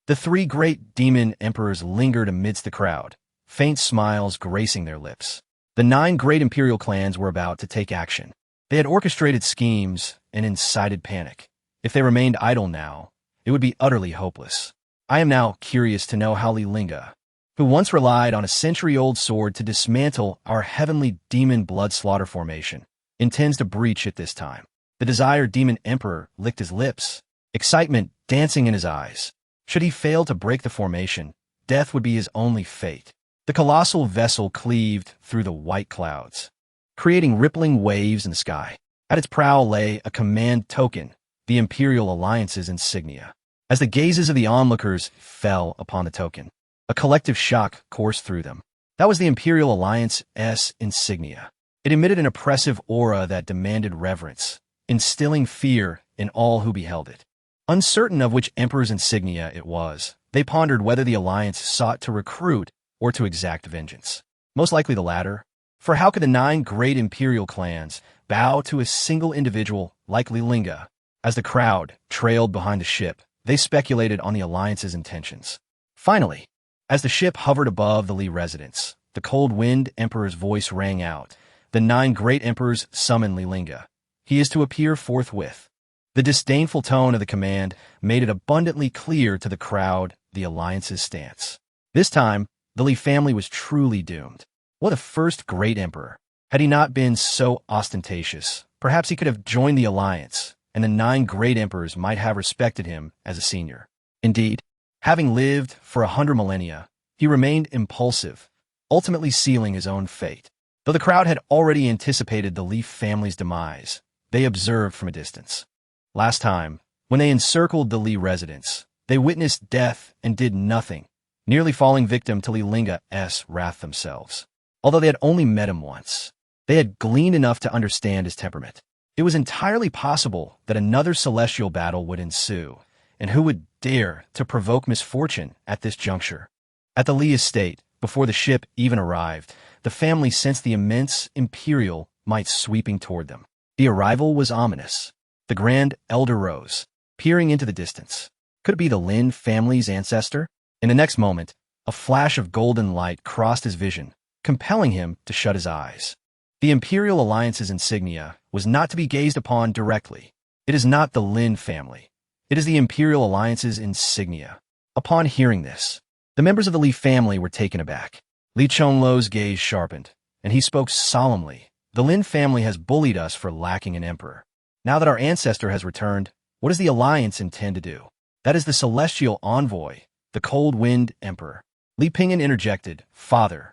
The 3 great demon emperors lingered amidst the crowd, faint smiles gracing their lips. The 9 great imperial clans were about to take action. They had orchestrated schemes and incited panic. If they remained idle now, it would be utterly hopeless. I am now curious to know how Li Lingge, who once relied on a century-old sword to dismantle our heavenly demon blood slaughter formation, intends to breach it this time. The desired demon emperor licked his lips, excitement dancing in his eyes. Should he fail to break the formation, death would be his only fate. The colossal vessel cleaved through the white clouds, creating rippling waves in the sky. At its prow lay a command token, the Imperial Alliance's insignia. As the gazes of the onlookers fell upon the token, a collective shock coursed through them. That was the Imperial Alliance's insignia. It emitted an oppressive aura that demanded reverence, instilling fear in all who beheld it. Uncertain of which emperor's insignia it was, they pondered whether the alliance sought to recruit or to exact vengeance. Most likely the latter, for how could the 9 great imperial clans bow to a single individual like Li Lingge? As the crowd trailed behind the ship, they speculated on the alliance's intentions. Finally, as the ship hovered above the Li residence, the cold wind emperor's voice rang out. The 9 great emperors summon Li Lingge. He is to appear forthwith. The disdainful tone of the command made it abundantly clear to the crowd the alliance's stance. This time, the Li family was truly doomed. What a first great emperor! Had he not been so ostentatious, perhaps he could have joined the alliance, and the 9 great emperors might have respected him as a senior. Indeed, having lived for 100 millennia, he remained impulsive, ultimately sealing his own fate. Though the crowd had already anticipated the Li family's demise, they observed from a distance. Last time, when they encircled the Li residence, they witnessed death and did nothing, nearly falling victim to Li Lingge's wrath themselves. Although they had only met him once, they had gleaned enough to understand his temperament. It was entirely possible that another celestial battle would ensue, and who would dare to provoke misfortune at this juncture? At the Li estate, before the ship even arrived, the family sensed the immense imperial might sweeping toward them. The arrival was ominous. The Grand Elder rose, peering into the distance. Could it be the Lin family's ancestor? In the next moment, a flash of golden light crossed his vision, compelling him to shut his eyes. The Imperial Alliance's insignia was not to be gazed upon directly. It is not the Lin family. It is the Imperial Alliance's insignia. Upon hearing this, the members of the Li family were taken aback. Li Chonlu's gaze sharpened, and he spoke solemnly. The Lin family has bullied us for lacking an emperor. Now that our ancestor has returned, what does the alliance intend to do? That is the celestial envoy, the cold wind emperor. Li Pingyan interjected, Father,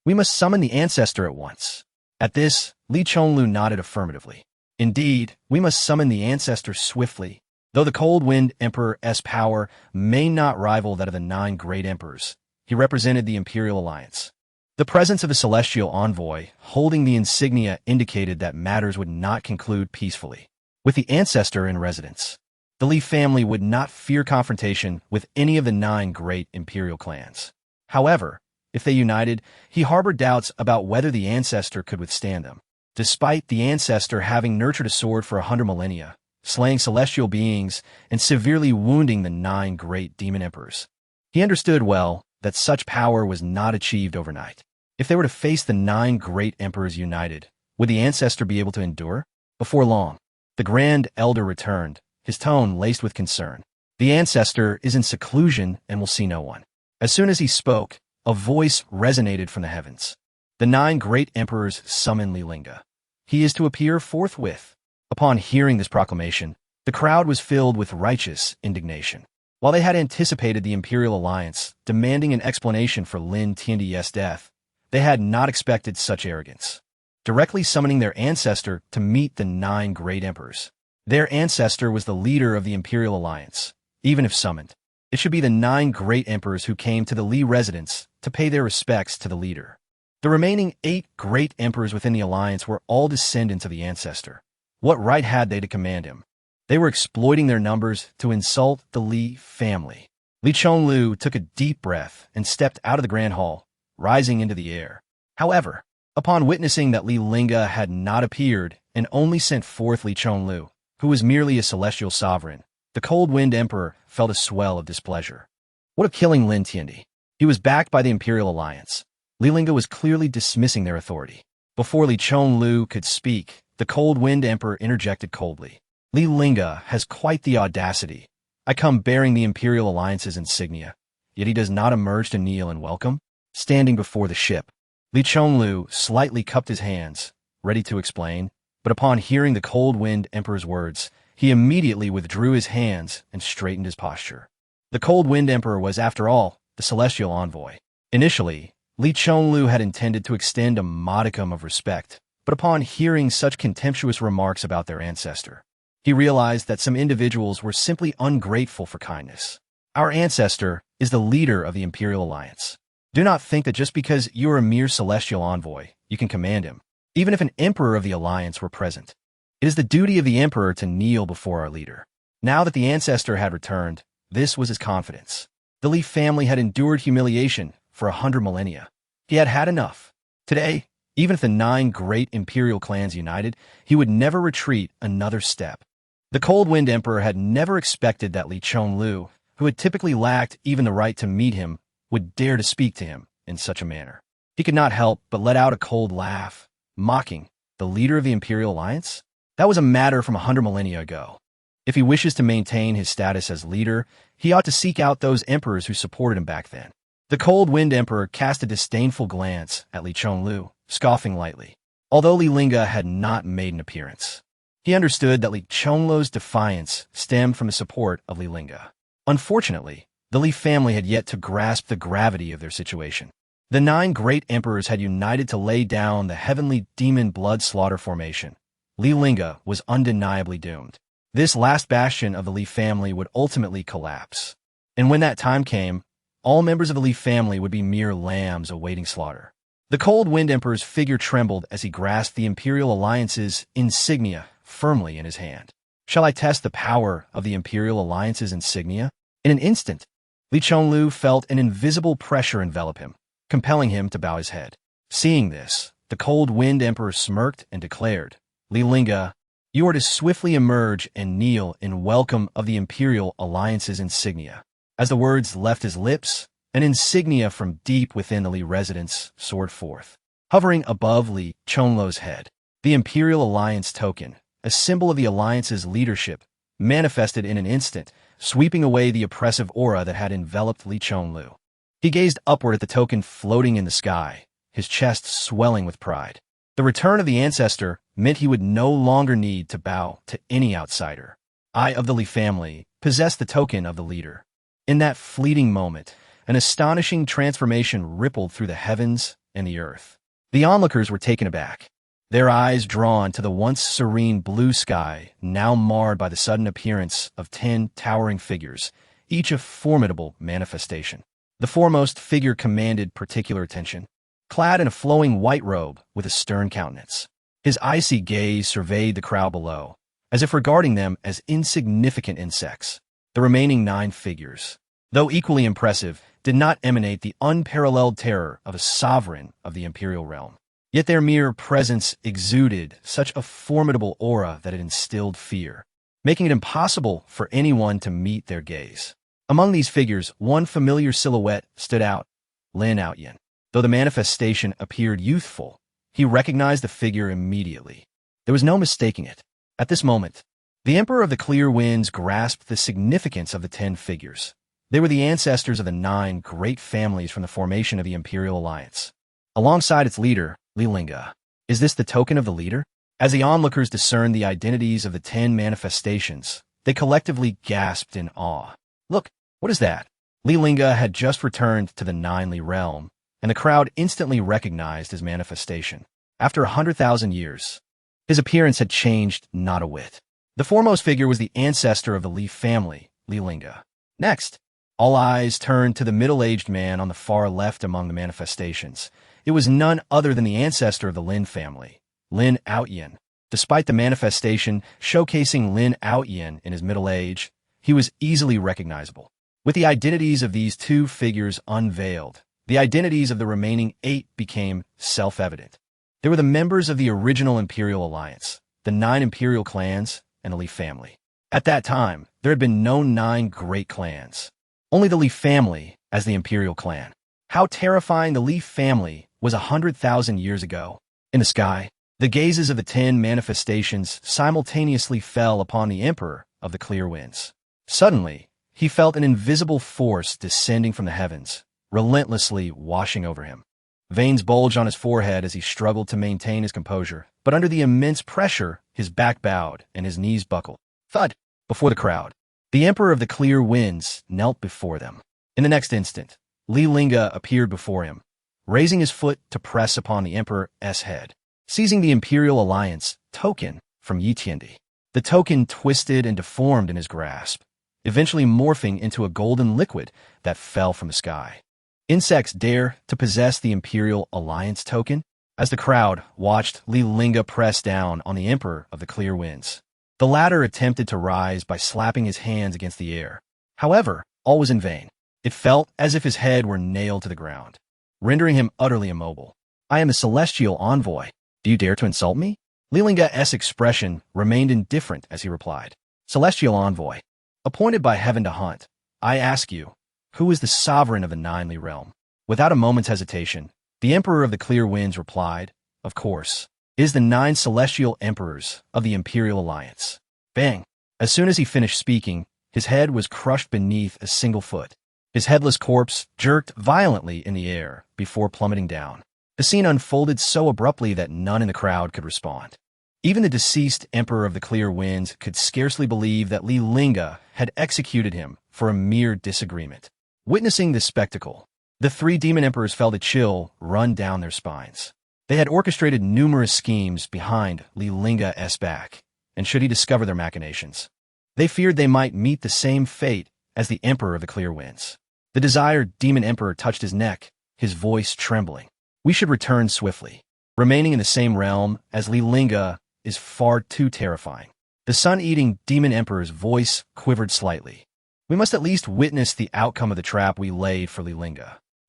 we must summon the ancestor at once. At this, Li Chonlu nodded affirmatively. Indeed, we must summon the ancestor swiftly. Though the cold wind emperor's power may not rival that of the 9 great emperors, he represented the Imperial Alliance. The presence of a celestial envoy holding the insignia indicated that matters would not conclude peacefully. With the ancestor in residence, the Li family would not fear confrontation with any of the 9 great imperial clans. However, if they united, he harbored doubts about whether the ancestor could withstand them. Despite the ancestor having nurtured a sword for 100 millennia, slaying celestial beings and severely wounding the 9 great demon emperors, he understood well that such power was not achieved overnight. If they were to face the 9 great emperors united, would the ancestor be able to endure? Before long, the Grand Elder returned, his tone laced with concern. The ancestor is in seclusion and will see no one. As soon as he spoke, a voice resonated from the heavens. The 9 great emperors summon Li Lingge. He is to appear forthwith. Upon hearing this proclamation, the crowd was filled with righteous indignation. While they had anticipated the Imperial Alliance demanding an explanation for Lin Tiandi's death, they had not expected such arrogance. Directly summoning their ancestor to meet the 9 great emperors. Their ancestor was the leader of the Imperial Alliance, even if summoned. It should be the 9 great emperors who came to the Li residence to pay their respects to the leader. The remaining 8 great emperors within the alliance were all descendants of the ancestor. What right had they to command him? They were exploiting their numbers to insult the Li family. Li Chonlu took a deep breath and stepped out of the grand hall, rising into the air. However, upon witnessing that Li Lingge had not appeared and only sent forth Li Chonlu, who was merely a celestial sovereign, the cold wind emperor felt a swell of displeasure. What of killing Lin Tiandi? He was backed by the Imperial Alliance. Li Lingge was clearly dismissing their authority. Before Li Chonlu could speak, The Cold Wind Emperor interjected coldly. Li Lingge has quite the audacity. I come bearing the Imperial Alliance's insignia, yet he does not emerge to kneel in welcome. Standing before the ship, Li Chonglu slightly cupped his hands, ready to explain, but upon hearing the Cold Wind Emperor's words, he immediately withdrew his hands and straightened his posture. The Cold Wind Emperor was, after all, the celestial envoy. Initially, Li Chonglu had intended to extend a modicum of respect, but upon hearing such contemptuous remarks about their ancestor, he realized that some individuals were simply ungrateful for kindness. Our ancestor is the leader of the Imperial Alliance. Do not think that just because you are a mere celestial envoy, you can command him, even if an emperor of the Alliance were present. It is the duty of the emperor to kneel before our leader. Now that the ancestor had returned, this was his confidence. The Li family had endured humiliation for 100 millennia. He had had enough. Today, even if the 9 great imperial clans united, he would never retreat another step. The Cold Wind Emperor had never expected that Li Chonglu, who had typically lacked even the right to meet him, would dare to speak to him in such a manner. He could not help but let out a cold laugh, mocking the leader of the Imperial Alliance. That was a matter from 100 millennia ago. If he wishes to maintain his status as leader, he ought to seek out those emperors who supported him back then. The Cold Wind Emperor cast a disdainful glance at Li Chonglu, scoffing lightly. Although Li Lingge had not made an appearance, he understood that Li Chonglu's defiance stemmed from the support of Li Lingge. Unfortunately, the Li family had yet to grasp the gravity of their situation. The 9 great emperors had united to lay down the heavenly demon blood slaughter formation. Li Lingge was undeniably doomed. This last bastion of the Li family would ultimately collapse. And when that time came, all members of the Li family would be mere lambs awaiting slaughter. The Cold Wind Emperor's figure trembled as he grasped the Imperial Alliance's insignia firmly in his hand. Shall I test the power of the Imperial Alliance's insignia? In an instant, Li Chonglu felt an invisible pressure envelop him, compelling him to bow his head. Seeing this, the Cold Wind Emperor smirked and declared, Li Lingge, you are to swiftly emerge and kneel in welcome of the Imperial Alliance's insignia. As the words left his lips, an insignia from deep within the Li residence soared forth. Hovering above Li Chonglu's head, the Imperial Alliance token, a symbol of the Alliance's leadership, manifested in an instant, sweeping away the oppressive aura that had enveloped Li Chonglu. He gazed upward at the token floating in the sky, his chest swelling with pride. The return of the Ancestor meant he would no longer need to bow to any outsider. I of the Li family possessed the token of the leader. In that fleeting moment, an astonishing transformation rippled through the heavens and the earth. The onlookers were taken aback, their eyes drawn to the once serene blue sky, now marred by the sudden appearance of 10 towering figures, each a formidable manifestation. The foremost figure commanded particular attention. Clad in a flowing white robe with a stern countenance, his icy gaze surveyed the crowd below, as if regarding them as insignificant insects. The remaining 9 figures, though equally impressive, did not emanate the unparalleled terror of a sovereign of the imperial realm. Yet their mere presence exuded such a formidable aura that it instilled fear, making it impossible for anyone to meet their gaze. Among these figures, one familiar silhouette stood out, Lin Lingge. Though the manifestation appeared youthful, he recognized the figure immediately. There was no mistaking it. At this moment, the Emperor of the Clear Winds grasped the significance of the 10 figures. They were the ancestors of the 9 great families from the formation of the Imperial Alliance, alongside its leader, Li Lingge. Is this the token of the leader? As the onlookers discerned the identities of the 10 manifestations, they collectively gasped in awe. Look, what is that? Li Lingge had just returned to the 9 Li realm, and the crowd instantly recognized his manifestation. After 100,000 years, his appearance had changed not a whit. The foremost figure was the ancestor of the Li family, Li Lingge. Next, all eyes turned to the middle-aged man on the far left among the manifestations. It was none other than the ancestor of the Lin family, Lin Lingge. Despite the manifestation showcasing Lin Lingge in his middle age, he was easily recognizable. With the identities of these 2 figures unveiled, the identities of the remaining 8 became self-evident. They were the members of the original Imperial Alliance, the 9 imperial clans, and the Li family. At that time, there had been no 9 great clans, only the Li family as the imperial clan. How terrifying the Li family was 100,000 years ago. In the sky, The gazes of the 10 manifestations simultaneously fell upon the Emperor of the Clear Winds. Suddenly, he felt an invisible force descending from the heavens, relentlessly washing over him. Veins bulged on his forehead as he struggled to maintain his composure, but under the immense pressure, his back bowed and his knees buckled. Thud! Before the crowd. The Emperor of the Clear Winds knelt before them. In the next instant, Li Lingge appeared before him, raising his foot to press upon the Emperor's head. Seizing the Imperial Alliance token from Yi Tiandi. The token twisted and deformed in his grasp, eventually morphing into a golden liquid that fell from the sky. Insects dare to possess the Imperial Alliance token? As the crowd watched Li Lingge press down on the Emperor of the Clear Winds. The latter attempted to rise by slapping his hands against the air. However, all was in vain. It felt as if his head were nailed to the ground, rendering him utterly immobile. I am a celestial envoy. Do you dare to insult me? Li Lingge's expression remained indifferent as he replied. Celestial envoy. Appointed by heaven to hunt. I ask you, who is the sovereign of the Ninely realm? Without a moment's hesitation, the Emperor of the Clear Winds replied, of course, it is the 9 celestial emperors of the Imperial Alliance. Bang! As soon as he finished speaking, his head was crushed beneath a single foot. His headless corpse jerked violently in the air before plummeting down. The scene unfolded so abruptly that none in the crowd could respond. Even the deceased Emperor of the Clear Winds could scarcely believe that Li Lingge had executed him for a mere disagreement. Witnessing this spectacle, the 3 demon emperors felt a chill run down their spines. They had orchestrated numerous schemes behind Li Lingge's back, and should he discover their machinations, they feared they might meet the same fate as the Emperor of the Clear Winds. The desired demon emperor touched his neck, his voice trembling. We should return swiftly. Remaining in the same realm as Li Lingge is far too terrifying. The sun-eating demon emperor's voice quivered slightly. We must at least witness the outcome of the trap we laid for Li Lingge.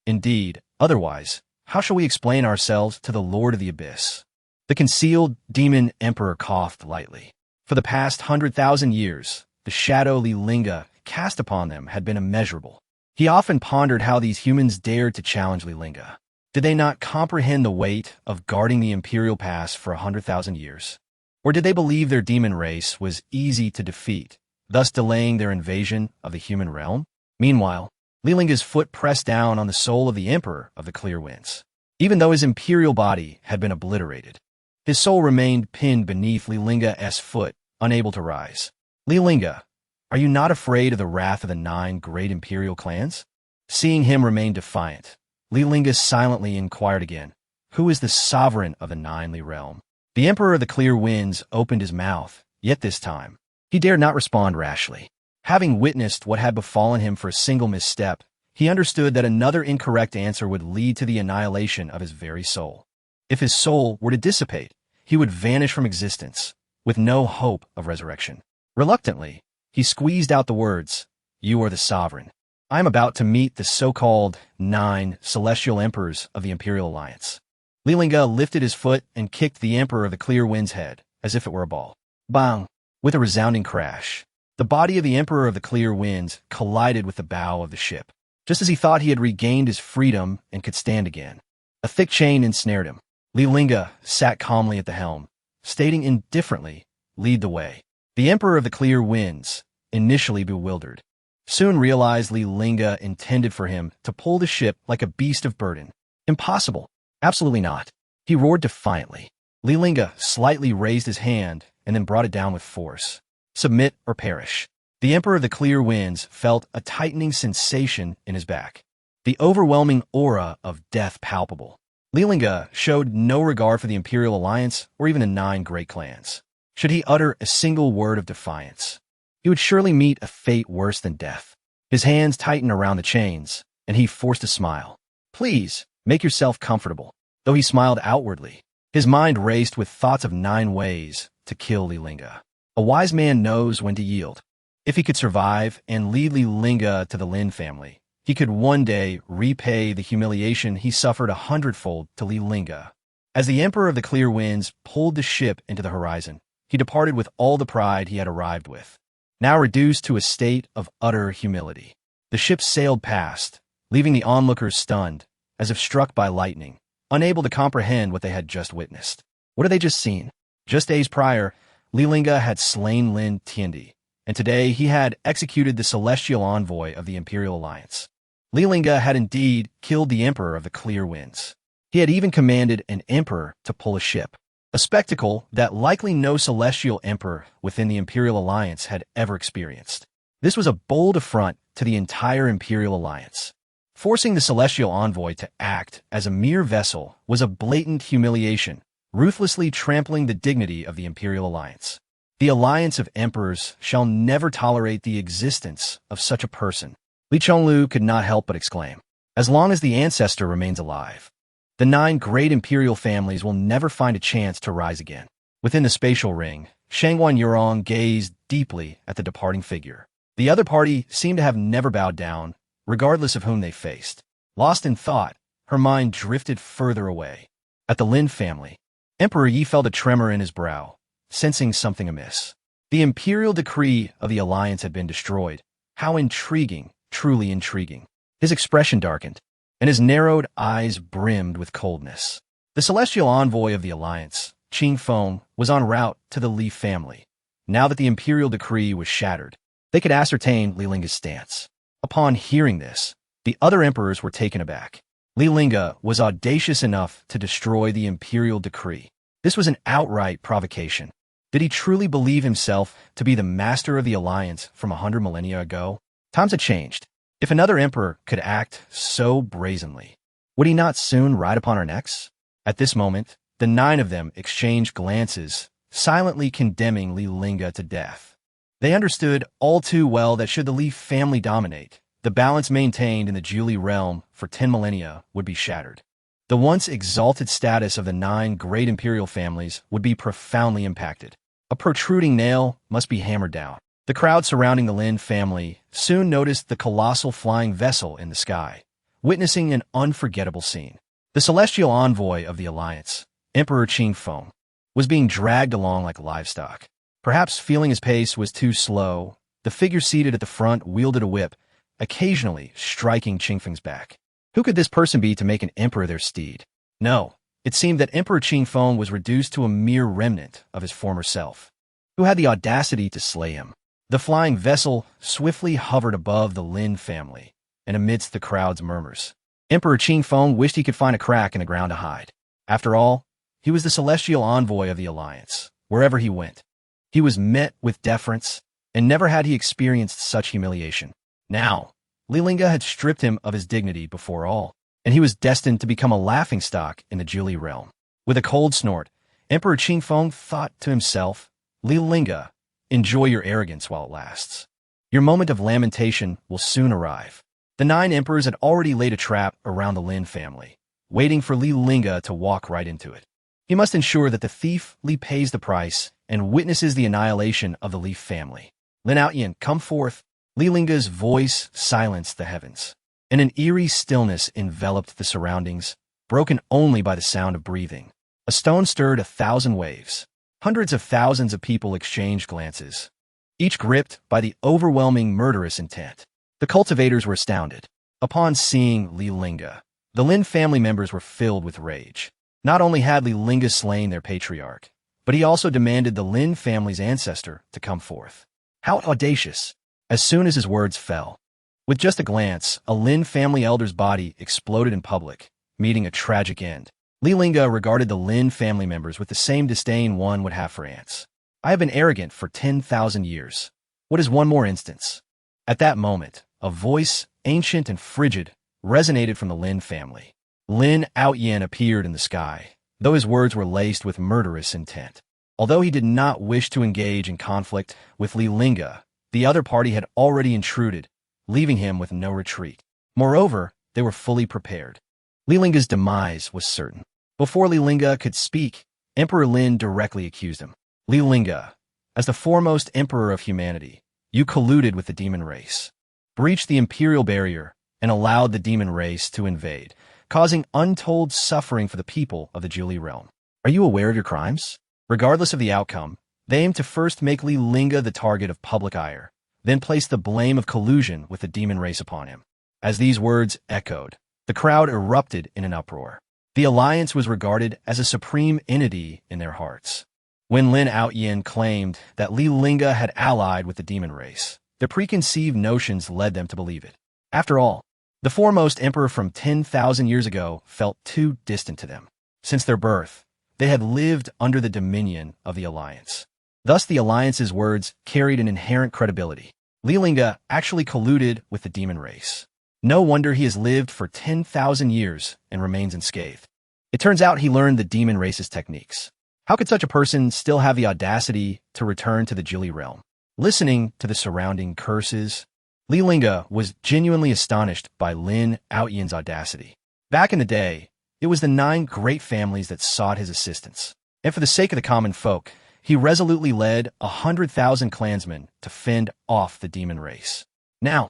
Indeed, otherwise, how shall we explain ourselves to the Lord of the Abyss? The concealed demon emperor coughed lightly. For the past 100,000 years, the shadow Li Lingge cast upon them had been immeasurable. He often pondered how these humans dared to challenge Li Lingge. Did they not comprehend the weight of guarding the Imperial Pass for 100,000 years? Or did they believe their demon race was easy to defeat, thus delaying their invasion of the human realm? Meanwhile, Li Lingge's foot pressed down on the soul of the Emperor of the Clear Winds. Even though his imperial body had been obliterated, his soul remained pinned beneath Li Lingge's foot, unable to rise. Li Lingge, are you not afraid of the wrath of the 9 great imperial clans? Seeing him remain defiant, Li Lingge silently inquired again, who is the sovereign of the Ninely realm? The Emperor of the Clear Winds opened his mouth, yet this time, he dared not respond rashly. Having witnessed what had befallen him for a single misstep, he understood that another incorrect answer would lead to the annihilation of his very soul. If his soul were to dissipate, he would vanish from existence, with no hope of resurrection. Reluctantly, he squeezed out the words, "You are the sovereign. I am about to meet the so-called 9 celestial emperors of the Imperial Alliance." Li Lingge lifted his foot and kicked the Emperor of the Clear Winds' head, as if it were a ball. Bang! With a resounding crash, the body of the Emperor of the Clear Winds collided with the bow of the ship. Just as he thought he had regained his freedom and could stand again, a thick chain ensnared him. Li Lingge sat calmly at the helm, stating indifferently, "Lead the way." The Emperor of the Clear Winds, initially bewildered, soon realized Li Lingge intended for him to pull the ship like a beast of burden. Impossible. Absolutely not. He roared defiantly. Li Lingge slightly raised his hand and then brought it down with force. Submit or perish. The Emperor of the Clear Winds felt a tightening sensation in his back, the overwhelming aura of death palpable. Li Lingge showed no regard for the Imperial Alliance or even the 9 great clans. Should he utter a single word of defiance, he would surely meet a fate worse than death. His hands tightened around the chains, and he forced a smile. "Please, make yourself comfortable." Though he smiled outwardly, his mind raced with thoughts of 9 ways to kill Li Lingge. A wise man knows when to yield. If he could survive and lead Li Lingge to the Lin family, he could one day repay the humiliation he suffered 100-fold to Li Lingge. As the Emperor of the Clear Winds pulled the ship into the horizon, he departed with all the pride he had arrived with, now reduced to a state of utter humility. The ship sailed past, leaving the onlookers stunned, as if struck by lightning, unable to comprehend what they had just witnessed. What had they just seen? Just days prior, Li Lingge had slain Lin Tiandi, and today he had executed the celestial envoy of the Imperial Alliance. Li Lingge had indeed killed the Emperor of the Clear Winds. He had even commanded an emperor to pull a ship, a spectacle that likely no celestial emperor within the Imperial Alliance had ever experienced. This was a bold affront to the entire Imperial Alliance. Forcing the celestial envoy to act as a mere vessel was a blatant humiliation, ruthlessly trampling the dignity of the Imperial Alliance. The Alliance of Emperors shall never tolerate the existence of such a person. Li Chonglu could not help but exclaim. As long as the Ancestor remains alive, the 9 great imperial families will never find a chance to rise again. Within the spatial ring, Shangguan Yurong gazed deeply at the departing figure. The other party seemed to have never bowed down, regardless of whom they faced. Lost in thought, her mind drifted further away. At the Lin family, Emperor Yi felt a tremor in his brow, sensing something amiss. The imperial decree of the alliance had been destroyed. How intriguing, truly intriguing. His expression darkened, and his narrowed eyes brimmed with coldness. The celestial envoy of the alliance, Qing Feng, was en route to the Li family. Now that the imperial decree was shattered, they could ascertain Li Lingge's stance. Upon hearing this, the other emperors were taken aback. Li Lingge was audacious enough to destroy the imperial decree. This was an outright provocation. Did he truly believe himself to be the master of the alliance from 100 millennia ago? Times had changed. If another emperor could act so brazenly, would he not soon ride upon our necks? At this moment, the 9 of them exchanged glances, silently condemning Li Lingge to death. They understood all too well that should the Li family dominate, the balance maintained in the Julie realm for 10 millennia would be shattered. The once exalted status of the 9 great imperial families would be profoundly impacted. A protruding nail must be hammered down. The crowd surrounding the Lin family soon noticed the colossal flying vessel in the sky, witnessing an unforgettable scene. The celestial envoy of the alliance, Emperor Qing Feng, was being dragged along like livestock. Perhaps feeling his pace was too slow, the figure seated at the front wielded a whip, occasionally striking Qing Feng's back. Who could this person be to make an emperor their steed? No, it seemed that Emperor Qing Feng was reduced to a mere remnant of his former self. Who had the audacity to slay him? The flying vessel swiftly hovered above the Lin family, and amidst the crowd's murmurs, Emperor Qing Feng wished he could find a crack in the ground to hide. After all, he was the celestial envoy of the alliance. Wherever he went, he was met with deference, and never had he experienced such humiliation. Now, Li Lingge had stripped him of his dignity before all, and he was destined to become a laughingstock in the Julie realm. With a cold snort, Emperor Qing Feng thought to himself, Li Lingge, enjoy your arrogance while it lasts. Your moment of lamentation will soon arrive. The 9 emperors had already laid a trap around the Lin family, waiting for Li Lingge to walk right into it. He must ensure that the thief Li pays the price and witnesses the annihilation of the Li family. Lin Outyan, come forth. Li Lingge's voice silenced the heavens, and an eerie stillness enveloped the surroundings, broken only by the sound of breathing. A stone stirred 1,000 waves. Hundreds of thousands of people exchanged glances, each gripped by the overwhelming murderous intent. The cultivators were astounded. Upon seeing Li Lingge, the Lin family members were filled with rage. Not only had Li Lingge slain their patriarch, but he also demanded the Lin family's ancestor to come forth. How audacious! As soon as his words fell, with just a glance, a Lin family elder's body exploded in public, meeting a tragic end. Li Lingge regarded the Lin family members with the same disdain one would have for ants. I have been arrogant for 10,000 years. What is one more instance? At that moment, a voice, ancient and frigid, resonated from the Lin family. Lin Outyan appeared in the sky, though his words were laced with murderous intent. Although he did not wish to engage in conflict with Li Lingge, the other party had already intruded, leaving him with no retreat. Moreover, they were fully prepared. Li Lingge's demise was certain. Before Li Lingge could speak, Emperor Lin directly accused him. Li Lingge, as the foremost emperor of humanity, you colluded with the demon race, breached the imperial barrier, and allowed the demon race to invade, causing untold suffering for the people of the Julie realm. Are you aware of your crimes? Regardless of the outcome, they aimed to first make Li Lingge the target of public ire, then place the blame of collusion with the demon race upon him. As these words echoed, the crowd erupted in an uproar. The alliance was regarded as a supreme entity in their hearts. When Lin Outyin claimed that Li Lingge had allied with the demon race, their preconceived notions led them to believe it. After all, the foremost emperor from 10,000 years ago felt too distant to them. Since their birth, they had lived under the dominion of the alliance. Thus, the alliance's words carried an inherent credibility. Li Lingge actually colluded with the demon race. No wonder he has lived for 10,000 years and remains unscathed. It turns out he learned the demon race's techniques. How could such a person still have the audacity to return to the Jili realm? Listening to the surrounding curses, Li Lingge was genuinely astonished by Lin Outyin's audacity. Back in the day, it was the 9 great families that sought his assistance. And for the sake of the common folk, he resolutely led 100,000 clansmen to fend off the demon race. Now,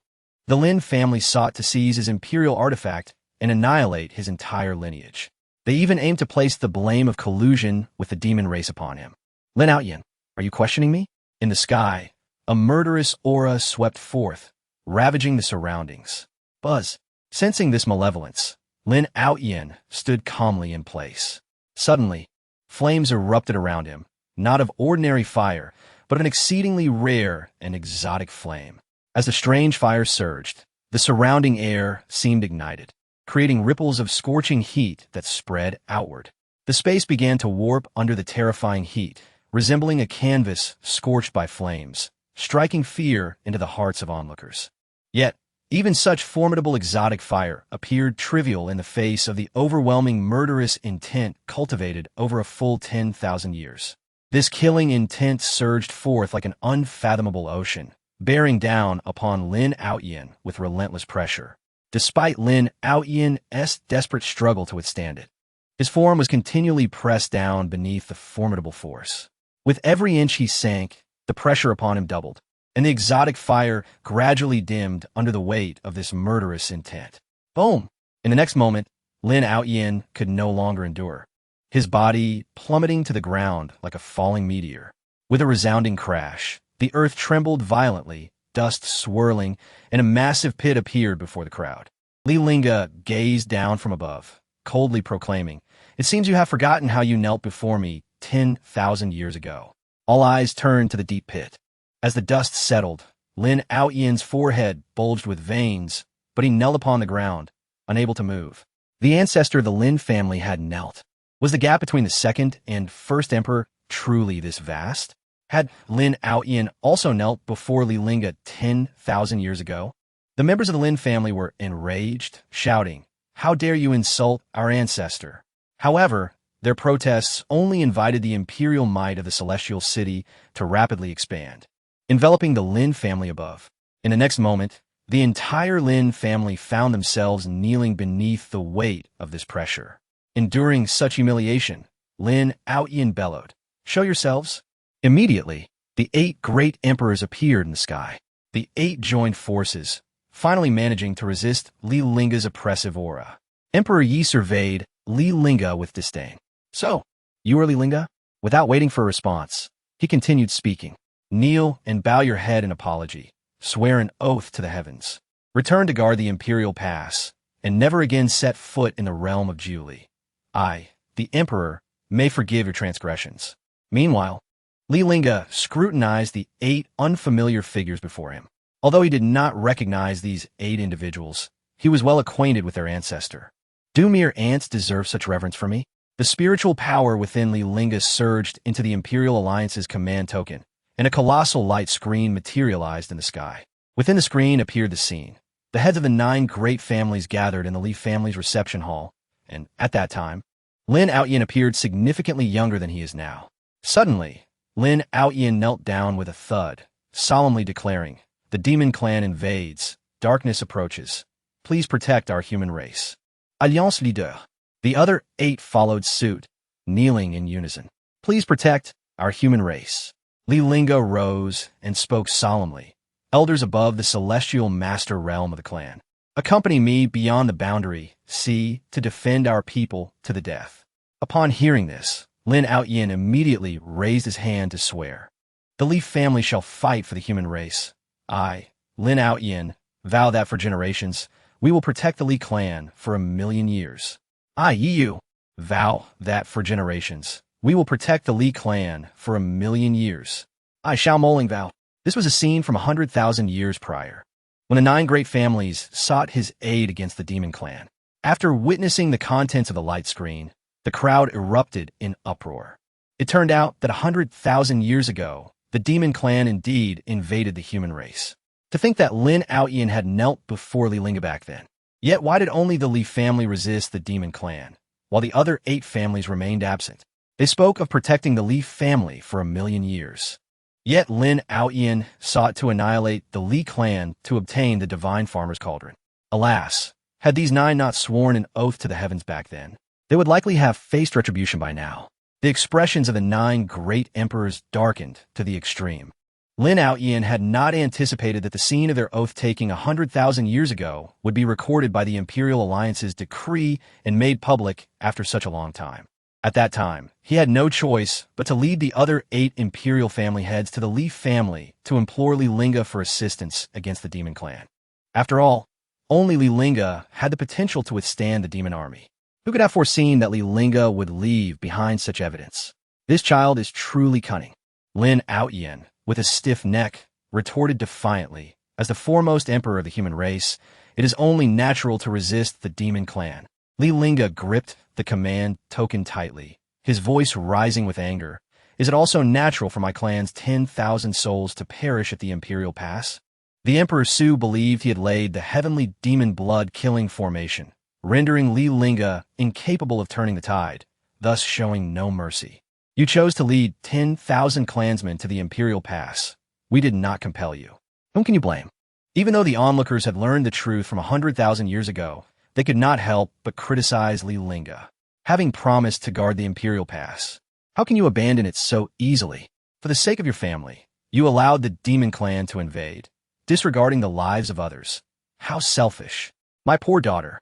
the Lin family sought to seize his imperial artifact and annihilate his entire lineage. They even aimed to place the blame of collusion with the demon race upon him. Lin Outyin, are you questioning me? In the sky, a murderous aura swept forth, ravaging the surroundings. Buzz, sensing this malevolence, Lin Outyin stood calmly in place. Suddenly, flames erupted around him, not of ordinary fire, but of an exceedingly rare and exotic flame. As the strange fire surged, the surrounding air seemed ignited, creating ripples of scorching heat that spread outward. The space began to warp under the terrifying heat, resembling a canvas scorched by flames, striking fear into the hearts of onlookers. Yet, even such formidable exotic fire appeared trivial in the face of the overwhelming murderous intent cultivated over a full 10,000 years. This killing intent surged forth like an unfathomable ocean, bearing down upon Lin Outyin with relentless pressure. Despite Lin Outyin's desperate struggle to withstand it, his form was continually pressed down beneath the formidable force. With every inch he sank, the pressure upon him doubled, and the exotic fire gradually dimmed under the weight of this murderous intent. Boom! In the next moment, Lin Outyin could no longer endure, his body plummeting to the ground like a falling meteor. With a resounding crash, the earth trembled violently, dust swirling, and a massive pit appeared before the crowd. Li Lingge gazed down from above, coldly proclaiming, "It seems you have forgotten how you knelt before me 10,000 years ago." All eyes turned to the deep pit. As the dust settled, Lin Outyin's forehead bulged with veins, but he knelt upon the ground, unable to move. The ancestor of the Lin family had knelt. Was the gap between the second and first emperor truly this vast? Had Lin Outyin also knelt before Li Lingge 10,000 years ago? The members of the Lin family were enraged, shouting, "How dare you insult our ancestor?" However, their protests only invited the imperial might of the celestial city to rapidly expand, enveloping the Lin family above. In the next moment, the entire Lin family found themselves kneeling beneath the weight of this pressure. Enduring such humiliation, Lin Outyin bellowed, "Show yourselves." Immediately, the 8 great emperors appeared in the sky. The 8 joined forces, finally managing to resist Li Lingge's oppressive aura. Emperor Yi surveyed Li Lingge with disdain. "So, you are Li Lingge?" Without waiting for a response, he continued speaking. "Kneel and bow your head in apology. Swear an oath to the heavens. Return to guard the Imperial Pass, and never again set foot in the realm of Jili. I, the Emperor, may forgive your transgressions." Meanwhile, Li Lingge scrutinized the 8 unfamiliar figures before him. Although he did not recognize these 8 individuals, he was well acquainted with their ancestor. Do mere ants deserve such reverence from me? The spiritual power within Li Lingge surged into the Imperial Alliance's command token, and a colossal light screen materialized in the sky. Within the screen appeared the scene. The heads of the 9 great families gathered in the Li family's reception hall, and at that time, Lin Outyin appeared significantly younger than he is now. Suddenly, Lin Outyin knelt down with a thud, solemnly declaring, "The demon clan invades. Darkness approaches. Please protect our human race." Alliance leader. The other 8 followed suit, kneeling in unison. "Please protect our human race." Li Lingge rose and spoke solemnly. "Elders above the celestial master realm of the clan, accompany me beyond the boundary, to defend our people to the death." Upon hearing this, Lin Outyin immediately raised his hand to swear. "The Li family shall fight for the human race. I, Lin Outyin, vow that for generations, we will protect the Li clan for 1,000,000 years. I, Yi Yu, Vow that for generations, we will protect the Li clan for 1,000,000 years. I shall Moling vow. This was a scene from 100,000 years prior, when the 9 great families sought his aid against the demon clan. After witnessing the contents of the light screen, the crowd erupted in uproar. It turned out that 100,000 years ago, the demon clan indeed invaded the human race. To think that Lin Lingge had knelt before Li Lingge back then. Yet why did only the Li family resist the demon clan, while the other 8 families remained absent? They spoke of protecting the Li family for 1,000,000 years. Yet Lin Lingge sought to annihilate the Li clan to obtain the divine farmer's cauldron. Alas, had these 9 not sworn an oath to the heavens back then, they would likely have faced retribution by now. The expressions of the 9 great emperors darkened to the extreme. Lin Lingge had not anticipated that the scene of their oath-taking 100,000 years ago would be recorded by the Imperial Alliance's decree and made public after such a long time. At that time, he had no choice but to lead the other 8 Imperial family heads to the Li family to implore Li Lingge for assistance against the demon clan. After all, only Li Lingge had the potential to withstand the demon army. Who could have foreseen that Li Lingge would leave behind such evidence? This child is truly cunning. Lin Lingge, with a stiff neck, retorted defiantly, as the foremost emperor of the human race, it is only natural to resist the demon clan. Li Lingge gripped the command token tightly, his voice rising with anger. Is it also natural for my clan's 10,000 souls to perish at the Imperial Pass? The Emperor Su believed he had laid the heavenly demon blood-killing formation, rendering Li Lingge incapable of turning the tide, thus showing no mercy. You chose to lead 10,000 clansmen to the Imperial Pass. We did not compel you. Whom can you blame? Even though the onlookers had learned the truth from 100,000 years ago, they could not help but criticize Li Lingge, having promised to guard the Imperial Pass. How can you abandon it so easily? For the sake of your family, you allowed the demon clan to invade, disregarding the lives of others. How selfish. My poor daughter.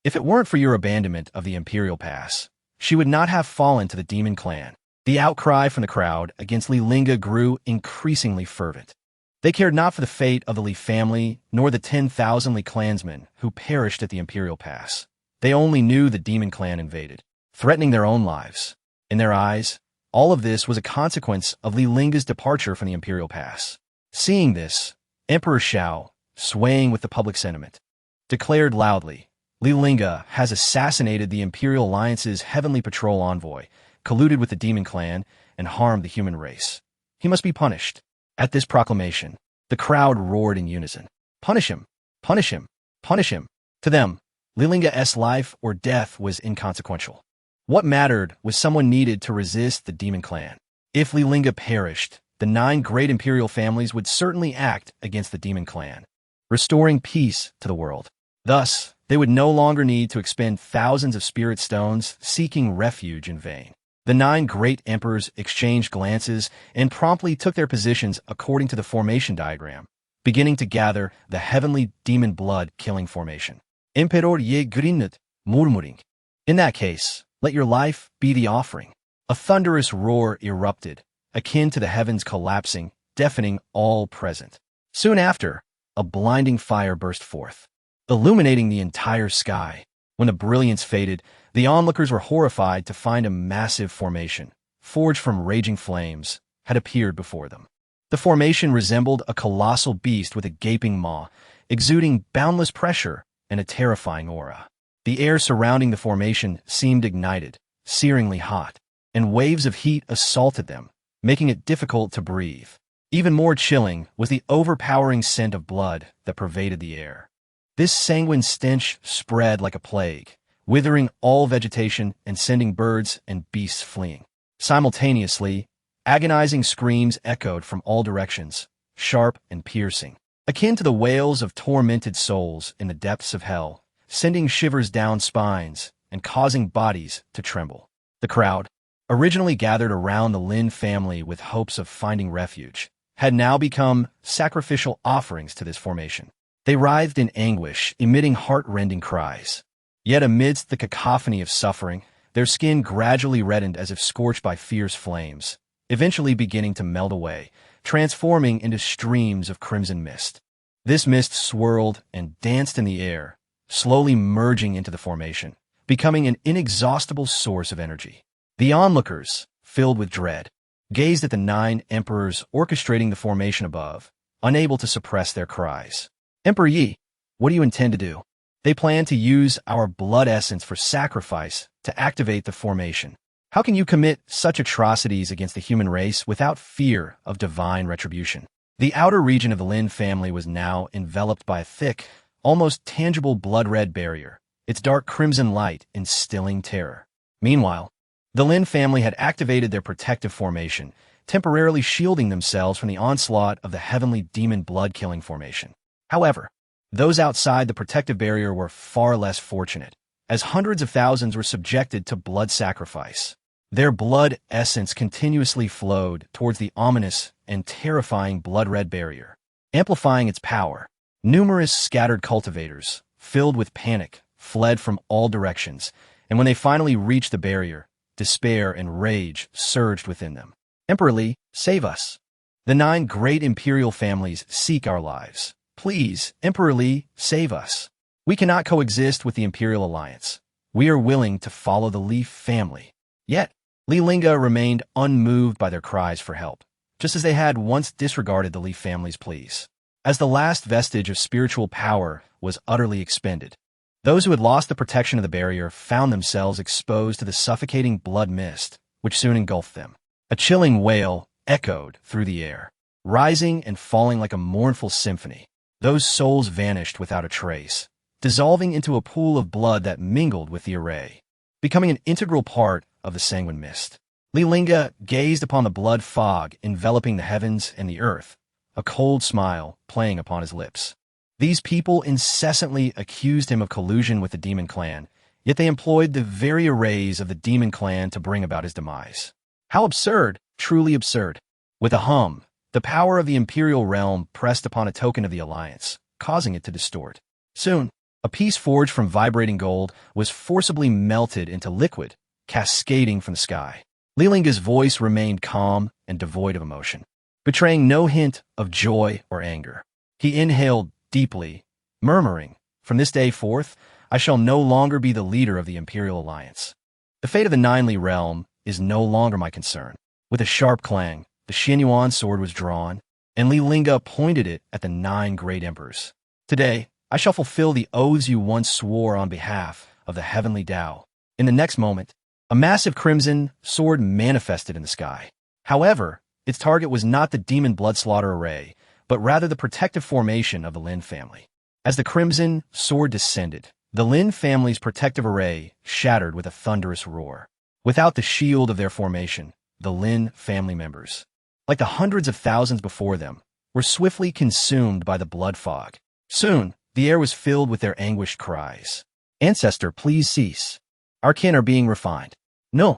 If it weren't for your abandonment of the Imperial Pass, she would not have fallen to the demon clan. The outcry from the crowd against Li Lingge grew increasingly fervent. They cared not for the fate of the Li family, nor the 10,000 Li clansmen who perished at the Imperial Pass. They only knew the demon clan invaded, threatening their own lives. In their eyes, all of this was a consequence of Li Lingge's departure from the Imperial Pass. Seeing this, Emperor Shao, swaying with the public sentiment, declared loudly, Li Lingge has assassinated the Imperial Alliance's heavenly patrol envoy, colluded with the demon clan, and harmed the human race. He must be punished. At this proclamation, the crowd roared in unison. Punish him! Punish him! Punish him! To them, Li Lingge's life or death was inconsequential. What mattered was someone needed to resist the demon clan. If Li Lingge perished, the 9 great imperial families would certainly act against the demon clan, restoring peace to the world. Thus, they would no longer need to expend thousands of spirit stones seeking refuge in vain. The 9 great emperors exchanged glances and promptly took their positions according to the formation diagram, beginning to gather the heavenly demon blood-killing formation. Emperor ye grinnet, murmuring. In that case, let your life be the offering. A thunderous roar erupted, akin to the heavens collapsing, deafening all present. Soon after, a blinding fire burst forth, illuminating the entire sky. When the brilliance faded, the onlookers were horrified to find a massive formation, forged from raging flames, had appeared before them. The formation resembled a colossal beast with a gaping maw, exuding boundless pressure and a terrifying aura. The air surrounding the formation seemed ignited, searingly hot, and waves of heat assaulted them, making it difficult to breathe. Even more chilling was the overpowering scent of blood that pervaded the air. This sanguine stench spread like a plague, withering all vegetation and sending birds and beasts fleeing. Simultaneously, agonizing screams echoed from all directions, sharp and piercing, akin to the wails of tormented souls in the depths of hell, sending shivers down spines and causing bodies to tremble. The crowd, originally gathered around the Lin family with hopes of finding refuge, had now become sacrificial offerings to this formation. They writhed in anguish, emitting heart-rending cries. Yet amidst the cacophony of suffering, their skin gradually reddened as if scorched by fierce flames, eventually beginning to melt away, transforming into streams of crimson mist. This mist swirled and danced in the air, slowly merging into the formation, becoming an inexhaustible source of energy. The onlookers, filled with dread, gazed at the 9 emperors orchestrating the formation above, unable to suppress their cries. Emperor Yi, what do you intend to do? They plan to use our blood essence for sacrifice to activate the formation. How can you commit such atrocities against the human race without fear of divine retribution? The outer region of the Lin family was now enveloped by a thick, almost tangible blood-red barrier, its dark crimson light instilling terror. Meanwhile, the Lin family had activated their protective formation, temporarily shielding themselves from the onslaught of the heavenly demon blood-killing formation. However, those outside the protective barrier were far less fortunate, as hundreds of thousands were subjected to blood sacrifice. Their blood essence continuously flowed towards the ominous and terrifying blood-red barrier, amplifying its power. Numerous scattered cultivators, filled with panic, fled from all directions, and when they finally reached the barrier, despair and rage surged within them. Emperor Li, save us. The 9 great imperial families seek our lives. Please, Emperor Li, save us. We cannot coexist with the Imperial Alliance. We are willing to follow the Li family. Yet, Li Lingge remained unmoved by their cries for help, just as they had once disregarded the Li family's pleas. As the last vestige of spiritual power was utterly expended, those who had lost the protection of the barrier found themselves exposed to the suffocating blood mist, which soon engulfed them. A chilling wail echoed through the air, rising and falling like a mournful symphony. Those souls vanished without a trace, dissolving into a pool of blood that mingled with the array, becoming an integral part of the sanguine mist. Li Lingge gazed upon the blood fog enveloping the heavens and the earth, a cold smile playing upon his lips. These people incessantly accused him of collusion with the demon clan, yet they employed the very arrays of the demon clan to bring about his demise. How absurd, truly absurd. With a hum, the power of the imperial realm pressed upon a token of the alliance, causing it to distort. Soon, a piece forged from vibrating gold was forcibly melted into liquid, cascading from the sky. Li Lingge's voice remained calm and devoid of emotion, betraying no hint of joy or anger. He inhaled deeply, murmuring, "From this day forth, I shall no longer be the leader of the Imperial Alliance. The fate of the 9 Li realm is no longer my concern." With a sharp clang, the Xianyuan sword was drawn, and Li Lingge pointed it at the 9 great emperors. "Today, I shall fulfill the oaths you once swore on behalf of the heavenly Tao." In the next moment, a massive crimson sword manifested in the sky. However, its target was not the demon bloodslaughter array, but rather the protective formation of the Lin family. As the crimson sword descended, the Lin family's protective array shattered with a thunderous roar. Without the shield of their formation, the Lin family members, like the hundreds of thousands before them, were swiftly consumed by the blood fog. Soon, the air was filled with their anguished cries. "Ancestor, please cease. Our kin are being refined." "No.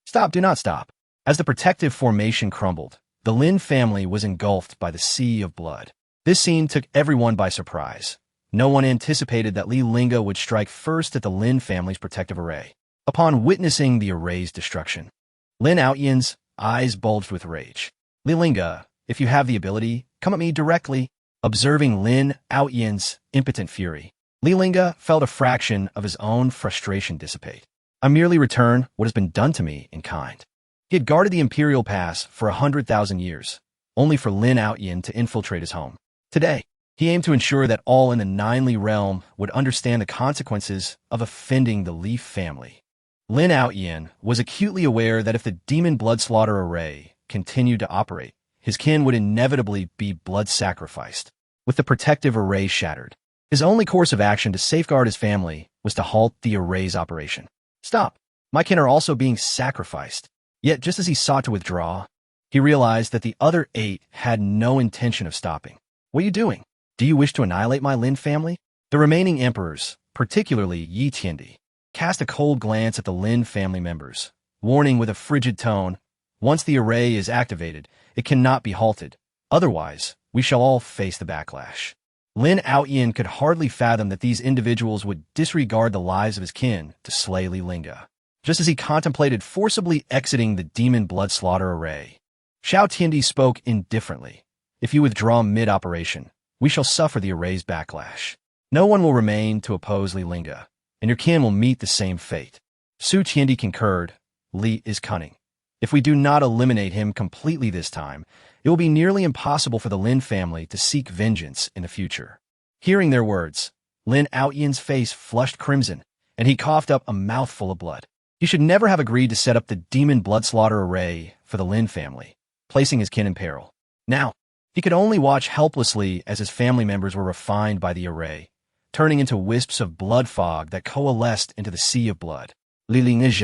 Stop, do not stop." As the protective formation crumbled, the Lin family was engulfed by the sea of blood. This scene took everyone by surprise. No one anticipated that Li Lingge would strike first at the Lin family's protective array. Upon witnessing the array's destruction, Lin Outyen's eyes bulged with rage. "Li Lingge, if you have the ability, come at me directly." Observing Lin Outyen's impotent fury, Li Lingge felt a fraction of his own frustration dissipate. "I merely return what has been done to me in kind." He had guarded the Imperial Pass for 100,000 years, only for Lin Outyen to infiltrate his home. Today, he aimed to ensure that all in the 9 Li realm would understand the consequences of offending the Li family. Lin Outyen was acutely aware that if the demon bloodslaughter array continued to operate, his kin would inevitably be blood sacrificed. With the protective array shattered, his only course of action to safeguard his family was to halt the array's operation. "Stop! My kin are also being sacrificed." Yet just as he sought to withdraw, he realized that the other 8 had no intention of stopping. "What are you doing? Do you wish to annihilate my Lin family?" The remaining emperors, particularly Yi Tiandi, cast a cold glance at the Lin family members, warning with a frigid tone, "Once the array is activated, it cannot be halted. Otherwise, we shall all face the backlash." Lin Outyen could hardly fathom that these individuals would disregard the lives of his kin to slay Li Lingge. Just as he contemplated forcibly exiting the demon bloodslaughter array, Xiao Tiandi spoke indifferently. "If you withdraw mid-operation, we shall suffer the array's backlash. No one will remain to oppose Li Lingge. and your kin will meet the same fate. Su Qiandi concurred. Li is cunning. If we do not eliminate him completely this time, it will be nearly impossible for the Lin family to seek vengeance in the future. Hearing their words, Lin Aoyan's face flushed crimson, and he coughed up a mouthful of blood. He should never have agreed to set up the demon bloodslaughter array for the Lin family, placing his kin in peril. Now, he could only watch helplessly as his family members were refined by the array, turning into wisps of blood fog that coalesced into the sea of blood. Li Lingge,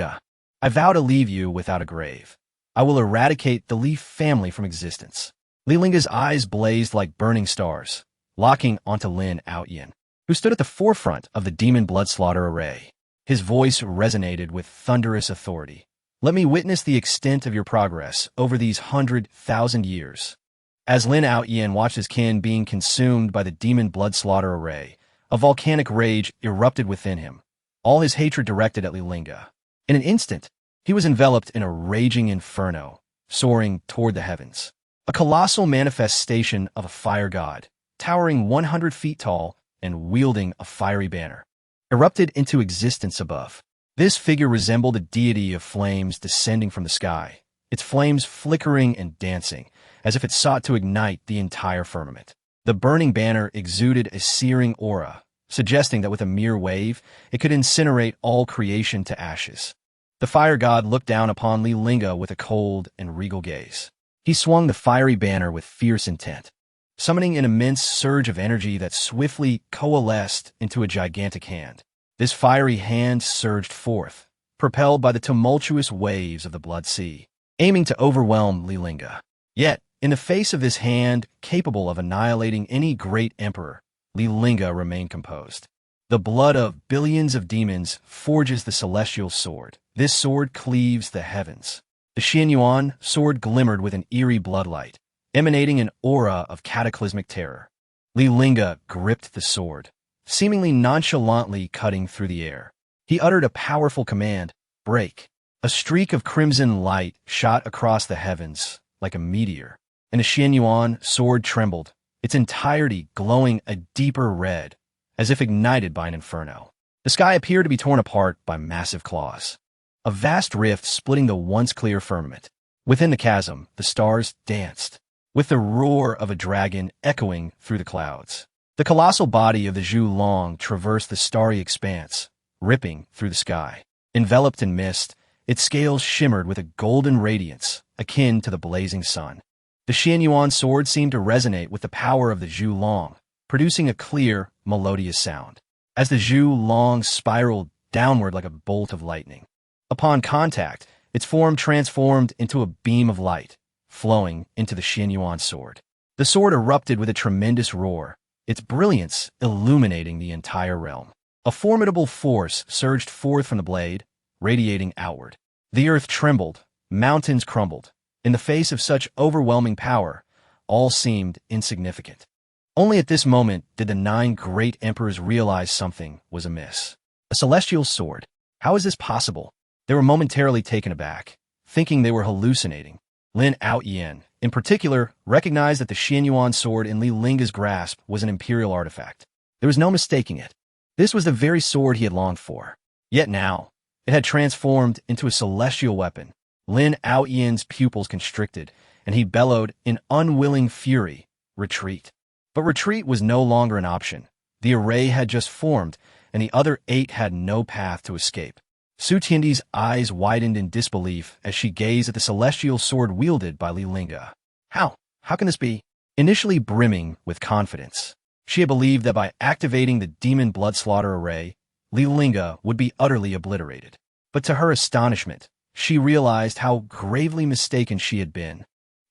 I vow to leave you without a grave. I will eradicate the Li family from existence. Li Lingge's eyes blazed like burning stars, locking onto Lin Aoyan, who stood at the forefront of the demon bloodslaughter array. His voice resonated with thunderous authority. Let me witness the extent of your progress over these 100,000 years. As Lin Aoyan watched his kin being consumed by the demon bloodslaughter array, a volcanic rage erupted within him, all his hatred directed at Li Lingge. In an instant, he was enveloped in a raging inferno, soaring toward the heavens. A colossal manifestation of a fire god, towering 100 feet tall and wielding a fiery banner, erupted into existence above. This figure resembled a deity of flames descending from the sky, its flames flickering and dancing, as if it sought to ignite the entire firmament. The burning banner exuded a searing aura, suggesting that with a mere wave, it could incinerate all creation to ashes. The fire god looked down upon Li Lingge with a cold and regal gaze. He swung the fiery banner with fierce intent, summoning an immense surge of energy that swiftly coalesced into a gigantic hand. This fiery hand surged forth, propelled by the tumultuous waves of the Blood Sea, aiming to overwhelm Li Lingge. Yet, in the face of this hand capable of annihilating any great emperor, Li Lingge remained composed. The blood of billions of demons forges the celestial sword. This sword cleaves the heavens. The Xianyuan sword glimmered with an eerie bloodlight, emanating an aura of cataclysmic terror. Li Lingge gripped the sword, seemingly nonchalantly cutting through the air. He uttered a powerful command, break. A streak of crimson light shot across the heavens like a meteor, and the Xianyuan sword trembled, its entirety glowing a deeper red, as if ignited by an inferno. The sky appeared to be torn apart by massive claws, a vast rift splitting the once clear firmament. Within the chasm, the stars danced, with the roar of a dragon echoing through the clouds. The colossal body of the Zhu Long traversed the starry expanse, ripping through the sky. Enveloped in mist, its scales shimmered with a golden radiance, akin to the blazing sun. The Xianyuan sword seemed to resonate with the power of the Zhu Long, producing a clear, melodious sound, as the Zhu Long spiraled downward like a bolt of lightning. Upon contact, its form transformed into a beam of light, flowing into the Xianyuan sword. The sword erupted with a tremendous roar, its brilliance illuminating the entire realm. A formidable force surged forth from the blade, radiating outward. The earth trembled, mountains crumbled. In the face of such overwhelming power, all seemed insignificant. Only at this moment did the 9 great emperors realize something was amiss. A celestial sword. How is this possible? They were momentarily taken aback, thinking they were hallucinating. Lin Aoyan, in particular, recognized that the Xianyuan sword in Li Lingge's grasp was an imperial artifact. There was no mistaking it. This was the very sword he had longed for. Yet now, it had transformed into a celestial weapon. Lin Aoyan's pupils constricted, and he bellowed in unwilling fury, retreat. But retreat was no longer an option. The array had just formed, and the other 8 had no path to escape. Su Qiandi's eyes widened in disbelief as she gazed at the celestial sword wielded by Li Lingge. How can this be? Initially brimming with confidence, she had believed that by activating the demon bloodslaughter array, Li Lingge would be utterly obliterated. But to her astonishment, she realized how gravely mistaken she had been.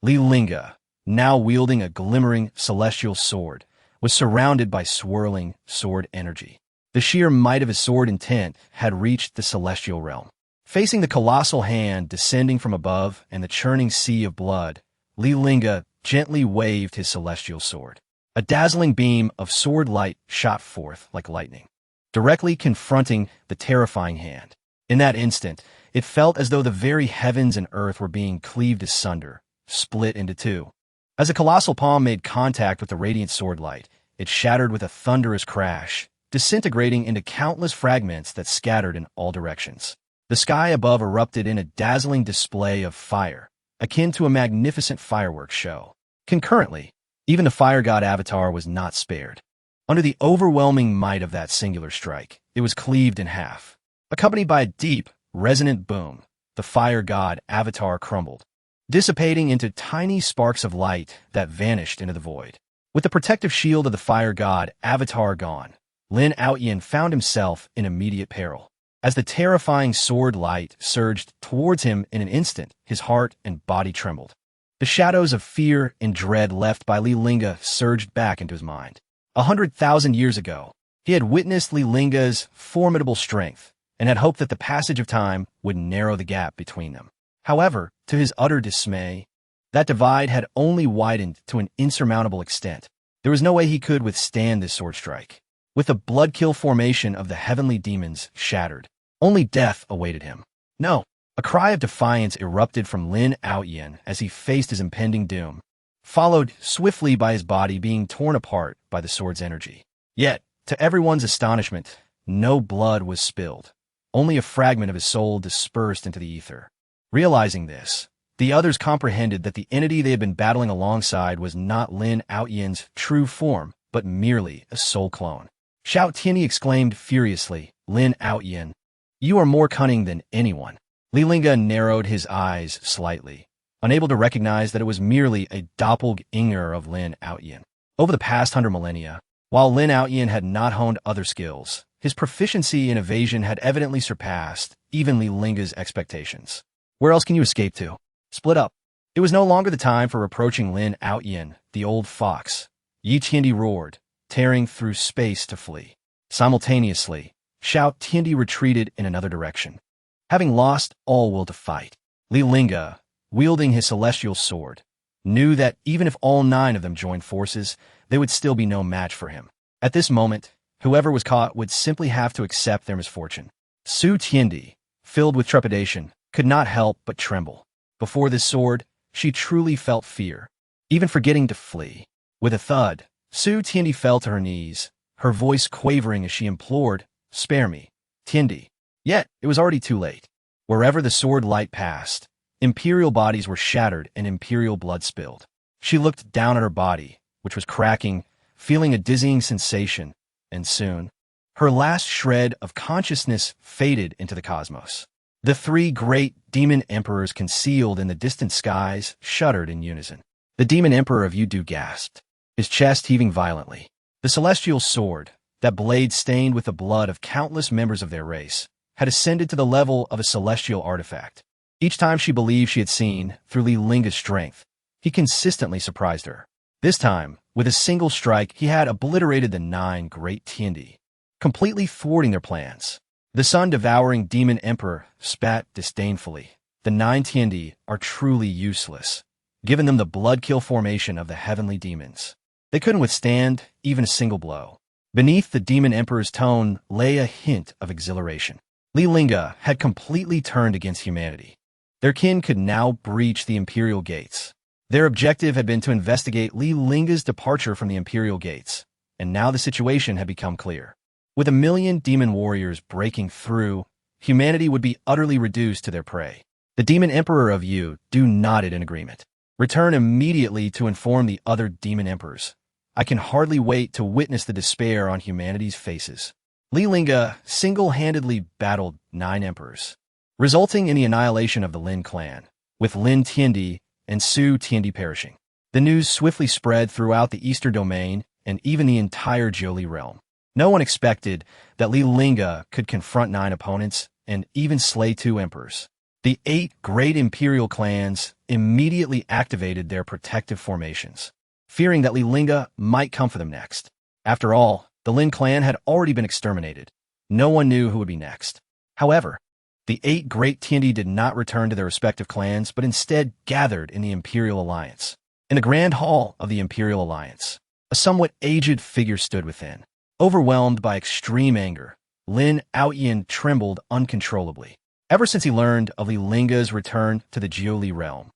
Li Lingge, now wielding a glimmering celestial sword, was surrounded by swirling sword energy. The sheer might of his sword intent had reached the celestial realm. Facing the colossal hand descending from above and the churning sea of blood, Li Lingge gently waved his celestial sword. A dazzling beam of sword light shot forth like lightning, directly confronting the terrifying hand. In that instant, it felt as though the very heavens and earth were being cleaved asunder, split into 2. As the colossal palm made contact with the radiant sword light, it shattered with a thunderous crash, disintegrating into countless fragments that scattered in all directions. The sky above erupted in a dazzling display of fire, akin to a magnificent fireworks show. Concurrently, even the fire god Avatar was not spared. Under the overwhelming might of that singular strike, it was cleaved in half. Accompanied by a deep, resonant boom, the fire god Avatar crumbled, dissipating into tiny sparks of light that vanished into the void. With the protective shield of the fire god Avatar gone, Lin Outyin found himself in immediate peril. As the terrifying sword light surged towards him in an instant, his heart and body trembled. The shadows of fear and dread left by Li Lingge surged back into his mind. 100,000 years ago, he had witnessed Li Lingge's formidable strength and had hoped that the passage of time would narrow the gap between them. However, to his utter dismay, that divide had only widened to an insurmountable extent. There was no way he could withstand this sword strike. With the blood-kill formation of the heavenly demons shattered, only death awaited him. No! A cry of defiance erupted from Lin Outyin as he faced his impending doom, followed swiftly by his body being torn apart by the sword's energy. Yet, to everyone's astonishment, no blood was spilled. Only a fragment of his soul dispersed into the ether. Realizing this, the others comprehended that the entity they had been battling alongside was not Lin Outyin's true form, but merely a soul clone. Xiao Tianyi exclaimed furiously, "Lin Outyin, you are more cunning than anyone." Li Lingge narrowed his eyes slightly, unable to recognize that it was merely a doppelganger of Lin Outyin. Over the past 100 millennia, while Lin Outyin had not honed other skills, his proficiency in evasion had evidently surpassed even Li Lingge's expectations. Where else can you escape to? Split up. It was no longer the time for approaching Lin Outyin, the old fox. Yi Tiandi roared, tearing through space to flee. Simultaneously, Xiao Tiandi retreated in another direction. Having lost all will to fight, Li Lingge, wielding his celestial sword, knew that even if all 9 of them joined forces, they would still be no match for him. At this moment, whoever was caught would simply have to accept their misfortune. Su Tiandi, filled with trepidation, could not help but tremble. Before this sword, she truly felt fear, even forgetting to flee. With a thud, Su Tiandi fell to her knees, her voice quavering as she implored, "Spare me, Tiandi." Yet, it was already too late. Wherever the sword light passed, Imperial bodies were shattered and Imperial blood spilled. She looked down at her body, which was cracking, feeling a dizzying sensation, and soon, her last shred of consciousness faded into the cosmos. The 3 great demon emperors concealed in the distant skies shuddered in unison. The demon emperor of Yudu gasped, his chest heaving violently. The celestial sword, that blade stained with the blood of countless members of their race, had ascended to the level of a celestial artifact. Each time she believed she had seen, through Li Lingge's strength, he consistently surprised her. This time, with a single strike, he had obliterated the 9 great Tiandi, completely thwarting their plans. The sun-devouring demon emperor spat disdainfully. The 9 Tiandi are truly useless, given them the blood-kill formation of the heavenly demons. They couldn't withstand even a single blow. Beneath the demon emperor's tone lay a hint of exhilaration. Li Lingge had completely turned against humanity. Their kin could now breach the Imperial gates. Their objective had been to investigate Li Lingge's departure from the Imperial gates, and now the situation had become clear. With 1,000,000 demon warriors breaking through, humanity would be utterly reduced to their prey. The demon emperor of Yu nodded in agreement. Return immediately to inform the other demon emperors. I can hardly wait to witness the despair on humanity's faces. Li Lingge single-handedly battled 9 emperors, resulting in the annihilation of the Lin clan, with Lin Tiandi and Su Tiandi perishing. The news swiftly spread throughout the Eastern Domain and even the entire Jiuli realm. No one expected that Li Lingge could confront 9 opponents and even slay 2 emperors. The 8 great imperial clans immediately activated their protective formations, fearing that Li Lingge might come for them next. After all, the Lin clan had already been exterminated. No one knew who would be next. However, the 8 great Tiandi did not return to their respective clans, but instead gathered in the Imperial Alliance. In the Grand Hall of the Imperial Alliance, a somewhat aged figure stood within. Overwhelmed by extreme anger, Lin Outyin trembled uncontrollably. Ever since he learned of Li Lingge's return to the Jiuli realm,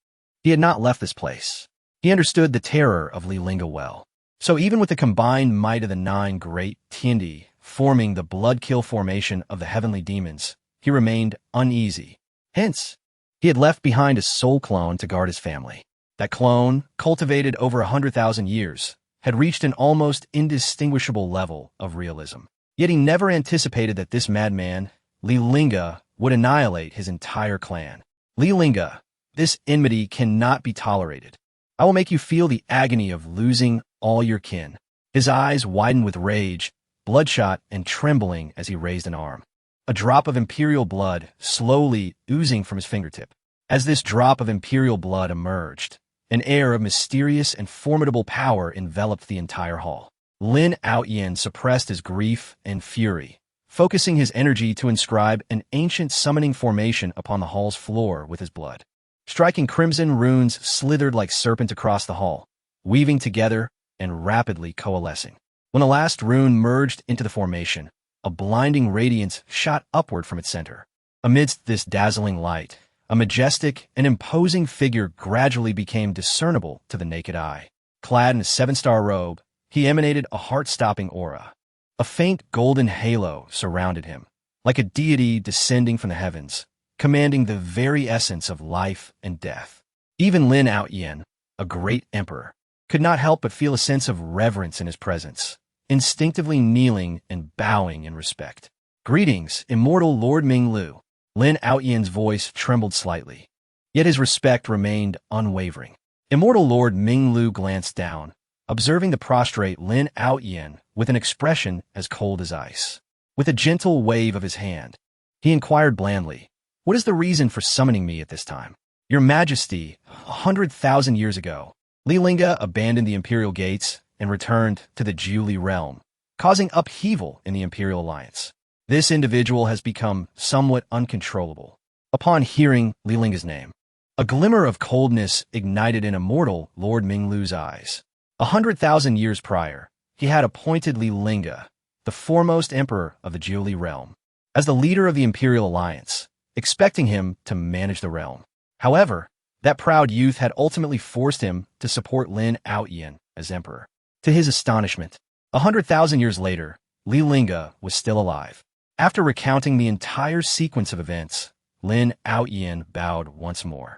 he had not left this place. He understood the terror of Li Lingge well. So even with the combined might of the 9 great Tiandi forming the blood-kill formation of the heavenly demons, he remained uneasy. Hence, he had left behind a soul clone to guard his family. That clone, cultivated over 100,000 years, had reached an almost indistinguishable level of realism. Yet he never anticipated that this madman, Li Lingge, would annihilate his entire clan. Li Lingge, this enmity cannot be tolerated. I will make you feel the agony of losing all your kin. His eyes widened with rage, bloodshot and trembling as he raised an arm. A drop of imperial blood slowly oozing from his fingertip. As this drop of imperial blood emerged, an air of mysterious and formidable power enveloped the entire hall. Lin Lingge suppressed his grief and fury, focusing his energy to inscribe an ancient summoning formation upon the hall's floor with his blood. Striking crimson runes slithered like serpents across the hall, weaving together and rapidly coalescing. When the last rune merged into the formation, a blinding radiance shot upward from its center. Amidst this dazzling light, a majestic and imposing figure gradually became discernible to the naked eye. Clad in a 7-star robe, he emanated a heart-stopping aura. A faint golden halo surrounded him, like a deity descending from the heavens, commanding the very essence of life and death. Even Lin Lingge, a great emperor, could not help but feel a sense of reverence in his presence, instinctively kneeling and bowing in respect. "Greetings, immortal Lord Minglu." Lin Lingge's voice trembled slightly, yet his respect remained unwavering. Immortal Lord Minglu glanced down, observing the prostrate Lin Lingge with an expression as cold as ice. With a gentle wave of his hand, he inquired blandly, "What is the reason for summoning me at this time?" "Your Majesty, 100,000 years ago, Li Lingge abandoned the imperial gates and returned to the Jiuli realm, causing upheaval in the Imperial Alliance. This individual has become somewhat uncontrollable." Upon hearing Li Lingge's name, a glimmer of coldness ignited in immortal Lord Minglu's eyes. 100,000 years prior, he had appointed Li Lingge, the foremost emperor of the Jiuli realm, as the leader of the Imperial Alliance, expecting him to manage the realm. However, that proud youth had ultimately forced him to support Lin Lingge as emperor. To his astonishment, 100,000 years later, Li Lingge was still alive. After recounting the entire sequence of events, Lin Lingge bowed once more.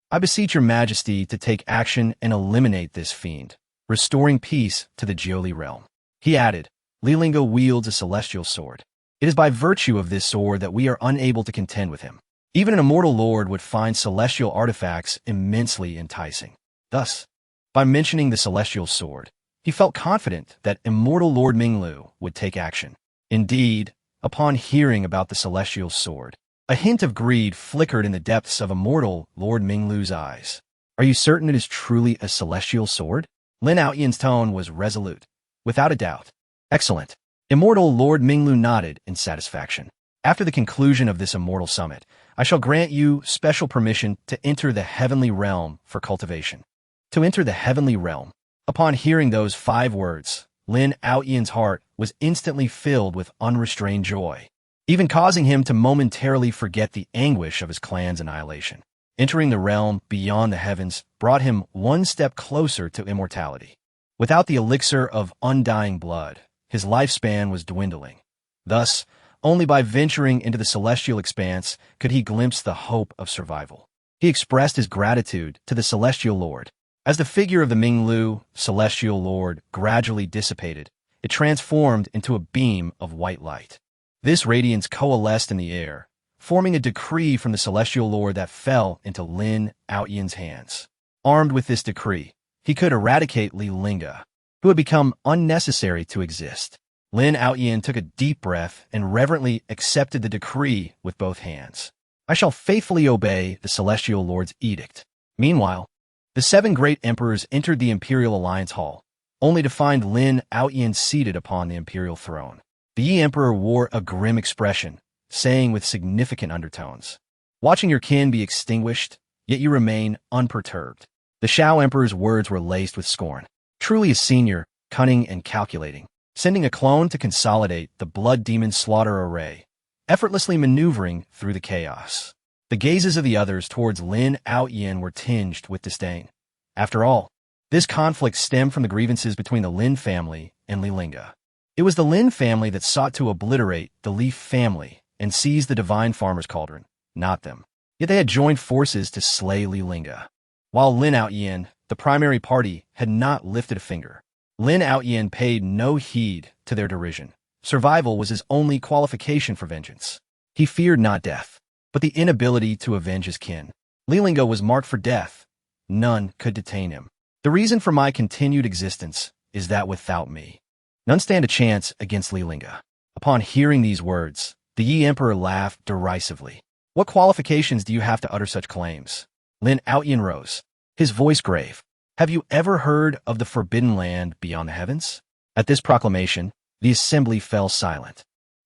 "I beseech your Majesty to take action and eliminate this fiend, restoring peace to the Jiuli realm." He added, "Li Lingge wields a celestial sword. It is by virtue of this sword that we are unable to contend with him. Even an immortal lord would find celestial artifacts immensely enticing. Thus, by mentioning the celestial sword, he felt confident that immortal Lord Minglu would take action. Indeed, upon hearing about the celestial sword, a hint of greed flickered in the depths of immortal Lord Minglu's eyes. "Are you certain it is truly a celestial sword?" Lin Lingge's tone was resolute. "Without a doubt." "Excellent." Immortal Lord Minglu nodded in satisfaction. "After the conclusion of this immortal summit, I shall grant you special permission to enter the heavenly realm for cultivation." To enter the heavenly realm. Upon hearing those 5 words, Lin Lingge's heart was instantly filled with unrestrained joy, even causing him to momentarily forget the anguish of his clan's annihilation. Entering the realm beyond the heavens brought him one step closer to immortality. Without the elixir of undying blood, his lifespan was dwindling. Thus, only by venturing into the celestial expanse could he glimpse the hope of survival. He expressed his gratitude to the Celestial Lord. As the figure of the Minglu, Celestial Lord, gradually dissipated, it transformed into a beam of white light. This radiance coalesced in the air, forming a decree from the Celestial Lord that fell into Lin Lingge's hands. Armed with this decree, he could eradicate Li Lingge, who had become unnecessary to exist. Lin Lingge took a deep breath and reverently accepted the decree with both hands. "I shall faithfully obey the Celestial Lord's edict." Meanwhile, the 7 great emperors entered the Imperial Alliance Hall, only to find Lin Lingge seated upon the imperial throne. The Yi Emperor wore a grim expression, saying with significant undertones, "Watching your kin be extinguished, yet you remain unperturbed." The Shao Emperor's words were laced with scorn. Truly a senior, cunning and calculating, sending a clone to consolidate the blood demon slaughter array, effortlessly maneuvering through the chaos. The gazes of the others towards Lin Lingge were tinged with disdain. After all, this conflict stemmed from the grievances between the Lin family and Li Lingge. It was the Lin family that sought to obliterate the Li family and seize the divine farmer's cauldron, not them. Yet they had joined forces to slay Li Lingge. While Lin Outyin, the primary party, had not lifted a finger. Lin Outyin paid no heed to their derision. Survival was his only qualification for vengeance. He feared not death, but the inability to avenge his kin. Li Lingge was marked for death. None could detain him. The reason for my continued existence is that without me, none stand a chance against Li Lingge. Upon hearing these words, the Yi Emperor laughed derisively. What qualifications do you have to utter such claims? Lin Outyin rose, his voice grave. Have you ever heard of the forbidden land beyond the heavens? At this proclamation, the assembly fell silent.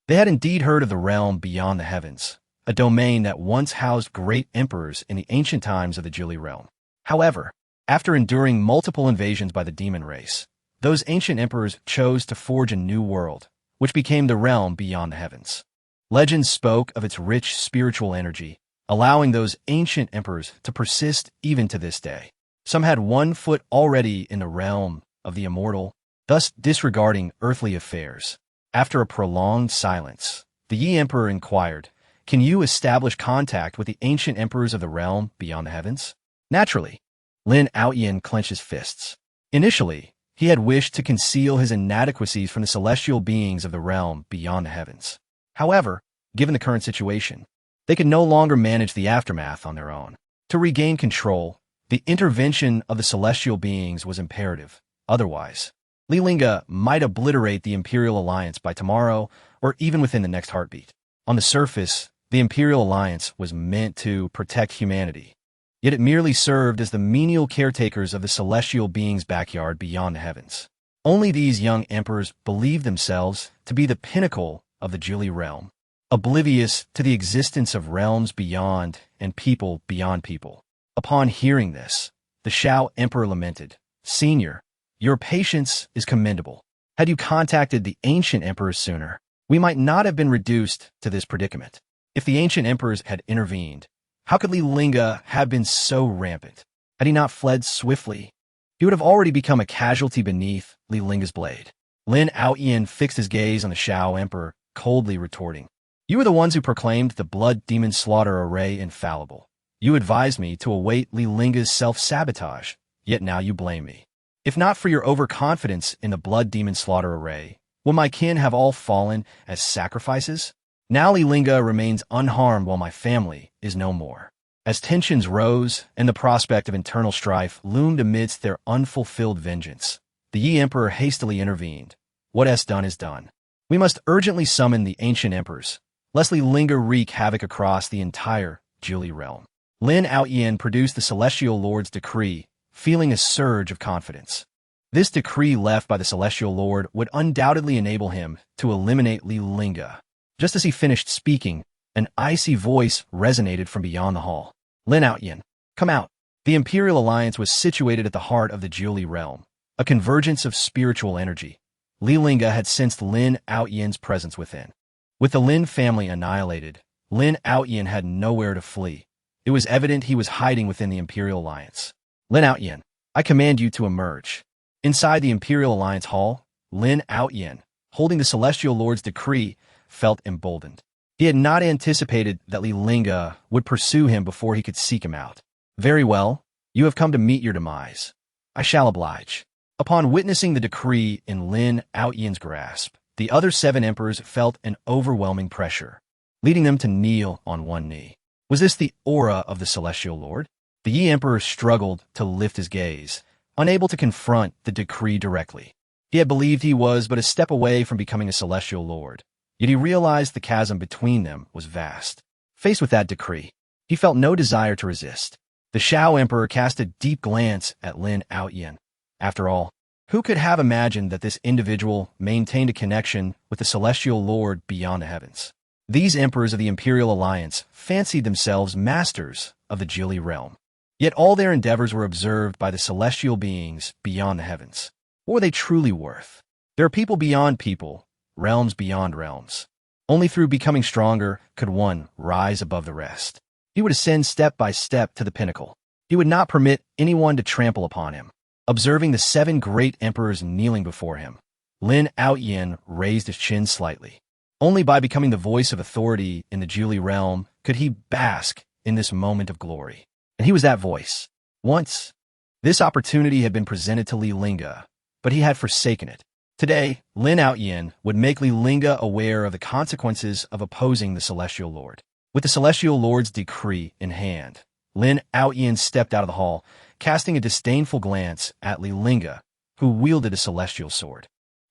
They had indeed heard of the realm beyond the heavens, a domain that once housed great emperors in the ancient times of the Juli realm. However, after enduring multiple invasions by the demon race, those ancient emperors chose to forge a new world, which became the realm beyond the heavens. Legends spoke of its rich spiritual energy, allowing those ancient emperors to persist even to this day. Some had one foot already in the realm of the immortal, thus disregarding earthly affairs. After a prolonged silence, the Yi Emperor inquired, "Can you establish contact with the ancient emperors of the realm beyond the heavens?" Naturally, Lin Outyin clenched his fists. Initially, he had wished to conceal his inadequacies from the celestial beings of the realm beyond the heavens. However, given the current situation, they could no longer manage the aftermath on their own. To regain control, the intervention of the celestial beings was imperative. Otherwise, Li Lingge might obliterate the Imperial Alliance by tomorrow or even within the next heartbeat. On the surface, the Imperial Alliance was meant to protect humanity, yet it merely served as the menial caretakers of the celestial beings' backyard beyond the heavens. Only these young emperors believed themselves to be the pinnacle of the Juli realm, oblivious to the existence of realms beyond and people beyond people. Upon hearing this, the Shao Emperor lamented, "Senior, your patience is commendable. Had you contacted the ancient emperors sooner, we might not have been reduced to this predicament. If the ancient emperors had intervened, how could Li Lingge have been so rampant? Had he not fled swiftly, he would have already become a casualty beneath Li Lingge's blade." Lin Outyin fixed his gaze on the Shao Emperor, coldly retorting, "You were the ones who proclaimed the blood demon slaughter array infallible. You advised me to await Li Lingge's self-sabotage, yet now you blame me. If not for your overconfidence in the blood demon slaughter array, would my kin have all fallen as sacrifices? Now Li Lingge remains unharmed while my family is no more." As tensions rose and the prospect of internal strife loomed amidst their unfulfilled vengeance, the Yi Emperor hastily intervened. "What is done is done. We must urgently summon the ancient emperors, lest Li Lingge wreak havoc across the entire Juli realm." Lin Outyin produced the Celestial Lord's decree, feeling a surge of confidence. This decree left by the Celestial Lord would undoubtedly enable him to eliminate Li Lingge. Just as he finished speaking, an icy voice resonated from beyond the hall. "Lin Outyin, come out." The Imperial Alliance was situated at the heart of the Juli realm, a convergence of spiritual energy. Li Lingge had sensed Lin Outyin's presence within. With the Lin family annihilated, Lin Outyin had nowhere to flee. It was evident he was hiding within the Imperial Alliance. "Lin Outyin, I command you to emerge." Inside the Imperial Alliance hall, Lin Outyin, holding the Celestial Lord's decree, felt emboldened. He had not anticipated that Li Lingge would pursue him before he could seek him out. "Very well, you have come to meet your demise. I shall oblige." Upon witnessing the decree in Lin Outyin's grasp, the other 7 emperors felt an overwhelming pressure, leading them to kneel on one knee. Was this the aura of the Celestial Lord? The Yi Emperor struggled to lift his gaze, unable to confront the decree directly. He had believed he was but a step away from becoming a Celestial Lord, yet he realized the chasm between them was vast. Faced with that decree, he felt no desire to resist. The Shao Emperor cast a deep glance at Lin Outyin. After all, who could have imagined that this individual maintained a connection with the Celestial Lord beyond the heavens? These emperors of the Imperial Alliance fancied themselves masters of the Juli realm. Yet all their endeavors were observed by the celestial beings beyond the heavens. What were they truly worth? There are people beyond people, realms beyond realms. Only through becoming stronger could one rise above the rest. He would ascend step by step to the pinnacle. He would not permit anyone to trample upon him. Observing the 7 great emperors kneeling before him, Lin Lingge raised his chin slightly. Only by becoming the voice of authority in the Julie realm could he bask in this moment of glory. And he was that voice. Once, this opportunity had been presented to Li Lingge, but he had forsaken it. Today, Lin Lingge would make Li Lingge aware of the consequences of opposing the Celestial Lord. With the Celestial Lord's decree in hand, Lin Lingge stepped out of the hall, casting a disdainful glance at Li Lingge, who wielded a celestial sword.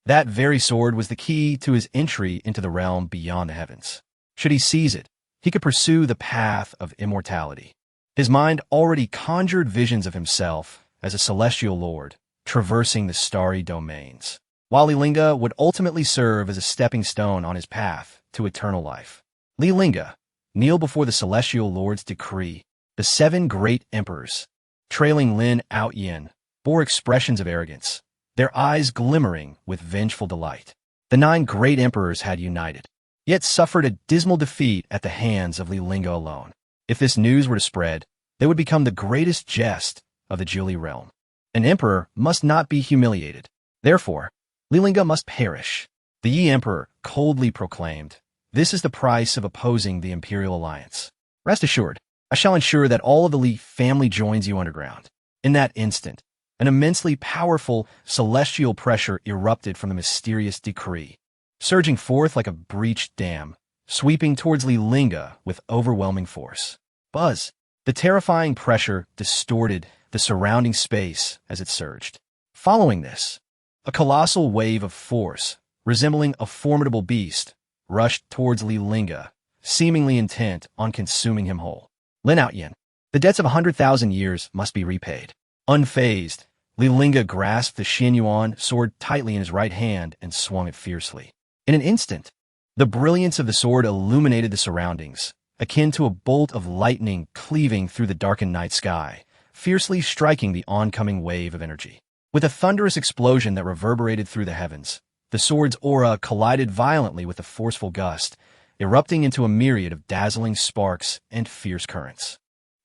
That very sword was the key to his entry into the realm beyond the heavens. Should he seize it, he could pursue the path of immortality. His mind already conjured visions of himself as a celestial lord, traversing the starry domains, while Li Lingge would ultimately serve as a stepping stone on his path to eternal life. Li Lingge kneeled before the celestial lord's decree. The 7 great emperors, trailing Lin Lingge, bore expressions of arrogance, their eyes glimmering with vengeful delight. The 9 great emperors had united, yet suffered a dismal defeat at the hands of Li Lingge alone. If this news were to spread, they would become the greatest jest of the Julie realm. An emperor must not be humiliated. Therefore, Li Lingge must perish. The Yi Emperor coldly proclaimed, "This is the price of opposing the Imperial Alliance. Rest assured, I shall ensure that all of the Li family joins you underground." In that instant, an immensely powerful celestial pressure erupted from the mysterious decree, surging forth like a breached dam, sweeping towards Li Lingge with overwhelming force. Buzz! The terrifying pressure distorted the surrounding space as it surged. Following this, a colossal wave of force, resembling a formidable beast, rushed towards Li Lingge, seemingly intent on consuming him whole. Lin Lingge, the debts of 100,000 years must be repaid. Unfazed, Li Lingge grasped the Xianyuan sword tightly in his right hand and swung it fiercely. In an instant, the brilliance of the sword illuminated the surroundings, akin to a bolt of lightning cleaving through the darkened night sky, fiercely striking the oncoming wave of energy. With a thunderous explosion that reverberated through the heavens, the sword's aura collided violently with a forceful gust, erupting into a myriad of dazzling sparks and fierce currents.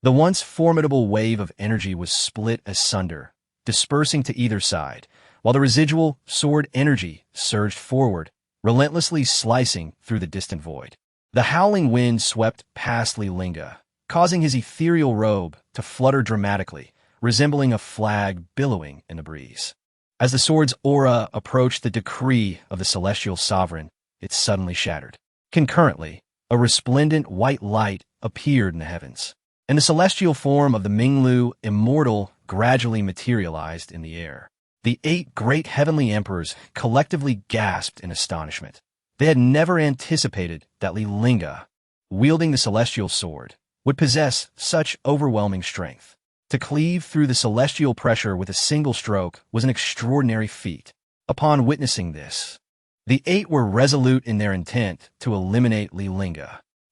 The once formidable wave of energy was split asunder, dispersing to either side, while the residual sword energy surged forward, relentlessly slicing through the distant void. The howling wind swept past Li Lingge, causing his ethereal robe to flutter dramatically, resembling a flag billowing in the breeze. As the sword's aura approached the decree of the celestial sovereign, it suddenly shattered. Concurrently, a resplendent white light appeared in the heavens, and the celestial form of the Minglu immortal gradually materialized in the air. The 8 great heavenly emperors collectively gasped in astonishment. They had never anticipated that Li Lingge, wielding the celestial sword, would possess such overwhelming strength. To cleave through the celestial pressure with a single stroke was an extraordinary feat. Upon witnessing this, the 8 were resolute in their intent to eliminate Li Lingge.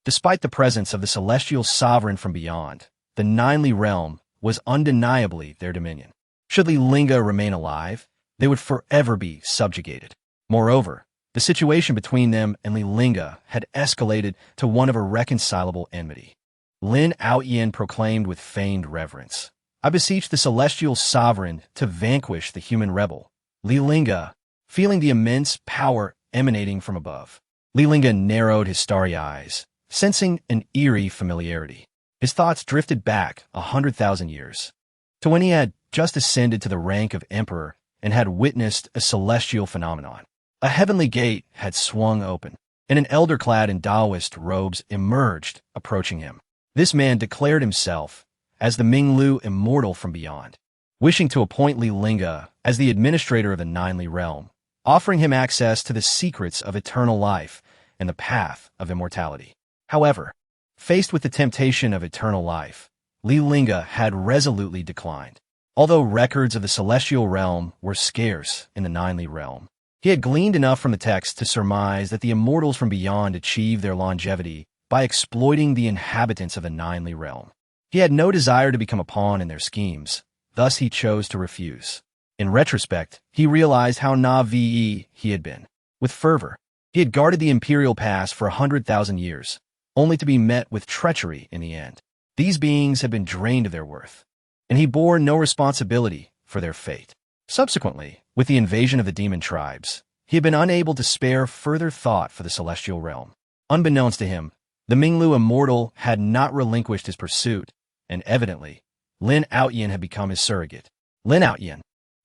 Despite the presence of the celestial sovereign from beyond, the 9 realm was undeniably their dominion. Should Li Lingge remain alive, they would forever be subjugated. Moreover, the situation between them and Li Lingge had escalated to one of irreconcilable enmity. Lin Lingge proclaimed with feigned reverence, "I beseech the celestial sovereign to vanquish the human rebel." Li Lingge, feeling the immense power emanating from above. Li Lingge narrowed his starry eyes, sensing an eerie familiarity. His thoughts drifted back 100,000 years, to when he had just ascended to the rank of emperor and had witnessed a celestial phenomenon. A heavenly gate had swung open, and an elder clad in Taoist robes emerged, approaching him. This man declared himself as the Minglu immortal from beyond, wishing to appoint Li Lingge as the administrator of the 9 realm, offering him access to the secrets of eternal life and the path of immortality. However, faced with the temptation of eternal life, Li Lingge had resolutely declined. Although records of the celestial realm were scarce in the 9 realm, he had gleaned enough from the text to surmise that the immortals from beyond achieve their longevity by exploiting the inhabitants of the 9 realm. He had no desire to become a pawn in their schemes, thus he chose to refuse. In retrospect, he realized how naive he had been. With fervor, he had guarded the Imperial Pass for 100,000 years, only to be met with treachery in the end. These beings had been drained of their worth, and he bore no responsibility for their fate. Subsequently, with the invasion of the demon tribes, He had been unable to spare further thought for the celestial realm. Unbeknownst to him, the Minglu immortal had not relinquished his pursuit, and evidently, Lin Outyin had become his surrogate. Lin Outyin,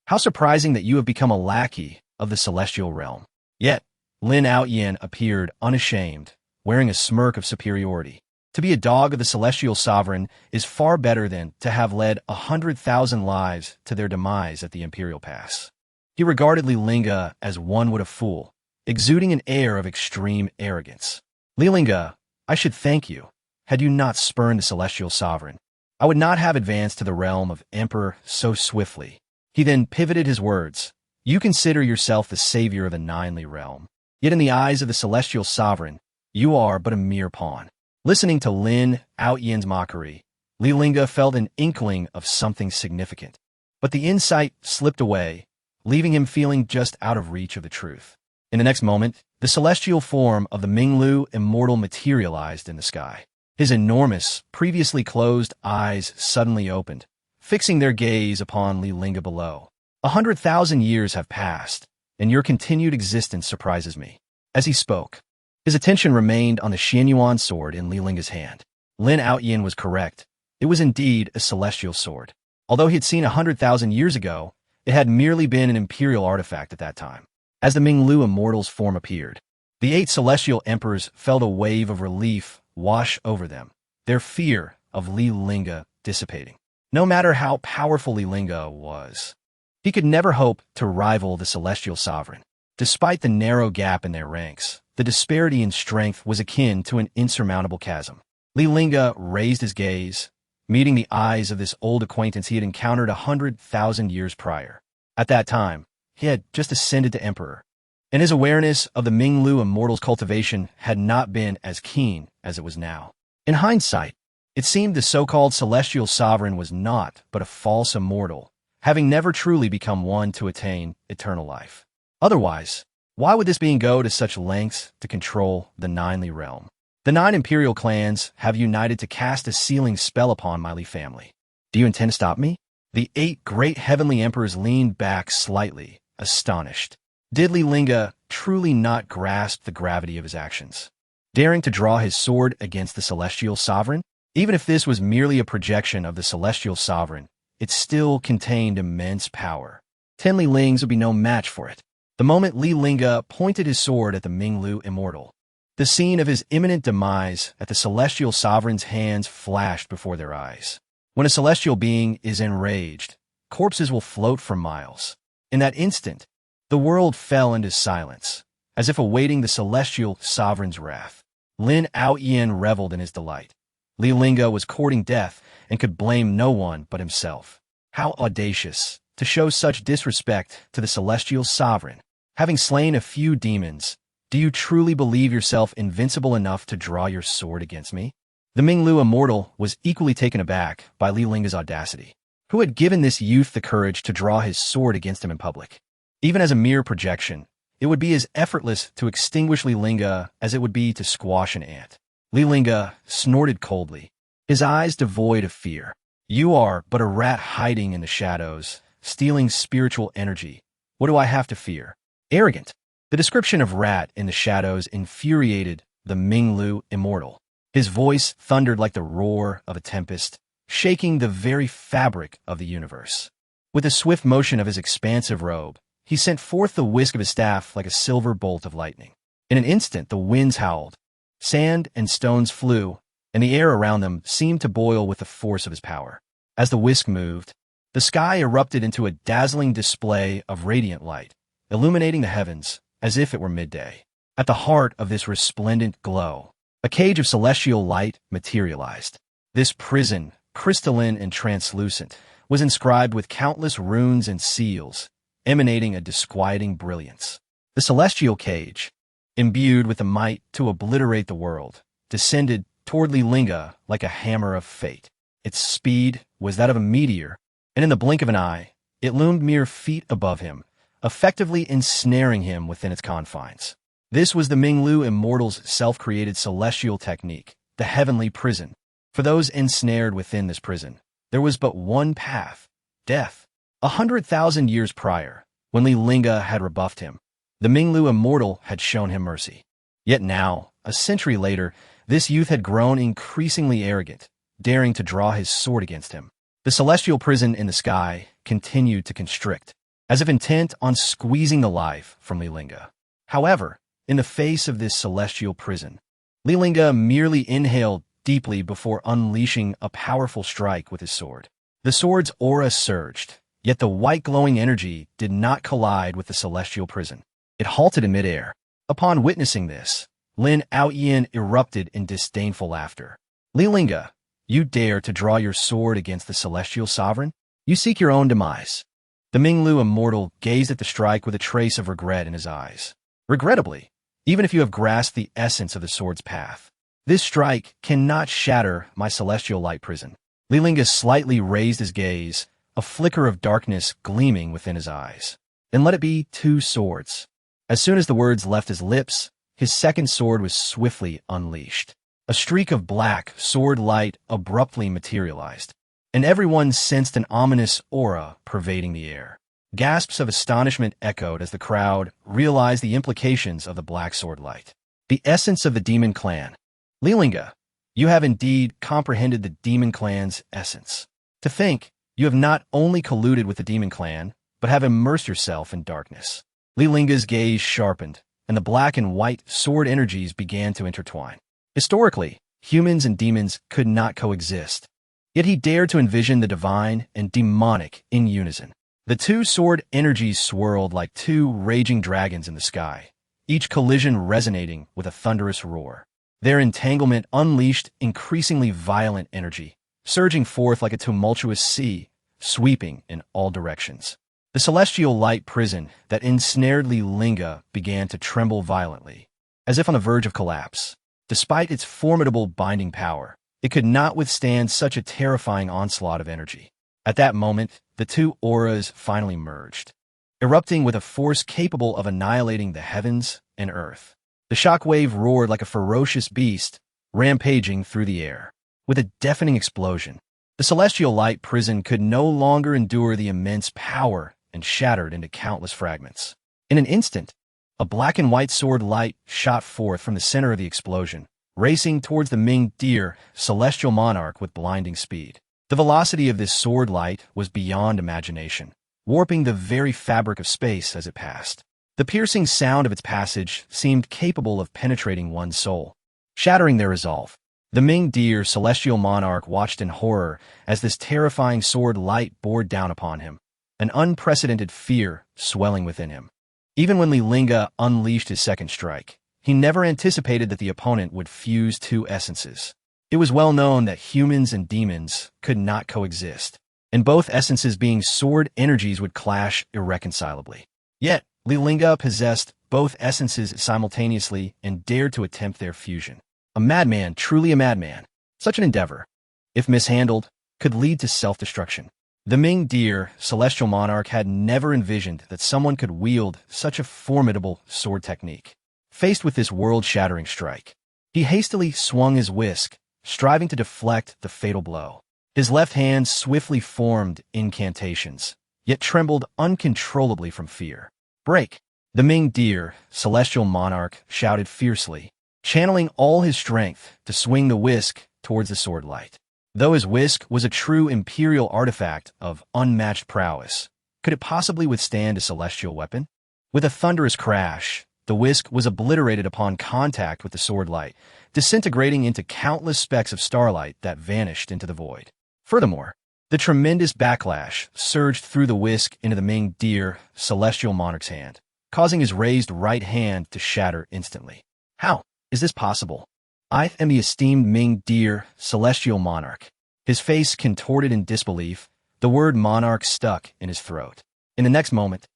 how surprising that you have become a lackey of the celestial realm. Yet, Lin Outyin appeared unashamed, wearing a smirk of superiority. To be a dog of the celestial sovereign is far better than to have led 100,000 lives to their demise at the Imperial Pass. He regarded Li Lingge as one would a fool, exuding an air of extreme arrogance. Li Lingge, I should thank you. Had you not spurned the celestial sovereign, I would not have advanced to the realm of Emperor so swiftly. He then pivoted his words. You consider yourself the savior of the Ninely realm. Yet in the eyes of the celestial sovereign, you are but a mere pawn. Listening to Lin Outyin's mockery, Li Lingge felt an inkling of something significant. But the insight slipped away, leaving him feeling just out of reach of the truth. In the next moment, the celestial form of the Minglu immortal materialized in the sky. His enormous, previously closed eyes suddenly opened, fixing their gaze upon Li Lingge below. 100,000 years have passed, and your continued existence surprises me. As he spoke, his attention remained on the Xianyuan sword in Li Lingge's hand. Lin Outyin was correct. It was indeed a celestial sword. Although he had seen 100,000 years ago, it had merely been an imperial artifact at that time. As the Minglu immortal's form appeared, the 8 celestial emperors felt a wave of relief wash over them, their fear of Li Lingge dissipating. No matter how powerful Li Lingge was, he could never hope to rival the celestial sovereign. Despite the narrow gap in their ranks, the disparity in strength was akin to an insurmountable chasm. Li Lingge raised his gaze, meeting the eyes of this old acquaintance he had encountered 100,000 years prior. At that time, he had just ascended to emperor, and his awareness of the Minglu immortal's cultivation had not been as keen as it was now. In hindsight, it seemed the so-called celestial sovereign was not but a false immortal, having never truly become one to attain eternal life. Otherwise, why would this being go to such lengths to control the Ninely realm? The 9 imperial clans have united to cast a sealing spell upon my Li family. Do you intend to stop me? The 8 great heavenly emperors leaned back slightly, astonished. Did Li Lingge truly not grasp the gravity of his actions, daring to draw his sword against the celestial sovereign? Even if this was merely a projection of the celestial sovereign, it still contained immense power. 10 Li Lingges would be no match for it. The moment Li Lingge pointed his sword at the Minglu immortal, the scene of his imminent demise at the celestial sovereign's hands flashed before their eyes. When a celestial being is enraged, corpses will float for miles. In that instant, the world fell into silence, as if awaiting the celestial sovereign's wrath. Lin Outyin reveled in his delight. Li Lingge was courting death and could blame no one but himself. How audacious to show such disrespect to the celestial sovereign. Having slain a few demons, do you truly believe yourself invincible enough to draw your sword against me? The Minglu immortal was equally taken aback by Li Lingge's audacity. Who had given this youth the courage to draw his sword against him in public? Even as a mere projection, it would be as effortless to extinguish Li Lingge as it would be to squash an ant. Li Lingge snorted coldly, his eyes devoid of fear. You are but a rat hiding in the shadows, stealing spiritual energy. What do I have to fear? Arrogant. The description of rat in the shadows infuriated the Minglu immortal. His voice thundered like the roar of a tempest, shaking the very fabric of the universe. With a swift motion of his expansive robe, he sent forth the whisk of his staff like a silver bolt of lightning. In an instant, the winds howled, sand and stones flew, and the air around them seemed to boil with the force of his power. As the whisk moved, the sky erupted into a dazzling display of radiant light, illuminating the heavens as if it were midday. At the heart of this resplendent glow, a cage of celestial light materialized. This prison, crystalline and translucent, was inscribed with countless runes and seals, emanating a disquieting brilliance. The celestial cage, imbued with the might to obliterate the world, descended toward Li Lingge like a hammer of fate. Its speed was that of a meteor, and in the blink of an eye, it loomed mere feet above him, effectively ensnaring him within its confines. This was the Minglu immortal's self-created celestial technique, the heavenly prison. For those ensnared within this prison, there was but one path: death. 100,000 years prior, when Li Lingge had rebuffed him, The Minglu immortal had shown him mercy. Yet now, a century later, this youth had grown increasingly arrogant, daring to draw his sword against him. The celestial prison in the sky continued to constrict, as if intent on squeezing the life from Li Lingge. However, in the face of this celestial prison, Li Lingge merely inhaled deeply before unleashing a powerful strike with his sword. The sword's aura surged, yet the white glowing energy did not collide with the celestial prison. It halted in midair. Upon witnessing this, Lin Aoyan erupted in disdainful laughter. Li Lingge, you dare to draw your sword against the celestial sovereign? You seek your own demise. The Minglu immortal gazed at the strike with a trace of regret in his eyes. Regrettably, even if you have grasped the essence of the sword's path, this strike cannot shatter my celestial light prison. Li Lingge slightly raised his gaze, a flicker of darkness gleaming within his eyes. Then let it be two swords. As soon as the words left his lips, his second sword was swiftly unleashed. A streak of black sword light abruptly materialized, and everyone sensed an ominous aura pervading the air. Gasps of astonishment echoed as the crowd realized the implications of the black sword light. The essence of the demon clan. Li Lingge, you have indeed comprehended the demon clan's essence. To think, you have not only colluded with the demon clan, but have immersed yourself in darkness. Li Lingge's gaze sharpened, and the black and white sword energies began to intertwine. Historically, humans and demons could not coexist, yet he dared to envision the divine and demonic in unison. The two sword energies swirled like two raging dragons in the sky, each collision resonating with a thunderous roar. Their entanglement unleashed increasingly violent energy, surging forth like a tumultuous sea, sweeping in all directions. The celestial light prison that ensnared Li Lingge began to tremble violently, as if on the verge of collapse. Despite its formidable binding power, it could not withstand such a terrifying onslaught of energy. At that moment, the two auras finally merged, erupting with a force capable of annihilating the heavens and earth. The shockwave roared like a ferocious beast, rampaging through the air. With a deafening explosion, the celestial light prison could no longer endure the immense power and shattered into countless fragments. In an instant, a black and white sword light shot forth from the center of the explosion, racing towards the Ming Deer celestial monarch with blinding speed. The velocity of this sword light was beyond imagination, warping the very fabric of space as it passed. The piercing sound of its passage seemed capable of penetrating one's soul, shattering their resolve. The Ming Deer celestial monarch watched in horror as this terrifying sword light bore down upon him, an unprecedented fear swelling within him. Even when Li Lingge unleashed his second strike, he never anticipated that the opponent would fuse two essences. It was well known that humans and demons could not coexist, and both essences being sword energies would clash irreconcilably. Yet, Li Lingge possessed both essences simultaneously and dared to attempt their fusion. A madman, truly a madman. Such an endeavor, if mishandled, could lead to self-destruction. The Ming Deer celestial monarch had never envisioned that someone could wield such a formidable sword technique. Faced with this world-shattering strike, he hastily swung his whisk, striving to deflect the fatal blow. His left hand swiftly formed incantations, yet trembled uncontrollably from fear. Break! The Ming Deer celestial monarch shouted fiercely, channeling all his strength to swing the whisk towards the sword light. Though his whisk was a true imperial artifact of unmatched prowess, could it possibly withstand a celestial weapon? With a thunderous crash, the whisk was obliterated upon contact with the sword light, disintegrating into countless specks of starlight that vanished into the void. Furthermore, the tremendous backlash surged through the whisk into the Ming Deer celestial monarch's hand, causing his raised right hand to shatter instantly. How is this possible? I am the esteemed Ming Deer celestial monarch. His face contorted in disbelief, the word monarch stuck in his throat. In the next moment,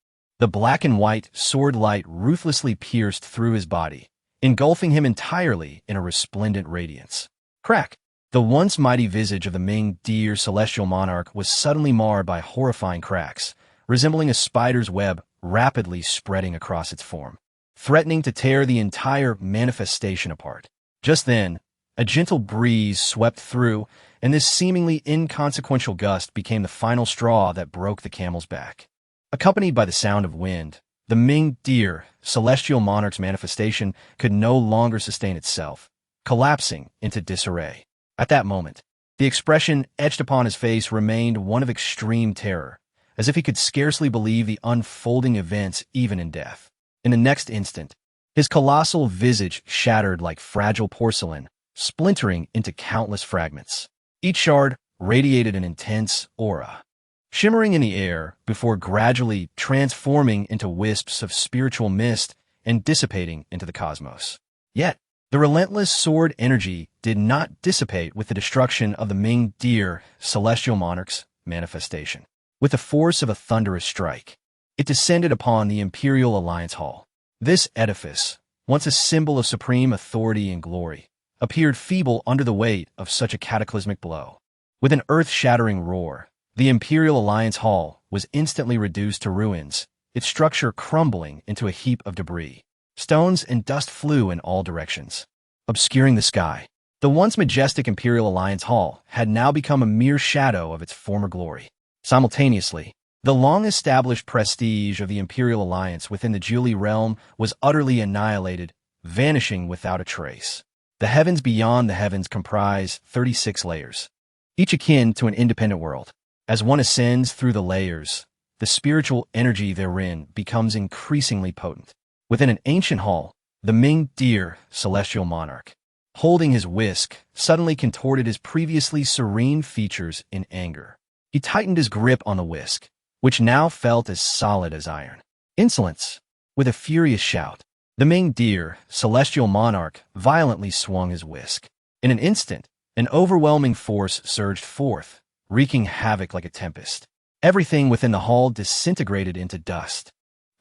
the black and white sword light ruthlessly pierced through his body, engulfing him entirely in a resplendent radiance. Crack! The once mighty visage of the Ming Deer celestial monarch was suddenly marred by horrifying cracks, resembling a spider's web rapidly spreading across its form, threatening to tear the entire manifestation apart. Just then, a gentle breeze swept through, and this seemingly inconsequential gust became the final straw that broke the camel's back. Accompanied by the sound of wind, the Ming deer, celestial monarch's manifestation, could no longer sustain itself, collapsing into disarray. At that moment, the expression etched upon his face remained one of extreme terror, as if he could scarcely believe the unfolding events even in death. In the next instant, his colossal visage shattered like fragile porcelain, splintering into countless fragments. Each shard radiated an intense aura, shimmering in the air before gradually transforming into wisps of spiritual mist and dissipating into the cosmos. Yet, the relentless sword energy did not dissipate with the destruction of the Ming deer, celestial monarch's manifestation. With the force of a thunderous strike, it descended upon the Imperial Alliance Hall. This edifice, once a symbol of supreme authority and glory, appeared feeble under the weight of such a cataclysmic blow. With an earth-shattering roar, the Imperial Alliance Hall was instantly reduced to ruins, its structure crumbling into a heap of debris. Stones and dust flew in all directions, obscuring the sky. The once majestic Imperial Alliance Hall had now become a mere shadow of its former glory. Simultaneously, the long-established prestige of the Imperial Alliance within the Julie realm was utterly annihilated, vanishing without a trace. The heavens beyond the heavens comprise 36 layers, each akin to an independent world. As one ascends through the layers, the spiritual energy therein becomes increasingly potent. Within an ancient hall, the Ming deer, celestial monarch, holding his whisk, suddenly contorted his previously serene features in anger. He tightened his grip on the whisk, which now felt as solid as iron. Insolence! With a furious shout, the Ming deer, celestial monarch, violently swung his whisk. In an instant, an overwhelming force surged forth, wreaking havoc like a tempest. Everything within the hall disintegrated into dust,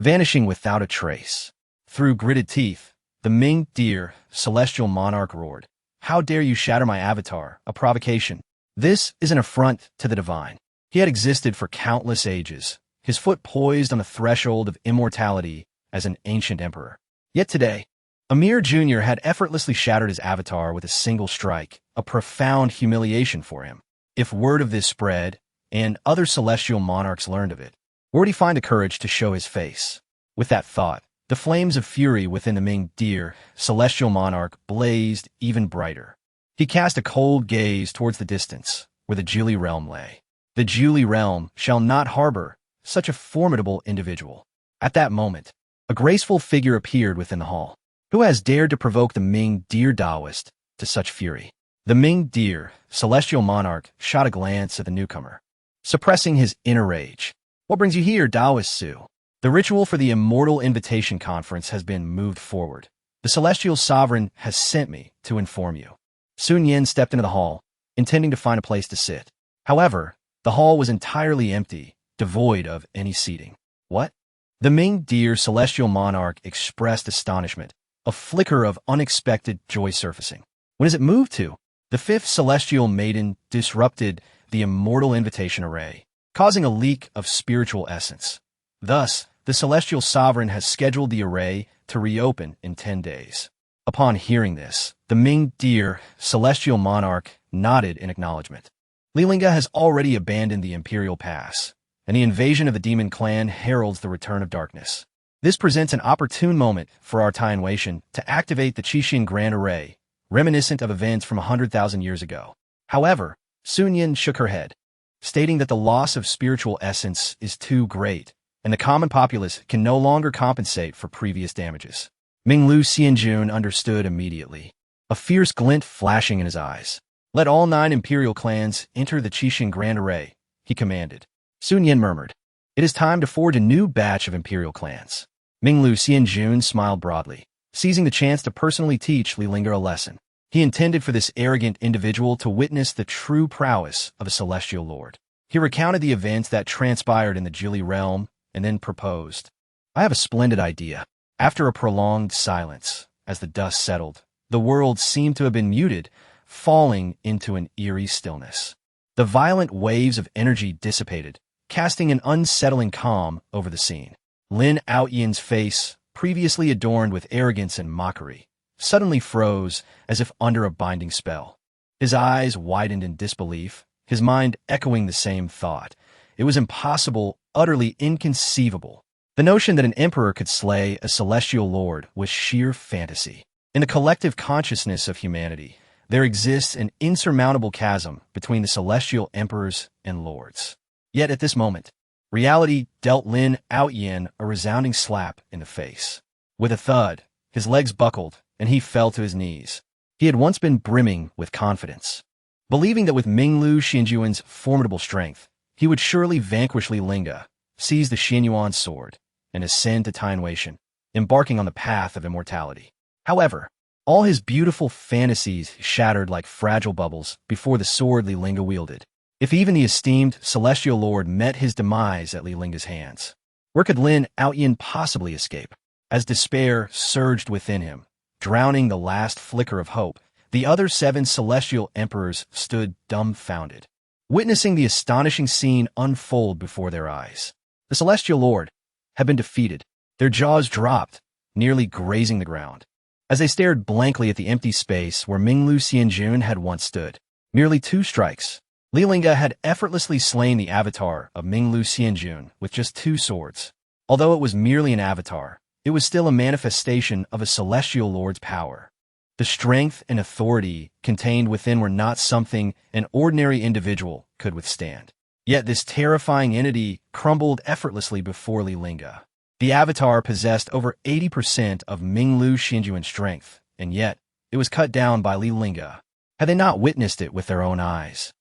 vanishing without a trace. Through gritted teeth, the Ming deer, celestial monarch roared, "How dare you shatter my avatar, a provocation? This is an affront to the divine." He had existed for countless ages, his foot poised on the threshold of immortality as an ancient emperor. Yet today, Amir Jr. had effortlessly shattered his avatar with a single strike, a profound humiliation for him. If word of this spread, and other celestial monarchs learned of it, where would he find the courage to show his face? With that thought, the flames of fury within the Ming deer, celestial monarch, blazed even brighter. He cast a cold gaze towards the distance, where the Julie realm lay. The Julie realm shall not harbor such a formidable individual. At that moment, a graceful figure appeared within the hall. Who has dared to provoke the Ming deer Taoist to such fury? The Ming deer, celestial monarch, shot a glance at the newcomer, suppressing his inner rage. "What brings you here, Taoist Su?" "The ritual for the Immortal Invitation Conference has been moved forward. The celestial sovereign has sent me to inform you." Sun Yin stepped into the hall, intending to find a place to sit. However, the hall was entirely empty, devoid of any seating. "What?" The Ming deer, celestial monarch, expressed astonishment, a flicker of unexpected joy surfacing. "When is it moved to?" The fifth celestial maiden disrupted the Immortal Invitation array, causing a leak of spiritual essence. Thus, the celestial sovereign has scheduled the array to reopen in 10 days. Upon hearing this, the Ming deer, celestial monarch, nodded in acknowledgement. Li Lingge has already abandoned the Imperial Pass, and the invasion of the demon clan heralds the return of darkness. This presents an opportune moment for our Tianwei to activate the Qixin Grand Array, reminiscent of events from 100,000 years ago. However, Sun Yin shook her head, stating that the loss of spiritual essence is too great, and the common populace can no longer compensate for previous damages. Minglu Xianjun understood immediately, a fierce glint flashing in his eyes. "Let all 9 imperial clans enter the Qixin Grand Array," he commanded. Sun Yin murmured, "It is time to forge a new batch of imperial clans." Minglu Xianjun smiled broadly, seizing the chance to personally teach Li Lingge a lesson. He intended for this arrogant individual to witness the true prowess of a celestial lord. He recounted the events that transpired in the Julie realm and then proposed, "I have a splendid idea." After a prolonged silence, as the dust settled, the world seemed to have been muted, falling into an eerie stillness. The violent waves of energy dissipated, casting an unsettling calm over the scene. Lin Aoyin's face, previously adorned with arrogance and mockery, suddenly froze as if under a binding spell. His eyes widened in disbelief, his mind echoing the same thought. It was impossible, utterly inconceivable. The notion that an emperor could slay a celestial lord was sheer fantasy. In the collective consciousness of humanity, there exists an insurmountable chasm between the celestial emperors and lords. Yet at this moment, reality dealt Lin Outyin a resounding slap in the face. With a thud, his legs buckled, and he fell to his knees. He had once been brimming with confidence, believing that with Minglu Xianjuan's formidable strength, he would surely vanquish Li Lingge, seize the Xianyuan sword, and ascend to Tainwei, embarking on the path of immortality. However, all his beautiful fantasies shattered like fragile bubbles before the sword Li Lingge wielded. If even the esteemed celestial lord met his demise at Li Lingge's hands, where could Lin Outyin possibly escape? As despair surged within him, drowning the last flicker of hope, the other 7 celestial emperors stood dumbfounded, witnessing the astonishing scene unfold before their eyes. The celestial lord had been defeated. Their jaws dropped, nearly grazing the ground, as they stared blankly at the empty space where Minglu Xianjun had once stood. Merely 2 strikes. Li Lingge had effortlessly slain the avatar of Minglu Xianjun with just 2 swords. Although it was merely an avatar, it was still a manifestation of a celestial lord's power. The strength and authority contained within were not something an ordinary individual could withstand. Yet this terrifying entity crumbled effortlessly before Li Lingge. The avatar possessed over 80% of Minglu Xianjuan's strength, and yet it was cut down by Li Lingge. Had they not witnessed it with their own eyes,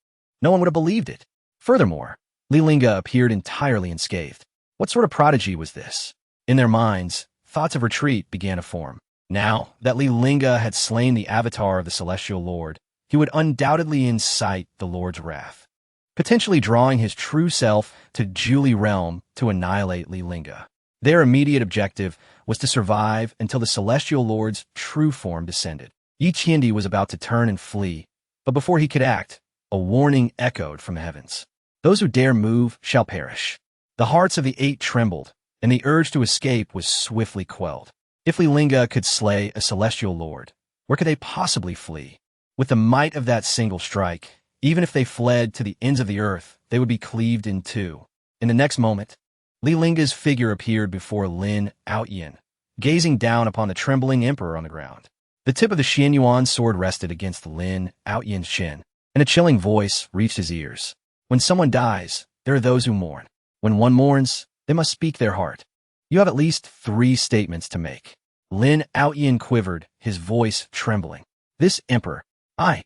no one would have believed it. Furthermore, Li Lingge appeared entirely unscathed. What sort of prodigy was this? In their minds, thoughts of retreat began to form. Now that Li Lingge had slain the avatar of the celestial lord, he would undoubtedly incite the lord's wrath, potentially drawing his true self to Julie realm to annihilate Li Lingge. Their immediate objective was to survive until the celestial lord's true form descended. Yi Qiandi was about to turn and flee, but before he could act, a warning echoed from the heavens. Those who dare move shall perish. The hearts of the 8 trembled, and the urge to escape was swiftly quelled. If Li Lingge could slay a celestial lord, where could they possibly flee? With the might of that single strike, even if they fled to the ends of the earth, they would be cleaved in 2. In the next moment, Li Lingge's figure appeared before Lin Outyin, gazing down upon the trembling emperor on the ground. The tip of the Xianyuan sword rested against Lin Outyin's chin, and a chilling voice reached his ears. When someone dies, there are those who mourn. When one mourns, they must speak their heart. You have at least 3 statements to make. Lin Outyin quivered, his voice trembling. This emperor, I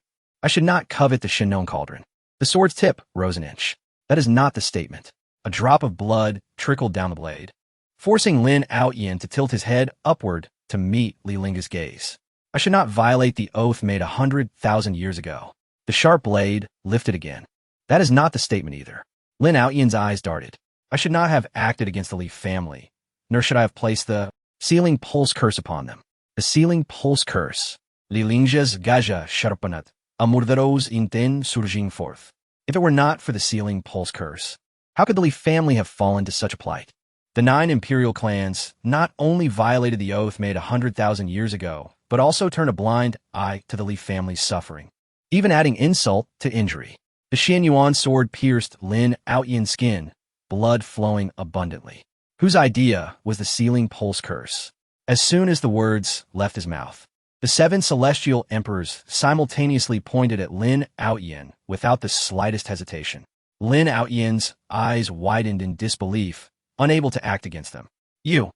should not covet the Shinnon cauldron. The sword's tip rose an inch. That is not the statement. A drop of blood trickled down the blade, forcing Lin Outyin to tilt his head upward to meet Li Lingge's gaze. I should not violate the oath made 100,000 years ago. The sharp blade lifted again. That is not the statement either. Lin Outyin's eyes darted. I should not have acted against the Li family, nor should I have placed the sealing pulse curse upon them. The sealing pulse curse. Li Lingge's gaja sharpanat, amurdaros inten surging forth. If it were not for the sealing pulse curse, how could the Li family have fallen to such a plight? The 9 imperial clans not only violated the oath made 100,000 years ago, but also turned a blind eye to the Li family's suffering, even adding insult to injury. The Xianyuan sword pierced Lin Outyin's skin, blood flowing abundantly. Whose idea was the sealing pulse curse? As soon as the words left his mouth, the 7 celestial emperors simultaneously pointed at Lin Outyin without the slightest hesitation. Lin Outyin's eyes widened in disbelief, unable to act against them. You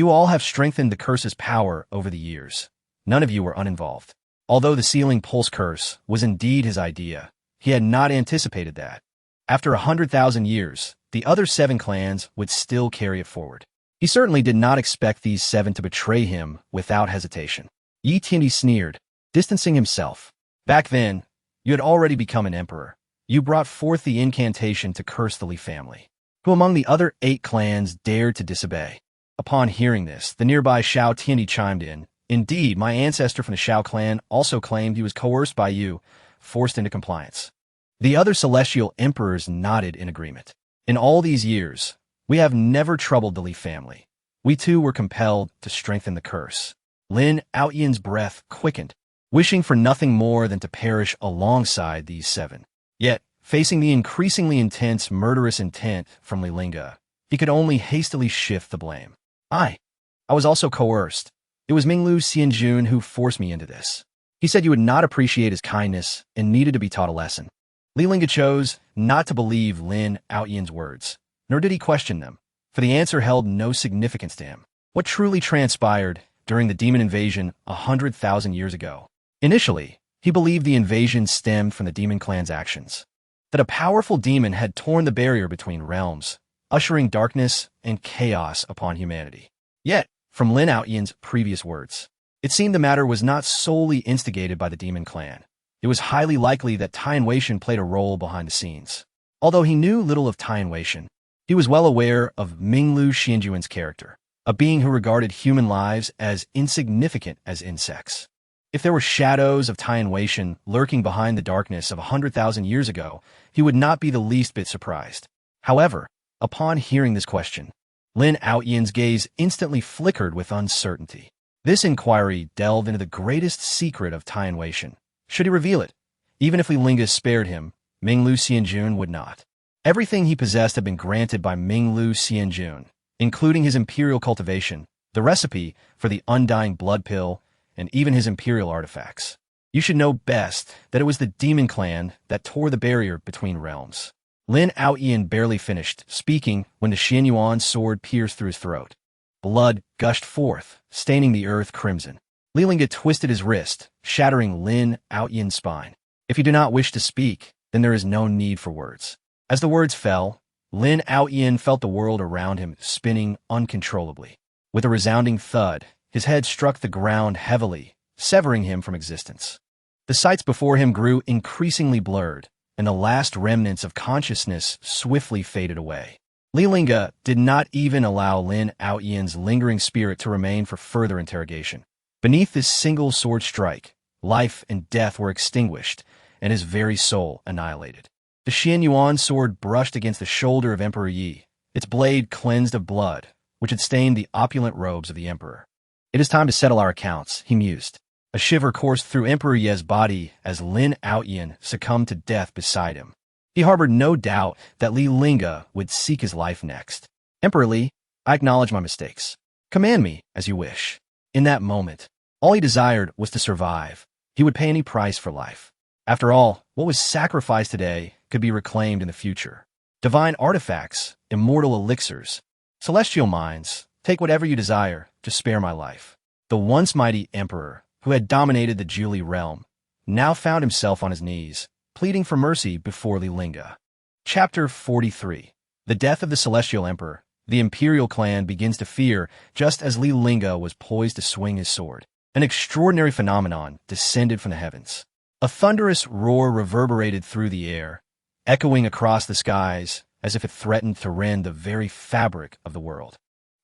all have strengthened the curse's power over the years. None of you were uninvolved. Although the sealing pulse curse was indeed his idea, he had not anticipated that. After 100,000 years, the other 7 clans would still carry it forward. He certainly did not expect these 7 to betray him without hesitation. Yi Qiandi sneered, distancing himself. Back then, you had already become an emperor. You brought forth the incantation to curse the Li family. Who among the other 8 clans dared to disobey? Upon hearing this, the nearby Shao Tiandi chimed in. Indeed, my ancestor from the Shao clan also claimed he was coerced by you, forced into compliance. The other celestial emperors nodded in agreement. In all these years, we have never troubled the Li family. We too were compelled to strengthen the curse. Lin Outyin's breath quickened, wishing for nothing more than to perish alongside these 7. Yet, facing the increasingly intense, murderous intent from Li Lingge, he could only hastily shift the blame. I was also coerced. It was Minglu Xianjun who forced me into this. He said you would not appreciate his kindness and needed to be taught a lesson. Li Lingge chose not to believe Lin Outyan's words, nor did he question them, for the answer held no significance to him. What truly transpired during the demon invasion 100,000 years ago? Initially, he believed the invasion stemmed from the demon clan's actions, that a powerful demon had torn the barrier between realms, ushering darkness and chaos upon humanity. Yet, from Lin Outyan's previous words, it seemed the matter was not solely instigated by the demon clan. It was highly likely that Tian Weishan played a role behind the scenes. Although he knew little of Tian Weishan, he was well aware of Minglu Xianjuan's character, a being who regarded human lives as insignificant as insects. If there were shadows of Tian Weishan lurking behind the darkness of 100,000 years ago, he would not be the least bit surprised. However, upon hearing this question, Lin Outyan's gaze instantly flickered with uncertainty. This inquiry delved into the greatest secret of Tian Weishan. Should he reveal it? Even if Li Lingge spared him, Minglu Xianjun would not. Everything he possessed had been granted by Minglu Xianjun, including his imperial cultivation, the recipe for the undying blood pill, and even his imperial artifacts. You should know best that it was the demon clan that tore the barrier between realms. Lin Outyan barely finished speaking when the Xianyuan sword pierced through his throat. Blood gushed forth, staining the earth crimson. Li Lingge twisted his wrist, shattering Lin Outyan's spine. If you do not wish to speak, then there is no need for words. As the words fell, Lin Outyan felt the world around him spinning uncontrollably. With a resounding thud, his head struck the ground heavily, severing him from existence. The sights before him grew increasingly blurred, and the last remnants of consciousness swiftly faded away. Li Lingge did not even allow Lin Outyan's lingering spirit to remain for further interrogation. Beneath this single sword strike, life and death were extinguished, and his very soul annihilated. The Xianyuan sword brushed against the shoulder of Emperor Yi, its blade cleansed of blood, which had stained the opulent robes of the emperor. It is time to settle our accounts, he mused. A shiver coursed through Emperor Ye's body as Lin Outyan succumbed to death beside him. He harbored no doubt that Li Lingge would seek his life next. Emperor Li, I acknowledge my mistakes. Command me as you wish. In that moment, all he desired was to survive. He would pay any price for life. After all, what was sacrificed today could be reclaimed in the future. Divine artifacts, immortal elixirs, celestial mines, take whatever you desire to spare my life. The once mighty emperor, who had dominated the Julie realm, now found himself on his knees, pleading for mercy before Li Lingge. Chapter 43. The death of the Celestial Emperor. The Imperial clan begins to fear just as Li Lingge was poised to swing his sword. An extraordinary phenomenon descended from the heavens. A thunderous roar reverberated through the air, echoing across the skies as if it threatened to rend the very fabric of the world.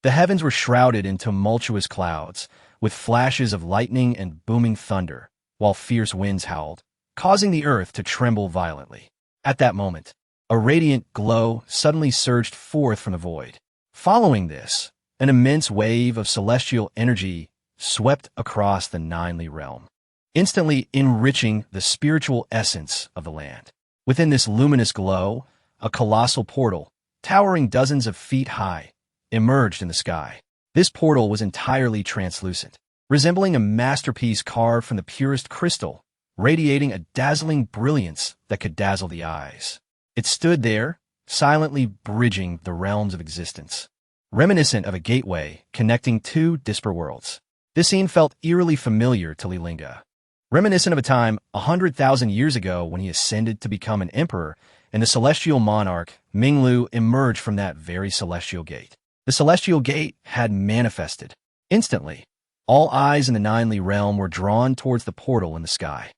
The heavens were shrouded in tumultuous clouds, with flashes of lightning and booming thunder, while fierce winds howled, causing the earth to tremble violently. At that moment, a radiant glow suddenly surged forth from the void. Following this, an immense wave of celestial energy swept across the Ninely realm, instantly enriching the spiritual essence of the land. Within this luminous glow, a colossal portal, towering dozens of feet high, emerged in the sky. This portal was entirely translucent, resembling a masterpiece carved from the purest crystal, radiating a dazzling brilliance that could dazzle the eyes. It stood there, silently bridging the realms of existence, reminiscent of a gateway connecting two disparate worlds. This scene felt eerily familiar to Li Lingge, reminiscent of a time 100,000 years ago when he ascended to become an emperor, and the celestial monarch, Minglu, emerged from that very celestial gate. The celestial gate had manifested. Instantly, all eyes in the Ninely realm were drawn towards the portal in the sky.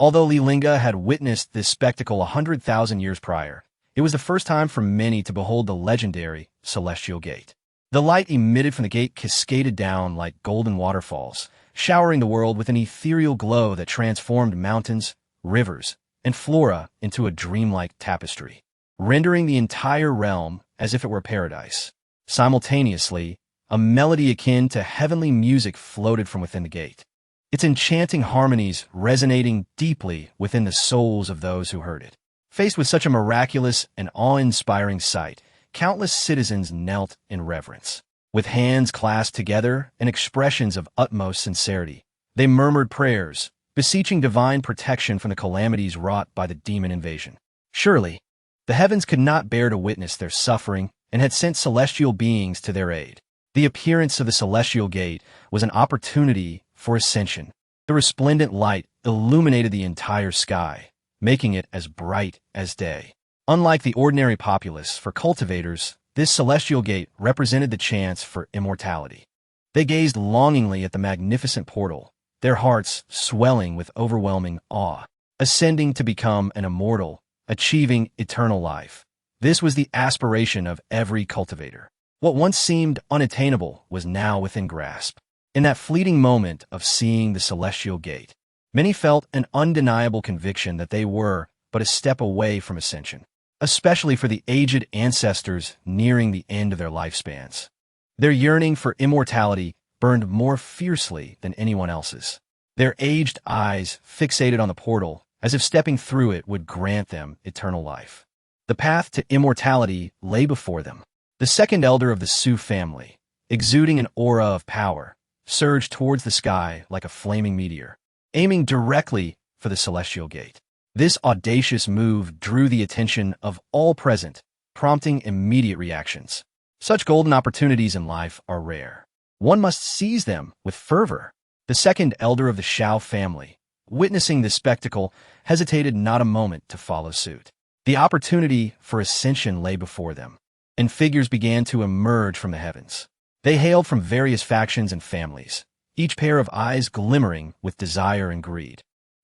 Although Li Lingge had witnessed this spectacle 100,000 years prior, it was the first time for many to behold the legendary celestial gate. The light emitted from the gate cascaded down like golden waterfalls, showering the world with an ethereal glow that transformed mountains, rivers, and flora into a dreamlike tapestry, rendering the entire realm as if it were paradise. Simultaneously, a melody akin to heavenly music floated from within the gate, its enchanting harmonies resonating deeply within the souls of those who heard it. Faced with such a miraculous and awe-inspiring sight, countless citizens knelt in reverence. With hands clasped together and expressions of utmost sincerity, they murmured prayers, beseeching divine protection from the calamities wrought by the demon invasion. Surely, the heavens could not bear to witness their suffering and had sent celestial beings to their aid. The appearance of the celestial gate was an opportunity for ascension. The resplendent light illuminated the entire sky, making it as bright as day. Unlike the ordinary populace, for cultivators, this celestial gate represented the chance for immortality. They gazed longingly at the magnificent portal, their hearts swelling with overwhelming awe. Ascending to become an immortal, achieving eternal life. This was the aspiration of every cultivator. What once seemed unattainable was now within grasp. In that fleeting moment of seeing the celestial gate, many felt an undeniable conviction that they were but a step away from ascension, especially for the aged ancestors nearing the end of their lifespans. Their yearning for immortality burned more fiercely than anyone else's. Their aged eyes fixated on the portal, as if stepping through it would grant them eternal life. The path to immortality lay before them. The second elder of the Sioux family, exuding an aura of power, surged towards the sky like a flaming meteor, aiming directly for the celestial gate. This audacious move drew the attention of all present, prompting immediate reactions. Such golden opportunities in life are rare. One must seize them with fervor. The second elder of the Shao family, witnessing this spectacle, hesitated not a moment to follow suit. The opportunity for ascension lay before them, and figures began to emerge from the heavens. They hailed from various factions and families, each pair of eyes glimmering with desire and greed,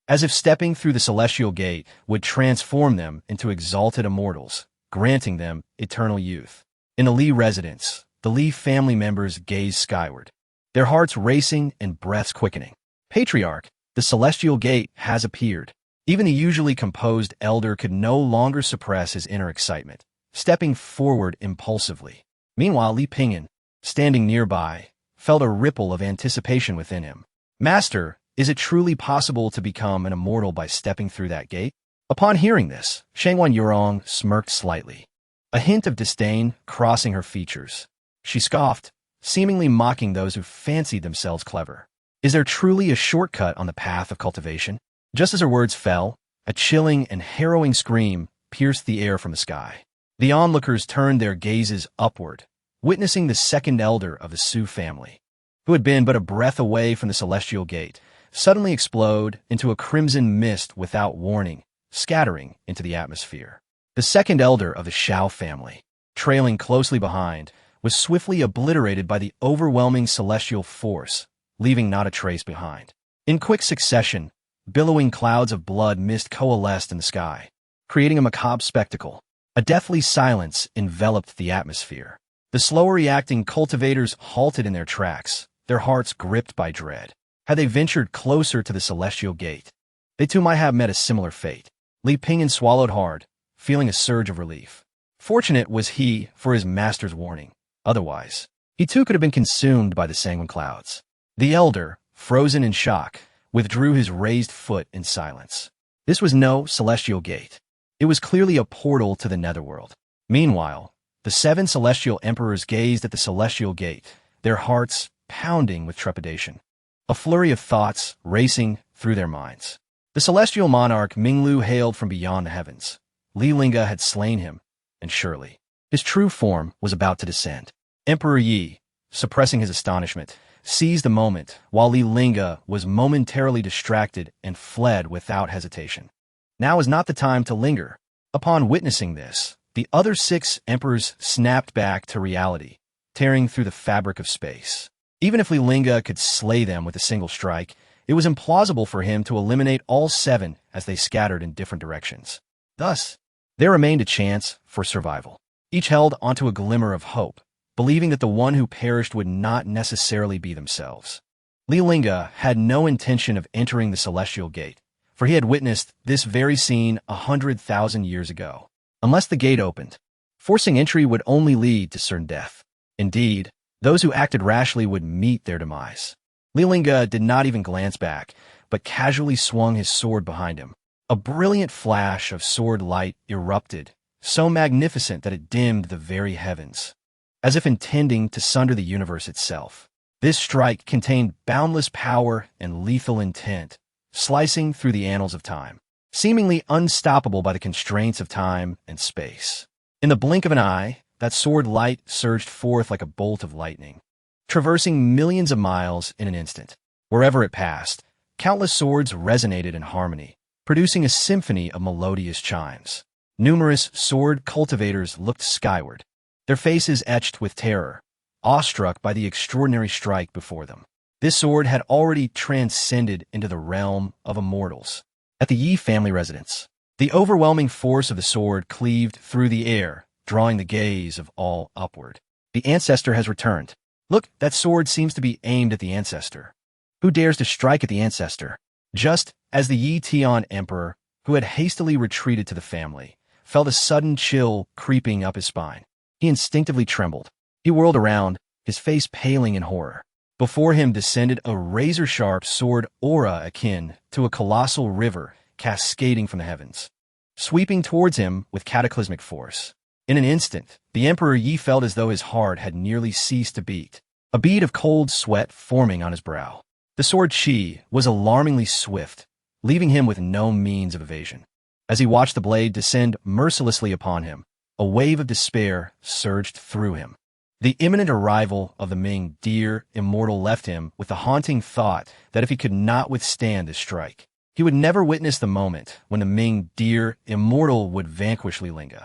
as if stepping through the celestial gate would transform them into exalted immortals, granting them eternal youth. In the Li residence, the Li family members gazed skyward, their hearts racing and breaths quickening. Patriarch, the celestial gate has appeared. Even the usually composed elder could no longer suppress his inner excitement, stepping forward impulsively. Meanwhile, Li Pingyan, standing nearby, felt a ripple of anticipation within him. Master, is it truly possible to become an immortal by stepping through that gate? Upon hearing this, Shangwan Yurong smirked slightly, a hint of disdain crossing her features. She scoffed, seemingly mocking those who fancied themselves clever. Is there truly a shortcut on the path of cultivation? Just as her words fell, a chilling and harrowing scream pierced the air from the sky. The onlookers turned their gazes upward, witnessing the second elder of the Sioux family, who had been but a breath away from the celestial gate, suddenly explode into a crimson mist without warning, scattering into the atmosphere. The second elder of the Shao family, trailing closely behind, was swiftly obliterated by the overwhelming celestial force, leaving not a trace behind. In quick succession, billowing clouds of blood mist coalesced in the sky, creating a macabre spectacle. A deathly silence enveloped the atmosphere. The slower reacting cultivators halted in their tracks, their hearts gripped by dread. Had they ventured closer to the celestial gate, they too might have met a similar fate. Li Pingyan swallowed hard, feeling a surge of relief. Fortunate was he for his master's warning. Otherwise, he too could have been consumed by the sanguine clouds. The elder, frozen in shock, withdrew his raised foot in silence. This was no celestial gate. It was clearly a portal to the netherworld. Meanwhile, the 7 celestial emperors gazed at the celestial gate, their hearts pounding with trepidation. A flurry of thoughts racing through their minds. The celestial monarch Minglu hailed from beyond the heavens. Li Lingge had slain him, and surely his true form was about to descend. Emperor Yi, suppressing his astonishment, seized the moment while Li Lingge was momentarily distracted and fled without hesitation. Now is not the time to linger. Upon witnessing this, the other 6 emperors snapped back to reality, tearing through the fabric of space. Even if Li Lingge could slay them with a single strike, it was implausible for him to eliminate all 7 as they scattered in different directions. Thus, there remained a chance for survival. Each held onto a glimmer of hope, believing that the one who perished would not necessarily be themselves. Li Lingge had no intention of entering the celestial gate, for he had witnessed this very scene 100,000 years ago. Unless the gate opened, forcing entry would only lead to certain death. Indeed, those who acted rashly would meet their demise. Li Lingge did not even glance back, but casually swung his sword behind him. A brilliant flash of sword light erupted, so magnificent that it dimmed the very heavens, as if intending to sunder the universe itself. This strike contained boundless power and lethal intent, slicing through the annals of time, seemingly unstoppable by the constraints of time and space. In the blink of an eye, that sword light surged forth like a bolt of lightning, traversing millions of miles in an instant. Wherever it passed, countless swords resonated in harmony, producing a symphony of melodious chimes. Numerous sword cultivators looked skyward, their faces etched with terror, awestruck by the extraordinary strike before them. This sword had already transcended into the realm of immortals. At the Yi family residence, the overwhelming force of the sword cleaved through the air, drawing the gaze of all upward. The Ancestor has returned. Look, that sword seems to be aimed at the Ancestor. Who dares to strike at the Ancestor? Just as the Yi Tian Emperor, who had hastily retreated to the family, felt a sudden chill creeping up his spine. He instinctively trembled. He whirled around, his face paling in horror. Before him descended a razor-sharp sword aura akin to a colossal river cascading from the heavens, sweeping towards him with cataclysmic force. In an instant, the Emperor Yi felt as though his heart had nearly ceased to beat, a bead of cold sweat forming on his brow. The sword Qi was alarmingly swift, leaving him with no means of evasion. As he watched the blade descend mercilessly upon him, a wave of despair surged through him. The imminent arrival of the Ming dear immortal left him with the haunting thought that if he could not withstand this strike, he would never witness the moment when the Ming dear immortal would vanquish Li Lingge.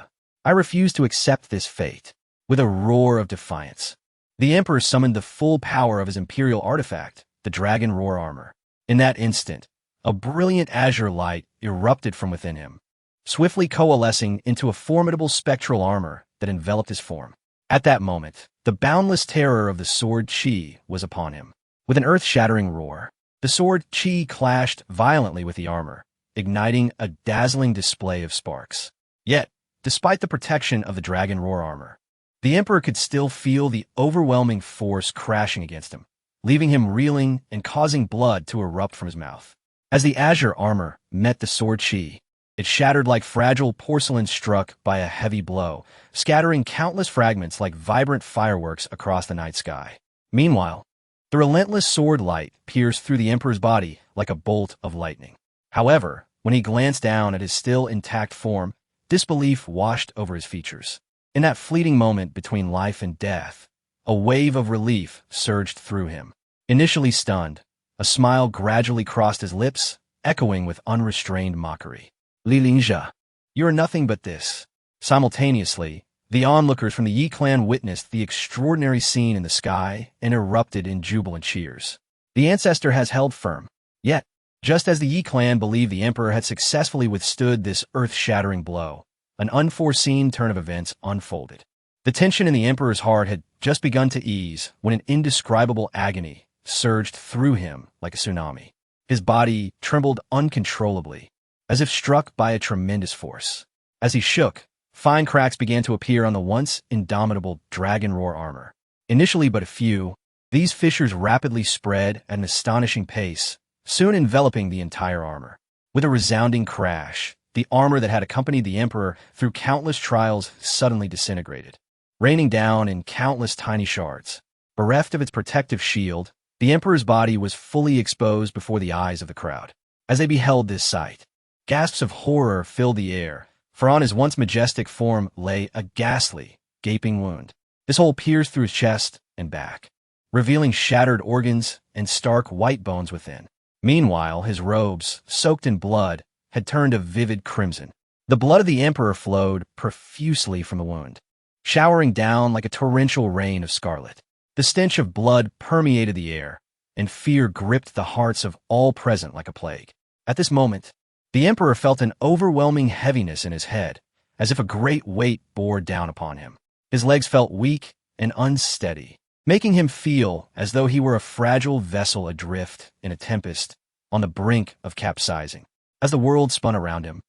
I refuse to accept this fate. With a roar of defiance, the Emperor summoned the full power of his imperial artifact, the Dragon Roar armor. In that instant, a brilliant azure light erupted from within him, swiftly coalescing into a formidable spectral armor that enveloped his form. At that moment, the boundless terror of the sword Qi was upon him. With an earth-shattering roar, the sword Qi clashed violently with the armor, igniting a dazzling display of sparks. Yet, despite the protection of the Dragon Roar armor, the Emperor could still feel the overwhelming force crashing against him, leaving him reeling and causing blood to erupt from his mouth. As the azure armor met the sword Qi, it shattered like fragile porcelain struck by a heavy blow, scattering countless fragments like vibrant fireworks across the night sky. Meanwhile, the relentless sword light pierced through the Emperor's body like a bolt of lightning. However, when he glanced down at his still intact form, disbelief washed over his features. In that fleeting moment between life and death, a wave of relief surged through him. Initially stunned, a smile gradually crossed his lips, echoing with unrestrained mockery. Li Lingge, you are nothing but this. Simultaneously, the onlookers from the Yi clan witnessed the extraordinary scene in the sky and erupted in jubilant cheers. The Ancestor has held firm. Yet, just as the Yi clan believed the Emperor had successfully withstood this earth-shattering blow, an unforeseen turn of events unfolded. The tension in the Emperor's heart had just begun to ease when an indescribable agony surged through him like a tsunami. His body trembled uncontrollably, as if struck by a tremendous force. As he shook, fine cracks began to appear on the once indomitable Dragon Roar armor. Initially but a few, these fissures rapidly spread at an astonishing pace, soon enveloping the entire armor. With a resounding crash, the armor that had accompanied the Emperor through countless trials suddenly disintegrated, raining down in countless tiny shards. Bereft of its protective shield, the Emperor's body was fully exposed before the eyes of the crowd. As they beheld this sight, gasps of horror filled the air, for on his once majestic form lay a ghastly, gaping wound. This hole pierced through his chest and back, revealing shattered organs and stark white bones within. Meanwhile, his robes, soaked in blood, had turned a vivid crimson. The blood of the Emperor flowed profusely from the wound, showering down like a torrential rain of scarlet. The stench of blood permeated the air, and fear gripped the hearts of all present like a plague. At this moment, the Emperor felt an overwhelming heaviness in his head, as if a great weight bore down upon him. His legs felt weak and unsteady, making him feel as though he were a fragile vessel adrift in a tempest on the brink of capsizing. As the world spun around him,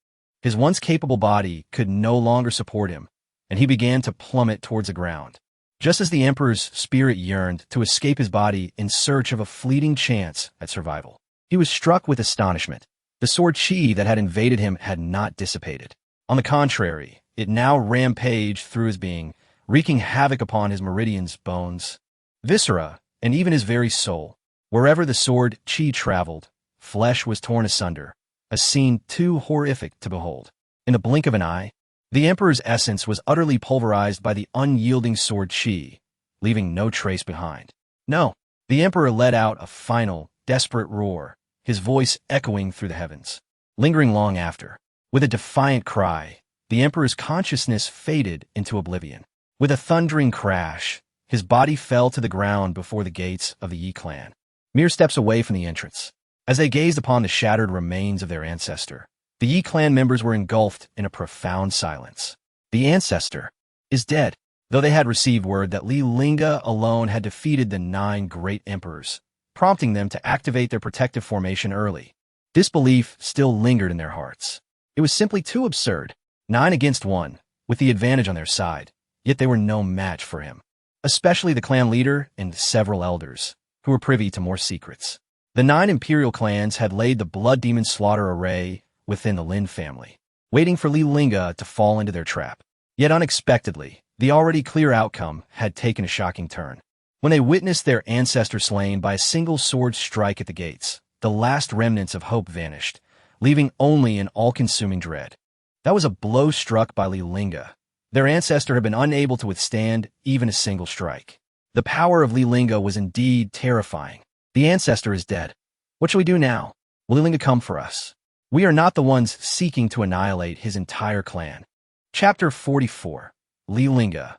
his once capable body could no longer support him, and he began to plummet towards the ground. Just as the Emperor's spirit yearned to escape his body in search of a fleeting chance at survival, he was struck with astonishment. The sword Qi that had invaded him had not dissipated. On the contrary, It now rampaged through his being, wreaking havoc upon his meridians, bones, viscera, and even his very soul. Wherever the sword chi traveled, flesh was torn asunder, a scene too horrific to behold. In the blink of an eye, the Emperor's essence was utterly pulverized by the unyielding sword chi, leaving no trace behind. No, the Emperor let out a final, desperate roar, his voice echoing through the heavens. Lingering long after, with a defiant cry, the Emperor's consciousness faded into oblivion. With a thundering crash, his body fell to the ground before the gates of the Yi clan, mere steps away from the entrance. As they gazed upon the shattered remains of their ancestor, the Yi clan members were engulfed in a profound silence. The ancestor is dead, though they had received word that Li Lingge alone had defeated the 9 great emperors, prompting them to activate their protective formation early. Disbelief still lingered in their hearts. It was simply too absurd. 9 against 1, with the advantage on their side, yet they were no match for him. Especially the clan leader and several elders, who were privy to more secrets. The 9 imperial clans had laid the blood demon slaughter array within the Lin family, waiting for Li Lingge to fall into their trap. Yet unexpectedly, the already clear outcome had taken a shocking turn. When they witnessed their ancestor slain by a single sword strike at the gates, the last remnants of hope vanished, leaving only an all-consuming dread. That was a blow struck by Li Lingge. Their ancestor had been unable to withstand even a single strike. The power of Li Lingge was indeed terrifying. The ancestor is dead. What shall we do now? Will Li Lingge come for us? We are not the ones seeking to annihilate his entire clan. Chapter 44. Li Lingge.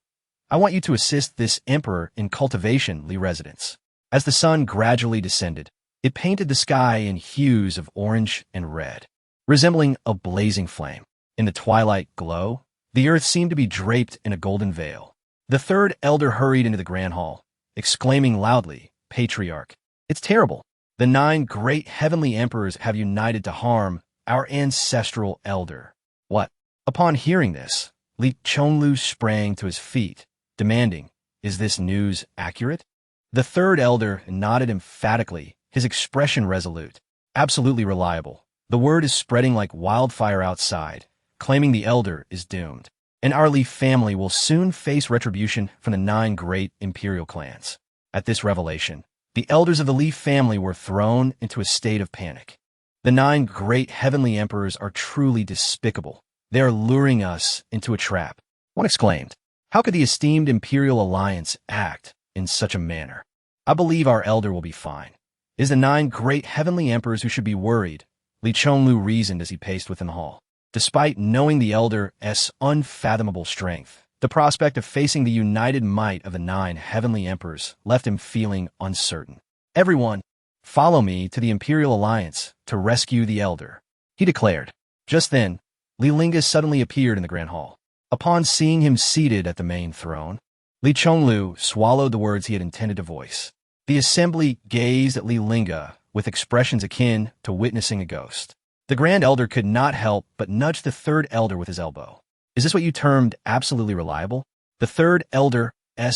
I want you to assist this emperor in cultivation, Li residents. As the sun gradually descended, it painted the sky in hues of orange and red, resembling a blazing flame. In the twilight glow, the earth seemed to be draped in a golden veil. The 3rd elder hurried into the grand hall, exclaiming loudly, "Patriarch, it's terrible. The 9 great heavenly emperors have united to harm our ancestral elder." What? Upon hearing this, Li Chonglu sprang to his feet, demanding, "Is this news accurate?" The 3rd elder nodded emphatically, his expression resolute. "Absolutely reliable. The word is spreading like wildfire outside, claiming the elder is doomed, and our Li family will soon face retribution from the 9 great imperial clans." At this revelation, the elders of the Li family were thrown into a state of panic. The 9 great heavenly emperors are truly despicable. They are luring us into a trap. One exclaimed, "How could the esteemed Imperial Alliance act in such a manner? I believe our elder will be fine. It is the 9 great heavenly emperors who should be worried," Li Chonglu reasoned as he paced within the hall. Despite knowing the elder's unfathomable strength, the prospect of facing the united might of the 9 heavenly emperors left him feeling uncertain. "Everyone, follow me to the Imperial Alliance to rescue the elder," he declared. Just then, Li Lingge suddenly appeared in the grand hall. Upon seeing him seated at the main throne, Li Chonglu swallowed the words he had intended to voice. The assembly gazed at Li Lingge with expressions akin to witnessing a ghost. The Grand Elder could not help but nudge the 3rd elder with his elbow. "Is this what you termed absolutely reliable?" The 3rd elder's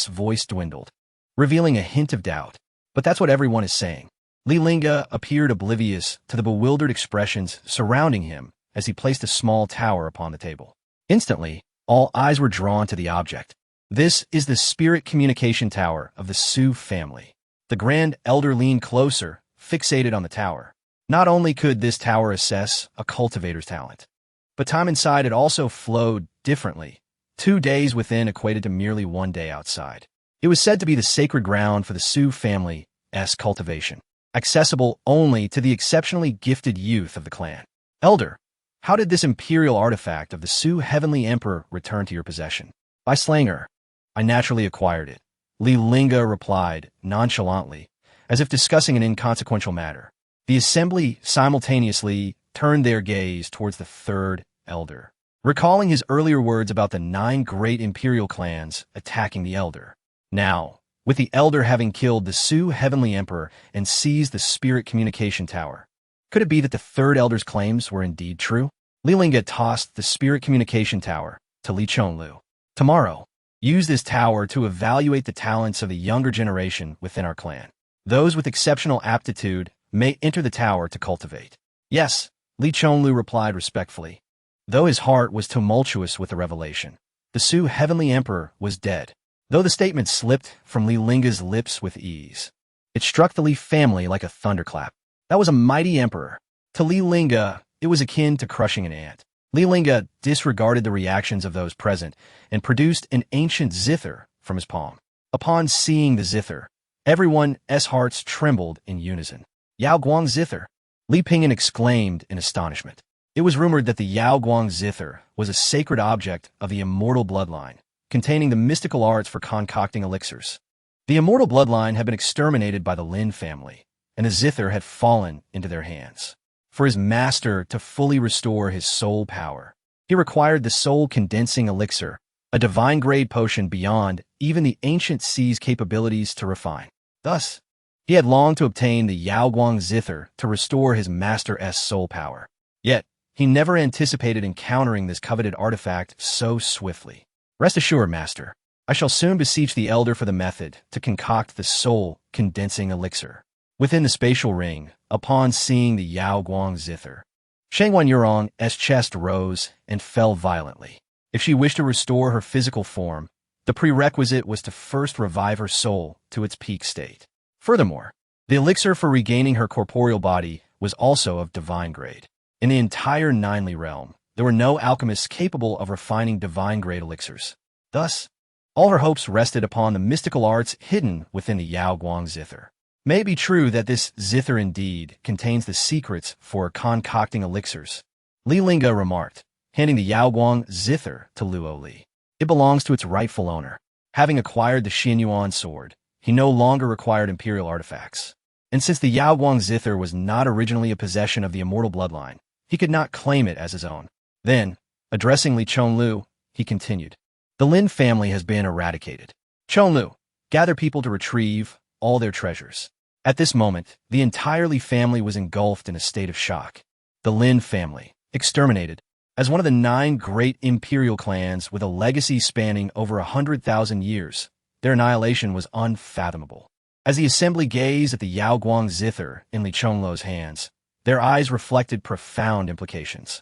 voice dwindled, revealing a hint of doubt. "But that's what everyone is saying." Li Lingge appeared oblivious to the bewildered expressions surrounding him as he placed a small tower upon the table. Instantly, all eyes were drawn to the object. This is the spirit communication tower of the Su family. The Grand Elder leaned closer, fixated on the tower. Not only could this tower assess a cultivator's talent, but time inside it also flowed differently. 2 days within equated to merely 1 day outside. It was said to be the sacred ground for the Su family's cultivation, accessible only to the exceptionally gifted youth of the clan. "Elder, how did this imperial artifact of the Su heavenly emperor return to your possession?" "By slaying her. I naturally acquired it," Li Lingge replied nonchalantly, as if discussing an inconsequential matter. The assembly simultaneously turned their gaze towards the 3rd elder, recalling his earlier words about the 9 great imperial clans attacking the elder. Now, with the elder having killed the Su heavenly emperor and seized the spirit communication tower, could it be that the 3rd elder's claims were indeed true? Li Lingge tossed the spirit communication tower to Li Chonglu. "Tomorrow, use this tower to evaluate the talents of the younger generation within our clan. Those with exceptional aptitude may enter the tower to cultivate." "Yes," Li Chonglu replied respectfully. Though his heart was tumultuous with the revelation, the Su Heavenly Emperor was dead. Though the statement slipped from Li Lingge's lips with ease, it struck the Li family like a thunderclap. That was a mighty emperor. To Li Lingge, it was akin to crushing an ant. Li Lingge disregarded the reactions of those present and produced an ancient zither from his palm. Upon seeing the zither, everyone's hearts trembled in unison. Yao Guang zither! Li Pingyan exclaimed in astonishment. It was rumored that the Yao Guang zither was a sacred object of the immortal bloodline, containing the mystical arts for concocting elixirs. The immortal bloodline had been exterminated by the Lin family, and the zither had fallen into their hands. For his master to fully restore his soul power, he required the soul-condensing elixir, a divine-grade potion beyond even the ancient sea's capabilities to refine. Thus, he had longed to obtain the Yao Guang zither to restore his master's soul power. Yet, he never anticipated encountering this coveted artifact so swiftly. Rest assured, master, I shall soon beseech the elder for the method to concoct the soul-condensing elixir. Within the spatial ring, upon seeing the Yao Guang zither, Shangwan Yurong's chest rose and fell violently. If she wished to restore her physical form, the prerequisite was to first revive her soul to its peak state. Furthermore, the elixir for regaining her corporeal body was also of divine grade. In the entire Ninely realm, there were no alchemists capable of refining divine-grade elixirs. Thus, all her hopes rested upon the mystical arts hidden within the Yao Guang zither. May it be true that this zither indeed contains the secrets for concocting elixirs, Li Lingge remarked, handing the Yao Guang zither to Luo Li. It belongs to its rightful owner. Having acquired the Xianyuan sword, he no longer required imperial artifacts. And since the Yao Guang zither was not originally a possession of the immortal bloodline, he could not claim it as his own. Then, addressing Li Chonlu, he continued, "The Lin family has been eradicated. Chonlu, gather people to retrieve all their treasures." At this moment, the entire Li family was engulfed in a state of shock. The Lin family, exterminated, as one of the 9 great imperial clans with a legacy spanning over 100,000 years, their annihilation was unfathomable. As the assembly gazed at the Yao Guang zither in Li Chonlu's hands, their eyes reflected profound implications.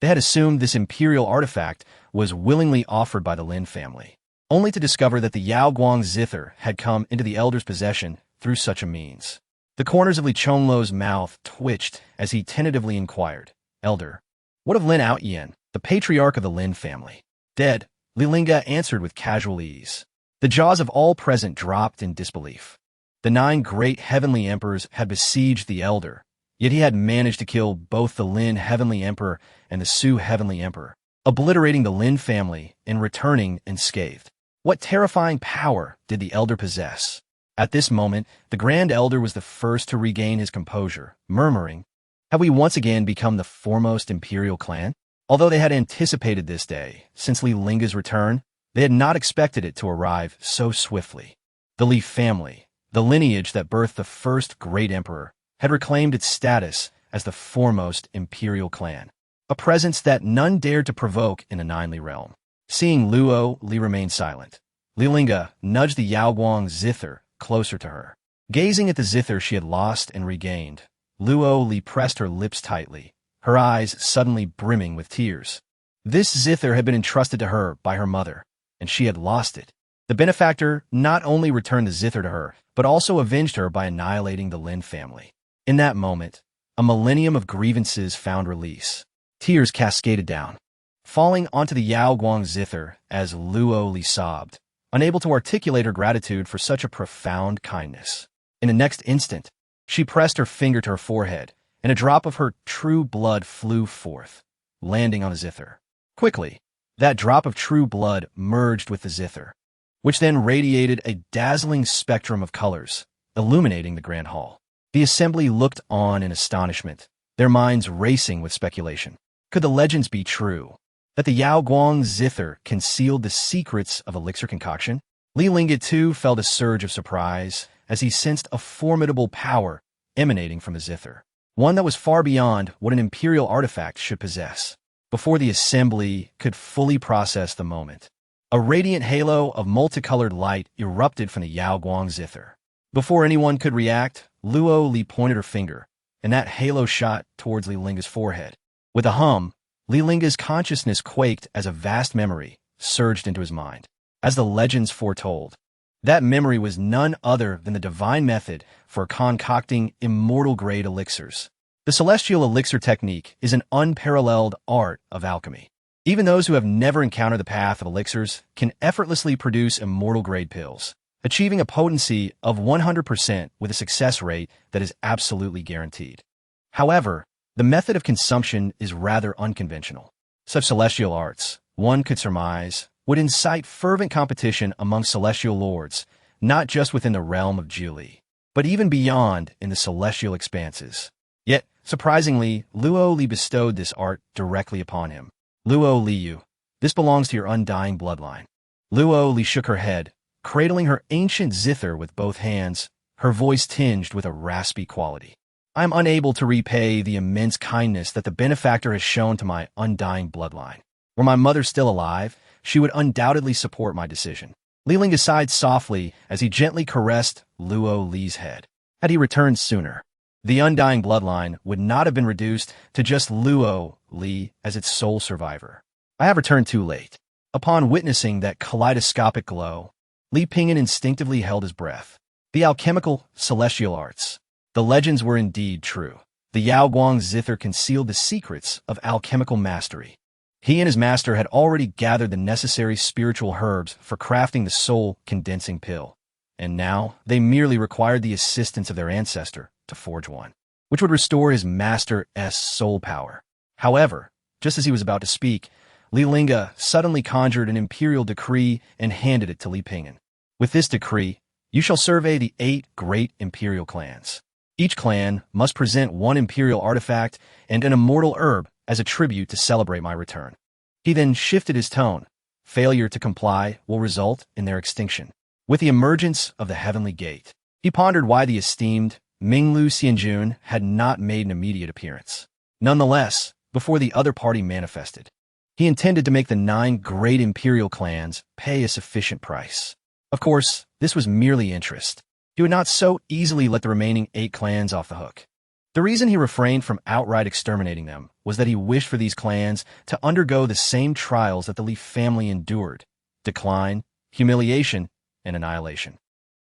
They had assumed this imperial artifact was willingly offered by the Lin family, only to discover that the Yao Guang zither had come into the elder's possession through such a means. The corners of Li Chonlu's mouth twitched as he tentatively inquired, "Elder, what of Lin Outyen, the patriarch of the Lin family?" "Dead," Li Lingge answered with casual ease. The jaws of all present dropped in disbelief. The 9 great heavenly emperors had besieged the elder, yet he had managed to kill both the Lin Heavenly Emperor and the Su Heavenly Emperor, obliterating the Lin family and returning unscathed. What terrifying power did the elder possess? At this moment, the Grand Elder was the first to regain his composure, murmuring, "Have we once again become the foremost imperial clan?" Although they had anticipated this day, since Li Lingge's return, they had not expected it to arrive so swiftly. The Li family, the lineage that birthed the first great emperor, had reclaimed its status as the foremost imperial clan, a presence that none dared to provoke in the Ninely realm. Seeing Luo Li remain silent, Li Lingge nudged the Yao Guang zither closer to her. Gazing at the zither she had lost and regained, Luo Li pressed her lips tightly, her eyes suddenly brimming with tears. This zither had been entrusted to her by her mother, and she had lost it. The benefactor not only returned the zither to her, but also avenged her by annihilating the Lin family. In that moment, a millennium of grievances found release. Tears cascaded down, falling onto the Yao Guang zither as Luo Li sobbed, unable to articulate her gratitude for such a profound kindness. In the next instant, she pressed her finger to her forehead, and a drop of her true blood flew forth, landing on the zither. Quickly, that drop of true blood merged with the zither, which then radiated a dazzling spectrum of colors, illuminating the Grand Hall. The assembly looked on in astonishment, their minds racing with speculation. Could the legends be true, that the Yao Guang zither concealed the secrets of elixir concoction? Li Lingge too felt a surge of surprise as he sensed a formidable power emanating from the zither, one that was far beyond what an imperial artifact should possess. Before the assembly could fully process the moment, a radiant halo of multicolored light erupted from the Yao Guang zither. Before anyone could react, Luo Li pointed her finger, and that halo shot towards Li Lingge's forehead. With a hum, Li Lingge's consciousness quaked as a vast memory surged into his mind. As the legends foretold, that memory was none other than the divine method for concocting immortal-grade elixirs. The celestial elixir technique is an unparalleled art of alchemy. Even those who have never encountered the path of elixirs can effortlessly produce immortal-grade pills, achieving a potency of 100% with a success rate that is absolutely guaranteed. However, the method of consumption is rather unconventional. Such celestial arts, one could surmise, would incite fervent competition among celestial lords, not just within the realm of Li, but even beyond in the celestial expanses. Yet, surprisingly, Luo Li bestowed this art directly upon him. Luo Liu, this belongs to your undying bloodline. Luo Li shook her head, cradling her ancient zither with both hands, her voice tinged with a raspy quality. I am unable to repay the immense kindness that the benefactor has shown to my undying bloodline. Were my mother still alive, she would undoubtedly support my decision. Li Lingge sighed softly as he gently caressed Luo Li's head. Had he returned sooner, the undying bloodline would not have been reduced to just Luo Li as its sole survivor. I have returned too late. Upon witnessing that kaleidoscopic glow, Li Pingyan instinctively held his breath. The alchemical celestial arts. The legends were indeed true. The Yao Guang zither concealed the secrets of alchemical mastery. He and his master had already gathered the necessary spiritual herbs for crafting the soul-condensing pill, and now they merely required the assistance of their ancestor to forge one, which would restore his master's soul power. However, just as he was about to speak, Li Lingge suddenly conjured an imperial decree and handed it to Li Pingyan. With this decree, you shall survey the 8 great imperial clans. Each clan must present one imperial artifact and an immortal herb as a tribute to celebrate my return. He then shifted his tone. Failure to comply will result in their extinction. With the emergence of the Heavenly Gate, he pondered why the esteemed Minglu Xianjun had not made an immediate appearance. Nonetheless, before the other party manifested, he intended to make the 9 great imperial clans pay a sufficient price. Of course, this was merely interest. He would not so easily let the remaining 8 clans off the hook. The reason he refrained from outright exterminating them was that he wished for these clans to undergo the same trials that the Li family endured: decline, humiliation, and annihilation.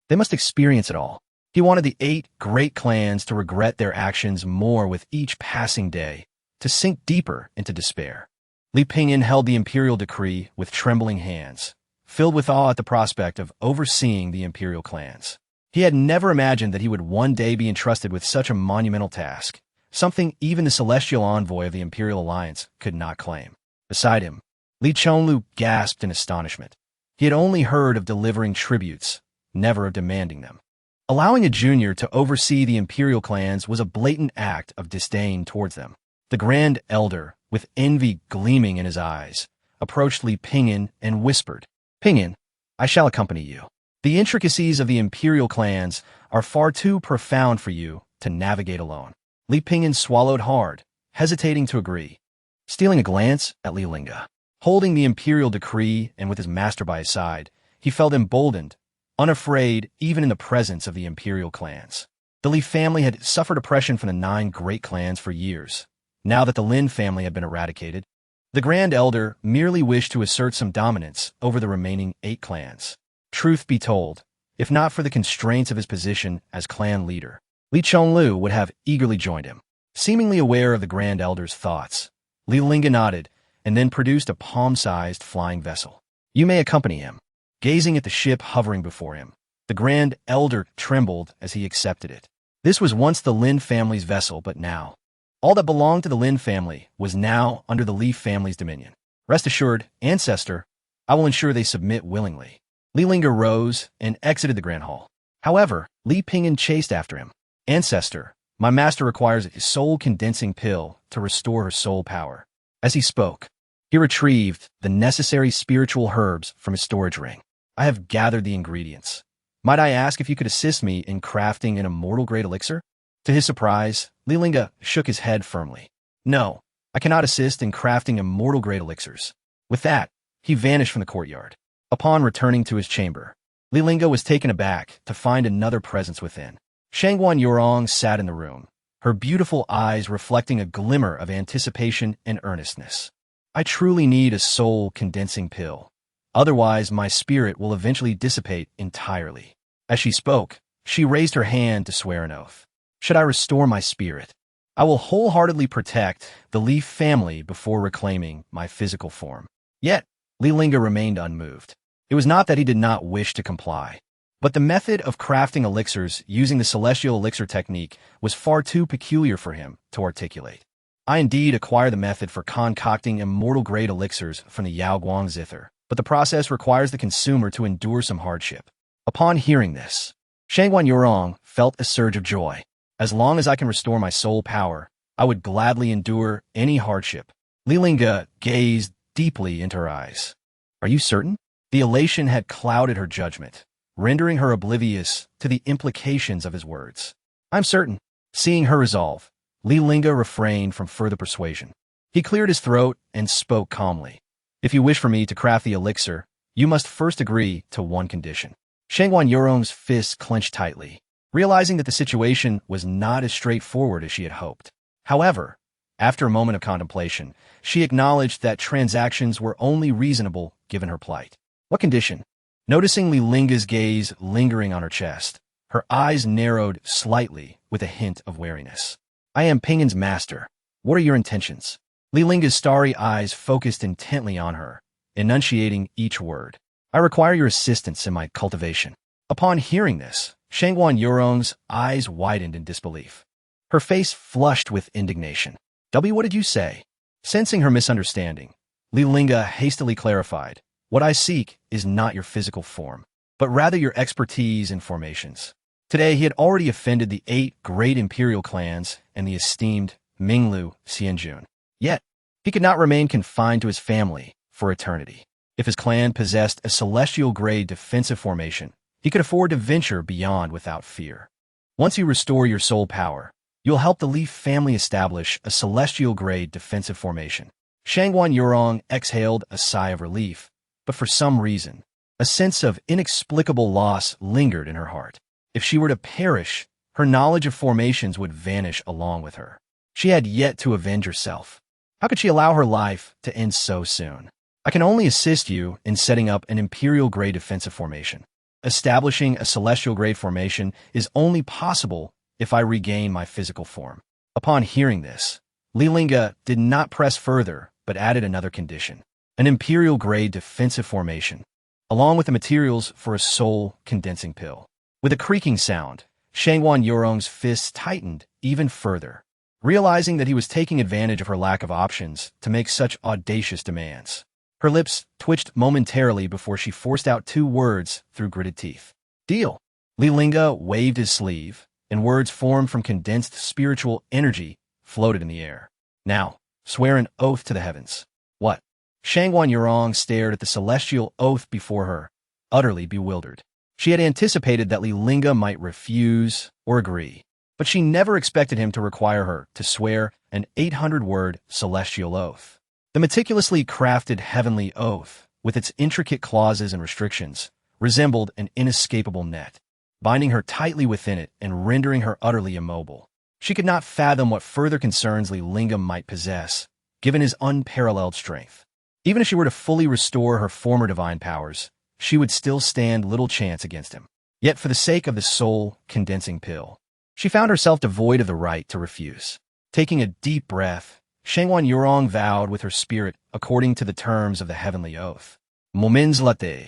They must experience it all. He wanted the 8 great clans to regret their actions more with each passing day, to sink deeper into despair. Li Pingyan held the imperial decree with trembling hands, filled with awe at the prospect of overseeing the imperial clans. He had never imagined that he would one day be entrusted with such a monumental task, something even the celestial envoy of the Imperial Alliance could not claim. Beside him, Li Chonlu gasped in astonishment. He had only heard of delivering tributes, never of demanding them. Allowing a junior to oversee the imperial clans was a blatant act of disdain towards them. The Grand Elder, with envy gleaming in his eyes, approached Li Pingyan and whispered, "Pingyan, I shall accompany you. The intricacies of the imperial clans are far too profound for you to navigate alone." Li Pingyan swallowed hard, hesitating to agree, stealing a glance at Li Lingge. Holding the imperial decree and with his master by his side, he felt emboldened, unafraid even in the presence of the imperial clans. The Li family had suffered oppression from the 9 great clans for years. Now that the Lin family had been eradicated, the Grand Elder merely wished to assert some dominance over the remaining 8 clans. Truth be told, if not for the constraints of his position as clan leader, Li Chonlu would have eagerly joined him. Seemingly aware of the Grand Elder's thoughts, Li Lingge nodded and then produced a palm-sized flying vessel. "You may accompany him." Gazing at the ship hovering before him, the Grand Elder trembled as he accepted it. This was once the Lin family's vessel, but now, all that belonged to the Lin family was now under the Li family's dominion. Rest assured, Ancestor, I will ensure they submit willingly. Li Lingge rose and exited the Grand Hall. However, Li Pingyan chased after him. "Ancestor, my master requires a soul-condensing pill to restore her soul power." As he spoke, he retrieved the necessary spiritual herbs from his storage ring. "I have gathered the ingredients. Might I ask if you could assist me in crafting an immortal-grade elixir?" To his surprise, Li Lingge shook his head firmly. "No, I cannot assist in crafting immortal-grade elixirs." With that, he vanished from the courtyard. Upon returning to his chamber, Li Lingge was taken aback to find another presence within. Shangguan Yorong sat in the room, her beautiful eyes reflecting a glimmer of anticipation and earnestness. I truly need a soul-condensing pill. Otherwise, my spirit will eventually dissipate entirely. As she spoke, she raised her hand to swear an oath. Should I restore my spirit, I will wholeheartedly protect the Li family before reclaiming my physical form. Yet, Li Lingge remained unmoved. It was not that he did not wish to comply, but the method of crafting elixirs using the celestial elixir technique was far too peculiar for him to articulate. I indeed acquire the method for concocting immortal-grade elixirs from the Yaoguang zither, but the process requires the consumer to endure some hardship. Upon hearing this, Shangguan Yurong felt a surge of joy. As long as I can restore my soul power, I would gladly endure any hardship. Li Lingge gazed deeply into her eyes. Are you certain? The elation had clouded her judgment, rendering her oblivious to the implications of his words. I'm certain. Seeing her resolve, Li Lingge refrained from further persuasion. He cleared his throat and spoke calmly. If you wish for me to craft the elixir, you must first agree to one condition. Shangguan Yurong's fists clenched tightly, realizing that the situation was not as straightforward as she had hoped. However, after a moment of contemplation, she acknowledged that transactions were only reasonable given her plight. What condition? Noticing Li Lingge's gaze lingering on her chest, her eyes narrowed slightly with a hint of wariness. I am Pingin's master. What are your intentions? Li Lingge's starry eyes focused intently on her, enunciating each word. I require your assistance in my cultivation. Upon hearing this, Shangguan Yurong's eyes widened in disbelief. Her face flushed with indignation. What did you say? Sensing her misunderstanding, Li Lingge hastily clarified. What I seek is not your physical form, but rather your expertise in formations. Today, he had already offended the 8 great imperial clans and the esteemed Minglu Xianjun. Yet, he could not remain confined to his family for eternity. If his clan possessed a celestial-grade defensive formation, he could afford to venture beyond without fear. Once you restore your soul power, you'll help the Li family establish a celestial-grade defensive formation. Shangguan Yurong exhaled a sigh of relief, but for some reason, a sense of inexplicable loss lingered in her heart. If she were to perish, her knowledge of formations would vanish along with her. She had yet to avenge herself. How could she allow her life to end so soon? I can only assist you in setting up an imperial-grade defensive formation. Establishing a celestial-grade formation is only possible if I regain my physical form. Upon hearing this, Li Lingge did not press further, but added another condition. An imperial-grade defensive formation, along with the materials for a soul-condensing pill. With a creaking sound, Shangguan Yurong's fists tightened even further, realizing that he was taking advantage of her lack of options to make such audacious demands. Her lips twitched momentarily before she forced out 2 words through gritted teeth. Deal. Li Lingge waved his sleeve, and words formed from condensed spiritual energy floated in the air. Now, swear an oath to the heavens. What? Shangguan Yurong stared at the celestial oath before her, utterly bewildered. She had anticipated that Li Lingge might refuse or agree, but she never expected him to require her to swear an 800-word celestial oath. The meticulously crafted heavenly oath, with its intricate clauses and restrictions, resembled an inescapable net, binding her tightly within it and rendering her utterly immobile. She could not fathom what further concerns Li Lingge might possess, given his unparalleled strength. Even if she were to fully restore her former divine powers, she would still stand little chance against him. Yet for the sake of the soul-condensing pill, she found herself devoid of the right to refuse. Taking a deep breath, Shangguan Yurong vowed with her spirit according to the terms of the heavenly oath. Moments later,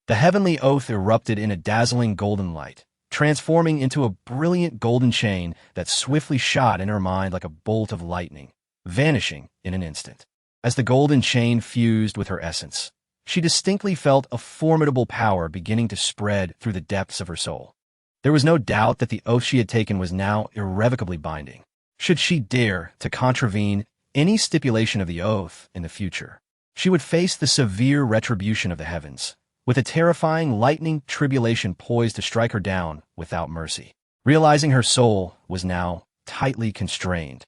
the heavenly oath erupted in a dazzling golden light, transforming into a brilliant golden chain that swiftly shot in her mind like a bolt of lightning, vanishing in an instant. As the golden chain fused with her essence, she distinctly felt a formidable power beginning to spread through the depths of her soul. There was no doubt that the oath she had taken was now irrevocably binding. Should she dare to contravene any stipulation of the oath in the future, she would face the severe retribution of the heavens, with a terrifying lightning tribulation poised to strike her down without mercy. Realizing her soul was now tightly constrained,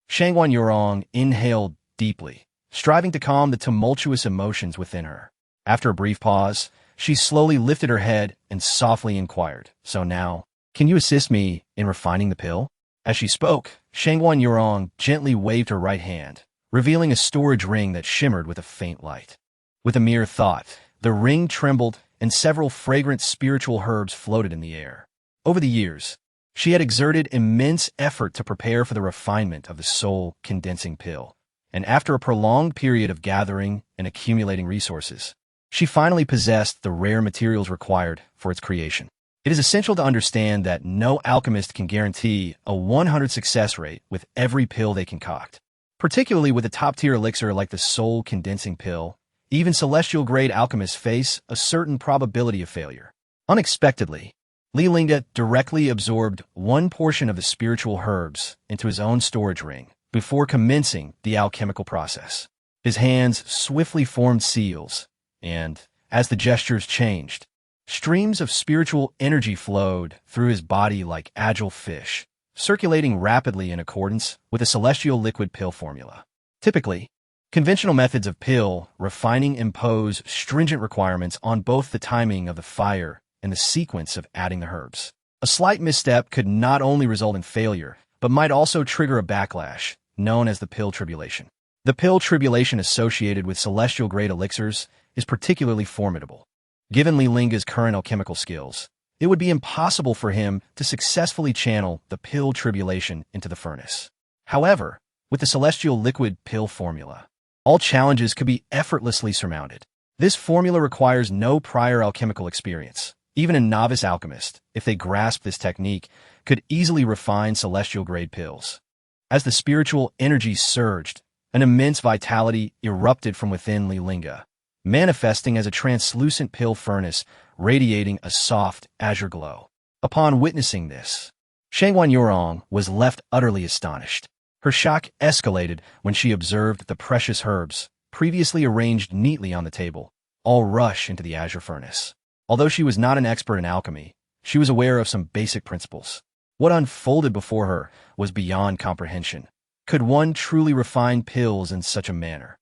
Shangguan Yurong inhaled deeply, striving to calm the tumultuous emotions within her. After a brief pause, she slowly lifted her head and softly inquired, "So now, can you assist me in refining the pill?" As she spoke, Shangguan Yurong gently waved her right hand, revealing a storage ring that shimmered with a faint light. With a mere thought, the ring trembled and several fragrant spiritual herbs floated in the air. Over the years, she had exerted immense effort to prepare for the refinement of the soul-condensing pill, and after a prolonged period of gathering and accumulating resources, she finally possessed the rare materials required for its creation. It is essential to understand that no alchemist can guarantee a 100 success rate with every pill they concoct. Particularly with a top-tier elixir like the soul-condensing pill, even celestial-grade alchemists face a certain probability of failure. Unexpectedly, Li Lingge directly absorbed one portion of the spiritual herbs into his own storage ring before commencing the alchemical process. His hands swiftly formed seals, and, as the gestures changed, streams of spiritual energy flowed through his body like agile fish, circulating rapidly in accordance with the celestial liquid pill formula. Typically, conventional methods of pill refining impose stringent requirements on both the timing of the fire and the sequence of adding the herbs. A slight misstep could not only result in failure, but might also trigger a backlash, known as the pill tribulation. The pill tribulation associated with celestial-grade elixirs is particularly formidable. Given Li Lingge's current alchemical skills, it would be impossible for him to successfully channel the pill tribulation into the furnace. However, with the celestial liquid pill formula, all challenges could be effortlessly surmounted. This formula requires no prior alchemical experience. Even a novice alchemist, if they grasp this technique, could easily refine celestial-grade pills. As the spiritual energy surged, an immense vitality erupted from within Li Lingge, manifesting as a translucent pill furnace radiating a soft azure glow. Upon witnessing this, Shangguan Yurong was left utterly astonished. Her shock escalated when she observed the precious herbs, previously arranged neatly on the table, all rush into the azure furnace. Although she was not an expert in alchemy, she was aware of some basic principles. What unfolded before her was beyond comprehension. Could one truly refine pills in such a manner?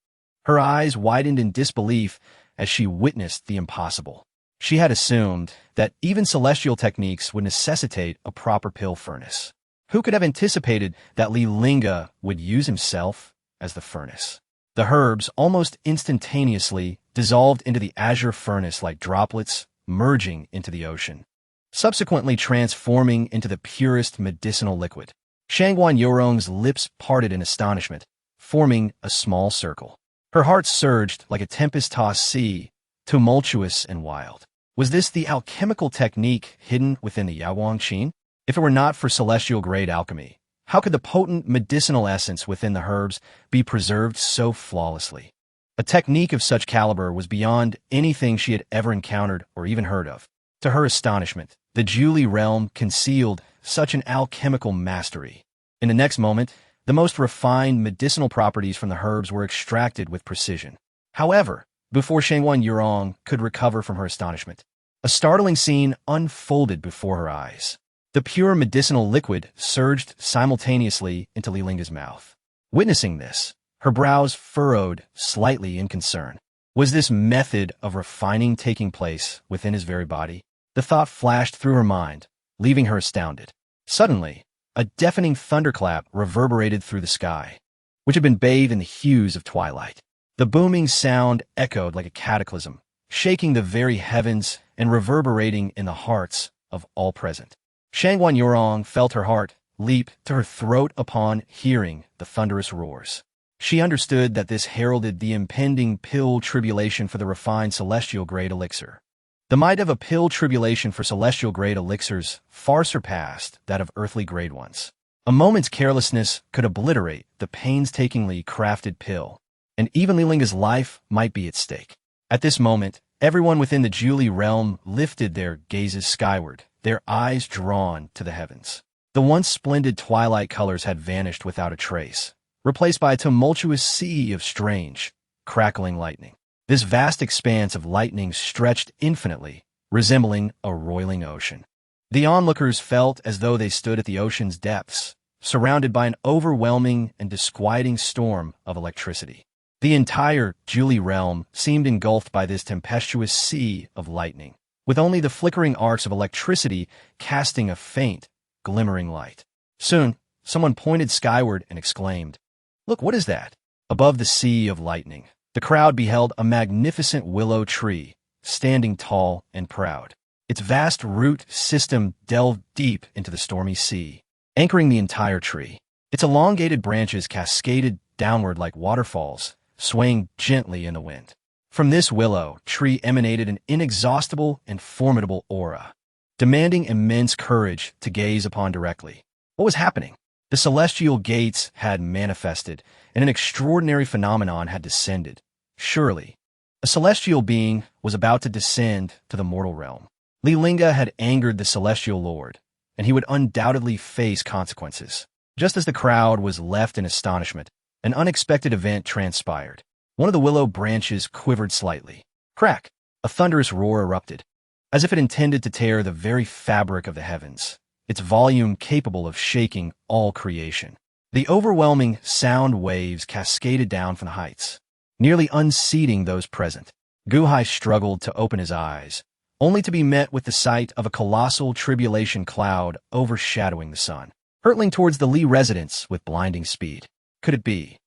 Her eyes widened in disbelief as she witnessed the impossible. She had assumed that even celestial techniques would necessitate a proper pill furnace. Who could have anticipated that Li Lingge would use himself as the furnace? The herbs almost instantaneously dissolved into the azure furnace like droplets, merging into the ocean, subsequently transforming into the purest medicinal liquid. Shangguan Yurong's lips parted in astonishment, forming a small circle. Her heart surged like a tempest-tossed sea, tumultuous and wild. Was this the alchemical technique hidden within the Yaoguang Qin? If it were not for celestial-grade alchemy, how could the potent medicinal essence within the herbs be preserved so flawlessly? A technique of such caliber was beyond anything she had ever encountered or even heard of. To her astonishment, the Julie realm concealed such an alchemical mastery. In the next moment, the most refined medicinal properties from the herbs were extracted with precision. However, before Shangguan Yurong could recover from her astonishment, a startling scene unfolded before her eyes. The pure medicinal liquid surged simultaneously into Li Lingge's mouth. Witnessing this, her brows furrowed slightly in concern. Was this method of refining taking place within his very body? The thought flashed through her mind, leaving her astounded. Suddenly, a deafening thunderclap reverberated through the sky, which had been bathed in the hues of twilight. The booming sound echoed like a cataclysm, shaking the very heavens and reverberating in the hearts of all present. Shangguan Yurong felt her heart leap to her throat upon hearing the thunderous roars. She understood that this heralded the impending pill tribulation for the refined celestial-grade elixir. The might of a pill tribulation for celestial-grade elixirs far surpassed that of earthly-grade ones. A moment's carelessness could obliterate the painstakingly crafted pill, and even Li Lingge's life might be at stake. At this moment, everyone within the Julie realm lifted their gazes skyward, their eyes drawn to the heavens. The once splendid twilight colors had vanished without a trace, replaced by a tumultuous sea of strange, crackling lightning. This vast expanse of lightning stretched infinitely, resembling a roiling ocean. The onlookers felt as though they stood at the ocean's depths, surrounded by an overwhelming and disquieting storm of electricity. The entire Julie realm seemed engulfed by this tempestuous sea of lightning, with only the flickering arcs of electricity casting a faint, glimmering light. Soon, someone pointed skyward and exclaimed, "Look, what is that?" Above the sea of lightning, the crowd beheld a magnificent willow tree, standing tall and proud. Its vast root system delved deep into the stormy sea, anchoring the entire tree. Its elongated branches cascaded downward like waterfalls, swaying gently in the wind. From this willow tree emanated an inexhaustible and formidable aura, demanding immense courage to gaze upon directly. What was happening? The celestial gates had manifested, and an extraordinary phenomenon had descended. Surely, a celestial being was about to descend to the mortal realm. Li Lingge had angered the celestial lord, and he would undoubtedly face consequences. Just as the crowd was left in astonishment, an unexpected event transpired. One of the willow branches quivered slightly. Crack! A thunderous roar erupted, as if it intended to tear the very fabric of the heavens, its volume capable of shaking all creation. The overwhelming sound waves cascaded down from the heights, nearly unseating those present. Guhai struggled to open his eyes, only to be met with the sight of a colossal tribulation cloud overshadowing the sun, hurtling towards the Li residence with blinding speed. Could it be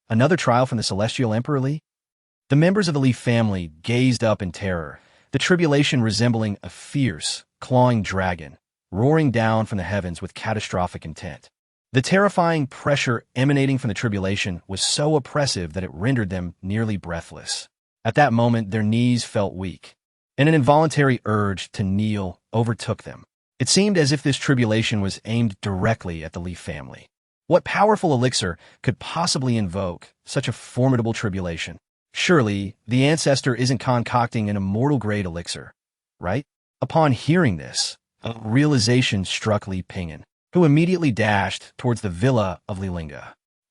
another trial from the celestial Emperor Li? The members of the Li family gazed up in terror, the tribulation resembling a fierce, clawing dragon, roaring down from the heavens with catastrophic intent. The terrifying pressure emanating from the tribulation was so oppressive that it rendered them nearly breathless. At that moment, their knees felt weak, and an involuntary urge to kneel overtook them. It seemed as if this tribulation was aimed directly at the Li family. What powerful elixir could possibly invoke such a formidable tribulation? Surely, the Ancestor isn't concocting an immortal-grade elixir, right? Upon hearing this, a realization struck Li Pingin, who immediately dashed towards the villa of Li Lingge,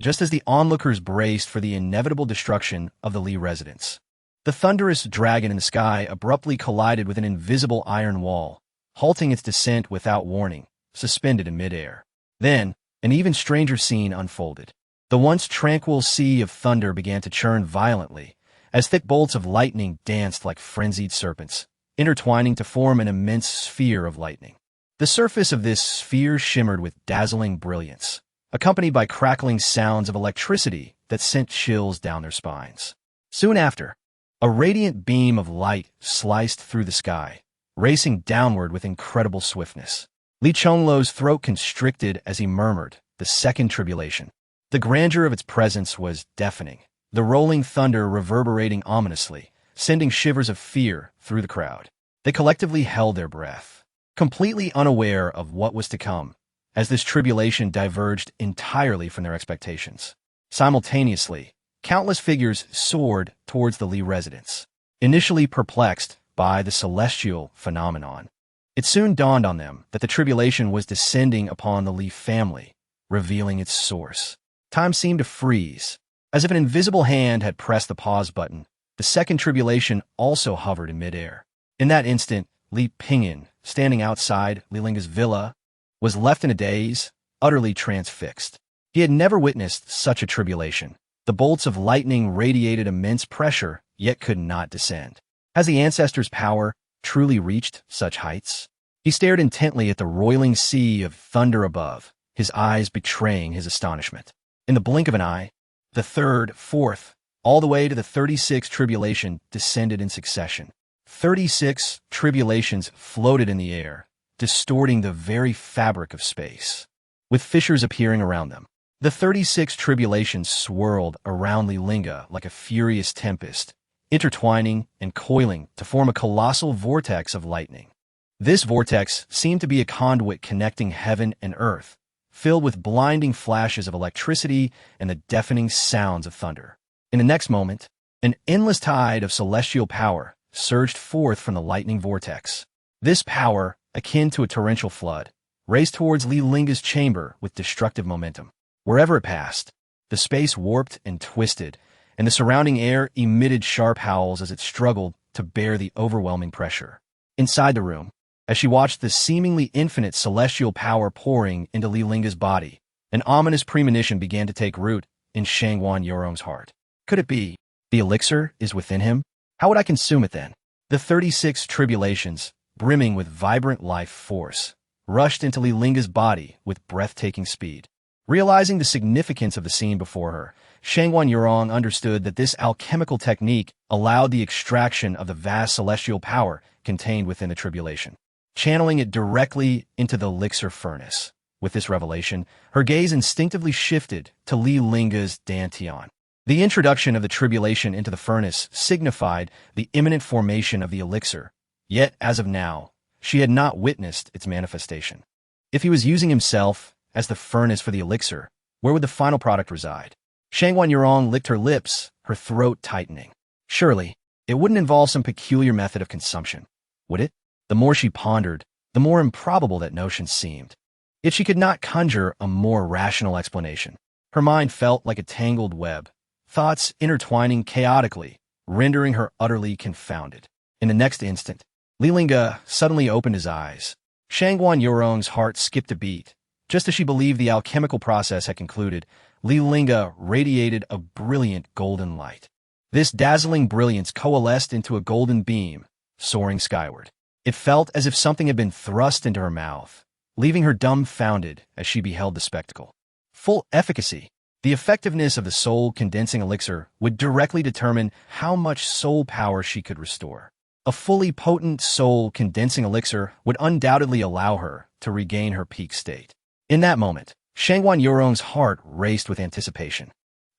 just as the onlookers braced for the inevitable destruction of the Li residence. The thunderous dragon in the sky abruptly collided with an invisible iron wall, halting its descent without warning, suspended in midair. Then, an even stranger scene unfolded. The once tranquil sea of thunder began to churn violently, as thick bolts of lightning danced like frenzied serpents, intertwining to form an immense sphere of lightning. The surface of this sphere shimmered with dazzling brilliance, accompanied by crackling sounds of electricity that sent chills down their spines. Soon after, a radiant beam of light sliced through the sky, racing downward with incredible swiftness. Li Chongluo's throat constricted as he murmured, "The second tribulation." The grandeur of its presence was deafening, the rolling thunder reverberating ominously, sending shivers of fear through the crowd. They collectively held their breath, completely unaware of what was to come, as this tribulation diverged entirely from their expectations. Simultaneously, countless figures soared towards the Li residence, initially perplexed by the celestial phenomenon. It soon dawned on them that the tribulation was descending upon the Li family, revealing its source. Time seemed to freeze. As if an invisible hand had pressed the pause button, the second tribulation also hovered in midair. In that instant, Li Pingin, standing outside Li Lingge's villa, was left in a daze, utterly transfixed. He had never witnessed such a tribulation. The bolts of lightning radiated immense pressure, yet could not descend. Has the Ancestor's power truly reached such heights? He stared intently at the roiling sea of thunder above, his eyes betraying his astonishment. In the blink of an eye, the third, fourth, all the way to the 36th tribulation descended in succession. 36 tribulations floated in the air, distorting the very fabric of space, with fissures appearing around them. The 36 tribulations swirled around Li Lingge like a furious tempest, intertwining and coiling to form a colossal vortex of lightning. This vortex seemed to be a conduit connecting heaven and earth, filled with blinding flashes of electricity and the deafening sounds of thunder. In the next moment, an endless tide of celestial power surged forth from the lightning vortex. This power, akin to a torrential flood, raced towards Li Lingge's chamber with destructive momentum. Wherever it passed, the space warped and twisted, and the surrounding air emitted sharp howls as it struggled to bear the overwhelming pressure. Inside the room, as she watched the seemingly infinite celestial power pouring into Li Lingge's body, an ominous premonition began to take root in Shangwan Yorong's heart. Could it be the elixir is within him? How would I consume it then? The 36 tribulations, brimming with vibrant life force, rushed into Li Lingge's body with breathtaking speed. Realizing the significance of the scene before her, Shangguan Yurong understood that this alchemical technique allowed the extraction of the vast celestial power contained within the tribulation, channeling it directly into the elixir furnace. With this revelation, her gaze instinctively shifted to Li Lingge's dantian. The introduction of the tribulation into the furnace signified the imminent formation of the elixir, yet as of now, she had not witnessed its manifestation. If he was using himself as the furnace for the elixir, where would the final product reside? Shangguan Yurong licked her lips, her throat tightening. Surely, it wouldn't involve some peculiar method of consumption, would it? The more she pondered, the more improbable that notion seemed. Yet she could not conjure a more rational explanation. Her mind felt like a tangled web, thoughts intertwining chaotically, rendering her utterly confounded. In the next instant, Li Lingge suddenly opened his eyes. Shangguan Yurong's heart skipped a beat. Just as she believed the alchemical process had concluded, Li Lingge radiated a brilliant golden light. This dazzling brilliance coalesced into a golden beam, soaring skyward. It felt as if something had been thrust into her mouth, leaving her dumbfounded as she beheld the spectacle. Full efficacy. The effectiveness of the soul-condensing elixir would directly determine how much soul power she could restore. A fully potent soul-condensing elixir would undoubtedly allow her to regain her peak state. In that moment, Shangguan Yurong's heart raced with anticipation.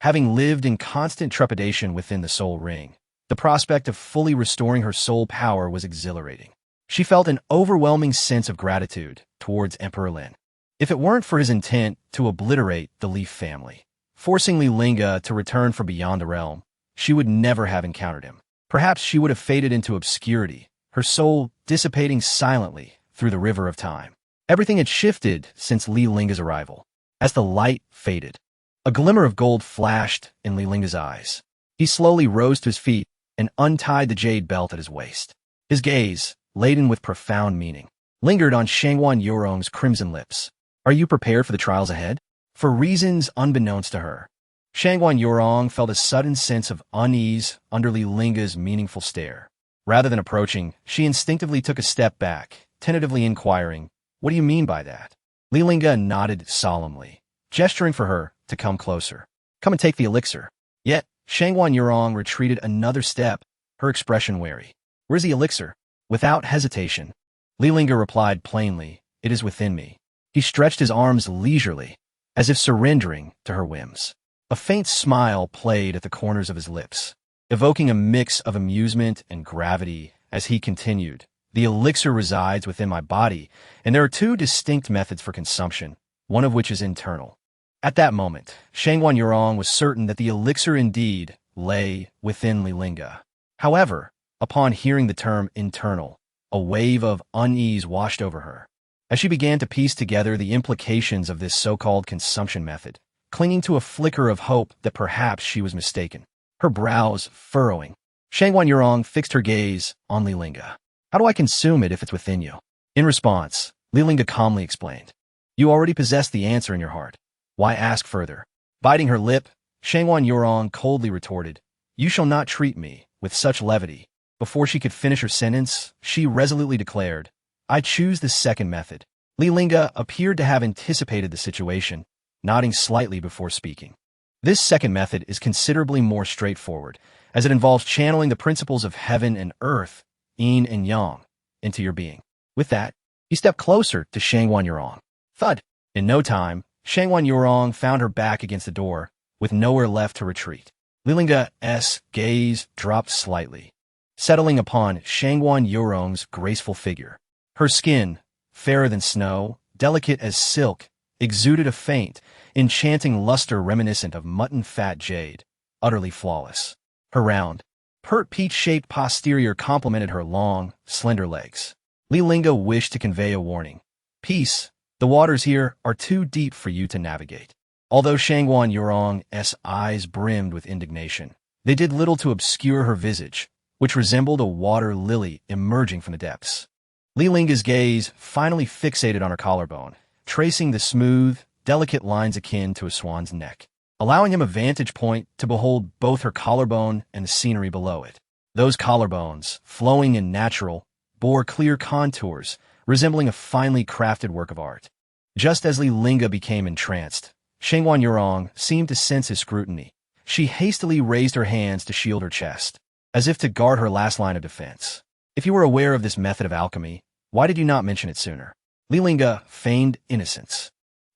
Having lived in constant trepidation within the soul ring, the prospect of fully restoring her soul power was exhilarating. She felt an overwhelming sense of gratitude towards Emperor Lin. If it weren't for his intent to obliterate the Li family, forcing Li Lingge to return from beyond the realm, she would never have encountered him. Perhaps she would have faded into obscurity, her soul dissipating silently through the river of time. Everything had shifted since Li Lingge's arrival. As the light faded, a glimmer of gold flashed in Li Lingge's eyes. He slowly rose to his feet and untied the jade belt at his waist. His gaze, laden with profound meaning, lingered on Shangguan Yurong's crimson lips. Are you prepared for the trials ahead? For reasons unbeknownst to her, Shangguan Yurong felt a sudden sense of unease under Li Lingge's meaningful stare. Rather than approaching, she instinctively took a step back, tentatively inquiring, "What do you mean by that?" Li Lingge nodded solemnly, gesturing for her to come closer. "Come and take the elixir." Yet, Shangguan Yurong retreated another step, her expression wary. "Where's the elixir?" Without hesitation, Li Lingge replied plainly, "It is within me." He stretched his arms leisurely, as if surrendering to her whims. A faint smile played at the corners of his lips, evoking a mix of amusement and gravity as he continued, "The elixir resides within my body, and there are two distinct methods for consumption, one of which is internal." At that moment, Shangguan Yurong was certain that the elixir indeed lay within Li Lingge. However, upon hearing the term internal, a wave of unease washed over her. As she began to piece together the implications of this so-called consumption method, clinging to a flicker of hope that perhaps she was mistaken, her brows furrowing, Shangguan Yurong fixed her gaze on Li Lingge. "How do I consume it if it's within you?" In response, Li Lingge calmly explained, "You already possess the answer in your heart. Why ask further?" Biting her lip, Shangguan Yurong coldly retorted, "You shall not treat me with such levity." Before she could finish her sentence, she resolutely declared, "I choose the second method." Li Lingge appeared to have anticipated the situation, nodding slightly before speaking. This second method is considerably more straightforward, as it involves channeling the principles of heaven and earth, yin and yang, into your being. With that, he stepped closer to Shangguan Yurong. Thud! In no time, Shangguan Yurong found her back against the door, with nowhere left to retreat. Li Lingge's gaze dropped slightly, settling upon Shangguan Yurong's graceful figure. Her skin, fairer than snow, delicate as silk, exuded a faint, enchanting luster reminiscent of mutton-fat jade, utterly flawless. Her round, pert peach-shaped posterior complemented her long, slender legs. Li Lingge wished to convey a warning. "Peace, the waters here are too deep for you to navigate." Although Shangguan Yurong's eyes brimmed with indignation, they did little to obscure her visage, which resembled a water lily emerging from the depths. Li Lingge's gaze finally fixated on her collarbone, tracing the smooth, delicate lines akin to a swan's neck, allowing him a vantage point to behold both her collarbone and the scenery below it. Those collarbones, flowing and natural, bore clear contours, resembling a finely crafted work of art. Just as Li Lingge became entranced, Shengwan Yurong seemed to sense his scrutiny. She hastily raised her hands to shield her chest, as if to guard her last line of defense. If you were aware of this method of alchemy, why did you not mention it sooner? Li Lingge feigned innocence.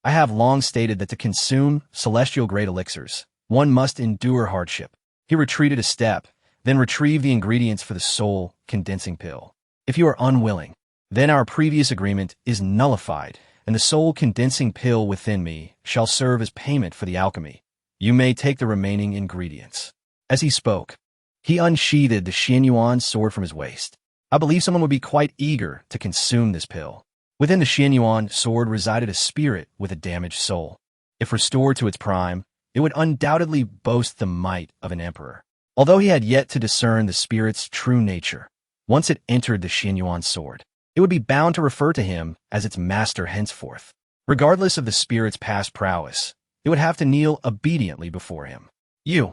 I have long stated that to consume celestial grade elixirs, one must endure hardship. He retreated a step, then retrieved the ingredients for the soul condensing pill. If you are unwilling, then our previous agreement is nullified, and the soul condensing pill within me shall serve as payment for the alchemy. You may take the remaining ingredients. As he spoke, he unsheathed the Xianyuan sword from his waist. I believe someone would be quite eager to consume this pill. Within the Xianyuan sword resided a spirit with a damaged soul. If restored to its prime, it would undoubtedly boast the might of an emperor. Although he had yet to discern the spirit's true nature, once it entered the Xianyuan sword, it would be bound to refer to him as its master henceforth. Regardless of the spirit's past prowess, it would have to kneel obediently before him. You!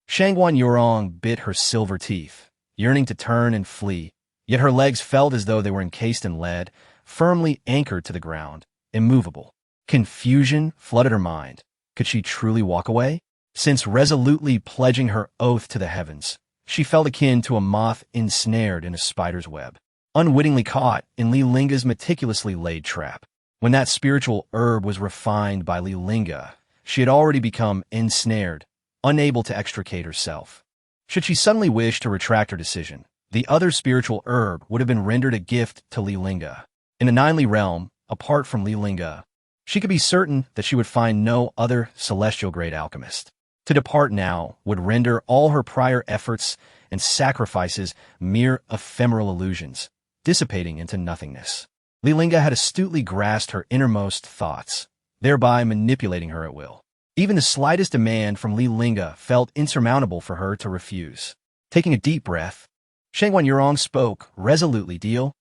Shengwan Yurong bit her silver teeth, yearning to turn and flee, yet her legs felt as though they were encased in lead, firmly anchored to the ground, immovable. Confusion flooded her mind. Could she truly walk away? Since resolutely pledging her oath to the heavens, she felt akin to a moth ensnared in a spider's web, unwittingly caught in Li Lingge's meticulously laid trap. When that spiritual herb was refined by Li Lingge, she had already become ensnared, unable to extricate herself. Should she suddenly wish to retract her decision, the other spiritual herb would have been rendered a gift to Li Lingge. In the Ninely realm, apart from Li Lingge, she could be certain that she would find no other celestial-grade alchemist. To depart now would render all her prior efforts and sacrifices mere ephemeral illusions, dissipating into nothingness. Li Lingge had astutely grasped her innermost thoughts, thereby manipulating her at will. Even the slightest demand from Li Lingge felt insurmountable for her to refuse. Taking a deep breath, Shengwan Yurong spoke resolutely. Deal.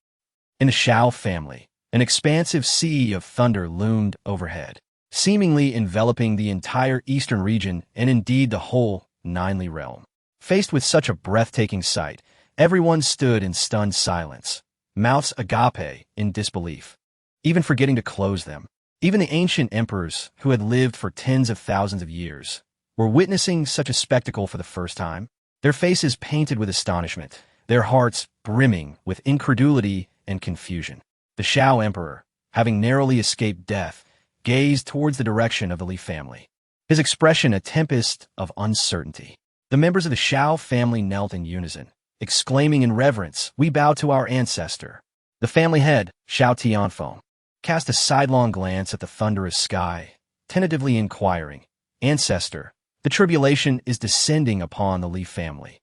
In the Shao family, an expansive sea of thunder loomed overhead, seemingly enveloping the entire eastern region and indeed the whole Ninely realm. Faced with such a breathtaking sight, everyone stood in stunned silence, mouths agape in disbelief, even forgetting to close them. Even the ancient emperors, who had lived for tens of thousands of years, were witnessing such a spectacle for the first time, their faces painted with astonishment, their hearts brimming with incredulity and confusion. The Shao emperor, having narrowly escaped death, gazed towards the direction of the Li family, his expression a tempest of uncertainty. The members of the Shao family knelt in unison, exclaiming in reverence, "We bow to our ancestor." The family head, Shao Tianfeng, cast a sidelong glance at the thunderous sky, tentatively inquiring, "Ancestor, the tribulation is descending upon the Li family.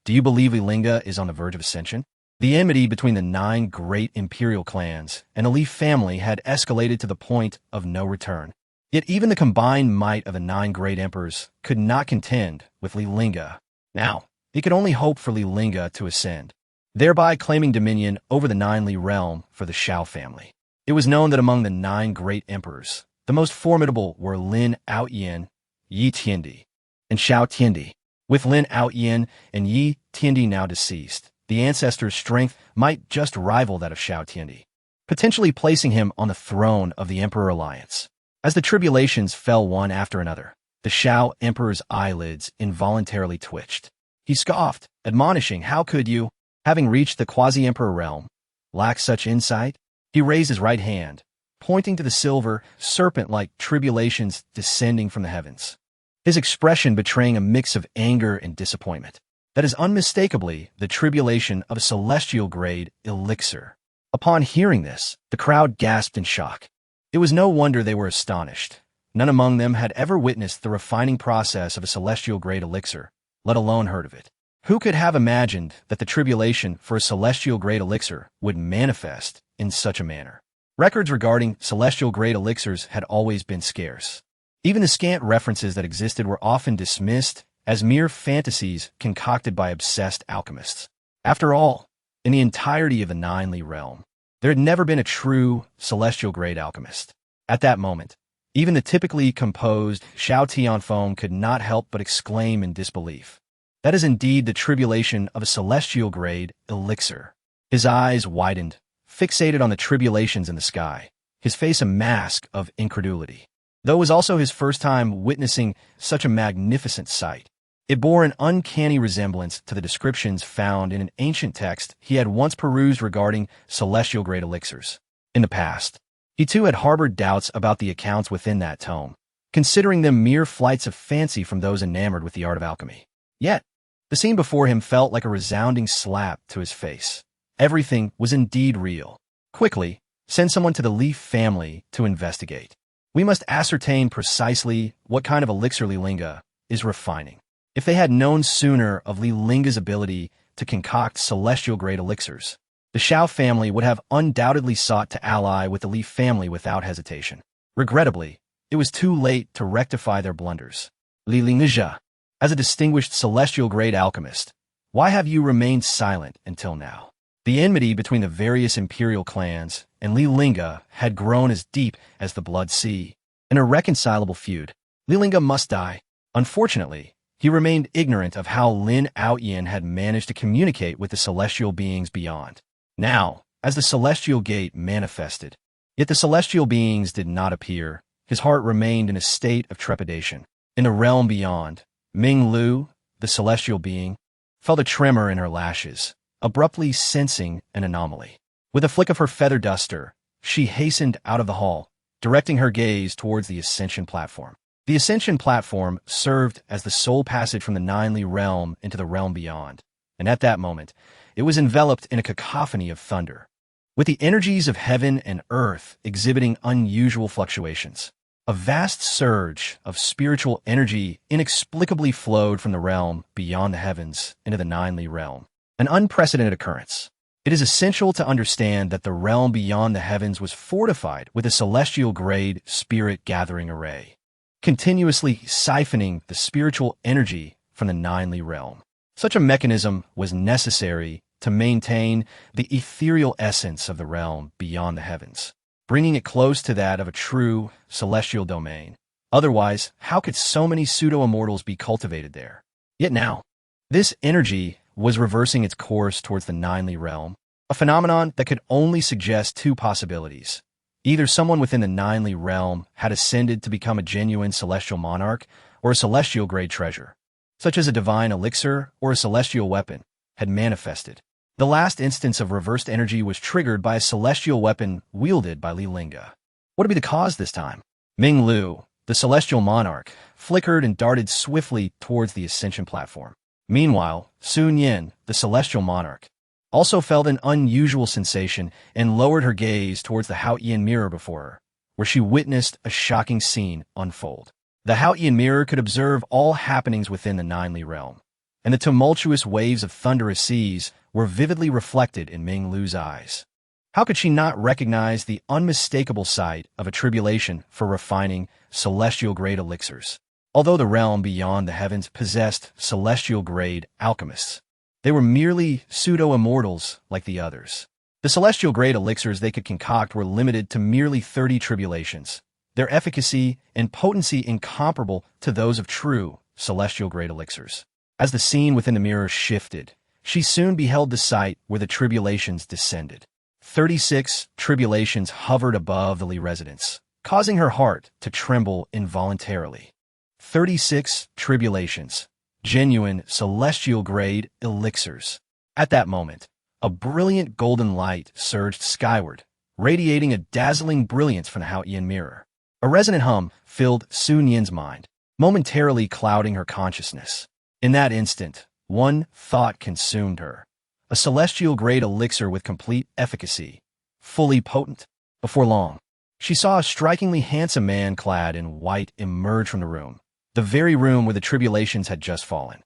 Do you believe Li Lingge is on the verge of ascension?" The enmity between the 9 great imperial clans and the Li family had escalated to the point of no return. Yet even the combined might of the 9 great emperors could not contend with Li Lingge. Now, he could only hope for Li Lingge to ascend, thereby claiming dominion over the Ninely realm for the Shao family. It was known that among the 9 great emperors, the most formidable were Lin Aoyan, Yi Tiandi, and Shao Tiandi. With Lin Aoyan and Yi Tiandi now deceased, the ancestor's strength might just rival that of Shao Tiandi, potentially placing him on the throne of the Emperor Alliance. As the tribulations fell one after another, the Shao emperor's eyelids involuntarily twitched. He scoffed, admonishing, "How could you, having reached the quasi-emperor realm, lack such insight?" He raised his right hand, pointing to the silver, serpent-like tribulations descending from the heavens, his expression betraying a mix of anger and disappointment. That is unmistakably the tribulation of a celestial-grade elixir. Upon hearing this, the crowd gasped in shock. It was no wonder they were astonished. None among them had ever witnessed the refining process of a celestial-grade elixir, let alone heard of it. Who could have imagined that the tribulation for a celestial-grade elixir would manifest in such a manner? Records regarding celestial-grade elixirs had always been scarce. Even the scant references that existed were often dismissed as mere fantasies concocted by obsessed alchemists. After all, in the entirety of the Ninely realm, there had never been a true celestial-grade alchemist. At that moment, even the typically composed Shao Tianfeng could not help but exclaim in disbelief. That is indeed the tribulation of a celestial-grade elixir. His eyes widened, fixated on the tribulations in the sky, his face a mask of incredulity. though it was also his first time witnessing such a magnificent sight. It bore an uncanny resemblance to the descriptions found in an ancient text he had once perused regarding celestial great elixirs. In the past, he too had harbored doubts about the accounts within that tome, considering them mere flights of fancy from those enamored with the art of alchemy. Yet, the scene before him felt like a resounding slap to his face. Everything was indeed real. Quickly, send someone to the Li family to investigate. We must ascertain precisely what kind of elixir Li Lingge is refining. If they had known sooner of Li Linge's ability to concoct celestial great elixirs, the Shao family would have undoubtedly sought to ally with the Li family without hesitation. Regrettably, it was too late to rectify their blunders. Li Lingge, as a distinguished celestial grade alchemist, why have you remained silent until now? The enmity between the various imperial clans and Li Lingge had grown as deep as the Blood Sea. An irreconcilable feud. Li Lingge must die. Unfortunately, he remained ignorant of how Lin Aoyan had managed to communicate with the celestial beings beyond. Now, as the celestial gate manifested, yet the celestial beings did not appear, his heart remained in a state of trepidation. In the realm beyond, Ming Lu, the celestial being, felt a tremor in her lashes, abruptly sensing an anomaly. With a flick of her feather duster, she hastened out of the hall, directing her gaze towards the ascension platform. The ascension platform served as the sole passage from the Nine-Li realm into the realm beyond, and at that moment, it was enveloped in a cacophony of thunder, with the energies of heaven and earth exhibiting unusual fluctuations. A vast surge of spiritual energy inexplicably flowed from the realm beyond the heavens into the Nine-Li realm, an unprecedented occurrence. It is essential to understand that the realm beyond the heavens was fortified with a celestial-grade spirit-gathering array, continuously siphoning the spiritual energy from the Nine-Li realm. Such a mechanism was necessary to maintain the ethereal essence of the realm beyond the heavens, bringing it close to that of a true celestial domain. Otherwise, how could so many pseudo-immortals be cultivated there? Yet now, this energy was reversing its course towards the Nine-Li realm, a phenomenon that could only suggest two possibilities. Either someone within the Nine-Li realm had ascended to become a genuine celestial monarch, or a celestial-grade treasure, such as a divine elixir or a celestial weapon, had manifested. The last instance of reversed energy was triggered by a celestial weapon wielded by Li Lingge. What would be the cause this time? Ming Lu, the celestial monarch, flickered and darted swiftly towards the ascension platform. Meanwhile, Sun Yin, the celestial monarch, also felt an unusual sensation and lowered her gaze towards the Haotian mirror before her, where she witnessed a shocking scene unfold. The Haotian mirror could observe all happenings within the Nine-Li realm, and the tumultuous waves of thunderous seas were vividly reflected in Ming Lu's eyes. How could she not recognize the unmistakable sight of a tribulation for refining celestial-grade elixirs? Although the realm beyond the heavens possessed celestial-grade alchemists, they were merely pseudo-immortals like the others. The celestial-grade elixirs they could concoct were limited to merely 30 tribulations, their efficacy and potency incomparable to those of true celestial-grade elixirs. As the scene within the mirror shifted, she soon beheld the site where the tribulations descended. 36 tribulations hovered above the Li residence, causing her heart to tremble involuntarily. 36 tribulations, genuine celestial-grade elixirs. At that moment, a brilliant golden light surged skyward, radiating a dazzling brilliance from the Haotian mirror. A resonant hum filled Sun Yin's mind, momentarily clouding her consciousness. In that instant, one thought consumed her. A celestial-grade elixir with complete efficacy, fully potent. Before long, she saw a strikingly handsome man clad in white emerge from the room, the very room where the tribulations had just fallen.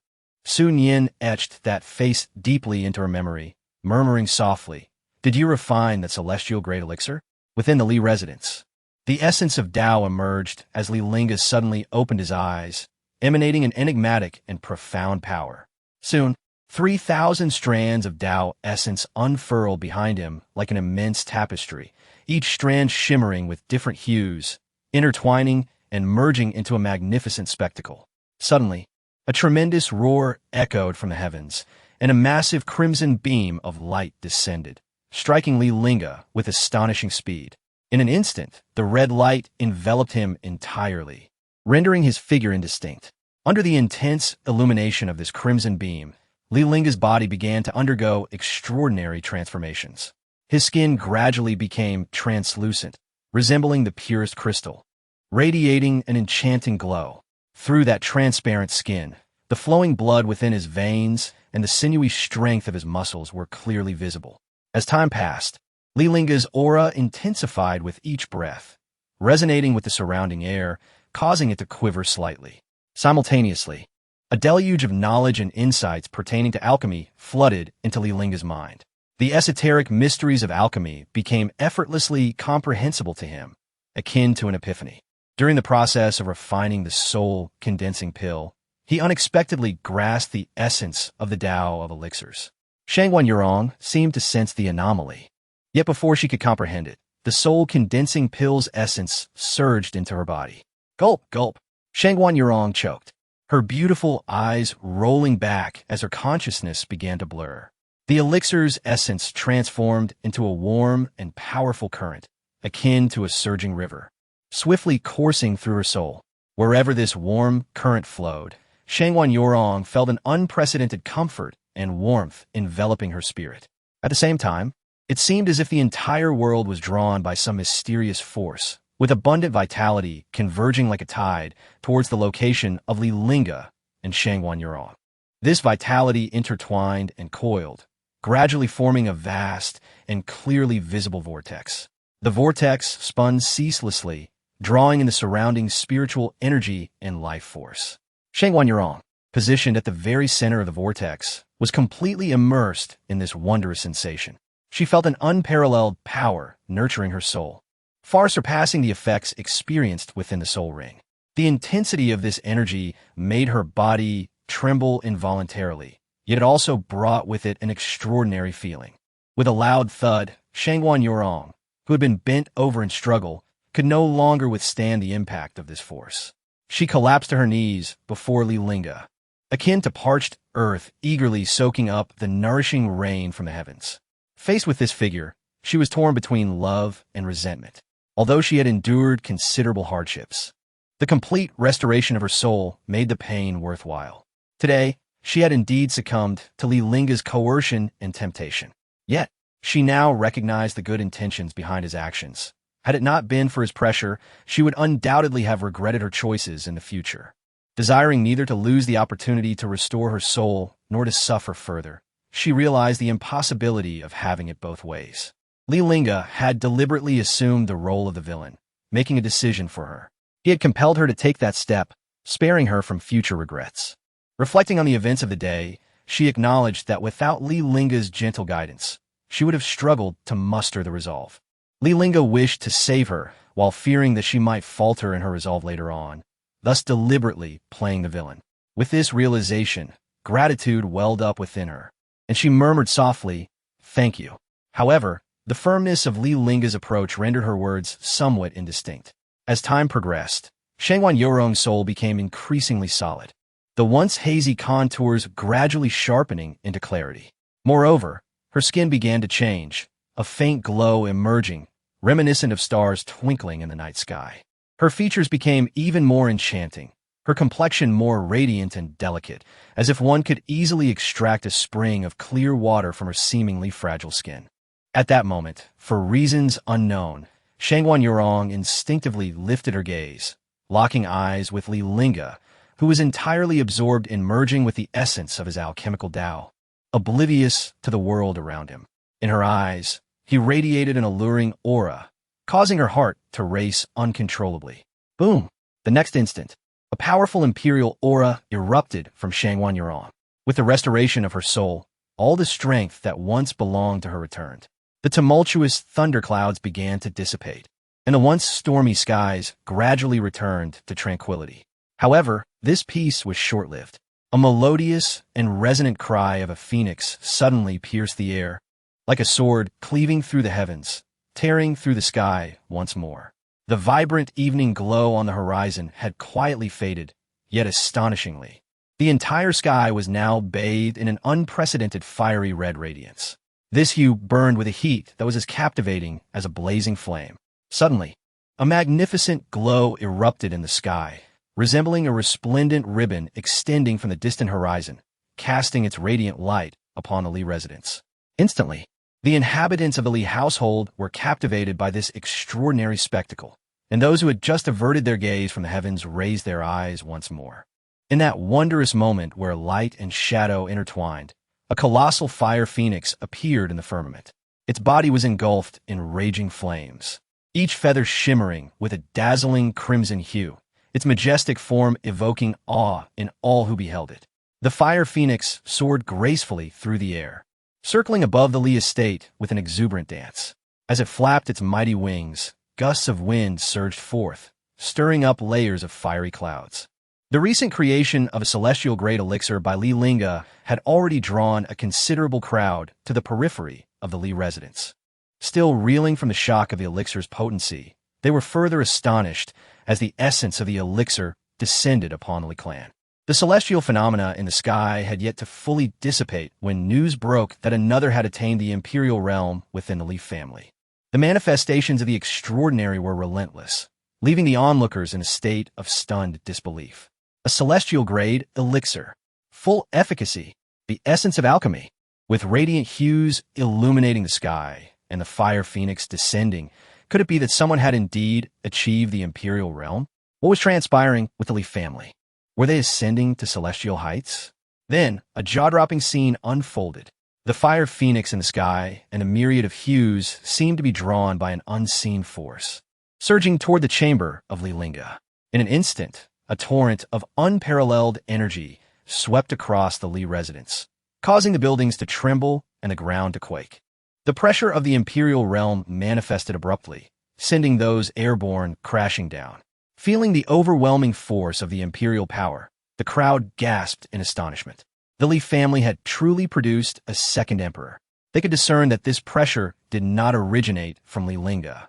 Sun Yin etched that face deeply into her memory, murmuring softly, "Did you refine that celestial-grade elixir?" Within the Li residence, the essence of Tao emerged as Li Lingge suddenly opened his eyes, emanating an enigmatic and profound power. Soon, 3,000 strands of Tao essence unfurled behind him like an immense tapestry, each strand shimmering with different hues, intertwining and merging into a magnificent spectacle. Suddenly, a tremendous roar echoed from the heavens, and a massive crimson beam of light descended, striking Li Lingge with astonishing speed. In an instant, the red light enveloped him entirely, rendering his figure indistinct. Under the intense illumination of this crimson beam, Li Lingge's body began to undergo extraordinary transformations. His skin gradually became translucent, resembling the purest crystal, radiating an enchanting glow. Through that transparent skin, the flowing blood within his veins and the sinewy strength of his muscles were clearly visible. As time passed, Li Lingge's aura intensified with each breath, resonating with the surrounding air, causing it to quiver slightly. Simultaneously, a deluge of knowledge and insights pertaining to alchemy flooded into Li Lingge's mind. The esoteric mysteries of alchemy became effortlessly comprehensible to him, akin to an epiphany. During the process of refining the soul-condensing pill, he unexpectedly grasped the essence of the Tao of elixirs. Shangguan Yurong seemed to sense the anomaly. Yet before she could comprehend it, the soul-condensing pill's essence surged into her body. Gulp, gulp. Shangguan Yurong choked, her beautiful eyes rolling back as her consciousness began to blur. The elixir's essence transformed into a warm and powerful current, akin to a surging river, swiftly coursing through her soul. Wherever this warm current flowed, Shangguan Yurong felt an unprecedented comfort and warmth enveloping her spirit. At the same time, it seemed as if the entire world was drawn by some mysterious force, with abundant vitality converging like a tide towards the location of Li Lingge and Shangguan Yurong. This vitality intertwined and coiled, gradually forming a vast and clearly visible vortex. The vortex spun ceaselessly, drawing in the surrounding spiritual energy and life force. Shangguan Yurong, positioned at the very center of the vortex, was completely immersed in this wondrous sensation. She felt an unparalleled power nurturing her soul, far surpassing the effects experienced within the soul ring. The intensity of this energy made her body tremble involuntarily, yet it also brought with it an extraordinary feeling. With a loud thud, Shangguan Yurong, who had been bent over in struggle, could no longer withstand the impact of this force. She collapsed to her knees before Li Lingge, akin to parched earth eagerly soaking up the nourishing rain from the heavens. Faced with this figure, she was torn between love and resentment. Although she had endured considerable hardships, the complete restoration of her soul made the pain worthwhile. Today, she had indeed succumbed to Li Lingge's coercion and temptation. Yet, she now recognized the good intentions behind his actions. Had it not been for his pressure, she would undoubtedly have regretted her choices in the future. Desiring neither to lose the opportunity to restore her soul nor to suffer further, she realized the impossibility of having it both ways. Li Lingge had deliberately assumed the role of the villain, making a decision for her. He had compelled her to take that step, sparing her from future regrets. Reflecting on the events of the day, she acknowledged that without Li Lingge's gentle guidance, she would have struggled to muster the resolve. Li Lingge wished to save her, while fearing that she might falter in her resolve later on, thus deliberately playing the villain. With this realization, gratitude welled up within her, and she murmured softly, "Thank you." However, the firmness of Li Lingge's approach rendered her words somewhat indistinct. As time progressed, Shangguan Yurong's soul became increasingly solid, the once hazy contours gradually sharpening into clarity. Moreover, her skin began to change, a faint glow emerging, reminiscent of stars twinkling in the night sky. Her features became even more enchanting, her complexion more radiant and delicate, as if one could easily extract a spring of clear water from her seemingly fragile skin. At that moment, for reasons unknown, Shangguan Yurong instinctively lifted her gaze, locking eyes with Li Lingge, who was entirely absorbed in merging with the essence of his alchemical Tao, oblivious to the world around him. In her eyes, he radiated an alluring aura, causing her heart to race uncontrollably. Boom! The next instant, a powerful imperial aura erupted from Shangguan Yurong. With the restoration of her soul, all the strength that once belonged to her returned. The tumultuous thunderclouds began to dissipate, and the once stormy skies gradually returned to tranquility. However, this peace was short-lived. A melodious and resonant cry of a phoenix suddenly pierced the air, like a sword cleaving through the heavens, tearing through the sky once more. The vibrant evening glow on the horizon had quietly faded, yet astonishingly. The entire sky was now bathed in an unprecedented fiery red radiance. This hue burned with a heat that was as captivating as a blazing flame. Suddenly, a magnificent glow erupted in the sky, resembling a resplendent ribbon extending from the distant horizon, casting its radiant light upon the Li residence. Instantly, the inhabitants of the Li household were captivated by this extraordinary spectacle, and those who had just averted their gaze from the heavens raised their eyes once more. In that wondrous moment where light and shadow intertwined, a colossal fire phoenix appeared in the firmament. Its body was engulfed in raging flames, each feather shimmering with a dazzling crimson hue, its majestic form evoking awe in all who beheld it. The fire phoenix soared gracefully through the air, circling above the Li estate with an exuberant dance. As it flapped its mighty wings, gusts of wind surged forth, stirring up layers of fiery clouds. The recent creation of a celestial grade elixir by Li Lingge had already drawn a considerable crowd to the periphery of the Li residence. Still reeling from the shock of the elixir's potency, they were further astonished as the essence of the elixir descended upon the Li clan. The celestial phenomena in the sky had yet to fully dissipate when news broke that another had attained the imperial realm within the Li family. The manifestations of the extraordinary were relentless, leaving the onlookers in a state of stunned disbelief. A celestial grade elixir, full efficacy, the essence of alchemy, with radiant hues illuminating the sky and the fire phoenix descending. Could it be that someone had indeed achieved the imperial realm? What was transpiring with the Li family? Were they ascending to celestial heights? Then, a jaw-dropping scene unfolded. The fire phoenix in the sky and a myriad of hues seemed to be drawn by an unseen force, surging toward the chamber of Li Lingge. In an instant, a torrent of unparalleled energy swept across the Li residence, causing the buildings to tremble and the ground to quake. The pressure of the imperial realm manifested abruptly, sending those airborne crashing down. Feeling the overwhelming force of the imperial power, the crowd gasped in astonishment. The Li family had truly produced a second emperor. They could discern that this pressure did not originate from Li Lingge,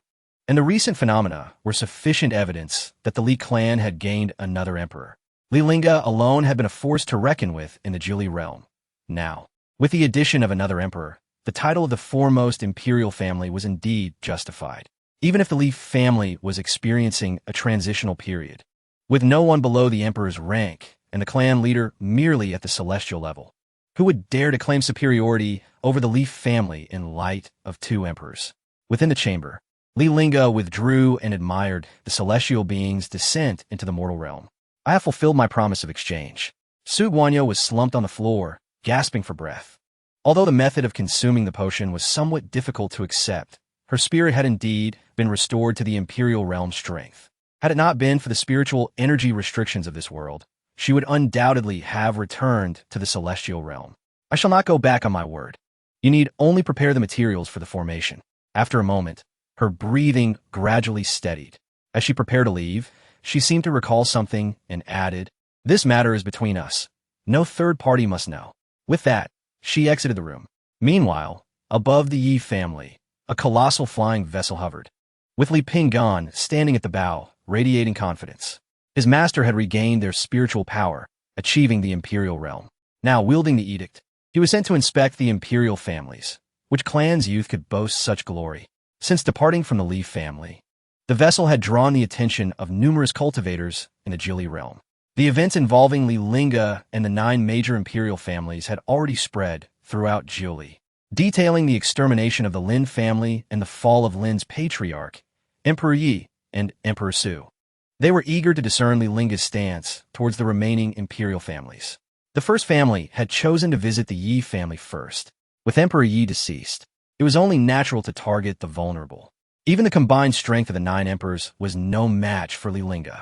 and the recent phenomena were sufficient evidence that the Li clan had gained another emperor. Li Lingge alone had been a force to reckon with in the Juli realm. Now, with the addition of another emperor, the title of the foremost imperial family was indeed justified, even if the Li family was experiencing a transitional period, with no one below the emperor's rank and the clan leader merely at the celestial level. Who would dare to claim superiority over the Li family in light of two emperors? Within the chamber, Li Lingge withdrew and admired the celestial being's descent into the mortal realm. I have fulfilled my promise of exchange. Su Guanyu was slumped on the floor, gasping for breath. Although the method of consuming the potion was somewhat difficult to accept, her spirit had indeed been restored to the imperial realm's strength. Had it not been for the spiritual energy restrictions of this world, she would undoubtedly have returned to the celestial realm. I shall not go back on my word. You need only prepare the materials for the formation. After a moment, her breathing gradually steadied. As she prepared to leave, she seemed to recall something and added, "This matter is between us. No third party must know." With that, she exited the room. Meanwhile, above the Yi family, a colossal flying vessel hovered, with Li Lingge standing at the bow, radiating confidence. His master had regained their spiritual power, achieving the imperial realm. Now, wielding the edict, he was sent to inspect the imperial families. Which clan's youth could boast such glory? Since departing from the Li family, the vessel had drawn the attention of numerous cultivators in the Jili realm. The events involving Li Lingge and the 9 major imperial families had already spread throughout Jili, detailing the extermination of the Lin family and the fall of Lin's patriarch, Emperor Yi and Emperor Su. They were eager to discern Li Lingge's stance towards the remaining imperial families. The first family had chosen to visit the Yi family first. With Emperor Yi deceased, it was only natural to target the vulnerable. Even the combined strength of the 9 emperors was no match for Li Lingge.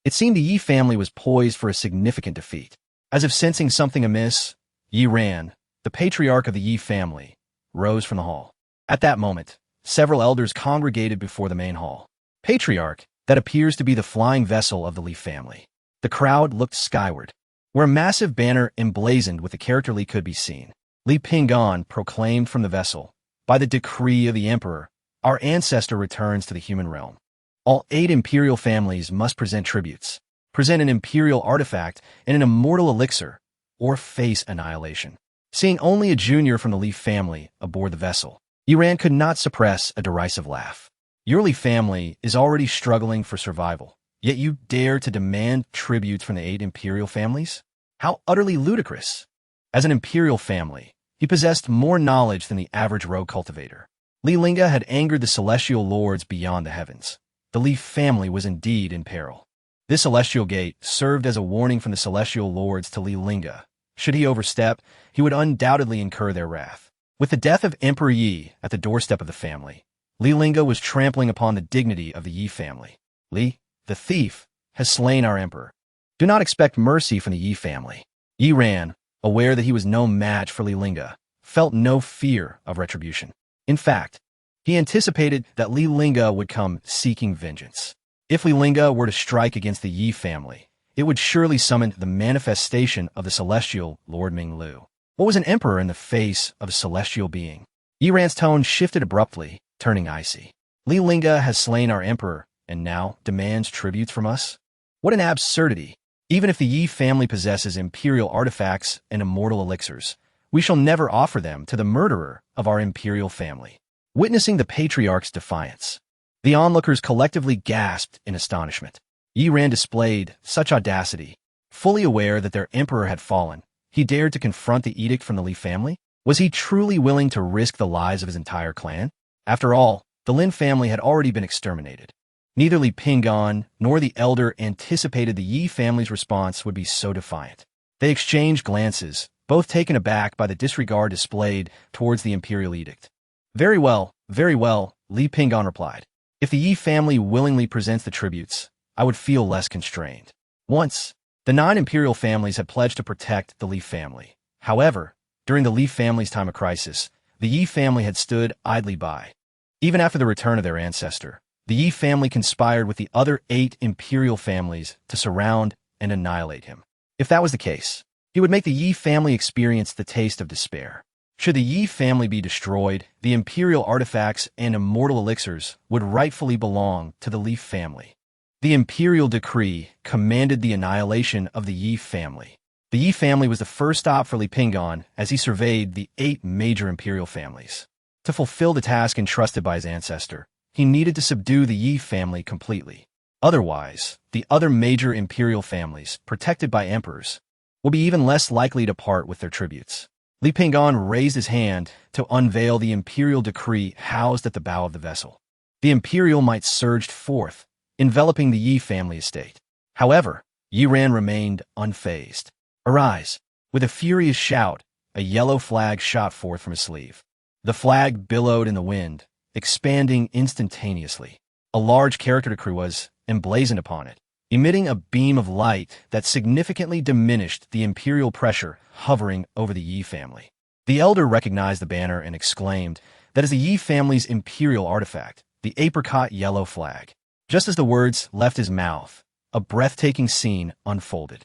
It seemed the Yi family was poised for a significant defeat. As if sensing something amiss, Yi Ran, the patriarch of the Yi family, rose from the hall. At that moment, several elders congregated before the main hall. Patriarch, that appears to be the flying vessel of the Li family. The crowd looked skyward, where a massive banner emblazoned with the character Li could be seen. Li Lingge proclaimed from the vessel, "By the decree of the emperor, our ancestor returns to the human realm. All 8 imperial families must present tributes, present an imperial artifact and an immortal elixir, or face annihilation." Seeing only a junior from the Li family aboard the vessel, Iran could not suppress a derisive laugh. Your Li family is already struggling for survival, yet you dare to demand tributes from the 8 imperial families? How utterly ludicrous! As an imperial family, he possessed more knowledge than the average rogue cultivator. Li Lingge had angered the celestial lords beyond the heavens. The Li family was indeed in peril. This celestial gate served as a warning from the celestial lords to Li Lingge. Should he overstep, he would undoubtedly incur their wrath. With the death of Emperor Yi at the doorstep of the family, Li Lingge was trampling upon the dignity of the Yi family. Li, the thief, has slain our emperor. Do not expect mercy from the Yi family. Yi ran, aware that he was no match for Li Lingge, felt no fear of retribution. In fact, he anticipated that Li Lingge would come seeking vengeance. If Li Lingge were to strike against the Yi family, it would surely summon the manifestation of the celestial Lord Minglu. What was an emperor in the face of a celestial being? Yi Ran's tone shifted abruptly, turning icy. Li Lingge has slain our emperor, and now demands tributes from us? What an absurdity! Even if the Yi family possesses imperial artifacts and immortal elixirs, we shall never offer them to the murderer of our imperial family. Witnessing the patriarch's defiance, the onlookers collectively gasped in astonishment. Yi Ran displayed such audacity. Fully aware that their emperor had fallen, he dared to confront the edict from the Li family? Was he truly willing to risk the lives of his entire clan? After all, the Lin family had already been exterminated. Neither Li Pinggan nor the elder anticipated the Yi family's response would be so defiant. They exchanged glances, both taken aback by the disregard displayed towards the imperial edict. Very well, Li Pinggan replied. If the Yi family willingly presents the tributes, I would feel less constrained. Once, the 9 imperial families had pledged to protect the Li family. However, during the Li family's time of crisis, the Yi family had stood idly by. Even after the return of their ancestor, the Yi family conspired with the other 8 imperial families to surround and annihilate him. If that was the case, he would make the Yi family experience the taste of despair. Should the Yi family be destroyed, the imperial artifacts and immortal elixirs would rightfully belong to the Li family. The imperial decree commanded the annihilation of the Yi family. The Yi family was the first stop for Li Pinggan as he surveyed the 8 major imperial families. To fulfill the task entrusted by his ancestor, he needed to subdue the Yi family completely. Otherwise, the other major imperial families, protected by emperors, will be even less likely to part with their tributes. Li Pinggan raised his hand to unveil the imperial decree housed at the bow of the vessel. The imperial might surged forth, enveloping the Yi family estate. However, Yi Ran remained unfazed. Arise! With a furious shout, a yellow flag shot forth from his sleeve. The flag billowed in the wind, expanding instantaneously. A large character decree was emblazoned upon it, emitting a beam of light that significantly diminished the imperial pressure hovering over the Yi family. The elder recognized the banner and exclaimed, "That is the Yi family's imperial artifact, the apricot yellow flag." Just as the words left his mouth, a breathtaking scene unfolded.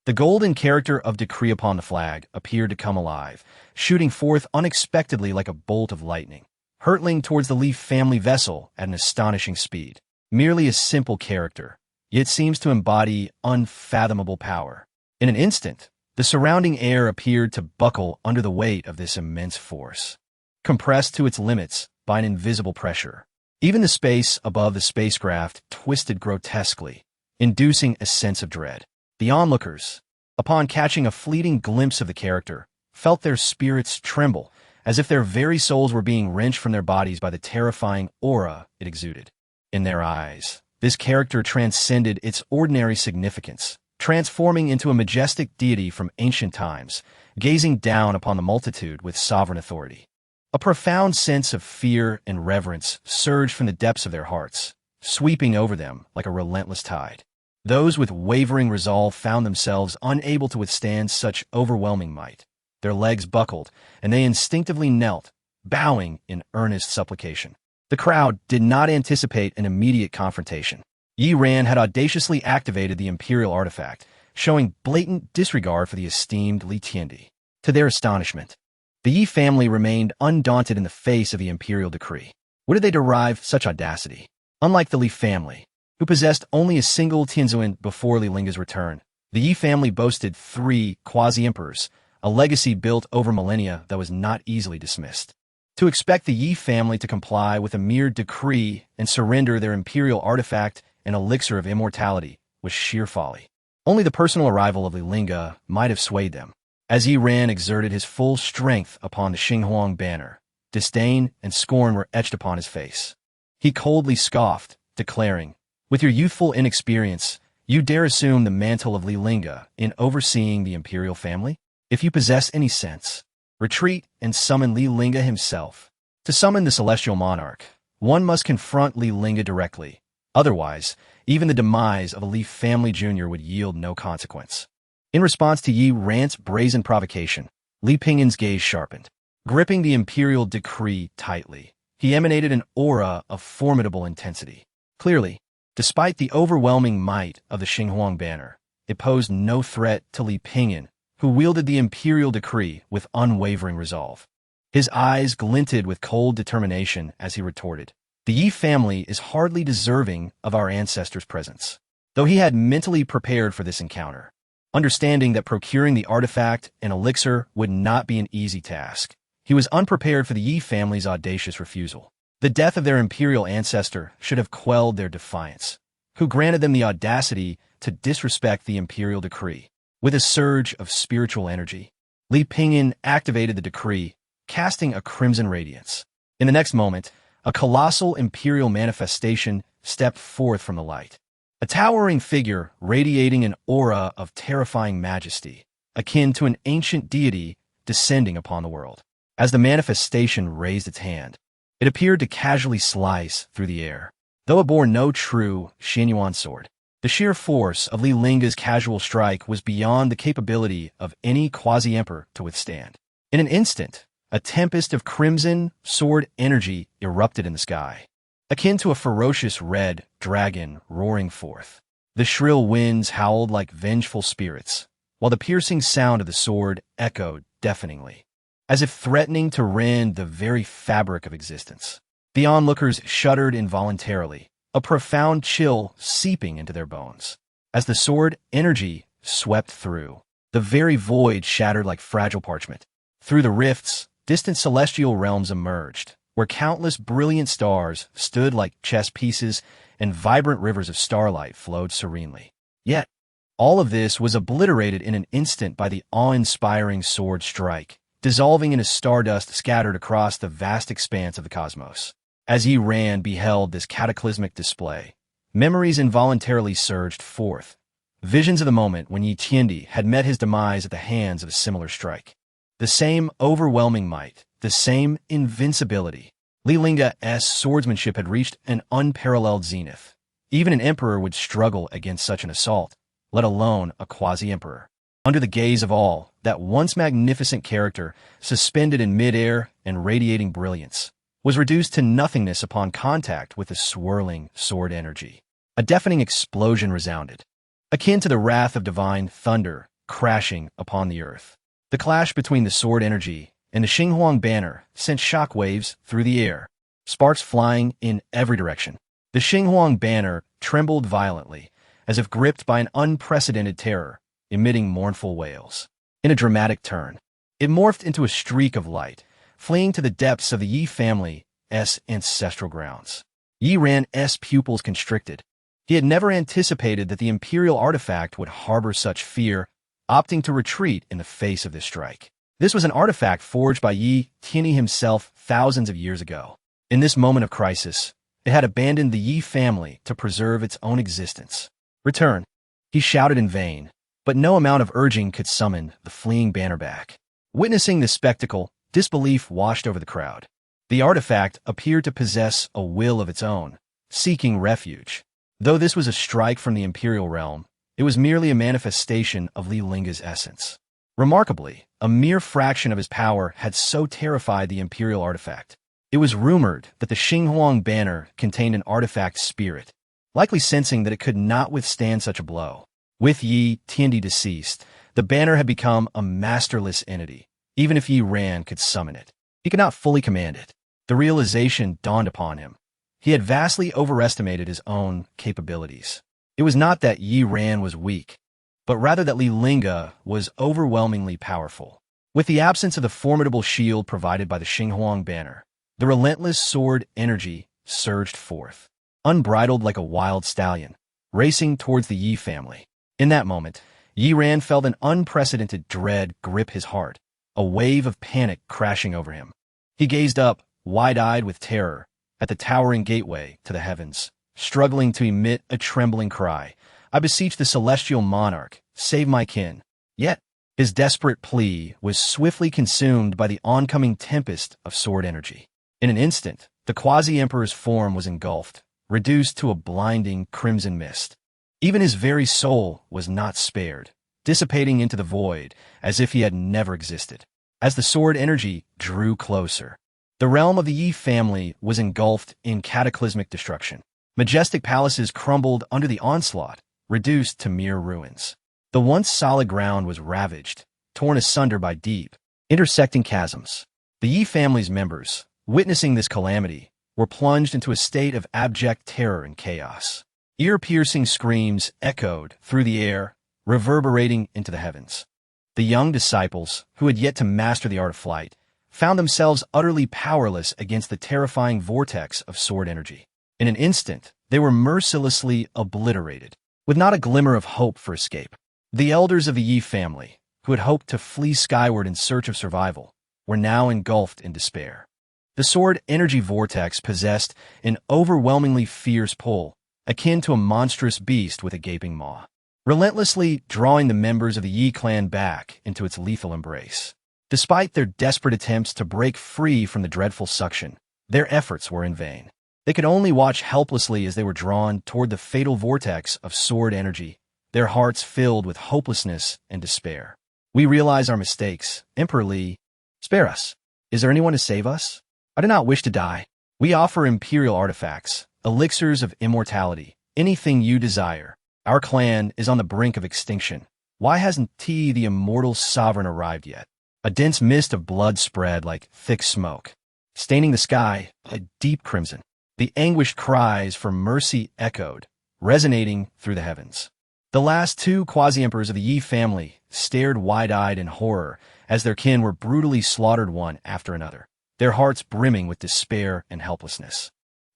The golden character of decree upon the flag appeared to come alive, shooting forth unexpectedly like a bolt of lightning, hurtling towards the Li family vessel at an astonishing speed. Merely a simple character, yet seems to embody unfathomable power. In an instant, the surrounding air appeared to buckle under the weight of this immense force, compressed to its limits by an invisible pressure. Even the space above the spacecraft twisted grotesquely, inducing a sense of dread. The onlookers, upon catching a fleeting glimpse of the character, felt their spirits tremble, as if their very souls were being wrenched from their bodies by the terrifying aura it exuded. In their eyes, this character transcended its ordinary significance, transforming into a majestic deity from ancient times, gazing down upon the multitude with sovereign authority. A profound sense of fear and reverence surged from the depths of their hearts, sweeping over them like a relentless tide. Those with wavering resolve found themselves unable to withstand such overwhelming might. Their legs buckled, and they instinctively knelt, bowing in earnest supplication. The crowd did not anticipate an immediate confrontation. Yi Ran had audaciously activated the imperial artifact, showing blatant disregard for the esteemed Li Tiandi. To their astonishment, the Yi family remained undaunted in the face of the imperial decree. Where did they derive such audacity? Unlike the Li family, who possessed only a single Tianzuan before Li Lingge's return, the Yi family boasted 3 quasi-emperors, a legacy built over millennia that was not easily dismissed. To expect the Yi family to comply with a mere decree and surrender their imperial artifact and elixir of immortality was sheer folly. Only the personal arrival of Li Lingge might have swayed them. As Yi Ran exerted his full strength upon the Xinghuang banner, disdain and scorn were etched upon his face. He coldly scoffed, declaring, "With your youthful inexperience, you dare assume the mantle of Li Lingge in overseeing the imperial family? If you possess any sense, retreat and summon Li Lingge himself." To summon the celestial monarch, one must confront Li Lingge directly. Otherwise, even the demise of a Li family junior would yield no consequence. In response to Yi Ran's brazen provocation, Li Pingyin's gaze sharpened. Gripping the imperial decree tightly, he emanated an aura of formidable intensity. Clearly, despite the overwhelming might of the Xinghuang banner, it posed no threat to Li Pingyin, who wielded the imperial decree with unwavering resolve. His eyes glinted with cold determination as he retorted, "The Yi family is hardly deserving of our ancestors' presence." Though he had mentally prepared for this encounter, understanding that procuring the artifact and elixir would not be an easy task, he was unprepared for the Yi family's audacious refusal. The death of their imperial ancestor should have quelled their defiance. Who granted them the audacity to disrespect the imperial decree? With a surge of spiritual energy, Li Pingyin activated the decree, casting a crimson radiance. In the next moment, a colossal imperial manifestation stepped forth from the light. A towering figure radiating an aura of terrifying majesty, akin to an ancient deity descending upon the world. As the manifestation raised its hand, it appeared to casually slice through the air. Though it bore no true Xianyuan sword, the sheer force of Li Lingge's casual strike was beyond the capability of any quasi-emperor to withstand. In an instant, a tempest of crimson sword energy erupted in the sky, akin to a ferocious red dragon roaring forth. The shrill winds howled like vengeful spirits, while the piercing sound of the sword echoed deafeningly, as if threatening to rend the very fabric of existence. The onlookers shuddered involuntarily, a profound chill seeping into their bones. As the sword energy swept through, the very void shattered like fragile parchment. Through the rifts, distant celestial realms emerged, where countless brilliant stars stood like chess pieces and vibrant rivers of starlight flowed serenely. Yet, all of this was obliterated in an instant by the awe-inspiring sword strike, dissolving into stardust scattered across the vast expanse of the cosmos. As Yi Ran beheld this cataclysmic display, memories involuntarily surged forth, visions of the moment when Yi Tiandi had met his demise at the hands of a similar strike. The same overwhelming might, the same invincibility. Li Lingge's swordsmanship had reached an unparalleled zenith. Even an emperor would struggle against such an assault, let alone a quasi-emperor. Under the gaze of all, that once magnificent character, suspended in midair and radiating brilliance, was reduced to nothingness upon contact with the swirling sword energy. A deafening explosion resounded, akin to the wrath of divine thunder crashing upon the earth. The clash between the sword energy and the Xinghuang banner sent shockwaves through the air, sparks flying in every direction. The Xinghuang banner trembled violently, as if gripped by an unprecedented terror, emitting mournful wails. In a dramatic turn, it morphed into a streak of light, fleeing to the depths of the Yi family's ancestral grounds. Yi Ran's pupils constricted. He had never anticipated that the imperial artifact would harbor such fear, opting to retreat in the face of this strike. This was an artifact forged by Yi Tiandi himself thousands of years ago. In this moment of crisis, it had abandoned the Yi family to preserve its own existence. "Return," he shouted in vain, but no amount of urging could summon the fleeing banner back. Witnessing this spectacle, disbelief washed over the crowd. The artifact appeared to possess a will of its own, seeking refuge. Though this was a strike from the imperial realm, it was merely a manifestation of Li Lingge's essence. Remarkably, a mere fraction of his power had so terrified the imperial artifact. It was rumored that the Xinghuang banner contained an artifact spirit, likely sensing that it could not withstand such a blow. With Yi Tiandi deceased, the banner had become a masterless entity. Even if Yi Ran could summon it, he could not fully command it. The realization dawned upon him. He had vastly overestimated his own capabilities. It was not that Yi Ran was weak, but rather that Li Lingge was overwhelmingly powerful. With the absence of the formidable shield provided by the Xinghuang banner, The relentless sword energy surged forth, unbridled like a wild stallion, racing towards the Yi family. In that moment, Yi Ran felt an unprecedented dread grip his heart, a wave of panic crashing over him. He gazed up, wide-eyed with terror, at the towering gateway to the heavens, struggling to emit a trembling cry. "I beseech the celestial monarch, save my kin." Yet, his desperate plea was swiftly consumed by the oncoming tempest of sword energy. In an instant, the quasi-emperor's form was engulfed, reduced to a blinding crimson mist. Even his very soul was not spared, dissipating into the void as if he had never existed. As the sword energy drew closer, the realm of the Yi family was engulfed in cataclysmic destruction. Majestic palaces crumbled under the onslaught, reduced to mere ruins. The once solid ground was ravaged, torn asunder by deep, intersecting chasms. The Yi family's members, witnessing this calamity, were plunged into a state of abject terror and chaos. Ear-piercing screams echoed through the air, reverberating into the heavens. The young disciples, who had yet to master the art of flight, found themselves utterly powerless against the terrifying vortex of sword energy. In an instant, they were mercilessly obliterated, with not a glimmer of hope for escape. The elders of the Yi family, who had hoped to flee skyward in search of survival, were now engulfed in despair. The sword energy vortex possessed an overwhelmingly fierce pull, akin to a monstrous beast with a gaping maw, relentlessly drawing the members of the Yi clan back into its lethal embrace. Despite their desperate attempts to break free from the dreadful suction, their efforts were in vain. They could only watch helplessly as they were drawn toward the fatal vortex of sword energy, their hearts filled with hopelessness and despair. "We realize our mistakes. Emperor Li, spare us. Is there anyone to save us? I do not wish to die. We offer imperial artifacts, elixirs of immortality, anything you desire. Our clan is on the brink of extinction. Why hasn't the immortal sovereign arrived yet?" A dense mist of blood spread like thick smoke, staining the sky a deep crimson. The anguished cries for mercy echoed, resonating through the heavens. The last two quasi-emperors of the Yi family stared wide-eyed in horror as their kin were brutally slaughtered one after another, their hearts brimming with despair and helplessness.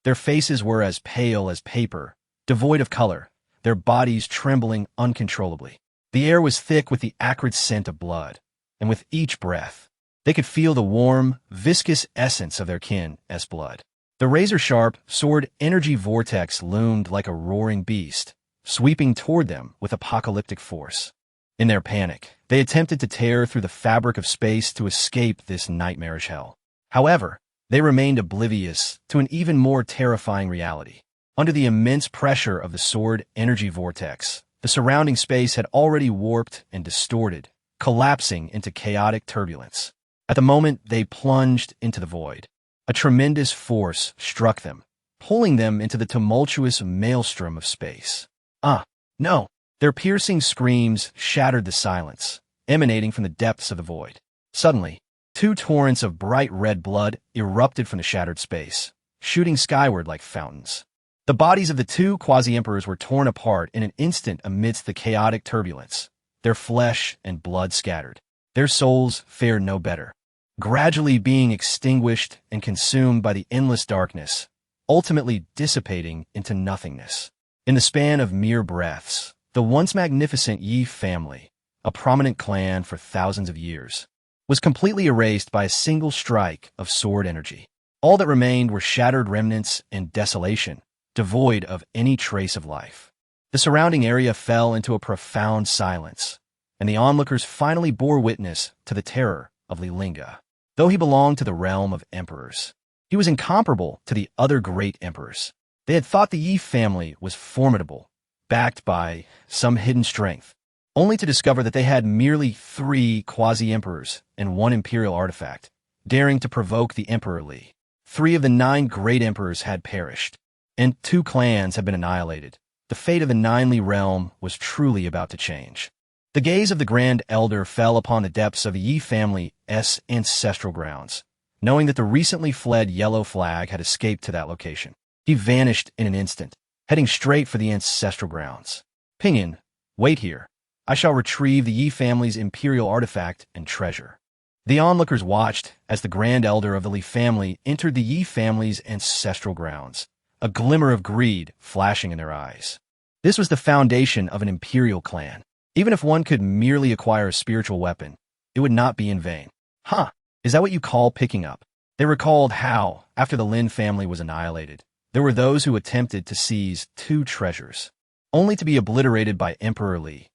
Their faces were as pale as paper, devoid of color, their bodies trembling uncontrollably. The air was thick with the acrid scent of blood, and with each breath, they could feel the warm, viscous essence of their kin's blood. The razor-sharp sword energy vortex loomed like a roaring beast, sweeping toward them with apocalyptic force. In their panic, they attempted to tear through the fabric of space to escape this nightmarish hell. However, they remained oblivious to an even more terrifying reality. Under the immense pressure of the sword energy vortex, the surrounding space had already warped and distorted, collapsing into chaotic turbulence. At the moment they plunged into the void, a tremendous force struck them, pulling them into the tumultuous maelstrom of space. No! Their piercing screams shattered the silence, emanating from the depths of the void. Suddenly, two torrents of bright red blood erupted from the shattered space, shooting skyward like fountains. The bodies of the two quasi-emperors were torn apart in an instant amidst the chaotic turbulence, their flesh and blood scattered. Their souls fared no better, gradually being extinguished and consumed by the endless darkness, ultimately dissipating into nothingness. In the span of mere breaths, the once magnificent Yi family, a prominent clan for thousands of years, was completely erased by a single strike of sword energy. All that remained were shattered remnants and desolation, devoid of any trace of life. The surrounding area fell into a profound silence, and the onlookers finally bore witness to the terror of Li Lingge. Though he belonged to the realm of emperors, he was incomparable to the other great emperors. They had thought the Yi family was formidable, backed by some hidden strength, only to discover that they had merely 3 quasi-emperors and 1 imperial artifact, daring to provoke the Emperor Li. 3 of the 9 great emperors had perished, and 2 clans had been annihilated. The fate of the Ninely realm was truly about to change. The gaze of the Grand Elder fell upon the depths of the Yi family's ancestral grounds, knowing that the recently fled Yellow Flag had escaped to that location. He vanished in an instant, heading straight for the ancestral grounds. "Pinyin, wait here. I shall retrieve the Yi family's imperial artifact and treasure." The onlookers watched as the Grand Elder of the Li family entered the Yi family's ancestral grounds, a glimmer of greed flashing in their eyes. This was the foundation of an imperial clan. Even if one could merely acquire a spiritual weapon, it would not be in vain. Huh, is that what you call picking up? They recalled how, after the Lin family was annihilated, there were those who attempted to seize 2 treasures, only to be obliterated by Emperor Li.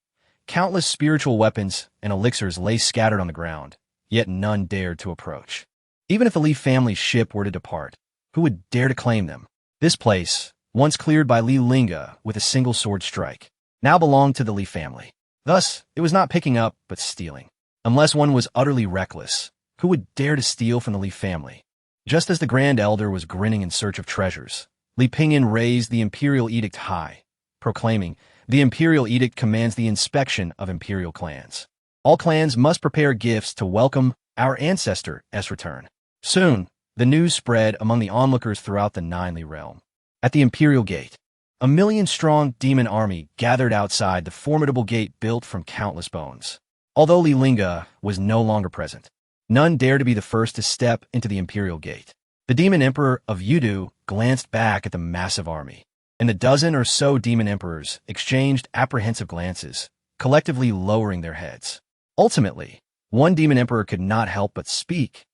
Countless spiritual weapons and elixirs lay scattered on the ground, yet none dared to approach. Even if the Li family's ship were to depart, who would dare to claim them? This place, once cleared by Li Lingge with a single sword strike, now belonged to the Li family. Thus, it was not picking up, but stealing. Unless one was utterly reckless, who would dare to steal from the Li family? Just as the Grand Elder was grinning in search of treasures, Li Pingyan raised the Imperial Edict high, proclaiming, "The Imperial Edict commands the inspection of Imperial clans. All clans must prepare gifts to welcome our Ancestor's return." Soon, the news spread among the onlookers throughout the Ninely realm. At the Imperial Gate, a 1,000,000-strong demon army gathered outside the formidable gate built from countless bones. Although Li Lingge was no longer present, none dared to be the first to step into the Imperial Gate. The Demon Emperor of Yudu glanced back at the massive army, and the dozen or so demon emperors exchanged apprehensive glances, collectively lowering their heads. Ultimately, one demon emperor could not help but speak.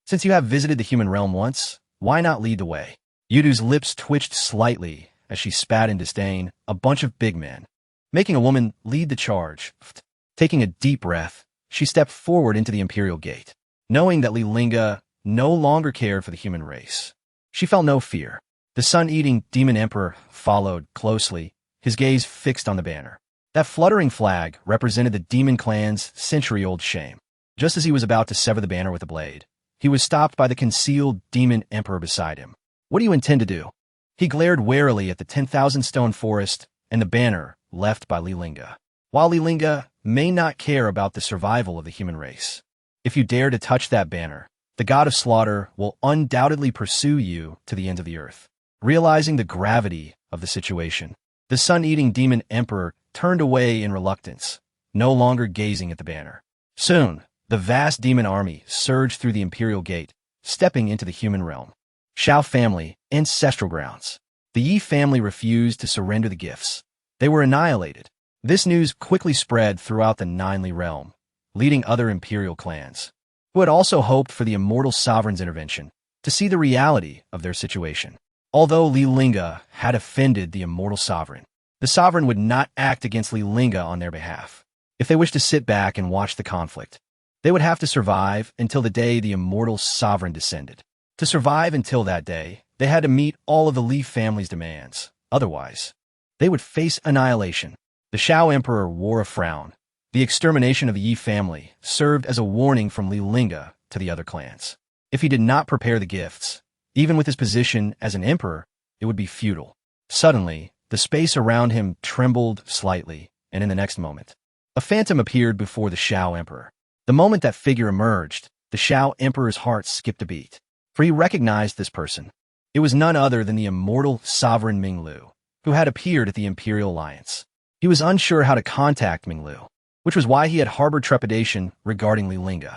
"Since you have visited the human realm once, why not lead the way?" Yudu's lips twitched slightly as she spat in disdain. "A bunch of big men, making a woman lead the charge." Taking a deep breath, she stepped forward into the Imperial Gate, knowing that Li Lingge no longer cared for the human race. She felt no fear. The sun-eating demon emperor followed closely, his gaze fixed on the banner. That fluttering flag represented the demon clan's century-old shame. Just as he was about to sever the banner with a blade, he was stopped by the concealed demon emperor beside him. "What do you intend to do?" He glared warily at the 10,000-stone forest and the banner left by Li Lingge. While Li Lingge may not care about the survival of the human race, if you dare to touch that banner, the god of slaughter will undoubtedly pursue you to the ends of the earth. Realizing the gravity of the situation, the sun-eating demon emperor turned away in reluctance, no longer gazing at the banner. Soon, the vast demon army surged through the Imperial Gate, stepping into the human realm. Shao family, ancestral grounds. The Yi family refused to surrender the gifts. They were annihilated. This news quickly spread throughout the Ninely realm, leading other imperial clans, who had also hoped for the immortal sovereign's intervention, to see the reality of their situation. Although Li Lingge had offended the immortal sovereign, the sovereign would not act against Li Lingge on their behalf. If they wished to sit back and watch the conflict, they would have to survive until the day the immortal sovereign descended. To survive until that day, they had to meet all of the Li family's demands. Otherwise, they would face annihilation. The Shao Emperor wore a frown. The extermination of the Yi family served as a warning from Li Lingge to the other clans. If he did not prepare the gifts, even with his position as an emperor, it would be futile. Suddenly, the space around him trembled slightly, and in the next moment, a phantom appeared before the Shao Emperor. The moment that figure emerged, the Shao Emperor's heart skipped a beat, for he recognized this person. It was none other than the immortal sovereign Minglu, who had appeared at the Imperial Alliance. He was unsure how to contact Minglu, which was why he had harbored trepidation regarding Li Lingge.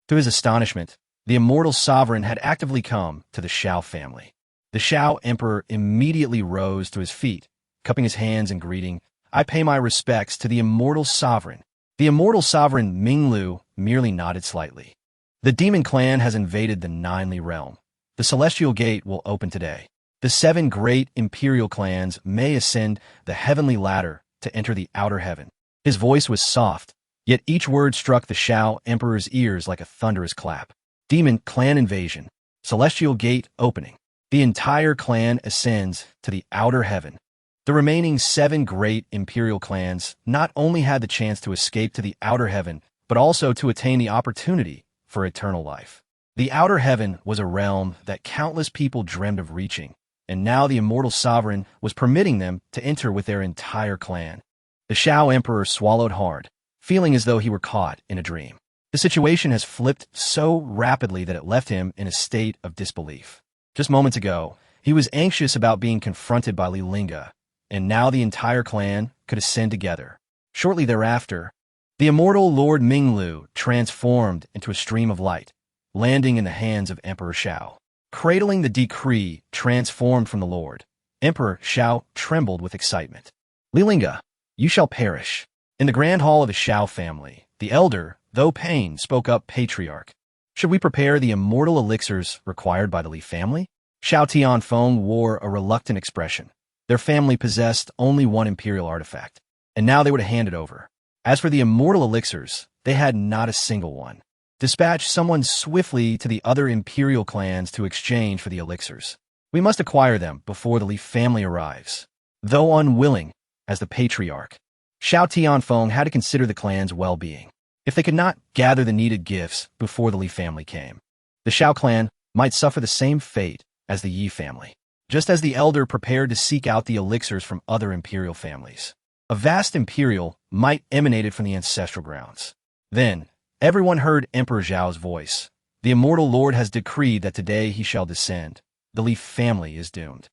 To his astonishment, the immortal sovereign had actively come to the Shao family. The Shao Emperor immediately rose to his feet, cupping his hands in greeting. "I pay my respects to the immortal sovereign." The immortal sovereign Minglu merely nodded slightly. "The demon clan has invaded the Ninely realm. The celestial gate will open today. The 7 great imperial clans may ascend the heavenly ladder to enter the outer heaven." His voice was soft, yet each word struck the Shao Emperor's ears like a thunderous clap. Demon clan invasion. Celestial gate opening. The entire clan ascends to the outer heaven. The remaining 7 great imperial clans not only had the chance to escape to the outer heaven, but also to attain the opportunity for eternal life. The outer heaven was a realm that countless people dreamed of reaching, and now the immortal sovereign was permitting them to enter with their entire clan. The Shao Emperor swallowed hard, feeling as though he were caught in a dream. The situation has flipped so rapidly that it left him in a state of disbelief. Just moments ago, he was anxious about being confronted by Li Lingge, and now the entire clan could ascend together. Shortly thereafter, The immortal Lord Minglu transformed into a stream of light, landing in the hands of Emperor Shao. Cradling the decree transformed from the Lord, Emperor Shao trembled with excitement. Li Lingge, you shall perish. In the grand hall of the Shao family, the elder, though pained, spoke up patriarch. Should we prepare the immortal elixirs required by the Li family? Shao Tianfeng wore a reluctant expression. Their family possessed only one imperial artifact, and now they were to hand it over. As for the immortal elixirs, they had not a single one. Dispatch someone swiftly to the other imperial clans to exchange for the elixirs. We must acquire them before the Li family arrives. Though unwilling, as the patriarch, Shao Tianfeng had to consider the clan's well-being. If they could not gather the needed gifts before the Li family came, the Shao clan might suffer the same fate as the Yi family. Just as the elder prepared to seek out the elixirs from other imperial families, a vast imperial might emanated from the ancestral grounds. Then, everyone heard Emperor Zhao's voice. The immortal lord has decreed that today he shall descend. The Li family is doomed.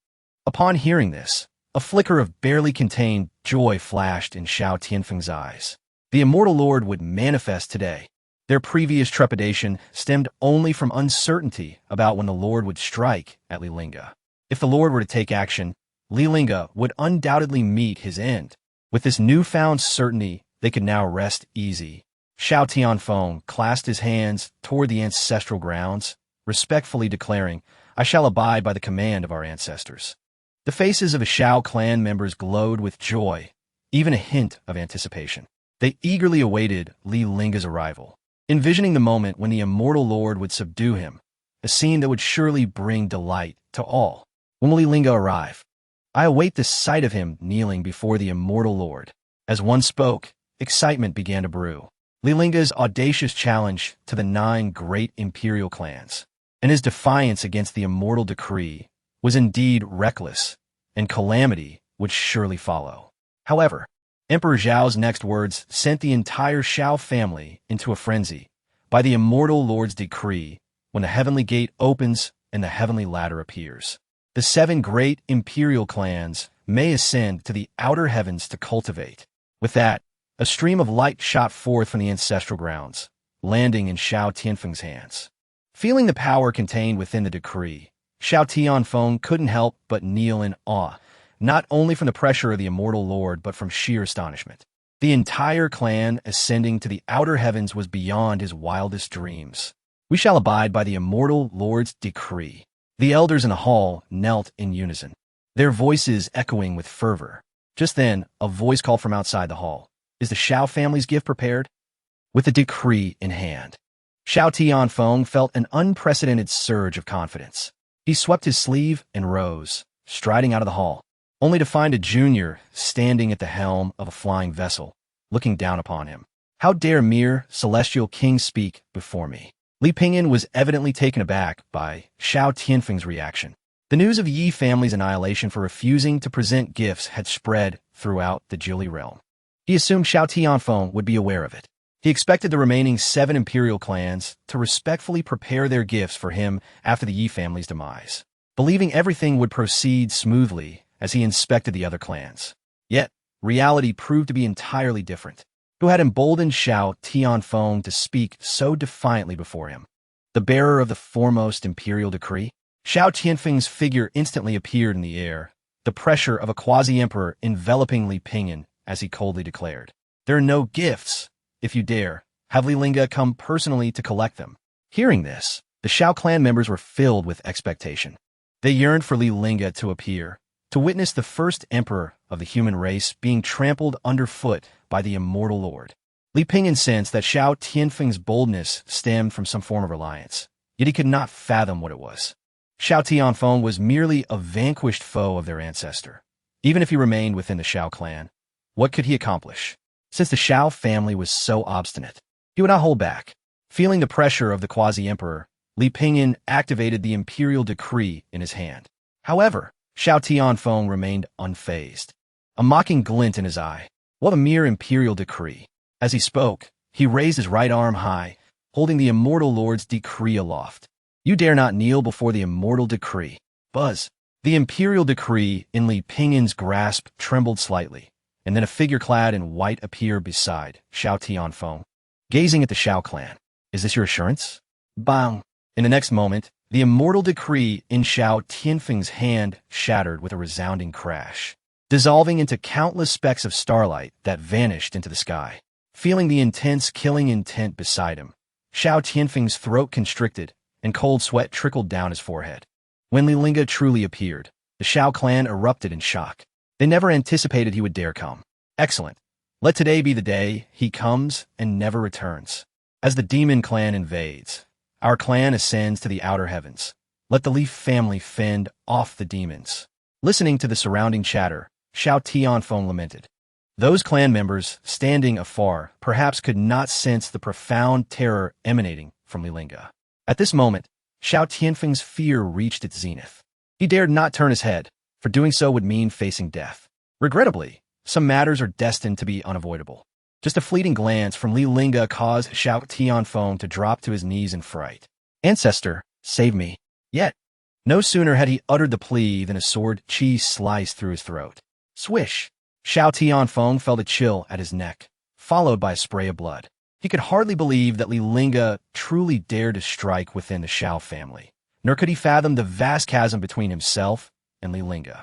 Upon hearing this, a flicker of barely contained joy flashed in Shao Tianfeng's eyes. The immortal lord would manifest today. Their previous trepidation stemmed only from uncertainty about when the lord would strike at Li Lingge. If the lord were to take action, Li Lingge would undoubtedly meet his end. With this newfound certainty, they could now rest easy. Shao Tianfeng clasped his hands toward the ancestral grounds, respectfully declaring, I shall abide by the command of our ancestors. The faces of the Shao clan members glowed with joy, even a hint of anticipation. They eagerly awaited Li Lingge's arrival, envisioning the moment when the immortal lord would subdue him, a scene that would surely bring delight to all. When will Li Lingge arrive? I await the sight of him kneeling before the immortal lord. As one spoke, excitement began to brew. Li Lingge's audacious challenge to the 9 great imperial clans, and his defiance against the immortal decree, was indeed reckless, and calamity would surely follow. However, Emperor Zhao's next words sent the entire Shao family into a frenzy. By the immortal lord's decree, when the heavenly gate opens and the heavenly ladder appears, the 7 great imperial clans may ascend to the outer heavens to cultivate. With that, a stream of light shot forth from the ancestral grounds, landing in Shao Tianfeng's hands. Feeling the power contained within the decree, Shao Tianfeng couldn't help but kneel in awe, not only from the pressure of the immortal lord but from sheer astonishment. The entire clan ascending to the outer heavens was beyond his wildest dreams. We shall abide by the immortal lord's decree. The elders in the hall knelt in unison, their voices echoing with fervor. Just then, a voice called from outside the hall. Is the Shao family's gift prepared? With the decree in hand, Shao Tianfeng felt an unprecedented surge of confidence. He swept his sleeve and rose, striding out of the hall, only to find a junior standing at the helm of a flying vessel, looking down upon him. How dare mere celestial king speak before me? Li Pingyan was evidently taken aback by Shao Tianfeng's reaction. The news of Yi family's annihilation for refusing to present gifts had spread throughout the Jili realm. He assumed Shao Tianfeng would be aware of it. He expected the remaining 7 imperial clans to respectfully prepare their gifts for him after the Yi family's demise, believing everything would proceed smoothly as he inspected the other clans. Yet, reality proved to be entirely different. Who had emboldened Shao Tianfeng to speak so defiantly before him? The bearer of the foremost imperial decree? Shao Tianfeng's figure instantly appeared in the air, the pressure of a quasi-emperor enveloping Li Pingyan as he coldly declared, There are no gifts. If you dare, have Li Lingge come personally to collect them. Hearing this, the Shao clan members were filled with expectation. They yearned for Li Lingge to appear, to witness the first emperor of the human race being trampled underfoot by the immortal lord. Li Pingyan sensed that Shao Tianfeng's boldness stemmed from some form of reliance, yet he could not fathom what it was. Shao Tianfeng was merely a vanquished foe of their ancestor. Even if he remained within the Shao clan, what could he accomplish? Since the Shao family was so obstinate, he would not hold back. Feeling the pressure of the quasi-emperor, Li Pingyan activated the imperial decree in his hand. However, Shao Tianfeng remained unfazed, a mocking glint in his eye. What a mere imperial decree. As he spoke, he raised his right arm high, holding the immortal lord's decree aloft. You dare not kneel before the immortal decree. Buzz. The imperial decree in Li Pingyan's grasp trembled slightly, and then a figure clad in white appeared beside Xiao Tianfeng, gazing at the Xiao clan. Is this your assurance? Bang! In the next moment, the immortal decree in Xiao Tianfeng's hand shattered with a resounding crash, dissolving into countless specks of starlight that vanished into the sky. Feeling the intense killing intent beside him, Xiao Tianfeng's throat constricted, and cold sweat trickled down his forehead. When Li Lingge truly appeared, the Xiao clan erupted in shock. They never anticipated he would dare come. Excellent. Let today be the day he comes and never returns. As the demon clan invades, our clan ascends to the outer heavens. Let the Leaf family fend off the demons. Listening to the surrounding chatter, Xiao Tianfeng lamented. Those clan members, standing afar, perhaps could not sense the profound terror emanating from Li Lingge. At this moment, Xiao Tianfeng's fear reached its zenith. He dared not turn his head, for doing so would mean facing death. Regrettably, some matters are destined to be unavoidable. Just a fleeting glance from Li Lingge caused Xiao Tianfeng to drop to his knees in fright. Ancestor, save me. Yet, no sooner had he uttered the plea than a sword chi sliced through his throat. Swish! Xiao Tianfeng felt a chill at his neck, followed by a spray of blood. He could hardly believe that Li Lingge truly dared to strike within the Xiao family, nor could he fathom the vast chasm between himself and Li Lingge.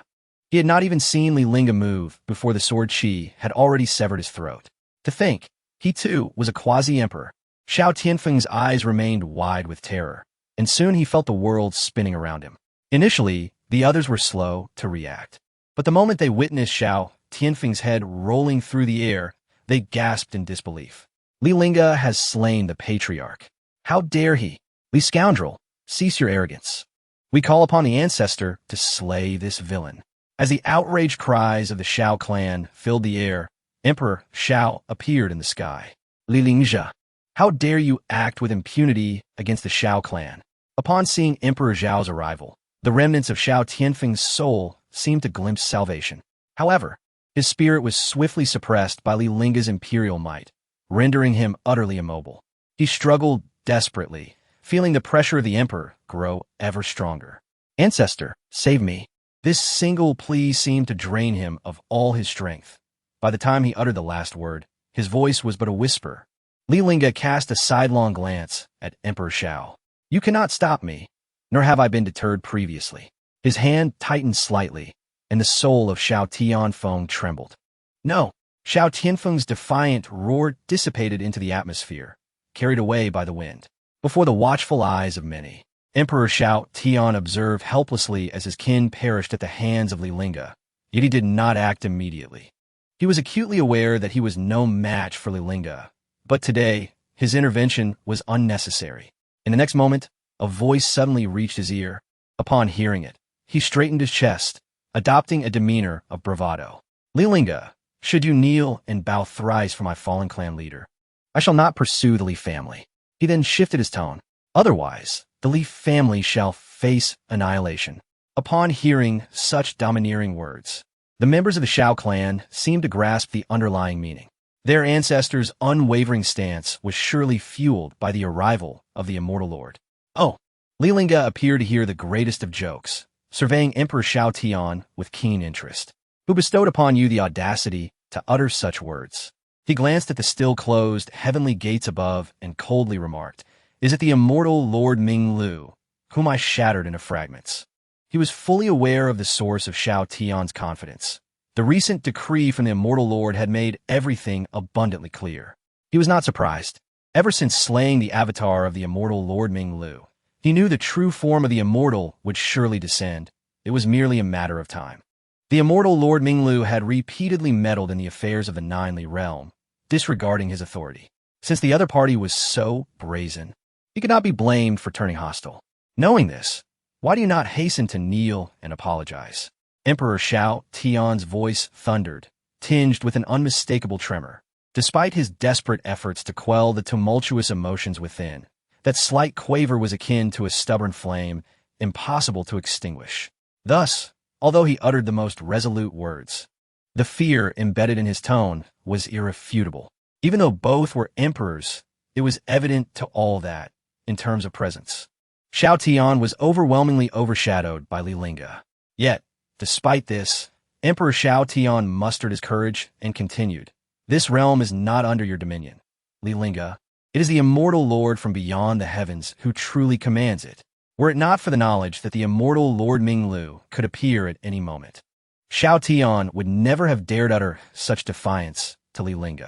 He had not even seen Li Lingge move before the sword chi had already severed his throat. To think, he too was a quasi-emperor. Xiao Tianfeng's eyes remained wide with terror, and soon he felt the world spinning around him. Initially, the others were slow to react, but the moment they witnessed Xiao Tianfeng's head rolling through the air, they gasped in disbelief. Li Lingge has slain the patriarch. How dare he? Li scoundrel, cease your arrogance. We call upon the Ancestor to slay this villain. As the outraged cries of the Xiao clan filled the air, Emperor Xiao appeared in the sky. Li Lingge, how dare you act with impunity against the Xiao clan? Upon seeing Emperor Zhao's arrival, the remnants of Xiao Tianfeng's soul seemed to glimpse salvation. However, his spirit was swiftly suppressed by Li Lingge's imperial might, rendering him utterly immobile. He struggled desperately, feeling the pressure of the emperor grow ever stronger. Ancestor, save me. This single plea seemed to drain him of all his strength. By the time he uttered the last word, his voice was but a whisper. Li Lingge cast a sidelong glance at Emperor Xiao. You cannot stop me, nor have I been deterred previously. His hand tightened slightly, and the soul of Xiao Tianfeng trembled. No! Xiao Tianfeng's defiant roar dissipated into the atmosphere, carried away by the wind. Before the watchful eyes of many, Emperor Xiao Tian observed helplessly as his kin perished at the hands of Li Lingge, yet he did not act immediately. He was acutely aware that he was no match for Li Lingge, but today, his intervention was unnecessary. In the next moment, a voice suddenly reached his ear. Upon hearing it, he straightened his chest, adopting a demeanor of bravado. Li Lingge, should you kneel and bow thrice for my fallen clan leader, I shall not pursue the Li family. He then shifted his tone. Otherwise, the Li family shall face annihilation. Upon hearing such domineering words, the members of the Xiao clan seemed to grasp the underlying meaning. Their ancestors' unwavering stance was surely fueled by the arrival of the immortal lord. Oh! Li Lingge appeared to hear the greatest of jokes, surveying Emperor Xiao Tian with keen interest. Who bestowed upon you the audacity to utter such words? He glanced at the still-closed heavenly gates above and coldly remarked, Is it the immortal Lord Ming Lu, whom I shattered into fragments? He was fully aware of the source of Xiao Tian's confidence. The recent decree from the immortal lord had made everything abundantly clear. He was not surprised. Ever since slaying the avatar of the immortal Lord Ming Lu, he knew the true form of the immortal would surely descend. It was merely a matter of time. The immortal Lord Ming Lu had repeatedly meddled in the affairs of the Nine Li realm, disregarding his authority. Since the other party was so brazen, he could not be blamed for turning hostile. Knowing this, why do you not hasten to kneel and apologize? Emperor Xiao Tian's voice thundered, tinged with an unmistakable tremor. Despite his desperate efforts to quell the tumultuous emotions within, that slight quaver was akin to a stubborn flame, impossible to extinguish. Thus, although he uttered the most resolute words, the fear embedded in his tone was irrefutable. Even though both were emperors, it was evident to all that, in terms of presence, Xiao Tian was overwhelmingly overshadowed by Li Lingge. Yet, despite this, Emperor Shao Tian mustered his courage and continued. This realm is not under your dominion, Li Lingge. It is the immortal lord from beyond the heavens who truly commands it. Were it not for the knowledge that the immortal Lord Minglu could appear at any moment, Shao Tian would never have dared utter such defiance to Li Lingge.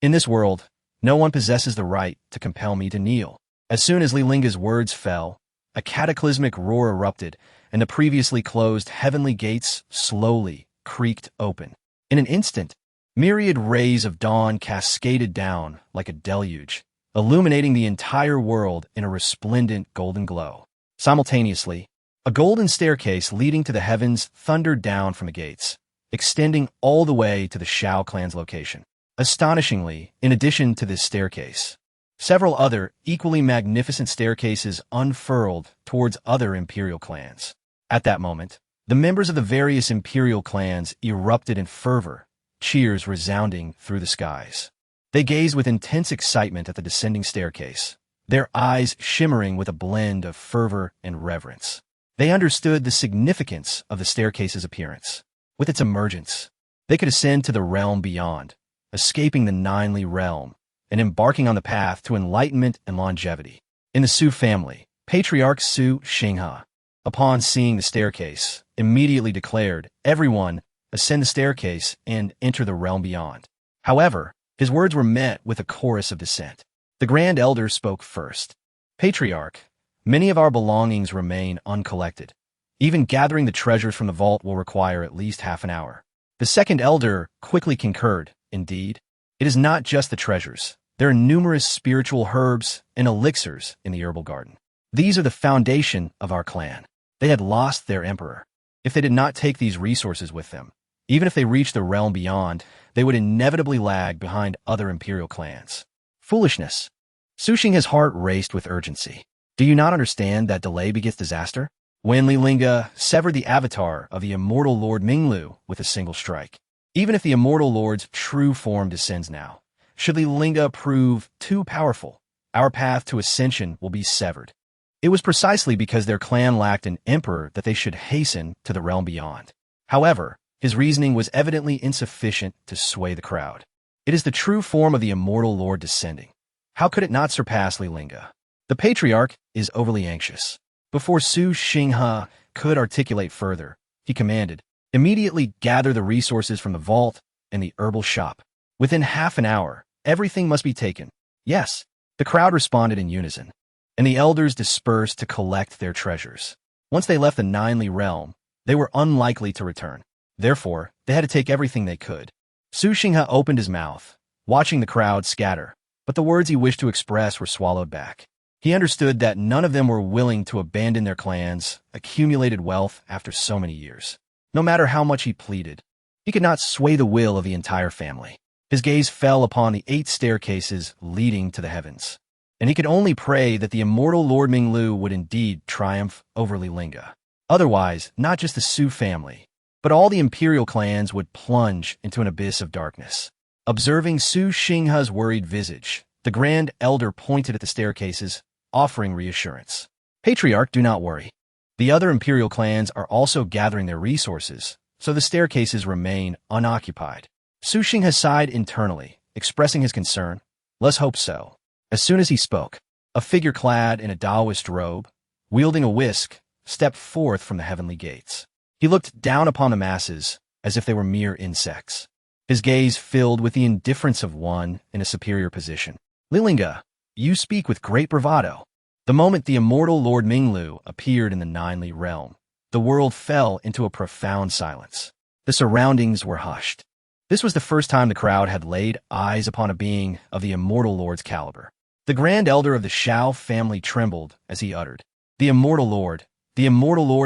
In this world, no one possesses the right to compel me to kneel. As soon as Li Lingge's words fell, a cataclysmic roar erupted, and the previously closed heavenly gates slowly creaked open. In an instant, myriad rays of dawn cascaded down like a deluge, illuminating the entire world in a resplendent golden glow. Simultaneously, a golden staircase leading to the heavens thundered down from the gates, extending all the way to the Shao clan's location. Astonishingly, in addition to this staircase, several other equally magnificent staircases unfurled towards other imperial clans. At that moment, the members of the various imperial clans erupted in fervor, cheers resounding through the skies. They gazed with intense excitement at the descending staircase, their eyes shimmering with a blend of fervor and reverence. They understood the significance of the staircase's appearance. With its emergence, they could ascend to the realm beyond, escaping the Ninely realm and embarking on the path to enlightenment and longevity. In the Su family, Patriarch Su Xinghe, upon seeing the staircase, immediately declared, "Everyone, ascend the staircase and enter the realm beyond." However, his words were met with a chorus of dissent. The Grand Elder spoke first. "Patriarch, many of our belongings remain uncollected. Even gathering the treasures from the vault will require at least half an hour." The Second Elder quickly concurred. "Indeed, it is not just the treasures. There are numerous spiritual herbs and elixirs in the herbal garden. These are the foundation of our clan." They had lost their emperor. If they did not take these resources with them, even if they reached the realm beyond, they would inevitably lag behind other imperial clans. Foolishness. Su Xinghe's heart raced with urgency. Do you not understand that delay begets disaster? When Li Lingge severed the avatar of the immortal Lord Minglu with a single strike. Even if the immortal lord's true form descends now, should Li Lingge prove too powerful, our path to ascension will be severed. It was precisely because their clan lacked an emperor that they should hasten to the realm beyond. However, his reasoning was evidently insufficient to sway the crowd. It is the true form of the immortal lord descending. How could it not surpass Li Lingge? The patriarch is overly anxious. Before Su Xinghe could articulate further, he commanded, "Immediately gather the resources from the vault and the herbal shop. Within half an hour, everything must be taken." "Yes," the crowd responded in unison, and the elders dispersed to collect their treasures. Once they left the Ninely realm, they were unlikely to return. Therefore, they had to take everything they could. Su Xinghe opened his mouth, watching the crowd scatter, but the words he wished to express were swallowed back. He understood that none of them were willing to abandon their clans' accumulated wealth after so many years. No matter how much he pleaded, he could not sway the will of the entire family. His gaze fell upon the 8 staircases leading to the heavens, and he could only pray that the immortal Lord Minglu would indeed triumph over Li Lingge. Otherwise, not just the Su family, but all the imperial clans would plunge into an abyss of darkness. Observing Su Xinghe's worried visage, the Grand Elder pointed at the staircases, offering reassurance. "Patriarch, do not worry. The other imperial clans are also gathering their resources, so the staircases remain unoccupied." Su Xinghe sighed internally, expressing his concern. "Let's hope so." As soon as he spoke, a figure clad in a Taoist robe, wielding a whisk, stepped forth from the heavenly gates. He looked down upon the masses as if they were mere insects, his gaze filled with the indifference of one in a superior position. "Li Lingge, you speak with great bravado." The moment the immortal Lord Minglu appeared in the Ninely realm, the world fell into a profound silence. The surroundings were hushed. This was the first time the crowd had laid eyes upon a being of the immortal lord's caliber. The Grand Elder of the Shao family trembled as he uttered, the immortal lord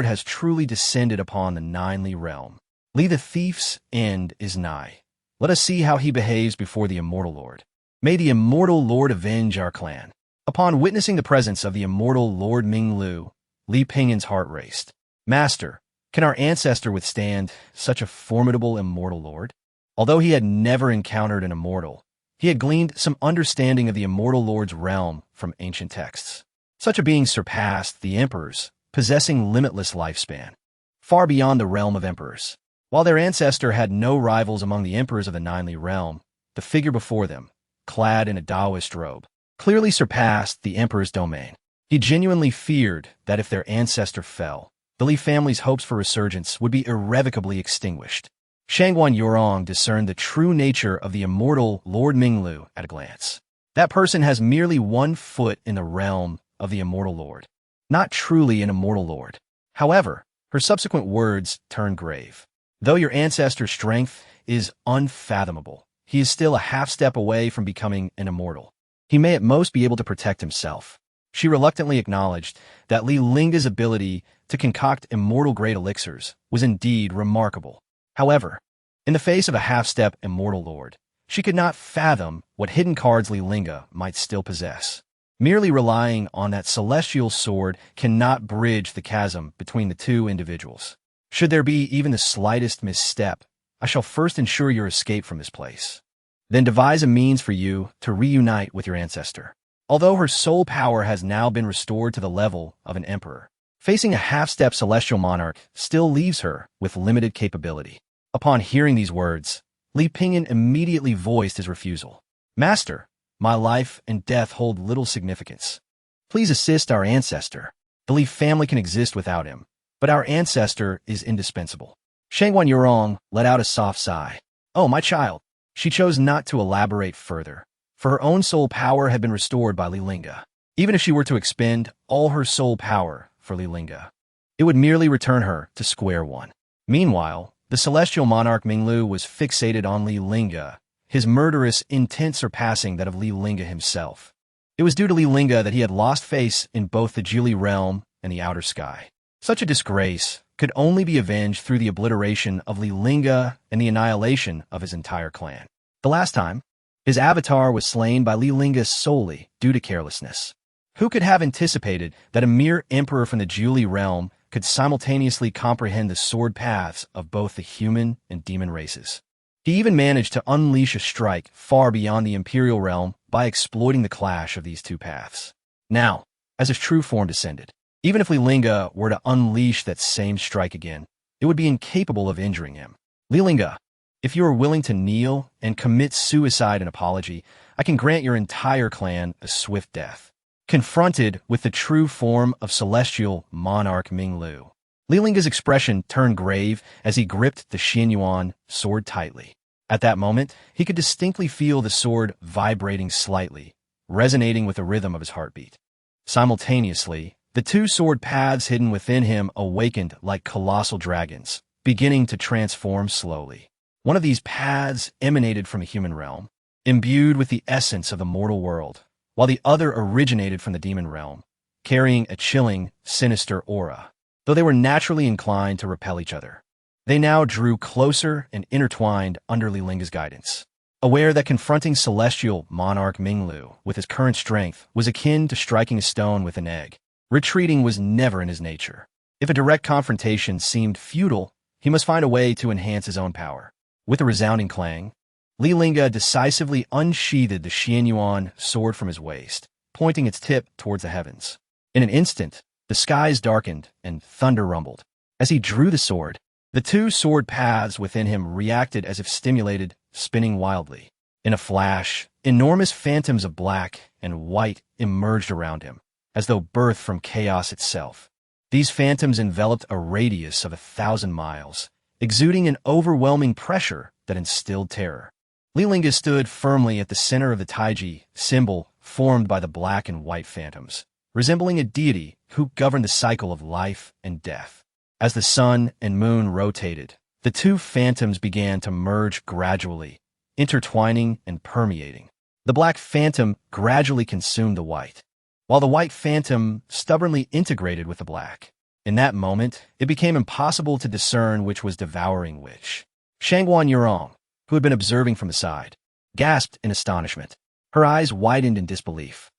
has truly descended upon the Ninely realm. Li the thief's end is nigh. Let us see how he behaves before the immortal lord. May the immortal lord avenge our clan." Upon witnessing the presence of the immortal Lord Minglu, Li Pingyan's heart raced. "Master, can our ancestor withstand such a formidable immortal lord?" Although he had never encountered an immortal, he had gleaned some understanding of the immortal lord's realm from ancient texts. Such a being surpassed the emperors, possessing limitless lifespan, far beyond the realm of emperors. While their ancestor had no rivals among the emperors of the Ninely realm, the figure before them, clad in a Taoist robe, clearly surpassed the emperor's domain. He genuinely feared that if their ancestor fell, the Li family's hopes for resurgence would be irrevocably extinguished. Shangguan Yurong discerned the true nature of the immortal Lord Minglu at a glance. That person has merely one foot in the realm of the immortal lord, not truly an immortal lord. However, her subsequent words turned grave. Though your ancestor's strength is unfathomable, he is still a half-step away from becoming an immortal. He may at most be able to protect himself. She reluctantly acknowledged that Li Lingge's ability to concoct immortal-grade elixirs was indeed remarkable. However, in the face of a half-step immortal lord, she could not fathom what hidden cards Li Lingge might still possess. Merely relying on that celestial sword cannot bridge the chasm between the two individuals. Should there be even the slightest misstep, I shall first ensure your escape from this place. Then devise a means for you to reunite with your ancestor. Although her soul power has now been restored to the level of an emperor, facing a half-step celestial monarch still leaves her with limited capability. Upon hearing these words, Li Pingyan immediately voiced his refusal. Master, my life and death hold little significance. Please assist our ancestor. The Li family can exist without him, but our ancestor is indispensable. Shangguan Yurong let out a soft sigh. Oh, my child. She chose not to elaborate further, for her own soul power had been restored by Li Lingge. Even if she were to expend all her soul power for Li Lingge, it would merely return her to square one. Meanwhile, the celestial monarch Minglu was fixated on Li Lingge, his murderous intent surpassing that of Li Lingge himself. It was due to Li Lingge that he had lost face in both the Jili realm and the outer sky. Such a disgrace could only be avenged through the obliteration of Li Lingge and the annihilation of his entire clan. The last time, his avatar was slain by Li Lingge solely due to carelessness. Who could have anticipated that a mere emperor from the Jili realm could simultaneously comprehend the sword paths of both the human and demon races? He even managed to unleash a strike far beyond the Imperial realm by exploiting the clash of these two paths. Now, as his true form descended, even if Li Lingge were to unleash that same strike again, it would be incapable of injuring him. Li Lingge, if you are willing to kneel and commit suicide in apology, I can grant your entire clan a swift death. Confronted with the true form of celestial monarch Minglu, Li Lingge's expression turned grave as he gripped the Xianyuan sword tightly. At that moment, he could distinctly feel the sword vibrating slightly, resonating with the rhythm of his heartbeat. Simultaneously, the two sword paths hidden within him awakened like colossal dragons, beginning to transform slowly. One of these paths emanated from a human realm, imbued with the essence of the mortal world, while the other originated from the demon realm, carrying a chilling, sinister aura. Though they were naturally inclined to repel each other, they now drew closer and intertwined under Li Lingge's guidance. Aware that confronting celestial monarch Minglu with his current strength was akin to striking a stone with an egg, retreating was never in his nature. If a direct confrontation seemed futile, he must find a way to enhance his own power. With a resounding clang, Li Lingge decisively unsheathed the Xianyuan sword from his waist, pointing its tip towards the heavens. In an instant, the skies darkened and thunder rumbled. As he drew the sword, the two sword paths within him reacted as if stimulated, spinning wildly. In a flash, enormous phantoms of black and white emerged around him, as though birthed from chaos itself. These phantoms enveloped a radius of 1,000 miles, exuding an overwhelming pressure that instilled terror. Li Lingge stood firmly at the center of the Taiji symbol formed by the black and white phantoms, resembling a deity who governed the cycle of life and death. As the sun and moon rotated, the two phantoms began to merge gradually, intertwining and permeating. The black phantom gradually consumed the white, while the white phantom stubbornly integrated with the black. In that moment, it became impossible to discern which was devouring which. Shangguan Yurong, who had been observing from the side, gasped in astonishment. Her eyes widened in disbelief.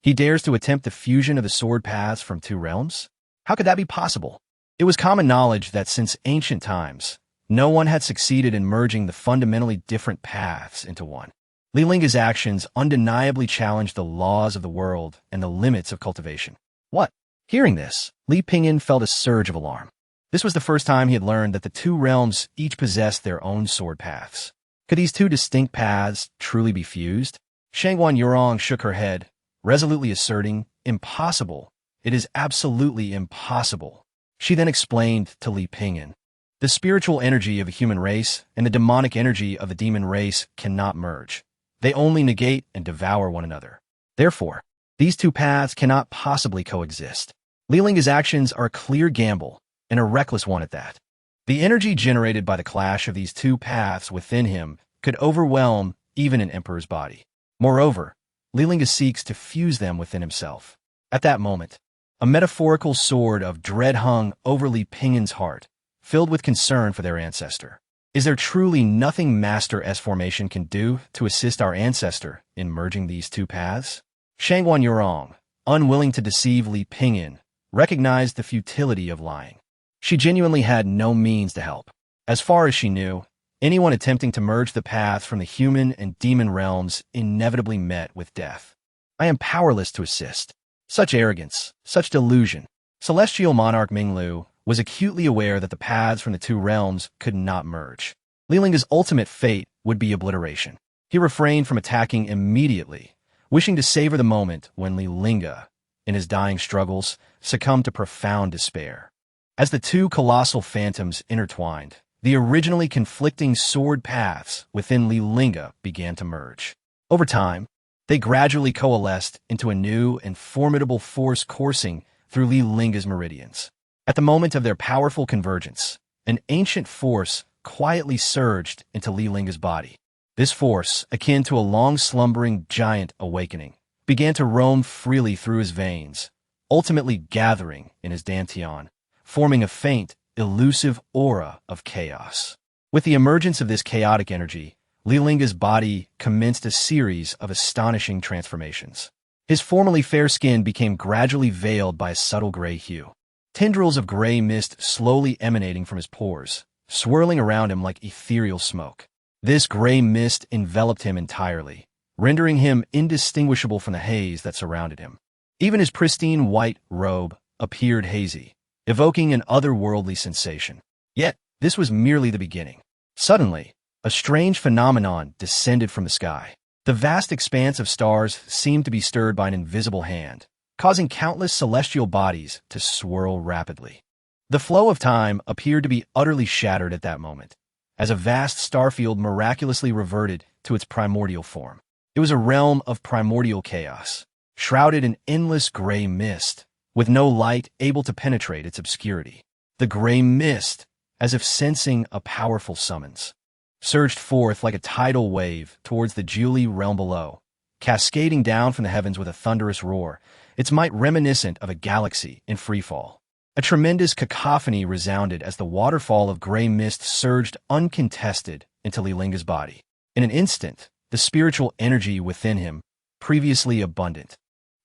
He dares to attempt the fusion of the sword paths from two realms? How could that be possible? It was common knowledge that since ancient times, no one had succeeded in merging the fundamentally different paths into one. Li Lingge's actions undeniably challenged the laws of the world and the limits of cultivation. What? Hearing this, Li Pingyan felt a surge of alarm. This was the first time he had learned that the two realms each possessed their own sword paths. Could these two distinct paths truly be fused? Shangguan Yurong shook her head, resolutely asserting, "Impossible. It is absolutely impossible." She then explained to Li Pingyan, "The spiritual energy of a human race and the demonic energy of a demon race cannot merge. They only negate and devour one another. Therefore, these two paths cannot possibly coexist." Li Lingge's actions are a clear gamble, and a reckless one at that. The energy generated by the clash of these two paths within him could overwhelm even an emperor's body. Moreover, Li Lingge seeks to fuse them within himself. At that moment, a metaphorical sword of dread hung over Li Pingyan's heart, filled with concern for their ancestor. Is there truly nothing Master S formation can do to assist our ancestor in merging these two paths? Shangguan Yurong, unwilling to deceive Li Pingyan, recognized the futility of lying. She genuinely had no means to help. As far as she knew, anyone attempting to merge the paths from the human and demon realms inevitably met with death. "I am powerless to assist." Such arrogance, such delusion. Celestial Monarch Minglu was acutely aware that the paths from the two realms could not merge. Li Lingge's ultimate fate would be obliteration. He refrained from attacking immediately, wishing to savor the moment when Li Lingge, in his dying struggles, succumbed to profound despair. As the two colossal phantoms intertwined, the originally conflicting sword paths within Li Lingge began to merge. Over time, they gradually coalesced into a new and formidable force coursing through Li Lingge's meridians. At the moment of their powerful convergence, an ancient force quietly surged into Li Lingge's body. This force, akin to a long-slumbering giant awakening, began to roam freely through his veins, ultimately gathering in his dantian, forming a faint, elusive aura of chaos. With the emergence of this chaotic energy, Li Lingge's body commenced a series of astonishing transformations. His formerly fair skin became gradually veiled by a subtle gray hue. Tendrils of gray mist slowly emanating from his pores, swirling around him like ethereal smoke. This gray mist enveloped him entirely, rendering him indistinguishable from the haze that surrounded him. Even his pristine white robe appeared hazy, evoking an otherworldly sensation. Yet, this was merely the beginning. Suddenly, a strange phenomenon descended from the sky. The vast expanse of stars seemed to be stirred by an invisible hand, causing countless celestial bodies to swirl rapidly. The flow of time appeared to be utterly shattered at that moment, as a vast starfield miraculously reverted to its primordial form. It was a realm of primordial chaos, shrouded in endless gray mist, with no light able to penetrate its obscurity. The gray mist, as if sensing a powerful summons, surged forth like a tidal wave towards the Julie realm below, cascading down from the heavens with a thunderous roar, its might reminiscent of a galaxy in freefall. A tremendous cacophony resounded as the waterfall of gray mist surged uncontested into Li Lingge's body. In an instant, the spiritual energy within him, previously abundant,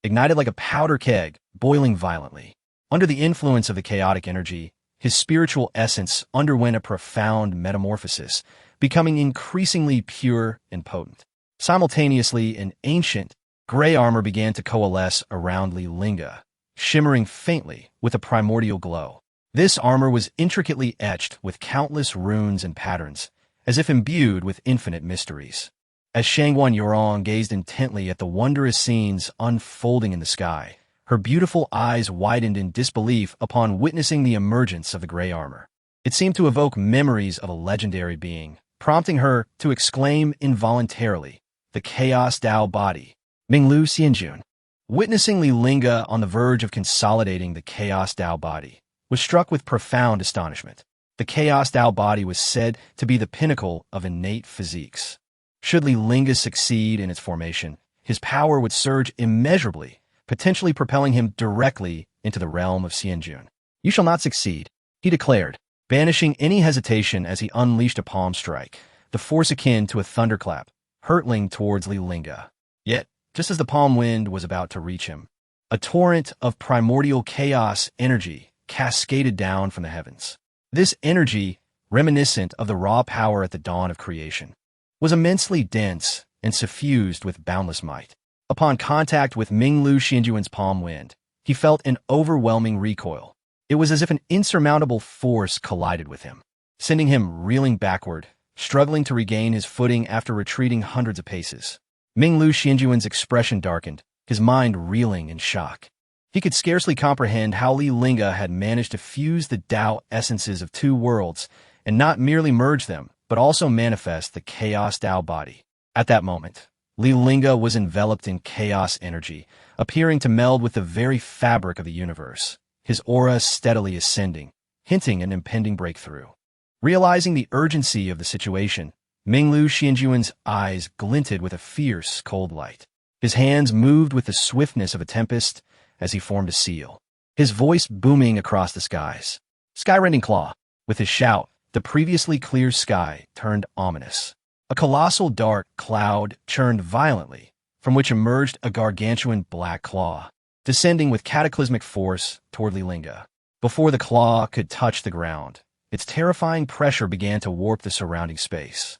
ignited like a powder keg, boiling violently. Under the influence of the chaotic energy, his spiritual essence underwent a profound metamorphosis, becoming increasingly pure and potent. Simultaneously, an ancient, gray armor began to coalesce around Li Lingge, shimmering faintly with a primordial glow. This armor was intricately etched with countless runes and patterns, as if imbued with infinite mysteries. As Shangguan Yurong gazed intently at the wondrous scenes unfolding in the sky, her beautiful eyes widened in disbelief upon witnessing the emergence of the gray armor. It seemed to evoke memories of a legendary being, prompting her to exclaim involuntarily, "The Chaos Dao body, Minglu Xianjun." Witnessing Li Lingge on the verge of consolidating the Chaos Dao body was struck with profound astonishment. The Chaos Dao body was said to be the pinnacle of innate physiques. Should Li Lingge succeed in its formation, his power would surge immeasurably, potentially propelling him directly into the realm of Xianjun. "You shall not succeed," he declared, banishing any hesitation as he unleashed a palm strike, the force akin to a thunderclap, hurtling towards Li Lingge. Yet, just as the palm wind was about to reach him, a torrent of primordial chaos energy cascaded down from the heavens. This energy, reminiscent of the raw power at the dawn of creation, was immensely dense and suffused with boundless might. Upon contact with Minglu Xianjuan's palm wind, he felt an overwhelming recoil. It was as if an insurmountable force collided with him, sending him reeling backward, struggling to regain his footing after retreating hundreds of paces. Minglu Xianjuan's expression darkened, his mind reeling in shock. He could scarcely comprehend how Li Lingge had managed to fuse the Tao essences of two worlds and not merely merge them, but also manifest the chaos Tao body. At that moment, Li Lingge was enveloped in chaos energy, appearing to meld with the very fabric of the universe, his aura steadily ascending, hinting an impending breakthrough. Realizing the urgency of the situation, Minglu Xianjuan's eyes glinted with a fierce, cold light. His hands moved with the swiftness of a tempest as he formed a seal, his voice booming across the skies. Skyrending claw. With his shout, the previously clear sky turned ominous. A colossal dark cloud churned violently, from which emerged a gargantuan black claw, descending with cataclysmic force toward Li Lingge. Before the claw could touch the ground, its terrifying pressure began to warp the surrounding space,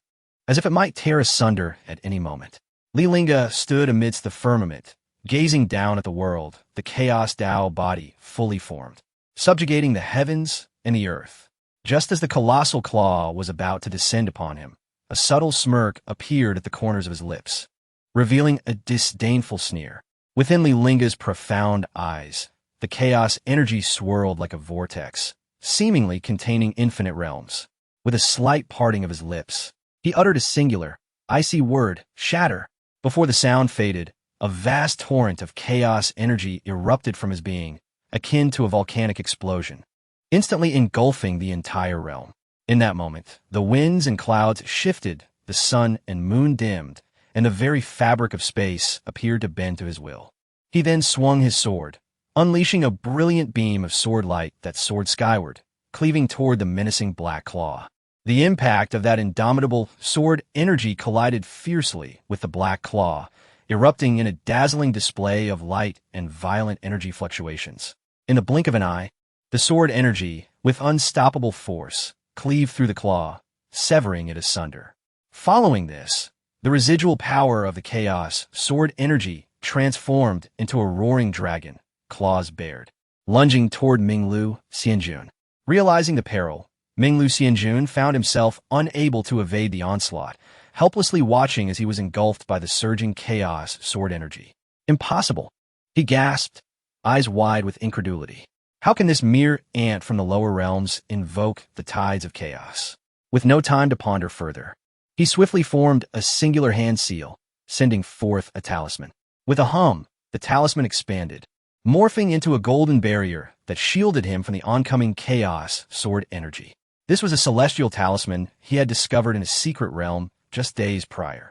as if it might tear asunder at any moment. Li Lingge stood amidst the firmament, gazing down at the world, the chaos Tao body fully formed, subjugating the heavens and the earth. Just as the colossal claw was about to descend upon him, a subtle smirk appeared at the corners of his lips, revealing a disdainful sneer. Within Li Lingge's profound eyes, the chaos energy swirled like a vortex, seemingly containing infinite realms. With a slight parting of his lips, he uttered a singular, icy word, shatter. Before the sound faded, a vast torrent of chaos energy erupted from his being, akin to a volcanic explosion, instantly engulfing the entire realm. In that moment, the winds and clouds shifted, the sun and moon dimmed, and the very fabric of space appeared to bend to his will. He then swung his sword, unleashing a brilliant beam of sword light that soared skyward, cleaving toward the menacing black claw. The impact of that indomitable sword energy collided fiercely with the black claw, erupting in a dazzling display of light and violent energy fluctuations. In the blink of an eye, the sword energy, with unstoppable force, cleaved through the claw, severing it asunder. Following this, the residual power of the chaos sword energy transformed into a roaring dragon, claws bared, lunging toward Minglu Xianjun. Realizing the peril, Minglu Xianjun found himself unable to evade the onslaught, helplessly watching as he was engulfed by the surging chaos sword energy. Impossible, he gasped, eyes wide with incredulity. How can this mere ant from the lower realms invoke the tides of chaos? With no time to ponder further, he swiftly formed a singular hand seal, sending forth a talisman. With a hum, the talisman expanded, morphing into a golden barrier that shielded him from the oncoming chaos sword energy. This was a celestial talisman he had discovered in a secret realm just days prior,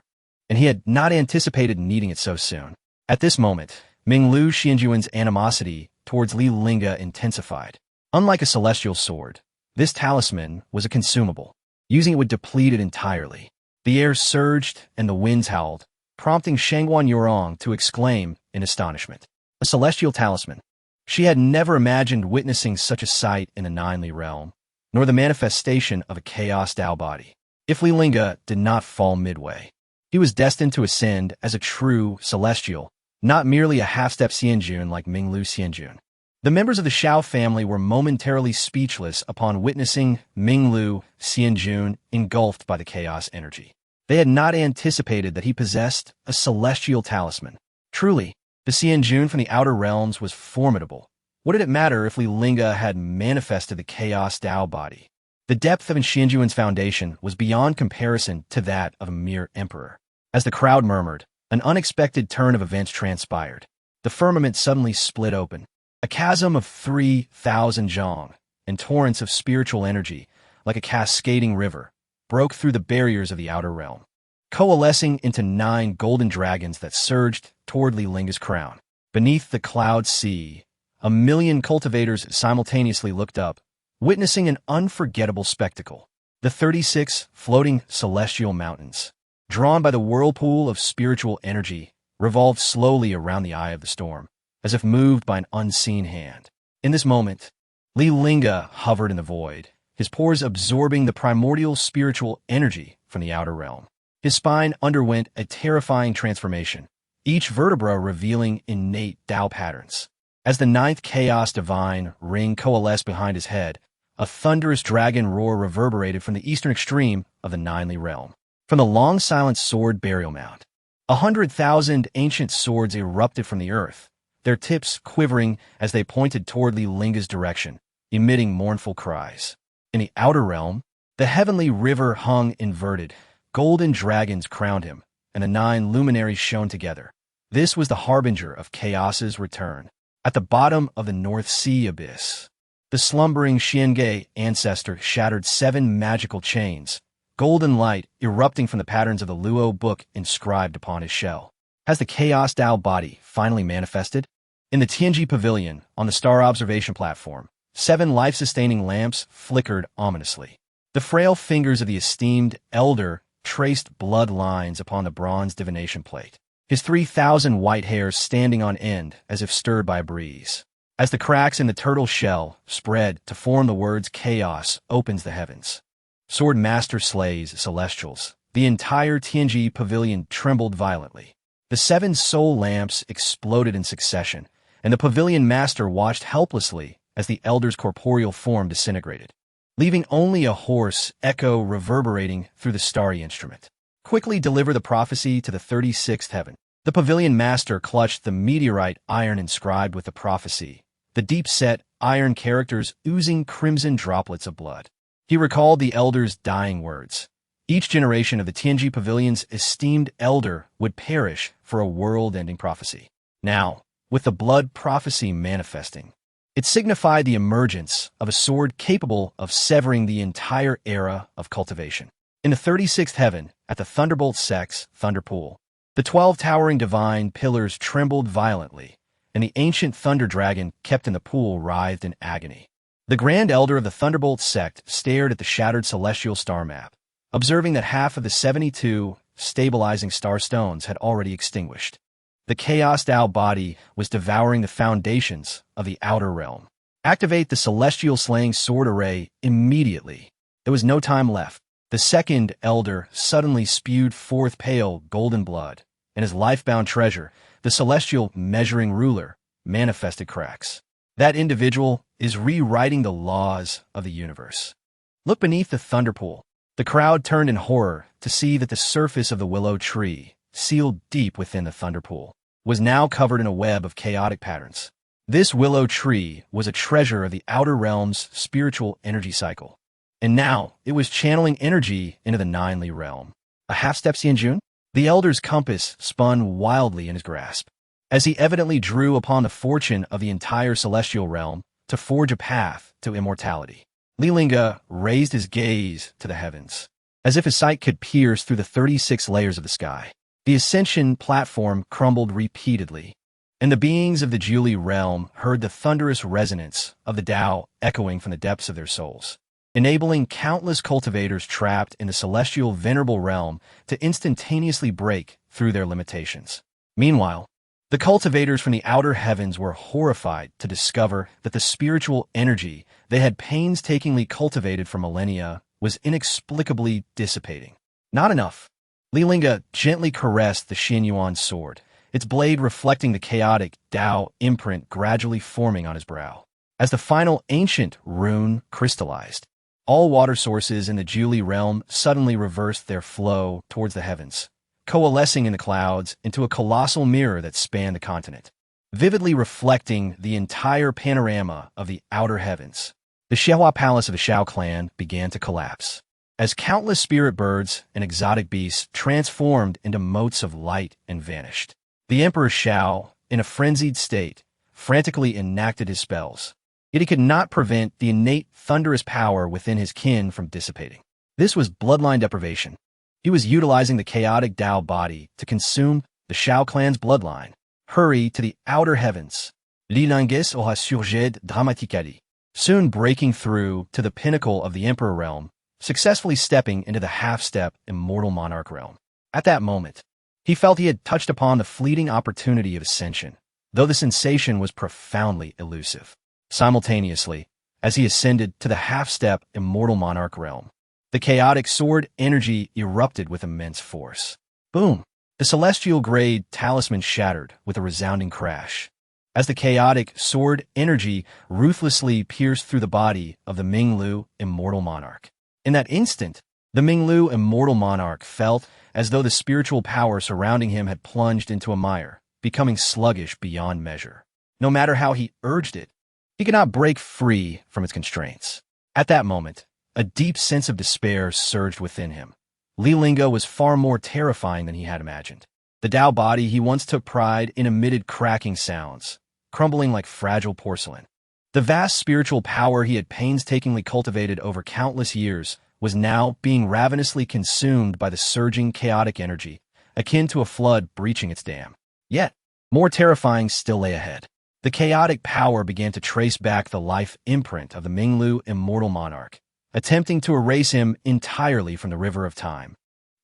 and he had not anticipated needing it so soon. At this moment, Minglu Xianjuan's animosity towards Li Lingge intensified. Unlike a celestial sword, this talisman was a consumable. Using it would deplete it entirely. The air surged and the winds howled, prompting Shangguan Yurong to exclaim in astonishment. A celestial talisman. She had never imagined witnessing such a sight in the Ninely realm, nor the manifestation of a chaos Tao body. If Li Lingge did not fall midway, he was destined to ascend as a true celestial, not merely a half-step Xianjun like Minglu Xianjun. The members of the Xiao family were momentarily speechless upon witnessing Minglu Xianjun engulfed by the chaos energy. They had not anticipated that he possessed a celestial talisman. Truly, the Xianjun from the outer realms was formidable. What did it matter if Li Lingge had manifested the chaos Tao body? The depth of Xianjuan's foundation was beyond comparison to that of a mere emperor. As the crowd murmured, an unexpected turn of events transpired. The firmament suddenly split open. A chasm of 3,000 zhong and torrents of spiritual energy, like a cascading river, broke through the barriers of the outer realm, coalescing into 9 golden dragons that surged toward Li Lingge's crown. Beneath the cloud sea, 1,000,000 cultivators simultaneously looked up, witnessing an unforgettable spectacle. The 36 floating celestial mountains, drawn by the whirlpool of spiritual energy, revolved slowly around the eye of the storm, as if moved by an unseen hand. In this moment, Li Lingge hovered in the void, his pores absorbing the primordial spiritual energy from the outer realm. His spine underwent a terrifying transformation, each vertebra revealing innate Tao patterns. As the ninth chaos divine ring coalesced behind his head, a thunderous dragon roar reverberated from the eastern extreme of the ninely realm. From the long-silent sword burial mound, 100,000 ancient swords erupted from the earth, their tips quivering as they pointed toward Li Linge's direction, emitting mournful cries. In the outer realm, the heavenly river hung inverted, golden dragons crowned him, and the 9 luminaries shone together. This was the harbinger of chaos's return. At the bottom of the North Sea abyss, the slumbering Xienge Ancestor shattered 7 magical chains, golden light erupting from the patterns of the Luo book inscribed upon his shell. Has the Chaos Tao body finally manifested? In the Tianji Pavilion, on the star observation platform, 7 life-sustaining lamps flickered ominously. The frail fingers of the esteemed elder traced blood lines upon the bronze divination plate, his 3,000 white hairs standing on end as if stirred by a breeze. As the cracks in the turtle shell spread to form the words "Chaos opens the heavens. Sword Master slays celestials," the entire Tianji Pavilion trembled violently. The 7 soul lamps exploded in succession, and the Pavilion Master watched helplessly as the elder's corporeal form disintegrated, leaving only a hoarse echo reverberating through the starry instrument. Quickly deliver the prophecy to the 36th heaven. The Pavilion Master clutched the meteorite iron inscribed with the prophecy, the deep-set iron characters oozing crimson droplets of blood. He recalled the elder's dying words. Each generation of the Tianji Pavilion's esteemed elder would perish for a world-ending prophecy. Now, with the blood prophecy manifesting, it signified the emergence of a sword capable of severing the entire era of cultivation. In the 36th heaven, at the Thunderbolt Sex Thunder Pool, the 12 towering divine pillars trembled violently, and the ancient thunder dragon kept in the pool writhed in agony. The Grand Elder of the Thunderbolt sect stared at the shattered celestial star map, observing that half of the 72 stabilizing star stones had already extinguished. The Chaos Tao body was devouring the foundations of the outer realm. Activate the celestial slaying sword array immediately. There was no time left. The second elder suddenly spewed forth pale golden blood, and his life-bound treasure, the celestial measuring ruler, manifested cracks. That individual is rewriting the laws of the universe. Look beneath the thunder pool. The crowd turned in horror to see that the surface of the willow tree, sealed deep within the thunder pool, was now covered in a web of chaotic patterns. This willow tree was a treasure of the outer realm's spiritual energy cycle. And now it was channeling energy into the ninely realm. A half-step Xianjun? The elder's compass spun wildly in his grasp, as he evidently drew upon the fortune of the entire celestial realm to forge a path to immortality. Li Lingge raised his gaze to the heavens, as if his sight could pierce through the 36 layers of the sky. The ascension platform crumbled repeatedly, and the beings of the Julie realm heard the thunderous resonance of the Tao echoing from the depths of their souls, enabling countless cultivators trapped in the celestial venerable realm to instantaneously break through their limitations. Meanwhile, the cultivators from the outer heavens were horrified to discover that the spiritual energy they had painstakingly cultivated for millennia was inexplicably dissipating. Not enough. Li Lingge gently caressed the Xianyuan sword, its blade reflecting the chaotic Tao imprint gradually forming on his brow. As the final ancient rune crystallized, all water sources in the Julie realm suddenly reversed their flow towards the heavens, coalescing in the clouds into a colossal mirror that spanned the continent, vividly reflecting the entire panorama of the outer heavens. The Xiehua palace of the Shao clan began to collapse, as countless spirit birds and exotic beasts transformed into motes of light and vanished. The Emperor Shao, in a frenzied state, frantically enacted his spells, yet he could not prevent the innate thunderous power within his kin from dissipating. This was bloodline deprivation. He was utilizing the chaotic Tao body to consume the Shao clan's bloodline. Hurry to the outer heavens. Li Lingge aura surgi dramatically, soon breaking through to the pinnacle of the Emperor realm, successfully stepping into the half-step immortal monarch realm. At that moment, he felt he had touched upon the fleeting opportunity of ascension, though the sensation was profoundly elusive. Simultaneously, as he ascended to the half-step immortal monarch realm, the chaotic sword energy erupted with immense force. Boom! The celestial-grade talisman shattered with a resounding crash, as the chaotic sword energy ruthlessly pierced through the body of the Minglu immortal monarch. In that instant, the Minglu immortal monarch felt as though the spiritual power surrounding him had plunged into a mire, becoming sluggish beyond measure. No matter how he urged it, he could not break free from its constraints. At that moment, a deep sense of despair surged within him. Li Lingge was far more terrifying than he had imagined. The Tao body he once took pride in emitted cracking sounds, crumbling like fragile porcelain. The vast spiritual power he had painstakingly cultivated over countless years was now being ravenously consumed by the surging chaotic energy, akin to a flood breaching its dam. Yet, more terrifying still lay ahead. The chaotic power began to trace back the life imprint of the Minglu immortal monarch, attempting to erase him entirely from the river of time,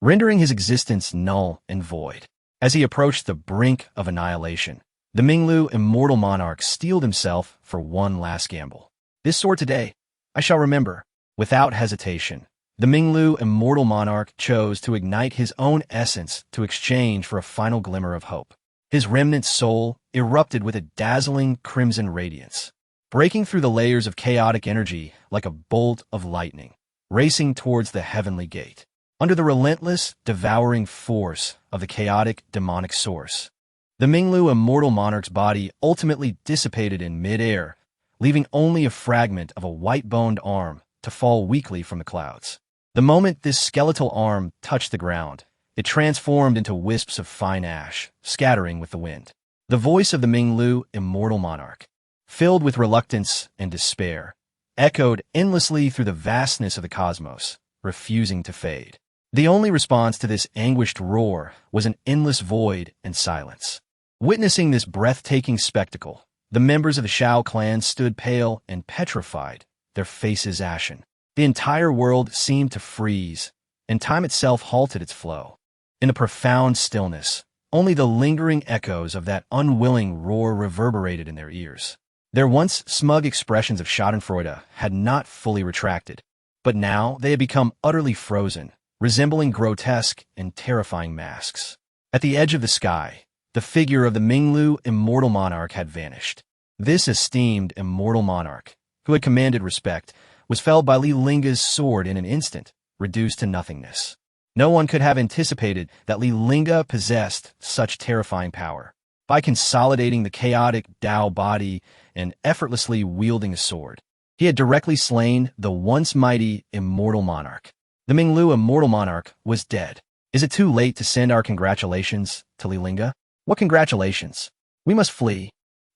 rendering his existence null and void. As he approached the brink of annihilation, the Minglu immortal monarch steeled himself for one last gamble. This sword today, I shall remember. Without hesitation, the Minglu immortal monarch chose to ignite his own essence to exchange for a final glimmer of hope. His remnant soul erupted with a dazzling crimson radiance, breaking through the layers of chaotic energy like a bolt of lightning, racing towards the heavenly gate. Under the relentless, devouring force of the chaotic, demonic source, the Minglu immortal monarch's body ultimately dissipated in mid-air, leaving only a fragment of a white-boned arm to fall weakly from the clouds. The moment this skeletal arm touched the ground, it transformed into wisps of fine ash, scattering with the wind. The voice of the Minglu immortal monarch, filled with reluctance and despair, echoed endlessly through the vastness of the cosmos, refusing to fade. The only response to this anguished roar was an endless void and silence. Witnessing this breathtaking spectacle, the members of the Shao clan stood pale and petrified, their faces ashen. The entire world seemed to freeze, and time itself halted its flow. In a profound stillness, only the lingering echoes of that unwilling roar reverberated in their ears. Their once smug expressions of schadenfreude had not fully retracted, but now they had become utterly frozen, resembling grotesque and terrifying masks. At the edge of the sky, the figure of the Minglu immortal monarch had vanished. This esteemed immortal monarch, who had commanded respect, was felled by Li Lingge's sword in an instant, reduced to nothingness. No one could have anticipated that Li Lingge possessed such terrifying power. By consolidating the chaotic Tao body and effortlessly wielding a sword, he had directly slain the once mighty immortal monarch. The Minglu immortal monarch was dead. Is it too late to send our congratulations to Li Lingge? What congratulations? We must flee.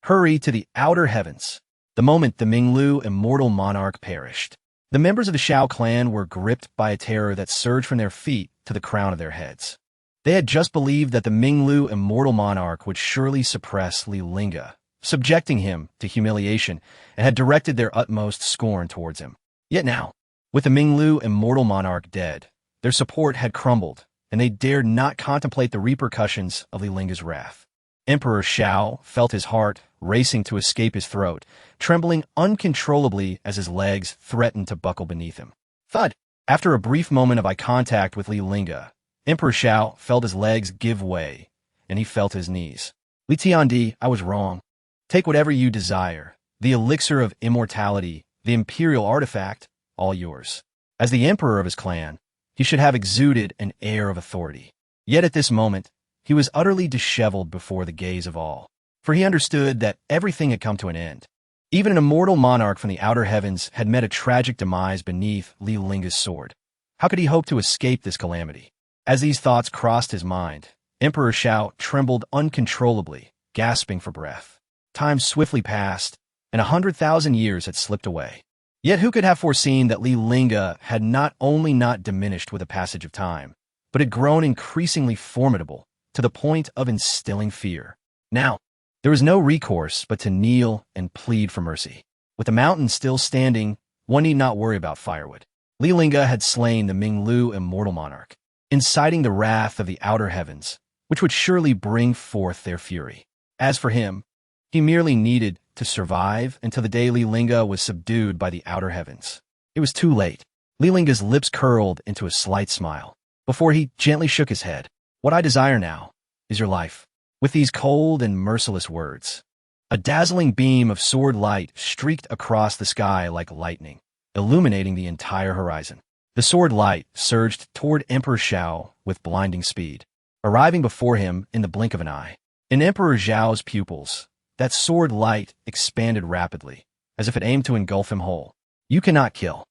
Hurry to the outer heavens. The moment the Minglu immortal monarch perished, the members of the Shao clan were gripped by a terror that surged from their feet to the crown of their heads. They had just believed that the Minglu immortal monarch would surely suppress Li Lingge, subjecting him to humiliation, and had directed their utmost scorn towards him. Yet now, with the Minglu immortal monarch dead, their support had crumbled, and they dared not contemplate the repercussions of Li Lingge's wrath. Emperor Shao felt his heart racing to escape his throat, trembling uncontrollably as his legs threatened to buckle beneath him. Thud! After a brief moment of eye contact with Li Lingge, Emperor Shao felt his legs give way, and he felt his knees. Li Tiandi, I was wrong. Take whatever you desire. The elixir of immortality, the imperial artifact, all yours. As the emperor of his clan, he should have exuded an air of authority. Yet at this moment, he was utterly disheveled before the gaze of all, for he understood that everything had come to an end. Even an immortal monarch from the outer heavens had met a tragic demise beneath Li Lingge's sword. How could he hope to escape this calamity? As these thoughts crossed his mind, Emperor Shao trembled uncontrollably, gasping for breath. Time swiftly passed, and 100,000 years had slipped away. Yet who could have foreseen that Li Lingge had not only not diminished with the passage of time, but had grown increasingly formidable, to the point of instilling fear. Now, there was no recourse but to kneel and plead for mercy. With the mountain still standing, one need not worry about firewood. Li Lingge had slain the Minglu immortal monarch, inciting the wrath of the outer heavens, which would surely bring forth their fury. As for him, he merely needed to survive until the day Li Lingge was subdued by the outer heavens. It was too late. Li Lingge's lips curled into a slight smile, before he gently shook his head. What I desire now is your life. With these cold and merciless words, A dazzling beam of sword light streaked across the sky like lightning, illuminating the entire horizon. The sword light surged toward Emperor Xiao with blinding speed, arriving before him in the blink of an eye. In Emperor Zhao's pupils, that sword light expanded rapidly, as if it aimed to engulf him whole. "You cannot kill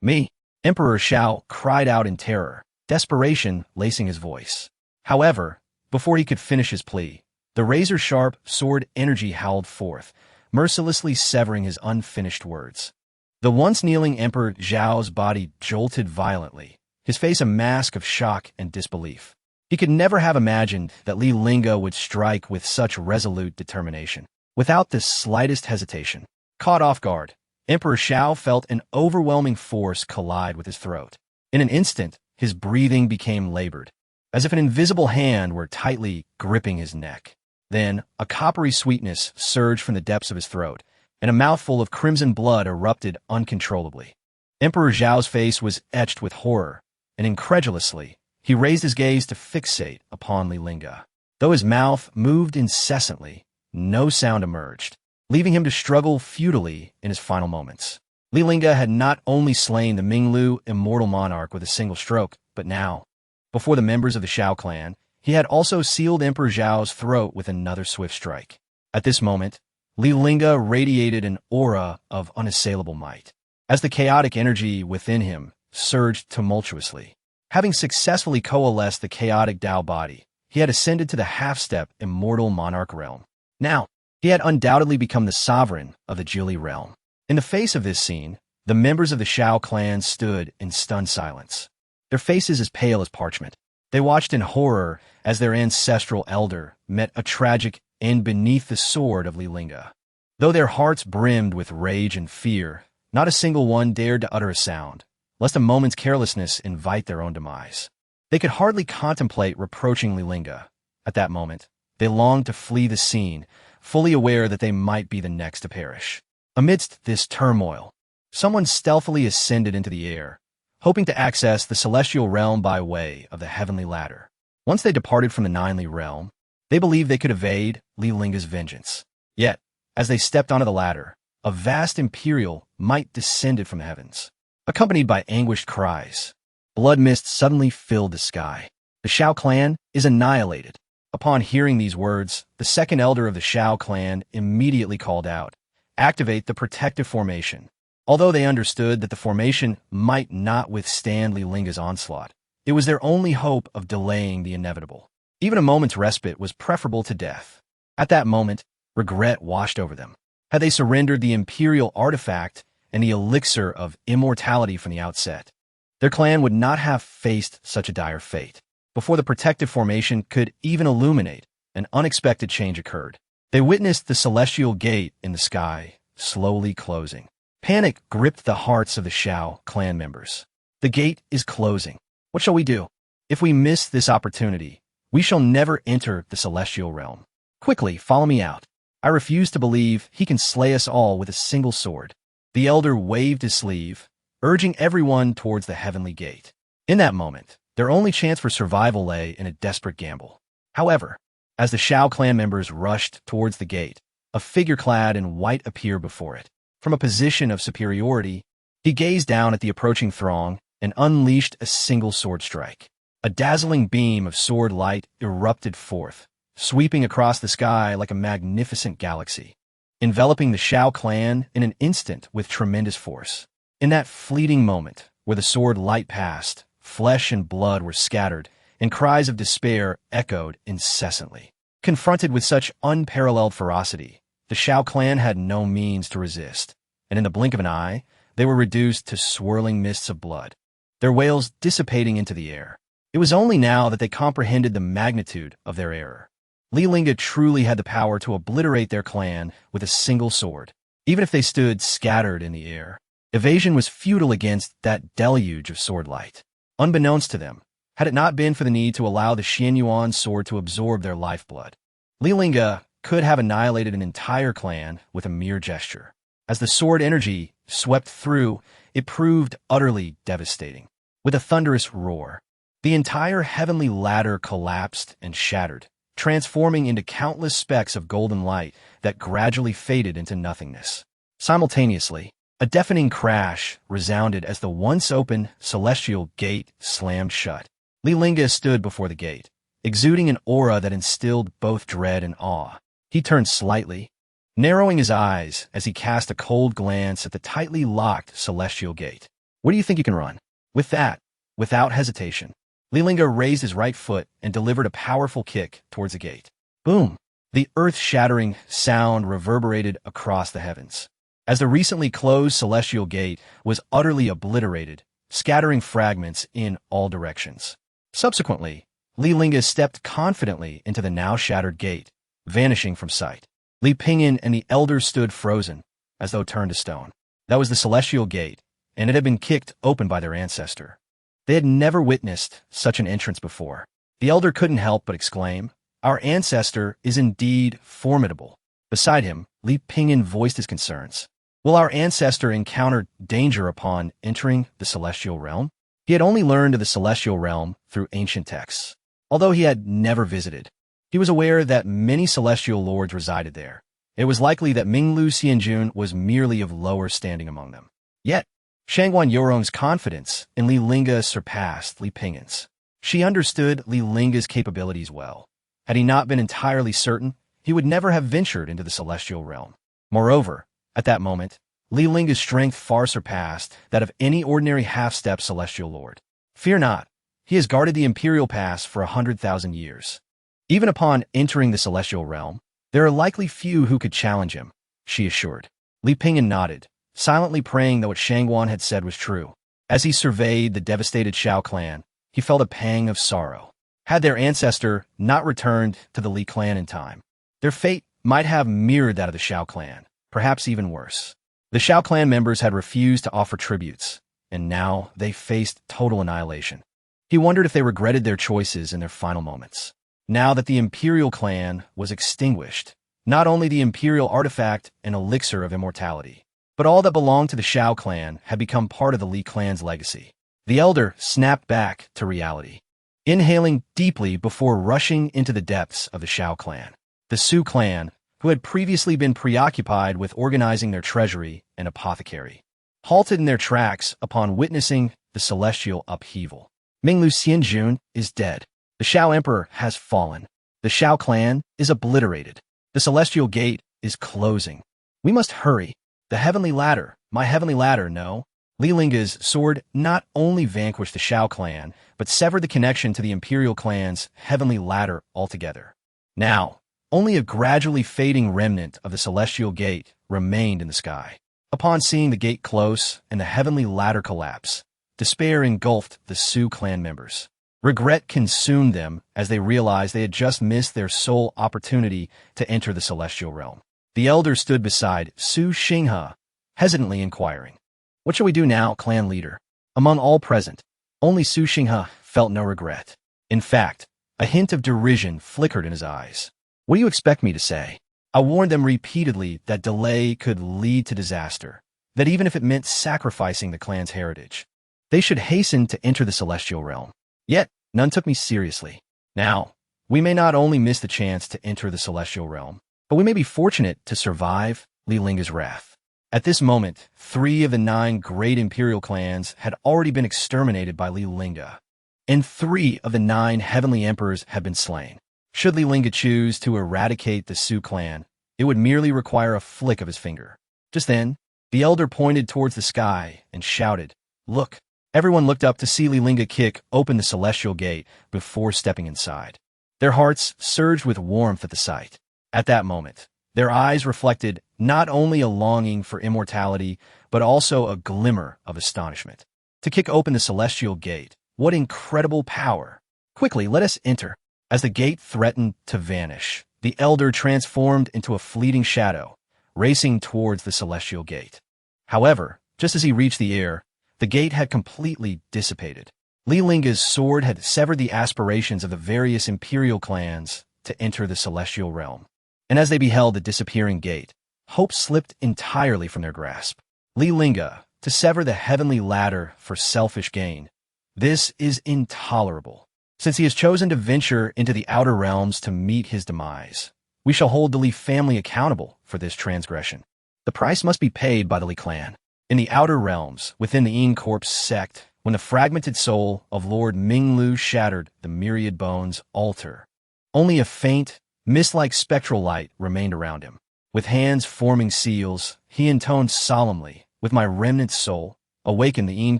me," Emperor Xiao cried out in terror, desperation lacing his voice. However, before he could finish his plea, the razor-sharp sword energy howled forth, mercilessly severing his unfinished words. The once kneeling Emperor Zhao's body jolted violently, his face a mask of shock and disbelief. He could never have imagined that Li Lingge would strike with such resolute determination. Without the slightest hesitation, caught off guard, Emperor Xiao felt an overwhelming force collide with his throat. In an instant, his breathing became labored, as if an invisible hand were tightly gripping his neck. Then, a coppery sweetness surged from the depths of his throat, and a mouthful of crimson blood erupted uncontrollably. Emperor Zhao's face was etched with horror, and incredulously, he raised his gaze to fixate upon Li Lingge. Though his mouth moved incessantly, no sound emerged, leaving him to struggle futilely in his final moments. Li Lingge had not only slain the Minglu immortal monarch with a single stroke, but now, before the members of the Xiao clan, he had also sealed Emperor Zhao's throat with another swift strike. At this moment, Li Lingge radiated an aura of unassailable might, as the chaotic energy within him surged tumultuously. Having successfully coalesced the chaotic Tao body, he had ascended to the half-step immortal monarch realm. Now, he had undoubtedly become the sovereign of the Zhili realm. In the face of this scene, the members of the Xiao clan stood in stunned silence, their faces as pale as parchment. They watched in horror as their ancestral elder met a tragic end beneath the sword of Li Lingge. Though their hearts brimmed with rage and fear, not a single one dared to utter a sound, lest a moment's carelessness invite their own demise. They could hardly contemplate reproaching Li Lingge. At that moment, they longed to flee the scene, fully aware that they might be the next to perish. Amidst this turmoil, someone stealthily ascended into the air, hoping to access the celestial realm by way of the heavenly ladder. Once they departed from the Ninely realm, they believed they could evade Li Lingge's vengeance. Yet, as they stepped onto the ladder, a vast imperial might descended from the heavens, accompanied by anguished cries. Blood mist suddenly filled the sky. The Xiao clan is annihilated. Upon hearing these words, the second elder of the Xiao clan immediately called out, "Activate the protective formation." Although they understood that the formation might not withstand Li Lingge's onslaught, it was their only hope of delaying the inevitable. Even a moment's respite was preferable to death. At that moment, regret washed over them. Had they surrendered the imperial artifact and the elixir of immortality from the outset, their clan would not have faced such a dire fate. Before the protective formation could even illuminate, an unexpected change occurred. They witnessed the celestial gate in the sky slowly closing. Panic gripped the hearts of the Xiao clan members. "The gate is closing. What shall we do? If we miss this opportunity, we shall never enter the celestial realm. Quickly, follow me out. I refuse to believe he can slay us all with a single sword." The elder waved his sleeve, urging everyone towards the heavenly gate. In that moment, their only chance for survival lay in a desperate gamble. However, as the Xiao clan members rushed towards the gate, a figure clad in white appeared before it. From a position of superiority, he gazed down at the approaching throng and unleashed a single sword strike. A dazzling beam of sword light erupted forth, sweeping across the sky like a magnificent galaxy, enveloping the Xiao clan in an instant with tremendous force. In that fleeting moment, where the sword light passed, flesh and blood were scattered, and cries of despair echoed incessantly. Confronted with such unparalleled ferocity, the Xiao clan had no means to resist, and in the blink of an eye, they were reduced to swirling mists of blood, their wails dissipating into the air. It was only now that they comprehended the magnitude of their error. Li Lingge truly had the power to obliterate their clan with a single sword, even if they stood scattered in the air. Evasion was futile against that deluge of sword light. Unbeknownst to them, had it not been for the need to allow the Xianyuan sword to absorb their lifeblood, Li Lingge could have annihilated an entire clan with a mere gesture. As the sword energy swept through, it proved utterly devastating. With a thunderous roar, the entire heavenly ladder collapsed and shattered, transforming into countless specks of golden light that gradually faded into nothingness. Simultaneously, a deafening crash resounded as the once open celestial gate slammed shut. Li Lingge stood before the gate, exuding an aura that instilled both dread and awe. He turned slightly, narrowing his eyes as he cast a cold glance at the tightly locked celestial gate. "Where do you think you can run?" With that, without hesitation, Li Lingge raised his right foot and delivered a powerful kick towards the gate. Boom! The earth-shattering sound reverberated across the heavens, as the recently closed celestial gate was utterly obliterated, scattering fragments in all directions. Subsequently, Li Lingge stepped confidently into the now shattered gate, vanishing from sight. Li Pingyan and the elder stood frozen, as though turned to stone. That was the celestial gate, and it had been kicked open by their ancestor. They had never witnessed such an entrance before. The elder couldn't help but exclaim, "Our ancestor is indeed formidable." Beside him, Li Pingyan voiced his concerns. Will our ancestor encounter danger upon entering the celestial realm? He had only learned of the celestial realm through ancient texts. Although he had never visited, he was aware that many celestial lords resided there. It was likely that Minglu Xianjun was merely of lower standing among them. Yet, Shangguan Yorong's confidence in Li Lingge surpassed Li Pingyan's. She understood Li Lingge's capabilities well. Had he not been entirely certain, he would never have ventured into the celestial realm. Moreover, at that moment, Li Lingge's strength far surpassed that of any ordinary half-step celestial lord. Fear not, he has guarded the Imperial Pass for 100,000 years. Even upon entering the celestial realm, there are likely few who could challenge him, she assured. Li Pingyan nodded, silently praying that what Shangguan had said was true. As he surveyed the devastated Shao clan, he felt a pang of sorrow. Had their ancestor not returned to the Li clan in time, their fate might have mirrored that of the Shao clan, perhaps even worse. The Shao clan members had refused to offer tributes, and now they faced total annihilation. He wondered if they regretted their choices in their final moments. Now that the Imperial clan was extinguished, not only the Imperial artifact and elixir of immortality, but all that belonged to the Shao clan had become part of the Li clan's legacy. The elder snapped back to reality, inhaling deeply before rushing into the depths of the Shao clan. The Su clan, who had previously been preoccupied with organizing their treasury and apothecary, halted in their tracks upon witnessing the celestial upheaval. Minglu Xianjun is dead. The Shao Emperor has fallen. The Shao clan is obliterated. The celestial gate is closing. We must hurry. The heavenly ladder, my heavenly ladder, no. Li Lingge's sword not only vanquished the Shao clan, but severed the connection to the Imperial clan's heavenly ladder altogether. Now, only a gradually fading remnant of the celestial gate remained in the sky. Upon seeing the gate close and the heavenly ladder collapse, despair engulfed the Su clan members. Regret consumed them as they realized they had just missed their sole opportunity to enter the celestial realm. The elder stood beside Su Xinghe, hesitantly inquiring, "What shall we do now, clan leader?" Among all present, only Su Xinghe felt no regret. In fact, a hint of derision flickered in his eyes. "What do you expect me to say? I warned them repeatedly that delay could lead to disaster, that even if it meant sacrificing the clan's heritage, they should hasten to enter the celestial realm. Yet, none took me seriously. Now, we may not only miss the chance to enter the celestial realm, but we may be fortunate to survive Li Lingge's wrath." At this moment, 3 of the 9 great imperial clans had already been exterminated by Li Lingge, and 3 of the 9 heavenly emperors had been slain. Should Li Lingge choose to eradicate the Su clan, it would merely require a flick of his finger. Just then, the elder pointed towards the sky and shouted, "Look!" Everyone looked up to see Li Lingge kick open the celestial gate before stepping inside. Their hearts surged with warmth at the sight. At that moment, their eyes reflected not only a longing for immortality, but also a glimmer of astonishment. To kick open the celestial gate, what incredible power! "Quickly, let us enter." As the gate threatened to vanish, the elder transformed into a fleeting shadow, racing towards the celestial gate. However, just as he reached the air, the gate had completely dissipated. Li Lingge's sword had severed the aspirations of the various imperial clans to enter the celestial realm. And as they beheld the disappearing gate, hope slipped entirely from their grasp. Li Lingge, to sever the heavenly ladder for selfish gain. This is intolerable. Since he has chosen to venture into the outer realms to meet his demise, we shall hold the Li family accountable for this transgression. The price must be paid by the Li clan. In the outer realms, within the Eons sect, when the fragmented soul of Lord Minglu shattered the myriad bones altar, only a faint, mist-like spectral light remained around him. With hands forming seals, he intoned solemnly, "With my remnant soul, awaken the Eon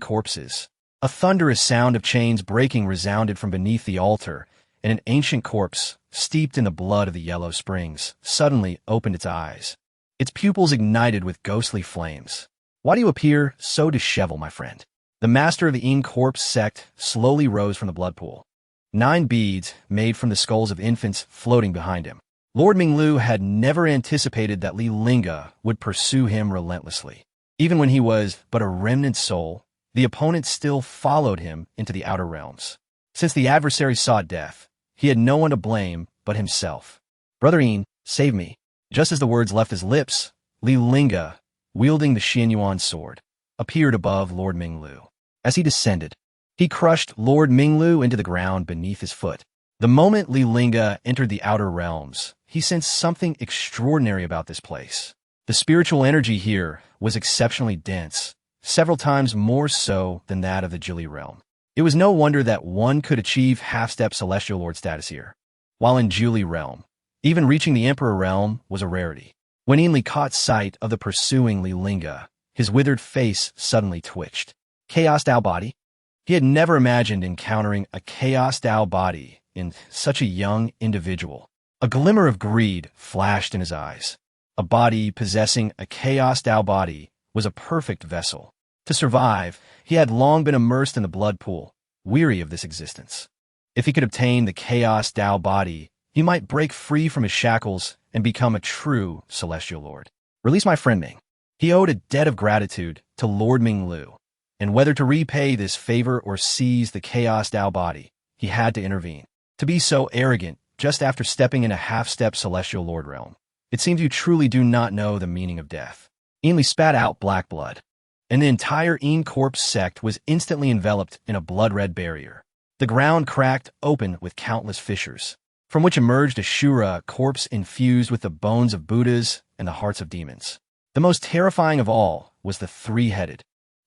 corpses." A thunderous sound of chains breaking resounded from beneath the altar, and an ancient corpse, steeped in the blood of the yellow springs, suddenly opened its eyes. Its pupils ignited with ghostly flames. "Why do you appear so disheveled, my friend?" The master of the Eons sect slowly rose from the blood pool. 9 beads, made from the skulls of infants, floating behind him. Lord Minglu had never anticipated that Li Lingge would pursue him relentlessly. Even when he was but a remnant soul, the opponent still followed him into the outer realms. Since the adversary sought death, he had no one to blame but himself. "Brother Eon, save me." Just as the words left his lips, Li Lingge, wielding the Xianyuan sword, appeared above Lord Minglu. As he descended, he crushed Lord Minglu into the ground beneath his foot. The moment Li Lingge entered the outer realms, he sensed something extraordinary about this place. The spiritual energy here was exceptionally dense, several times more so than that of the Jili realm. It was no wonder that one could achieve half-step Celestial Lord status here, while in Jili realm, even reaching the Emperor realm was a rarity. When Eon caught sight of the pursuing Li Lingge, his withered face suddenly twitched. Chaos Dao body? He had never imagined encountering a Chaos Dao body in such a young individual. A glimmer of greed flashed in his eyes. A body possessing a Chaos Dao body was a perfect vessel. To survive, he had long been immersed in the blood pool, weary of this existence. If he could obtain the Chaos Dao body, he might break free from his shackles and become a true Celestial Lord. Release my friend Ming. He owed a debt of gratitude to Lord Minglu, and whether to repay this favor or seize the Chaos Dao body, he had to intervene. To be so arrogant just after stepping in a half-step Celestial Lord realm. It seems you truly do not know the meaning of death. Eon spat out black blood, and the entire Eons sect was instantly enveloped in a blood-red barrier. The ground cracked open with countless fissures, from which emerged a Shura corpse infused with the bones of Buddhas and the hearts of demons. The most terrifying of all was the 3-headed,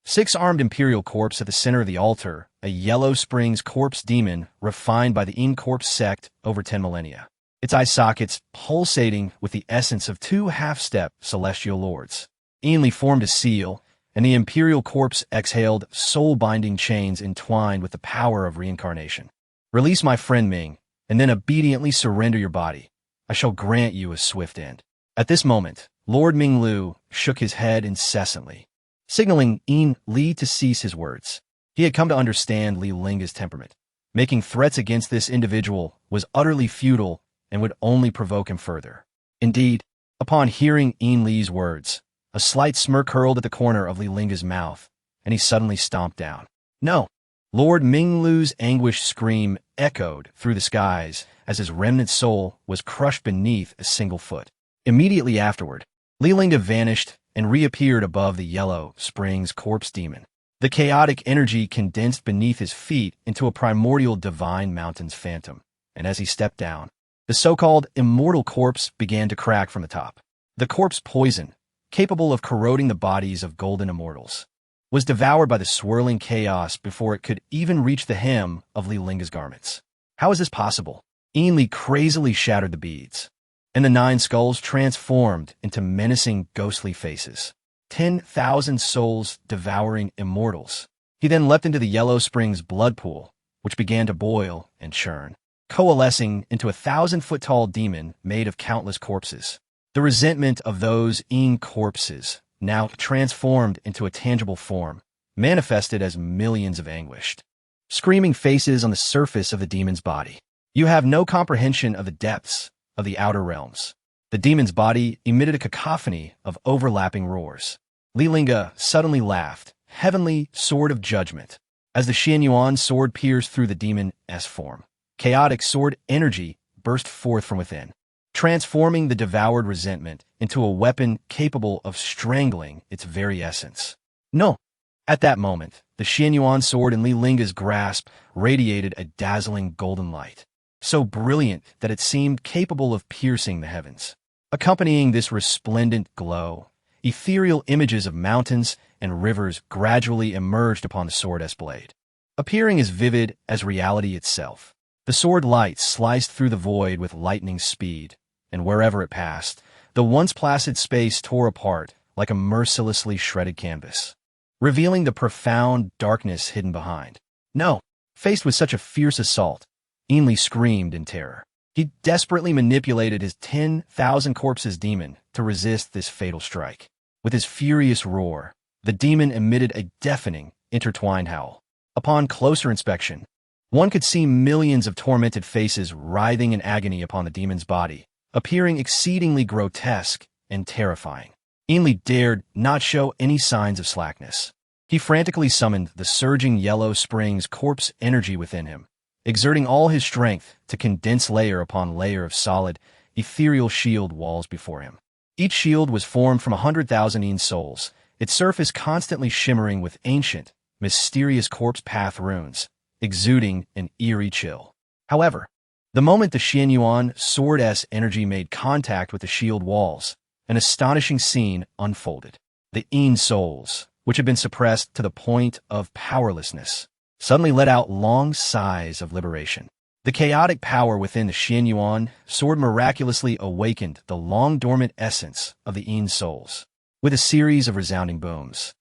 6-armed Imperial corpse at the center of the altar, a Yellow Springs corpse demon refined by the Eons sect over 10 millennia. Its eye sockets pulsating with the essence of 2 half-step Celestial Lords. Eon formed a seal, and the Imperial corpse exhaled soul-binding chains entwined with the power of reincarnation. Release my friend Ming, and then obediently surrender your body. I shall grant you a swift end. At this moment, Lord Minglu shook his head incessantly, signaling Eon Li to cease his words. He had come to understand Li Lingge's temperament. Making threats against this individual was utterly futile and would only provoke him further. Indeed, upon hearing Eon Li's words, a slight smirk curled at the corner of Li Lingge's mouth, and he suddenly stomped down. No! Lord Minglu's anguished scream echoed through the skies as his remnant soul was crushed beneath a single foot. Immediately afterward, Li Lingge vanished and reappeared above the Yellow Springs corpse demon. The chaotic energy condensed beneath his feet into a primordial divine mountain's phantom, and as he stepped down, the so-called immortal corpse began to crack from the top. The corpse poison, capable of corroding the bodies of golden immortals, was devoured by the swirling chaos before it could even reach the hem of Li Lingge's garments. How is this possible? Eon Li crazily shattered the beads, and the 9 skulls transformed into menacing ghostly faces. 10,000 souls devouring immortals. He then leapt into the Yellow Springs blood pool, which began to boil and churn, coalescing into a 1,000-foot-tall demon made of countless corpses. The resentment of those Eon corpses, now transformed into a tangible form, manifested as millions of anguished, screaming faces on the surface of the demon's body. You have no comprehension of the depths of the outer realms. The demon's body emitted a cacophony of overlapping roars. Li Lingge suddenly laughed, heavenly sword of judgment, as the Xianyuan sword pierced through the demon's form. Chaotic sword energy burst forth from within, transforming the devoured resentment into a weapon capable of strangling its very essence. No! At that moment, The Xianyuan sword in Li Lingge's grasp radiated a dazzling golden light, so brilliant that it seemed capable of piercing the heavens. Accompanying this resplendent glow, ethereal images of mountains and rivers gradually emerged upon the sword's blade, appearing as vivid as reality itself. The sword light sliced through the void with lightning speed, and wherever it passed, the once placid space tore apart like a mercilessly shredded canvas, revealing the profound darkness hidden behind. No, faced with such a fierce assault, Li screamed in terror. He desperately manipulated his 10,000 corpses demon to resist this fatal strike. With his furious roar, the demon emitted a deafening, intertwined howl. Upon closer inspection, one could see millions of tormented faces writhing in agony upon the demon's body, appearing exceedingly grotesque and terrifying. Li dared not show any signs of slackness. He frantically summoned the surging yellow springs corpse energy within him, exerting all his strength to condense layer upon layer of solid, ethereal shield walls before him. Each shield was formed from 100,000 Eon souls, its surface constantly shimmering with ancient, mysterious corpse path runes, exuding an eerie chill. However, the moment the Xianyuan sword's energy made contact with the shield walls, an astonishing scene unfolded. The Eon souls, which had been suppressed to the point of powerlessness, suddenly let out long sighs of liberation. The chaotic power within the Xianyuan sword miraculously awakened the long-dormant essence of the Eon souls. With a series of resounding booms,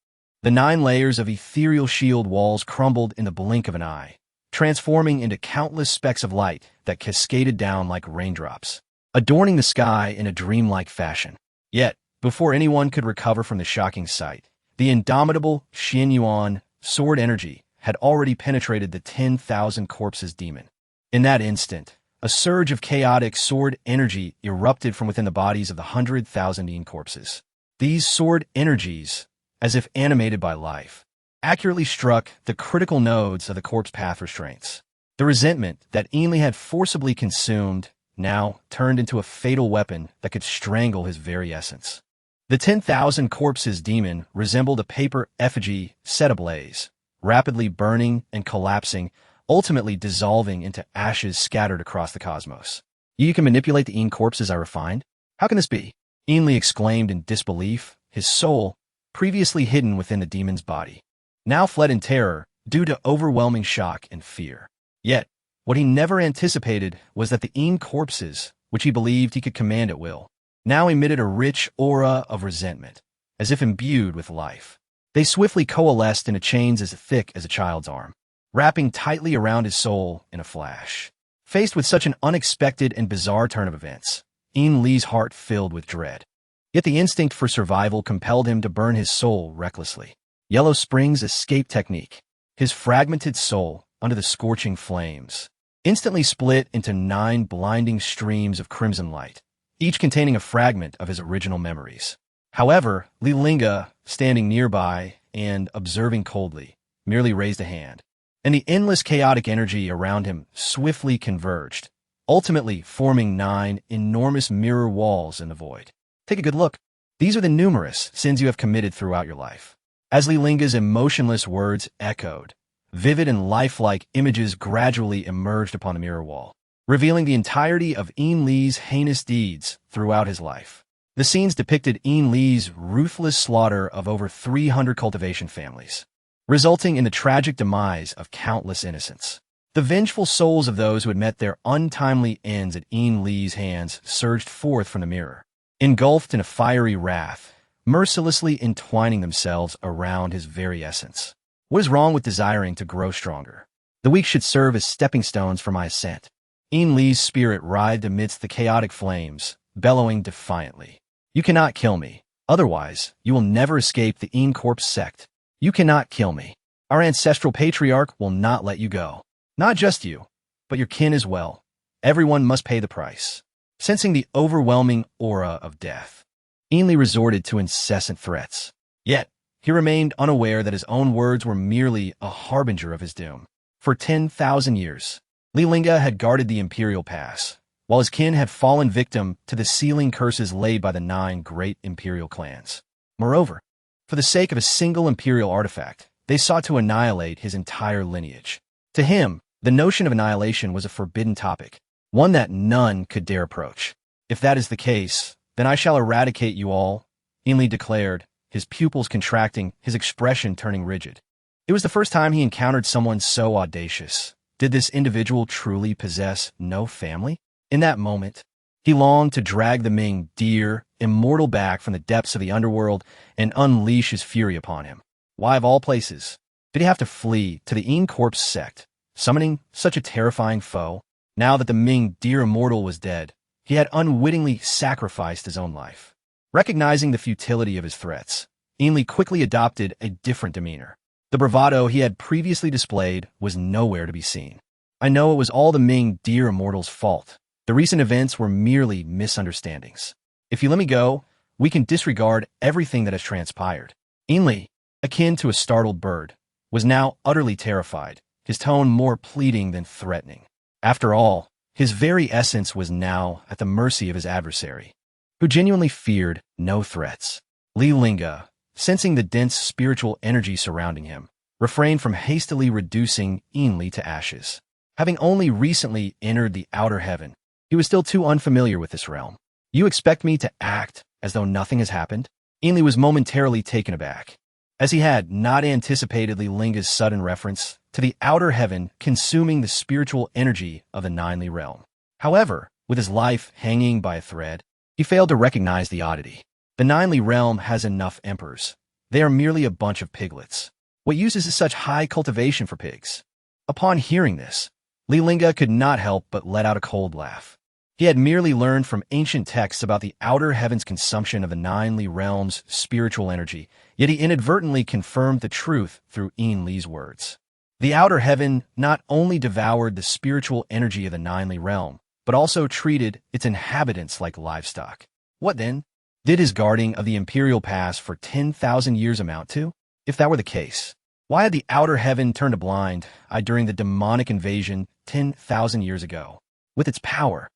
the 9 layers of ethereal shield walls crumbled in the blink of an eye, transforming into countless specks of light that cascaded down like raindrops, adorning the sky in a dreamlike fashion. Yet, before anyone could recover from the shocking sight, the indomitable Xianyuan sword energy had already penetrated the 10,000 corpses demon. In that instant, a surge of chaotic sword energy erupted from within the bodies of the 100,000 Eon corpses. These sword energies, as if animated by life, accurately struck the critical nodes of the corpse path restraints. The resentment that Li had forcibly consumed now turned into a fatal weapon that could strangle his very essence. The 10,000 corpses demon resembled a paper effigy set ablaze, rapidly burning and collapsing, ultimately dissolving into ashes scattered across the cosmos. You can manipulate the Eon corpses I refined? How can this be? Li exclaimed in disbelief, his soul, previously hidden within the demon's body, now fled in terror due to overwhelming shock and fear. Yet, what he never anticipated was that the Eon corpses, which he believed he could command at will, now emitted a rich aura of resentment, as if imbued with life. They swiftly coalesced into chains as thick as a child's arm, wrapping tightly around his soul in a flash. Faced with such an unexpected and bizarre turn of events, Li's heart filled with dread. Yet the instinct for survival compelled him to burn his soul recklessly. Yellow Spring's escape technique. His fragmented soul, under the scorching flames, instantly split into 9 blinding streams of crimson light, each containing a fragment of his original memories. However, Li Lingge, standing nearby and observing coldly, merely raised a hand, and the endless chaotic energy around him swiftly converged, ultimately forming 9 enormous mirror walls in the void. Take a good look. These are the numerous sins you have committed throughout your life. As Li Lingge's emotionless words echoed, vivid and lifelike images gradually emerged upon the mirror wall, revealing the entirety of Li's heinous deeds throughout his life. The scenes depicted Li's ruthless slaughter of over 300 cultivation families, resulting in the tragic demise of countless innocents. The vengeful souls of those who had met their untimely ends at Li's hands surged forth from the mirror, engulfed in a fiery wrath, mercilessly entwining themselves around his very essence. What is wrong with desiring to grow stronger? The weak should serve as stepping stones for my ascent. Li's spirit writhed amidst the chaotic flames, bellowing defiantly. You cannot kill me. Otherwise, you will never escape the Eon Corpse sect. You cannot kill me. Our ancestral patriarch will not let you go. Not just you, but your kin as well. Everyone must pay the price. Sensing the overwhelming aura of death, Li resorted to incessant threats. Yet, he remained unaware that his own words were merely a harbinger of his doom. For 10,000 years, Li Lingge had guarded the Imperial Pass, while his kin had fallen victim to the sealing curses laid by the 9 great imperial clans. Moreover, for the sake of a single imperial artifact, they sought to annihilate his entire lineage. To him, the notion of annihilation was a forbidden topic, one that none could dare approach. If that is the case, then I shall eradicate you all, Li declared, his pupils contracting, his expression turning rigid. It was the first time he encountered someone so audacious. Did this individual truly possess no family? In that moment, he longed to drag the Ming dear, immortal back from the depths of the underworld and unleash his fury upon him. Why, of all places, did he have to flee to the Eons sect, summoning such a terrifying foe? Now that the Ming dear immortal was dead, he had unwittingly sacrificed his own life. Recognizing the futility of his threats, Li quickly adopted a different demeanor. The bravado he had previously displayed was nowhere to be seen. I know it was all the Ming dear immortal's fault. The recent events were merely misunderstandings. If you let me go, we can disregard everything that has transpired. Li, akin to a startled bird, was now utterly terrified, his tone more pleading than threatening. After all, his very essence was now at the mercy of his adversary, who genuinely feared no threats. Li Lingge, sensing the dense spiritual energy surrounding him, refrained from hastily reducing Li to ashes. Having only recently entered the outer heaven, he was still too unfamiliar with this realm. You expect me to act as though nothing has happened? Li was momentarily taken aback, as he had not anticipated Li Linge's sudden reference to the outer heaven consuming the spiritual energy of the Ninely realm. However, with his life hanging by a thread, he failed to recognize the oddity. The Ninely realm has enough emperors. They are merely a bunch of piglets. What use is such high cultivation for pigs? Upon hearing this, Li Lingge could not help but let out a cold laugh. He had merely learned from ancient texts about the outer heaven's consumption of the Ninely realm's spiritual energy, yet he inadvertently confirmed the truth through Li's words. The outer heaven not only devoured the spiritual energy of the Ninely realm, but also treated its inhabitants like livestock. What then did his guarding of the Imperial Pass for 10,000 years amount to? If that were the case, why had the outer heaven turned a blind eye during the demonic invasion 10,000 years ago? With its power,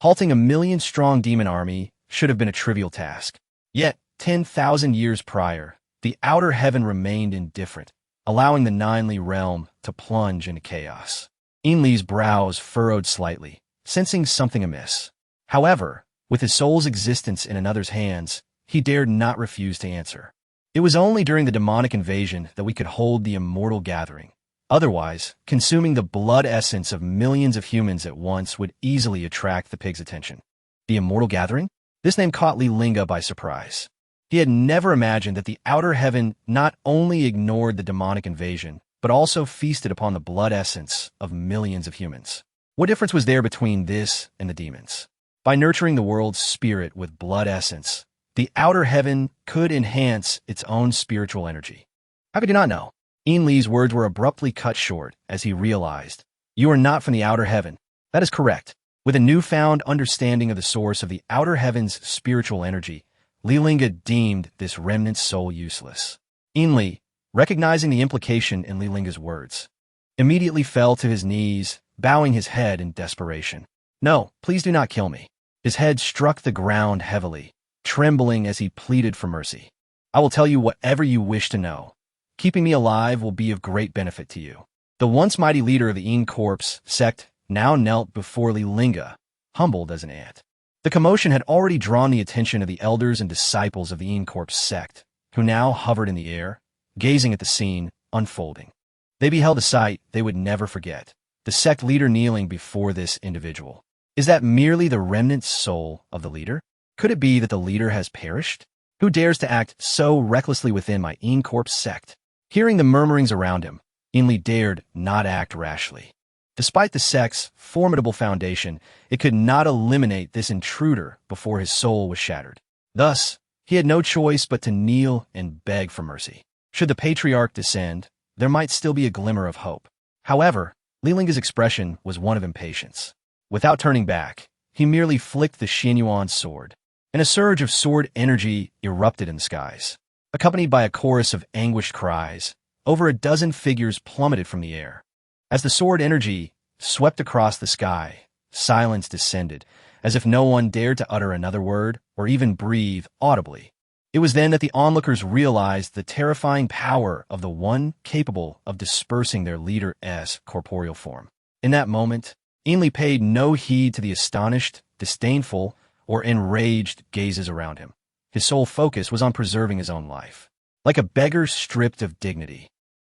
halting a million-strong demon army should have been a trivial task. Yet, 10,000 years prior, the outer heaven remained indifferent, allowing the Ninely realm to plunge into chaos. Li's brows furrowed slightly, sensing something amiss. However, with his soul's existence in another's hands, he dared not refuse to answer. It was only during the demonic invasion that we could hold the immortal gathering. Otherwise, consuming the blood essence of millions of humans at once would easily attract the pig's attention. The immortal gathering? This name caught Li Lingge by surprise. He had never imagined that the outer heaven not only ignored the demonic invasion, but also feasted upon the blood essence of millions of humans. What difference was there between this and the demons? By nurturing the world's spirit with blood essence, the outer heaven could enhance its own spiritual energy. How could you not know? Li's words were abruptly cut short as he realized, "You are not from the outer heaven." That is correct. With a newfound understanding of the source of the outer heaven's spiritual energy, Li Lingge deemed this remnant soul useless. Li, recognizing the implication in Li Linge's words, immediately fell to his knees, bowing his head in desperation. "No, please do not kill me." His head struck the ground heavily, trembling as he pleaded for mercy. "I will tell you whatever you wish to know. Keeping me alive will be of great benefit to you." The once mighty leader of the Eons sect now knelt before Li Lingge, humbled as an ant. The commotion had already drawn the attention of the elders and disciples of the Eons sect, who now hovered in the air, gazing at the scene unfolding. They beheld a sight they would never forget, the sect leader kneeling before this individual. Is that merely the remnant soul of the leader? Could it be that the leader has perished? Who dares to act so recklessly within my Eons sect? Hearing the murmurings around him, Li dared not act rashly. Despite the sect's formidable foundation, it could not eliminate this intruder before his soul was shattered. Thus, he had no choice but to kneel and beg for mercy. Should the patriarch descend, there might still be a glimmer of hope. However, Li Lingge's expression was one of impatience. Without turning back, he merely flicked the Xianyuan sword, and a surge of sword energy erupted in the skies. Accompanied by a chorus of anguished cries, over a dozen figures plummeted from the air. As the sword energy swept across the sky, silence descended, as if no one dared to utter another word or even breathe audibly. It was then that the onlookers realized the terrifying power of the one capable of dispersing their leader's corporeal form. In that moment, Ainley paid no heed to the astonished, disdainful, or enraged gazes around him. His sole focus was on preserving his own life. Like a beggar stripped of dignity,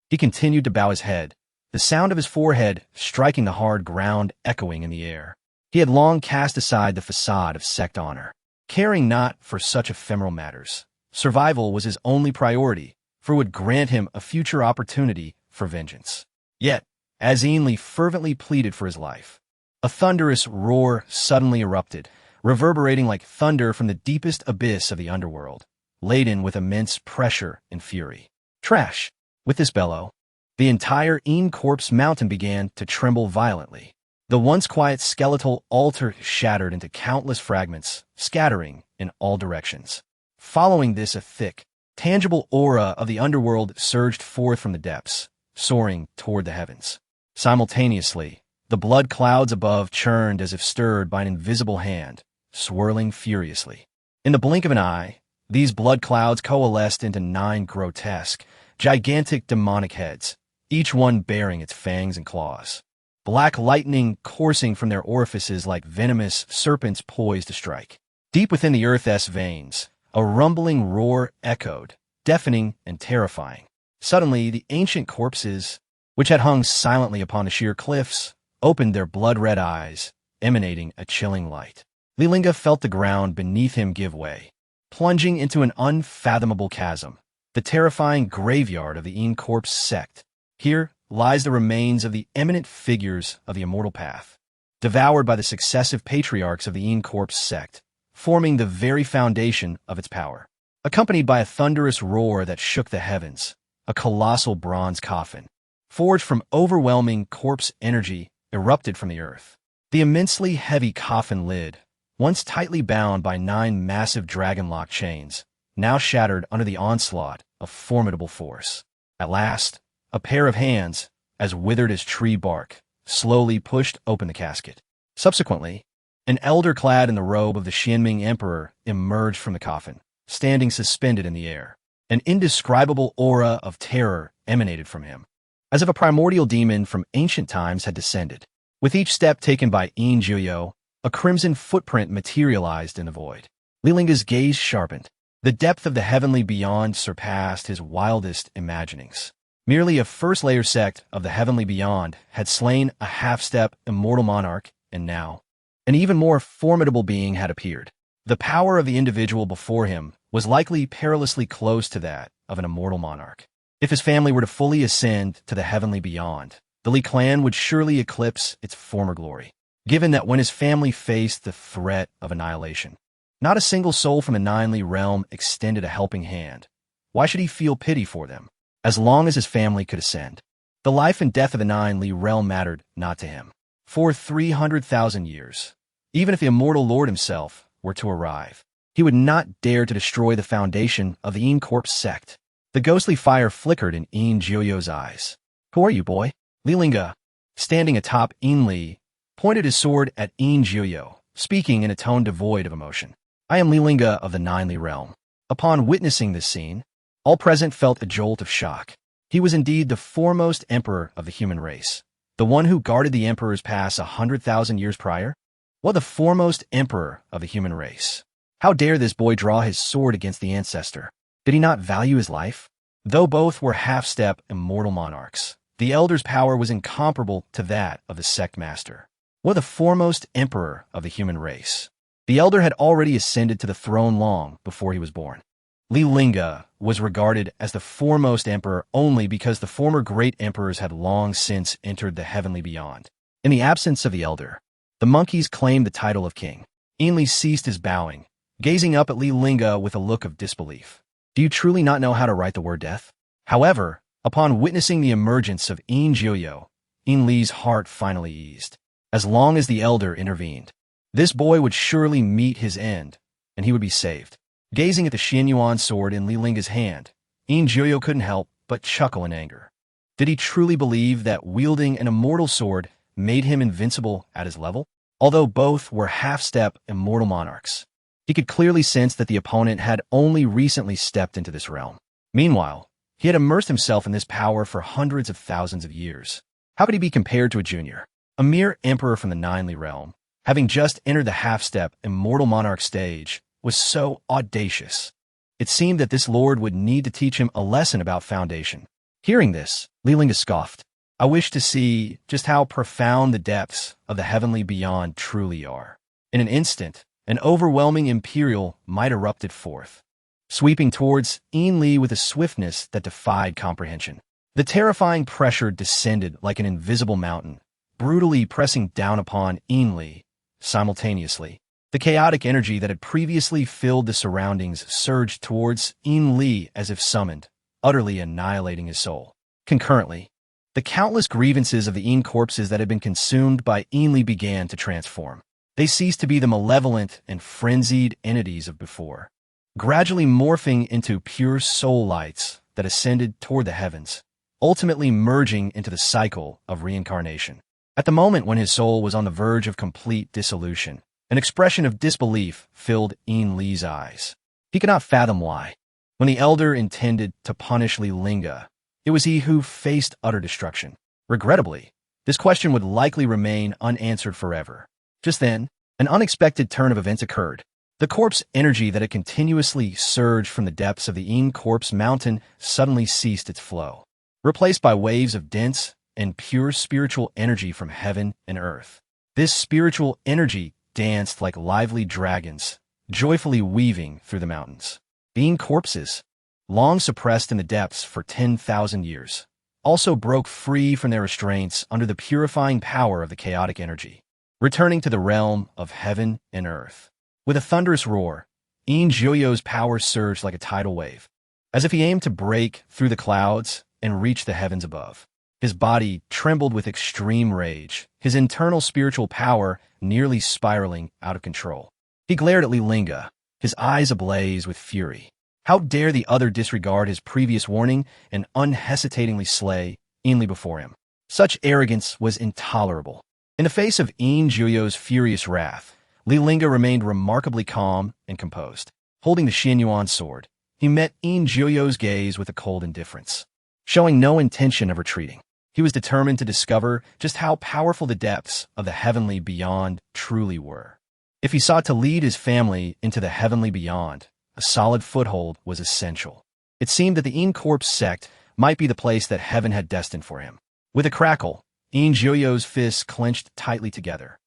he continued to bow his head, the sound of his forehead striking the hard ground echoing in the air. He had long cast aside the facade of sect honor, caring not for such ephemeral matters. Survival was his only priority, for it would grant him a future opportunity for vengeance. Yet, as Ainley fervently pleaded for his life, a thunderous roar suddenly erupted, reverberating like thunder from the deepest abyss of the underworld, laden with immense pressure and fury. Trash! With this bellow, the entire corpse mountain began to tremble violently. The once quiet skeletal altar shattered into countless fragments, scattering in all directions. Following this, a thick, tangible aura of the underworld surged forth from the depths, soaring toward the heavens. Simultaneously, the blood clouds above churned as if stirred by an invisible hand, swirling furiously. In the blink of an eye, these blood clouds coalesced into 9 grotesque, gigantic demonic heads, each one bearing its fangs and claws. Black lightning coursing from their orifices like venomous serpents poised to strike. Deep within the earth's veins, a rumbling roar echoed, deafening and terrifying. Suddenly, the ancient corpses, which had hung silently upon the sheer cliffs, opened their blood-red eyes, emanating a chilling light. Li Lingge felt the ground beneath him give way, plunging into an unfathomable chasm, the terrifying graveyard of the corpse sect. Here lies the remains of the eminent figures of the immortal path, devoured by the successive patriarchs of the corpse sect, forming the very foundation of its power. Accompanied by a thunderous roar that shook the heavens, a colossal bronze coffin, forged from overwhelming corpse energy, erupted from the earth. The immensely heavy coffin lid, once tightly bound by 9 massive dragon-lock chains, now shattered under the onslaught of formidable force. At last, a pair of hands, as withered as tree bark, slowly pushed open the casket. Subsequently, an elder clad in the robe of the Xianming Emperor emerged from the coffin, standing suspended in the air. An indescribable aura of terror emanated from him, as if a primordial demon from ancient times had descended. With each step taken by Juyo, a crimson footprint materialized in the void. Li Lingge's gaze sharpened. The depth of the heavenly beyond surpassed his wildest imaginings. Merely a first-layer sect of the heavenly beyond had slain a half-step immortal monarch, and now an even more formidable being had appeared. The power of the individual before him was likely perilously close to that of an immortal monarch. If his family were to fully ascend to the heavenly beyond, the Li clan would surely eclipse its former glory. Given that when his family faced the threat of annihilation, not a single soul from the 9 Li realm extended a helping hand, why should he feel pity for them? As long as his family could ascend, the life and death of the 9 Li realm mattered not to him. For 300,000 years, even if the immortal lord himself were to arrive, he would not dare to destroy the foundation of the corpse sect. The ghostly fire flickered in Juyo's eyes. "Who are you, boy?" Li Lingge, standing atop Li, pointed his sword at Juyo, speaking in a tone devoid of emotion. "I am Li Lingge of the 9 Li realm." Upon witnessing this scene, all present felt a jolt of shock. He was indeed the foremost emperor of the human race, the one who guarded the Emperor's Pass 100,000 years prior. What, the foremost emperor of the human race? How dare this boy draw his sword against the Ancestor? Did he not value his life? Though both were half-step immortal monarchs, the Elder's power was incomparable to that of the sect master. What, the foremost emperor of the human race? The Elder had already ascended to the throne long before he was born. Li Lingge was regarded as the foremost emperor only because the former great emperors had long since entered the heavenly beyond. In the absence of the Elder, the monkeys claimed the title of king. Li ceased his bowing, gazing up at Li Lingge with a look of disbelief. "Do you truly not know how to write the word death?" However, upon witnessing the emergence of Juyo, Li's heart finally eased. As long as the Elder intervened, this boy would surely meet his end, and he would be saved. Gazing at the Xianyuan sword in Li Lingge's hand, Juyo couldn't help but chuckle in anger. Did he truly believe that wielding an immortal sword made him invincible at his level? Although both were half-step immortal monarchs, He could clearly sense that the opponent had only recently stepped into this realm. Meanwhile, he had immersed himself in this power for hundreds of thousands of years. How could he be compared to a junior? A mere emperor from the Ninely realm, having just entered the half-step immortal monarch stage, was so audacious. It seemed that this lord would need to teach him a lesson about foundation. Hearing this, Li Lingge scoffed. I wish to see just how profound the depths of the heavenly beyond truly are. In an instant, an overwhelming imperial might erupted forth, sweeping towards Li with a swiftness that defied comprehension. The terrifying pressure descended like an invisible mountain, brutally pressing down upon Li simultaneously. The chaotic energy that had previously filled the surroundings surged towards Li as if summoned, utterly annihilating his soul. Concurrently, the countless grievances of the Eon corpses that had been consumed by Li began to transform. They ceased to be the malevolent and frenzied entities of before, gradually morphing into pure soul lights that ascended toward the heavens, ultimately merging into the cycle of reincarnation. At the moment when his soul was on the verge of complete dissolution, an expression of disbelief filled Li's eyes. He could not fathom why. When the elder intended to punish Li Lingge, it was he who faced utter destruction. Regrettably, this question would likely remain unanswered forever. Just then, an unexpected turn of events occurred. The corpse energy that had continuously surged from the depths of the Eon corpse mountain suddenly ceased its flow, replaced by waves of dense and pure spiritual energy from heaven and earth. This spiritual energy danced like lively dragons, joyfully weaving through the mountains. The Eon corpses, long suppressed in the depths for 10,000 years, also broke free from their restraints under the purifying power of the chaotic energy, returning to the realm of heaven and earth. With a thunderous roar, Joyo's power surged like a tidal wave, as if he aimed to break through the clouds and reach the heavens above. His body trembled with extreme rage, his internal spiritual power nearly spiraling out of control. He glared at Li Lingge, his eyes ablaze with fury. How dare the other disregard his previous warning and unhesitatingly slay Li before him? Such arrogance was intolerable. In the face of Joyo's furious wrath, Li Lingge remained remarkably calm and composed. Holding the Xianyuan sword, he met Joyo's gaze with a cold indifference, showing no intention of retreating. He was determined to discover just how powerful the depths of the heavenly beyond truly were. If he sought to lead his family into the heavenly beyond, a solid foothold was essential. It seemed that the Eon corpse sect might be the place that heaven had destined for him. With a crackle, Joyo's fists clenched tightly together,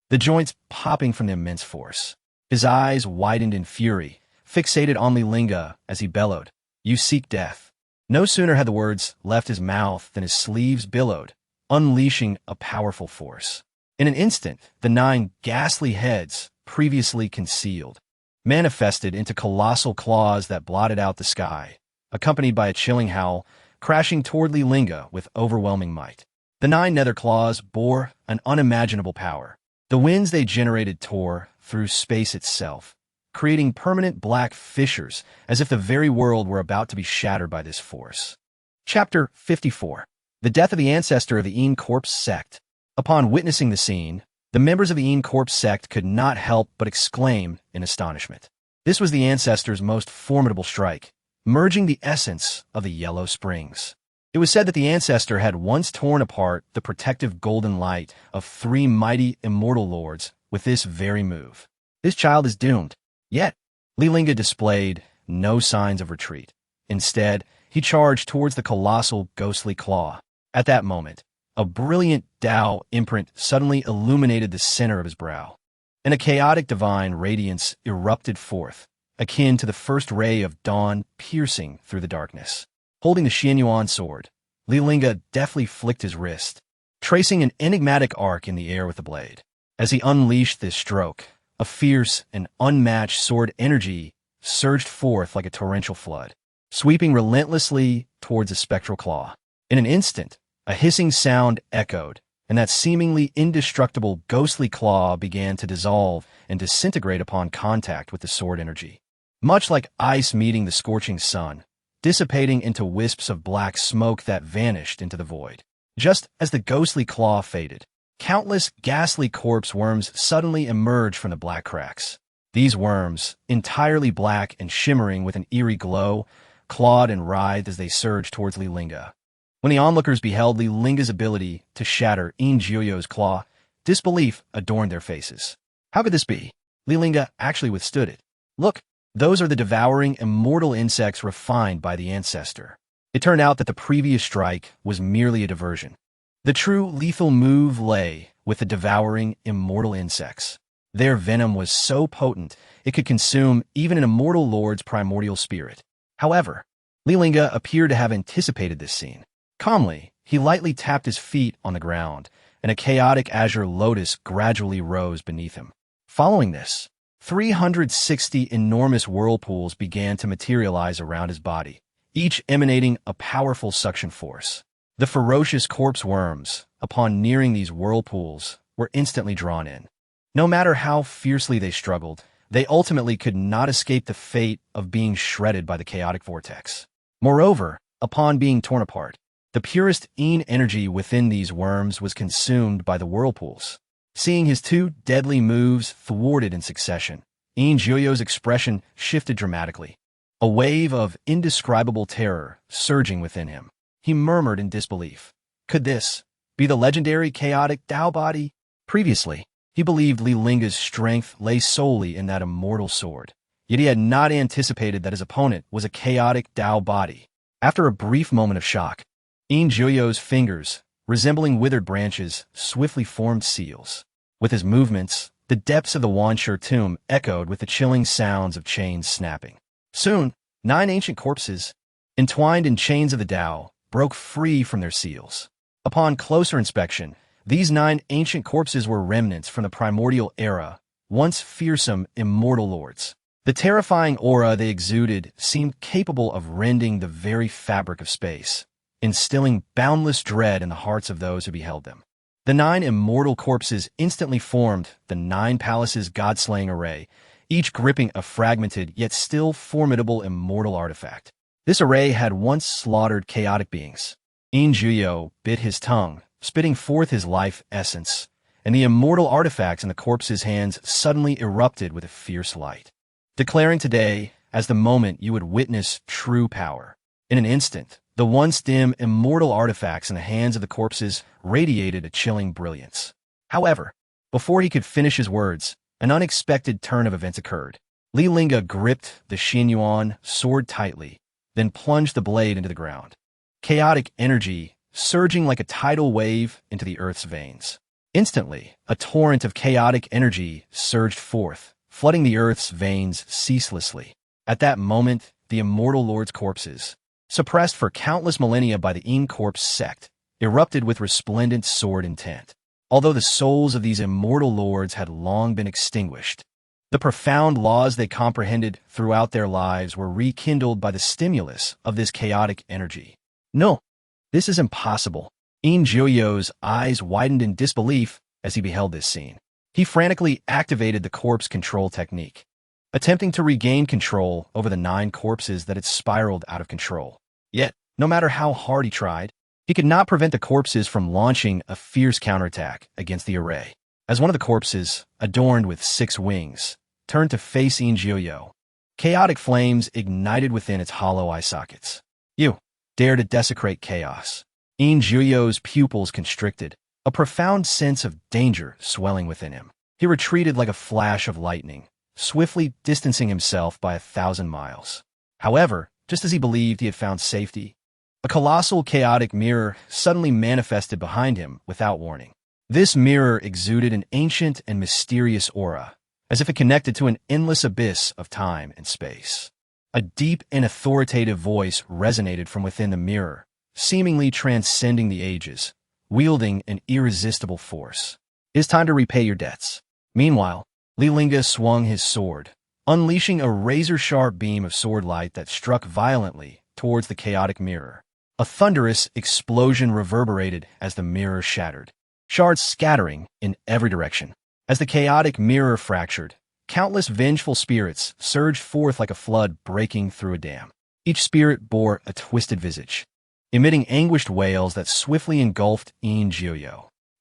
the joints popping from the immense force. His eyes widened in fury, fixated on Li Lingge as he bellowed, "You seek death." No sooner had the words left his mouth than his sleeves billowed, unleashing a powerful force. In an instant, the 9 ghastly heads, previously concealed, manifested into colossal claws that blotted out the sky, accompanied by a chilling howl, crashing toward Li Lingge with overwhelming might. The 9 nether claws bore an unimaginable power. The winds they generated tore through space itself, creating permanent black fissures as if the very world were about to be shattered by this force. Chapter 54. The Death of the Ancestor of the Eon Corpse Sect. Upon witnessing the scene, the members of the Eon Corpse Sect could not help but exclaim in astonishment. This was the Ancestor's most formidable strike, merging the essence of the Yellow Springs. It was said that the Ancestor had once torn apart the protective golden light of 3 mighty immortal lords with this very move. This child is doomed. Yet, Li Lingge displayed no signs of retreat. Instead, he charged towards the colossal ghostly claw. At that moment, a brilliant Tao imprint suddenly illuminated the center of his brow, and a chaotic divine radiance erupted forth, akin to the first ray of dawn piercing through the darkness. Holding the Xianyuan sword, Li Lingge deftly flicked his wrist, tracing an enigmatic arc in the air with the blade. As he unleashed this stroke, a fierce and unmatched sword energy surged forth like a torrential flood, sweeping relentlessly towards the spectral claw. In an instant, a hissing sound echoed, and that seemingly indestructible ghostly claw began to dissolve and disintegrate upon contact with the sword energy. Much like ice meeting the scorching sun, dissipating into wisps of black smoke that vanished into the void. Just as the ghostly claw faded, countless ghastly corpse worms suddenly emerged from the black cracks. These worms, entirely black and shimmering with an eerie glow, clawed and writhed as they surged towards Li Lingge. When the onlookers beheld Li Linge's ability to shatter Eons' claw, disbelief adorned their faces. How could this be? Li Lingge actually withstood it. Look, those are the devouring, immortal insects refined by the Ancestor. It turned out that the previous strike was merely a diversion. The true lethal move lay with the devouring, immortal insects. Their venom was so potent it could consume even an immortal lord's primordial spirit. However, Li Lingge appeared to have anticipated this scene. Calmly, he lightly tapped his feet on the ground, and a chaotic azure lotus gradually rose beneath him. Following this, 360 enormous whirlpools began to materialize around his body, each emanating a powerful suction force. The ferocious corpse worms, upon nearing these whirlpools, were instantly drawn in. No matter how fiercely they struggled, they ultimately could not escape the fate of being shredded by the chaotic vortex. Moreover, upon being torn apart, the purest Eon energy within these worms was consumed by the whirlpools. Seeing his two deadly moves thwarted in succession, Eon's expression shifted dramatically. A wave of indescribable terror surging within him. He murmured in disbelief. Could this be the legendary chaotic Tao body? Previously, he believed Li Lingge's strength lay solely in that immortal sword. Yet he had not anticipated that his opponent was a chaotic Tao body. After a brief moment of shock, Eon's fingers, resembling withered branches, swiftly formed seals. With his movements, the depths of the Wansher tomb echoed with the chilling sounds of chains snapping. Soon, 9 ancient corpses, entwined in chains of the Tao, broke free from their seals. Upon closer inspection, these 9 ancient corpses were remnants from the primordial era, once fearsome immortal lords. The terrifying aura they exuded seemed capable of rending the very fabric of space, instilling boundless dread in the hearts of those who beheld them. The 9 immortal corpses instantly formed the 9 palaces' god-slaying array, each gripping a fragmented yet still formidable immortal artifact. This array had once slaughtered chaotic beings. Eon bit his tongue, spitting forth his life essence, and the immortal artifacts in the corpses' hands suddenly erupted with a fierce light, declaring today as the moment you would witness true power. In an instant, the once dim immortal artifacts in the hands of the corpses radiated a chilling brilliance. However, before he could finish his words, an unexpected turn of events occurred. Li Lingge gripped the Xinyuan sword tightly, then plunged the blade into the ground. Chaotic energy surging like a tidal wave into the earth's veins. Instantly, a torrent of chaotic energy surged forth, flooding the earth's veins ceaselessly. At that moment, the immortal lord's corpses, suppressed for countless millennia by the Eon corpse sect, erupted with resplendent sword intent. Although the souls of these immortal lords had long been extinguished, the profound laws they comprehended throughout their lives were rekindled by the stimulus of this chaotic energy. No, this is impossible. Eon's eyes widened in disbelief as he beheld this scene. He frantically activated the corpse control technique, attempting to regain control over the 9 corpses that had spiraled out of control. Yet, no matter how hard he tried, he could not prevent the corpses from launching a fierce counterattack against the array. As one of the corpses, adorned with 6 wings, turned to face Eon, chaotic flames ignited within its hollow eye sockets. You dare to desecrate chaos. Eon's pupils constricted, a profound sense of danger swelling within him. He retreated like a flash of lightning, swiftly distancing himself by 1,000 miles. However, just as he believed he had found safety, a colossal chaotic mirror suddenly manifested behind him without warning. This mirror exuded an ancient and mysterious aura, as if it connected to an endless abyss of time and space. A deep and authoritative voice resonated from within the mirror, seemingly transcending the ages, wielding an irresistible force. It is time to repay your debts. Meanwhile, Li Lingge swung his sword, unleashing a razor-sharp beam of sword light that struck violently towards the chaotic mirror. A thunderous explosion reverberated as the mirror shattered, shards scattering in every direction. As the chaotic mirror fractured, countless vengeful spirits surged forth like a flood breaking through a dam. Each spirit bore a twisted visage, emitting anguished wails that swiftly engulfed Eon.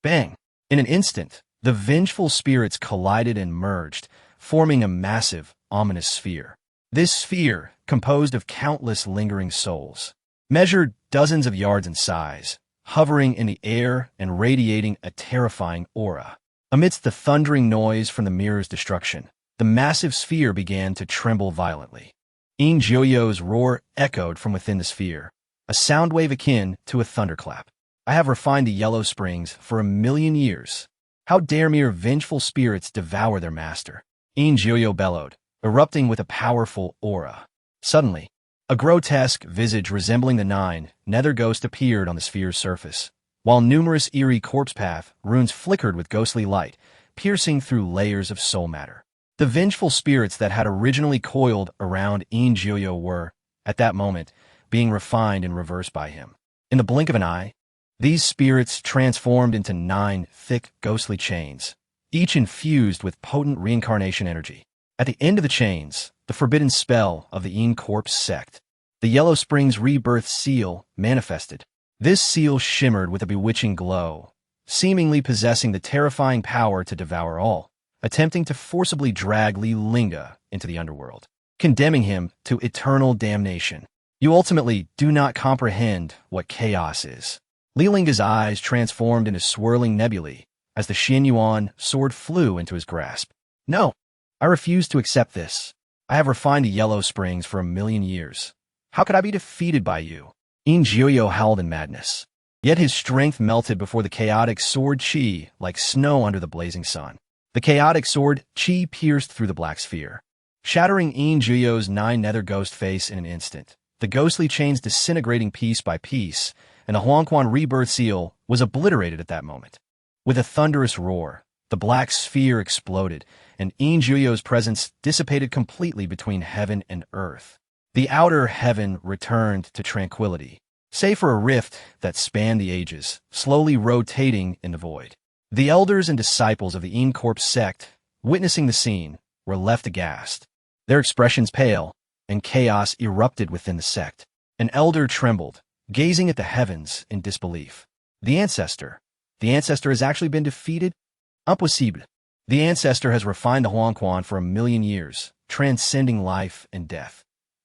Bang! In an instant, the vengeful spirits collided and merged, forming a massive, ominous sphere. This sphere, composed of countless lingering souls, measured dozens of yards in size, hovering in the air and radiating a terrifying aura. Amidst the thundering noise from the mirror's destruction, the massive sphere began to tremble violently. Ingyoyo's roar echoed from within the sphere, a sound wave akin to a thunderclap. I have refined the yellow springs for 1,000,000 years. How dare mere vengeful spirits devour their master? Ingyoyo bellowed, erupting with a powerful aura. Suddenly, a grotesque visage resembling the Nine Nether Ghost appeared on the sphere's surface, while numerous eerie corpse path runes flickered with ghostly light, piercing through layers of soul matter. The vengeful spirits that had originally coiled around Ingyoyo were, at that moment, being refined and reversed by him. In the blink of an eye, these spirits transformed into 9 thick, ghostly chains, each infused with potent reincarnation energy. At the end of the chains, the forbidden spell of the Corpse sect, the Yellow Springs rebirth seal, manifested. This seal shimmered with a bewitching glow, seemingly possessing the terrifying power to devour all, attempting to forcibly drag Li Lingge into the underworld, condemning him to eternal damnation. You ultimately do not comprehend what chaos is. Li Lingge's eyes transformed into swirling nebulae as the Xianyuan sword flew into his grasp. No, I refuse to accept this. I have refined the Yellow Springs for 1,000,000 years. How could I be defeated by you? Ingyoyo howled in madness. Yet his strength melted before the chaotic sword chi like snow under the blazing sun. The chaotic sword chi pierced through the black sphere, shattering Ingyoyo's 9 nether ghost face in an instant. The ghostly chains disintegrating piece by piece, and the Huangquan rebirth seal was obliterated at that moment. With a thunderous roar, the black sphere exploded, and Ingyoyo's presence dissipated completely between heaven and earth. The outer heaven returned to tranquility, save for a rift that spanned the ages, slowly rotating in the void. The elders and disciples of the Corpse sect, witnessing the scene, were left aghast, their expressions pale, and chaos erupted within the sect. An elder trembled, gazing at the heavens in disbelief. The Ancestor has actually been defeated? Impossible. The Ancestor has refined the Huangquan for 1,000,000 years, transcending life and death.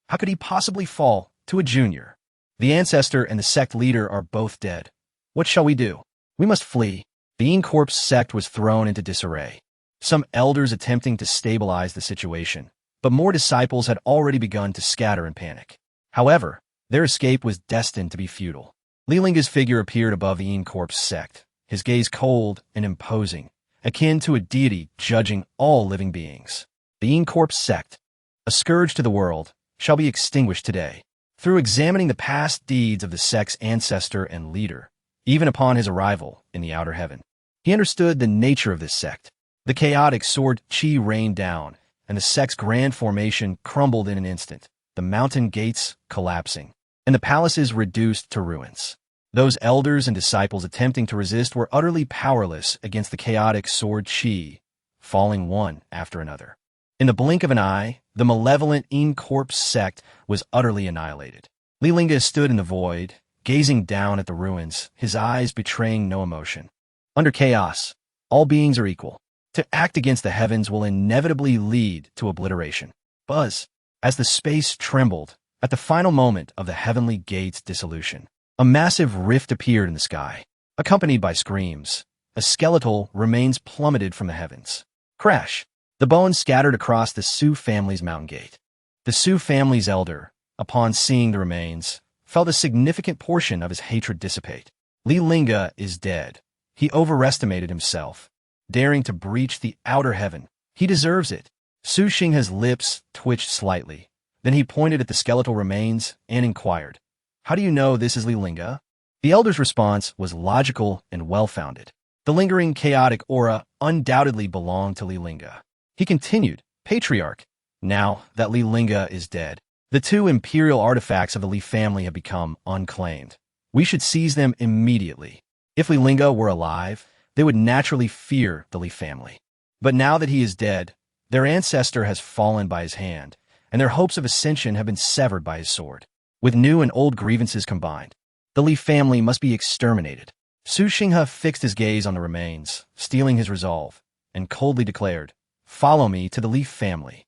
How could he possibly fall to a junior? The Ancestor and the sect leader are both dead. What shall we do? We must flee. The Corpse sect was thrown into disarray, some elders attempting to stabilize the situation, but more disciples had already begun to scatter in panic. However, their escape was destined to be futile. Li Lingge's figure appeared above the Corpse sect, his gaze cold and imposing, akin to a deity judging all living beings. The Corpse sect, a scourge to the world, shall be extinguished today. Through examining the past deeds of the sect's ancestor and leader, even upon his arrival in the outer heaven, he understood the nature of this sect. The chaotic sword chi rained down, and the sect's grand formation crumbled in an instant, the mountain gates collapsing, and the palaces reduced to ruins. Those elders and disciples attempting to resist were utterly powerless against the chaotic sword chi, falling one after another. In the blink of an eye, the malevolent Corpse sect was utterly annihilated. Li Lingge stood in the void, gazing down at the ruins, his eyes betraying no emotion. Under chaos, all beings are equal. To act against the heavens will inevitably lead to obliteration. Buzz, as the space trembled, at the final moment of the heavenly gate's dissolution, a massive rift appeared in the sky, accompanied by screams. A skeletal remains plummeted from the heavens. Crash! The bones scattered across the Su family's mountain gate. The Su family's elder, upon seeing the remains, felt a significant portion of his hatred dissipate. Li Lingge is dead. He overestimated himself, daring to breach the outer heaven. He deserves it. Su Xinghe's lips twitched slightly. Then he pointed at the skeletal remains and inquired, "How do you know this is Li Lingge?" The elder's response was logical and well-founded. The lingering chaotic aura undoubtedly belonged to Li Lingge. He continued, "Patriarch, now that Li Lingge is dead, the 2 imperial artifacts of the Li family have become unclaimed. We should seize them immediately. If Li Lingge were alive, they would naturally fear the Li family. But now that he is dead, their ancestor has fallen by his hand, and their hopes of ascension have been severed by his sword. With new and old grievances combined, the Li family must be exterminated." Su Xinghe fixed his gaze on the remains, steeling his resolve, and coldly declared, follow me to the Leaf family.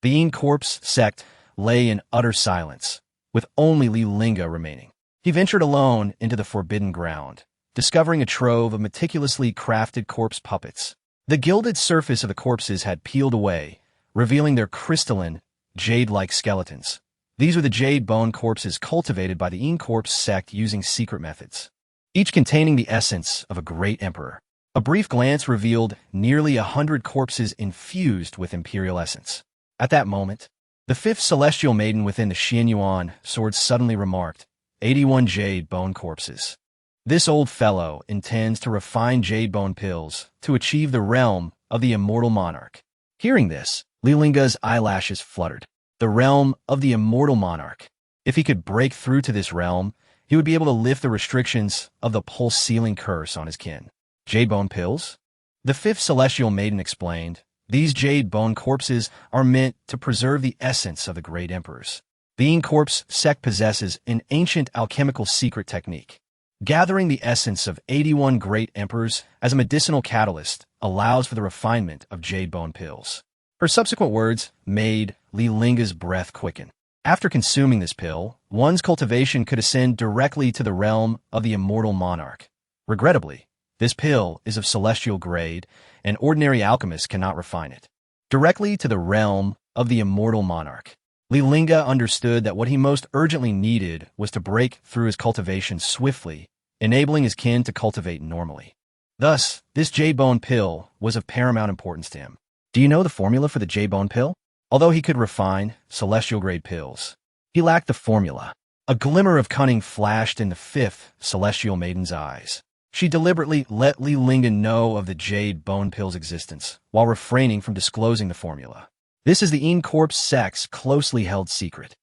The Eon sect lay in utter silence, with only Li Lingge remaining. He ventured alone into the forbidden ground, discovering a trove of meticulously crafted corpse puppets. The gilded surface of the corpses had peeled away, revealing their crystalline, jade-like skeletons. These were the jade bone corpses cultivated by the Eon sect using secret methods, each containing the essence of a great emperor. A brief glance revealed nearly 100 corpses infused with Imperial essence. At that moment, the fifth celestial maiden within the Xianyuan sword suddenly remarked, 81 jade bone corpses. This old fellow intends to refine jade bone pills to achieve the realm of the immortal monarch. Hearing this, Li Lingge's eyelashes fluttered. The realm of the immortal monarch. If he could break through to this realm, he would be able to lift the restrictions of the pulse-sealing curse on his kin. Jade bone pills? The fifth celestial maiden explained, these jade bone corpses are meant to preserve the essence of the great emperors. The Eon sect possesses an ancient alchemical secret technique. Gathering the essence of 81 great emperors as a medicinal catalyst allows for the refinement of jade bone pills. Her subsequent words made Li Lingge's breath quicken. After consuming this pill, one's cultivation could ascend directly to the realm of the immortal monarch. Regrettably, this pill is of celestial grade, and ordinary alchemists cannot refine it. Directly to the realm of the immortal monarch. Li Lingge understood that what he most urgently needed was to break through his cultivation swiftly, enabling his kin to cultivate normally. Thus, this jade bone pill was of paramount importance to him. Do you know the formula for the jade bone pill? Although he could refine celestial-grade pills, he lacked the formula. A glimmer of cunning flashed in the fifth celestial maiden's eyes. She deliberately let Li Lingge know of the jade bone pill's existence, while refraining from disclosing the formula. This is the Eon sect's closely held secret.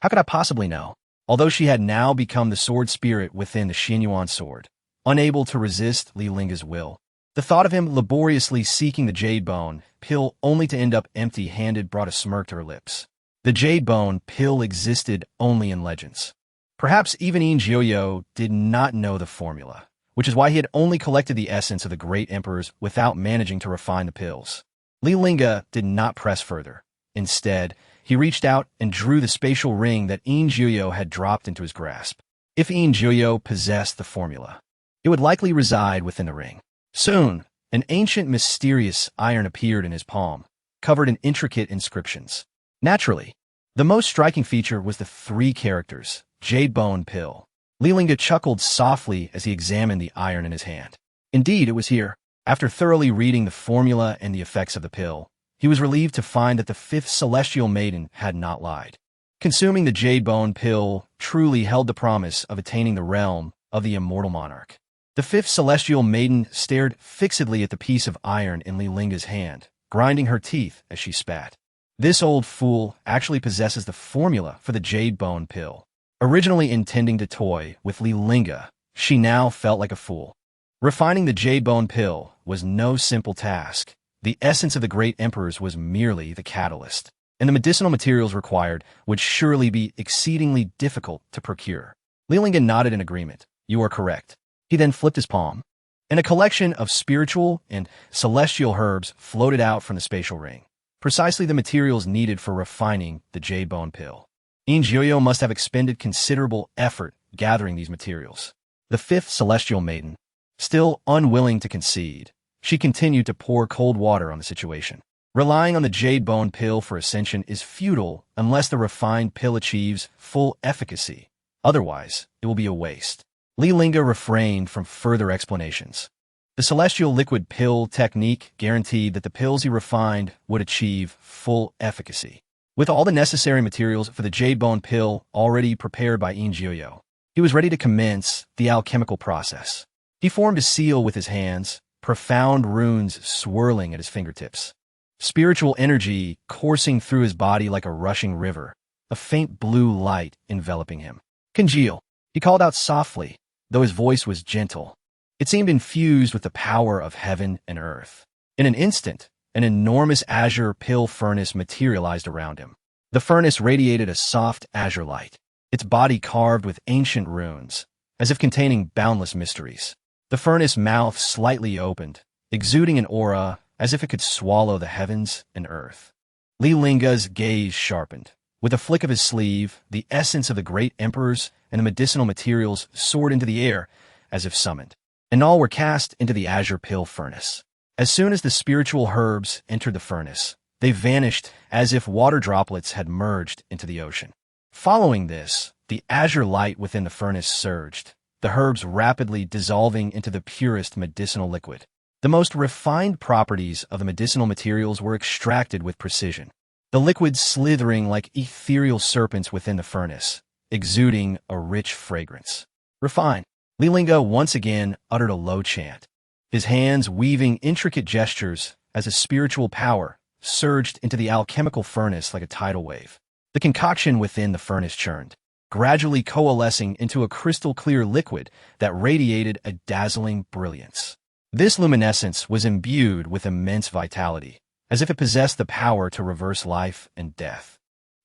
How could I possibly know? Although she had now become the sword spirit within the Xianyuan sword, unable to resist Li Lingge's will. The thought of him laboriously seeking the jade bone pill only to end up empty-handed brought a smirk to her lips. The jade bone pill existed only in legends. Perhaps even Eon did not know the formula, which is why he had only collected the essence of the great emperors without managing to refine the pills. Li Lingge did not press further. Instead, he reached out and drew the spatial ring that Eon had dropped into his grasp. If Eon possessed the formula, it would likely reside within the ring. Soon, an ancient mysterious iron appeared in his palm, covered in intricate inscriptions. Naturally, the most striking feature was the 3 characters, Jade Bone Pill. Li Lingge chuckled softly as he examined the iron in his hand. Indeed, it was here. After thoroughly reading the formula and the effects of the pill, he was relieved to find that the fifth celestial maiden had not lied. Consuming the Jade Bone Pill truly held the promise of attaining the realm of the immortal monarch. The fifth celestial maiden stared fixedly at the piece of iron in Li Lingge's hand, grinding her teeth as she spat. This old fool actually possesses the formula for the Jade Bone Pill. Originally intending to toy with Li Lingge, she now felt like a fool. Refining the Jade Bone Pill was no simple task. The essence of the great emperors was merely the catalyst, and the medicinal materials required would surely be exceedingly difficult to procure. Li Lingge nodded in agreement. You are correct. He then flipped his palm, and a collection of spiritual and celestial herbs floated out from the spatial ring, precisely the materials needed for refining the Jade Bone Pill. Eon must have expended considerable effort gathering these materials. The fifth celestial maiden, still unwilling to concede, she continued to pour cold water on the situation. Relying on the Jade Bone Pill for ascension is futile unless the refined pill achieves full efficacy. Otherwise, it will be a waste. Li Lingge refrained from further explanations. The celestial liquid pill technique guaranteed that the pills he refined would achieve full efficacy. With all the necessary materials for the Jade Bone Pill already prepared by Eon, he was ready to commence the alchemical process. He formed a seal with his hands, profound runes swirling at his fingertips. Spiritual energy coursing through his body like a rushing river, a faint blue light enveloping him. Congeal, he called out softly, though his voice was gentle. It seemed infused with the power of heaven and earth. In an instant, an enormous azure pill furnace materialized around him. The furnace radiated a soft azure light, its body carved with ancient runes, as if containing boundless mysteries. The furnace mouth slightly opened, exuding an aura as if it could swallow the heavens and earth. Li Lingge's gaze sharpened. With a flick of his sleeve, the essence of the great emperors and the medicinal materials soared into the air as if summoned, and all were cast into the azure pill furnace. As soon as the spiritual herbs entered the furnace, they vanished as if water droplets had merged into the ocean. Following this, the azure light within the furnace surged, the herbs rapidly dissolving into the purest medicinal liquid. The most refined properties of the medicinal materials were extracted with precision, the liquids slithering like ethereal serpents within the furnace, exuding a rich fragrance. Refined. Li Lingge once again uttered a low chant, his hands weaving intricate gestures as a spiritual power surged into the alchemical furnace like a tidal wave. The concoction within the furnace churned, gradually coalescing into a crystal-clear liquid that radiated a dazzling brilliance. This luminescence was imbued with immense vitality, as if it possessed the power to reverse life and death,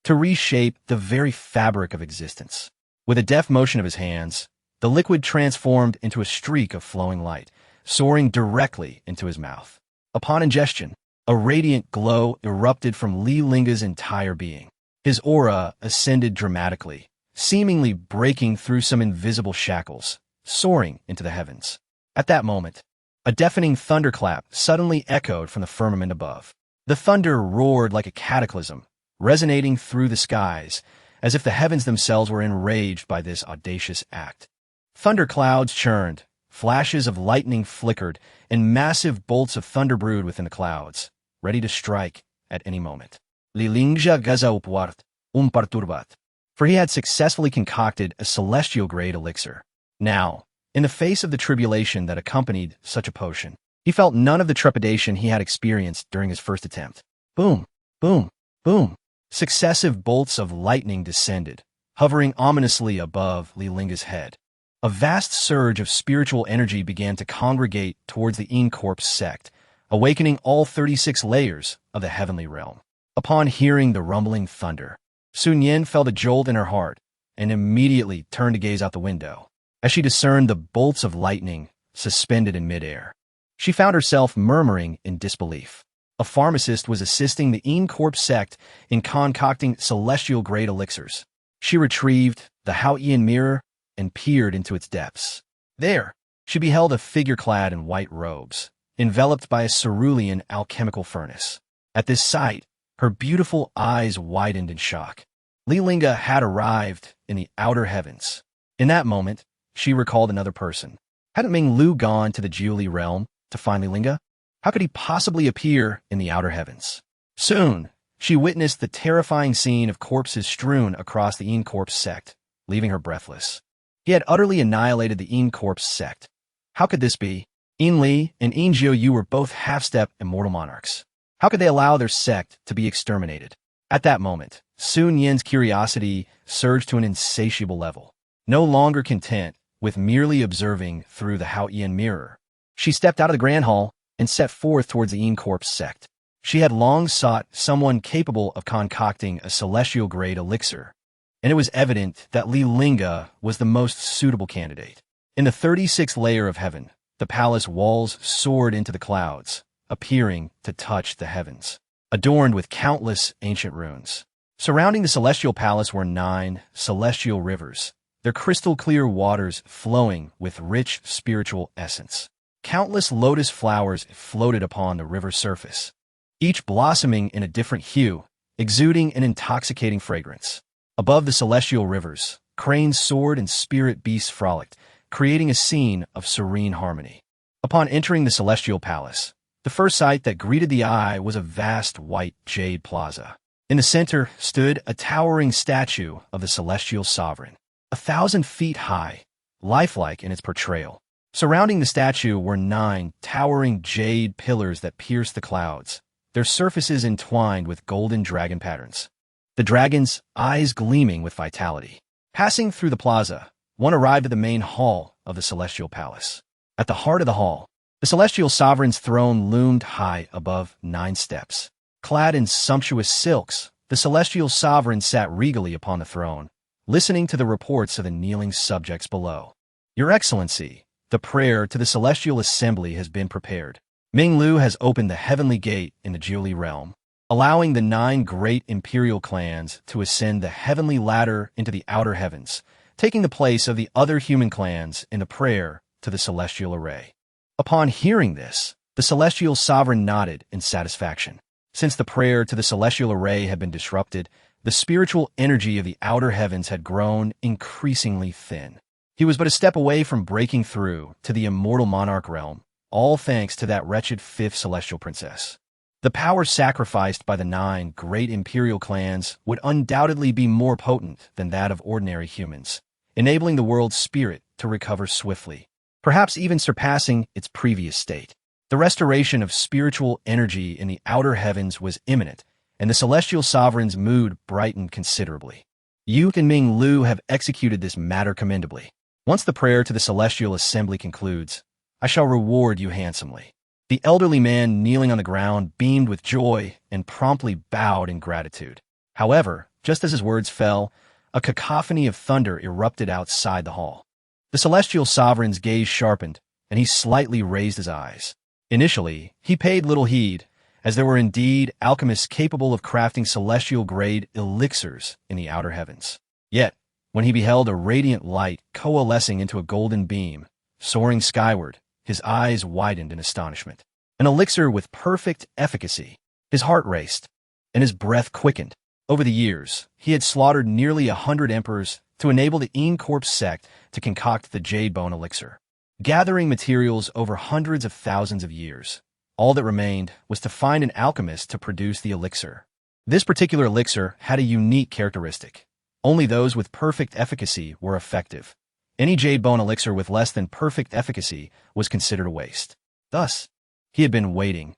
to reshape the very fabric of existence. With a deft motion of his hands, the liquid transformed into a streak of flowing light, soaring directly into his mouth. Upon ingestion, a radiant glow erupted from Li Lingge's entire being. His aura ascended dramatically, seemingly breaking through some invisible shackles, soaring into the heavens. At that moment, a deafening thunderclap suddenly echoed from the firmament above. The thunder roared like a cataclysm, resonating through the skies, as if the heavens themselves were enraged by this audacious act. Thunder clouds churned, flashes of lightning flickered, and massive bolts of thunder brewed within the clouds, ready to strike at any moment. Li Lingge gaza upward, perturbat. For he had successfully concocted a celestial-grade elixir. Now, in the face of the tribulation that accompanied such a potion, he felt none of the trepidation he had experienced during his first attempt. Boom, boom, boom. Successive bolts of lightning descended, hovering ominously above Li Lingge's head. A vast surge of spiritual energy began to congregate towards the Eons sect, awakening all 36 layers of the heavenly realm. Upon hearing the rumbling thunder, Sun Yin felt a jolt in her heart and immediately turned to gaze out the window. As she discerned the bolts of lightning suspended in midair, she found herself murmuring in disbelief. A pharmacist was assisting the Eons sect in concocting celestial-grade elixirs. She retrieved the Haotian mirror and peered into its depths. There, she beheld a figure clad in white robes, enveloped by a cerulean alchemical furnace. At this sight, her beautiful eyes widened in shock. Li Lingge had arrived in the outer heavens. In that moment, she recalled another person. Hadn't Ming Lu gone to the Jiuli realm to find Li Lingge? How could he possibly appear in the outer heavens? Soon, she witnessed the terrifying scene of corpses strewn across the Eons sect, leaving her breathless. He had utterly annihilated the Eons sect. How could this be? Yin Li and Yin Jiu Yu were both half-step immortal monarchs. How could they allow their sect to be exterminated? At that moment, Sun Yin's curiosity surged to an insatiable level. No longer content with merely observing through the Haotian mirror, she stepped out of the Grand Hall and set forth towards the Eons sect. She had long sought someone capable of concocting a celestial-grade elixir, and it was evident that Li Lingge was the most suitable candidate. In the 36th layer of heaven, the palace walls soared into the clouds, appearing to touch the heavens, adorned with countless ancient runes. Surrounding the celestial palace were 9 celestial rivers, their crystal-clear waters flowing with rich spiritual essence. Countless lotus flowers floated upon the river's surface, each blossoming in a different hue, exuding an intoxicating fragrance. Above the celestial rivers, cranes soared and spirit beasts frolicked, creating a scene of serene harmony. Upon entering the celestial palace, the first sight that greeted the eye was a vast white jade plaza. In the center stood a towering statue of the celestial sovereign, 1,000 feet high, lifelike in its portrayal. Surrounding the statue were 9 towering jade pillars that pierced the clouds, their surfaces entwined with golden dragon patterns. The dragon's eyes gleaming with vitality. Passing through the plaza, one arrived at the main hall of the celestial palace. At the heart of the hall, the celestial sovereign's throne loomed high above 9 steps. Clad in sumptuous silks, the celestial sovereign sat regally upon the throne, listening to the reports of the kneeling subjects below. Your Excellency, the prayer to the celestial assembly has been prepared. Ming Lu has opened the heavenly gate in the Jiuli realm, allowing the 9 great imperial clans to ascend the heavenly ladder into the outer heavens, taking the place of the other human clans in the prayer to the celestial array. Upon hearing this, the celestial sovereign nodded in satisfaction. Since the prayer to the celestial array had been disrupted, the spiritual energy of the outer heavens had grown increasingly thin. He was but a step away from breaking through to the immortal monarch realm, all thanks to that wretched 5th celestial princess. The power sacrificed by the 9 great imperial clans would undoubtedly be more potent than that of ordinary humans, enabling the world's spirit to recover swiftly, perhaps even surpassing its previous state. The restoration of spiritual energy in the outer heavens was imminent, and the celestial sovereign's mood brightened considerably. You and Ming Lu have executed this matter commendably. Once the prayer to the celestial assembly concludes, I shall reward you handsomely. The elderly man kneeling on the ground beamed with joy and promptly bowed in gratitude. However, just as his words fell, a cacophony of thunder erupted outside the hall. The celestial sovereign's gaze sharpened, and he slightly raised his eyes. Initially, he paid little heed, as there were indeed alchemists capable of crafting celestial-grade elixirs in the outer heavens. Yet, when he beheld a radiant light coalescing into a golden beam, soaring skyward, his eyes widened in astonishment. An elixir with perfect efficacy. His heart raced, and his breath quickened. Over the years, he had slaughtered nearly 100 emperors to enable the Eons sect to concoct the Jade Bone elixir. Gathering materials over hundreds of thousands of years, all that remained was to find an alchemist to produce the elixir. This particular elixir had a unique characteristic. Only those with perfect efficacy were effective. Any Jade Bone elixir with less than perfect efficacy was considered a waste. Thus, he had been waiting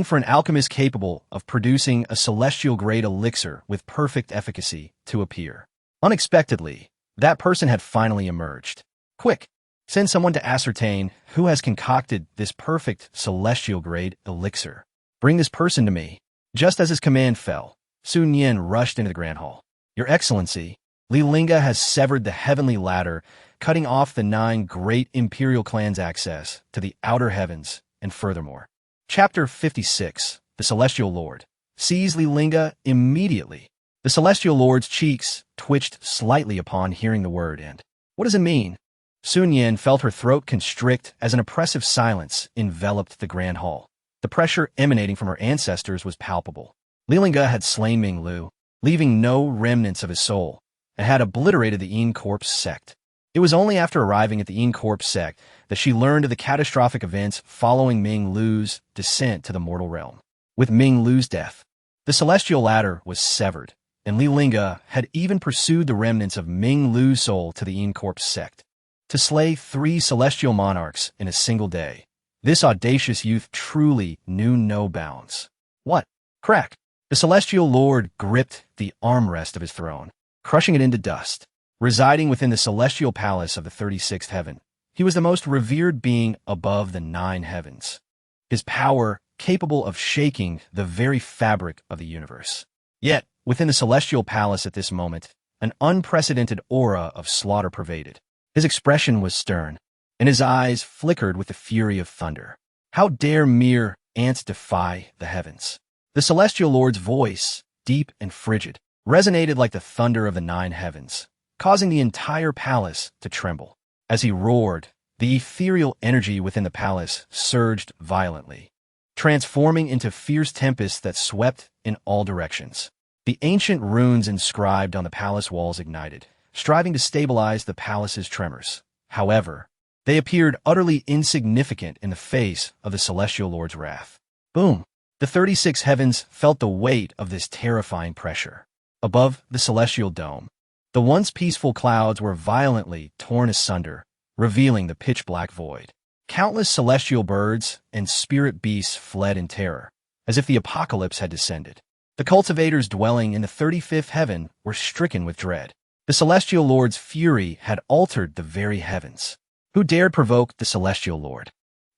for an alchemist capable of producing a celestial-grade elixir with perfect efficacy to appear. Unexpectedly, that person had finally emerged. Quick, send someone to ascertain who has concocted this perfect celestial-grade elixir. Bring this person to me. Just as his command fell, Sun Yin rushed into the Grand Hall. Your Excellency, Li Lingge has severed the heavenly ladder, cutting off the 9 great imperial clans' access to the outer heavens, and furthermore. Chapter 56, The Celestial Lord. Seized Li Lingge immediately. The Celestial Lord's cheeks twitched slightly upon hearing the word, and what does it mean? Sun Yin felt her throat constrict as an oppressive silence enveloped the Grand Hall. The pressure emanating from her ancestors was palpable. Li Lingge had slain Ming Lu, leaving no remnants of his soul, and had obliterated the Eons sect. It was only after arriving at the Eons sect that she learned of the catastrophic events following Ming Lu's descent to the mortal realm. With Ming Lu's death, the celestial ladder was severed, and Li Lingge had even pursued the remnants of Ming Lu's soul to the Eons sect. To slay 3 celestial monarchs in a single day, this audacious youth truly knew no bounds. What? Crack! The celestial lord gripped the armrest of his throne, crushing it into dust. Residing within the celestial palace of the 36th heaven, he was the most revered being above the 9 heavens. His power capable of shaking the very fabric of the universe. Yet, within the celestial palace at this moment, an unprecedented aura of slaughter pervaded. His expression was stern, and his eyes flickered with the fury of thunder. How dare mere ants defy the heavens? The celestial lord's voice, deep and frigid, resonated like the thunder of the 9 heavens, causing the entire palace to tremble. As he roared, the ethereal energy within the palace surged violently, transforming into fierce tempests that swept in all directions. The ancient runes inscribed on the palace walls ignited, striving to stabilize the palace's tremors. However, they appeared utterly insignificant in the face of the celestial lord's wrath. Boom! The 36 heavens felt the weight of this terrifying pressure. Above the celestial dome, the once peaceful clouds were violently torn asunder, revealing the pitch-black void. Countless celestial birds and spirit beasts fled in terror, as if the apocalypse had descended. The cultivators dwelling in the 35th heaven were stricken with dread. The celestial lord's fury had altered the very heavens. Who dared provoke the celestial lord?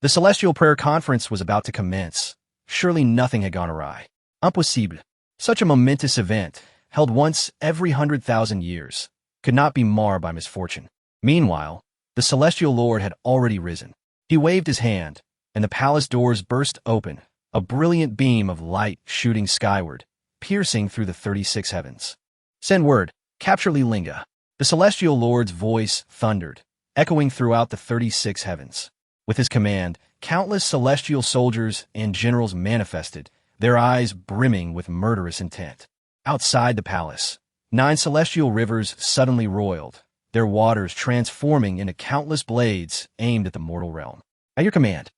The celestial prayer conference was about to commence. Surely nothing had gone awry. Impossible. Such a momentous event, held once every 100,000 years, could not be marred by misfortune. Meanwhile, the celestial lord had already risen. He waved his hand, and the palace doors burst open, a brilliant beam of light shooting skyward, piercing through the 36 heavens. Send word, capture Li Lingge. The celestial lord's voice thundered, echoing throughout the 36 heavens. With his command, countless celestial soldiers and generals manifested, their eyes brimming with murderous intent. Outside the palace, 9 celestial rivers suddenly roiled, their waters transforming into countless blades aimed at the mortal realm. At your command.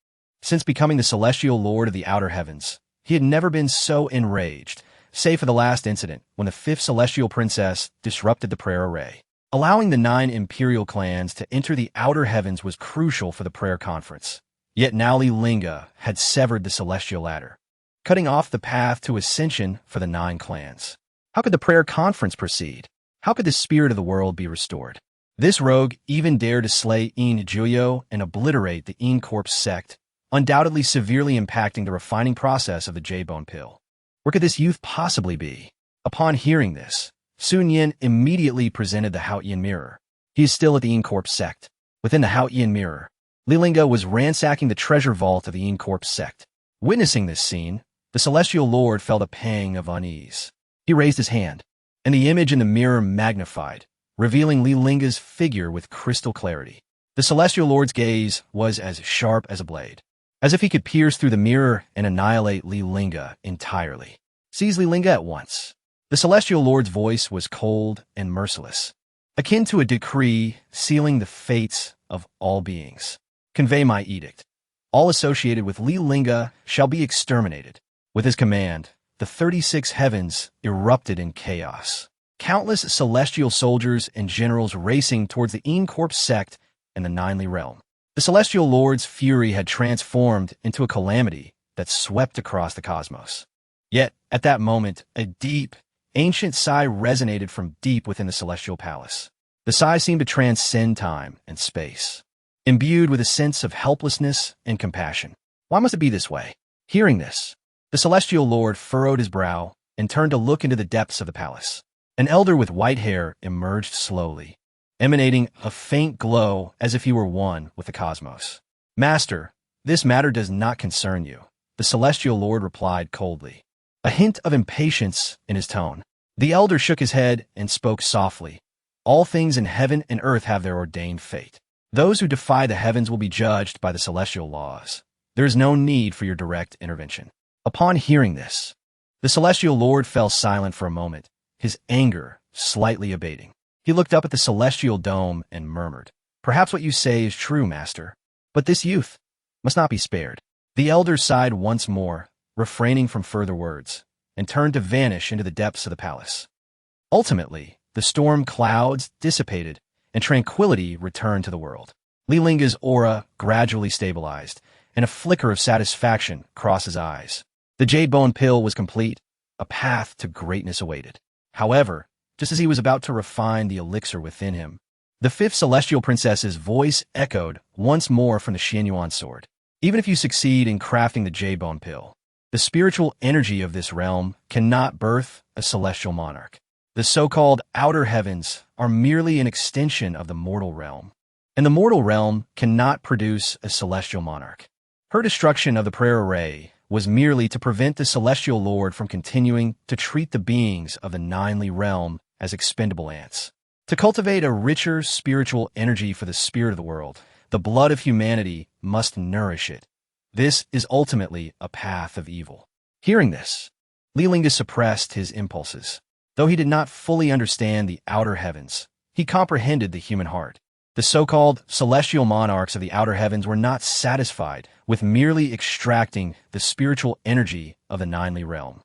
Since becoming the celestial lord of the outer heavens, he had never been so enraged, save for the last incident when the 5th celestial princess disrupted the prayer array. Allowing the 9 imperial clans to enter the outer heavens was crucial for the prayer conference. Yet now Li Lingge had severed the celestial ladder, cutting off the path to ascension for the 9 clans. How could the prayer conference proceed? How could the spirit of the world be restored? This rogue even dared to slay Juyo and obliterate the Corp sect, undoubtedly severely impacting the refining process of the J-bone pill. Where could this youth possibly be? Upon hearing this, Sun Yin immediately presented the Haotian mirror. He is still at the Corp sect. Within the Haotian mirror, Li Lingge was ransacking the treasure vault of the Corp sect. Witnessing this scene, the celestial lord felt a pang of unease. He raised his hand, and the image in the mirror magnified, revealing Li Lingge's figure with crystal clarity. The celestial lord's gaze was as sharp as a blade, as if he could pierce through the mirror and annihilate Li Lingge entirely. Seize Li Lingge at once. The celestial lord's voice was cold and merciless, akin to a decree sealing the fates of all beings. Convey my edict. All associated with Li Lingge shall be exterminated. With his command, the 36 heavens erupted in chaos. Countless celestial soldiers and generals racing towards the Corp sect and the Ninely realm. The celestial lord's fury had transformed into a calamity that swept across the cosmos. Yet, at that moment, a deep, ancient sigh resonated from deep within the celestial palace. The sigh seemed to transcend time and space, imbued with a sense of helplessness and compassion. Why must it be this way? Hearing this, the celestial lord furrowed his brow and turned to look into the depths of the palace. An elder with white hair emerged slowly, emanating a faint glow as if he were one with the cosmos. Master, this matter does not concern you, the celestial lord replied coldly, a hint of impatience in his tone. The elder shook his head and spoke softly. All things in heaven and earth have their ordained fate. Those who defy the heavens will be judged by the celestial laws. There is no need for your direct intervention. Upon hearing this, the celestial lord fell silent for a moment, his anger slightly abating. He looked up at the celestial dome and murmured, "Perhaps what you say is true, master, but this youth must not be spared." The elder sighed once more, refraining from further words, and turned to vanish into the depths of the palace. Ultimately, the storm clouds dissipated, and tranquility returned to the world. Li Lingge's aura gradually stabilized, and a flicker of satisfaction crossed his eyes. The J-bone pill was complete, a path to greatness awaited. However, just as he was about to refine the elixir within him, the 5th celestial princess's voice echoed once more from the Xianyuan sword. Even if you succeed in crafting the J-bone pill, the spiritual energy of this realm cannot birth a celestial monarch. The so-called outer heavens are merely an extension of the mortal realm, and the mortal realm cannot produce a celestial monarch. Her destruction of the prayer array was merely to prevent the celestial lord from continuing to treat the beings of the Ninely realm as expendable ants. To cultivate a richer spiritual energy for the spirit of the world, the blood of humanity must nourish it. This is ultimately a path of evil. Hearing this, Li Lingge suppressed his impulses. Though he did not fully understand the outer heavens, he comprehended the human heart. The so-called celestial monarchs of the outer heavens were not satisfied with merely extracting the spiritual energy of the Ninely realm.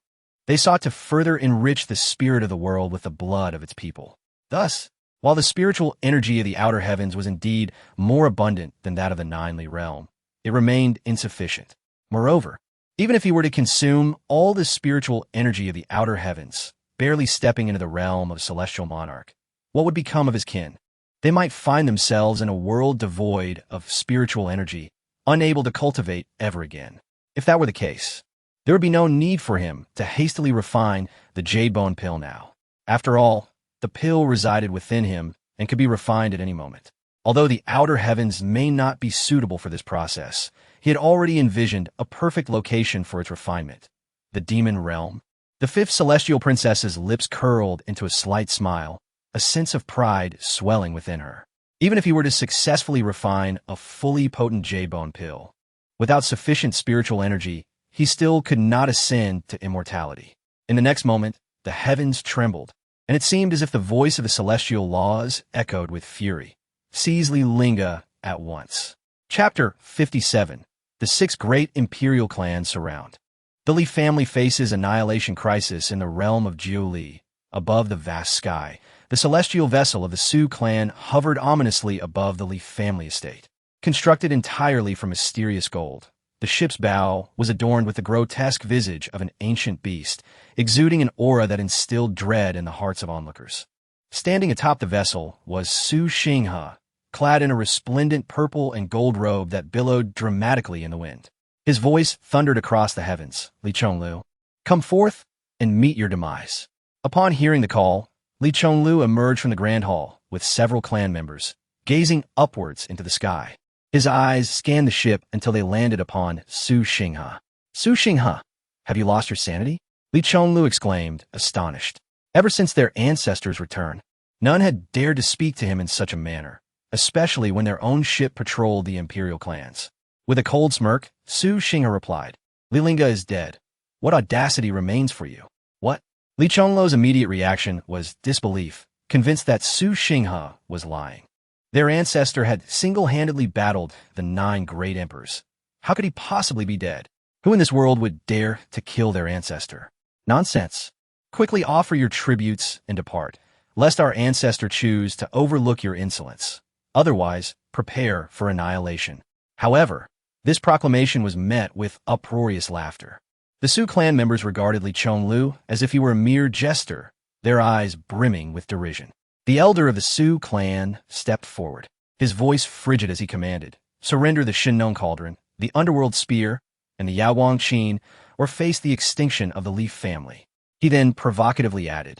They sought to further enrich the spirit of the world with the blood of its people. Thus, while the spiritual energy of the outer heavens was indeed more abundant than that of the Ninely realm, it remained insufficient. Moreover, even if he were to consume all the spiritual energy of the outer heavens, barely stepping into the realm of a celestial monarch, what would become of his kin? They might find themselves in a world devoid of spiritual energy, unable to cultivate ever again. If that were the case, there would be no need for him to hastily refine the J-bone pill now. After all, the pill resided within him and could be refined at any moment. Although the outer heavens may not be suitable for this process, he had already envisioned a perfect location for its refinement. The demon realm. The fifth celestial princess's lips curled into a slight smile, a sense of pride swelling within her. Even if he were to successfully refine a fully potent J-bone pill, without sufficient spiritual energy, he still could not ascend to immortality. In the next moment, the heavens trembled, and it seemed as if the voice of the celestial laws echoed with fury. Seize Li Lingge at once. Chapter 57. The six great imperial clans surround. The Li family faces annihilation crisis in the realm of Li. Above the vast sky, the celestial vessel of the Su clan hovered ominously above the Li family estate. Constructed entirely from mysterious gold, the ship's bow was adorned with the grotesque visage of an ancient beast, exuding an aura that instilled dread in the hearts of onlookers. Standing atop the vessel was Su Xinghe, clad in a resplendent purple and gold robe that billowed dramatically in the wind. His voice thundered across the heavens. Li Chonglu, come forth and meet your demise. Upon hearing the call, Li Chonglu emerged from the grand hall with several clan members, gazing upwards into the sky. His eyes scanned the ship until they landed upon Su Xinghe. Su Xinghe, have you lost your sanity? Li Chonglu exclaimed, astonished. Ever since their ancestor's return, none had dared to speak to him in such a manner, especially when their own ship patrolled the imperial clans. With a cold smirk, Su Xinghe replied, Li Lingge is dead. What audacity remains for you? What? Li Chonglu's immediate reaction was disbelief, convinced that Su Xinghe was lying. Their ancestor had single-handedly battled the 9 great emperors. How could he possibly be dead? Who in this world would dare to kill their ancestor? Nonsense. Quickly offer your tributes and depart, lest our ancestor choose to overlook your insolence. Otherwise, prepare for annihilation. However, this proclamation was met with uproarious laughter. The Su clan members regarded Li Chonglu as if he were a mere jester, their eyes brimming with derision. The elder of the Su clan stepped forward, his voice frigid as he commanded, surrender the Shinnong cauldron, the underworld spear, and the Yawang Qin, or face the extinction of the Li family. He then provocatively added,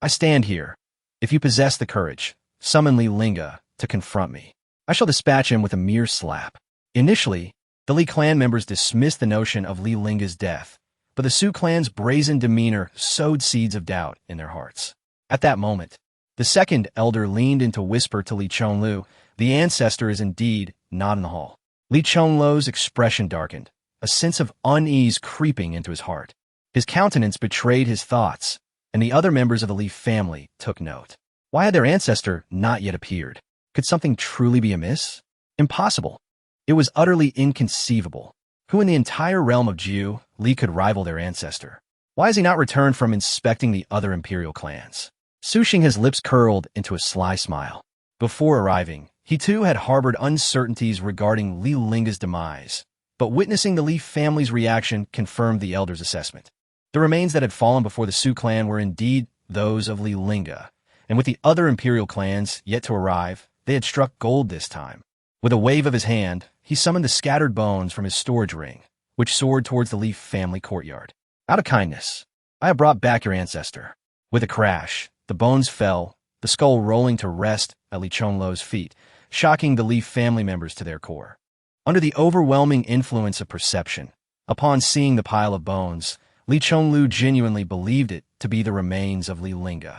I stand here. If you possess the courage, summon Li Lingge to confront me. I shall dispatch him with a mere slap. Initially, the Li clan members dismissed the notion of Li Lingge's death, but the Su clan's brazen demeanor sowed seeds of doubt in their hearts. At that moment, the second elder leaned in to whisper to Li Chonglu, the ancestor is indeed not in the hall. Li Chonglu's expression darkened, a sense of unease creeping into his heart. His countenance betrayed his thoughts, and the other members of the Li family took note. Why had their ancestor not yet appeared? Could something truly be amiss? Impossible. It was utterly inconceivable. Who in the entire realm of Li could rival their ancestor? Why has he not returned from inspecting the other imperial clans? Su Xinghe's lips curled into a sly smile. Before arriving, he too had harbored uncertainties regarding Li Lingge's demise, but witnessing the Li family's reaction confirmed the elder's assessment. The remains that had fallen before the Su clan were indeed those of Li Lingge, and with the other imperial clans yet to arrive, they had struck gold this time. With a wave of his hand, he summoned the scattered bones from his storage ring, which soared towards the Li family courtyard. Out of kindness, I have brought back your ancestor. With a crash, the bones fell, the skull rolling to rest at Li Chonglu's feet, shocking the Li family members to their core. Under the overwhelming influence of perception, upon seeing the pile of bones, Li Chonglu genuinely believed it to be the remains of Li Lingge.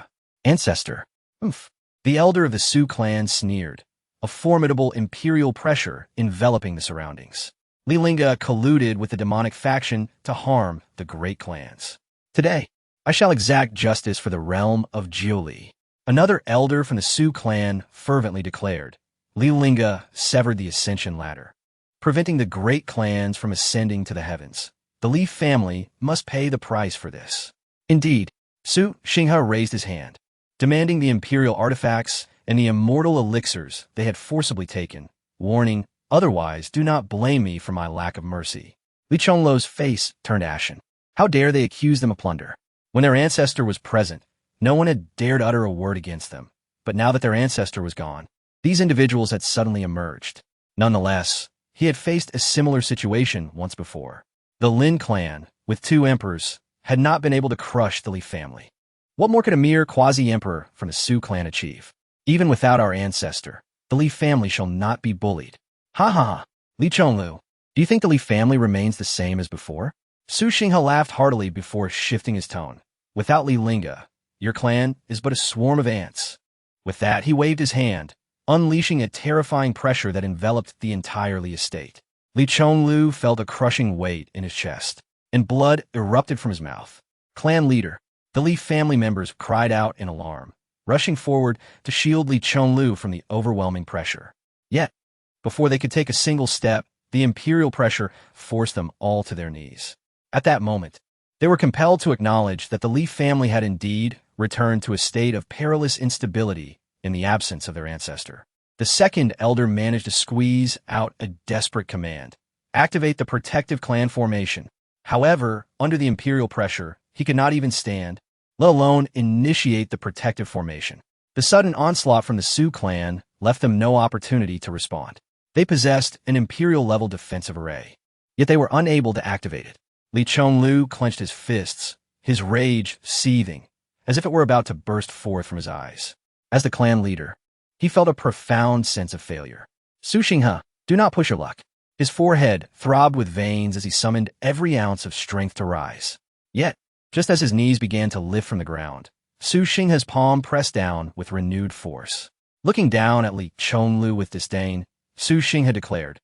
Ancestor. Oof. The elder of the Su clan sneered, a formidable imperial pressure enveloping the surroundings. Li Lingge colluded with the demonic faction to harm the great clans. Today, I shall exact justice for the realm of Li. Another elder from the Su clan fervently declared. Li Lingge severed the ascension ladder, preventing the great clans from ascending to the heavens. The Li family must pay the price for this. Indeed, Su Xinghe raised his hand, demanding the imperial artifacts and the immortal elixirs they had forcibly taken, warning, otherwise do not blame me for my lack of mercy. Li Chonglu's face turned ashen. How dare they accuse them of plunder? When their ancestor was present, no one had dared utter a word against them. But now that their ancestor was gone, these individuals had suddenly emerged. Nonetheless, he had faced a similar situation once before. The Lin clan, with 2 emperors, had not been able to crush the Li family. What more could a mere quasi-emperor from the Su clan achieve? Even without our ancestor, the Li family shall not be bullied. Ha ha ha! Li Chonglu, Do you think the Li family remains the same as before? Su Xinghe laughed heartily before shifting his tone. Without Li Lingge, your clan is but a swarm of ants. With that, he waved his hand, unleashing a terrifying pressure that enveloped the entire Li estate. Li Chonglu felt a crushing weight in his chest, and blood erupted from his mouth. Clan leader, the Li family members cried out in alarm, rushing forward to shield Li Chonglu from the overwhelming pressure. Yet, before they could take a single step, the imperial pressure forced them all to their knees. At that moment, they were compelled to acknowledge that the Li family had indeed returned to a state of perilous instability in the absence of their ancestor. The second elder managed to squeeze out a desperate command: activate the protective clan formation. However, under the imperial pressure, he could not even stand, let alone initiate the protective formation. The sudden onslaught from the Su clan left them no opportunity to respond. They possessed an imperial-level defensive array, yet they were unable to activate it. Li Chonglu clenched his fists, his rage seething, as if it were about to burst forth from his eyes. As the clan leader, he felt a profound sense of failure. Su Xinghe, do not push your luck. His forehead throbbed with veins as he summoned every ounce of strength to rise. Yet, just as his knees began to lift from the ground, Su Xinghe's palm pressed down with renewed force. Looking down at Li Chonglu with disdain, Su Xinghe declared,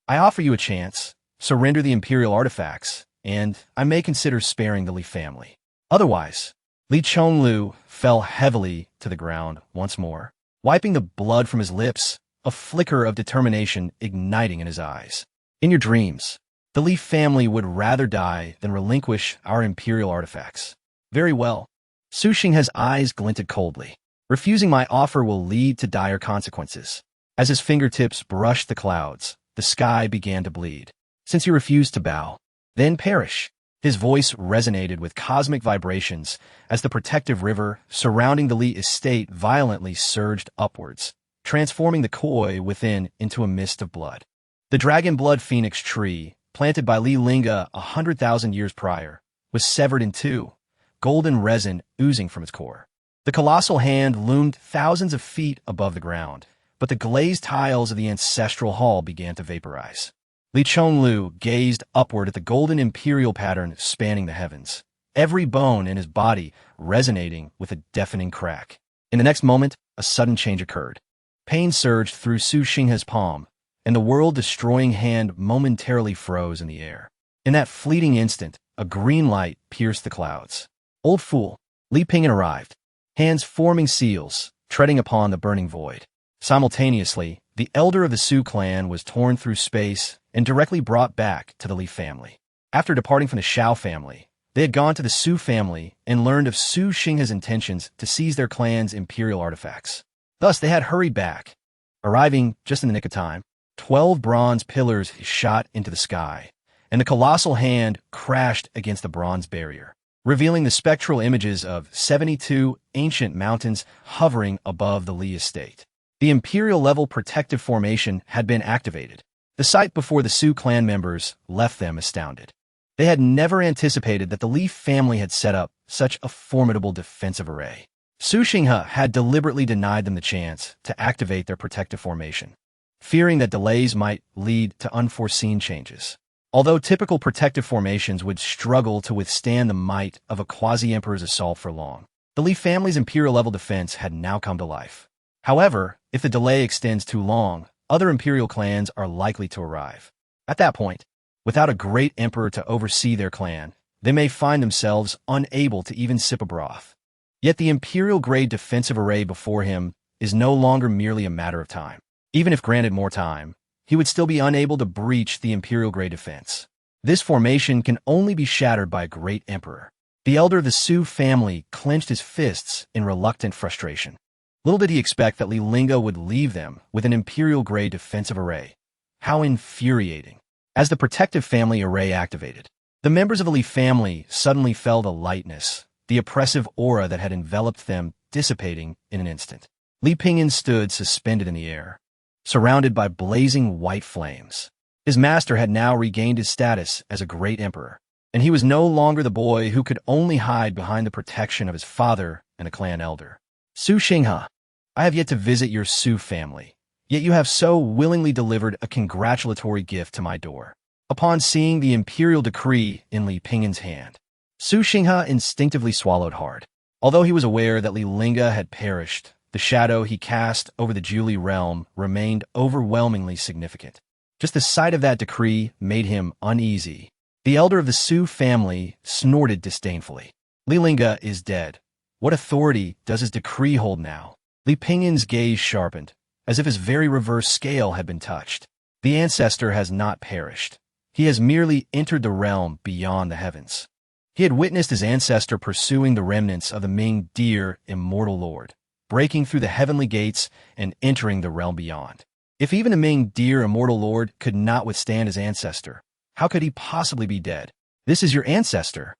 I offer you a chance. Surrender the imperial artifacts, and I may consider sparing the Li family. Otherwise, Li Chonglu fell heavily to the ground once more, wiping the blood from his lips, a flicker of determination igniting in his eyes. In your dreams, the Li family would rather die than relinquish our imperial artifacts. Very well. Su Xinghe's eyes glinted coldly. Refusing my offer will lead to dire consequences. As his fingertips brushed the clouds, the sky began to bleed. Since you refuse to bow, then perish. His voice resonated with cosmic vibrations as the protective river surrounding the Li estate violently surged upwards, transforming the koi within into a mist of blood. The dragon blood phoenix tree, planted by Li Lingge 100,000 years prior, was severed in two, golden resin oozing from its core. The colossal hand loomed thousands of feet above the ground, but the glazed tiles of the ancestral hall began to vaporize. Li Chonglu gazed upward at the golden imperial pattern spanning the heavens, every bone in his body resonating with a deafening crack. In the next moment, a sudden change occurred. Pain surged through Su Xinghe's palm, and the world-destroying hand momentarily froze in the air. In that fleeting instant, a green light pierced the clouds. Old fool, Li Ping'an arrived, hands forming seals, treading upon the burning void. Simultaneously, the elder of the Su clan was torn through space and directly brought back to the Li family. After departing from the Shao family, they had gone to the Su family and learned of Su Xinghe's intentions to seize their clan's imperial artifacts. Thus, they had hurried back. Arriving just in the nick of time, 12 bronze pillars shot into the sky, and the colossal hand crashed against the bronze barrier, revealing the spectral images of 72 ancient mountains hovering above the Li estate. The imperial-level protective formation had been activated. The sight before the Su clan members left them astounded. They had never anticipated that the Li family had set up such a formidable defensive array. Su Xinghe had deliberately denied them the chance to activate their protective formation, fearing that delays might lead to unforeseen changes. Although typical protective formations would struggle to withstand the might of a quasi-emperor's assault for long, the Li family's imperial-level defense had now come to life. However, if the delay extends too long, other imperial clans are likely to arrive. At that point, without a great emperor to oversee their clan, they may find themselves unable to even sip a broth. Yet the imperial-grade defensive array before him is no longer merely a matter of time. Even if granted more time, he would still be unable to breach the imperial-grade defense. This formation can only be shattered by a great emperor. The elder of the Su family clenched his fists in reluctant frustration. Little did he expect that Li Lingge would leave them with an imperial-grade defensive array. How infuriating. As the protective family array activated, the members of the Li family suddenly felt a lightness, the oppressive aura that had enveloped them dissipating in an instant. Li Ping'an stood suspended in the air, surrounded by blazing white flames. His master had now regained his status as a great emperor, and he was no longer the boy who could only hide behind the protection of his father and a clan elder. Su Xinghe, I have yet to visit your Su family, yet you have so willingly delivered a congratulatory gift to my door. Upon seeing the imperial decree in Li Pingyan's hand, Su Xinghe instinctively swallowed hard. Although he was aware that Li Lingge had perished, the shadow he cast over the Julie realm remained overwhelmingly significant. Just the sight of that decree made him uneasy. The elder of the Su family snorted disdainfully. Li Lingge is dead. What authority does his decree hold now? Li Pingyan's gaze sharpened, as if his very reverse scale had been touched. The Ancestor has not perished. He has merely entered the realm beyond the heavens. He had witnessed his ancestor pursuing the remnants of the Ming dear immortal lord, breaking through the heavenly gates and entering the realm beyond. If even the Ming dear immortal lord could not withstand his ancestor, how could he possibly be dead? This is your ancestor.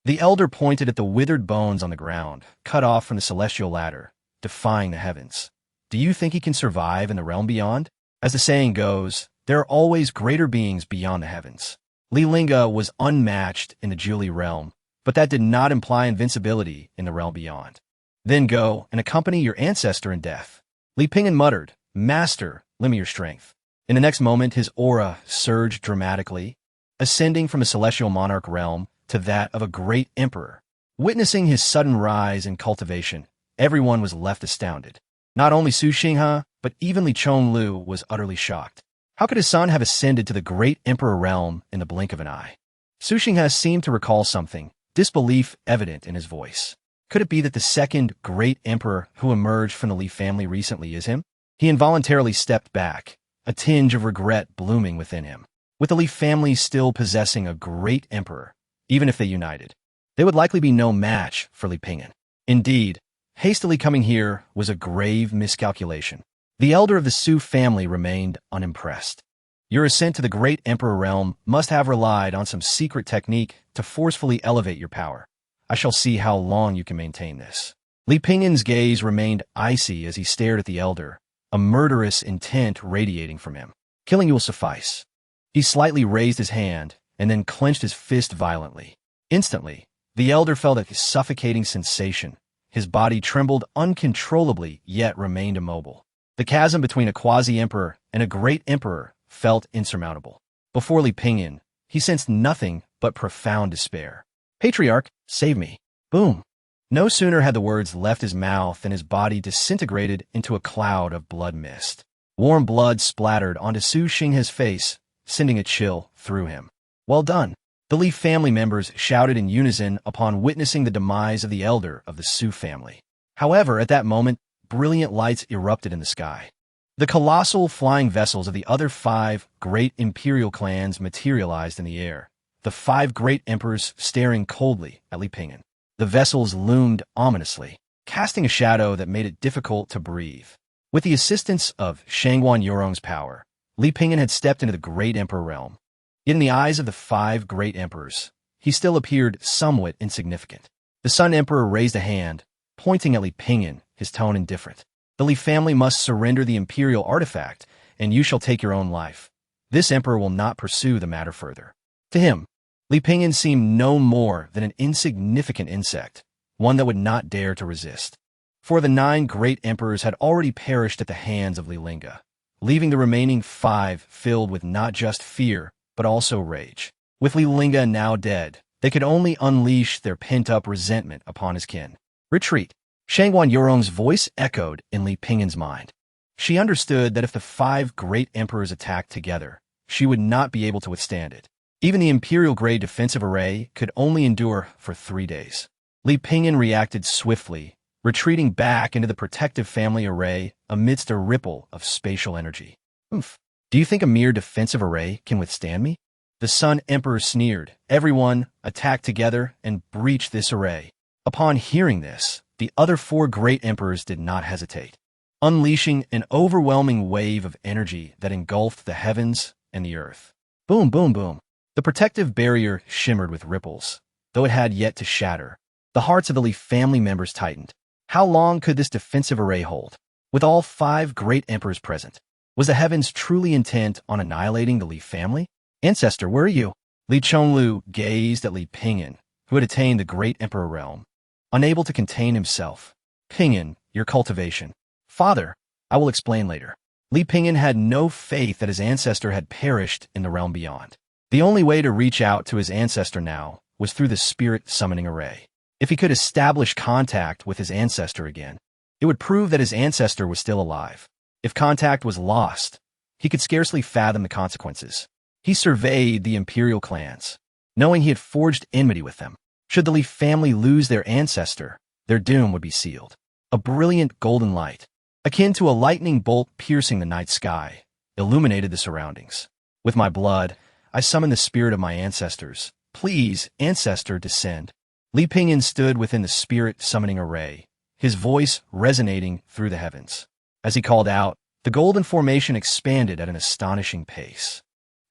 The elder pointed at the withered bones on the ground, cut off from the celestial ladder, defying the heavens. Do you think he can survive in the realm beyond? As the saying goes, there are always greater beings beyond the heavens. Li Lingge was unmatched in the Julie realm, but that did not imply invincibility in the realm beyond. Then go and accompany your ancestor in death. Li Pingyan muttered, Master, lend me your strength. In the next moment, his aura surged dramatically, ascending from a celestial monarch realm to that of a great emperor. Witnessing his sudden rise in cultivation, everyone was left astounded. Not only Su Xinghe, but even Li Chonglu was utterly shocked. How could his son have ascended to the great emperor realm in the blink of an eye? Su Xinghe seemed to recall something, disbelief evident in his voice. Could it be that the second great emperor who emerged from the Li family recently is him? He involuntarily stepped back, a tinge of regret blooming within him. With the Li family still possessing a great emperor, even if they united, they would likely be no match for Li Pingyan. Indeed, hastily coming here was a grave miscalculation. The elder of the Su family remained unimpressed. Your ascent to the great emperor realm must have relied on some secret technique to forcefully elevate your power. I shall see how long you can maintain this. Li Pingyan's gaze remained icy as he stared at the elder, a murderous intent radiating from him. Killing you will suffice. He slightly raised his hand and then clenched his fist violently. Instantly, the elder felt a suffocating sensation. His body trembled uncontrollably, yet remained immobile. The chasm between a quasi-emperor and a great emperor felt insurmountable. Before Li Pingyan, he sensed nothing but profound despair. Patriarch, save me. Boom. No sooner had the words left his mouth than his body disintegrated into a cloud of blood mist. Warm blood splattered onto Su Xinghe's face, sending a chill through him. Well done. The Li family members shouted in unison upon witnessing the demise of the elder of the Su family. However, at that moment, brilliant lights erupted in the sky. The colossal flying vessels of the other 5 great imperial clans materialized in the air, the 5 great emperors staring coldly at Li Pingyan. The vessels loomed ominously, casting a shadow that made it difficult to breathe. With the assistance of Shangguan Yurong's power, Li Pingyan had stepped into the great emperor realm. Yet in the eyes of the 5 great emperors, he still appeared somewhat insignificant. The Sun Emperor raised a hand, pointing at Li Pingyan, his tone indifferent. The Li family must surrender the imperial artifact, and you shall take your own life. This emperor will not pursue the matter further. To him, Li Pingyan seemed no more than an insignificant insect, one that would not dare to resist. For the 9 great emperors had already perished at the hands of Li Lingge, leaving the remaining 5 filled with not just fear, but also rage. With Li Lingge now dead, they could only unleash their pent-up resentment upon his kin. Retreat. Shangguan Yurong's voice echoed in Li Pingyan's mind. She understood that if the 5 great emperors attacked together, she would not be able to withstand it. Even the imperial-grade defensive array could only endure for 3 days. Li Pingyan reacted swiftly, retreating back into the protective family array amidst a ripple of spatial energy. Oof. Do you think a mere defensive array can withstand me? The Sun Emperor sneered. Everyone attacked together and breached this array. Upon hearing this, the other 4 great emperors did not hesitate, unleashing an overwhelming wave of energy that engulfed the heavens and the earth. Boom, boom, boom. The protective barrier shimmered with ripples, though it had yet to shatter. The hearts of the Li family members tightened. How long could this defensive array hold? With all 5 great emperors present, was the heavens truly intent on annihilating the Li family? Ancestor, where are you? Li Chonglu gazed at Li Pingyan, who had attained the great emperor realm, unable to contain himself. Pingyan, your cultivation. Father, I will explain later. Li Pingyan had no faith that his ancestor had perished in the realm beyond. The only way to reach out to his ancestor now was through the spirit summoning array. If he could establish contact with his ancestor again, it would prove that his ancestor was still alive. If contact was lost, he could scarcely fathom the consequences. He surveyed the Imperial clans, knowing he had forged enmity with them. Should the Li family lose their ancestor, their doom would be sealed. A brilliant golden light, akin to a lightning bolt piercing the night sky, illuminated the surroundings. With my blood, I summoned the spirit of my ancestors. Please, ancestor, descend. Li Lingge stood within the spirit summoning array, his voice resonating through the heavens. As he called out, the golden formation expanded at an astonishing pace.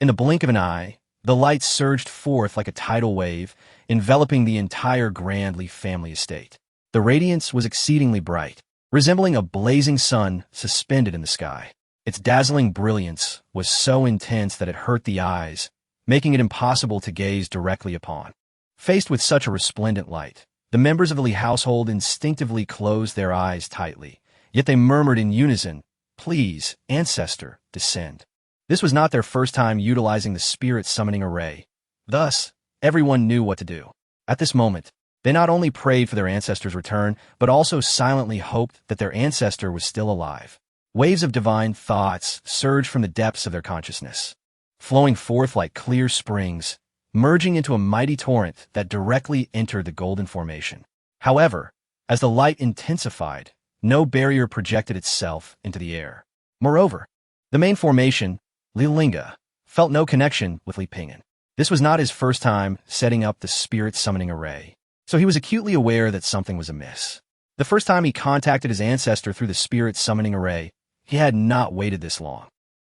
In the blink of an eye, the light surged forth like a tidal wave, enveloping the entire Grand Li family estate. The radiance was exceedingly bright, resembling a blazing sun suspended in the sky. Its dazzling brilliance was so intense that it hurt the eyes, making it impossible to gaze directly upon. Faced with such a resplendent light, the members of the Li household instinctively closed their eyes tightly, yet they murmured in unison, "Please, ancestor, descend." This was not their first time utilizing the spirit summoning array. Thus, everyone knew what to do. At this moment, they not only prayed for their ancestor's return, but also silently hoped that their ancestor was still alive. Waves of divine thoughts surged from the depths of their consciousness, flowing forth like clear springs, merging into a mighty torrent that directly entered the golden formation. However, as the light intensified, no barrier projected itself into the air. Moreover, the main formation, Li Lingge, felt no connection with Li Lingge. This was not his first time setting up the spirit summoning array, so he was acutely aware that something was amiss. The first time he contacted his ancestor through the spirit summoning array, he had not waited this long.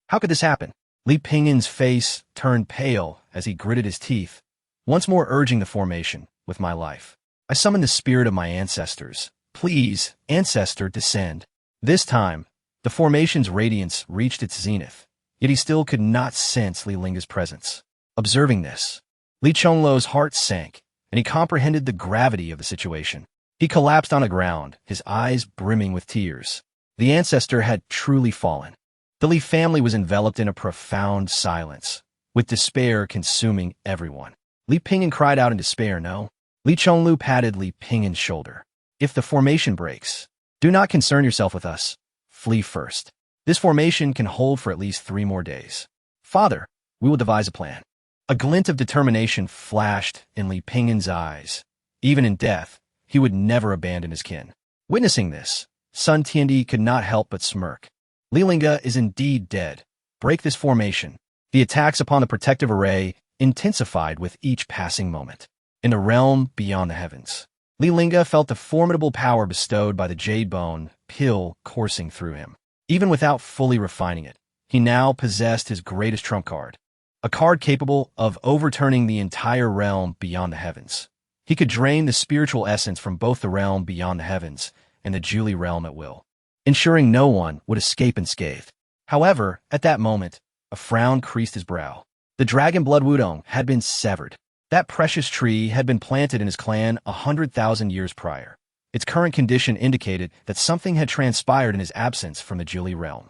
How could this happen? Li Lingge's face turned pale as he gritted his teeth, once more urging the formation, "With my life, I summon the spirit of my ancestors. Please, ancestor, descend." This time, the formation's radiance reached its zenith, yet he still could not sense Li Lingge's presence. Observing this, Li Chongluo's heart sank, and he comprehended the gravity of the situation. He collapsed on the ground, his eyes brimming with tears. The ancestor had truly fallen. The Li family was enveloped in a profound silence, with despair consuming everyone. Li Lingge cried out in despair, "No." Li Chongluo patted Li Lingge's shoulder. "If the formation breaks, do not concern yourself with us. Flee first. This formation can hold for at least 3 more days. Father, we will devise a plan." A glint of determination flashed in Li Lingge's eyes. Even in death, he would never abandon his kin. Witnessing this, Sun Tiandi could not help but smirk. Li Lingge is indeed dead. Break this formation. The attacks upon the protective array intensified with each passing moment. In the realm beyond the heavens, Li Lingge felt the formidable power bestowed by the Jade Bone pill coursing through him. Even without fully refining it, he now possessed his greatest trump card, a card capable of overturning the entire realm beyond the heavens. He could drain the spiritual essence from both the realm beyond the heavens and the Julie realm at will, ensuring no one would escape unscathed. However, at that moment, a frown creased his brow. The dragon blood Wudong had been severed. That precious tree had been planted in his clan 100,000 years prior. Its current condition indicated that something had transpired in his absence from the Julie realm.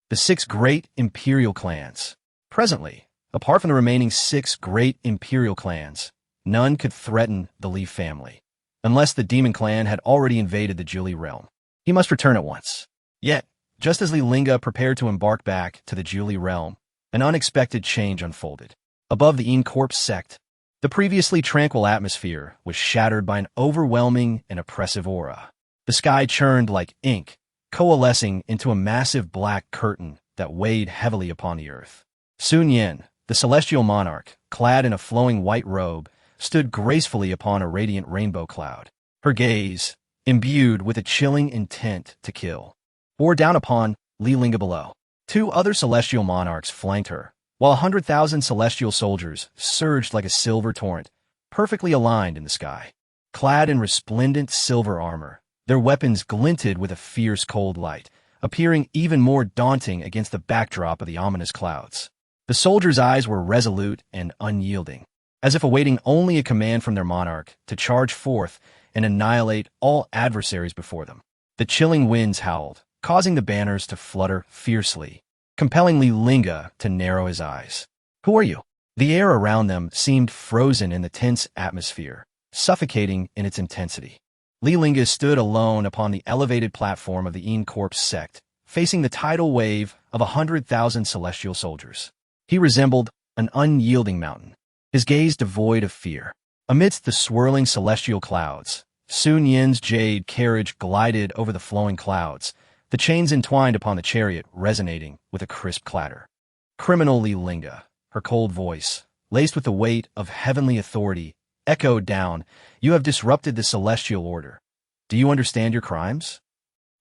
The 6 great Imperial clans. Presently, apart from the remaining 6 great Imperial clans, none could threaten the Li family, unless the demon clan had already invaded the Julie realm. He must return at once. Yet, just as Li Lingge prepared to embark back to the Julie realm, an unexpected change unfolded. Above the Corpse sect, the previously tranquil atmosphere was shattered by an overwhelming and oppressive aura. The sky churned like ink, coalescing into a massive black curtain that weighed heavily upon the earth. Sun Yin, the celestial monarch, clad in a flowing white robe, stood gracefully upon a radiant rainbow cloud. Her gaze, imbued with a chilling intent to kill, bore down upon Li Lingge below. 2 other celestial monarchs flanked her, while 100,000 celestial soldiers surged like a silver torrent, perfectly aligned in the sky. Clad in resplendent silver armor, their weapons glinted with a fierce cold light, appearing even more daunting against the backdrop of the ominous clouds. The soldiers' eyes were resolute and unyielding, as if awaiting only a command from their monarch to charge forth and annihilate all adversaries before them. The chilling winds howled, causing the banners to flutter fiercely, compelling Li Lingge to narrow his eyes. "Who are you?" The air around them seemed frozen in the tense atmosphere, suffocating in its intensity. Li Lingge stood alone upon the elevated platform of the Eons sect, facing the tidal wave of 100,000 celestial soldiers. He resembled an unyielding mountain, his gaze devoid of fear. Amidst the swirling celestial clouds, Sun Yin's jade carriage glided over the flowing clouds, the chains entwined upon the chariot resonating with a crisp clatter. Criminal Li Lingge, her cold voice, laced with the weight of heavenly authority, echoed down, "You have disrupted the celestial order. Do you understand your crimes?"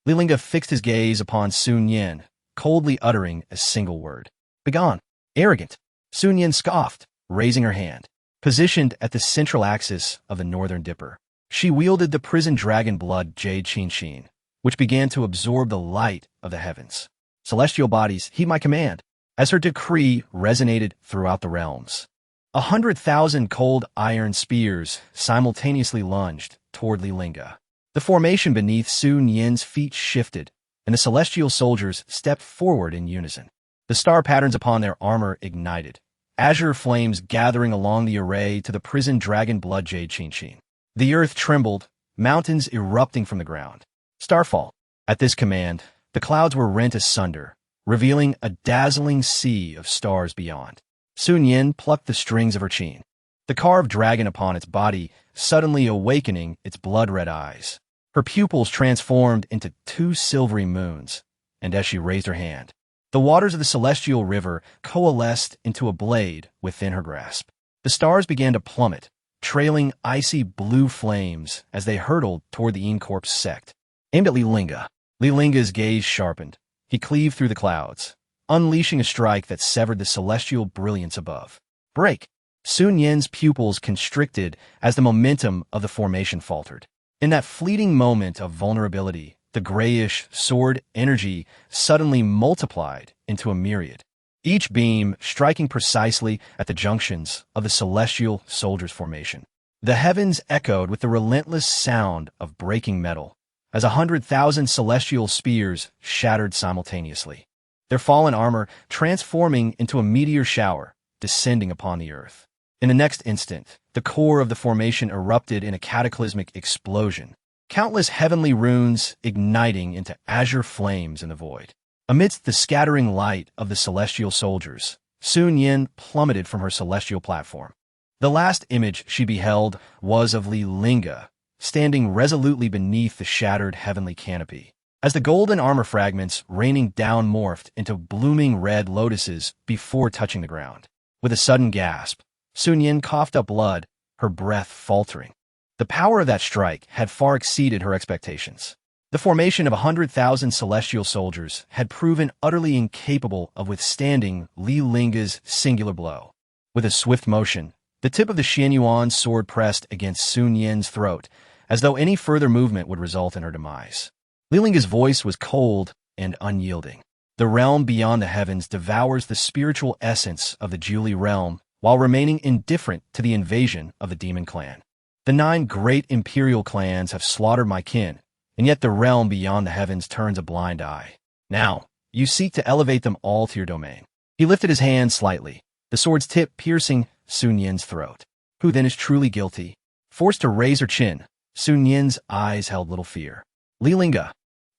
Li Lingge fixed his gaze upon Sun Yin, coldly uttering a single word. "Begone, arrogant!" Sun Yin scoffed, raising her hand. Positioned at the central axis of the northern dipper, she wielded the prison dragon blood jade Qinshin, which began to absorb the light of the heavens. "Celestial bodies, heed my command," as her decree resonated throughout the realms. 100,000 cold iron spears simultaneously lunged toward Li Lingge. The formation beneath Sun Yin's feet shifted, and the celestial soldiers stepped forward in unison. The star patterns upon their armor ignited, azure flames gathering along the array to the prison dragon blood jade Qinshin. The earth trembled, mountains erupting from the ground. Starfall. At this command, the clouds were rent asunder, revealing a dazzling sea of stars beyond. Sun Yin plucked the strings of her qin, the carved dragon upon its body suddenly awakening its blood-red eyes. Her pupils transformed into 2 silvery moons, and as she raised her hand, the waters of the celestial river coalesced into a blade within her grasp. The stars began to plummet, trailing icy blue flames as they hurtled toward the Eons sect. Aimed at Li Lingge. Li Lingge's gaze sharpened. He cleaved through the clouds, unleashing a strike that severed the celestial brilliance above. Break! Sun Yin's pupils constricted as the momentum of the formation faltered. In that fleeting moment of vulnerability, the grayish sword energy suddenly multiplied into a myriad, each beam striking precisely at the junctions of the celestial soldiers' formation. The heavens echoed with the relentless sound of breaking metal, as 100,000 celestial spears shattered simultaneously, their fallen armor transforming into a meteor shower descending upon the earth. In the next instant, the core of the formation erupted in a cataclysmic explosion, countless heavenly runes igniting into azure flames in the void. Amidst the scattering light of the celestial soldiers, Sun Yin plummeted from her celestial platform. The last image she beheld was of Li Lingge, standing resolutely beneath the shattered heavenly canopy. As the golden armor fragments raining down morphed into blooming red lotuses before touching the ground. With a sudden gasp, Sun Yin coughed up blood, her breath faltering. The power of that strike had far exceeded her expectations. The formation of 100,000 celestial soldiers had proven utterly incapable of withstanding Li Lingge's singular blow. With a swift motion, the tip of the Xianyuan sword pressed against Sun Yin's throat, as though any further movement would result in her demise. Li Lingge's voice was cold and unyielding. The realm beyond the heavens devours the spiritual essence of the Julie realm while remaining indifferent to the invasion of the demon clan. The 9 great imperial clans have slaughtered my kin, and yet the realm beyond the heavens turns a blind eye. Now, you seek to elevate them all to your domain. He lifted his hand slightly, the sword's tip piercing Sun Yin's throat. Who then is truly guilty? Forced to raise her chin, Sun Yin's eyes held little fear. Li Lingge,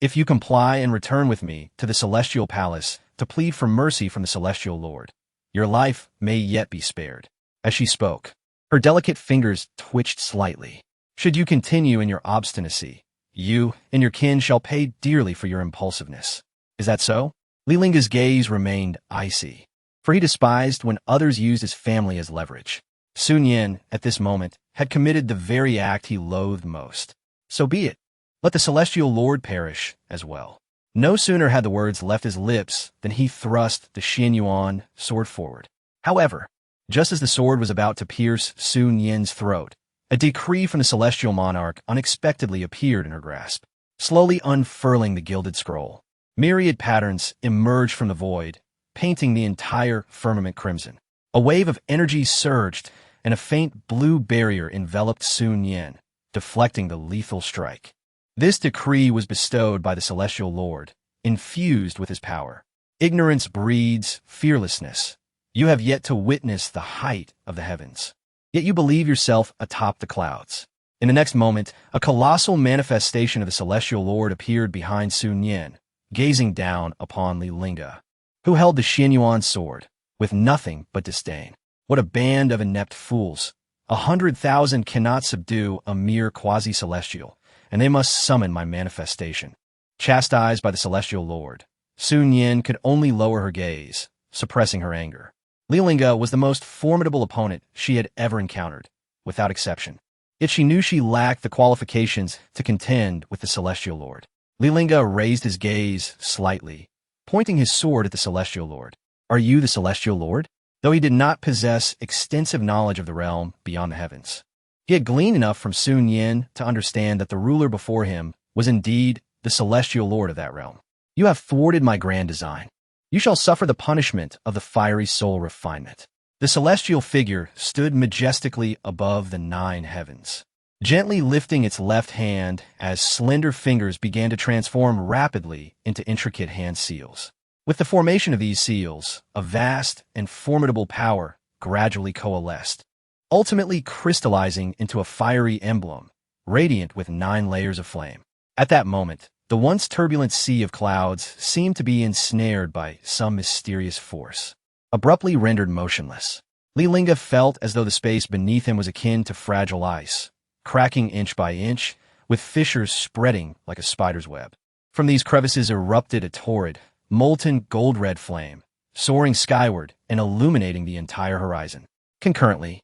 if you comply and return with me to the celestial palace to plead for mercy from the celestial lord, your life may yet be spared. As she spoke, her delicate fingers twitched slightly. Should you continue in your obstinacy, you and your kin shall pay dearly for your impulsiveness. Is that so? Li Lingge's gaze remained icy, for he despised when others used his family as leverage. Sun Yin, at this moment, had committed the very act he loathed most. So be it. Let the celestial lord perish as well. No sooner had the words left his lips than he thrust the Xianyuan sword forward. However, just as the sword was about to pierce Sun Yin's throat, a decree from the celestial monarch unexpectedly appeared in her grasp. Slowly unfurling the gilded scroll, myriad patterns emerged from the void, painting the entire firmament crimson. A wave of energy surged, and a faint blue barrier enveloped Sun Yin, deflecting the lethal strike. This decree was bestowed by the celestial lord, infused with his power. Ignorance breeds fearlessness, You have yet to witness the height of the heavens. Yet you believe yourself atop the clouds. In the next moment, a colossal manifestation of the celestial lord appeared behind Sun Yin, gazing down upon Li Lingge, who held the Xianyuan sword, with nothing but disdain. What a band of inept fools! 100,000 cannot subdue a mere quasi-celestial, and they must summon my manifestation. Chastised by the celestial lord, Sun Yin could only lower her gaze, suppressing her anger. Li Lingge was the most formidable opponent she had ever encountered, without exception. Yet she knew she lacked the qualifications to contend with the celestial lord. Li Lingge raised his gaze slightly, pointing his sword at the celestial lord. Are you the celestial lord? Though he did not possess extensive knowledge of the realm beyond the heavens, he had gleaned enough from Sun Yin to understand that the ruler before him was indeed the celestial lord of that realm. You have thwarted my grand design. You shall suffer the punishment of the fiery soul refinement. The celestial figure stood majestically above the 9 heavens, gently lifting its left hand as slender fingers began to transform rapidly into intricate hand seals. With the formation of these seals, a vast and formidable power gradually coalesced, ultimately crystallizing into a fiery emblem, radiant with 9 layers of flame. At that moment, the once turbulent sea of clouds seemed to be ensnared by some mysterious force. Abruptly rendered motionless, Li Lingge felt as though the space beneath him was akin to fragile ice, cracking inch by inch, with fissures spreading like a spider's web. From these crevices erupted a torrid, molten gold-red flame, soaring skyward and illuminating the entire horizon. Concurrently,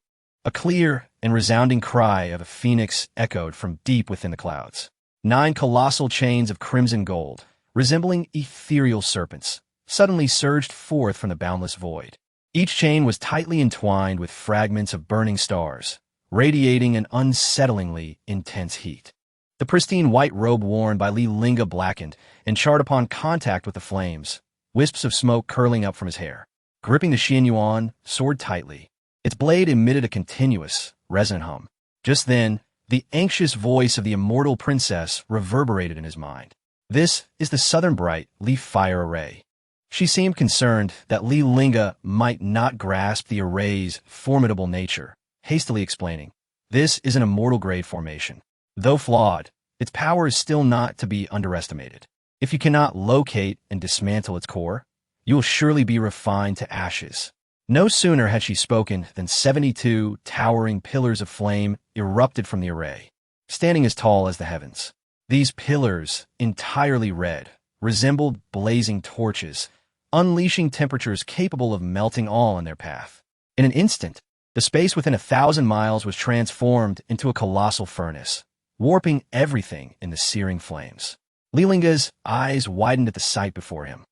a clear and resounding cry of a phoenix echoed from deep within the clouds. 9 colossal chains of crimson gold, resembling ethereal serpents, suddenly surged forth from the boundless void. Each chain was tightly entwined with fragments of burning stars, radiating an unsettlingly intense heat. The pristine white robe worn by Li Lingge blackened and charred upon contact with the flames, wisps of smoke curling up from his hair. Gripping the Xianyuan sword tightly, its blade emitted a continuous, resonant hum. Just then, the anxious voice of the immortal princess reverberated in his mind. This is the Southern Bright Leaf Fire Array. She seemed concerned that Li Lingge might not grasp the array's formidable nature, hastily explaining, "This is an immortal grade formation. Though flawed, its power is still not to be underestimated. If you cannot locate and dismantle its core, you will surely be refined to ashes." No sooner had she spoken than 72 towering pillars of flame erupted from the array, standing as tall as the heavens. These pillars, entirely red, resembled blazing torches, unleashing temperatures capable of melting all in their path. In an instant, the space within 1,000 miles was transformed into a colossal furnace, warping everything in the searing flames. Li Lingge's eyes widened at the sight before him,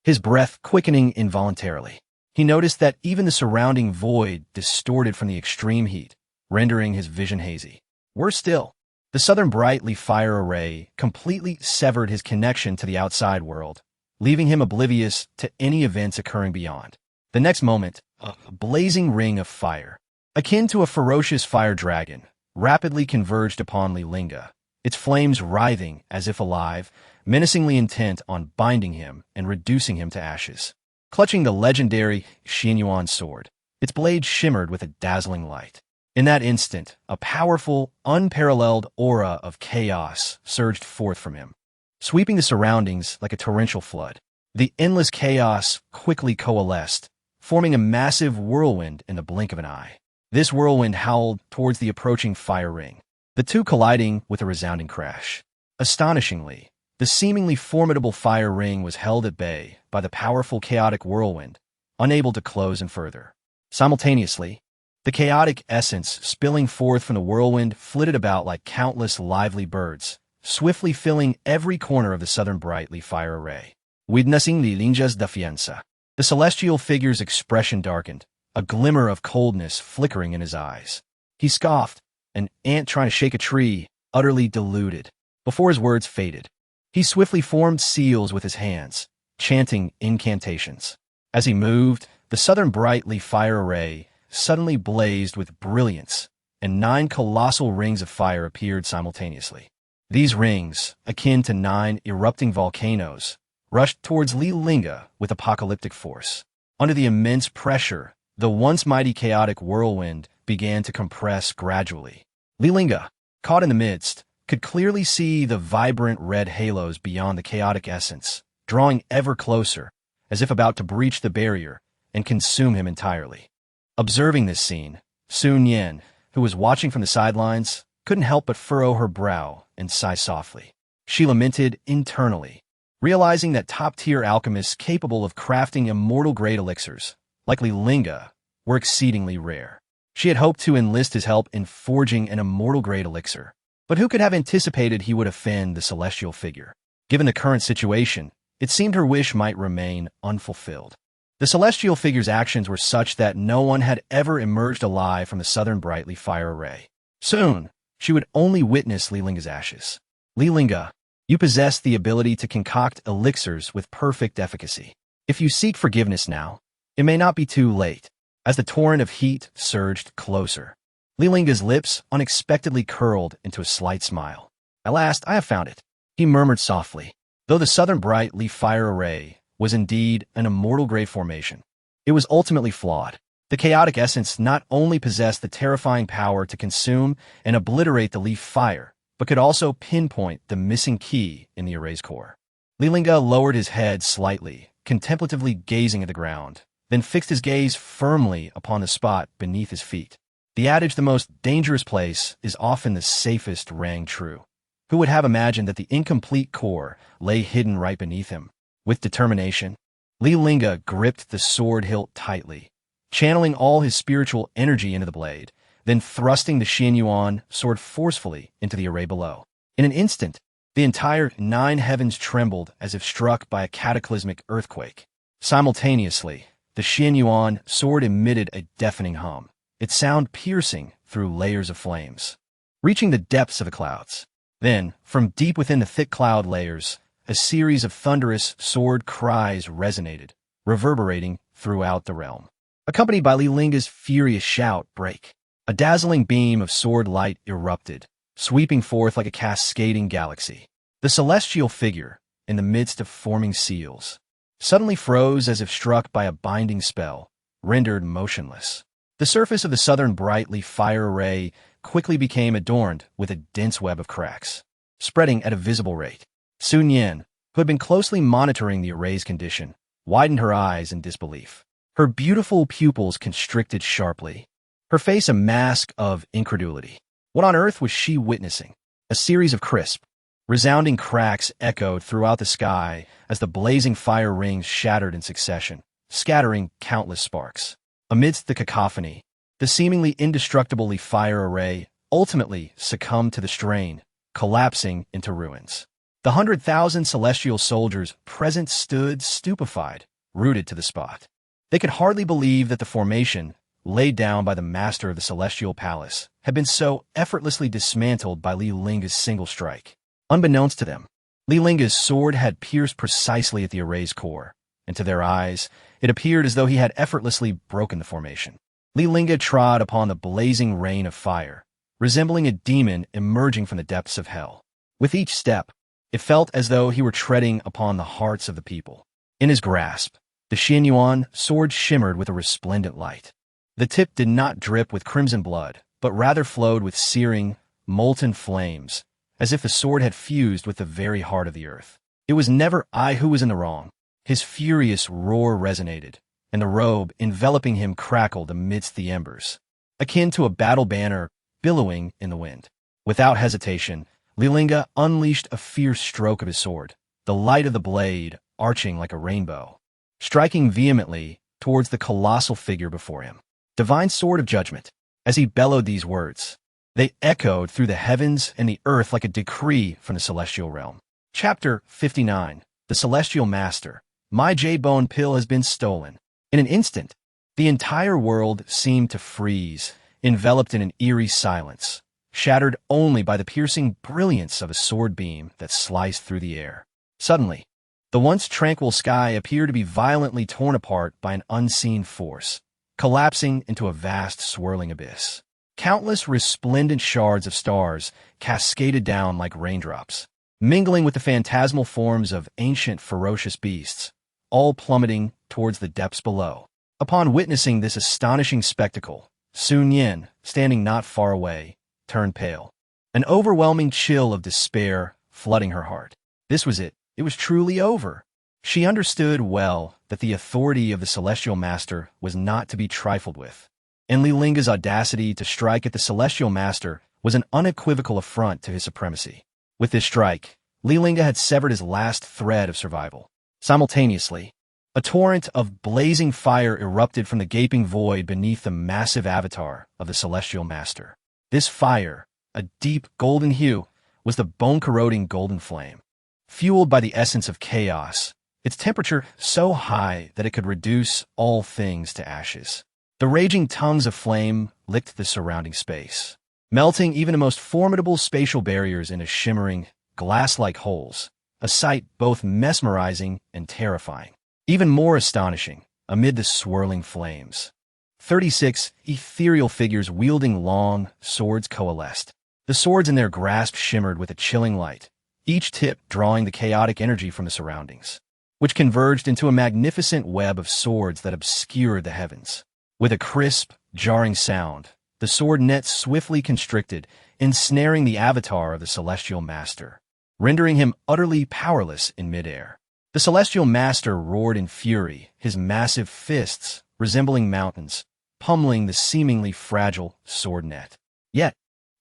his breath quickening involuntarily. He noticed that even the surrounding void distorted from the extreme heat, rendering his vision hazy. Worse still, the Southern Bright Leaf Fire Array completely severed his connection to the outside world, leaving him oblivious to any events occurring beyond. The next moment, a blazing ring of fire, akin to a ferocious fire dragon, rapidly converged upon Li Lingge, its flames writhing as if alive, menacingly intent on binding him and reducing him to ashes. Clutching the legendary Xianyuan sword, its blade shimmered with a dazzling light. In that instant, a powerful, unparalleled aura of chaos surged forth from him, sweeping the surroundings like a torrential flood. The endless chaos quickly coalesced, forming a massive whirlwind in the blink of an eye. This whirlwind howled towards the approaching fire ring, the two colliding with a resounding crash. Astonishingly, the seemingly formidable fire ring was held at bay by the powerful chaotic whirlwind, unable to close and further. Simultaneously, the chaotic essence spilling forth from the whirlwind flitted about like countless lively birds, swiftly filling every corner of the Southern Bright Leaf Fire Array. Witnessing Li Lingge's defianza, the celestial figure's expression darkened, a glimmer of coldness flickering in his eyes. He scoffed, an ant trying to shake a tree, utterly deluded. Before his words faded, he swiftly formed seals with his hands, chanting incantations. As he moved, the Southern Bright Leaf Fire Array suddenly blazed with brilliance, and 9 colossal rings of fire appeared simultaneously. These rings, akin to 9 erupting volcanoes, rushed towards Li Lingge with apocalyptic force. Under the immense pressure, the once mighty chaotic whirlwind began to compress gradually. Li Lingge, caught in the midst, could clearly see the vibrant red halos beyond the chaotic essence, drawing ever closer, as if about to breach the barrier and consume him entirely. Observing this scene, Sun Yan, who was watching from the sidelines, couldn't help but furrow her brow and sigh softly. She lamented internally, realizing that top-tier alchemists capable of crafting immortal-grade elixirs, like Li Lingge, were exceedingly rare. She had hoped to enlist his help in forging an immortal-grade elixir, but who could have anticipated he would offend the celestial figure? Given the current situation, it seemed her wish might remain unfulfilled. The celestial figure's actions were such that no one had ever emerged alive from the southern brightly fire array. Soon, she would only witness Li Lingge's ashes. Li Lingge, you possess the ability to concoct elixirs with perfect efficacy. If you seek forgiveness now, it may not be too late. As the torrent of heat surged closer, Li Lingge's lips unexpectedly curled into a slight smile. At last, I have found it, he murmured softly. Though the southern brightly fire array was indeed an immortal-grade formation, it was ultimately flawed. The chaotic essence not only possessed the terrifying power to consume and obliterate the leaf fire, but could also pinpoint the missing key in the array's core. Li Lingge lowered his head slightly, contemplatively gazing at the ground, then fixed his gaze firmly upon the spot beneath his feet. The adage, the most dangerous place is often the safest, rang true. Who would have imagined that the incomplete core lay hidden right beneath him? With determination, Li Lingge gripped the sword hilt tightly, channeling all his spiritual energy into the blade, then thrusting the Xianyuan sword forcefully into the array below. In an instant, the entire 9 heavens trembled as if struck by a cataclysmic earthquake. Simultaneously, the Xianyuan sword emitted a deafening hum, its sound piercing through layers of flames, reaching the depths of the clouds. Then, from deep within the thick cloud layers, a series of thunderous sword cries resonated, reverberating throughout the realm. Accompanied by Li Lingge's furious shout, "Break!" A dazzling beam of sword light erupted, sweeping forth like a cascading galaxy. The celestial figure, in the midst of forming seals, suddenly froze as if struck by a binding spell, rendered motionless. The surface of the southern brightly fire array quickly became adorned with a dense web of cracks, spreading at a visible rate. Sun Yan, who had been closely monitoring the array's condition, widened her eyes in disbelief. Her beautiful pupils constricted sharply, her face a mask of incredulity. What on earth was she witnessing? A series of crisp, resounding cracks echoed throughout the sky as the blazing fire rings shattered in succession, scattering countless sparks. Amidst the cacophony, the seemingly indestructible fire array ultimately succumbed to the strain, collapsing into ruins. The 100,000 celestial soldiers present stood stupefied, rooted to the spot. They could hardly believe that the formation, laid down by the master of the celestial palace, had been so effortlessly dismantled by Li Lingge's single strike. Unbeknownst to them, Li Lingge's sword had pierced precisely at the array's core, and to their eyes, it appeared as though he had effortlessly broken the formation. Li Lingge trod upon the blazing rain of fire, resembling a demon emerging from the depths of hell. With each step, it felt as though he were treading upon the hearts of the people. In his grasp, the Xianyuan sword shimmered with a resplendent light. The tip did not drip with crimson blood, but rather flowed with searing, molten flames, as if the sword had fused with the very heart of the earth. It was never I who was in the wrong. His furious roar resonated, and the robe enveloping him crackled amidst the embers, akin to a battle banner billowing in the wind. Without hesitation, Li Lingge unleashed a fierce stroke of his sword, the light of the blade arching like a rainbow, striking vehemently towards the colossal figure before him. Divine sword of judgment. As he bellowed these words, they echoed through the heavens and the earth like a decree from the celestial realm. Chapter 59. The Celestial Master. My J-Bone pill has been stolen. In an instant, the entire world seemed to freeze, enveloped in an eerie silence, shattered only by the piercing brilliance of a sword beam that sliced through the air. Suddenly, the once tranquil sky appeared to be violently torn apart by an unseen force, collapsing into a vast swirling abyss. Countless resplendent shards of stars cascaded down like raindrops, mingling with the phantasmal forms of ancient ferocious beasts, all plummeting towards the depths below. Upon witnessing this astonishing spectacle, Sun Yin, standing not far away, turned pale. An overwhelming chill of despair flooding her heart. This was it. It was truly over. She understood well that the authority of the Celestial Master was not to be trifled with, and Li Lingge's audacity to strike at the Celestial Master was an unequivocal affront to his supremacy. With this strike, Li Lingge had severed his last thread of survival. Simultaneously, a torrent of blazing fire erupted from the gaping void beneath the massive avatar of the Celestial Master. This fire, a deep golden hue, was the bone-corroding golden flame. Fueled by the essence of chaos, its temperature so high that it could reduce all things to ashes. The raging tongues of flame licked the surrounding space, melting even the most formidable spatial barriers into shimmering, glass-like holes, a sight both mesmerizing and terrifying. Even more astonishing, amid the swirling flames, 36 ethereal figures wielding long swords coalesced. The swords in their grasp shimmered with a chilling light, each tip drawing the chaotic energy from the surroundings, which converged into a magnificent web of swords that obscured the heavens. With a crisp, jarring sound, the sword net swiftly constricted, ensnaring the avatar of the Celestial Master, rendering him utterly powerless in midair. The Celestial Master roared in fury, his massive fists, resembling mountains, pummeling the seemingly fragile sword net. Yet,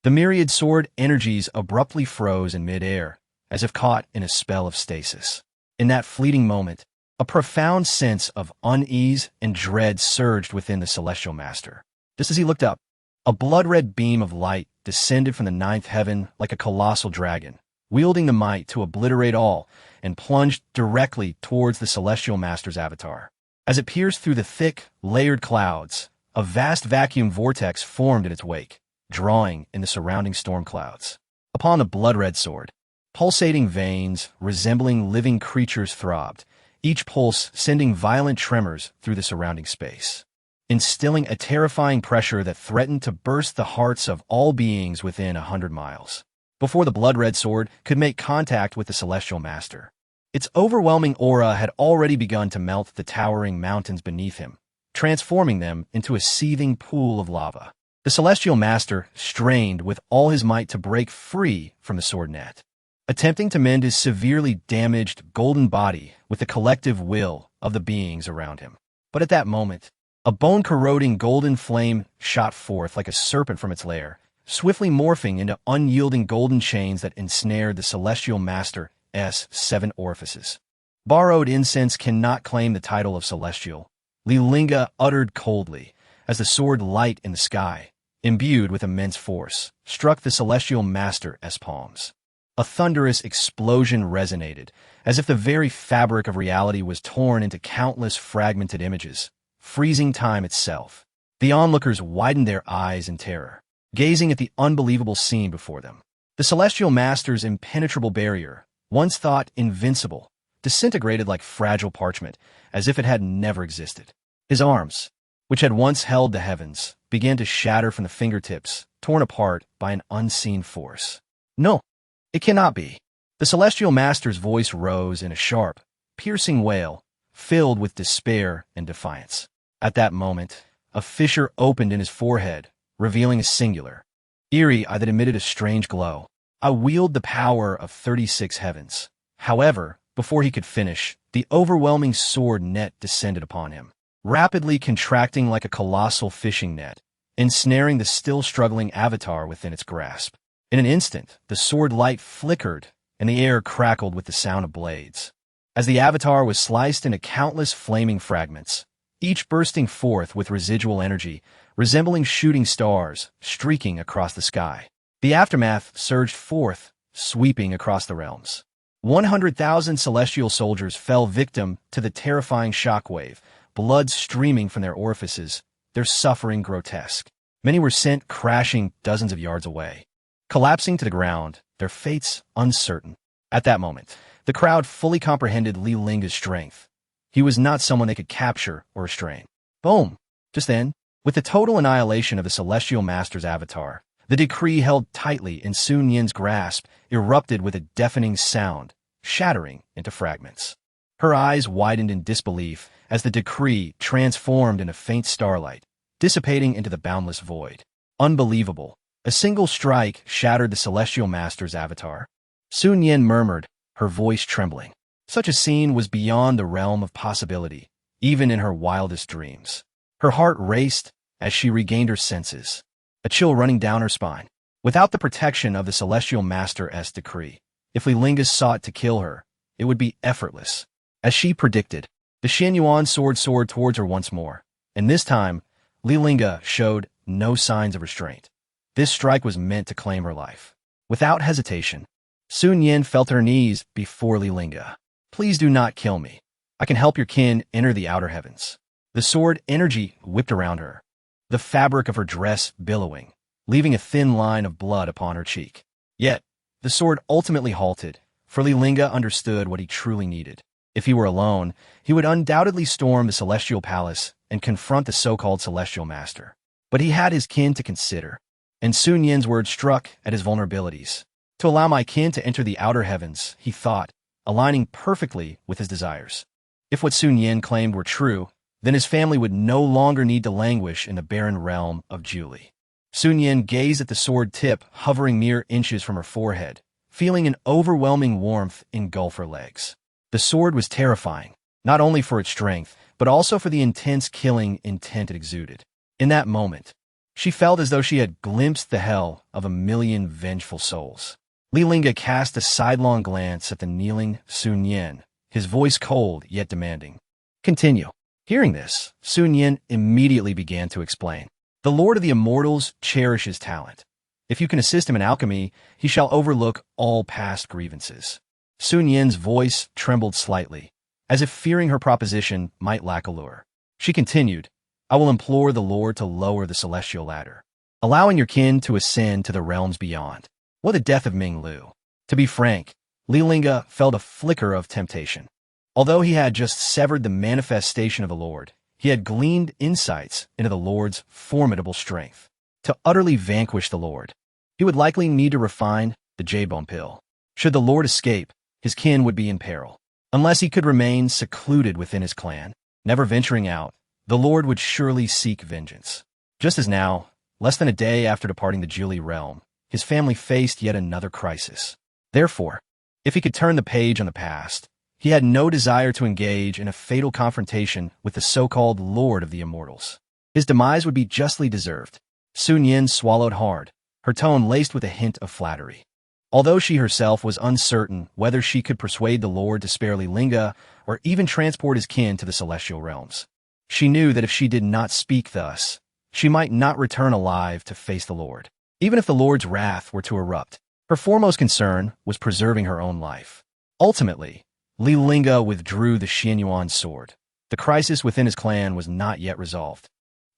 the myriad sword energies abruptly froze in midair, as if caught in a spell of stasis. In that fleeting moment, a profound sense of unease and dread surged within the Celestial Master. Just as he looked up, a blood-red beam of light descended from the ninth heaven like a colossal dragon, wielding the might to obliterate all, and plunged directly towards the Celestial Master's avatar. As it pierced through the thick, layered clouds, a vast vacuum vortex formed in its wake, drawing in the surrounding storm clouds. Upon the blood-red sword, pulsating veins resembling living creatures throbbed, each pulse sending violent tremors through the surrounding space, instilling a terrifying pressure that threatened to burst the hearts of all beings within 100 miles. Before the blood-red sword could make contact with the Celestial Master, its overwhelming aura had already begun to melt the towering mountains beneath him, transforming them into a seething pool of lava. The Celestial Master strained with all his might to break free from the sword net, attempting to mend his severely damaged golden body with the collective will of the beings around him. But at that moment, a bone-corroding golden flame shot forth like a serpent from its lair, swiftly morphing into unyielding golden chains that ensnared the Celestial Master's 7 orifices. Borrowed incense cannot claim the title of celestial, Li Lingge uttered coldly, as the sword light in the sky, imbued with immense force, struck the Celestial Master's palms. A thunderous explosion resonated, as if the very fabric of reality was torn into countless fragmented images, freezing time itself. The onlookers widened their eyes in terror, gazing at the unbelievable scene before them. The Celestial Master's impenetrable barrier, once thought invincible, disintegrated like fragile parchment, as if it had never existed. His arms, which had once held the heavens, began to shatter from the fingertips, torn apart by an unseen force. No, it cannot be. The Celestial Master's voice rose in a sharp, piercing wail, filled with despair and defiance. At that moment, a fissure opened in his forehead, revealing a singular, eerie eye that emitted a strange glow. I wield the power of 36 heavens. However, before he could finish, the overwhelming sword net descended upon him, rapidly contracting like a colossal fishing net, ensnaring the still struggling avatar within its grasp. In an instant, the sword light flickered, and the air crackled with the sound of blades, as the avatar was sliced into countless flaming fragments, each bursting forth with residual energy, resembling shooting stars streaking across the sky. The aftermath surged forth, sweeping across the realms. 100,000 celestial soldiers fell victim to the terrifying shockwave, blood streaming from their orifices, their suffering grotesque. Many were sent crashing dozens of yards away, collapsing to the ground, their fates uncertain. At that moment, the crowd fully comprehended Li Lingge's strength. He was not someone they could capture or restrain. Boom! Just then, with the total annihilation of the Celestial Master's avatar, the decree held tightly in Sun Yin's grasp erupted with a deafening sound, shattering into fragments. Her eyes widened in disbelief as the decree transformed into faint starlight, dissipating into the boundless void. Unbelievable. A single strike shattered the Celestial Master's avatar. Sun Yin murmured, her voice trembling. Such a scene was beyond the realm of possibility, even in her wildest dreams. Her heart raced as she regained her senses, a chill running down her spine. Without the protection of the Celestial Master's decree, if Li Lingge sought to kill her, it would be effortless. As she predicted, the Xianyuan sword soared towards her once more, and this time, Li Lingge showed no signs of restraint. This strike was meant to claim her life. Without hesitation, Sun Yin fell to her knees before Li Lingge. Please do not kill me. I can help your kin enter the outer heavens. The sword energy whipped around her, the fabric of her dress billowing, leaving a thin line of blood upon her cheek. Yet, the sword ultimately halted, for Li Lingge understood what he truly needed. If he were alone, he would undoubtedly storm the Celestial Palace and confront the so-called Celestial Master. But he had his kin to consider, and Sun Yin's words struck at his vulnerabilities. To allow my kin to enter the outer heavens, he thought, aligning perfectly with his desires. If what Sun Yin claimed were true, then his family would no longer need to languish in the barren realm of Julie. Sun Yin gazed at the sword tip hovering mere inches from her forehead, feeling an overwhelming warmth engulf her legs. The sword was terrifying, not only for its strength, but also for the intense killing intent it exuded. In that moment, she felt as though she had glimpsed the hell of a million vengeful souls. Li Lingge cast a sidelong glance at the kneeling Sun Yin, his voice cold yet demanding. Continue. Hearing this, Sun Yin immediately began to explain. The Lord of the Immortals cherishes talent. If you can assist him in alchemy, he shall overlook all past grievances. Sun Yin's voice trembled slightly, as if fearing her proposition might lack allure. She continued, I will implore the Lord to lower the celestial ladder, allowing your kin to ascend to the realms beyond. What the death of Ming Lu. To be frank, Li Lingge felt a flicker of temptation. Although he had just severed the manifestation of the Lord, he had gleaned insights into the Lord's formidable strength. To utterly vanquish the Lord, he would likely need to refine the J-bone pill. Should the Lord escape, his kin would be in peril. Unless he could remain secluded within his clan, never venturing out, the Lord would surely seek vengeance. Just as now, less than a day after departing the Julie realm, his family faced yet another crisis. Therefore, if he could turn the page on the past, he had no desire to engage in a fatal confrontation with the so-called Lord of the Immortals. His demise would be justly deserved. Sun Yin swallowed hard, her tone laced with a hint of flattery. Although she herself was uncertain whether she could persuade the Lord to spare Li Lingge or even transport his kin to the celestial realms, she knew that if she did not speak thus, she might not return alive to face the Lord. Even if the Lord's wrath were to erupt, her foremost concern was preserving her own life. Ultimately, Li Lingge withdrew the Xianyuan sword. The crisis within his clan was not yet resolved,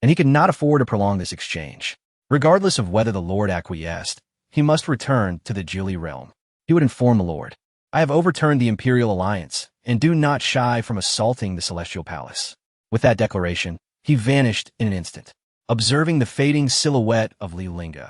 and he could not afford to prolong this exchange. Regardless of whether the Lord acquiesced, he must return to the Julie realm. He would inform the Lord, I have overturned the Imperial Alliance, and do not shy from assaulting the Celestial Palace. With that declaration, he vanished in an instant, observing the fading silhouette of Li Lingge.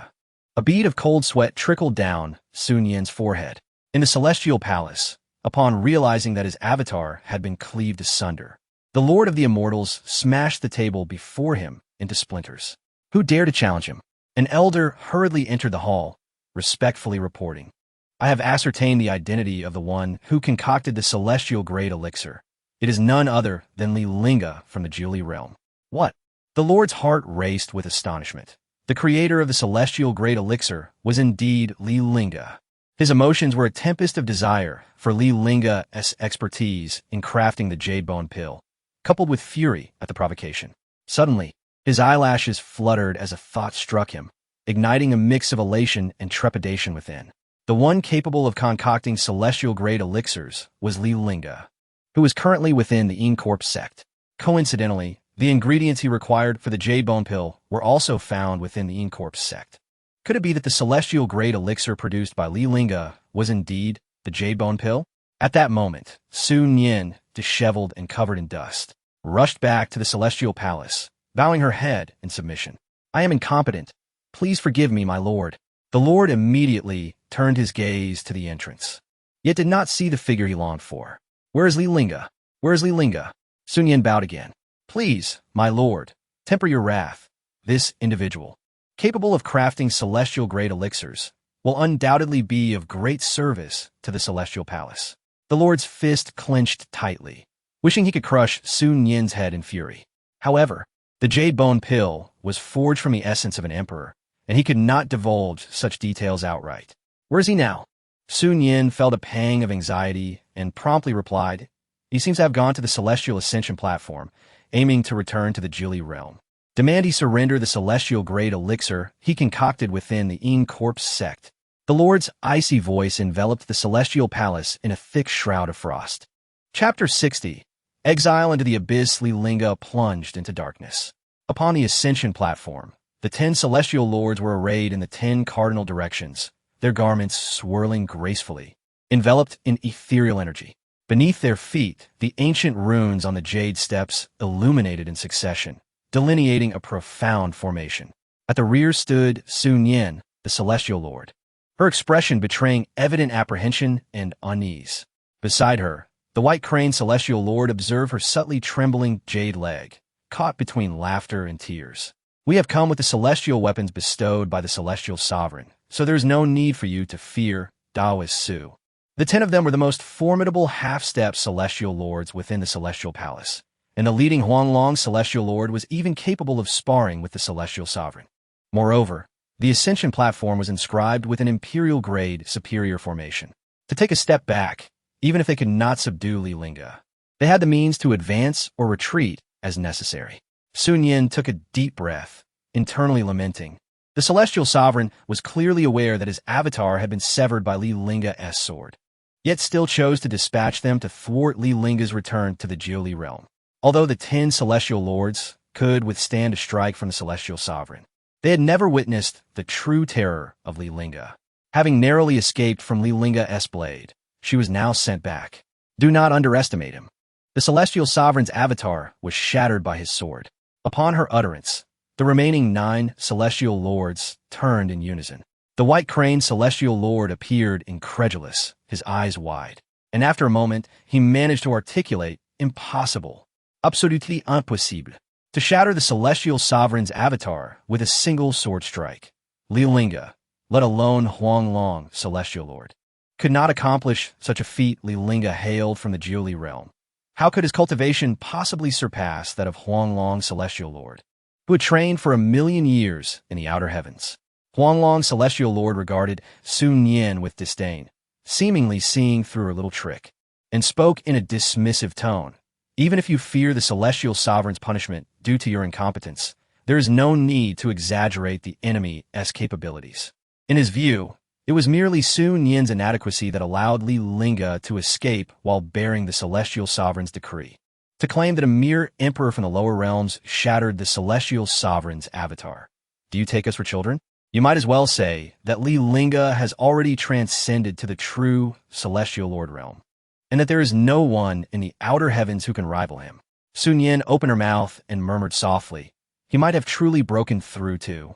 A bead of cold sweat trickled down Sun Yin's forehead. In the Celestial Palace, upon realizing that his avatar had been cleaved asunder, the Lord of the Immortals smashed the table before him into splinters. Who dared to challenge him? An elder hurriedly entered the hall, respectfully reporting, I have ascertained the identity of the one who concocted the celestial great elixir. It is none other than Li Lingge from the Julie realm. What? The Lord's heart raced with astonishment. The creator of the celestial great elixir was indeed Li Lingge. His emotions were a tempest of desire for Li Lingge's expertise in crafting the jade-bone pill, coupled with fury at the provocation. Suddenly, his eyelashes fluttered as a thought struck him, igniting a mix of elation and trepidation within. The one capable of concocting celestial-grade elixirs was Li Lingge, who was currently within the Eons sect. Coincidentally, the ingredients he required for the jade-bone pill were also found within the Eons sect. Could it be that the celestial-grade elixir produced by Li Lingge was indeed the jade-bone pill? At that moment, Sun Yin, disheveled and covered in dust, rushed back to the celestial palace, bowing her head in submission. I am incompetent. Please forgive me, my lord. The Lord immediately turned his gaze to the entrance, yet did not see the figure he longed for. Where is Li Lingge? Where is Li Lingge? Sun Yin bowed again. Please, my lord, temper your wrath. This individual, capable of crafting celestial-grade elixirs, will undoubtedly be of great service to the Celestial Palace. The lord's fist clenched tightly, wishing he could crush Sun Yin's head in fury. However, the jade bone pill was forged from the essence of an emperor, and he could not divulge such details outright. Where is he now? Sun Yin felt a pang of anxiety and promptly replied, He seems to have gone to the Celestial Ascension platform, aiming to return to the Jili realm. Demand he surrender the celestial-grade elixir he concocted within the Eon Corpse sect. The Lord's icy voice enveloped the Celestial Palace in a thick shroud of frost. Chapter 60. Exile into the abyss. Li Lingge plunged into darkness. Upon the Ascension platform, the 10 celestial lords were arrayed in the 10 cardinal directions, their garments swirling gracefully, enveloped in ethereal energy. Beneath their feet, the ancient runes on the jade steps illuminated in succession, delineating a profound formation. At the rear stood Sun Yin, the celestial lord, her expression betraying evident apprehension and unease. Beside her, the white crane celestial lord observed her subtly trembling jade leg, caught between laughter and tears. We have come with the celestial weapons bestowed by the celestial sovereign, so there is no need for you to fear Daoist Su. The 10 of them were the most formidable half-step celestial lords within the Celestial Palace, and the leading Huanglong celestial lord was even capable of sparring with the celestial sovereign. Moreover, the Ascension platform was inscribed with an imperial-grade superior formation. To take a step back, even if they could not subdue Li Lingge, they had the means to advance or retreat as necessary. Sun Yin took a deep breath, internally lamenting. The celestial sovereign was clearly aware that his avatar had been severed by Li Lingge's sword, yet still chose to dispatch them to thwart Li Lingge's return to the Jili realm. Although the 10 celestial lords could withstand a strike from the celestial sovereign, they had never witnessed the true terror of Li Lingge. Having narrowly escaped from Li Lingge's blade, she was now sent back. Do not underestimate him. The celestial sovereign's avatar was shattered by his sword. Upon her utterance, the remaining 9 celestial lords turned in unison. The white crane celestial lord appeared incredulous, his eyes wide, and after a moment, he managed to articulate, impossible, absolument impossible, to shatter the celestial sovereign's avatar with a single sword strike. Li Lingge, let alone Huanglong celestial lord, could not accomplish such a feat. Li Lingge hailed from the Jili realm. How could his cultivation possibly surpass that of Huanglong celestial lord, who had trained for 1,000,000 years in the outer heavens? Huanglong celestial lord regarded Sun Yin with disdain, seemingly seeing through her little trick, and spoke in a dismissive tone. Even if you fear the celestial sovereign's punishment due to your incompetence, there is no need to exaggerate the enemy's capabilities. In his view, it was merely Sun Yin's inadequacy that allowed Li Lingge to escape while bearing the celestial sovereign's decree. To claim that a mere emperor from the lower realms shattered the celestial sovereign's avatar. Do you take us for children? You might as well say that Li Lingge has already transcended to the true celestial lord realm, and that there is no one in the outer heavens who can rival him. Sun Yin opened her mouth and murmured softly, he might have truly broken through to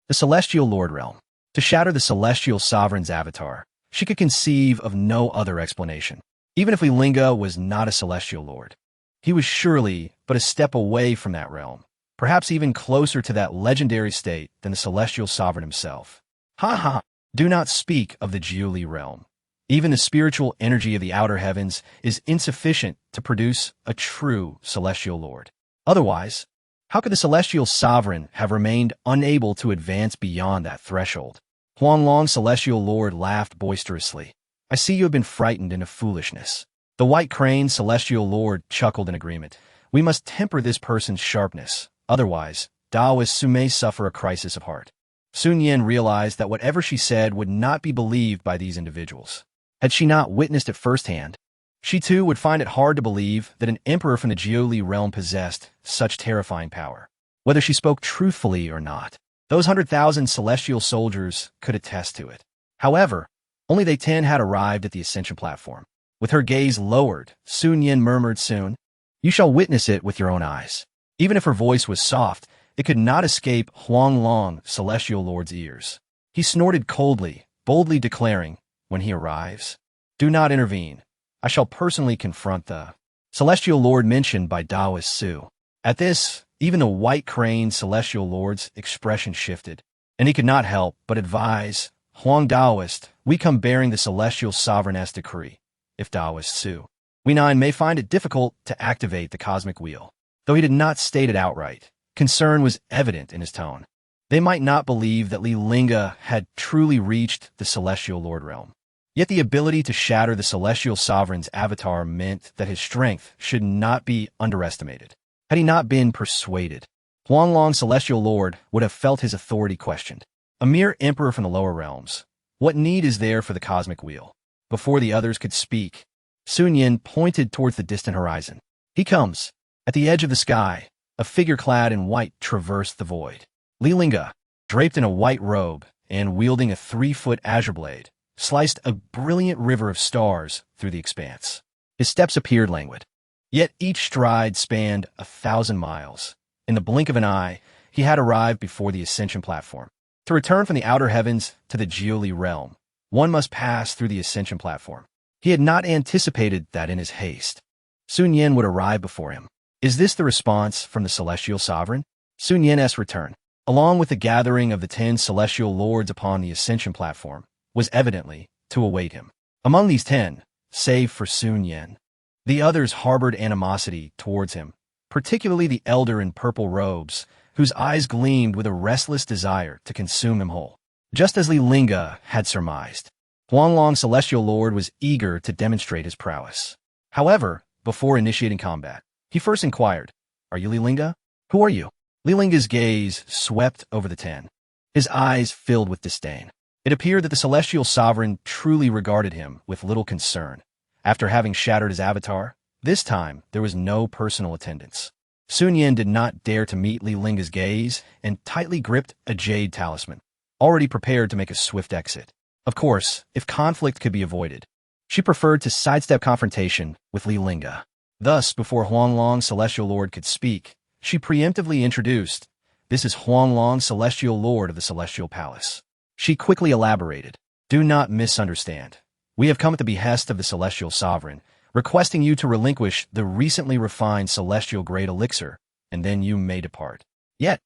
the celestial lord realm. To shatter the celestial sovereign's avatar, she could conceive of no other explanation. Even if Li Lingge was not a celestial lord, he was surely but a step away from that realm, perhaps even closer to that legendary state than the celestial sovereign himself. Ha ha! Do not speak of the Jili realm. Even the spiritual energy of the outer heavens is insufficient to produce a true celestial lord. Otherwise, how could the celestial sovereign have remained unable to advance beyond that threshold? Huanglong celestial lord laughed boisterously. I see you have been frightened into foolishness. The white crane celestial lord chuckled in agreement. We must temper this person's sharpness. Otherwise, Daoist Su may suffer a crisis of heart. Sun Yin realized that whatever she said would not be believed by these individuals. Had she not witnessed it firsthand, she too would find it hard to believe that an emperor from the Jili realm possessed such terrifying power. Whether she spoke truthfully or not, those 100,000 celestial soldiers could attest to it. However, only they 10 had arrived at the Ascension platform. With her gaze lowered, Sun Yin murmured soon, you shall witness it with your own eyes. Even if her voice was soft, it could not escape Huanglong celestial lord's ears. He snorted coldly, boldly declaring, when he arrives, do not intervene. I shall personally confront the Celestial Lord mentioned by Taoist Su. At this, even the white crane Celestial Lord's expression shifted, and he could not help but advise, Huang Taoist, we come bearing the Celestial Sovereign decree. If Taoist Su, we nine may find it difficult to activate the cosmic wheel. Though he did not state it outright, concern was evident in his tone. They might not believe that Li Lingge had truly reached the Celestial Lord realm. Yet the ability to shatter the Celestial Sovereign's avatar meant that his strength should not be underestimated. Had he not been persuaded, Huanglong Celestial Lord would have felt his authority questioned. A mere emperor from the lower realms. What need is there for the cosmic wheel? Before the others could speak, Sun Yin pointed towards the distant horizon. He comes. At the edge of the sky, a figure clad in white traversed the void. Li Lingge, draped in a white robe and wielding a 3-foot azure blade, sliced a brilliant river of stars through the expanse. His steps appeared languid, yet each stride spanned 1,000 miles. In the blink of an eye, he had arrived before the ascension platform. To return from the outer heavens to the Jiuli realm, one must pass through the ascension platform. He had not anticipated that in his haste, Sun Yin would arrive before him. Is this the response from the Celestial Sovereign? Sun Yin's return, along with the gathering of the 10 Celestial Lords upon the ascension platform, was evidently to await him. Among these 10, save for Sun Yin, the others harbored animosity towards him, particularly the elder in purple robes, whose eyes gleamed with a restless desire to consume him whole. Just as Li Lingge had surmised, Huanglong Celestial Lord was eager to demonstrate his prowess. However, before initiating combat, he first inquired, "Are you Li Lingge? Who are you?" Li Lingge's gaze swept over the 10. His eyes filled with disdain. It appeared that the Celestial Sovereign truly regarded him with little concern. After having shattered his avatar, this time there was no personal attendance. Sun Yin did not dare to meet Li Lingge's gaze and tightly gripped a jade talisman, already prepared to make a swift exit. Of course, if conflict could be avoided, she preferred to sidestep confrontation with Li Lingge. Thus, before Huanglong Celestial Lord could speak, she preemptively introduced, "This is Huanglong Celestial Lord of the Celestial Palace." She quickly elaborated, "Do not misunderstand. We have come at the behest of the Celestial Sovereign, requesting you to relinquish the recently refined Celestial Great Elixir, and then you may depart." Yet,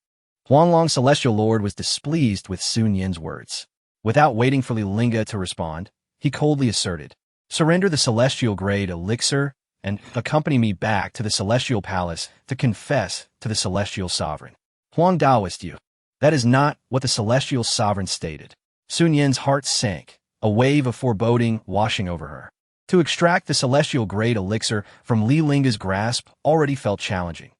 Huanglong Celestial Lord was displeased with Sun Yin's words. Without waiting for Li Lingge to respond, he coldly asserted, "Surrender the Celestial Great Elixir and accompany me back to the Celestial Palace to confess to the Celestial Sovereign." Huang Taoist you. That is not what the Celestial Sovereign stated. Sun Yin's heart sank, a wave of foreboding washing over her. To extract the Celestial Great Elixir from Li Lingge's grasp already felt challenging.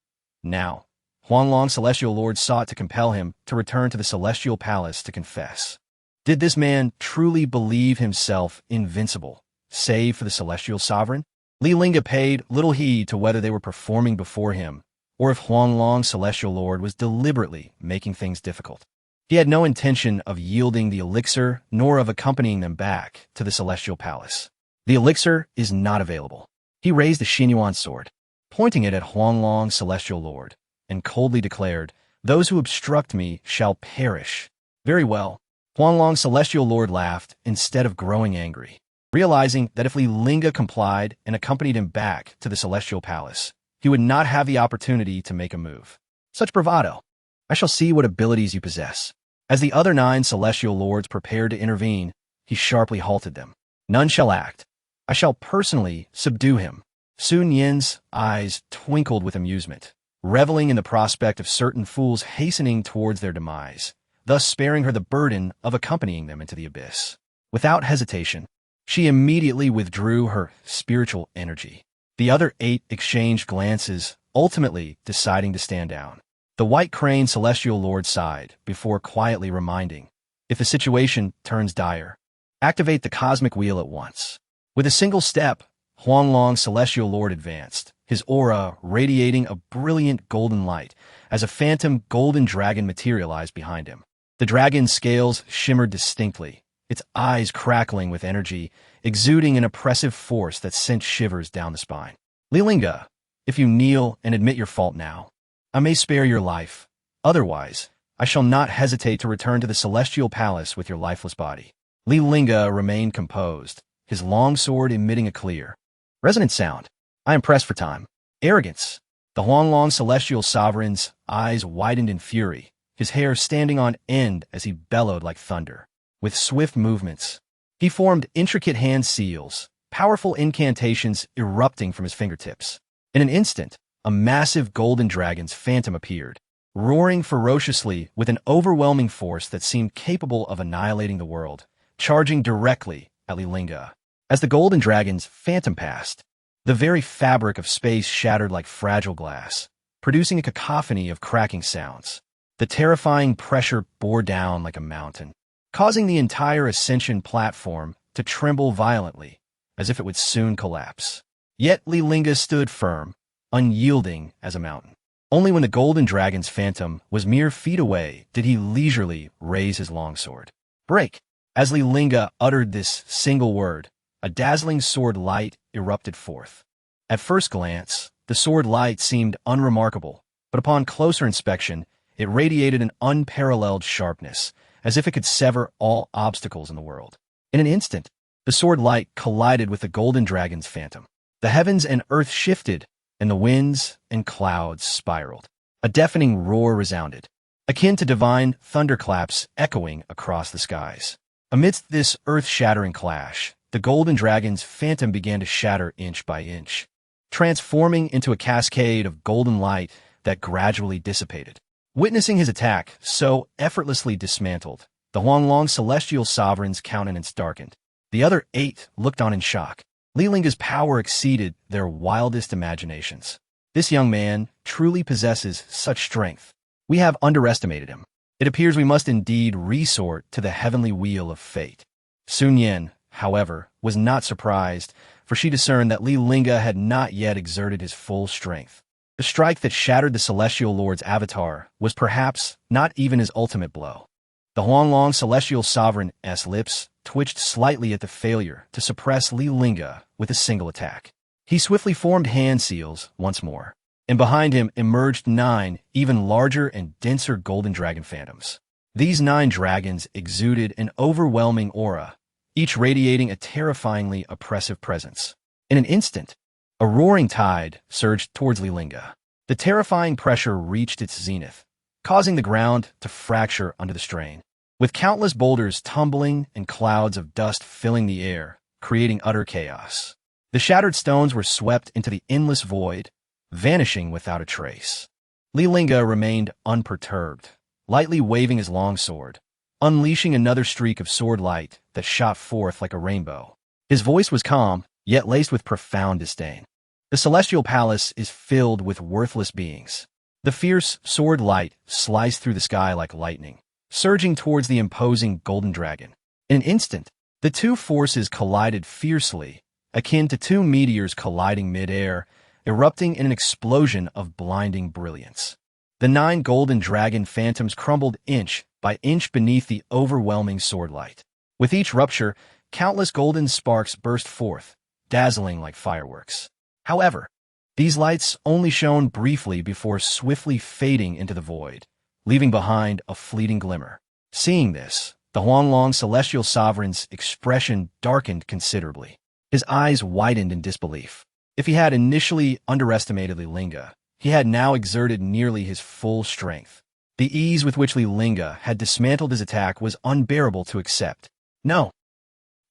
Now, Huanglong Celestial Lord sought to compel him to return to the Celestial Palace to confess. Did this man truly believe himself invincible, save for the Celestial Sovereign? Li Lingge paid little heed to whether they were performing before him, or if Huanglong Celestial Lord was deliberately making things difficult. He had no intention of yielding the elixir, nor of accompanying them back to the Celestial Palace. The elixir is not available. He raised the Xinyuan sword, pointing it at Huanglong Celestial Lord, and coldly declared, "Those who obstruct me shall perish." Very well. Huanglong Celestial Lord laughed instead of growing angry, realizing that if Li Lingge complied and accompanied him back to the Celestial Palace, he would not have the opportunity to make a move. Such bravado! I shall see what abilities you possess. As the other 9 Celestial Lords prepared to intervene, he sharply halted them. None shall act. I shall personally subdue him. Sun Yin's eyes twinkled with amusement, reveling in the prospect of certain fools hastening towards their demise, thus sparing her the burden of accompanying them into the abyss. Without hesitation, she immediately withdrew her spiritual energy. The other 8 exchanged glances, ultimately deciding to stand down. The White Crane Celestial Lord sighed before quietly reminding, "If the situation turns dire, activate the cosmic wheel at once." With a single step, Huanglong Celestial Lord advanced, his aura radiating a brilliant golden light as a phantom golden dragon materialized behind him. The dragon's scales shimmered distinctly, its eyes crackling with energy, exuding an oppressive force that sent shivers down the spine. "Li Lingge, if you kneel and admit your fault now, I may spare your life. Otherwise, I shall not hesitate to return to the Celestial Palace with your lifeless body." Li Lingge remained composed, his long sword emitting a clear, resonant sound. I am pressed for time. Arrogance. The Huanglong celestial sovereign's eyes widened in fury, his hair standing on end as he bellowed like thunder. With swift movements, he formed intricate hand seals, powerful incantations erupting from his fingertips. In an instant, a massive golden dragon's phantom appeared, roaring ferociously with an overwhelming force that seemed capable of annihilating the world, charging directly at Li Lingge. As the golden dragon's phantom passed, the very fabric of space shattered like fragile glass, producing a cacophony of cracking sounds. The terrifying pressure bore down like a mountain, causing the entire ascension platform to tremble violently, as if it would soon collapse. Yet Li Lingge stood firm, unyielding as a mountain. Only when the golden dragon's phantom was mere feet away did he leisurely raise his longsword. Break! As Li Lingge uttered this single word, a dazzling sword light erupted forth. At first glance, the sword light seemed unremarkable, but upon closer inspection, it radiated an unparalleled sharpness, as if it could sever all obstacles in the world. In an instant, the sword light collided with the golden dragon's phantom. The heavens and earth shifted, and the winds and clouds spiraled. A deafening roar resounded, akin to divine thunderclaps echoing across the skies. Amidst this earth-shattering clash, the golden dragon's phantom began to shatter inch by inch, transforming into a cascade of golden light that gradually dissipated. Witnessing his attack so effortlessly dismantled, the Huanglong celestial sovereign's countenance darkened. The other 8 looked on in shock. Li Lingge's power exceeded their wildest imaginations. This young man truly possesses such strength. We have underestimated him. It appears we must indeed resort to the heavenly wheel of fate. Sun Yan, however, was not surprised, for she discerned that Li Lingge had not yet exerted his full strength. The strike that shattered the Celestial Lord's avatar was perhaps not even his ultimate blow. The Huanglong Celestial Sovereign's lips twitched slightly at the failure to suppress Li Lingge with a single attack. He swiftly formed hand seals once more, and behind him emerged 9 even larger and denser golden dragon phantoms. These 9 dragons exuded an overwhelming aura, each radiating a terrifyingly oppressive presence. In an instant, a roaring tide surged towards Li Lingge. The terrifying pressure reached its zenith, causing the ground to fracture under the strain. With countless boulders tumbling and clouds of dust filling the air, creating utter chaos. The shattered stones were swept into the endless void, vanishing without a trace. Li Lingge remained unperturbed, lightly waving his longsword, unleashing another streak of sword light that shot forth like a rainbow. His voice was calm, yet laced with profound disdain. The celestial palace is filled with worthless beings. The fierce sword light sliced through the sky like lightning, surging towards the imposing golden dragon. In an instant, the two forces collided fiercely, akin to 2 meteors colliding mid-air, erupting in an explosion of blinding brilliance. The 9 golden dragon phantoms crumbled inch by inch beneath the overwhelming sword light. With each rupture, countless golden sparks burst forth, dazzling like fireworks. However, these lights only shone briefly before swiftly fading into the void, leaving behind a fleeting glimmer. Seeing this, the Huanglong Celestial Sovereign's expression darkened considerably. His eyes widened in disbelief. If he had initially underestimated Li Lingge, he had now exerted nearly his full strength. The ease with which Li Lingge had dismantled his attack was unbearable to accept. No,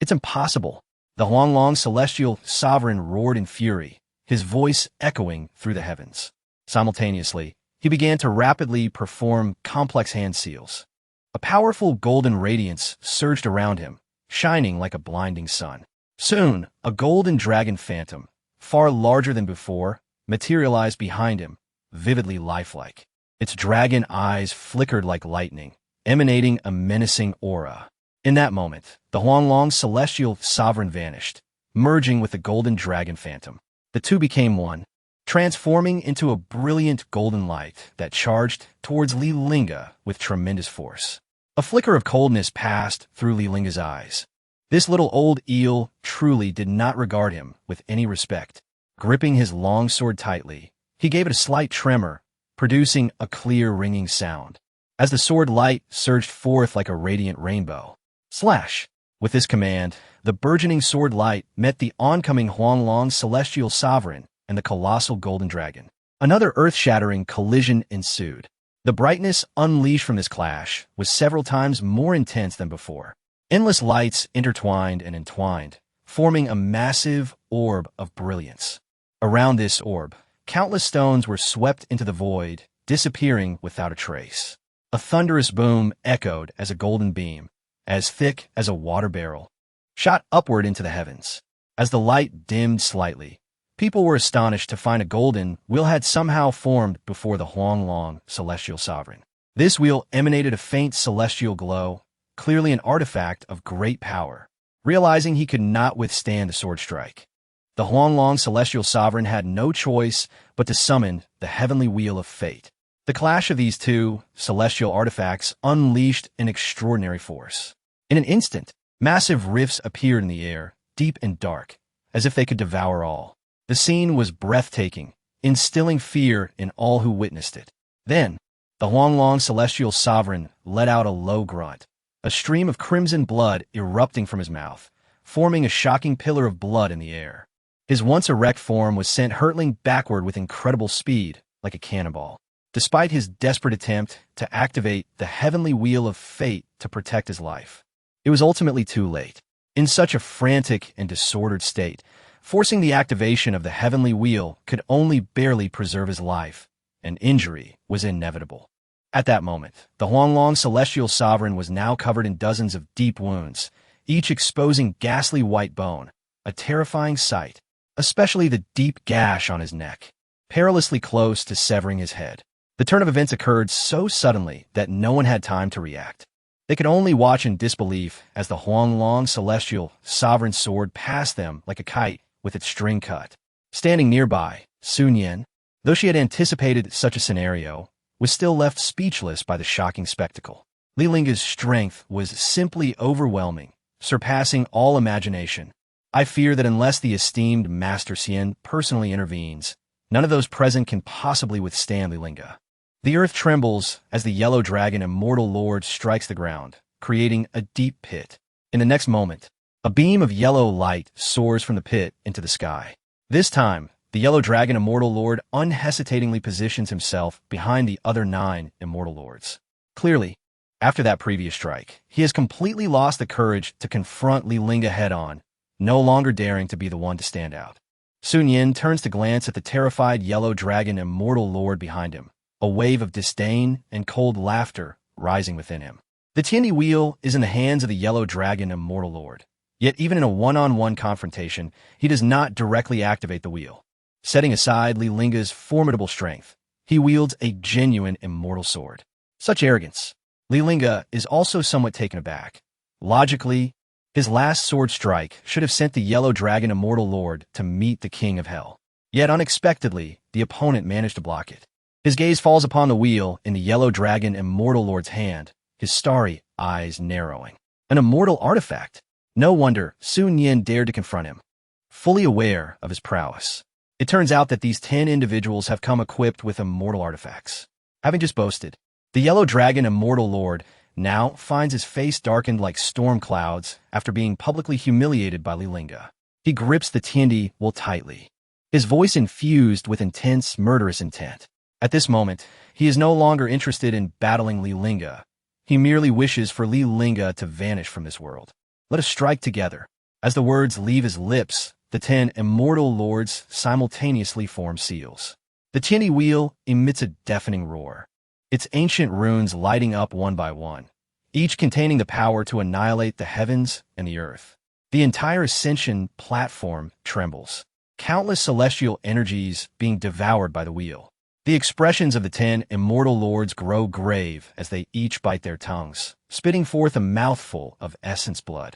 it's impossible. The Huanglong Celestial Sovereign roared in fury, his voice echoing through the heavens. Simultaneously, he began to rapidly perform complex hand seals. A powerful golden radiance surged around him, shining like a blinding sun. Soon, a golden dragon phantom, far larger than before, materialized behind him, vividly lifelike. Its dragon eyes flickered like lightning, emanating a menacing aura. In that moment, the Huanglong Celestial Sovereign vanished, merging with the golden dragon phantom. The two became one, transforming into a brilliant golden light that charged towards Li Lingge with tremendous force. A flicker of coldness passed through Li Lingge's eyes. This little old eel truly did not regard him with any respect. Gripping his longsword tightly, he gave it a slight tremor, producing a clear ringing sound. As the sword light surged forth like a radiant rainbow. Slash! With this command, the burgeoning sword light met the oncoming Huanglong Celestial Sovereign and the colossal golden dragon. Another earth-shattering collision ensued. The brightness unleashed from this clash was several times more intense than before. Endless lights intertwined and entwined, forming a massive orb of brilliance. Around this orb, countless stones were swept into the void, disappearing without a trace. A thunderous boom echoed as a golden beam, as thick as a water barrel, shot upward into the heavens. As the light dimmed slightly, people were astonished to find a golden wheel had somehow formed before the Huanglong celestial sovereign. This wheel emanated a faint celestial glow, clearly an artifact of great power. Realizing he could not withstand the sword strike, the Huanglong celestial sovereign had no choice but to summon the heavenly wheel of fate. The clash of these two celestial artifacts unleashed an extraordinary force. In an instant, massive rifts appeared in the air, deep and dark, as if they could devour all. The scene was breathtaking, instilling fear in all who witnessed it. Then, the Huanglong celestial sovereign let out a low grunt, a stream of crimson blood erupting from his mouth, forming a shocking pillar of blood in the air. His once erect form was sent hurtling backward with incredible speed, like a cannonball. Despite his desperate attempt to activate the heavenly wheel of fate to protect his life, it was ultimately too late. In such a frantic and disordered state, forcing the activation of the heavenly wheel could only barely preserve his life, and injury was inevitable. At that moment, the Huanglong celestial sovereign was now covered in dozens of deep wounds, each exposing ghastly white bone, a terrifying sight, especially the deep gash on his neck, perilously close to severing his head. The turn of events occurred so suddenly that no one had time to react. They could only watch in disbelief as the Huanglong celestial sovereign sword passed them like a kite with its string cut. Standing nearby, Sun Yan, though she had anticipated such a scenario, was still left speechless by the shocking spectacle. Li Lingge's strength was simply overwhelming, surpassing all imagination. I fear that unless the esteemed Master Xian personally intervenes, none of those present can possibly withstand Li Lingge. The earth trembles as the yellow dragon immortal lord strikes the ground, creating a deep pit. In the next moment, a beam of yellow light soars from the pit into the sky. This time, the yellow dragon immortal lord unhesitatingly positions himself behind the other 9 immortal lords. Clearly, after that previous strike, he has completely lost the courage to confront Li Lingge head-on, no longer daring to be the one to stand out. Sun Yan turns to glance at the terrified yellow dragon immortal lord behind him, a wave of disdain and cold laughter rising within him. The Tiandi wheel is in the hands of the yellow dragon immortal lord. Yet even in a one-on-one confrontation, he does not directly activate the wheel. Setting aside Li Lingge's formidable strength, he wields a genuine immortal sword. Such arrogance. Li Lingge is also somewhat taken aback. Logically, his last sword strike should have sent the yellow dragon immortal lord to meet the king of hell. Yet unexpectedly, the opponent managed to block it. His gaze falls upon the wheel in the yellow dragon immortal lord's hand, his starry eyes narrowing. An immortal artifact. No wonder Sun Yan dared to confront him, fully aware of his prowess. It turns out that these 10 individuals have come equipped with immortal artifacts. Having just boasted, the yellow dragon immortal lord now finds his face darkened like storm clouds after being publicly humiliated by Li Lingge. He grips the Tiandi wheel tightly, his voice infused with intense, murderous intent. At this moment, he is no longer interested in battling Li Lingge. He merely wishes for Li Lingge to vanish from this world. Let us strike together. As the words leave his lips, the 10 immortal lords simultaneously form seals. The Tiandi wheel emits a deafening roar, its ancient runes lighting up one by one, each containing the power to annihilate the heavens and the earth. The entire ascension platform trembles, countless celestial energies being devoured by the wheel. The expressions of the 10 immortal lords grow grave as they each bite their tongues, spitting forth a mouthful of essence blood.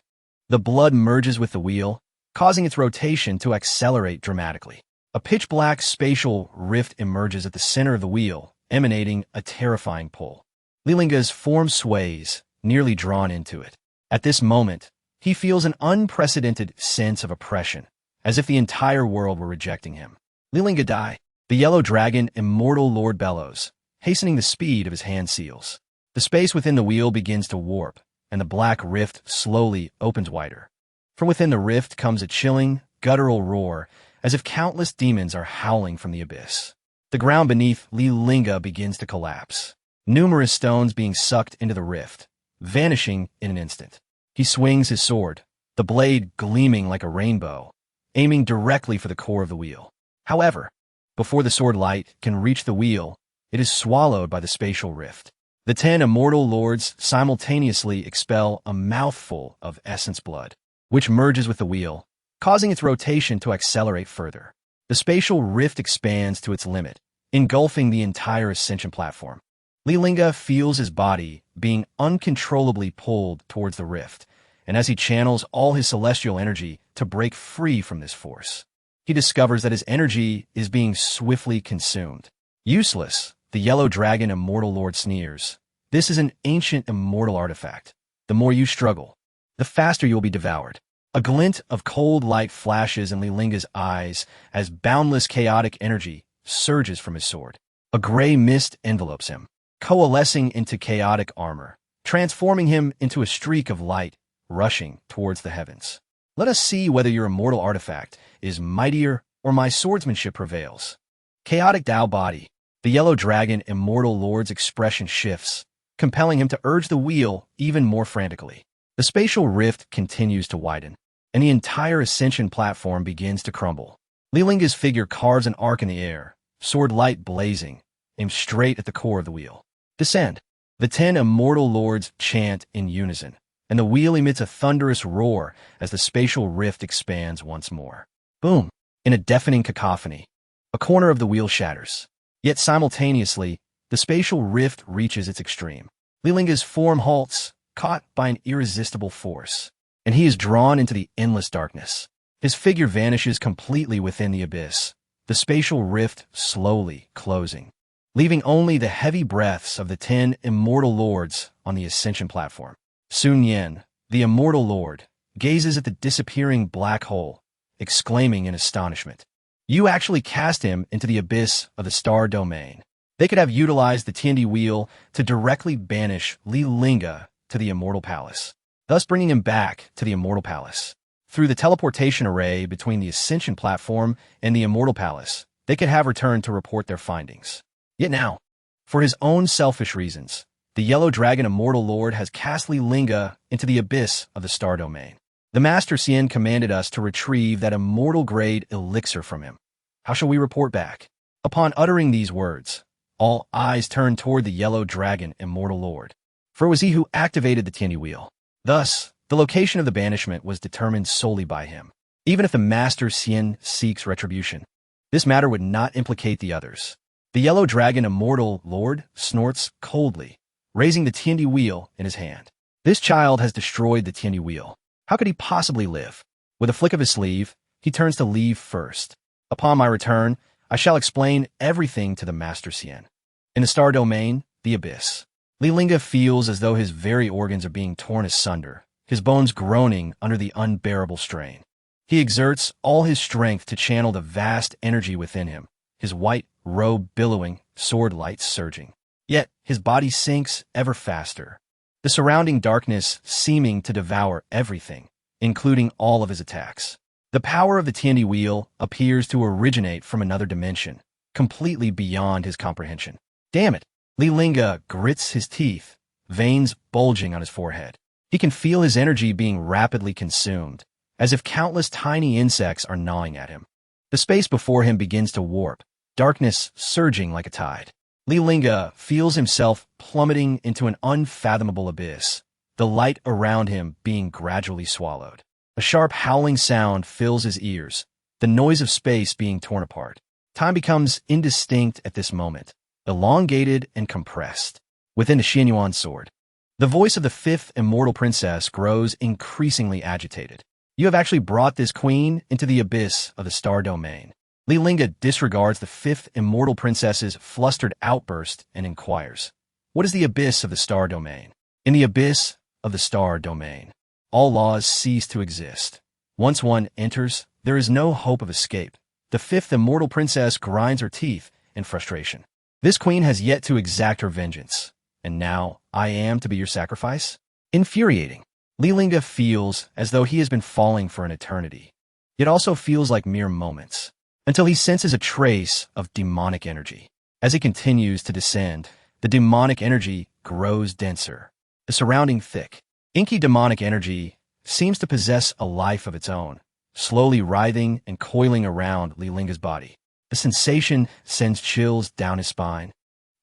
The blood merges with the wheel, causing its rotation to accelerate dramatically. A pitch-black spatial rift emerges at the center of the wheel, emanating a terrifying pull. Li Lingge's form sways, nearly drawn into it. At this moment, he feels an unprecedented sense of oppression, as if the entire world were rejecting him. Li Lingge die. The yellow dragon immortal lord bellows, hastening the speed of his hand seals. The space within the wheel begins to warp, and the black rift slowly opens wider. From within the rift comes a chilling, guttural roar, as if countless demons are howling from the abyss. The ground beneath Li Lingge begins to collapse, numerous stones being sucked into the rift, vanishing in an instant. He swings his sword, the blade gleaming like a rainbow, aiming directly for the core of the wheel. However, before the sword light can reach the wheel, it is swallowed by the spatial rift. The 10 immortal lords simultaneously expel a mouthful of essence blood, which merges with the wheel, causing its rotation to accelerate further. The spatial rift expands to its limit, engulfing the entire ascension platform. Li Lingge feels his body being uncontrollably pulled towards the rift, and as he channels all his celestial energy to break free from this force, he discovers that his energy is being swiftly consumed. Useless, the yellow dragon immortal lord sneers. This is an ancient immortal artifact. The more you struggle, the faster you will be devoured. A glint of cold light flashes in Li Lingge's eyes as boundless chaotic energy surges from his sword. A gray mist envelopes him, coalescing into chaotic armor, transforming him into a streak of light rushing towards the heavens. Let us see whether your immortal artifact is mightier or my swordsmanship prevails. Chaotic Tao body. The yellow dragon immortal lord's expression shifts, compelling him to urge the wheel even more frantically. The spatial rift continues to widen, and the entire ascension platform begins to crumble. Li Lingge's figure carves an arc in the air, sword light blazing, aimed straight at the core of the wheel. Descend. The 10 immortal lords chant in unison, and the wheel emits a thunderous roar as the spatial rift expands once more. Boom! In a deafening cacophony, a corner of the wheel shatters. Yet simultaneously, the spatial rift reaches its extreme. Li Lingge's form halts, caught by an irresistible force, and he is drawn into the endless darkness. His figure vanishes completely within the abyss, the spatial rift slowly closing, leaving only the heavy breaths of the 10 immortal lords on the ascension platform. Sun Yen, the immortal lord, gazes at the disappearing black hole, exclaiming in astonishment. You actually cast him into the abyss of the star domain. They could have utilized the Tiandi wheel to directly banish Li Lingge to the Immortal Palace, thus bringing him back to the Immortal Palace. Through the teleportation array between the Ascension platform and the Immortal Palace, they could have returned to report their findings. Yet now, for his own selfish reasons, the Yellow Dragon Immortal Lord has cast Li Lingge into the abyss of the star domain. The Master Xian commanded us to retrieve that immortal-grade elixir from him. How shall we report back? Upon uttering these words, all eyes turned toward the Yellow Dragon Immortal Lord, for it was he who activated the Tiandi wheel. Thus, the location of the banishment was determined solely by him. Even if the Master Xian seeks retribution, this matter would not implicate the others. The Yellow Dragon Immortal Lord snorts coldly, raising the Tiandi wheel in his hand. This child has destroyed the Tiandi wheel. How could he possibly live? With a flick of his sleeve, he turns to leave first. Upon my return, I shall explain everything to the Master Xian. In the star domain, the abyss, Li Lingge feels as though his very organs are being torn asunder, his bones groaning under the unbearable strain. He exerts all his strength to channel the vast energy within him, his white robe billowing, sword lights surging. Yet his body sinks ever faster, the surrounding darkness seeming to devour everything, including all of his attacks. The power of the Tiandi wheel appears to originate from another dimension, completely beyond his comprehension. Damn it! Li Lingge grits his teeth, veins bulging on his forehead. He can feel his energy being rapidly consumed, as if countless tiny insects are gnawing at him. The space before him begins to warp, darkness surging like a tide. Li Lingge feels himself plummeting into an unfathomable abyss, the light around him being gradually swallowed. A sharp howling sound fills his ears, the noise of space being torn apart. Time becomes indistinct at this moment, elongated and compressed. Within the Xianyuan sword, the voice of the 5th immortal princess grows increasingly agitated. You have actually brought this queen into the abyss of the star domain. Li Lingge disregards the 5th immortal princess's flustered outburst and inquires, what is the abyss of the star domain? In the abyss of the star domain, all laws cease to exist. Once one enters, there is no hope of escape. The 5th immortal princess grinds her teeth in frustration. This queen has yet to exact her vengeance, and now I am to be your sacrifice? Infuriating. Li Lingge feels as though he has been falling for an eternity. It also feels like mere moments, until he senses a trace of demonic energy. As he continues to descend, the demonic energy grows denser, the surrounding thick. Inky demonic energy seems to possess a life of its own, slowly writhing and coiling around Li Lingge's body. The sensation sends chills down his spine,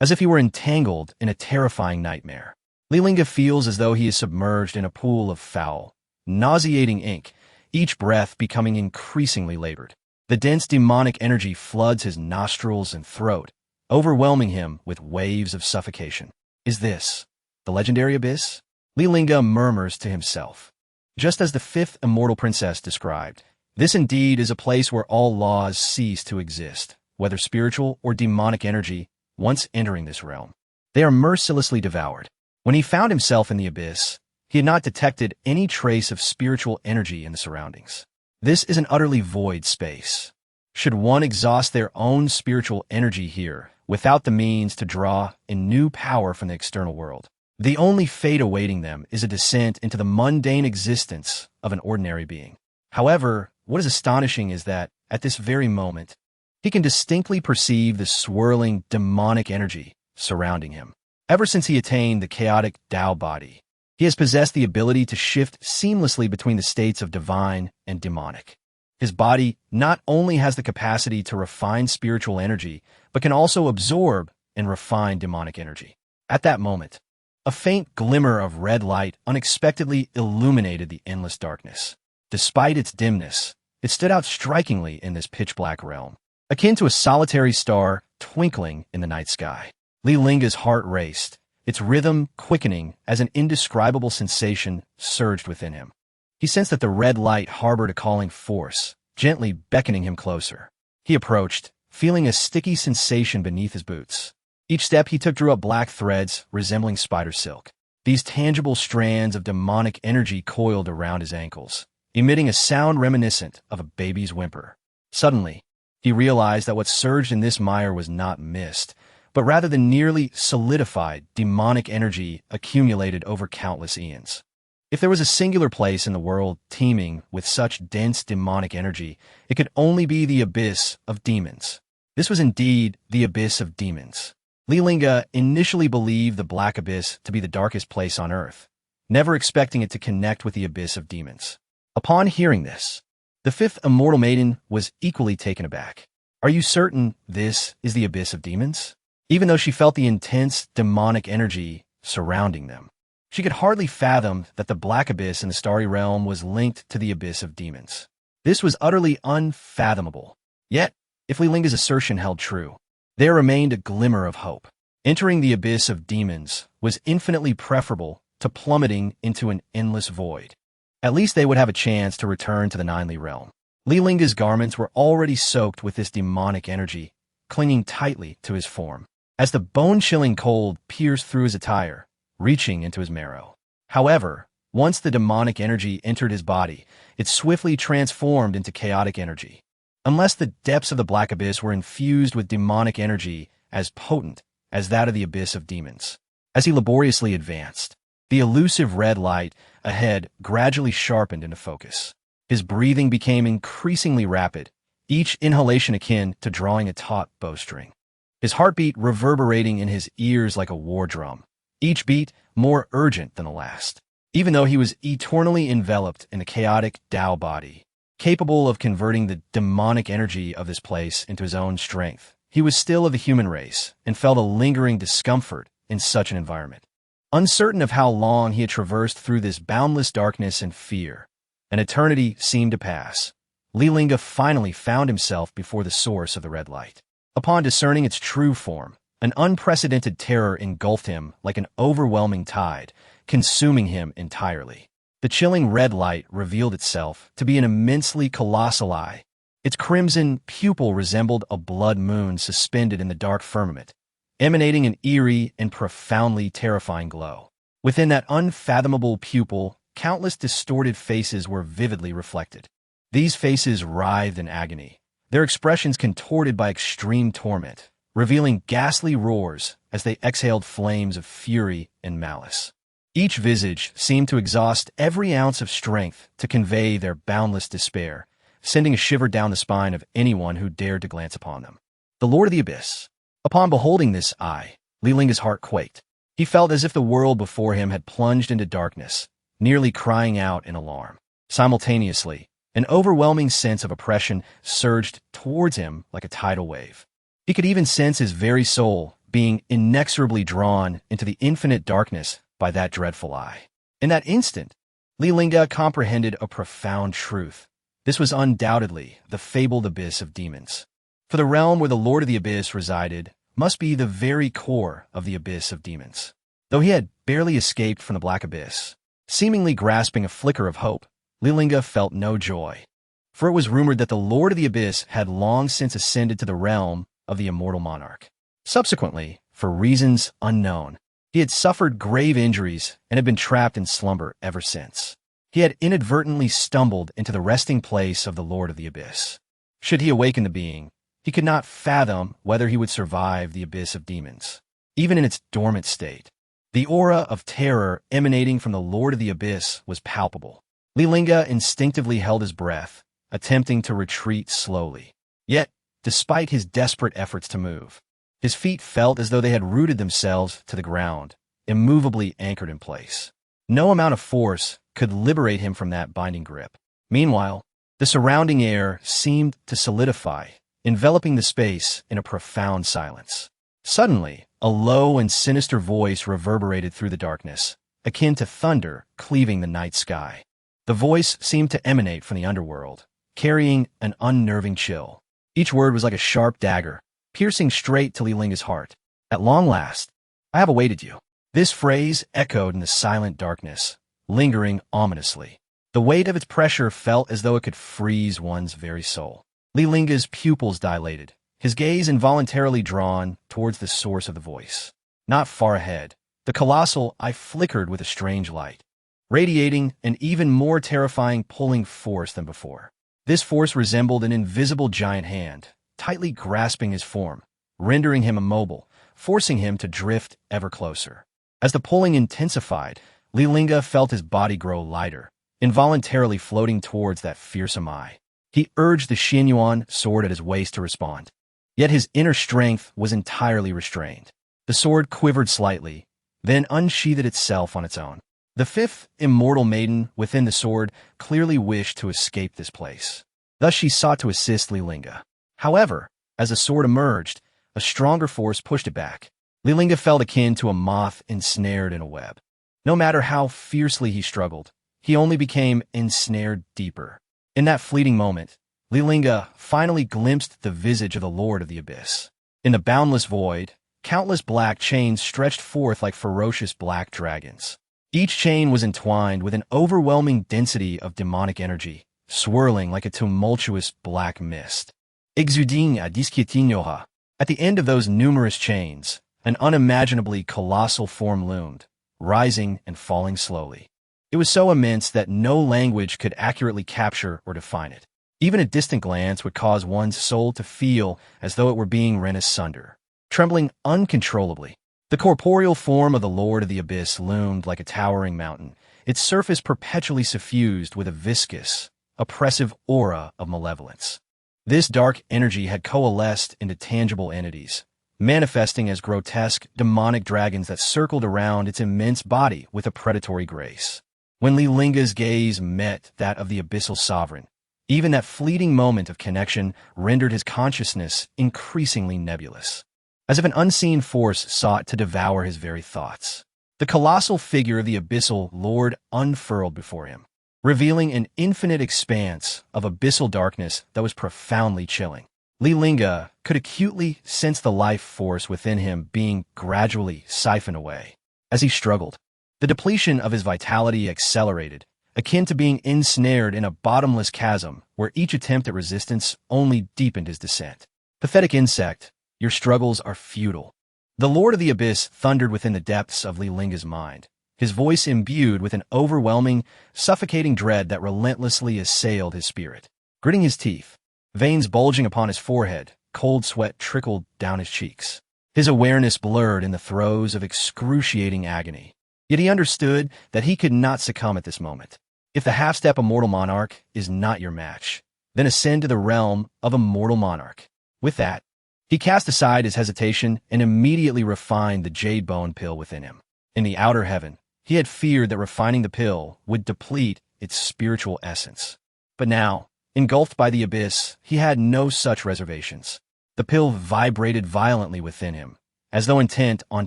as if he were entangled in a terrifying nightmare. Li Lingge feels as though he is submerged in a pool of foul, nauseating ink, each breath becoming increasingly labored. The dense demonic energy floods his nostrils and throat, overwhelming him with waves of suffocation. Is this the legendary abyss? Li Lingge murmurs to himself. Just as the fifth immortal princess described, this indeed is a place where all laws cease to exist, whether spiritual or demonic energy, once entering this realm. They are mercilessly devoured. When he found himself in the abyss, he had not detected any trace of spiritual energy in the surroundings. This is an utterly void space. Should one exhaust their own spiritual energy here, without the means to draw in new power from the external world, the only fate awaiting them is a descent into the mundane existence of an ordinary being. However, what is astonishing is that, at this very moment, he can distinctly perceive the swirling demonic energy surrounding him. Ever since he attained the chaotic Tao body, he has possessed the ability to shift seamlessly between the states of divine and demonic. His body not only has the capacity to refine spiritual energy, but can also absorb and refine demonic energy. At that moment, a faint glimmer of red light unexpectedly illuminated the endless darkness. Despite its dimness, it stood out strikingly in this pitch-black realm, akin to a solitary star twinkling in the night sky. Li Lingge's heart raced, its rhythm quickening as an indescribable sensation surged within him. He sensed that the red light harbored a calling force, gently beckoning him closer. He approached, feeling a sticky sensation beneath his boots. Each step he took drew up black threads resembling spider silk. These tangible strands of demonic energy coiled around his ankles, emitting a sound reminiscent of a baby's whimper. Suddenly, he realized that what surged in this mire was not mist, but rather the nearly solidified demonic energy accumulated over countless eons. If there was a singular place in the world teeming with such dense demonic energy, it could only be the abyss of demons. This was indeed the abyss of demons. Li Lingge initially believed the Black Abyss to be the darkest place on Earth, never expecting it to connect with the abyss of demons. Upon hearing this, the fifth immortal maiden was equally taken aback. Are you certain this is the abyss of demons? Even though she felt the intense demonic energy surrounding them, she could hardly fathom that the Black Abyss in the starry realm was linked to the abyss of demons. This was utterly unfathomable. Yet, if Li Lingge's assertion held true, there remained a glimmer of hope. Entering the abyss of demons was infinitely preferable to plummeting into an endless void. At least they would have a chance to return to the Ninely realm. Li Lingge's garments were already soaked with this demonic energy, clinging tightly to his form, as the bone-chilling cold pierced through his attire, reaching into his marrow. However, once the demonic energy entered his body, it swiftly transformed into chaotic energy. Unless the depths of the Black Abyss were infused with demonic energy as potent as that of the abyss of demons. As he laboriously advanced, the elusive red light ahead gradually sharpened into focus. His breathing became increasingly rapid, each inhalation akin to drawing a taut bowstring. His heartbeat reverberating in his ears like a war drum, each beat more urgent than the last. Even though he was eternally enveloped in the chaotic Tao body, capable of converting the demonic energy of this place into his own strength, he was still of the human race and felt a lingering discomfort in such an environment. Uncertain of how long he had traversed through this boundless darkness and fear, an eternity seemed to pass. Li Lingge finally found himself before the source of the red light. Upon discerning its true form, an unprecedented terror engulfed him like an overwhelming tide, consuming him entirely. The chilling red light revealed itself to be an immensely colossal eye. Its crimson pupil resembled a blood moon suspended in the dark firmament, emanating an eerie and profoundly terrifying glow. Within that unfathomable pupil, countless distorted faces were vividly reflected. These faces writhed in agony, their expressions contorted by extreme torment, revealing ghastly roars as they exhaled flames of fury and malice. Each visage seemed to exhaust every ounce of strength to convey their boundless despair, sending a shiver down the spine of anyone who dared to glance upon them. The Lord of the Abyss. Upon beholding this eye, Li Lingge's heart quaked. He felt as if the world before him had plunged into darkness, nearly crying out in alarm. Simultaneously, an overwhelming sense of oppression surged towards him like a tidal wave. He could even sense his very soul being inexorably drawn into the infinite darkness by that dreadful eye. In that instant, Li Lingge comprehended a profound truth. This was undoubtedly the fabled abyss of demons. For the realm where the Lord of the Abyss resided must be the very core of the abyss of demons. Though he had barely escaped from the black abyss, seemingly grasping a flicker of hope, Li Lingge felt no joy. For it was rumored that the Lord of the Abyss had long since ascended to the realm of the immortal monarch. Subsequently, for reasons unknown, he had suffered grave injuries and had been trapped in slumber ever since. He had inadvertently stumbled into the resting place of the Lord of the Abyss. Should he awaken the being, he could not fathom whether he would survive the abyss of demons, even in its dormant state. The aura of terror emanating from the Lord of the Abyss was palpable. Li Lingge instinctively held his breath, attempting to retreat slowly. Yet, despite his desperate efforts to move, his feet felt as though they had rooted themselves to the ground, immovably anchored in place. No amount of force could liberate him from that binding grip. Meanwhile, the surrounding air seemed to solidify, enveloping the space in a profound silence. Suddenly, a low and sinister voice reverberated through the darkness, akin to thunder cleaving the night sky. The voice seemed to emanate from the underworld, carrying an unnerving chill. Each word was like a sharp dagger, piercing straight to Li Lingge's heart. At long last, I have awaited you. This phrase echoed in the silent darkness, lingering ominously. The weight of its pressure felt as though it could freeze one's very soul. Li Lingge's pupils dilated, his gaze involuntarily drawn towards the source of the voice. Not far ahead, the colossal eye flickered with a strange light, radiating an even more terrifying pulling force than before. This force resembled an invisible giant hand, tightly grasping his form, rendering him immobile, forcing him to drift ever closer. As the pulling intensified, Li Lingge felt his body grow lighter, involuntarily floating towards that fearsome eye. He urged the Xianyuan sword at his waist to respond. Yet his inner strength was entirely restrained. The sword quivered slightly, then unsheathed itself on its own. The fifth immortal maiden within the sword clearly wished to escape this place. Thus she sought to assist Li Lingge. However, as the sword emerged, a stronger force pushed it back. Li Lingge felt akin to a moth ensnared in a web. No matter how fiercely he struggled, he only became ensnared deeper. In that fleeting moment, Li Lingge finally glimpsed the visage of the Lord of the Abyss. In the boundless void, countless black chains stretched forth like ferocious black dragons. Each chain was entwined with an overwhelming density of demonic energy, swirling like a tumultuous black mist. Exuding à disquietinora. At the end of those numerous chains, an unimaginably colossal form loomed, rising and falling slowly. It was so immense that no language could accurately capture or define it. Even a distant glance would cause one's soul to feel as though it were being rent asunder. Trembling uncontrollably, the corporeal form of the Lord of the Abyss loomed like a towering mountain, its surface perpetually suffused with a viscous, oppressive aura of malevolence. This dark energy had coalesced into tangible entities, manifesting as grotesque, demonic dragons that circled around its immense body with a predatory grace. When Li Lingge's gaze met that of the abyssal sovereign, even that fleeting moment of connection rendered his consciousness increasingly nebulous, as if an unseen force sought to devour his very thoughts. The colossal figure of the abyssal Lord unfurled before him, revealing an infinite expanse of abyssal darkness that was profoundly chilling. Li Lingge could acutely sense the life force within him being gradually siphoned away. As he struggled, the depletion of his vitality accelerated, akin to being ensnared in a bottomless chasm where each attempt at resistance only deepened his descent. Pathetic insect, your struggles are futile. The Lord of the Abyss thundered within the depths of Li Lingge's mind, his voice imbued with an overwhelming, suffocating dread that relentlessly assailed his spirit. Gritting his teeth, veins bulging upon his forehead, cold sweat trickled down his cheeks. His awareness blurred in the throes of excruciating agony. Yet he understood that he could not succumb at this moment. If the half-step immortal monarch is not your match, then ascend to the realm of a mortal monarch. With that, he cast aside his hesitation and immediately refined the jade bone pill within him. In the outer heaven, he had feared that refining the pill would deplete its spiritual essence. But now, engulfed by the abyss, he had no such reservations. The pill vibrated violently within him, as though intent on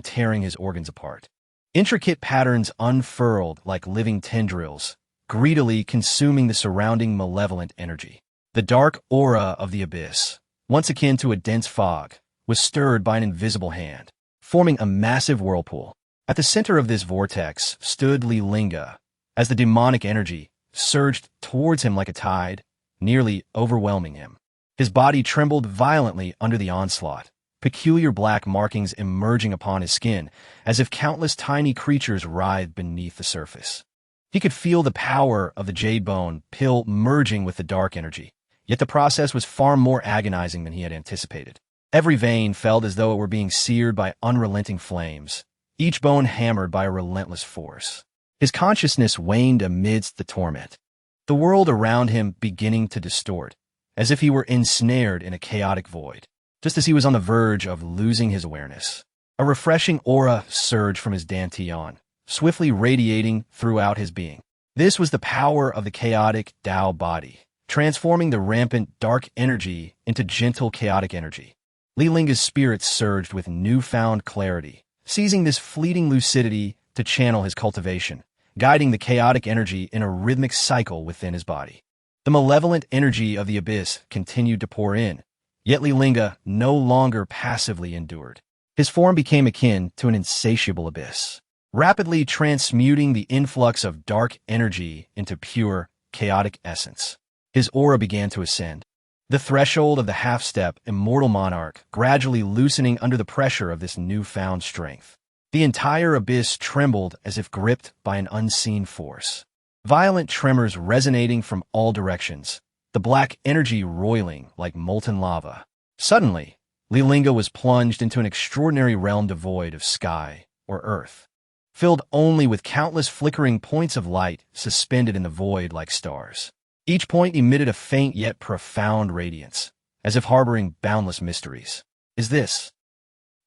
tearing his organs apart. Intricate patterns unfurled like living tendrils, greedily consuming the surrounding malevolent energy. The dark aura of the abyss, once akin to a dense fog, was stirred by an invisible hand, forming a massive whirlpool. At the center of this vortex stood Li Lingge, as the demonic energy surged towards him like a tide, nearly overwhelming him. His body trembled violently under the onslaught, peculiar black markings emerging upon his skin, as if countless tiny creatures writhed beneath the surface. He could feel the power of the jade bone pill merging with the dark energy, yet the process was far more agonizing than he had anticipated. Every vein felt as though it were being seared by unrelenting flames, each bone hammered by a relentless force. His consciousness waned amidst the torment, the world around him beginning to distort, as if he were ensnared in a chaotic void. Just as he was on the verge of losing his awareness, a refreshing aura surged from his dantian, swiftly radiating throughout his being. This was the power of the chaotic Tao body, transforming the rampant dark energy into gentle chaotic energy. Li Lingge's spirit surged with newfound clarity, seizing this fleeting lucidity to channel his cultivation, guiding the chaotic energy in a rhythmic cycle within his body. The malevolent energy of the abyss continued to pour in, yet Li Lingge no longer passively endured. His form became akin to an insatiable abyss, rapidly transmuting the influx of dark energy into pure, chaotic essence. His aura began to ascend, the threshold of the half-step immortal monarch gradually loosening under the pressure of this newfound strength. The entire abyss trembled as if gripped by an unseen force. Violent tremors resonating from all directions, the black energy roiling like molten lava. Suddenly, Li Lingge was plunged into an extraordinary realm devoid of sky or earth, filled only with countless flickering points of light suspended in the void like stars. Each point emitted a faint yet profound radiance, as if harboring boundless mysteries. Is this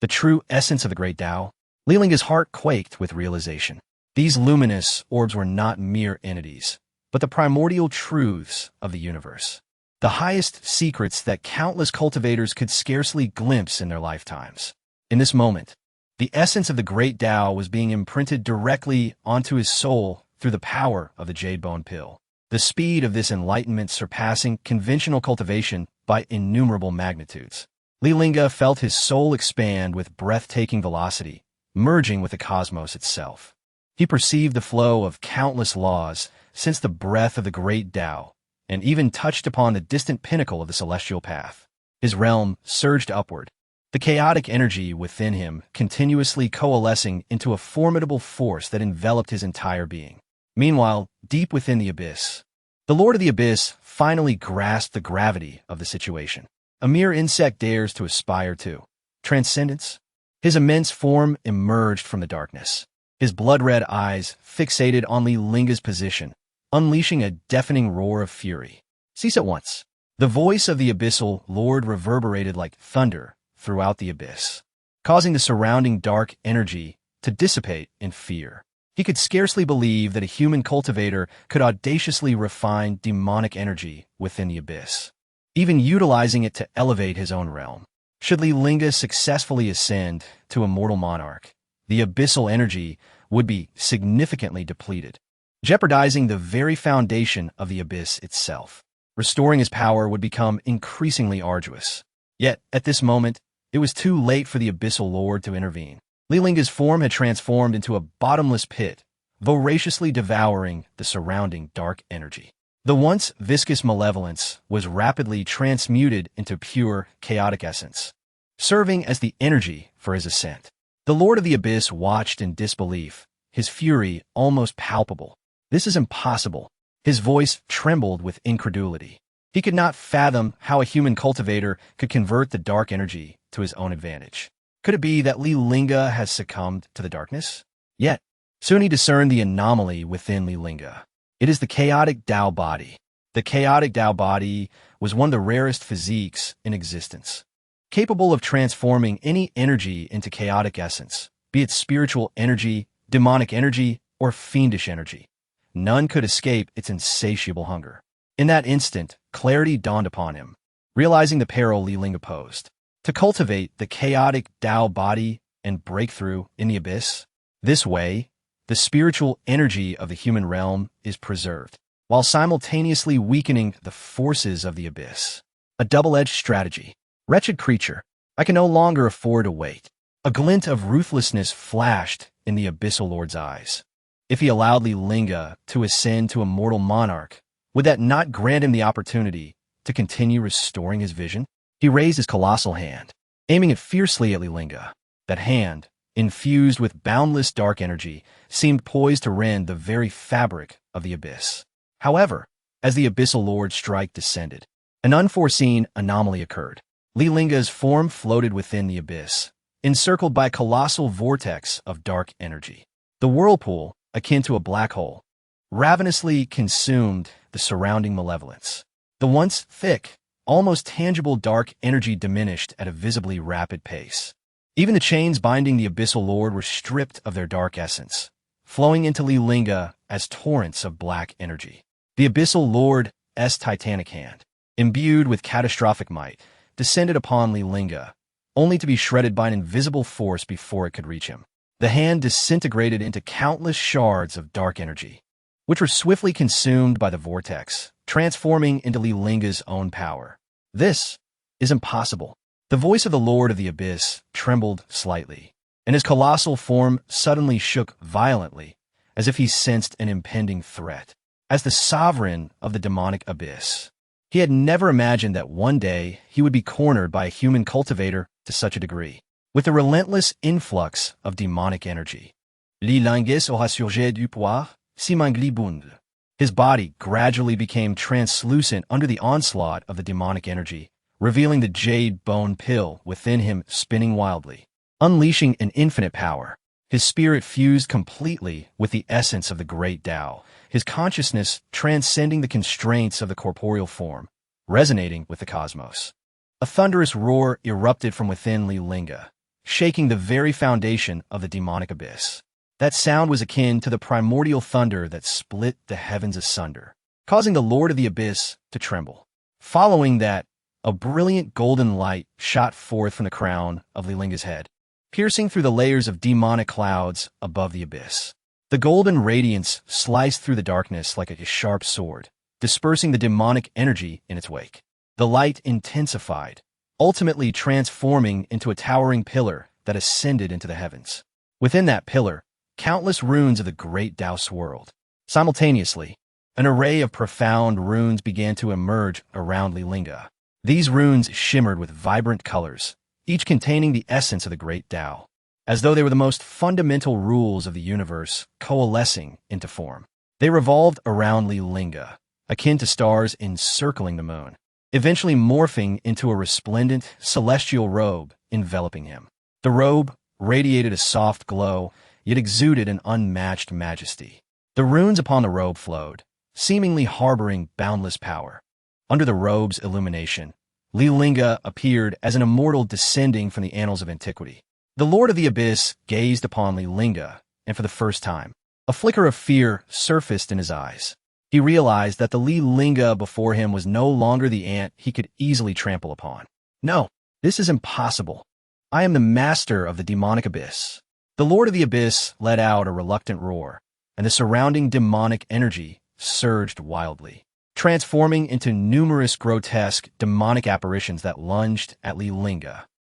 the true essence of the great Tao? Li Lingge's heart quaked with realization. These luminous orbs were not mere entities, but the primordial truths of the universe, the highest secrets that countless cultivators could scarcely glimpse in their lifetimes. In this moment, the essence of the great Tao was being imprinted directly onto his soul through the power of the jade bone pill, the speed of this enlightenment surpassing conventional cultivation by innumerable magnitudes. Li Lingge felt his soul expand with breathtaking velocity, merging with the cosmos itself. He perceived the flow of countless laws, sensed the breath of the great Tao, and even touched upon the distant pinnacle of the celestial path. His realm surged upward, the chaotic energy within him continuously coalescing into a formidable force that enveloped his entire being. Meanwhile, deep within the abyss, the Lord of the Abyss finally grasped the gravity of the situation. A mere insect dares to aspire to transcendence. His immense form emerged from the darkness, his blood-red eyes fixated on Li Lingge's position, unleashing a deafening roar of fury. Cease at once. The voice of the abyssal lord reverberated like thunder throughout the abyss, causing the surrounding dark energy to dissipate in fear. He could scarcely believe that a human cultivator could audaciously refine demonic energy within the abyss, even utilizing it to elevate his own realm. Should Li Lingge successfully ascend to immortal monarch, the abyssal energy would be significantly depleted, jeopardizing the very foundation of the abyss itself. Restoring his power would become increasingly arduous. Yet, at this moment, it was too late for the abyssal lord to intervene. Li Lingge's form had transformed into a bottomless pit, voraciously devouring the surrounding dark energy. The once viscous malevolence was rapidly transmuted into pure, chaotic essence, serving as the energy for his ascent. The Lord of the Abyss watched in disbelief, his fury almost palpable. This is impossible. His voice trembled with incredulity. He could not fathom how a human cultivator could convert the dark energy to his own advantage. Could it be that Li Lingge has succumbed to the darkness? Yet, soon he discerned the anomaly within Li Lingge. It is the chaotic Tao body, The chaotic Tao body was one of the rarest physiques in existence, capable of transforming any energy into chaotic essence, be it spiritual energy, demonic energy, or fiendish energy. None could escape its insatiable hunger. In that instant, clarity dawned upon him, realizing the peril Li Lingge posed. To cultivate the chaotic Tao body and break through in the abyss, this way, the spiritual energy of the human realm is preserved, while simultaneously weakening the forces of the abyss. A double-edged strategy. Wretched creature, I can no longer afford to wait. A glint of ruthlessness flashed in the Abyssal Lord's eyes. If he allowed Li Lingge to ascend to a mortal monarch, would that not grant him the opportunity to continue restoring his vision? He raised his colossal hand, aiming it fiercely at Li Lingge. That hand, infused with boundless dark energy, seemed poised to rend the very fabric of the abyss. However, as the Abyssal Lord's strike descended, an unforeseen anomaly occurred. Li Lingge's form floated within the abyss, encircled by a colossal vortex of dark energy. The whirlpool, akin to a black hole, ravenously consumed the surrounding malevolence. The once thick, almost tangible dark energy diminished at a visibly rapid pace. Even the chains binding the Abyssal Lord were stripped of their dark essence, flowing into Li Lingge as torrents of black energy. The Abyssal Lord's titanic hand, imbued with catastrophic might, descended upon Li Lingge, only to be shredded by an invisible force before it could reach him. The hand disintegrated into countless shards of dark energy, which were swiftly consumed by the vortex, transforming into Li Lingge's own power. This is impossible. The voice of the Lord of the Abyss trembled slightly, and his colossal form suddenly shook violently, as if he sensed an impending threat. As the sovereign of the demonic abyss, he had never imagined that one day he would be cornered by a human cultivator to such a degree. With the relentless influx of demonic energy, Li Lingge aura surgé du pouvoir, si manglibund. His body gradually became translucent under the onslaught of the demonic energy, revealing the jade bone pill within him spinning wildly. Unleashing an infinite power, his spirit fused completely with the essence of the great Tao, his consciousness transcending the constraints of the corporeal form, resonating with the cosmos. A thunderous roar erupted from within Li Lingge, shaking the very foundation of the demonic abyss. That sound was akin to the primordial thunder that split the heavens asunder, causing the Lord of the Abyss to tremble. Following that, a brilliant golden light shot forth from the crown of Li Lingge's head, piercing through the layers of demonic clouds above the abyss. The golden radiance sliced through the darkness like a sharp sword, dispersing the demonic energy in its wake. The light intensified, ultimately transforming into a towering pillar that ascended into the heavens. Within that pillar, countless runes of the great Tao swirled. Simultaneously, an array of profound runes began to emerge around Li Lingge. These runes shimmered with vibrant colors, each containing the essence of the great Tao, as though they were the most fundamental rules of the universe coalescing into form. They revolved around Li Lingge, akin to stars encircling the moon, eventually morphing into a resplendent, celestial robe enveloping him. The robe radiated a soft glow, yet exuded an unmatched majesty. The runes upon the robe flowed, seemingly harboring boundless power. Under the robe's illumination, Li Lingge appeared as an immortal descending from the annals of antiquity. The Lord of the Abyss gazed upon Li Lingge, and for the first time, a flicker of fear surfaced in his eyes. He realized that the Li Lingge before him was no longer the ant he could easily trample upon. No, this is impossible. I am the master of the demonic abyss. The Lord of the Abyss let out a reluctant roar, and the surrounding demonic energy surged wildly, transforming into numerous grotesque demonic apparitions that lunged at Li Lingge.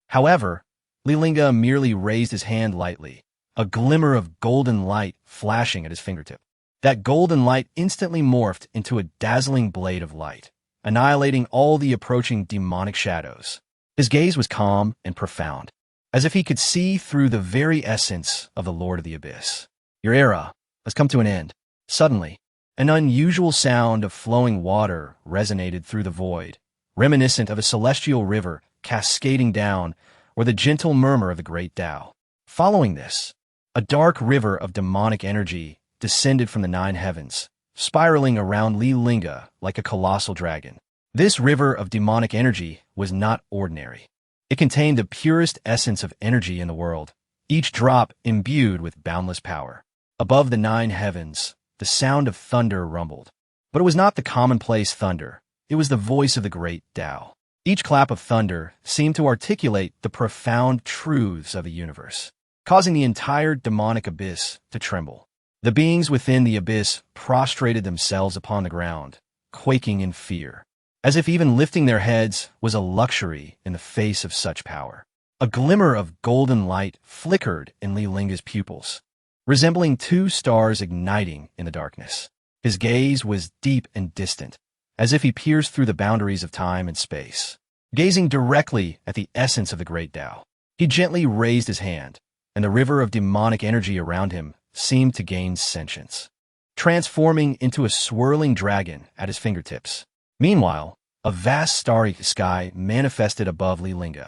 However, Li Lingge merely raised his hand lightly, a glimmer of golden light flashing at his fingertip. That golden light instantly morphed into a dazzling blade of light, annihilating all the approaching demonic shadows. His gaze was calm and profound, as if he could see through the very essence of the Lord of the Abyss. Your era has come to an end. Suddenly, an unusual sound of flowing water resonated through the void, reminiscent of a celestial river cascading down, or the gentle murmur of the great Tao. Following this, a dark river of demonic energy descended from the 9 heavens, spiraling around Li Lingge like a colossal dragon. This river of demonic energy was not ordinary. It contained the purest essence of energy in the world, each drop imbued with boundless power. Above the 9 heavens, the sound of thunder rumbled. But it was not the commonplace thunder. It was the voice of the great Tao. Each clap of thunder seemed to articulate the profound truths of the universe, causing the entire demonic abyss to tremble. The beings within the abyss prostrated themselves upon the ground, quaking in fear, as if even lifting their heads was a luxury in the face of such power. A glimmer of golden light flickered in Li Lingge's pupils, resembling 2 stars igniting in the darkness. His gaze was deep and distant, as if he pierced through the boundaries of time and space. Gazing directly at the essence of the great Tao, he gently raised his hand, and the river of demonic energy around him seemed to gain sentience, transforming into a swirling dragon at his fingertips. Meanwhile, a vast starry sky manifested above Li Lingge.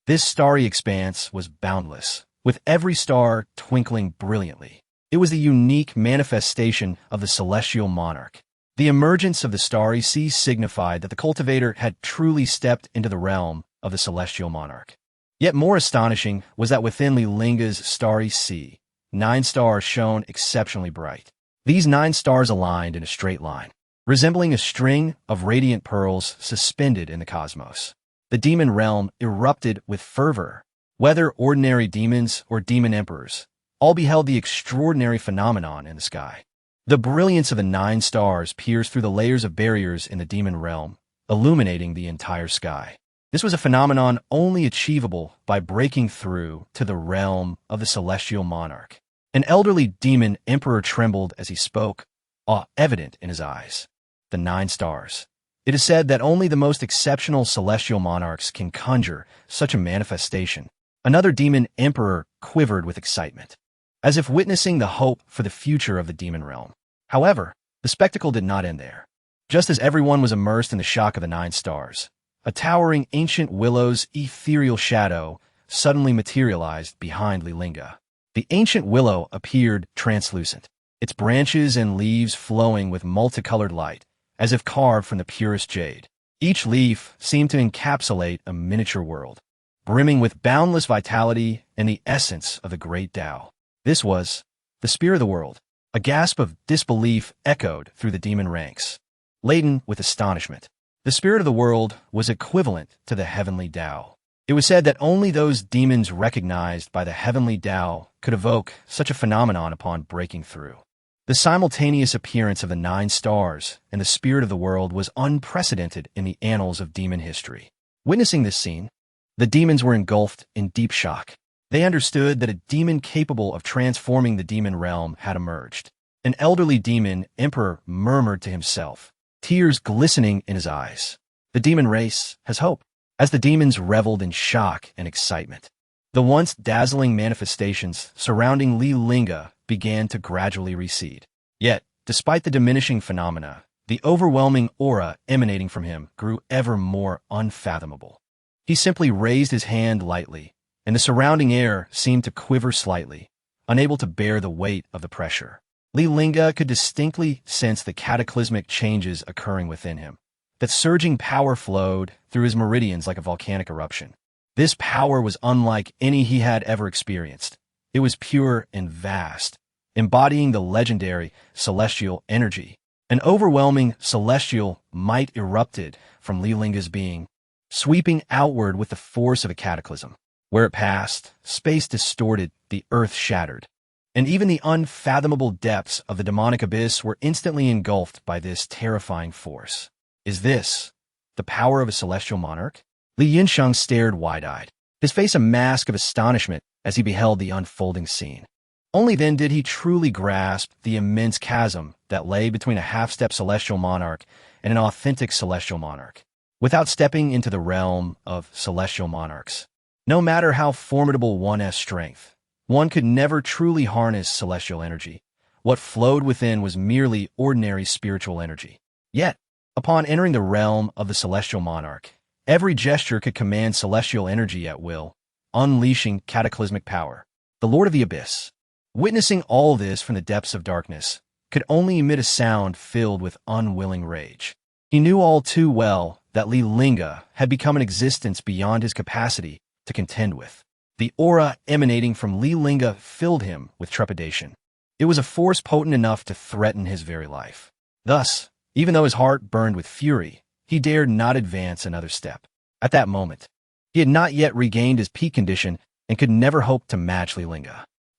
This starry expanse was boundless, with every star twinkling brilliantly. It was the unique manifestation of the celestial monarch. The emergence of the starry sea signified that the cultivator had truly stepped into the realm of the celestial monarch. Yet more astonishing was that within Li Lingge's starry sea, 9 stars shone exceptionally bright. These 9 stars aligned in a straight line, resembling a string of radiant pearls suspended in the cosmos. The demon realm erupted with fervor. Whether ordinary demons or demon emperors, all beheld the extraordinary phenomenon in the sky. The brilliance of the 9 stars pierced through the layers of barriers in the demon realm, illuminating the entire sky. This was a phenomenon only achievable by breaking through to the realm of the celestial monarch. An elderly demon emperor trembled as he spoke, awe evident in his eyes. The 9 stars. It is said that only the most exceptional celestial monarchs can conjure such a manifestation. Another demon emperor quivered with excitement, as if witnessing the hope for the future of the demon realm. However, the spectacle did not end there. Just as everyone was immersed in the shock of the 9 stars, a towering ancient willow's ethereal shadow suddenly materialized behind Li Lingge. The ancient willow appeared translucent, its branches and leaves flowing with multicolored light, as if carved from the purest jade. Each leaf seemed to encapsulate a miniature world, brimming with boundless vitality and the essence of the great Tao. This was the spirit of the world. A gasp of disbelief echoed through the demon ranks, laden with astonishment. The spirit of the world was equivalent to the heavenly Tao. It was said that only those demons recognized by the heavenly Tao could evoke such a phenomenon upon breaking through. The simultaneous appearance of the 9 stars and the spirit of the world was unprecedented in the annals of demon history. Witnessing this scene, the demons were engulfed in deep shock. They understood that a demon capable of transforming the demon realm had emerged. An elderly demon emperor murmured to himself, tears glistening in his eyes. The demon race has hope. As the demons reveled in shock and excitement, the once dazzling manifestations surrounding Li Lingge began to gradually recede. Yet, despite the diminishing phenomena, the overwhelming aura emanating from him grew ever more unfathomable. He simply raised his hand lightly, and the surrounding air seemed to quiver slightly, unable to bear the weight of the pressure. Li Lingge could distinctly sense the cataclysmic changes occurring within him. That surging power flowed through his meridians like a volcanic eruption. This power was unlike any he had ever experienced. It was pure and vast, embodying the legendary celestial energy. An overwhelming celestial might erupted from Li Lingge's being, sweeping outward with the force of a cataclysm. Where it passed, space distorted, the earth shattered, and even the unfathomable depths of the demonic abyss were instantly engulfed by this terrifying force. Is this the power of a celestial monarch? Li Yinsheng stared wide-eyed, his face a mask of astonishment as he beheld the unfolding scene. Only then did he truly grasp the immense chasm that lay between a half-step celestial monarch and an authentic celestial monarch. Without stepping into the realm of celestial monarchs, no matter how formidable one's strength, one could never truly harness celestial energy. What flowed within was merely ordinary spiritual energy. Yet, upon entering the realm of the celestial monarch, every gesture could command celestial energy at will, unleashing cataclysmic power. The Lord of the Abyss, witnessing all this from the depths of darkness, could only emit a sound filled with unwilling rage. He knew all too well that Li Lingge had become an existence beyond his capacity to contend with. The aura emanating from Li Lingge filled him with trepidation. It was a force potent enough to threaten his very life. Thus, even though his heart burned with fury, he dared not advance another step. At that moment, he had not yet regained his peak condition and could never hope to match Li Lingge.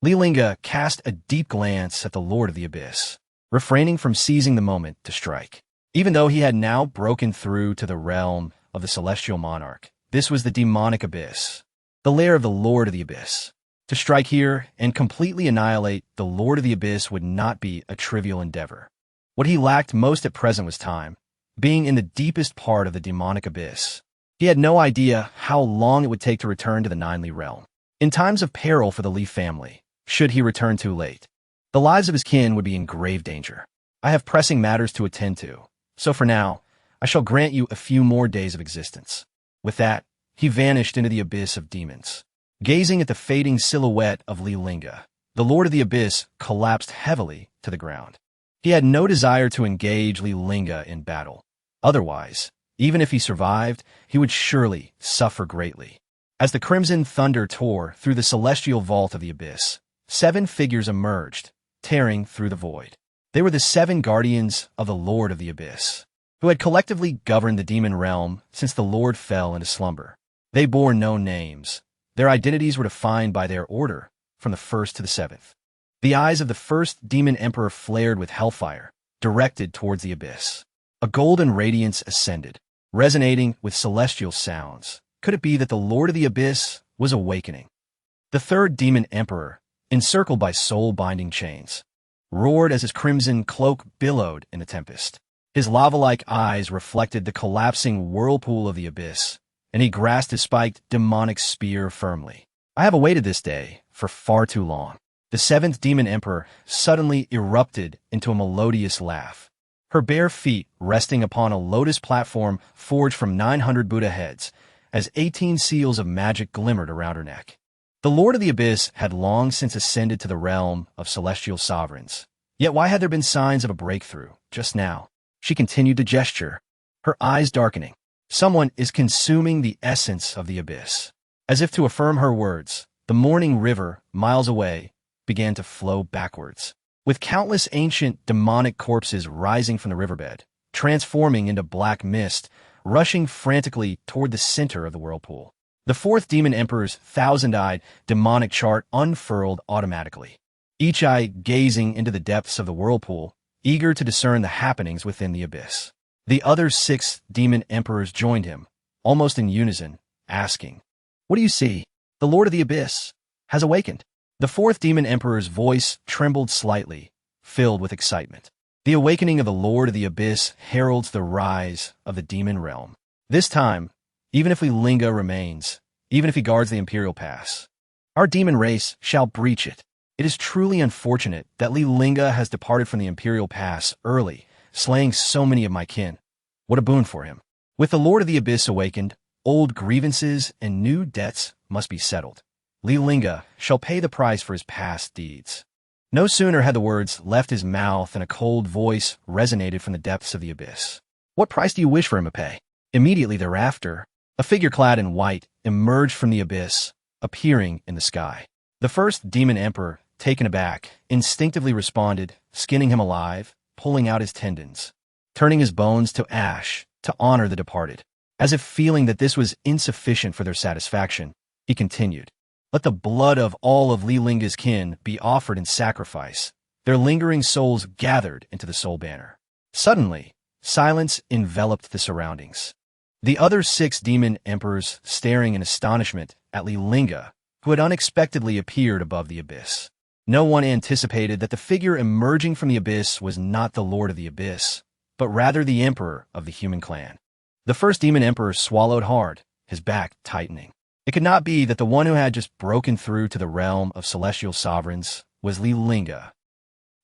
Li Lingge cast a deep glance at the Lord of the Abyss, refraining from seizing the moment to strike. Even though he had now broken through to the realm of the celestial monarch, this was the demonic abyss, the lair of the Lord of the Abyss. To strike here and completely annihilate the Lord of the Abyss would not be a trivial endeavor. What he lacked most at present was time, being in the deepest part of the demonic abyss. He had no idea how long it would take to return to the Ninely realm. In times of peril for the Li family, should he return too late, the lives of his kin would be in grave danger. I have pressing matters to attend to, so for now, I shall grant you a few more days of existence. With that, he vanished into the abyss of demons. Gazing at the fading silhouette of Li Lingge, the Lord of the Abyss collapsed heavily to the ground. He had no desire to engage Li Lingge in battle. Otherwise, even if he survived, he would surely suffer greatly. As the crimson thunder tore through the celestial vault of the abyss, 7 figures emerged, tearing through the void. They were the 7 guardians of the Lord of the Abyss, who had collectively governed the demon realm since the Lord fell into slumber. They bore no names. Their identities were defined by their order, from the first to the 7th. The eyes of the first demon emperor flared with hellfire, directed towards the abyss. A golden radiance ascended, resonating with celestial sounds. Could it be that the Lord of the Abyss was awakening? The third demon emperor, encircled by soul-binding chains, roared as his crimson cloak billowed in the tempest. His lava-like eyes reflected the collapsing whirlpool of the abyss, and he grasped his spiked demonic spear firmly. I have awaited this day for far too long. The 7th demon emperor suddenly erupted into a melodious laugh, her bare feet resting upon a lotus platform forged from 900 Buddha heads, as 18 seals of magic glimmered around her neck. The Lord of the Abyss had long since ascended to the realm of celestial sovereigns. Yet why had there been signs of a breakthrough just now? She continued to gesture, her eyes darkening. Someone is consuming the essence of the abyss. As if to affirm her words, the morning river, miles away, began to flow backwards, with countless ancient demonic corpses rising from the riverbed, transforming into black mist, rushing frantically toward the center of the whirlpool. The 4th demon emperor's 1,000-eyed demonic chart unfurled automatically, each eye gazing into the depths of the whirlpool, eager to discern the happenings within the abyss. The other 6 demon emperors joined him, almost in unison, asking, "What do you see? The Lord of the Abyss has awakened." The 4th demon emperor's voice trembled slightly, filled with excitement. The awakening of the Lord of the Abyss heralds the rise of the demon realm. This time, even if Li Lingge remains, even if he guards the Imperial Pass, our demon race shall breach it. It is truly unfortunate that Li Lingge has departed from the Imperial Pass early, slaying so many of my kin. What a boon for him. With the Lord of the Abyss awakened, old grievances and new debts must be settled. Li Lingge shall pay the price for his past deeds. No sooner had the words left his mouth than a cold voice resonated from the depths of the abyss. "What price do you wish for him to pay?" Immediately thereafter, a figure clad in white emerged from the abyss, appearing in the sky. The 1st demon emperor, taken aback, instinctively responded, skinning him alive, pulling out his tendons, turning his bones to ash to honor the departed. As if feeling that this was insufficient for their satisfaction, he continued, "Let the blood of all of Li Lingge's kin be offered in sacrifice, their lingering souls gathered into the soul banner." Suddenly, silence enveloped the surroundings. The other 6 demon emperors staring in astonishment at Li Lingge, who had unexpectedly appeared above the abyss. No one anticipated that the figure emerging from the abyss was not the Lord of the Abyss, but rather the emperor of the human clan. The 1st demon emperor swallowed hard, his back tightening. It could not be that the one who had just broken through to the realm of celestial sovereigns was Li Lingge.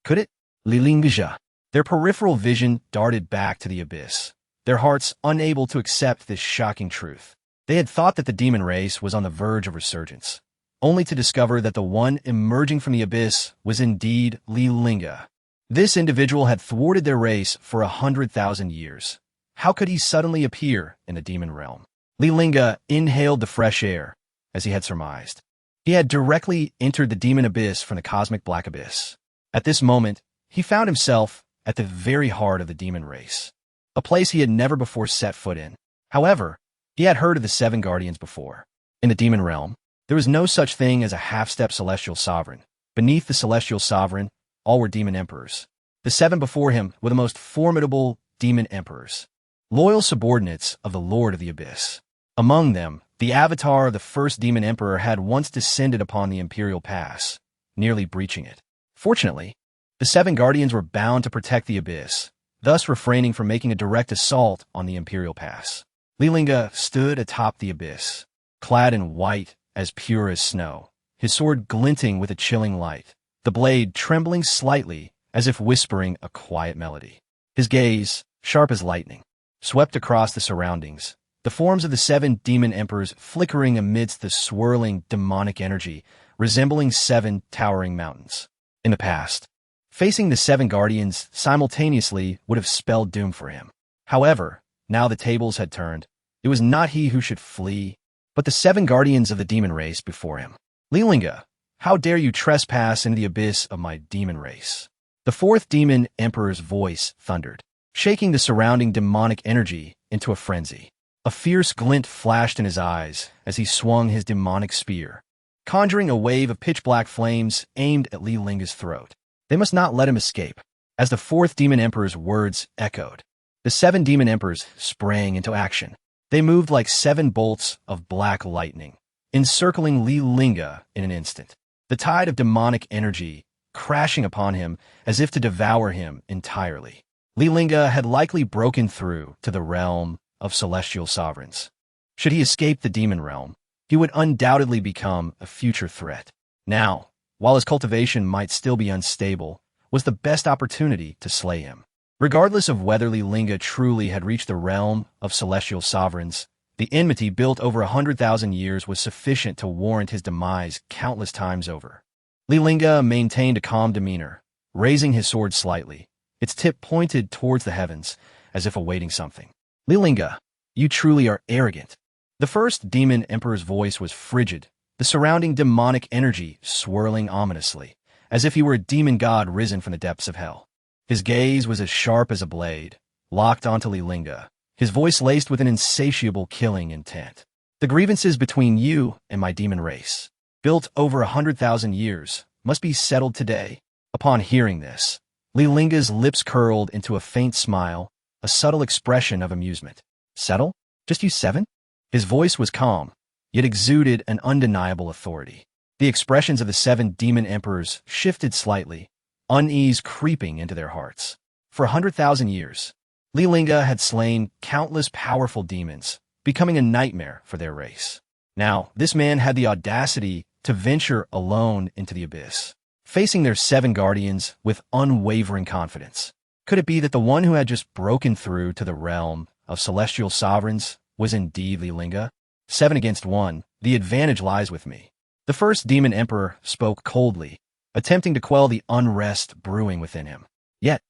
Could it? Li Lingge. Their peripheral vision darted back to the abyss, their hearts unable to accept this shocking truth. They had thought that the demon race was on the verge of resurgence, only to discover that the one emerging from the abyss was indeed Li Lingge. This individual had thwarted their race for 100,000 years. How could he suddenly appear in the demon realm? Li Lingge inhaled the fresh air, as he had surmised. He had directly entered the demon abyss from the cosmic black abyss. At this moment, he found himself at the very heart of the demon race, a place he had never before set foot in. However, he had heard of the seven guardians before. In the demon realm, there was no such thing as a half-step celestial sovereign. Beneath the celestial sovereign, all were demon emperors. The seven before him were the most formidable demon emperors, loyal subordinates of the Lord of the Abyss. Among them, the avatar of the first demon emperor had once descended upon the Imperial Pass, nearly breaching it. Fortunately, the seven guardians were bound to protect the Abyss, thus refraining from making a direct assault on the Imperial Pass. Li Lingge stood atop the Abyss, clad in white as pure as snow, his sword glinting with a chilling light, the blade trembling slightly as if whispering a quiet melody. His gaze, sharp as lightning, swept across the surroundings, the forms of the seven demon emperors flickering amidst the swirling demonic energy, resembling seven towering mountains. In the past, facing the seven guardians simultaneously would have spelled doom for him. However, now the tables had turned. It was not he who should flee, but the seven guardians of the demon race before him. Li Lingge, how dare you trespass into the abyss of my demon race? The fourth demon emperor's voice thundered, shaking the surrounding demonic energy into a frenzy. A fierce glint flashed in his eyes as he swung his demonic spear, conjuring a wave of pitch-black flames aimed at Li Lingge's throat. They must not let him escape. As the fourth demon emperor's words echoed, the seven demon emperors sprang into action. They moved like seven bolts of black lightning, encircling Li Lingge in an instant, the tide of demonic energy crashing upon him as if to devour him entirely. Li Lingge had likely broken through to the realm of celestial sovereigns. Should he escape the demon realm, he would undoubtedly become a future threat. Now, while his cultivation might still be unstable, was the best opportunity to slay him. Regardless of whether Li Lingge truly had reached the realm of celestial sovereigns, the enmity built over 100,000 years was sufficient to warrant his demise countless times over. Li Lingge maintained a calm demeanor, raising his sword slightly, its tip pointed towards the heavens, as if awaiting something. Li Lingge, you truly are arrogant. The first demon emperor's voice was frigid, the surrounding demonic energy swirling ominously, as if he were a demon god risen from the depths of hell. His gaze was as sharp as a blade, locked onto Li Lingge, his voice laced with an insatiable killing intent. The grievances between you and my demon race, built over 100,000 years, must be settled today. Upon hearing this, Li Lingge's lips curled into a faint smile, a subtle expression of amusement. Settle? Just you seven? His voice was calm, yet exuded an undeniable authority. The expressions of the seven demon emperors shifted slightly, unease creeping into their hearts. For 100,000 years, Li Lingge had slain countless powerful demons, becoming a nightmare for their race. Now, this man had the audacity to venture alone into the abyss, facing their seven guardians with unwavering confidence. Could it be that the one who had just broken through to the realm of celestial sovereigns was indeed Li Lingge? 7 against 1, the advantage lies with me. The first demon emperor spoke coldly, attempting to quell the unrest brewing within him. Yet,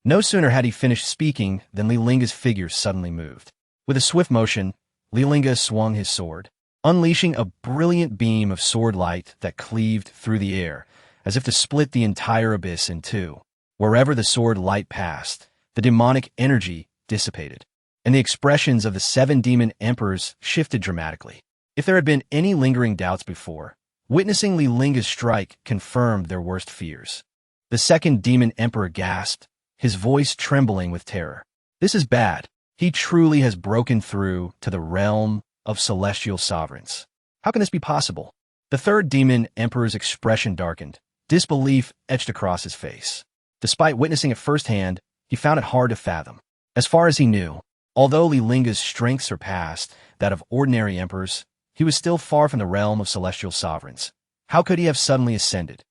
no sooner had he finished speaking than Li Lingge's figure suddenly moved. With a swift motion, Li Lingge swung his sword, unleashing a brilliant beam of sword light that cleaved through the air, as if to split the entire abyss in two. Wherever the sword light passed, the demonic energy dissipated, and the expressions of the seven demon emperors shifted dramatically. If there had been any lingering doubts before, witnessing Li Lingge's strike confirmed their worst fears. The second demon emperor gasped, his voice trembling with terror. This is bad. He truly has broken through to the realm of celestial sovereigns. How can this be possible? The third demon emperor's expression darkened, disbelief etched across his face. Despite witnessing it firsthand, he found it hard to fathom. As far as he knew, although Li Lingge's strength surpassed that of ordinary emperors, he was still far from the realm of celestial sovereigns. How could he have suddenly ascended?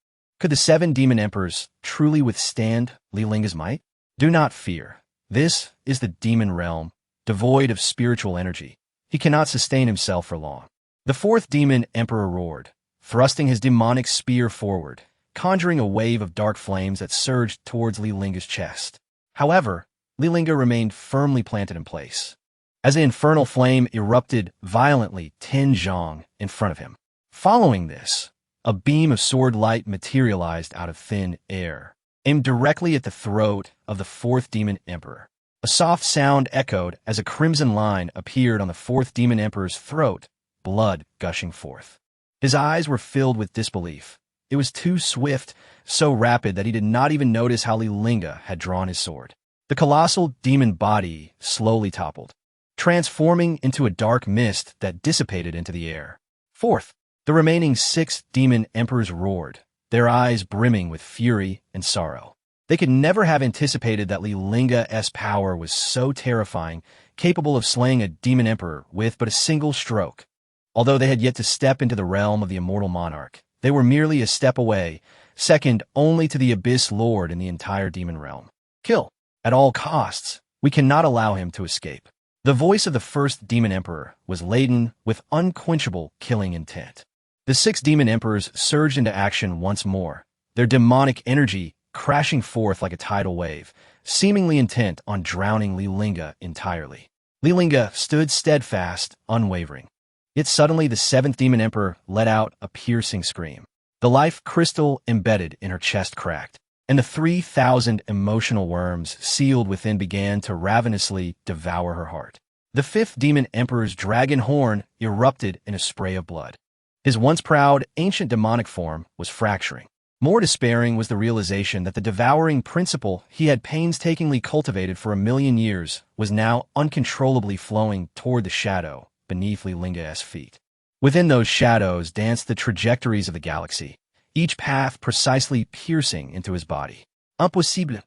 Could the seven demon emperors truly withstand Li Lingge's might? Do not fear. This is the demon realm, devoid of spiritual energy. He cannot sustain himself for long. The fourth demon emperor roared, thrusting his demonic spear forward, conjuring a wave of dark flames that surged towards Li Lingge's chest. However, Li Lingge remained firmly planted in place. As the infernal flame erupted violently 10 zhang in front of him. Following this, a beam of sword light materialized out of thin air, aimed directly at the throat of the fourth demon emperor. A soft sound echoed as a crimson line appeared on the fourth demon emperor's throat, blood gushing forth. His eyes were filled with disbelief. It was too swift, so rapid that he did not even notice how Li Lingge had drawn his sword. The colossal demon body slowly toppled, transforming into a dark mist that dissipated into the air. Fourth, the remaining 6 demon emperors roared, their eyes brimming with fury and sorrow. They could never have anticipated that Li Lingge's power was so terrifying, capable of slaying a demon emperor with but a single stroke. Although they had yet to step into the realm of the immortal monarch, they were merely a step away, second only to the Abyss Lord in the entire demon realm. Kill. At all costs, we cannot allow him to escape. The voice of the first demon emperor was laden with unquenchable killing intent. The 6 demon emperors surged into action once more, their demonic energy crashing forth like a tidal wave, seemingly intent on drowning Li Lingge entirely. Li Lingge stood steadfast, unwavering. Yet suddenly the 7th demon emperor let out a piercing scream. The life crystal embedded in her chest cracked, and the 3,000 emotional worms sealed within began to ravenously devour her heart. The 5th demon emperor's dragon horn erupted in a spray of blood. His once proud, ancient demonic form was fracturing. More despairing was the realization that the devouring principle he had painstakingly cultivated for 1,000,000 years was now uncontrollably flowing toward the shadow beneath Li Lingge's feet. Within those shadows danced the trajectories of the galaxy, each path precisely piercing into his body. Impossible.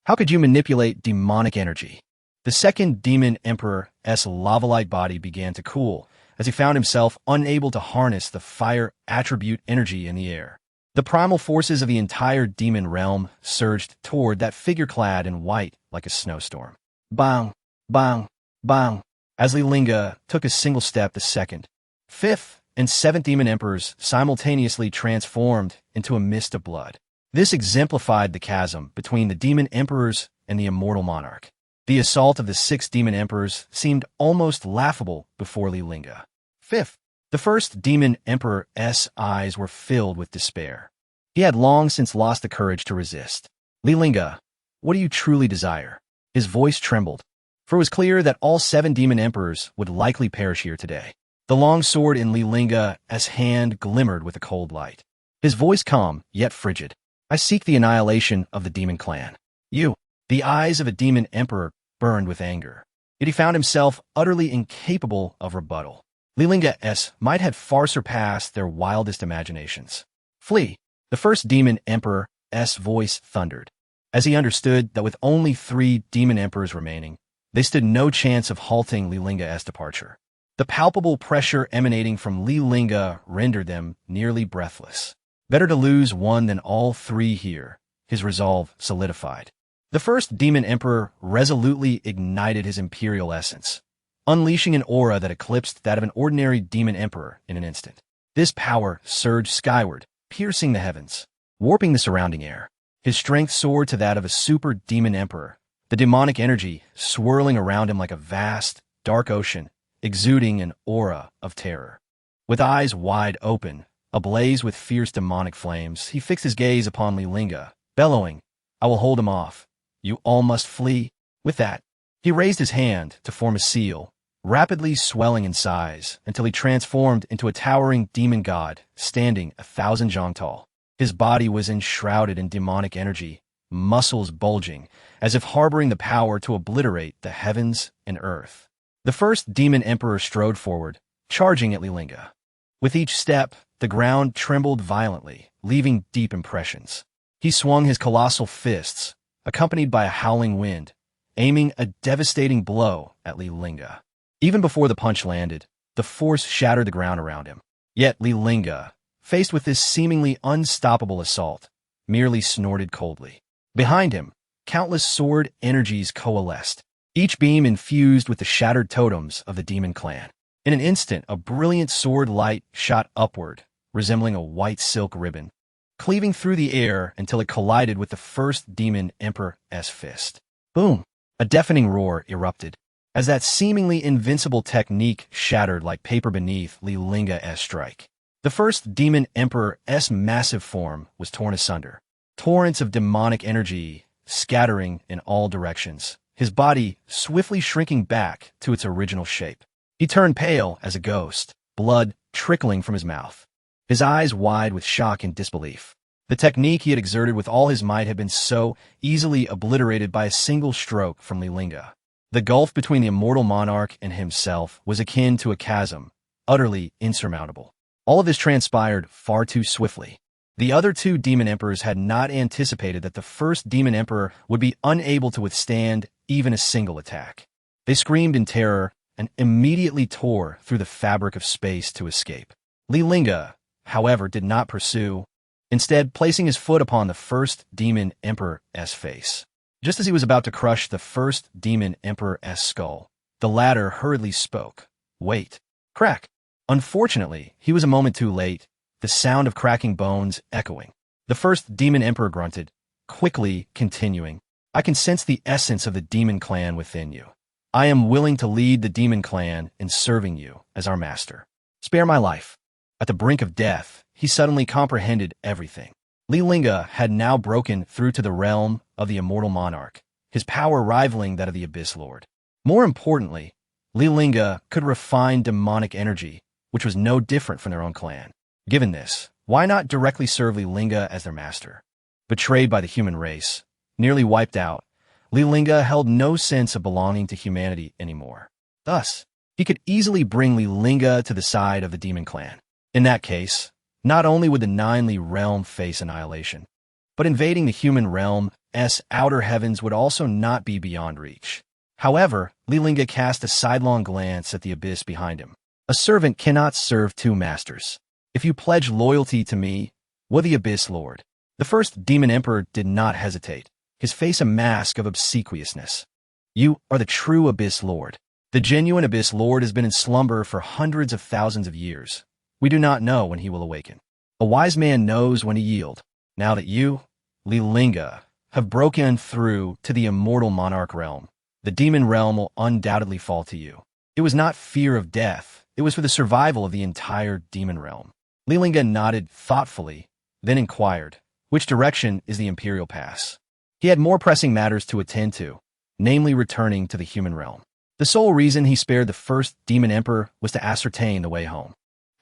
How could you manipulate demonic energy? The 2nd demon emperor's lava-like body began to cool as he found himself unable to harness the fire attribute energy in the air. The primal forces of the entire demon realm surged toward that figure clad in white like a snowstorm. Bang, bang, bang. As Li Lingge took a single step, the 2nd, 5th, and 7th demon emperors simultaneously transformed into a mist of blood. This exemplified the chasm between the demon emperors and the immortal monarch. The assault of the 6 demon emperors seemed almost laughable before Li Lingge. 5th, the first demon emperor's eyes were filled with despair. He had long since lost the courage to resist. Li Lingge, what do you truly desire? His voice trembled, for it was clear that all 7 demon emperors would likely perish here today. The long sword in Li Lingge's hand glimmered with a cold light. His voice calm, yet frigid. I seek the annihilation of the demon clan. You. The eyes of a demon emperor burned with anger. Yet he found himself utterly incapable of rebuttal. Li Lingge's might had far surpassed their wildest imaginations. Flee. The first demon emperor's voice thundered. As he understood that with only 3 demon emperors remaining, they stood no chance of halting Li Lingge's departure. The palpable pressure emanating from Li Lingge rendered them nearly breathless. Better to lose one than all 3 here, his resolve solidified. The first demon emperor resolutely ignited his imperial essence, unleashing an aura that eclipsed that of an ordinary demon emperor in an instant. This power surged skyward, piercing the heavens, warping the surrounding air. His strength soared to that of a super demon emperor, the demonic energy swirling around him like a vast, dark ocean, exuding an aura of terror. With eyes wide open, ablaze with fierce demonic flames, he fixed his gaze upon Li Lingge, bellowing, I will hold him off. You all must flee. With that, he raised his hand to form a seal, rapidly swelling in size until he transformed into a towering demon god, standing 1,000 zhang tall. His body was enshrouded in demonic energy, muscles bulging, as if harboring the power to obliterate the heavens and earth. The first demon emperor strode forward, charging at Li Lingge. With each step, the ground trembled violently, leaving deep impressions. He swung his colossal fists, accompanied by a howling wind, aiming a devastating blow at Li Lingge. Even before the punch landed, the force shattered the ground around him. Yet Li Lingge, faced with this seemingly unstoppable assault, merely snorted coldly. Behind him, countless sword energies coalesced, each beam infused with the shattered totems of the demon clan. In an instant, a brilliant sword light shot upward, resembling a white silk ribbon, cleaving through the air until it collided with the first demon emperor's fist. Boom! A deafening roar erupted, as that seemingly invincible technique shattered like paper beneath Li Lingge's strike. The first demon emperor's massive form was torn asunder, torrents of demonic energy scattering in all directions, his body swiftly shrinking back to its original shape. He turned pale as a ghost, blood trickling from his mouth, his eyes wide with shock and disbelief. The technique he had exerted with all his might had been so easily obliterated by a single stroke from Li Lingge. The gulf between the immortal monarch and himself was akin to a chasm, utterly insurmountable. All of this transpired far too swiftly. The other two demon emperors had not anticipated that the first demon emperor would be unable to withstand even a single attack. They screamed in terror and immediately tore through the fabric of space to escape. Li Lingge, however, did not pursue, instead placing his foot upon the first demon emperor's face. Just as he was about to crush the first demon emperor's skull, the latter hurriedly spoke. Wait. Crack. Unfortunately, he was a moment too late, the sound of cracking bones echoing. The first demon emperor grunted, quickly continuing. I can sense the essence of the demon clan within you. I am willing to lead the demon clan in serving you as our master. Spare my life. At the brink of death, he suddenly comprehended everything. Li Lingge had now broken through to the realm of the immortal monarch, his power rivaling that of the Abyss Lord. More importantly, Li Lingge could refine demonic energy, which was no different from their own clan. Given this, why not directly serve Li Lingge as their master? Betrayed by the human race, nearly wiped out, Li Lingge held no sense of belonging to humanity anymore. Thus, he could easily bring Li Lingge to the side of the demon clan. In that case, not only would the Nine-Li realm face annihilation, but invading the human realm's outer heavens would also not be beyond reach. However, Li Lingge cast a sidelong glance at the abyss behind him. A servant cannot serve two masters. If you pledge loyalty to me, will the Abyss Lord. The first demon emperor did not hesitate, his face a mask of obsequiousness. You are the true Abyss Lord. The genuine Abyss Lord has been in slumber for hundreds of thousands of years. We do not know when he will awaken. A wise man knows when to yield. Now that you, Li Lingge, have broken through to the immortal monarch realm, the demon realm will undoubtedly fall to you. It was not fear of death. It was for the survival of the entire demon realm. Li Lingge nodded thoughtfully, then inquired, which direction is the Imperial Pass? He had more pressing matters to attend to, namely returning to the human realm. The sole reason he spared the first demon emperor was to ascertain the way home.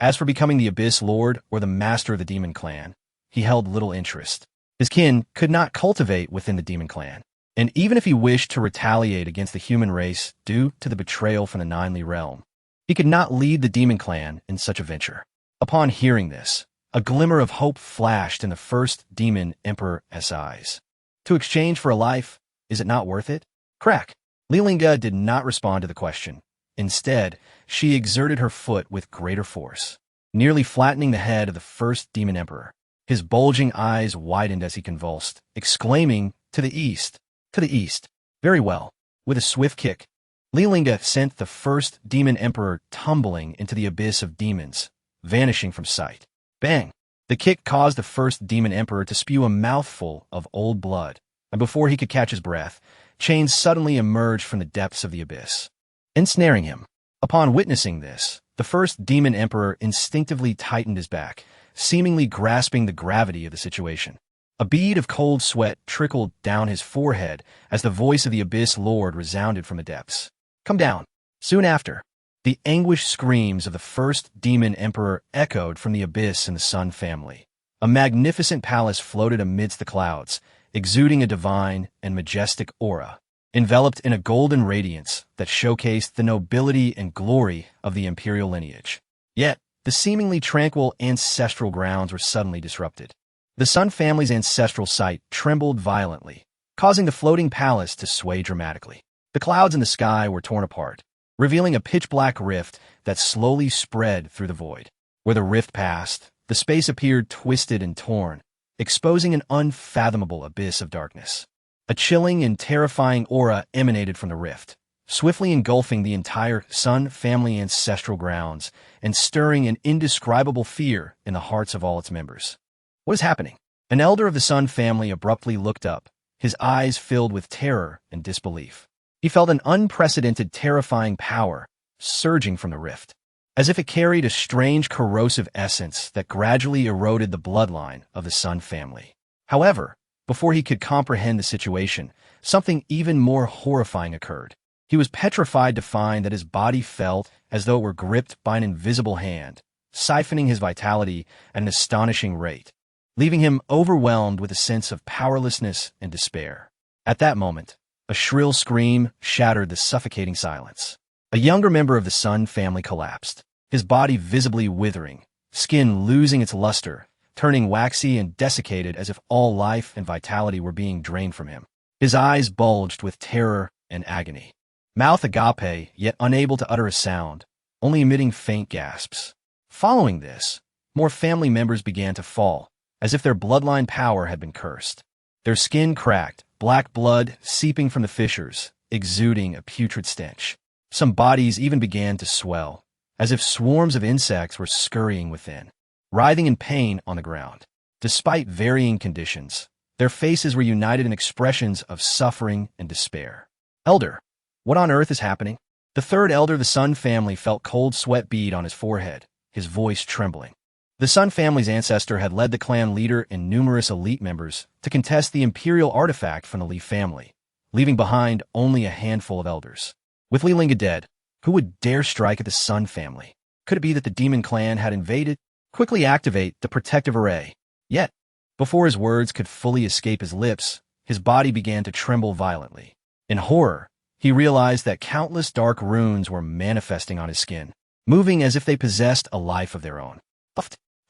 As for becoming the Abyss Lord or the master of the demon clan, he held little interest. His kin could not cultivate within the demon clan, and even if he wished to retaliate against the human race due to the betrayal from the Nine-Li realm, he could not lead the demon clan in such a venture. Upon hearing this, a glimmer of hope flashed in the first demon emperor's eyes. To exchange for a life, is it not worth it? Crack. Li Lingge did not respond to the question. Instead, she exerted her foot with greater force, nearly flattening the head of the first demon emperor. His bulging eyes widened as he convulsed, exclaiming, to the east, to the east. Very well. With a swift kick, Li Lingge sent the first demon emperor tumbling into the abyss of demons, vanishing from sight. Bang! The kick caused the first demon emperor to spew a mouthful of old blood, and before he could catch his breath, chains suddenly emerged from the depths of the abyss, ensnaring him. Upon witnessing this, the first demon emperor instinctively tightened his back, seemingly grasping the gravity of the situation. A bead of cold sweat trickled down his forehead as the voice of the Abyss Lord resounded from the depths. Come down. Soon after, the anguished screams of the first demon emperor echoed from the abyss in the Sun family. A magnificent palace floated amidst the clouds, exuding a divine and majestic aura, enveloped in a golden radiance that showcased the nobility and glory of the imperial lineage. Yet, the seemingly tranquil ancestral grounds were suddenly disrupted. The Sun family's ancestral site trembled violently, causing the floating palace to sway dramatically. The clouds in the sky were torn apart, revealing a pitch-black rift that slowly spread through the void. Where the rift passed, the space appeared twisted and torn, exposing an unfathomable abyss of darkness. A chilling and terrifying aura emanated from the rift, swiftly engulfing the entire Sun family ancestral grounds and stirring an indescribable fear in the hearts of all its members. What is happening? An elder of the Sun family abruptly looked up, his eyes filled with terror and disbelief. He felt an unprecedented, terrifying power surging from the rift, as if it carried a strange corrosive essence that gradually eroded the bloodline of the Sun family. However, before he could comprehend the situation, something even more horrifying occurred. He was petrified to find that his body felt as though it were gripped by an invisible hand, siphoning his vitality at an astonishing rate, leaving him overwhelmed with a sense of powerlessness and despair. At that moment, a shrill scream shattered the suffocating silence. A younger member of the Sun family collapsed, his body visibly withering, skin losing its luster, turning waxy and desiccated as if all life and vitality were being drained from him. His eyes bulged with terror and agony. Mouth agape, yet unable to utter a sound, only emitting faint gasps. Following this, more family members began to fall, as if their bloodline power had been cursed. Their skin cracked, black blood seeping from the fissures, exuding a putrid stench. Some bodies even began to swell, as if swarms of insects were scurrying within, writhing in pain on the ground. Despite varying conditions, their faces were united in expressions of suffering and despair. Elder, what on earth is happening? The third elder of the Sun family felt cold sweat bead on his forehead, his voice trembling. The Sun family's ancestor had led the clan leader and numerous elite members to contest the Imperial artifact from the Li family, leaving behind only a handful of elders. With Li Lingge dead, who would dare strike at the Sun family? Could it be that the demon clan had invaded? Quickly activate the protective array. Yet, before his words could fully escape his lips, his body began to tremble violently. In horror, he realized that countless dark runes were manifesting on his skin, moving as if they possessed a life of their own.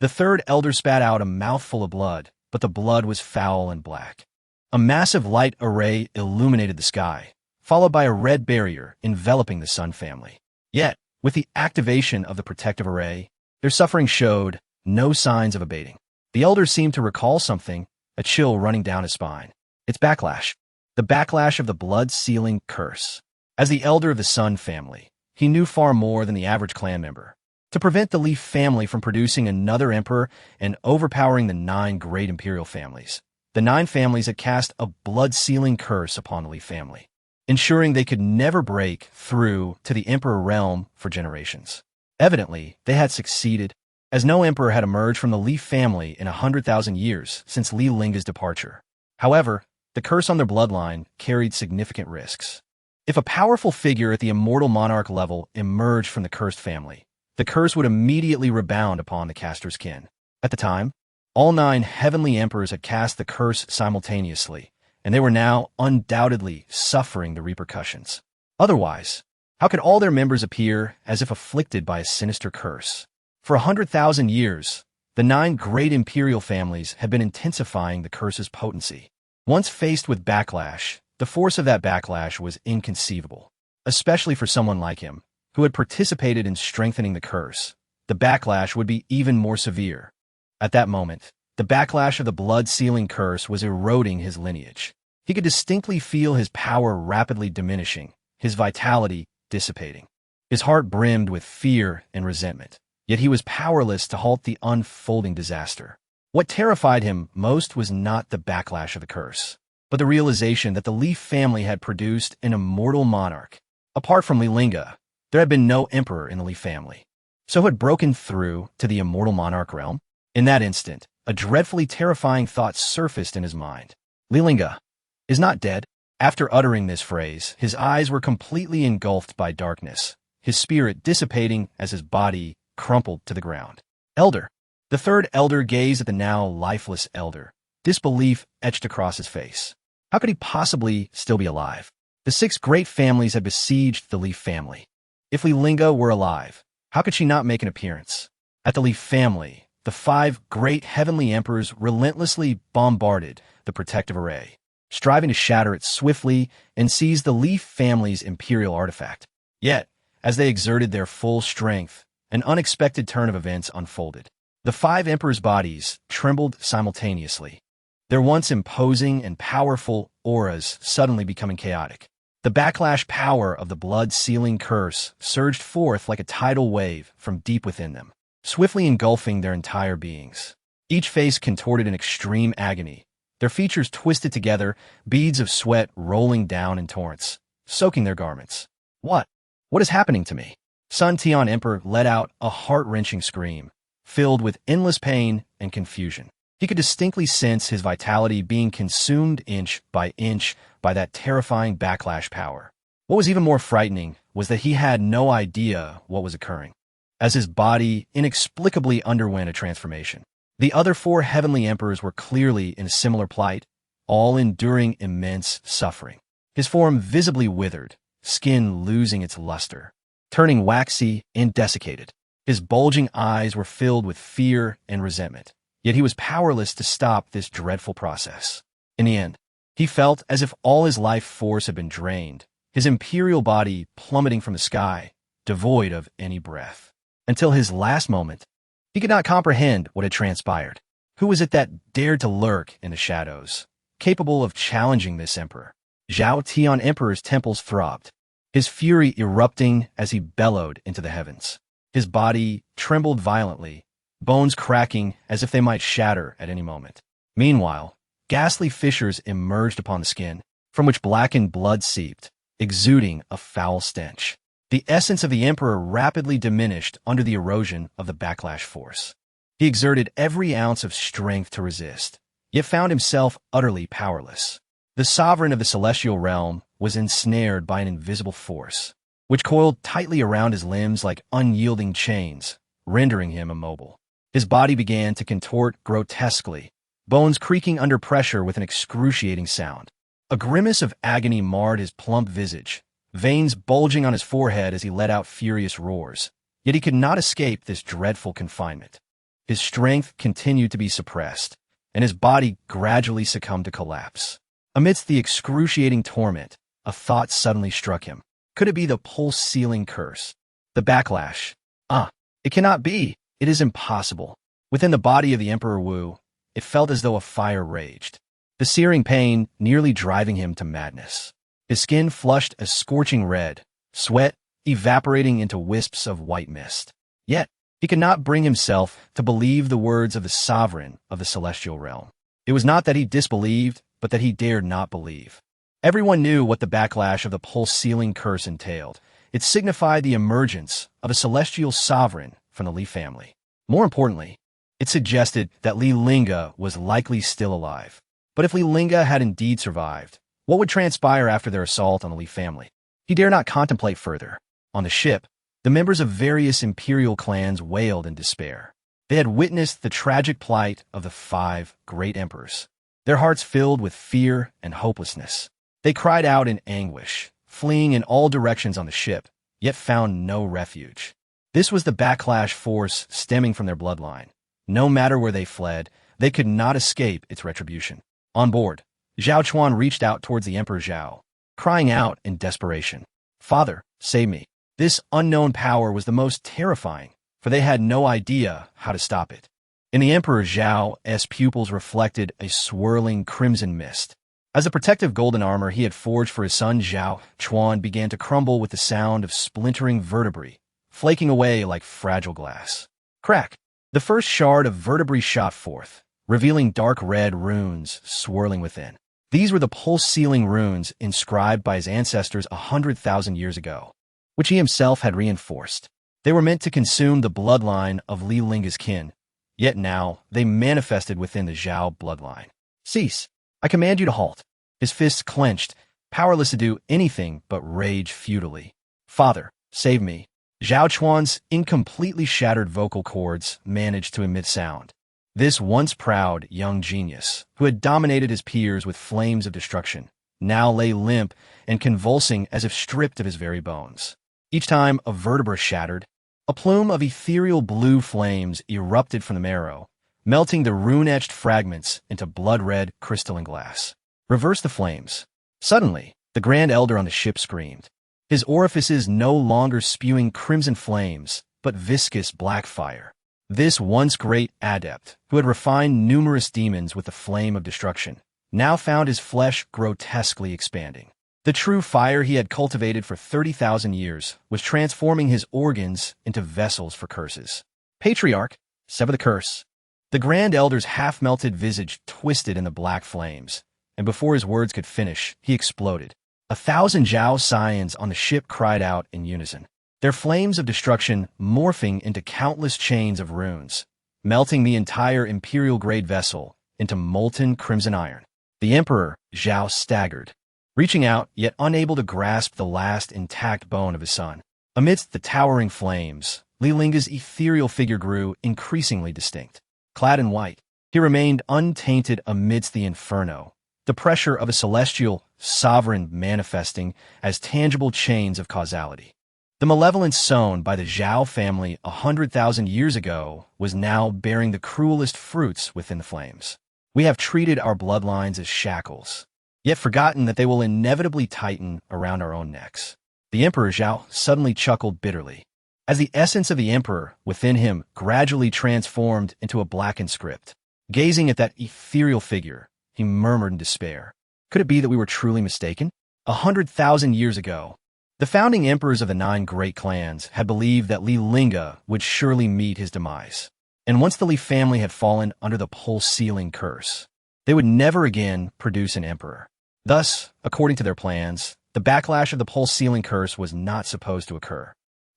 The third elder spat out a mouthful of blood, but the blood was foul and black. A massive light array illuminated the sky, followed by a red barrier enveloping the Sun family. Yet, with the activation of the protective array, their suffering showed no signs of abating. The elder seemed to recall something, a chill running down his spine. Its backlash. The backlash of the blood-sealing curse. As the elder of the Sun family, he knew far more than the average clan member. To prevent the Li family from producing another emperor and overpowering the 9 great imperial families, the 9 families had cast a blood-sealing curse upon the Li family, ensuring they could never break through to the emperor realm for generations. Evidently, they had succeeded, as no emperor had emerged from the Li family in 100,000 years since Li Lingge's departure. However, the curse on their bloodline carried significant risks. If a powerful figure at the immortal monarch level emerged from the cursed family, the curse would immediately rebound upon the caster's kin. At the time, all 9 heavenly emperors had cast the curse simultaneously, and they were now undoubtedly suffering the repercussions. Otherwise, how could all their members appear as if afflicted by a sinister curse? For 100,000 years, the 9 great imperial families had been intensifying the curse's potency. Once faced with backlash, the force of that backlash was inconceivable, especially for someone like him, who had participated in strengthening the curse. The backlash would be even more severe. At that moment, the backlash of the blood-sealing curse was eroding his lineage. He could distinctly feel his power rapidly diminishing, his vitality dissipating. His heart brimmed with fear and resentment, yet he was powerless to halt the unfolding disaster. What terrified him most was not the backlash of the curse, but the realization that the Li family had produced an immortal monarch. Apart from Li Lingge, there had been no emperor in the Li family, so had broken through to the immortal monarch realm. In that instant, a dreadfully terrifying thought surfaced in his mind. Li Lingge is not dead. After uttering this phrase, his eyes were completely engulfed by darkness, his spirit dissipating as his body crumpled to the ground. Elder. The third elder gazed at the now lifeless elder, disbelief etched across his face. How could he possibly still be alive? The 6 great families had besieged the Li family. If Li Lingge were alive, how could she not make an appearance? At the Li family, the 5 great heavenly emperors relentlessly bombarded the protective array, striving to shatter it swiftly and seize the Li family's imperial artifact. Yet, as they exerted their full strength, an unexpected turn of events unfolded. The 5 emperors' bodies trembled simultaneously, their once imposing and powerful auras suddenly becoming chaotic. The backlash power of the blood-sealing curse surged forth like a tidal wave from deep within them, swiftly engulfing their entire beings. each face contorted in extreme agony, their features twisted together, beads of sweat rolling down in torrents, soaking their garments. What? What is happening to me? Sun Tian Emperor let out a heart-wrenching scream, filled with endless pain and confusion. He could distinctly sense his vitality being consumed inch by that terrifying backlash power. What was even more frightening was that he had no idea what was occurring, as his body inexplicably underwent a transformation. The other four heavenly emperors were clearly in a similar plight, all enduring immense suffering. His form visibly withered, skin losing its luster, turning waxy and desiccated. His bulging eyes were filled with fear and resentment, yet he was powerless to stop this dreadful process. In the end, he felt as if all his life force had been drained, his imperial body plummeting from the sky, devoid of any breath. Until his last moment, he could not comprehend what had transpired. Who was it that dared to lurk in the shadows, capable of challenging this emperor? Zhao Tian Emperor's temples throbbed, his fury erupting as he bellowed into the heavens. His body trembled violently, bones cracking as if they might shatter at any moment. Meanwhile, ghastly fissures emerged upon the skin, from which blackened blood seeped, exuding a foul stench. The essence of the emperor rapidly diminished under the erosion of the backlash force. He exerted every ounce of strength to resist, yet found himself utterly powerless. The sovereign of the celestial realm was ensnared by an invisible force, which coiled tightly around his limbs like unyielding chains, rendering him immobile. His body began to contort grotesquely, bones creaking under pressure with an excruciating sound. A grimace of agony marred his plump visage, veins bulging on his forehead as he let out furious roars. Yet he could not escape this dreadful confinement. His strength continued to be suppressed, and his body gradually succumbed to collapse. Amidst the excruciating torment, a thought suddenly struck him. Could it be the pulse-sealing curse? The backlash? It cannot be. It is impossible. Within the body of the Emperor Wu, it felt as though a fire raged, the searing pain nearly driving him to madness. His skin flushed a scorching red, sweat evaporating into wisps of white mist. Yet, he could not bring himself to believe the words of the sovereign of the celestial realm. It was not that he disbelieved, but that he dared not believe. Everyone knew what the backlash of the pulse-sealing curse entailed. It signified the emergence of a celestial sovereign from the Li family. More importantly, it suggested that Li Lingge was likely still alive. But if Li Lingge had indeed survived, what would transpire after their assault on the Li family? He dare not contemplate further. On the ship, the members of various imperial clans wailed in despair. They had witnessed the tragic plight of the 5 great emperors, their hearts filled with fear and hopelessness. They cried out in anguish, fleeing in all directions on the ship, yet found no refuge. This was the backlash force stemming from their bloodline. No matter where they fled, they could not escape its retribution. On board, Zhao Chuan reached out towards the Emperor Zhao, crying out in desperation, "Father, save me." This unknown power was the most terrifying, for they had no idea how to stop it. In the Emperor Zhao's pupils reflected a swirling crimson mist. As the protective golden armor he had forged for his son Zhao Chuan began to crumble with the sound of splintering vertebrae, flaking away like fragile glass. Crack! The first shard of vertebrae shot forth, revealing dark red runes swirling within. These were the pulse-sealing runes inscribed by his ancestors 100,000 years ago, which he himself had reinforced. They were meant to consume the bloodline of Li Lingge's kin, yet now they manifested within the Zhao bloodline. "Cease! I command you to halt." His fists clenched, powerless to do anything but rage futilely. "Father, save me." Zhao Chuan's incompletely shattered vocal cords managed to emit sound. This once proud young genius, who had dominated his peers with flames of destruction, now lay limp and convulsing as if stripped of his very bones. Each time a vertebra shattered, a plume of ethereal blue flames erupted from the marrow, melting the rune-etched fragments into blood-red crystalline glass. Reverse the flames. Suddenly, the Grand Elder on the ship screamed, his orifices no longer spewing crimson flames, but viscous black fire. This once great adept, who had refined numerous demons with the flame of destruction, now found his flesh grotesquely expanding. The true fire he had cultivated for 30,000 years was transforming his organs into vessels for curses. "Patriarch, sever the curse." The Grand Elder's half-melted visage twisted in the black flames, and before his words could finish, he exploded. 1,000 Zhao scions on the ship cried out in unison, their flames of destruction morphing into countless chains of runes, melting the entire Imperial-grade vessel into molten crimson iron. The Emperor, Zhao, staggered, reaching out, yet unable to grasp the last intact bone of his son. Amidst the towering flames, Li Lingge's ethereal figure grew increasingly distinct. Clad in white, he remained untainted amidst the inferno, the pressure of a celestial sovereign manifesting as tangible chains of causality. The malevolence sown by the Zhao family 100,000 years ago was now bearing the cruelest fruits within the flames. We have treated our bloodlines as shackles, yet forgotten that they will inevitably tighten around our own necks. The Emperor Zhao suddenly chuckled bitterly, as the essence of the Emperor within him gradually transformed into a blackened script. Gazing at that ethereal figure, he murmured in despair. Could it be that we were truly mistaken? 100,000 years ago, the founding emperors of the 9 great clans had believed that Li Lingge would surely meet his demise. And once the Li family had fallen under the pulse-sealing curse, they would never again produce an emperor. Thus, according to their plans, the backlash of the pulse-sealing curse was not supposed to occur.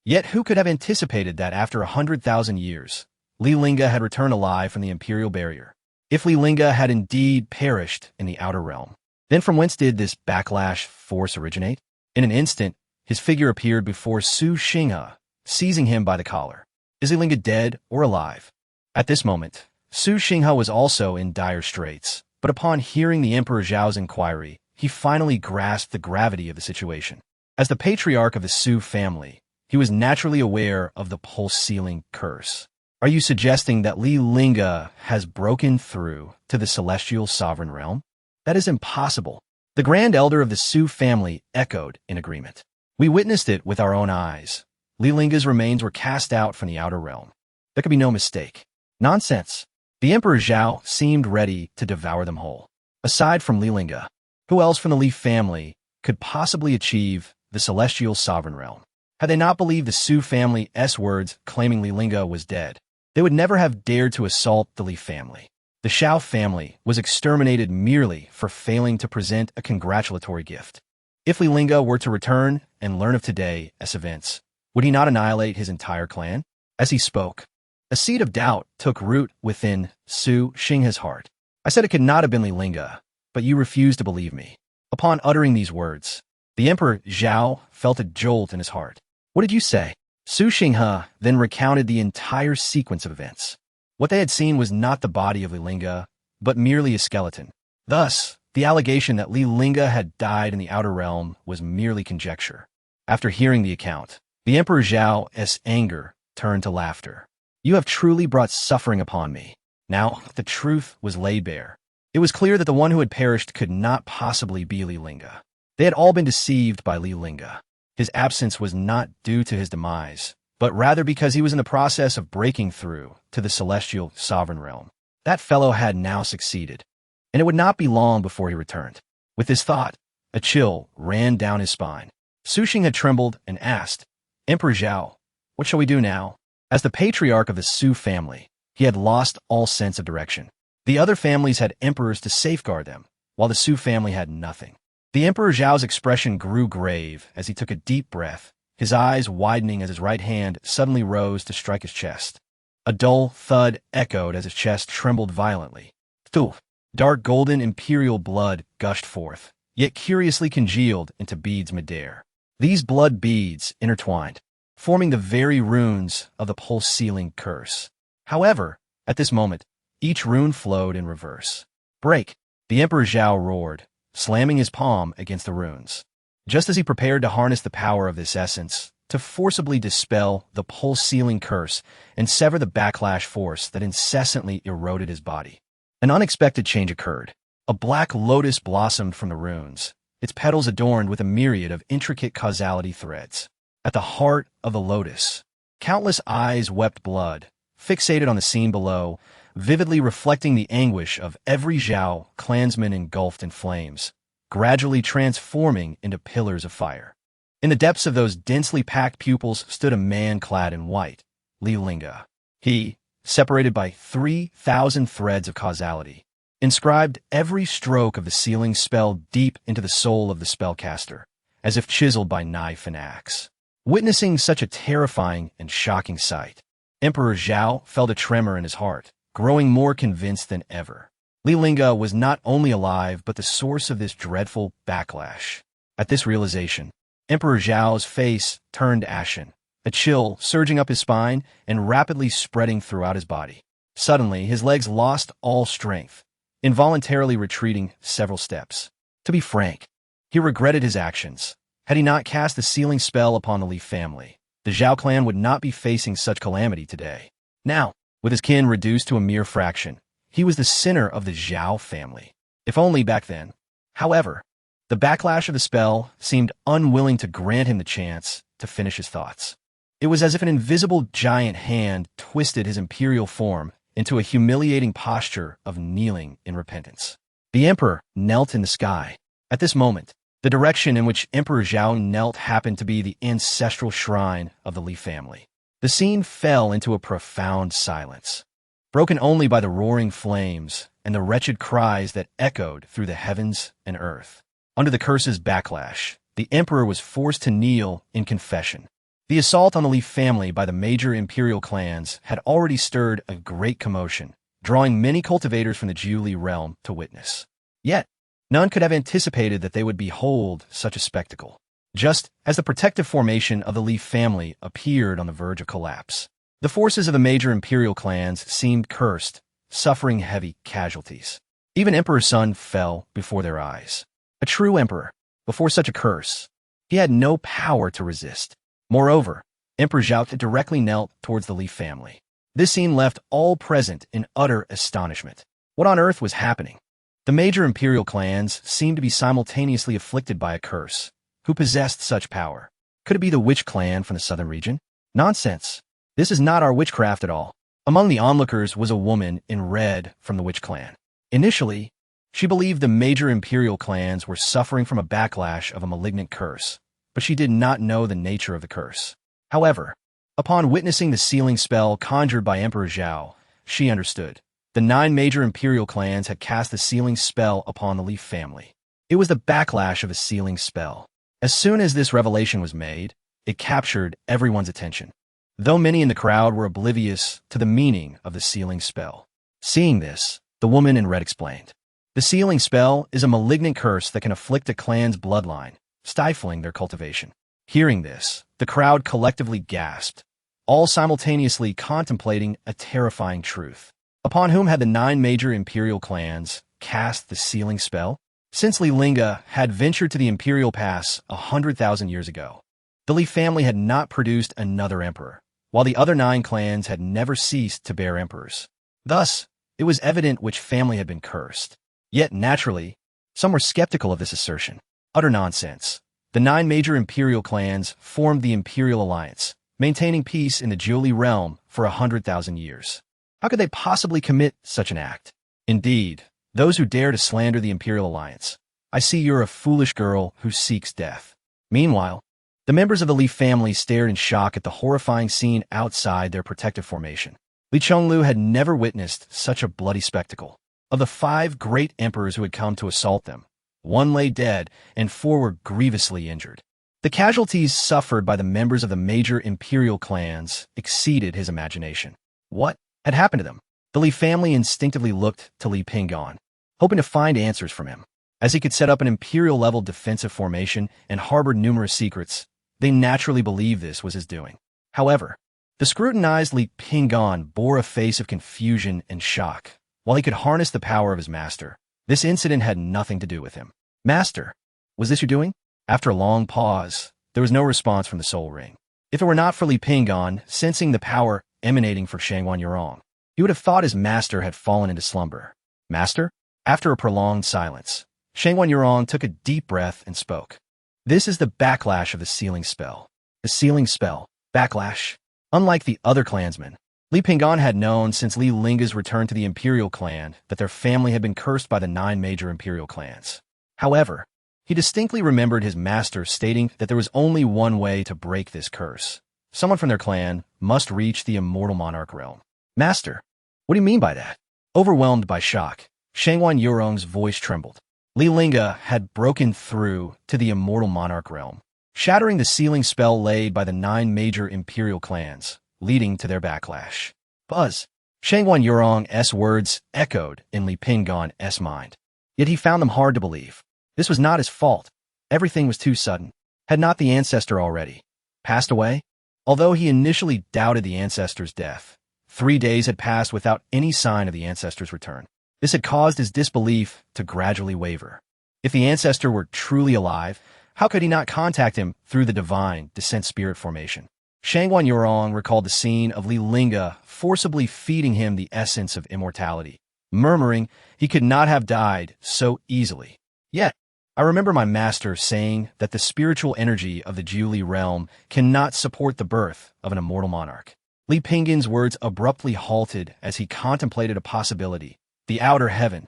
Yet who could have anticipated that after 100,000 years, Li Lingge had returned alive from the Imperial barrier? If Li Lingge had indeed perished in the outer realm, then from whence did this backlash force originate? In an instant, his figure appeared before Su Xinghe, seizing him by the collar. Is Li Lingge dead or alive? At this moment, Su Xinghe was also in dire straits, but upon hearing the Emperor Zhao's inquiry, he finally grasped the gravity of the situation. As the patriarch of the Su family, he was naturally aware of the pulse-sealing curse. Are you suggesting that Li Lingge has broken through to the celestial sovereign realm? That is impossible. The Grand Elder of the Su family echoed in agreement. We witnessed it with our own eyes. Li Lingge's remains were cast out from the outer realm. There could be no mistake. Nonsense. The Emperor Zhao seemed ready to devour them whole. Aside from Li Lingge, who else from the Li family could possibly achieve the celestial sovereign realm? Had they not believed the Su family's words claiming Li Lingge was dead, they would never have dared to assault the Li family. The Shao family was exterminated merely for failing to present a congratulatory gift. If Li Lingge were to return and learn of today's events, would he not annihilate his entire clan? As he spoke, a seed of doubt took root within Su Xinghe's heart. I said it could not have been Li Lingge, but you refused to believe me. Upon uttering these words, the Emperor Zhao felt a jolt in his heart. What did you say? Su Xinghe then recounted the entire sequence of events. What they had seen was not the body of Li Lingge, but merely a skeleton. Thus, the allegation that Li Lingge had died in the outer realm was merely conjecture. After hearing the account, the Emperor Zhao's anger turned to laughter. You have truly brought suffering upon me. Now, the truth was laid bare. It was clear that the one who had perished could not possibly be Li Lingge. They had all been deceived by Li Lingge. His absence was not due to his demise, but rather because he was in the process of breaking through to the celestial sovereign realm. That fellow had now succeeded, and it would not be long before he returned. With this thought, a chill ran down his spine. Su Xinghe had trembled and asked, Emperor Zhao, what shall we do now? As the patriarch of the Su family, he had lost all sense of direction. The other families had emperors to safeguard them, while the Su family had nothing. The Emperor Zhao's expression grew grave as he took a deep breath, his eyes widening as his right hand suddenly rose to strike his chest. A dull thud echoed as his chest trembled violently. Thu! Dark golden imperial blood gushed forth, yet curiously congealed into beads midair. These blood beads intertwined, forming the very runes of the pulse-sealing curse. However, at this moment, each rune flowed in reverse. Break! The Emperor Zhao roared, slamming his palm against the runes. Just as he prepared to harness the power of this essence, to forcibly dispel the pulse-sealing curse and sever the backlash force that incessantly eroded his body. An unexpected change occurred. A black lotus blossomed from the runes, its petals adorned with a myriad of intricate causality threads. At the heart of the lotus, countless eyes wept blood, fixated on the scene below, vividly reflecting the anguish of every Zhao clansman engulfed in flames, gradually transforming into pillars of fire. In the depths of those densely packed pupils stood a man clad in white, Li Lingge. He, separated by 3,000 threads of causality, inscribed every stroke of the sealing spell deep into the soul of the spellcaster, as if chiseled by knife and axe. Witnessing such a terrifying and shocking sight, Emperor Zhao felt a tremor in his heart, growing more convinced than ever. Li Lingge was not only alive but the source of this dreadful backlash. At this realization, Emperor Zhao's face turned ashen, a chill surging up his spine and rapidly spreading throughout his body. Suddenly, his legs lost all strength, involuntarily retreating several steps. To be frank, he regretted his actions. Had he not cast the sealing spell upon the Li family, the Zhao clan would not be facing such calamity today. Now, with his kin reduced to a mere fraction, he was the center of the Zhao family. If only back then. However, the backlash of the spell seemed unwilling to grant him the chance to finish his thoughts. It was as if an invisible giant hand twisted his imperial form into a humiliating posture of kneeling in repentance. The emperor knelt in the sky. At this moment, the direction in which Emperor Zhao knelt happened to be the ancestral shrine of the Li family. The scene fell into a profound silence, broken only by the roaring flames and the wretched cries that echoed through the heavens and earth. Under the curse's backlash, the emperor was forced to kneel in confession. The assault on the Li family by the major imperial clans had already stirred a great commotion, drawing many cultivators from the Li realm to witness. Yet, none could have anticipated that they would behold such a spectacle. Just as the protective formation of the Li family appeared on the verge of collapse, the forces of the major imperial clans seemed cursed, suffering heavy casualties. Even Emperor Sun fell before their eyes. A true emperor, before such a curse, he had no power to resist. Moreover, Emperor Zhao had directly knelt towards the Li family. This scene left all present in utter astonishment. What on earth was happening? The major imperial clans seemed to be simultaneously afflicted by a curse. Who possessed such power? Could it be the witch clan from the southern region? Nonsense. This is not our witchcraft at all. Among the onlookers was a woman in red from the witch clan. Initially, she believed the major imperial clans were suffering from a backlash of a malignant curse, but she did not know the nature of the curse. However, upon witnessing the sealing spell conjured by Emperor Zhao, she understood. The 9 major imperial clans had cast the sealing spell upon the Li family. It was the backlash of a sealing spell. As soon as this revelation was made, it captured everyone's attention, though many in the crowd were oblivious to the meaning of the sealing spell. Seeing this, the woman in red explained. The sealing spell is a malignant curse that can afflict a clan's bloodline, stifling their cultivation. Hearing this, the crowd collectively gasped, all simultaneously contemplating a terrifying truth. Upon whom had the 9 major imperial clans cast the sealing spell? Since Li Lingge had ventured to the Imperial Pass 100,000 years ago, the Li family had not produced another emperor, while the other 9 clans had never ceased to bear emperors. Thus, it was evident which family had been cursed. Yet, naturally, some were skeptical of this assertion. Utter nonsense. The 9 major imperial clans formed the Imperial Alliance, maintaining peace in the Li realm for 100,000 years. How could they possibly commit such an act? Indeed, those who dare to slander the Imperial Alliance, I see you're a foolish girl who seeks death. Meanwhile, the members of the Li family stared in shock at the horrifying scene outside their protective formation. Li Chonglu had never witnessed such a bloody spectacle. Of the 5 great emperors who had come to assault them, 1 lay dead and 4 were grievously injured. The casualties suffered by the members of the major imperial clans exceeded his imagination. What had happened to them? The Li family instinctively looked to Li Pinggan, hoping to find answers from him. As he could set up an imperial-level defensive formation and harbored numerous secrets, they naturally believed this was his doing. However, the scrutinized Li Pinggan bore a face of confusion and shock. While he could harness the power of his master, this incident had nothing to do with him. Master, was this your doing? After a long pause, there was no response from the soul ring. If it were not for Li Pinggan sensing the power emanating from Shangwan Yurong, he would have thought his master had fallen into slumber. Master? After a prolonged silence, Shangwan Yurong took a deep breath and spoke. This is the backlash of the sealing spell. The sealing spell. Backlash. Unlike the other clansmen, Li Pinggan had known since Li Lingge's return to the imperial clan that their family had been cursed by the 9 major imperial clans. However, he distinctly remembered his master stating that there was only one way to break this curse. Someone from their clan must reach the immortal monarch realm. Master, what do you mean by that? Overwhelmed by shock, Shangwan Yurong's voice trembled. Li Lingge had broken through to the immortal monarch realm, shattering the sealing spell laid by the 9 major imperial clans, leading to their backlash. Buzz! Shangwan Yurong's words echoed in Li Pinggan's mind. Yet he found them hard to believe. This was not his fault. Everything was too sudden. Had not the Ancestor already passed away? Although he initially doubted the Ancestor's death, 3 days had passed without any sign of the Ancestor's return. This had caused his disbelief to gradually waver. If the Ancestor were truly alive, how could he not contact him through the divine descent spirit formation? Shangwan Yurong recalled the scene of Li Lingge forcibly feeding him the essence of immortality, murmuring he could not have died so easily. Yet, I remember my master saying that the spiritual energy of the Julie realm cannot support the birth of an immortal monarch. Li Pinggan's words abruptly halted as he contemplated a possibility: the outer heaven.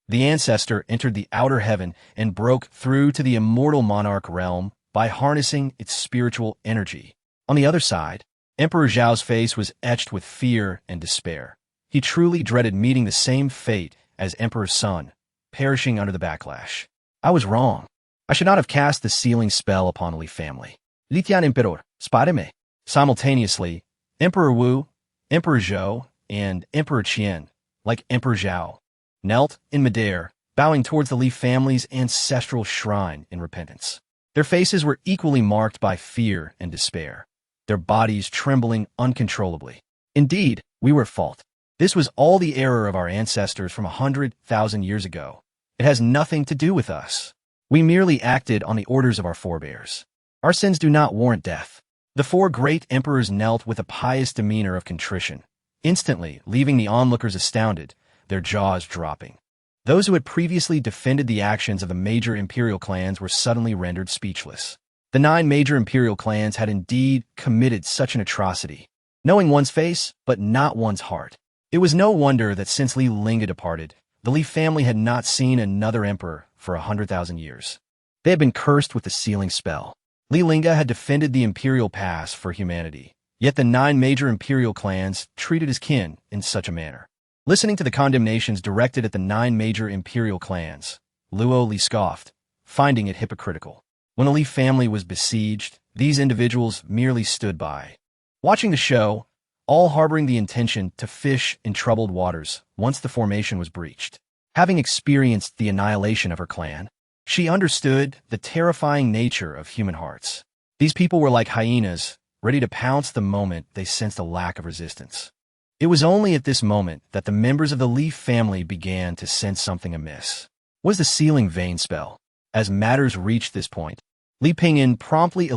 The Ancestor entered the outer heaven and broke through to the immortal monarch realm by harnessing its spiritual energy. On the other side, Emperor Zhao's face was etched with fear and despair. He truly dreaded meeting the same fate as Emperor's son, perishing under the backlash. I was wrong. I should not have cast the sealing spell upon the Li family. Litian Emperor, spáreme. Simultaneously, Emperor Wu, Emperor Zhou, and Emperor Qian, like Emperor Zhao, knelt in midair, bowing towards the Li family's ancestral shrine in repentance. Their faces were equally marked by fear and despair, their bodies trembling uncontrollably. Indeed, we were at fault. This was all the error of our ancestors from 100,000 years ago. It has nothing to do with us. We merely acted on the orders of our forebears. Our sins do not warrant death. The 4 great emperors knelt with a pious demeanor of contrition, instantly leaving the onlookers astounded, their jaws dropping. Those who had previously defended the actions of the major imperial clans were suddenly rendered speechless. The 9 major imperial clans had indeed committed such an atrocity, knowing one's face, but not one's heart. It was no wonder that since Li Lingge departed, the Li family had not seen another emperor for 100,000 years. They had been cursed with the sealing spell. Li Lingge had defended the Imperial Pass for humanity, yet the 9 major imperial clans treated his kin in such a manner. Listening to the condemnations directed at the 9 major imperial clans, Luo Li scoffed, finding it hypocritical. When the Li family was besieged, these individuals merely stood by, watching the show, all harboring the intention to fish in troubled waters once the formation was breached. Having experienced the annihilation of her clan, she understood the terrifying nature of human hearts. These people were like hyenas, ready to pounce the moment they sensed a lack of resistance. It was only at this moment that the members of the Li family began to sense something amiss. Was the sealing vain spell? As matters reached this point, Li Pinggan promptly